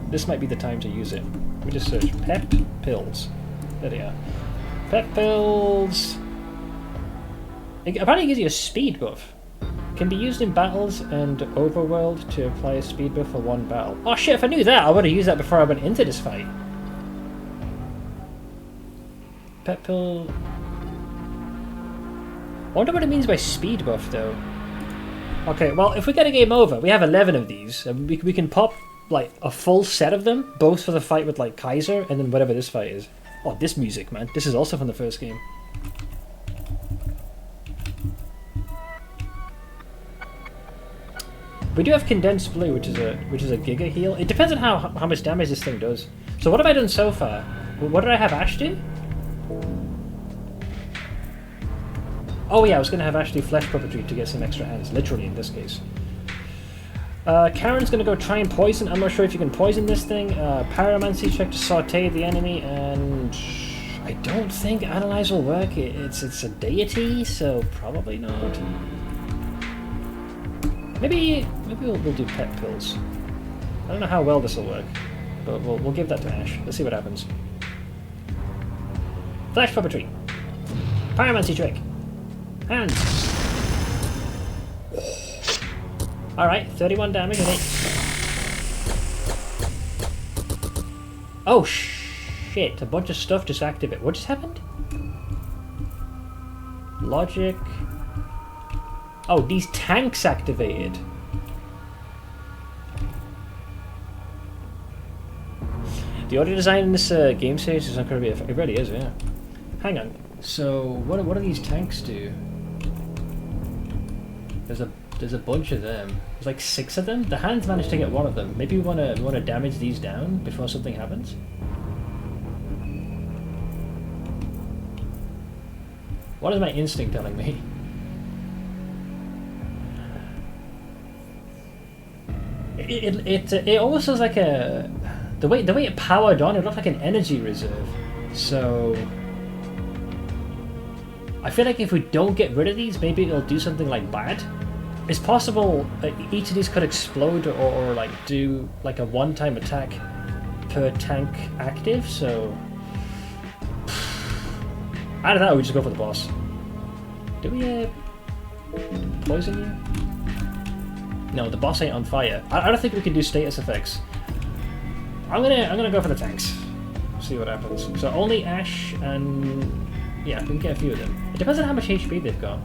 this might be the time to use it. Let me just search pep pills. There they are. Pep pills. It apparently gives you a speed buff. Can be used in battles and overworld to apply a speed buff for 1 battle. Oh shit, if I knew that, I would have used that before I went into this fight. Pep pill... I wonder what it means by speed buff though. Okay, well, if we get a game over, we have 11 of these. And we can pop, like, a full set of them, both for the fight with, like, Kaiser, and then whatever this fight is. Oh, this music, man. This is also from the first game. We do have condensed blue, which is a giga heal. It depends on how much damage this thing does. So what have I done so far? What did I have Ash do? Oh yeah, I was going to have Ash do flesh puppetry to get some extra hands, literally in this case. Karen's going to go try and poison. I'm not sure if you can poison this thing. Pyromancy check to saute the enemy, and I don't think Analyze will work. It's a deity, so probably not. Maybe we'll do pet pills. I don't know how well this will work, but we'll give that to Ash. Let's see what happens. Flash puppetry. Pyromancy trick. Hands. Alright, 31 damage and 8. Oh shit, a bunch of stuff just activated. What just happened? Logic. Oh, these tanks activated. The audio design in this game series is not going to be... It really is, yeah. Hang on. So, what do these tanks do? There's a bunch of them. There's like 6 of them. The hands managed to get one of them. Maybe we want to damage these down before something happens. What is my instinct telling me? It almost looks like a... The way it powered on, it looked like an energy reserve. So... I feel like if we don't get rid of these, maybe it'll do something like bad. It's possible each of these could explode or like do like a one-time attack per tank active, so... I don't know, we just go for the boss. Do we poison you? No, the boss ain't on fire. I don't think we can do status effects. I'm gonna go for the tanks. See what happens. So only Ash and yeah, we can get a few of them. It depends on how much HP they've got.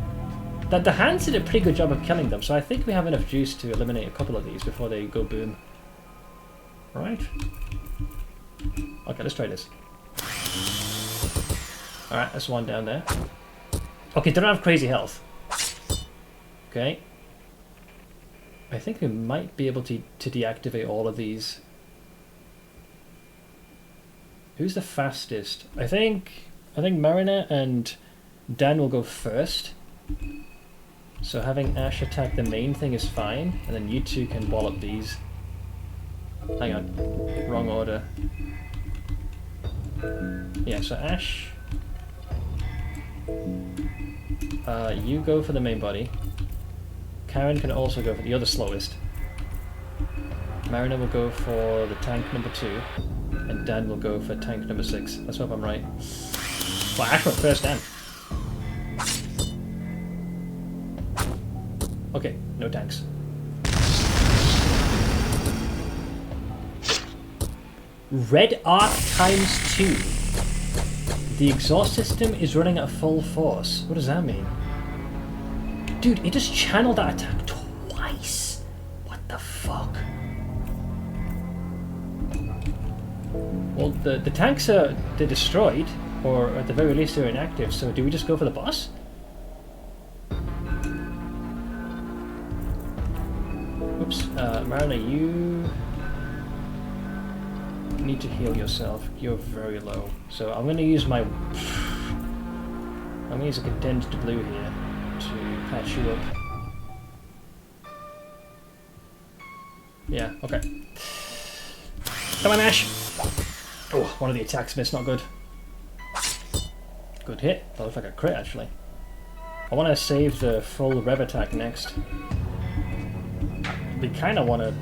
The hands did a pretty good job of killing them, so I think we have enough juice to eliminate a couple of these before they go boom. Right? Okay, let's try this. Alright, that's one down there. Okay, they don't have crazy health. Okay. I think we might be able to deactivate all of these. Who's the fastest? I think Marina and Dan will go first. So having Ash attack the main thing is fine, and then you two can ball up these. Hang on, wrong order. Yeah, so Ash, you go for the main body. Karen can also go for you're the slowest. Marina will go for the tank number 2, and Dan will go for tank number 6. Let's hope I'm right. Well, Ash went first, Dan. Okay, no tanks. Red arc times 2. The exhaust system is running at full force. What does that mean? Dude, it just channeled that attack twice. What the fuck? Well, the tanks they're destroyed, or at the very least they're inactive, so do we just go for the boss? Oops, Marina, you need to heal yourself. You're very low. So I'm gonna use a condensed blue here to patch you up. Yeah, okay. Come on, Ash! Oh, one of the attacks missed, not good. Good hit. That looked like a crit, actually. I want to save the full rev attack next. We kind of want to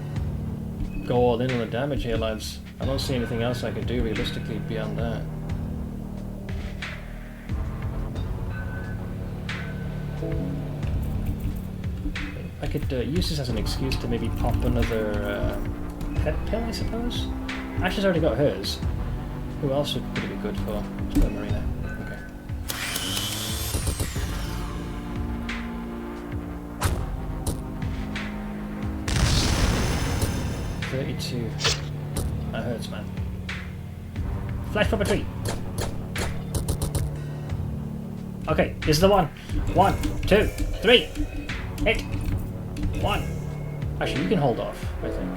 go all in on the damage here, lads. I don't see anything else I can do realistically beyond that. I could use this as an excuse to maybe pop another pet pill, I suppose? Ash has already got hers. Who else would it be good for? Let's go Marina. Okay. $32. That hurts, man. Flash puppetry. Okay, this is the one. 1, 2, 3. Hit. 1. Actually, you can hold off, I think.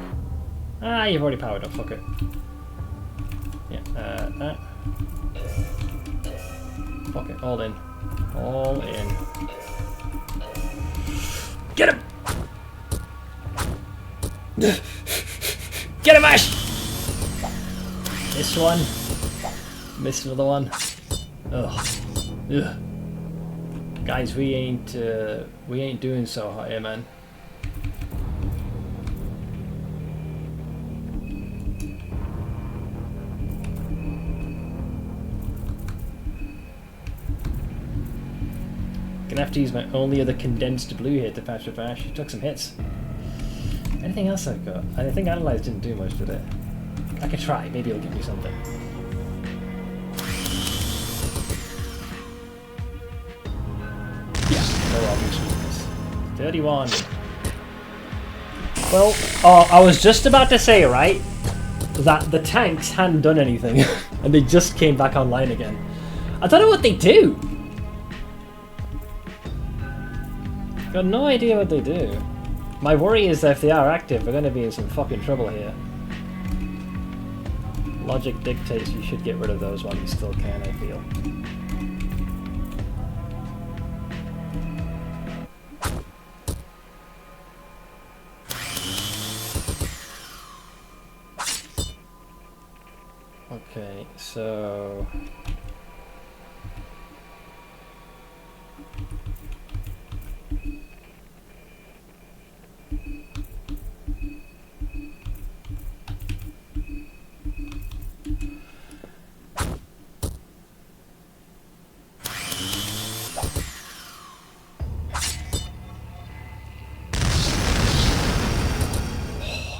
Ah, you've already powered up. Fuck it. Yeah. Fuck it. All in. All in. Get him! Get him, Ash! This one. Missed another one. Ugh. Ugh. Guys, we ain't doing so hot here, man. Gonna have to use my only other condensed blue here to patch up Ash. He took some hits. Anything else I've got? I think Analyze didn't do much, did it? I could try. Maybe it'll give me something. no obvious weakness. 31. Well, I was just about to say, right, that the tanks hadn't done anything, and they just came back online again. I don't know what they do. Got no idea what they do. My worry is that if they are active, we're going to be in some fucking trouble here. Logic dictates you should get rid of those while you still can, I feel. Okay, so...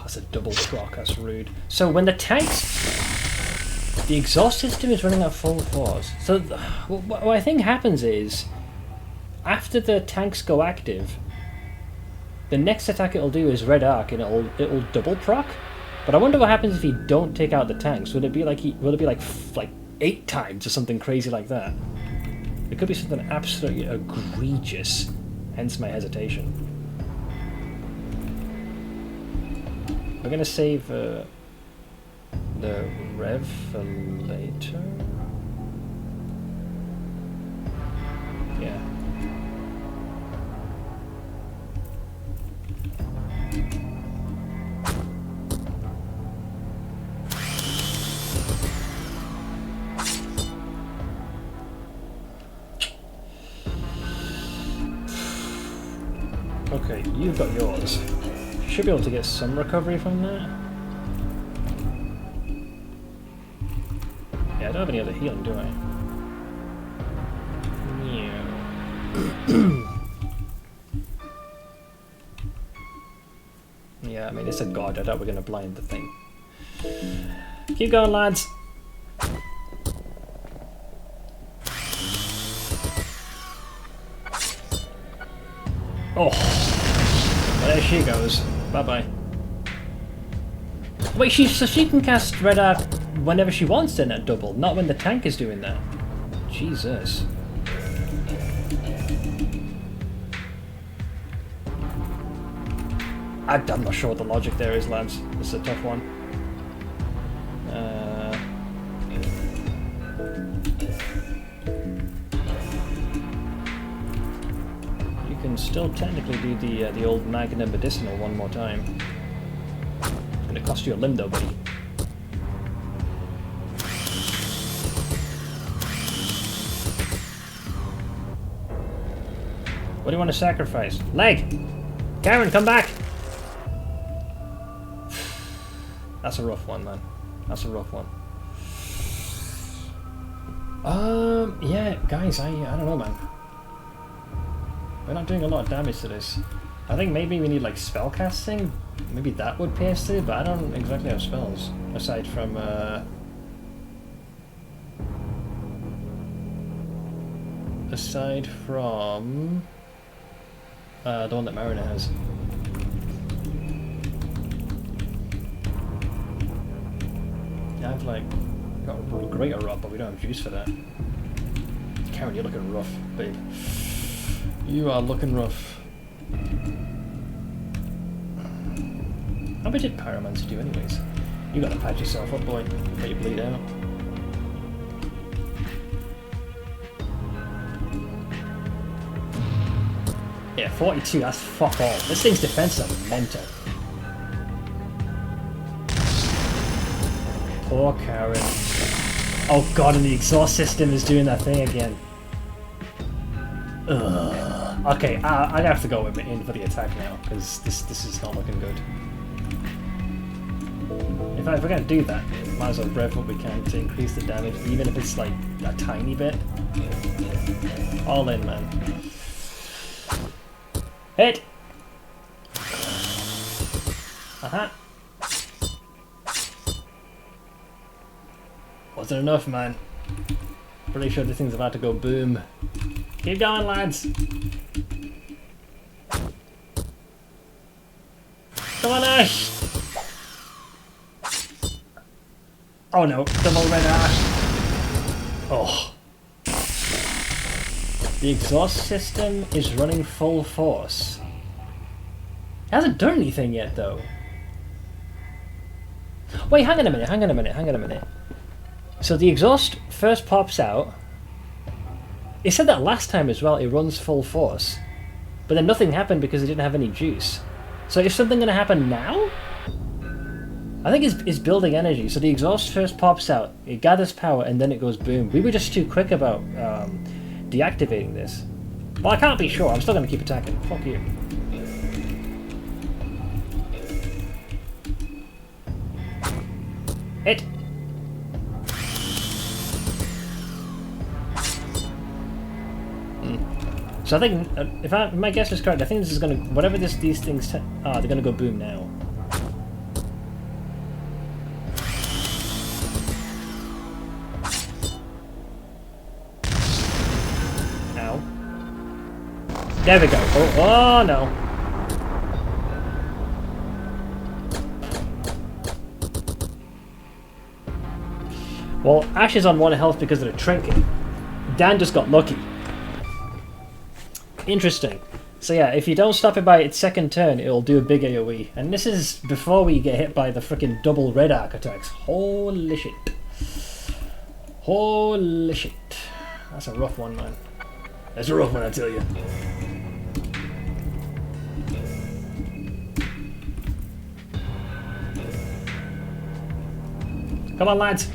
That's a double proc, that's rude. So when the tanks... The exhaust system is running at full force. So what I think happens is, after the tanks go active, the next attack it'll do is red arc, and it'll double proc. But I wonder what happens if you don't take out the tanks. Would it be like 8 times or something crazy like that? It could be something absolutely egregious. Hence my hesitation. We're gonna save the rev for later. Yeah. Okay, you've got yours. Should be able to get some recovery from that. Yeah, I don't have any other healing, do I? Yeah. Yeah, I mean, it's a god. I doubt we're going to blind the thing. Keep going, lads. Oh, well, there she goes. Bye-bye. Wait, so she can cast Red Arc whenever she wants then at double, not when the tank is doing that. Jesus. I'm not sure what the logic there is, lads. This is a tough one. You can still technically do the old Magna Medicinal one more time. It's gonna cost you a limb though, buddy. What do you want to sacrifice? Leg! Karen, come back! That's a rough one, man. That's a rough one. Yeah, guys, I don't know, man. We're not doing a lot of damage to this. I think maybe we need, like, spell casting. Maybe that would pay us to, but I don't exactly have spells. Aside from, the one that Mariner has. Yeah, I've like got a greater rot, but we don't have juice for that. Karen, you're looking rough, babe. You are looking rough. How much did Pyromancer do anyways? You gotta patch yourself up, boy. Let you bleed out. Yeah, 42, that's fuck all. This thing's defense is mental. Poor Karen. Oh god, and the exhaust system is doing that thing again. Ugh. Okay, I'd have to go in for the attack now, because this is not looking good. If we're gonna do that, might as well rev what we can to increase the damage, even if it's like a tiny bit. All in, man. Hit! Uh-huh. Wasn't enough, man. Pretty sure this thing's about to go boom. Keep going, lads! Come on, Ash! Oh no, double red Ash! Oh. The exhaust system is running full force. It hasn't done anything yet, though. Wait, hang on a minute. So the exhaust first pops out. It said that last time as well, it runs full force. But then nothing happened because it didn't have any juice. So is something going to happen now? I think it's building energy. So the exhaust first pops out, it gathers power, and then it goes boom. We were just too quick about deactivating this. Well, I can't be sure. I'm still going to keep attacking. Fuck you. Hit! So I think, if my guess is correct, I think this is gonna, whatever these things, they're gonna go boom now. Ow. There we go. Oh no. Well, Ash is on 1 health because of the trinket. Dan just got lucky. Interesting. So yeah, if you don't stop it by its second turn, it'll do a big AoE. And this is before we get hit by the freaking double red arc attacks. Holy shit. Holy shit. That's a rough one, man. That's a rough one, I tell you. Come on, lads.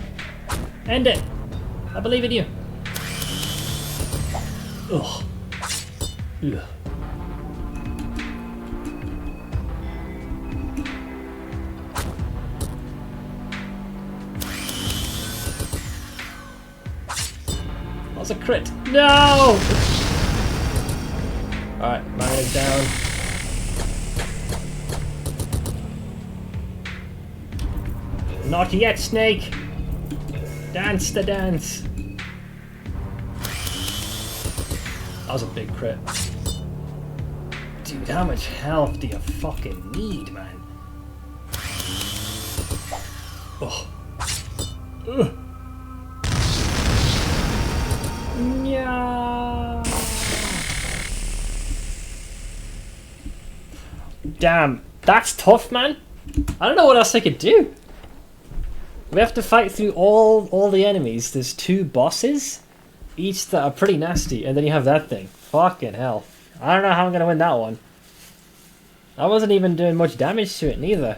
End it. I believe in you. Ugh. Ugh. That's a crit. No! Alright, mine is down. Not yet, Snake! Dance the dance! That was a big crit. Dude, how much health do you fucking need, man? Oh. Ugh. Yeah. Damn, that's tough, man. I don't know what else I could do. We have to fight through all the enemies. There's 2 bosses, each that are pretty nasty, and then you have that thing. Fucking hell. I don't know how I'm going to win that one. I wasn't even doing much damage to it neither.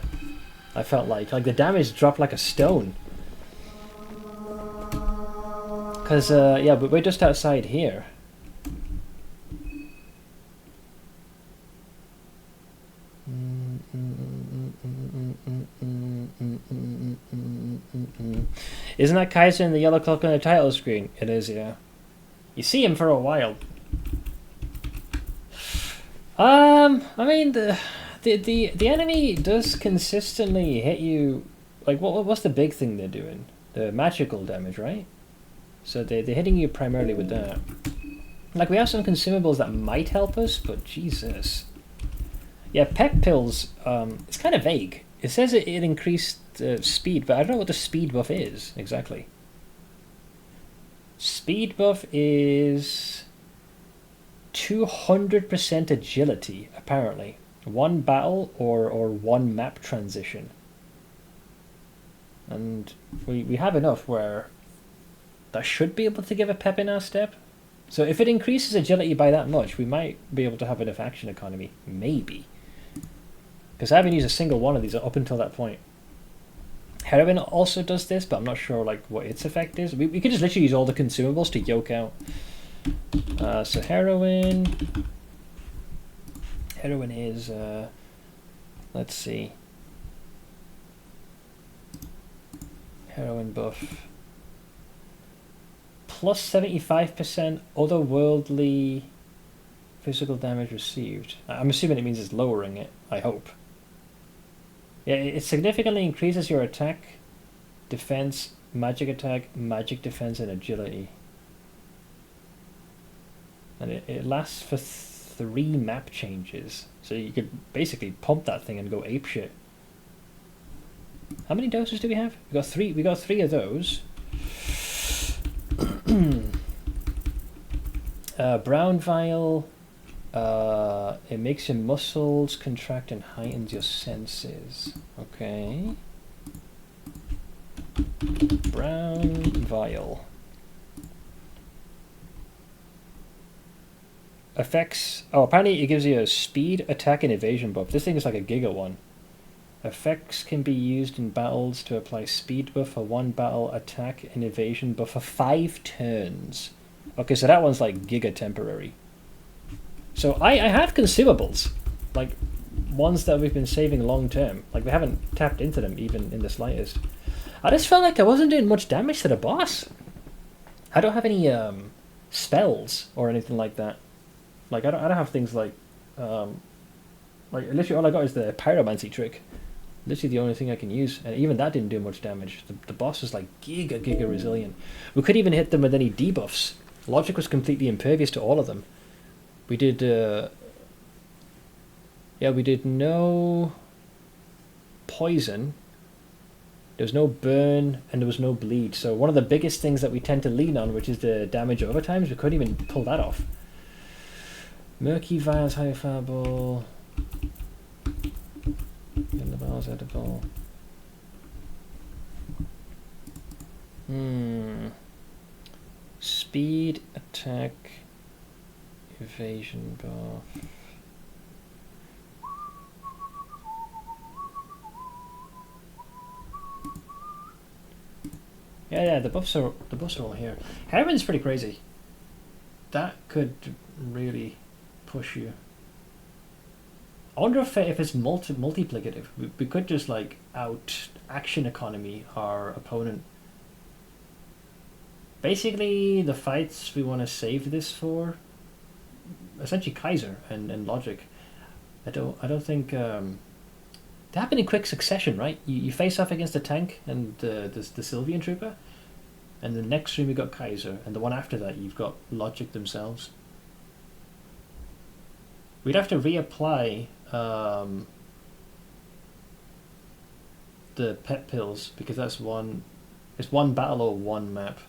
I felt like the damage dropped like a stone. Because, yeah, but we're just outside here. Isn't that Kaiser in the yellow cloak on the title screen? It is, yeah. You see him for a while. I mean, the enemy does consistently hit you. Like, what's the big thing they're doing? The magical damage, right? So they're hitting you primarily with that. Like, we have some consumables that might help us, but Jesus. Yeah, pep pills, it's kind of vague. It says it increased speed, but I don't know what the speed buff is, exactly. Speed buff is 200% agility, apparently. 1 battle or 1 map transition. And we have enough where that should be able to give a pep in our step. So if it increases agility by that much, we might be able to have enough action economy. Maybe. Because I haven't used a single one of these up until that point. Heroin also does this, but I'm not sure like what its effect is. We could just literally use all the consumables to yoke out. So heroin is, let's see. Heroin buff. Plus 75% otherworldly physical damage received. I'm assuming it means it's lowering it, I hope. Yeah, it significantly increases your attack, defense, magic attack, magic defense, and agility. And it lasts for 3 map changes. So you could basically pump that thing and go apeshit. How many doses do we have? We got 3. We got 3 of those. Brown vial. It makes your muscles contract and heightens your senses. Okay. Brown vial. Effects. Oh, apparently it gives you a speed, attack, and evasion buff. This thing is like a giga one. Effects can be used in battles to apply speed buff for 1 battle, attack, and evasion buff for 5 turns. Okay, so that one's like giga temporary. So I have consumables, like ones that we've been saving long term. Like we haven't tapped into them even in the slightest. I just felt like I wasn't doing much damage to the boss. I don't have any spells or anything like that. Like I don't have things like literally all I got is the pyromancy trick. Literally the only thing I can use, and even that didn't do much damage. The boss is like giga resilient. We couldn't even hit them with any debuffs. Logic was completely impervious to all of them. We did we did no poison. There was no burn, and there was no bleed. So one of the biggest things that we tend to lean on, which is the damage over times, we couldn't even pull that off. Murky vials, high fireball. In the vials edible. Speed, attack, evasion buff. Yeah, the buffs are all here. Heroin's pretty crazy. That could really push you. I wonder if it's multiplicative. We could just like out action economy our opponent. Basically, the fights we want to save this for, essentially Kaiser and Logic. I don't think they happen in quick succession, right? You face off against the tank and the Sylvian trooper, and the next room you got Kaiser, and the one after that you've got Logic themselves. We'd have to reapply the pet pills because that's it's one battle or one map.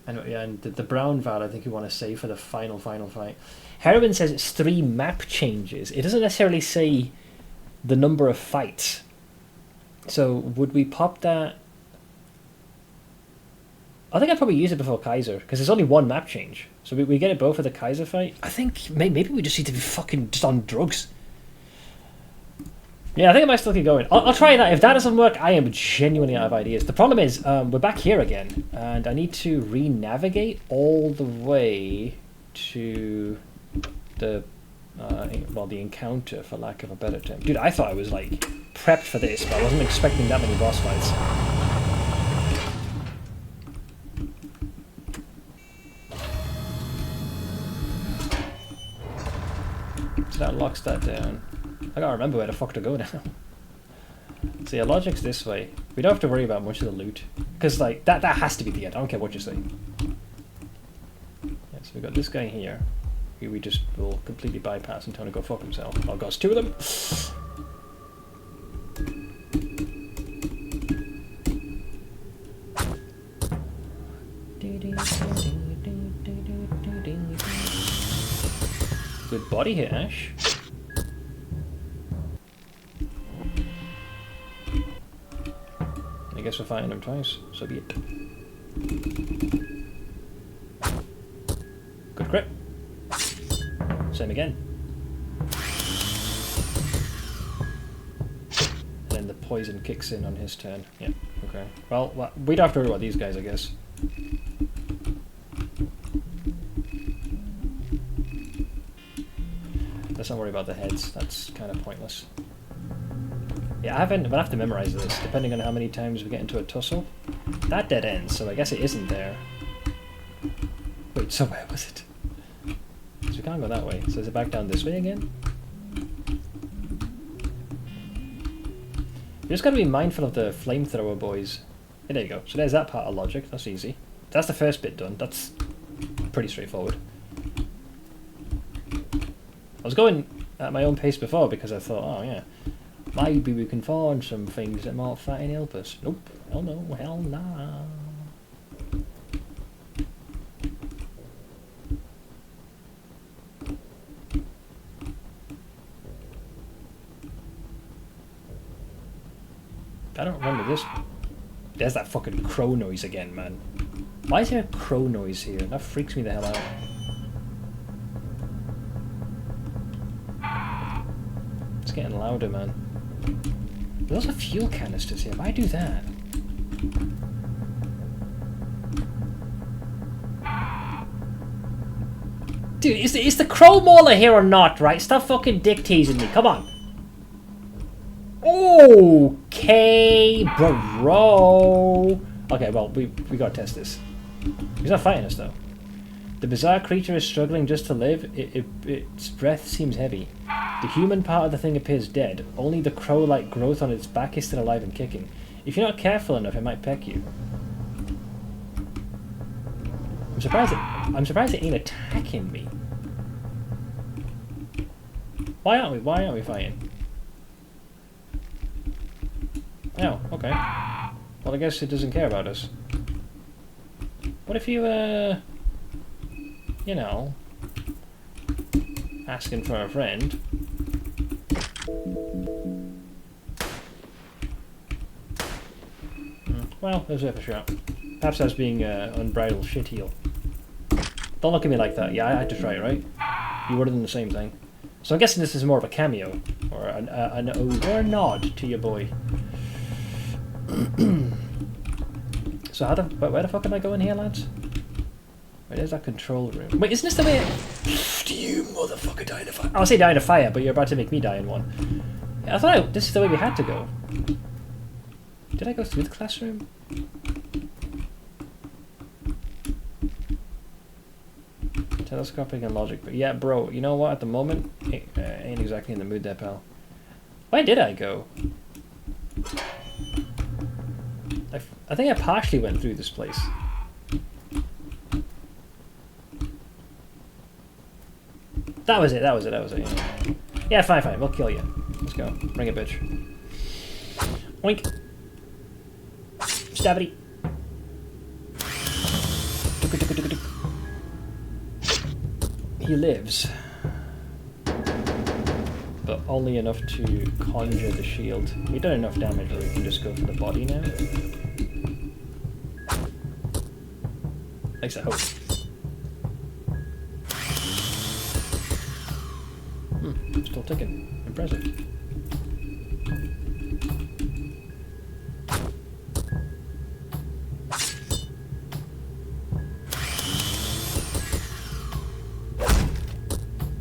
And the brown vial I think we want to save for the final fight. Heroin says it's 3 map changes. It doesn't necessarily say the number of fights. So would we pop that? I think I'd probably use it before Kaiser because there's only 1 map change. So we get it both for the Kaiser fight. I think maybe we just need to be fucking just on drugs. Yeah, I think I might still keep going. I'll try that. If that doesn't work, I am genuinely out of ideas. The problem is we're back here again, and I need to re-navigate all the way to the the encounter, for lack of a better term. Dude, I thought I was like prepped for this, but I wasn't expecting that many boss fights. So that locks that down. I gotta remember where the fuck to go now. So yeah, Logic's this way. We don't have to worry about much of the loot. Because like, that has to be the end. I don't care what you say. Yeah, so we got this guy here. Who we just will completely bypass and tell him to go fuck himself. Oh god, it's 2 of them. Good body hit, Ash. I guess we're fighting him twice, so be it. Good crit. Same again. And then the poison kicks in on his turn. Yeah, okay. Well, we don't have to worry about these guys, I guess. Let's not worry about the heads. That's kind of pointless. Yeah, I'm gonna have to memorize this, depending on how many times we get into a tussle. That dead ends, so I guess it isn't there. Wait, so where was it? So we can't go that way. So is it back down this way again? You just gotta be mindful of the flamethrower boys. Yeah, there you go. So there's that part of Logic. That's easy. That's the first bit done. That's pretty straightforward. was going at my own pace before because I thought, oh yeah, maybe we can find some things that might fucking help us. Nope. Hell no. Hell nah. I don't remember this. There's that fucking crow noise again, man. Why is there a crow noise here? That freaks me the hell out. It's getting louder, man. There's also fuel canisters here. Why do that? Dude, is the crow mauler here or not, right? Stop fucking dick teasing me. Come on. Okay, bro. Okay, well, we gotta test this. He's not fighting us, though. The bizarre creature is struggling just to live. Its breath seems heavy. The human part of the thing appears dead. Only the crow-like growth on its back is still alive and kicking. If you're not careful enough, it might peck you. I'm surprised it ain't attacking me. Why aren't we fighting? Oh, okay. Well, I guess it doesn't care about us. What if you, you know, asking for a friend? Well, there's worth a shot. Perhaps I was being unbridled shitheel. Don't look at me like that. Yeah, I had to try it, right? You would have done the same thing. So I'm guessing this is more of a cameo, or an ode or a nod to your boy. So where the fuck am I going here, lads? Wait, there's that control room. Wait, isn't this the way? You motherfucker die in a fire. I'll say die in a fire, but you're about to make me die in one. I thought this is the way we had to go. Did I go through the classroom? Telescopic and logic, but yeah, bro. You know what? At the moment, ain't exactly in the mood there, pal. Where did I go? I think I partially went through this place. That was it. Yeah, fine. We'll kill you. Let's go. Bring it, bitch. Oink. Stabbity. He lives. But only enough to conjure the shield. We've done enough damage where we can just go for the body now. Thanks, I hope. Still ticking. Impressive.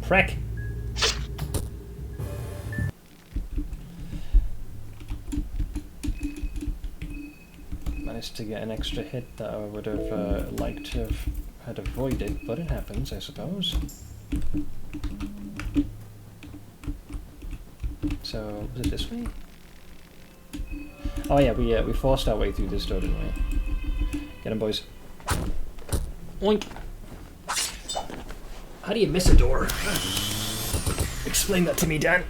Frick! Managed to get an extra hit that I would have liked to have had avoided, but it happens, I suppose. So, was it this way? Oh yeah, we forced our way through this door, didn't we? Get him, boys. Oink! How do you miss a door? Explain that to me, Dan.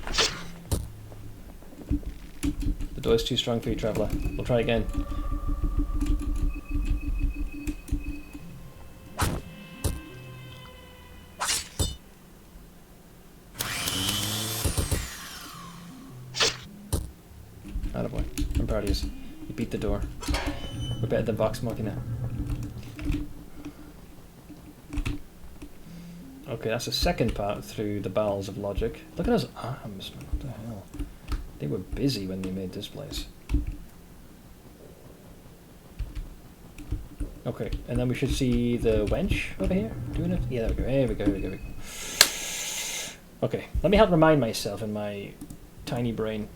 The door's too strong for you, Traveller. We'll try again. Attaboy. I'm proud of you. You beat the door. We're better than Vox Machina. Okay, that's the second part through the bowels of logic. Look at those arms, man. What the hell? They were busy when they made this place. Okay, and then we should see the wench over here doing it. Yeah, there we go. Okay, let me help remind myself in my tiny brain.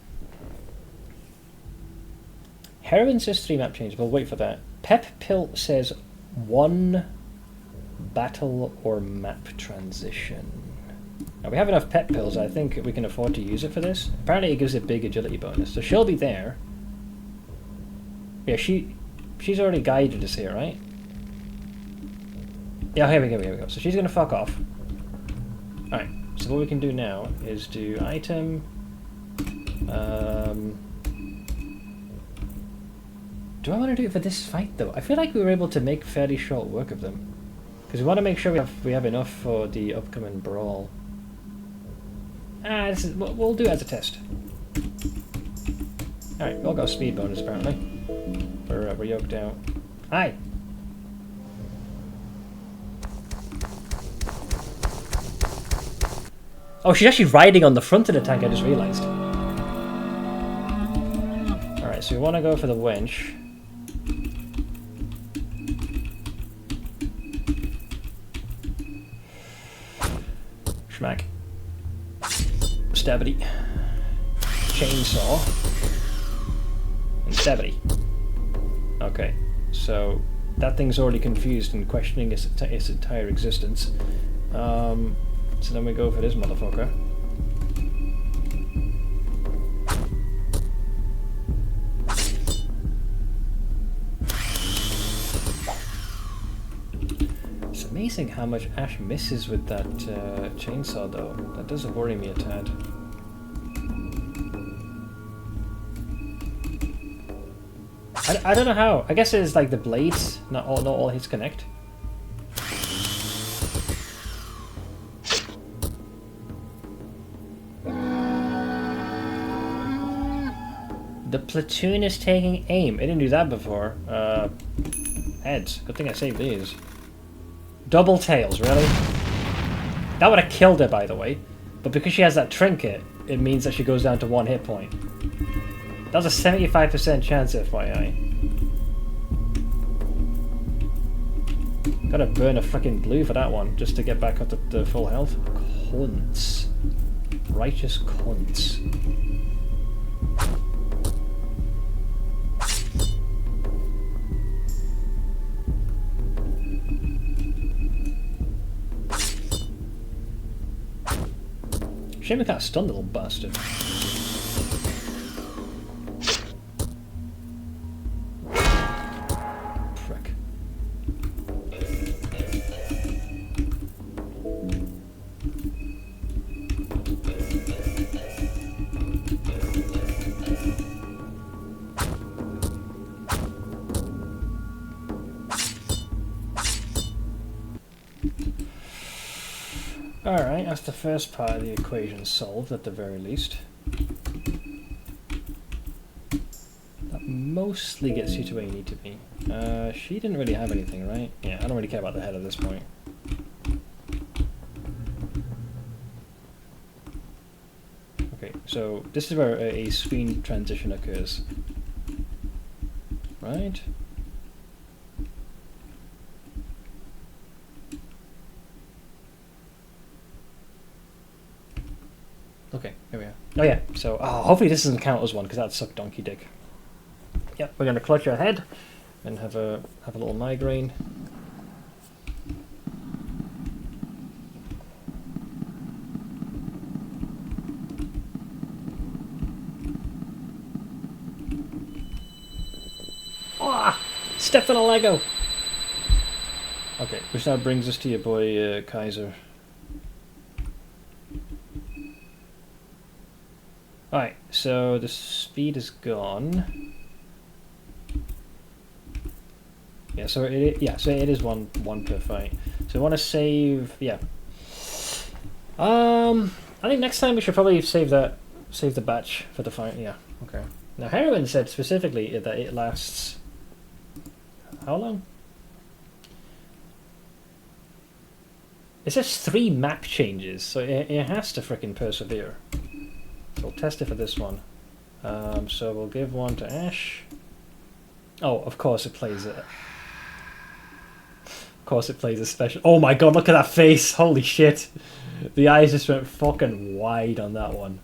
Heroine says 3 map changes. We'll wait for that. Pep Pill says 1 battle or map transition. Now we have enough pet pills. I think we can afford to use it for this. Apparently it gives a big agility bonus, so she'll be there. Yeah, she's already guided us here, right? Yeah, here we go. So she's gonna fuck off. Alright, So what we can do now is do item. Do I want to do it for this fight though? I feel like we were able to make fairly short work of them, because we want to make sure we have enough for the upcoming brawl. We'll do it as a test. All right, we all got a speed bonus apparently. We're yoked out. Hi. Oh, she's actually riding on the front of the tank, I just realised. Alright, so we want to go for the wench. Schmack. Stabbity. Chainsaw. And stabbity. Okay, so that thing's already confused and questioning its entire existence. So then we go for this motherfucker. It's amazing how much Ash misses with that chainsaw though. That does worry me a tad. I don't know how. I guess it's like the blades, not all hits connect. The platoon is taking aim. I didn't do that before. Heads. Good thing I saved these. Double tails, really? That would have killed her, by the way. But because she has that trinket, it means that she goes down to 1 hit point. That was a 75% chance, FYI. Gotta burn a freaking blue for that one, just to get back up to full health. Cunts. Righteous cunts. Shame we can't stun the little bastard. Prick. Alright, that's the first part of the equation solved at the very least. That mostly gets you to where you need to be. She didn't really have anything, right? Yeah, I don't really care about the head at this point. Okay, so this is where a screen transition occurs. Right? Okay, here we are. Oh yeah, so hopefully this doesn't count as one, because that'd suck donkey dick. Yep, we're gonna clutch our head and have a little migraine. Ah! Stepped on a Lego! Okay, which now brings us to your boy Kaiser. Alright, so the speed is gone. Yeah, so it is one per fight. So I want to save. Yeah. I think next time we should probably save the batch for the fight. Yeah. Okay. Now Heroine said specifically that it lasts. How long? It says 3 map changes, so it has to frickin' persevere. So we'll test it for this one. So we'll give one to Ash. Oh, of course it plays it. Of course it plays a special. Oh my god, look at that face! Holy shit! The eyes just went fucking wide on that one.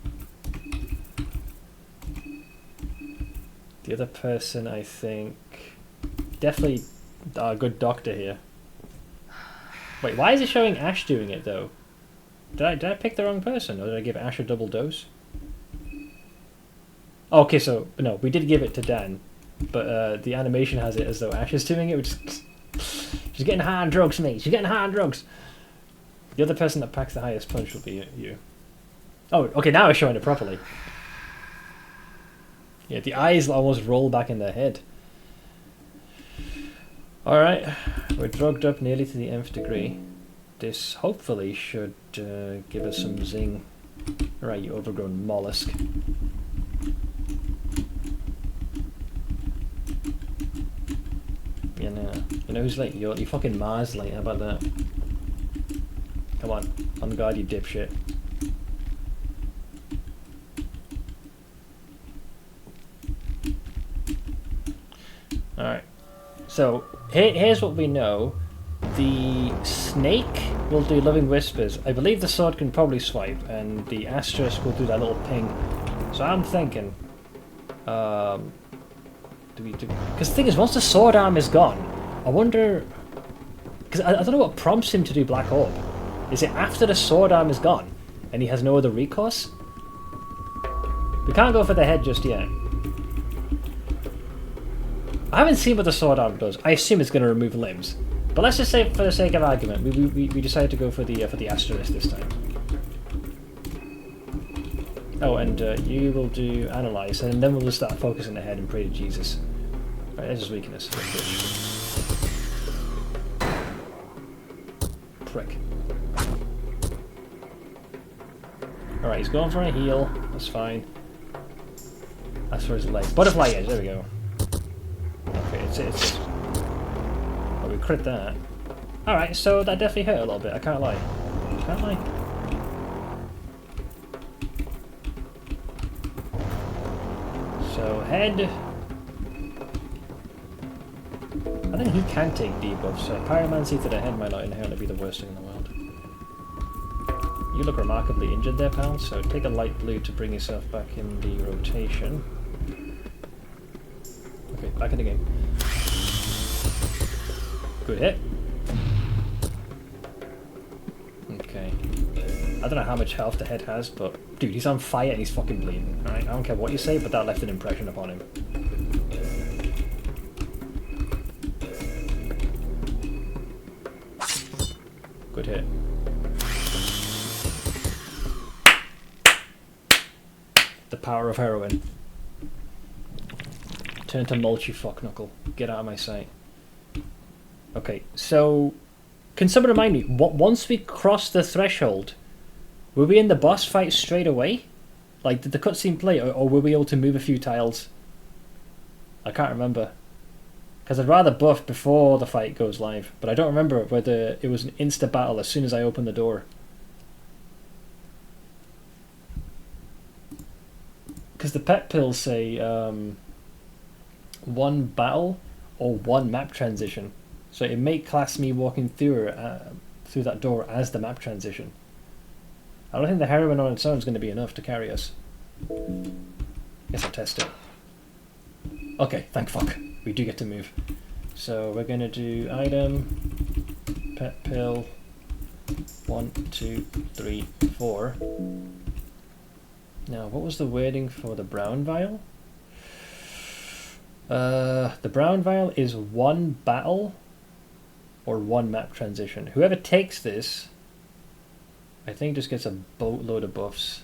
The other person, I think, definitely a good doctor here. Wait, why is it showing Ash doing it though? Did I pick the wrong person, or did I give Ash a double dose? Okay, so no, we did give it to Dan, but the animation has it as though Ash is doing it, which is she's getting high on drugs, mate. She's getting high on drugs. The other person that packs the highest punch will be you. Oh, okay, now I'm showing it properly. Yeah, the eyes almost roll back in their head. Alright, we're drugged up nearly to the nth degree. This hopefully should give us some zing. Alright, you overgrown mollusk. You know who's late? You fucking Mars late, how about that? Come on guard, you dipshit. Alright, so here's what we know. The snake will do living whispers. I believe the sword can probably swipe, and the asterisk will do that little ping. So I'm thinking, because the thing is, once the sword arm is gone, I wonder, because I don't know what prompts him to do Black Orb. Is it after the sword arm is gone, and he has no other recourse? We can't go for the head just yet. I haven't seen what the sword arm does. I assume it's going to remove limbs. But let's just say, for the sake of argument, we decided to go for the asterisk this time. Oh, and you will do analyze, and then we'll just start focusing the head and pray to Jesus. Right, there's his weakness. Prick. Alright, he's going for a heal. That's fine. That's for his leg. Butterfly edge, there we go. Okay, it's oh, we crit that. Alright, so that definitely hurt a little bit, I can't lie. Can't lie. So, head. I think he can take debuffs, so pyromancy to the head might not inherently be the worst thing in the world. You look remarkably injured there, pal, so take a light blue to bring yourself back in the rotation. Okay, back in the game. Good hit. Okay. I don't know how much health the head has, but dude, he's on fire and he's fucking bleeding. Alright, I don't care what you say, but that left an impression upon him. Good hit. The power of heroin. Turn to mulch, you fuck knuckle. Get out of my sight. Okay, so can someone remind me, once we cross the threshold, were we in the boss fight straight away? Like, did the cutscene play, or were we able to move a few tiles? I can't remember. Because I'd rather buff before the fight goes live, but I don't remember whether it was an insta battle as soon as I opened the door. Because the pet pills say one battle or one map transition. So it may class me walking through that door as the map transition. I don't think the heroin on its own is going to be enough to carry us. Guess I'll test it. Okay, thank fuck. We do get to move. So we're going to do item, pet pill, 1, 2, 3, 4. Now, what was the wording for the brown vial? The brown vial is one battle or one map transition. Whoever takes this, I think, just gets a boatload of buffs.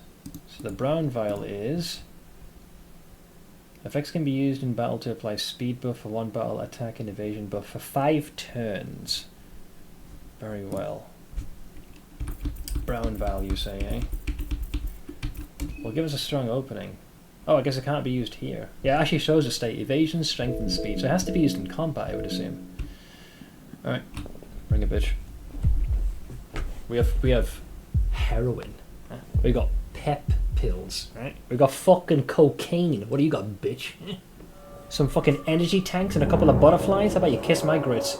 So the brown vial is... Effects can be used in battle to apply speed buff for one battle, attack and evasion buff for 5 turns. Very well. Brown vial, you say, eh? Well, give us a strong opening. Oh, I guess it can't be used here. Yeah, it actually shows a state. Evasion, strength, and speed. So it has to be used in combat, I would assume. Alright. Bring it, bitch. We have heroin. We got pep pills, right? We got fucking cocaine. What do you got, bitch? Some fucking energy tanks and a couple of butterflies? How about you kiss my grits?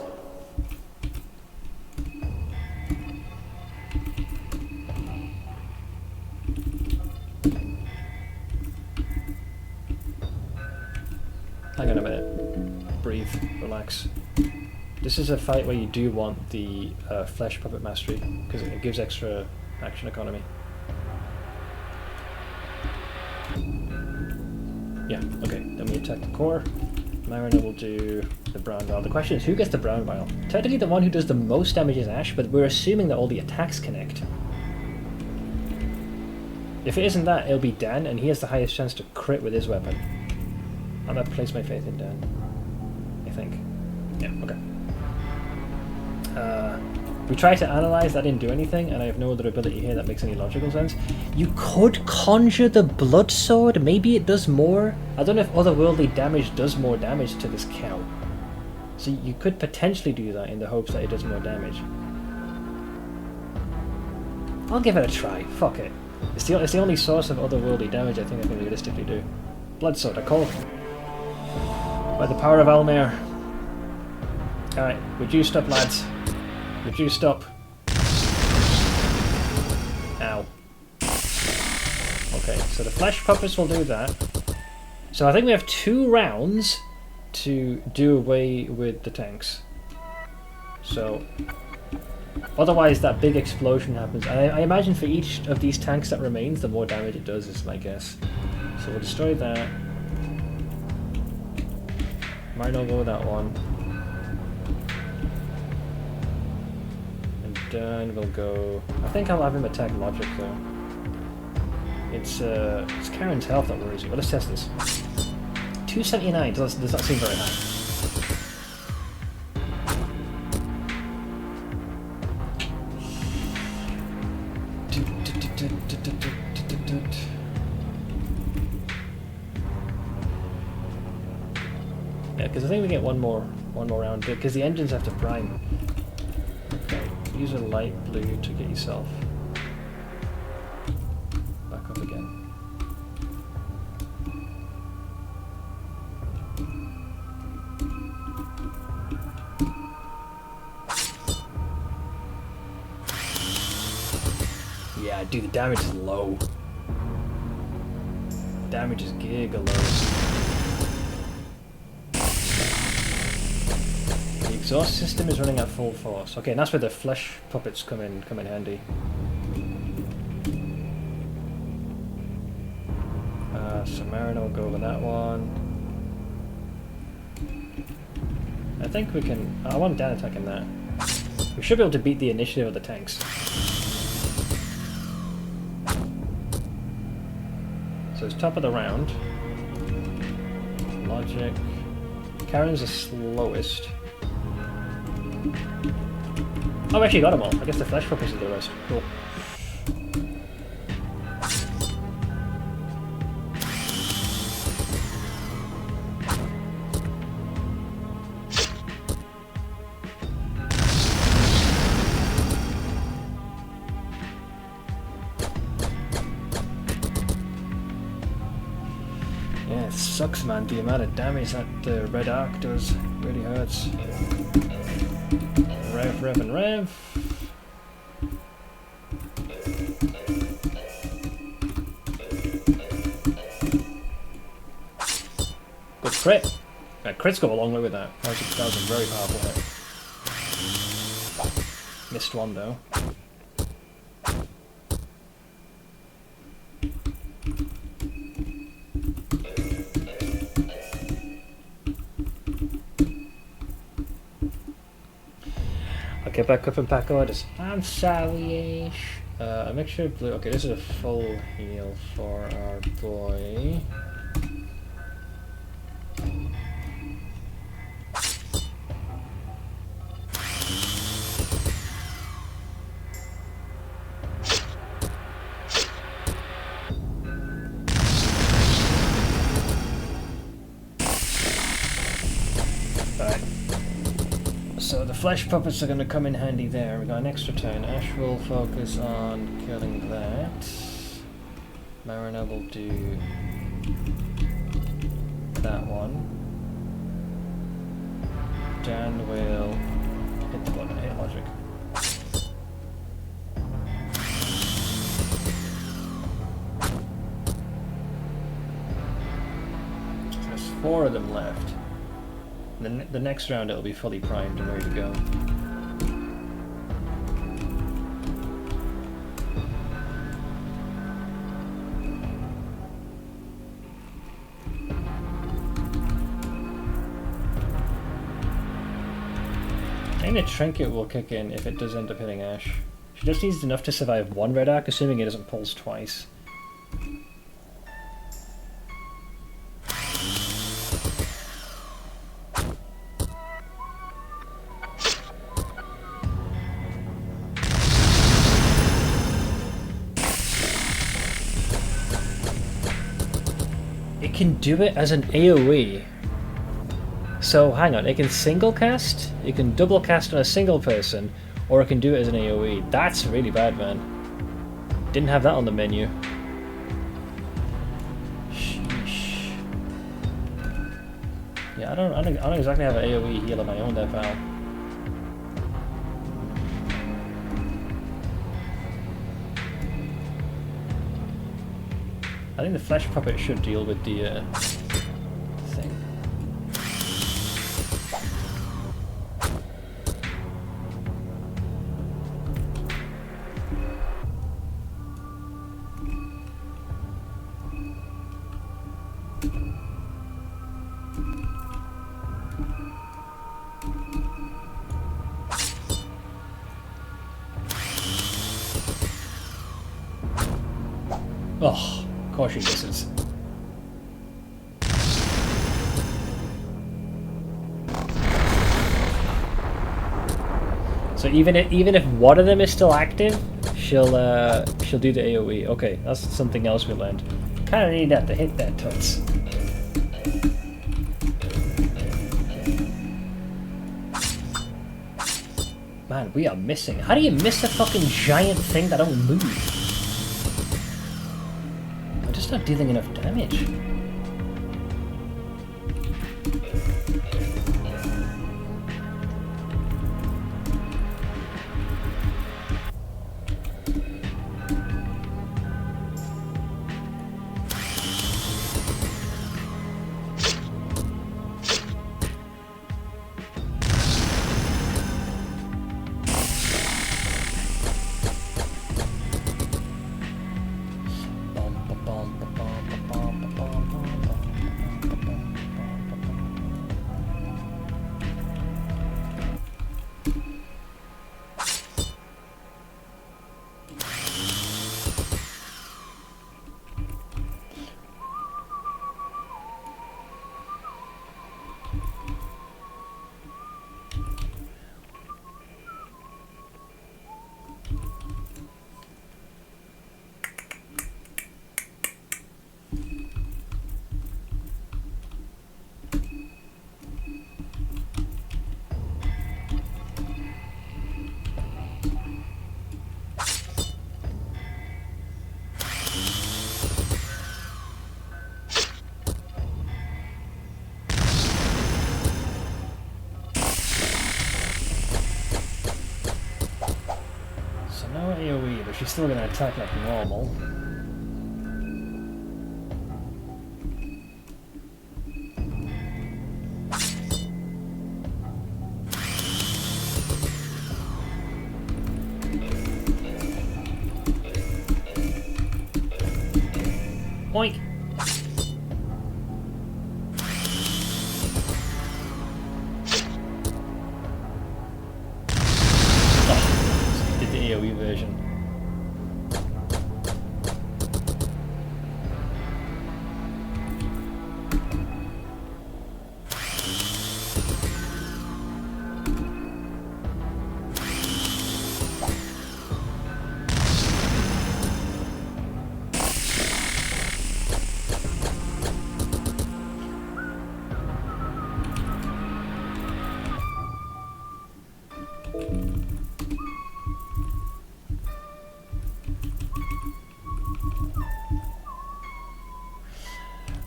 Hang on a minute. Breathe. Relax. This is a fight where you do want the flesh puppet mastery, because it gives extra action economy. Yeah, okay. Then we attack the core. Mariner will do the brown vial. The question is, who gets the brown vial? Technically, the one who does the most damage is Ash, but we're assuming that all the attacks connect. If it isn't that, it'll be Dan, and he has the highest chance to crit with his weapon. I'm gonna place my faith in Dan. I think. Yeah, okay. We tried to analyze, that didn't do anything, and I have no other ability here that makes any logical sense. You could conjure the blood sword, maybe it does more. I don't know if otherworldly damage does more damage to this cow. So you could potentially do that in the hopes that it does more damage. I'll give it a try, fuck it. It's the only source of otherworldly damage I think I can realistically do. Blood sword, I call it. By the power of Alll-mer. Alright, reduced up, lads. Reduced up. Ow. Okay, so the flesh puppets will do that. So I think we have 2 rounds to do away with the tanks. So otherwise that big explosion happens. I imagine for each of these tanks that remains, the more damage it does is my guess. So we'll destroy that. Might not go with that one. And then we'll go... I think I'll have him attack logic though. It's Karen's health that worries you. Well, let's test this. 279, does that seem very high? Yeah, because I think we get one more round, because the engines have to prime. Okay, use a light blue to get yourself back up again. Yeah, dude, the damage is low. Damage is giga low. The exhaust system is running at full force. Okay, and that's where the flesh puppets come in handy. So Mariner will go with that one. I think we can... I want Dan attacking that. We should be able to beat the initiative of the tanks. So it's top of the round. Logic. Karen's the slowest. Oh, we actually got them all. I guess the flesh puppets are the rest. Cool. Yeah, it sucks, man. The amount of damage that the red arc does really hurts. Rev, rev, and rev. Good crit. Crits go a long way with that. That was a very powerful hit. Missed one though. Okay, back up and pack orders. I'm sorry-ish. A mixture of blue. Okay, this is a full heal for our boy. So the flesh puppets are going to come in handy there. We got an extra turn. Ash will focus on killing that. Mariner will do that one. Dan will hit the button. Hit logic. There's 4 of them left. The next round it'll be fully primed and ready to go. think the trinket will kick in if it does end up hitting Ash. She just needs enough to survive one red arc, assuming it doesn't pulse twice. It can do it as an AoE. So hang on, it can single cast, it can double cast on a single person, or it can do it as an AoE. That's really bad, man. Didn't have that on the menu. Sheesh. Yeah, I don't exactly have an AoE heal on my own there, pal. I think the flesh puppet should deal with the thing. Oh, of course she misses. So even if one of them is still active, she'll do the AoE. Okay, that's something else we learned. Kind of need that to hit that toots. Man, we are missing. How do you miss a fucking giant thing that don't move? I'm just not dealing enough damage. AoE, but she's still going to attack like normal. Oink! Oh, did the AoE version.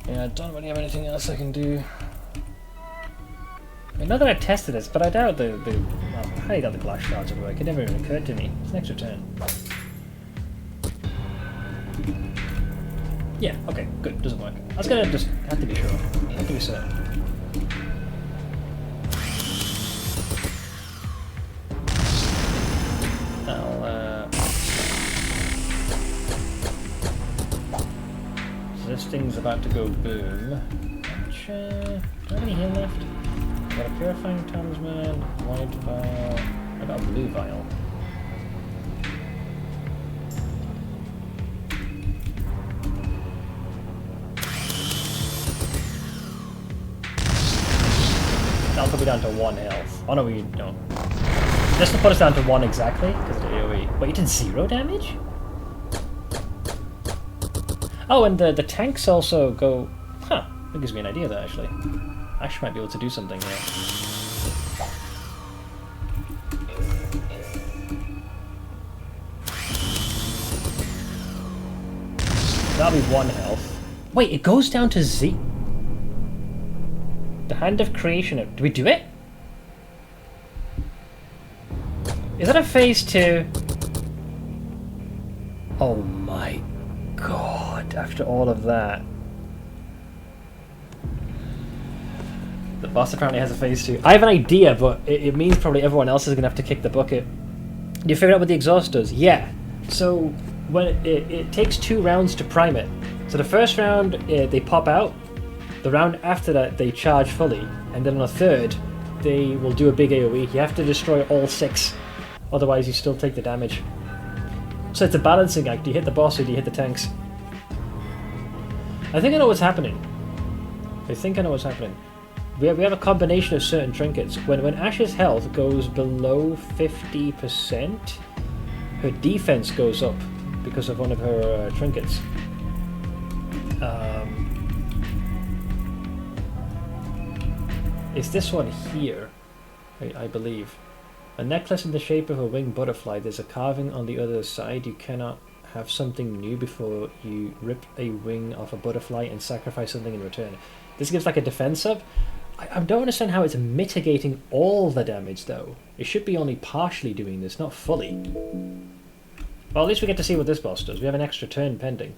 Yeah, I don't really have anything else I can do. I know that I tested this, but I doubt well, I highly doubt the glass shards would work. It never even occurred to me. It's an extra turn. Yeah, okay, good. Doesn't work. I was gonna just have to be sure. Have to be certain. So this thing's about to go boom. Which, do I have any heal left? got a purifying talisman, white vial, I got a blue vial. That'll put me down to 1 health. Oh no, we don't. This will put us down to 1 exactly, because of the AoE. But you did 0 damage? Oh, and the tanks also go... Huh, that gives me an idea there, actually. Ash might be able to do something here. That'll be 1 health. Wait, it goes down to Z. The Hand of Creation. Do we do it? Is that a phase 2? Oh my god, after all of that. The boss apparently has a phase 2. I have an idea, but it means probably everyone else is going to have to kick the bucket. You figured out what the exhaust does? Yeah. So, when it takes 2 rounds to prime it. So the first round, they pop out. The round after that, they charge fully. And then on a third, they will do a big AoE. You have to destroy all 6. Otherwise, you still take the damage. So it's a balancing act. Do you hit the boss or do you hit the tanks? I think I know what's happening. We have a combination of certain trinkets. When Ash's health goes below 50%, her defense goes up because of one of her trinkets. It's this one here, I believe. A necklace in the shape of a winged butterfly. There's a carving on the other side. You cannot have something new before you rip a wing off a butterfly and sacrifice something in return. This gives like a defense up. I don't understand how it's mitigating all the damage though. It should be only partially doing this, not fully. Well, at least we get to see what this boss does. We have an extra turn pending.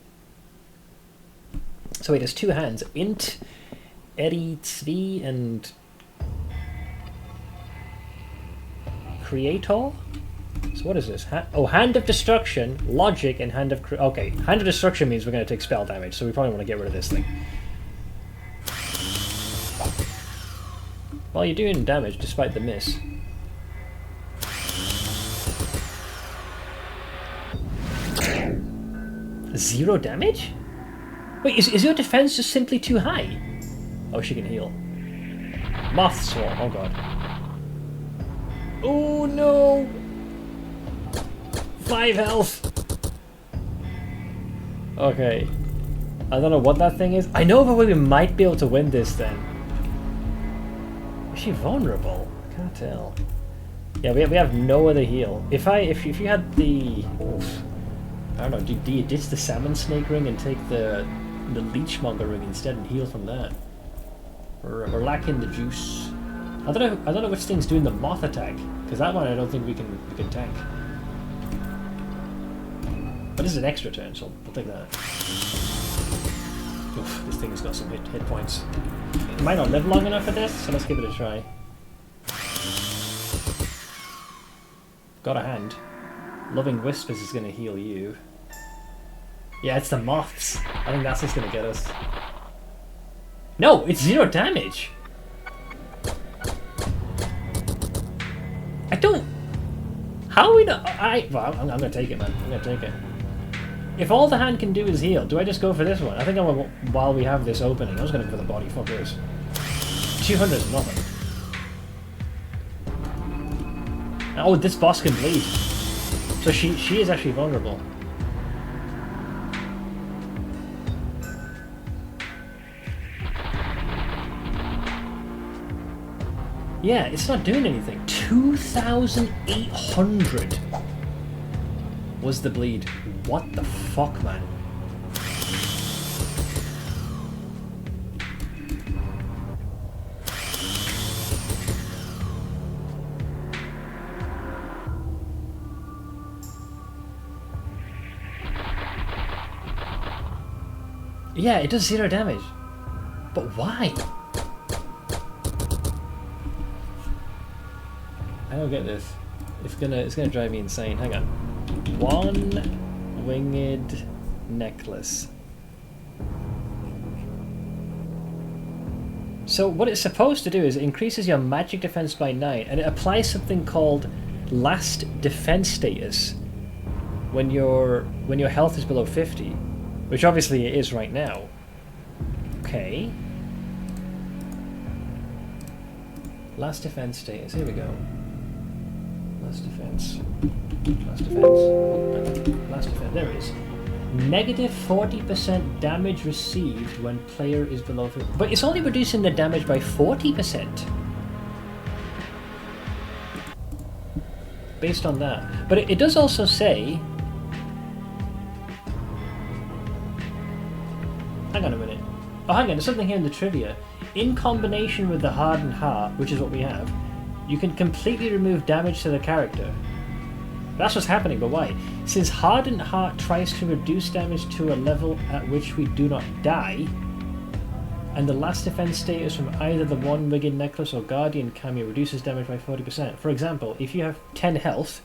So wait, there's 2 hands. Int, Eri 3, and... Creator? So what is this? Hand of Destruction, Logic, and Hand of... Okay, Hand of Destruction means we're going to take spell damage, so we probably want to get rid of this thing. Well, you're doing damage despite the miss. Zero damage? Wait, is your defense just simply too high? Oh, she can heal. Moth Swarm, oh god. Oh no! 5 health! Okay. I don't know what that thing is. I know of a way we might be able to win this then. Is she vulnerable? I can't tell. Yeah, we have no other heal. If you had the... Oof, I don't know, do you ditch the Salmon Snake ring and take the Leechmonger ring instead and heal from that? We're lacking the juice. I don't know which thing's doing the moth attack, because that one I don't think we can tank. But this is an extra turn, so we'll take that. Oof, this thing has got some hit points. It might not live long enough for this, so let's give it a try. Got a hand. Loving Whispers is going to heal you. Yeah, it's the moths. I think that's what's going to get us. No, it's 0 damage. I don't... How are we not... Well, I'm going to take it, man. I'm going to take it. If all the hand can do is heal, do I just go for this one? I think while we have this opening, I was going to go for the body. Fuck this. 200 is nothing. Oh, this boss can bleed. So she is actually vulnerable. Yeah, it's not doing anything. 2,800 was the bleed. What the fuck, man? Yeah, it does 0 damage. But why? I don't get this. It's gonna drive me insane. Hang on. 1 winged necklace. So what it's supposed to do is it increases your magic defense by 9, and it applies something called last defense status when your health is below 50, which obviously it is right now. Okay. Last defense status. Here we go. Last defense. Last defense. Oh, last defense. There it is. Negative 40% damage received when player is below 50. But it's only reducing the damage by 40%. Based on that. But it does also say... Hang on a minute. Oh, hang on. There's something here in the trivia. In combination with the Hardened Heart, which is what we have, you can completely remove damage to the character. That's what's happening, but why? Since Hardened Heart tries to reduce damage to a level at which we do not die, and the last defense status from either the One Wicked Necklace or Guardian cameo reduces damage by 40%. For example, if you have 10 health,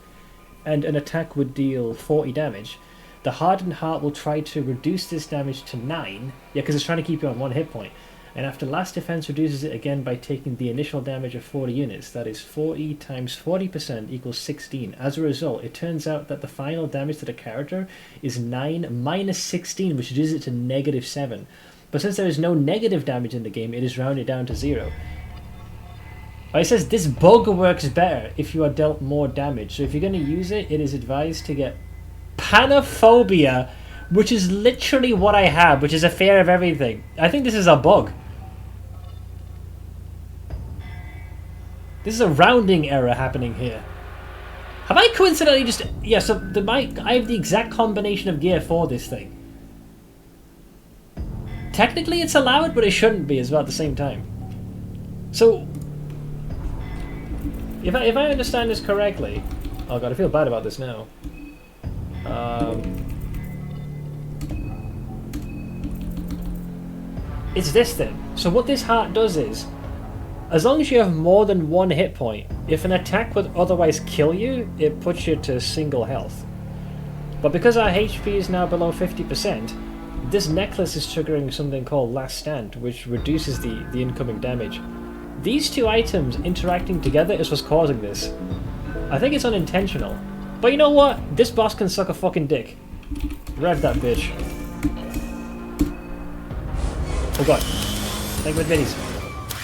and an attack would deal 40 damage, the Hardened Heart will try to reduce this damage to 9, yeah, because it's trying to keep you on 1 hit point. And after last defense reduces it again by taking the initial damage of 40 units. That is 40 times 40% equals 16. As a result, it turns out that the final damage to the character is 9 minus 16, which reduces it to negative 7. But since there is no negative damage in the game, it is rounded down to 0. It says this bug works better if you are dealt more damage. So if you're going to use it, it is advised to get Panophobia, which is literally what I have, which is a fear of everything. I think this is a bug. This is a rounding error happening here. Have I coincidentally just... Yeah, so I have the exact combination of gear for this thing. Technically it's allowed, but it shouldn't be as well at the same time. So... If I understand this correctly... Oh god, I feel bad about this now. It's this thing. So what this heart does is, as long as you have more than 1 hit point, if an attack would otherwise kill you, it puts you to single health. But because our HP is now below 50%, this necklace is triggering something called Last Stand, which reduces the incoming damage. These two items interacting together is what's causing this. I think it's unintentional. But you know what? This boss can suck a fucking dick. Rev that bitch. Oh god. Thank you for the minis.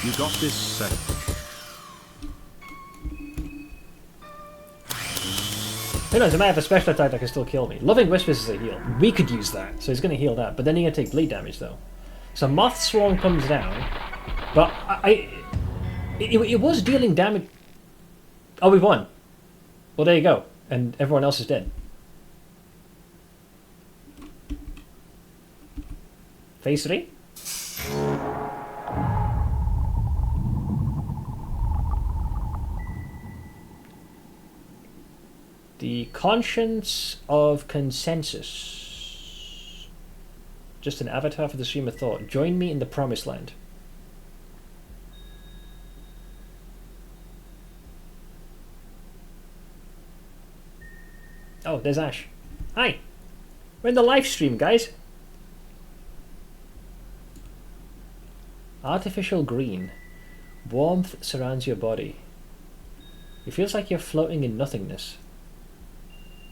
You got this set. Who knows, I might have a special attack that can still kill me. Loving Whispers is a heal. We could use that, so he's going to heal that. But then you're going to take bleed damage, though. So Moth Swarm comes down. But it was dealing damage... Oh, we won. Well, there you go. And everyone else is dead. Phase 3? The Conscience of Consensus. Just an avatar for the Stream of Thought. Join me in the Promised Land. Oh, there's Ash. Hi. We're in the live stream, guys. Artificial green. Warmth surrounds your body. It feels like you're floating in nothingness.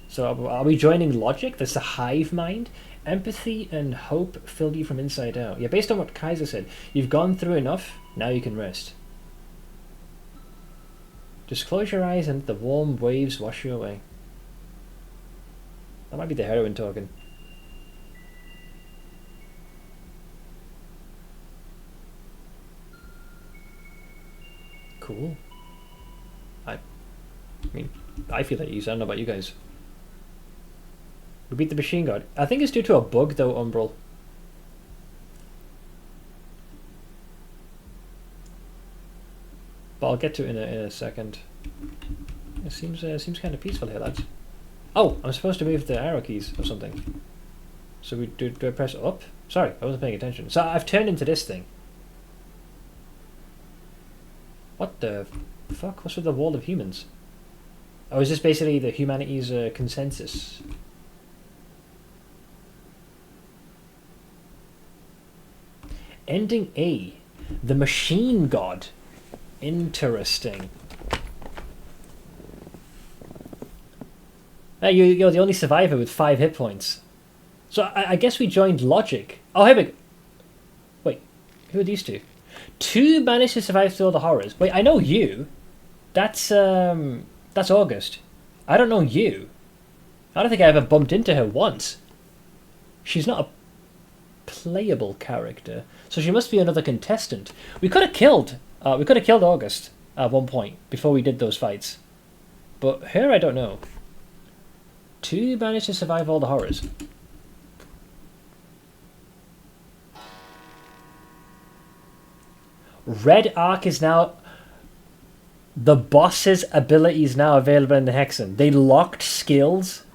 So are we joining logic? That's the hive mind? Empathy and hope fill you from inside out. Yeah, based on what Kaiser said, you've gone through enough, now you can rest. Just close your eyes and the warm waves wash you away. That might be the heroine talking. Cool. I mean, I feel at ease. I don't know about you guys. We beat the machine god. I think it's due to a bug though, Umbral. But I'll get to it in a second. It seems kind of peaceful here, lads. Oh, I'm supposed to move the arrow keys or something. So do I press up? Sorry, I wasn't paying attention. So I've turned into this thing. What the fuck? What's with the wall of humans? Oh, is this basically the humanity's consensus? Ending A. The Machine God. Interesting. You're the only survivor with 5 hit points. So I guess we joined Logic. Oh, here we go. Wait, who are these two? 2 managed to survive through all the horrors. Wait, I know you. That's August. I don't know you. I don't think I ever bumped into her once. She's not a playable character, so she must be another contestant. We could have killed August at one point before we did those fights, but her I don't know. 2 managed to survive all the horrors. Red Arc is now... The boss's ability is now available in the Hexen. They locked skills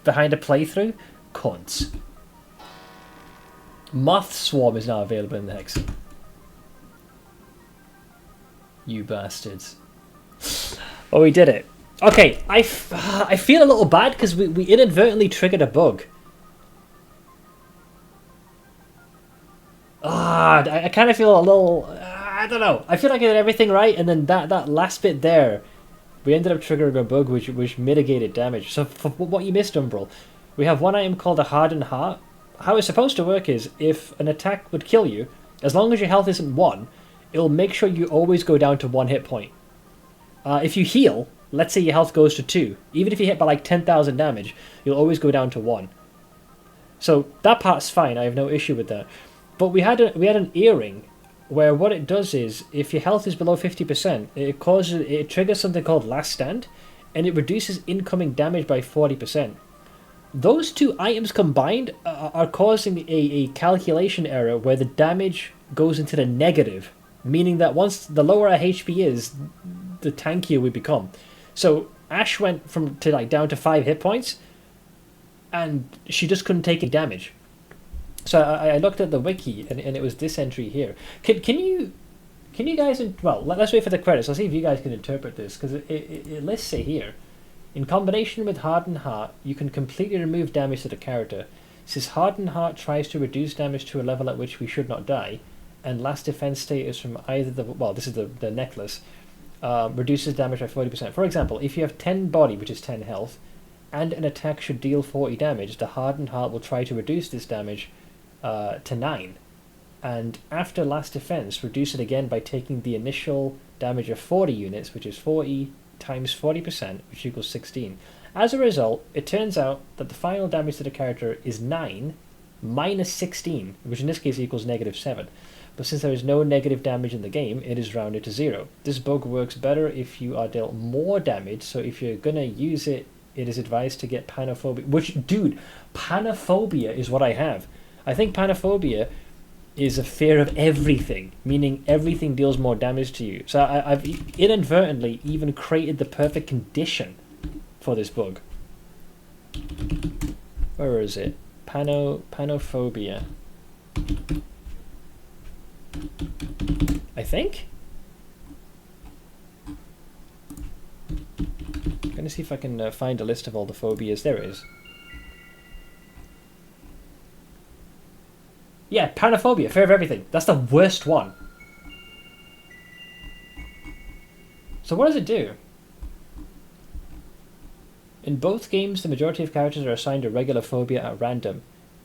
behind a playthrough? Cunts. Moth Swarm is now available in the Hexen. You bastards. Oh, we did it. Okay, I feel a little bad because we inadvertently triggered a bug. I kind of feel a little... I don't know. I feel like I did everything right, and then that last bit there, we ended up triggering a bug which mitigated damage. So for what you missed, Umbral, we have one item called a Hardened Heart. How it's supposed to work is, if an attack would kill you, as long as your health isn't 1, it'll make sure you always go down to 1 hit point. If you heal, let's say your health goes to 2, even if you hit by like 10,000 damage, you'll always go down to 1. So that part's fine, I have no issue with that. But we had an earring where what it does is, if your health is below 50%, it triggers something called Last Stand, and it reduces incoming damage by 40%. Those 2 items combined are causing a calculation error where the damage goes into the negative, meaning that once the lower our HP is, the tankier we become. So Ash went down to 5 hit points, and she just couldn't take any damage. So I looked at the wiki, and it was this entry here. Can you guys... Well, let's wait for the credits. I'll see if you guys can interpret this, because it lists it here. In combination with Hardened Heart, you can completely remove damage to the character. Since Hardened Heart tries to reduce damage to a level at which we should not die, and last defense status from either the... Well, this is the necklace. Reduces damage by 40%. For example, if you have 10 body, which is 10 health, and an attack should deal 40 damage, the Hardened Heart will try to reduce this damage to 9, and after last defense, reduce it again by taking the initial damage of 40 units, which is 40 times 40%, which equals 16. As a result, it turns out that the final damage to the character is 9 minus 16, which in this case equals -7. But since there is no negative damage in the game, it is rounded to 0. This bug works better if you are dealt more damage, so if you're gonna use it, it is advised to get Panophobia. Which, dude, Panophobia is what I have. I think Panophobia is a fear of everything, meaning everything deals more damage to you. So I've inadvertently even created the perfect condition for this bug. Where is it? Panophobia. I think? I'm going to see if I can find a list of all the phobias. There it is. Yeah, Panophobia, fear of everything. That's the worst one. So what does it do? In both games, the majority of characters are assigned a regular phobia at random,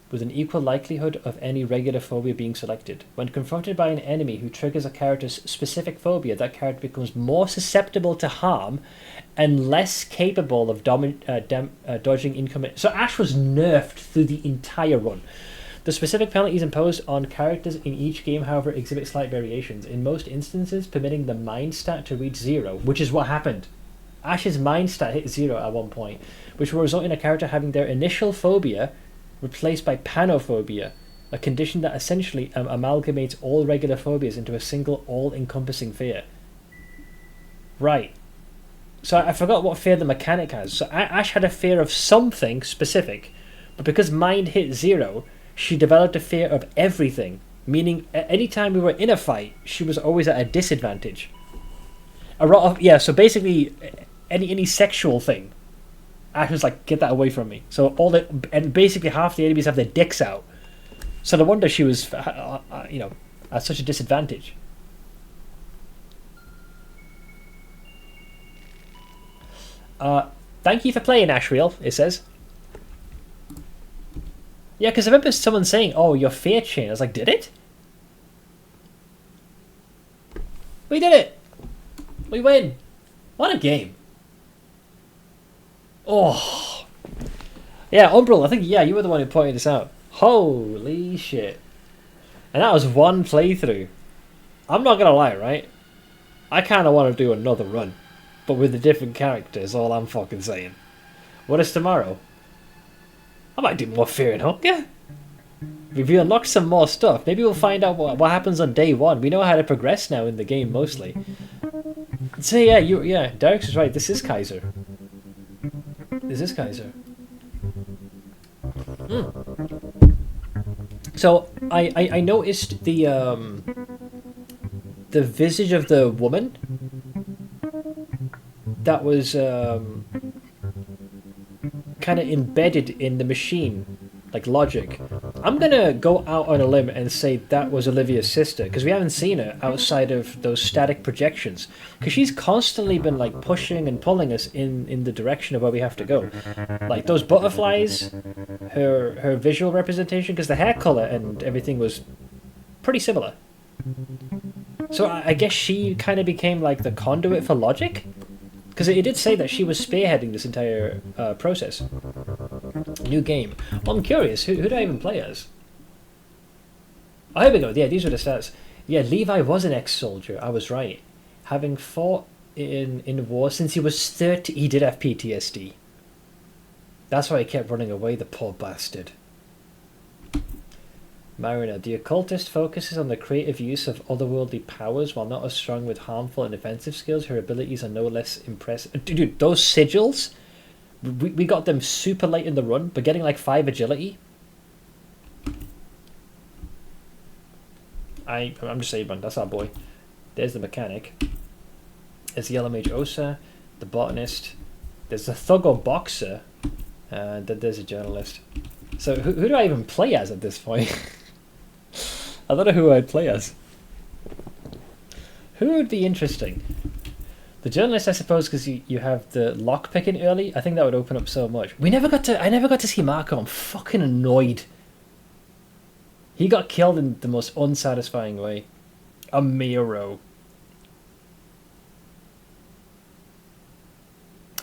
with an equal likelihood of any regular phobia being selected. When confronted by an enemy who triggers a character's specific phobia, that character becomes more susceptible to harm and less capable of dodging incoming... So Ash was nerfed through the entire run. The specific penalties imposed on characters in each game, however, exhibit slight variations, in most instances permitting the mind stat to reach 0, which is what happened. Ash's mind stat hit 0 at one point, which will result in a character having their initial phobia replaced by panophobia, a condition that essentially amalgamates all regular phobias into a single all-encompassing fear. Right. So I forgot what fear the mechanic has. So Ash had a fear of something specific, but because mind hit 0, she developed a fear of everything, meaning any time we were in a fight, she was always at a disadvantage. So basically, any sexual thing, Ash was like, get that away from me. So and basically half the enemies have their dicks out. So no wonder she was, at such a disadvantage. Thank you for playing, Ashriel, it says. Yeah, because I remember someone saying, oh, your fear chain. I was like, did it? We did it! We win! What a game. Oh. Yeah, Umbral, I think, yeah, you were the one who pointed this out. Holy shit. And that was one playthrough. I'm not gonna lie, right? I kind of want to do another run. But with a different character is all I'm fucking saying. What is tomorrow? I might do more Fear and Hunger. We've unlocked some more stuff. Maybe we'll find out what happens on day one. We know how to progress now in the game, mostly. So yeah, Derek's is right. This is Kaiser. This is Kaiser. So I noticed the visage of the woman that was kind of embedded in the machine, like logic. I'm gonna go out on a limb and say that was Olivia's sister, because we haven't seen her outside of those static projections, because she's constantly been like pushing and pulling us in the direction of where we have to go. Like those butterflies, her visual representation, because the hair color and everything was pretty similar. So I guess she kind of became like the conduit for logic, because it did say that she was spearheading this entire process. New game. Well, I'm curious, who do I even play as? Oh, here we go. Yeah, these are the stats. Yeah, Levi was an ex-soldier. I was right. Having fought in war since he was 30, he did have PTSD. That's why he kept running away, the poor bastard. Marina, the occultist focuses on the creative use of otherworldly powers while not as strong with harmful and offensive skills. Her abilities are no less impressive. Dude, those sigils, we got them super late in the run, but getting like 5 agility. I'm just saying, man, that's our boy. There's the mechanic. There's the Yellow Mage Osa, the botanist. There's the Thugger Boxer, and then there's a journalist. So who do I even play as at this point? I don't know who I'd play as. Who would be interesting? The journalist, I suppose, because you have the lock picking early. I think that would open up so much. I never got to see Marco. I'm fucking annoyed. He got killed in the most unsatisfying way. A Miro.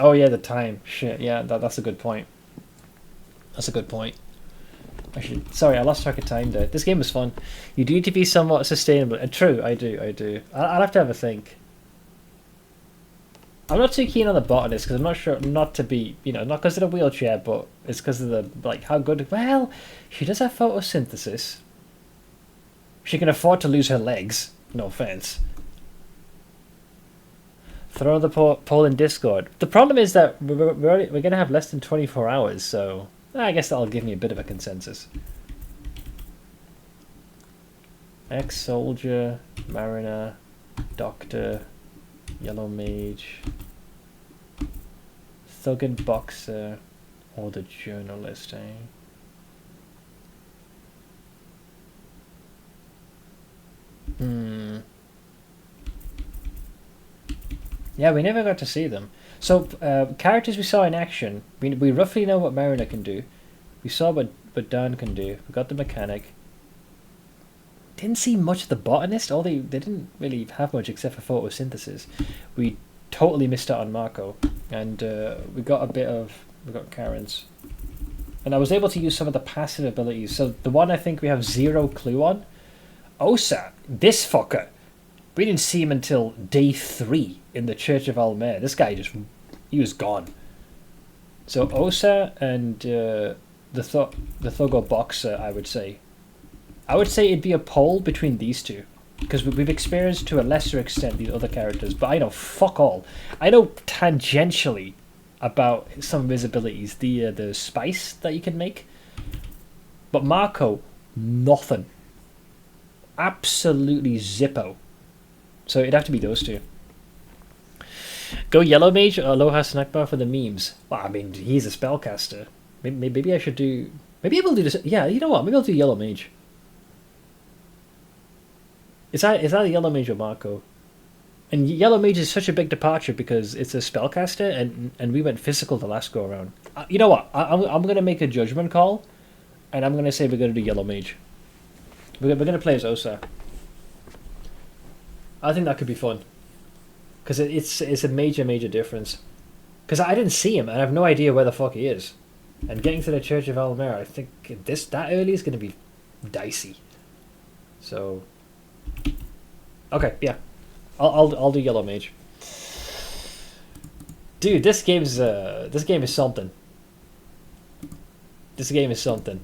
Oh yeah, the time. Shit, yeah, that's a good point. That's a good point. Sorry, I lost track of time there. This game was fun. You do need to be somewhat sustainable. True, I do. I'll have to have a think. I'm not too keen on the botanist because I'm not sure, not to be, not because of the wheelchair, but it's because of the, like, how good, well, she does have photosynthesis. She can afford to lose her legs. No offense. Throw the poll in Discord. The problem is that we're going to have less than 24 hours, so I guess that'll give me a bit of a consensus. Ex-soldier, mariner, doctor, yellow mage, thug and boxer, or the journalist, eh? Yeah, we never got to see them. So, characters we saw in action, we roughly know what Mariner can do. We saw what Dan can do. We got the mechanic. Didn't see much of the botanist. They didn't really have much except for photosynthesis. We totally missed out on Marco. And we got Karen's. And I was able to use some of the passive abilities. So the one I think we have 0 clue on. Osa, this fucker. We didn't see him until day 3 in the Church of Alll-mer. This guy he was gone. So Osa and the Thugger Boxer, I would say. I would say it'd be a poll between these two. Because we've experienced to a lesser extent these other characters, but I know fuck all. I know tangentially about some of his abilities, the spice that you can make. But Marco, nothing. Absolutely zippo. So it'd have to be those two. Go Yellow Mage or Aloha Snack Bar for the memes. Well, I mean, he's a spellcaster. Maybe I should do... Maybe I will do this... Yeah, you know what? Maybe I'll do Yellow Mage. Is that the Yellow Mage or Marco? And Yellow Mage is such a big departure because it's a spellcaster, and we went physical the last go around. You know what? I'm gonna make a judgment call, and I'm gonna say we're gonna do Yellow Mage. We're gonna play as Osa. I think that could be fun, because it's a major difference. Because I didn't see him, and I have no idea where the fuck he is. And getting to the Church of Alll-mer, I think that early is gonna be dicey. So, okay, yeah. I'll do Yellow Mage. Dude, this game is something. This game is something.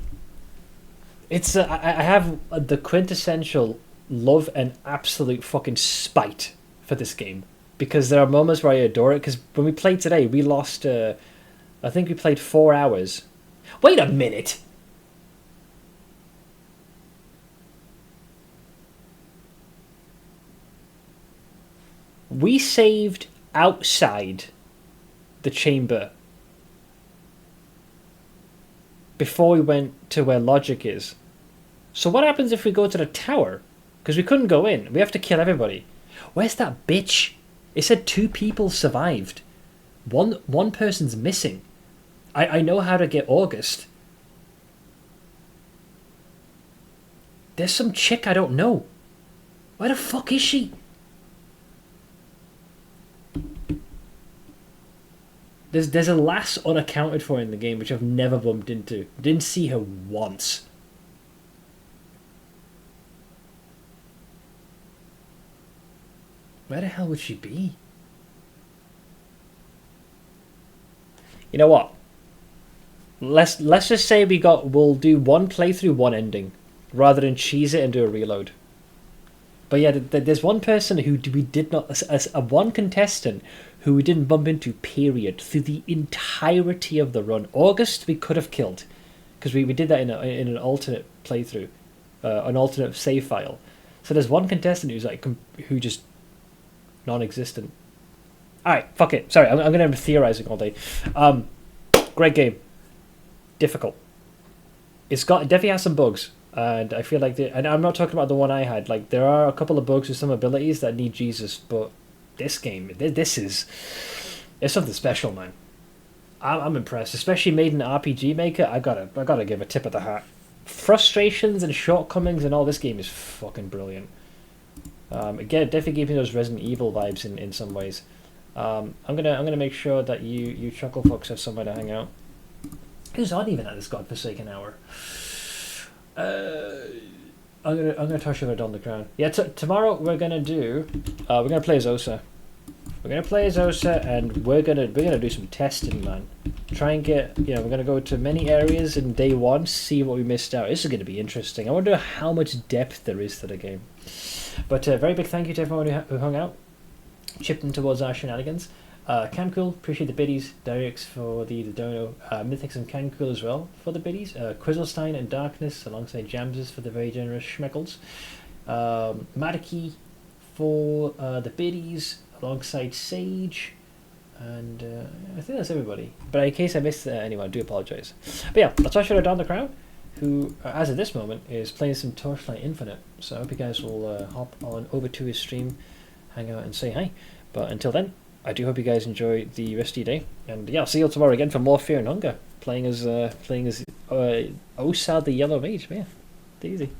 It's I have the quintessential love and absolute fucking spite for this game, because there are moments where I adore it. Because when we played today, we lost. I think we played 4 hours. Wait a minute. We saved outside the chamber before we went to where logic is. So what happens if we go to the tower? Because we couldn't go in. We have to kill everybody. Where's that bitch? It said 2 people survived. One person's missing. I know how to get August. There's some chick I don't know. Where the fuck is she? There's a lass unaccounted for in the game, which I've never bumped into. Didn't see her once. Where the hell would she be? You know what? Let's just say we'll do one playthrough, one ending, rather than cheese it and do a reload. But yeah, there's one person who we did not, one contestant who we didn't bump into, period, through the entirety of the run. August we could have killed, because we did that in an alternate playthrough, an alternate save file. So there's one contestant who's like who just non-existent. All right, fuck it. Sorry, I'm gonna be theorizing all day. Great game. Difficult. It's definitely has some bugs. And I feel like and I'm not talking about the one I had. Like, there are a couple of bugs with some abilities that need Jesus, but this game, it's something special, man. I'm impressed, especially made in RPG Maker. I gotta give a tip of the hat. Frustrations and shortcomings and all, this game is fucking brilliant. Again, it definitely gave me those Resident Evil vibes in some ways. I'm gonna make sure that you chuckle fucks have somewhere to hang out. Who's on even at this godforsaken hour? I'm gonna toss you down the ground. Yeah, tomorrow we're gonna play as Osa. We're gonna play as Osa, and we're gonna do some testing, man. Try and get, we're gonna go to many areas in day one, see what we missed out. This is gonna be interesting. I wonder how much depth there is to the game. But very big thank you to everyone who hung out, chipped in towards our shenanigans. Camcool, appreciate the biddies. Derrick's for the dono. Mythics and Camcool as well for the biddies. Quizzlestein and Darkness alongside Jamses for the very generous schmeckles. Madaki for the biddies alongside Sage. And I think that's everybody. But in case I missed anyone, I do apologise. But yeah, let's watch down the crowd, who, as of this moment, is playing some Torchlight Infinite. So I hope you guys will hop on over to his stream, hang out and say hi. But until then, I do hope you guys enjoy the rest of your day, and yeah, I'll see you all tomorrow again for more Fear and Hunger, playing as Osa the Yellow Mage. Man, yeah, easy.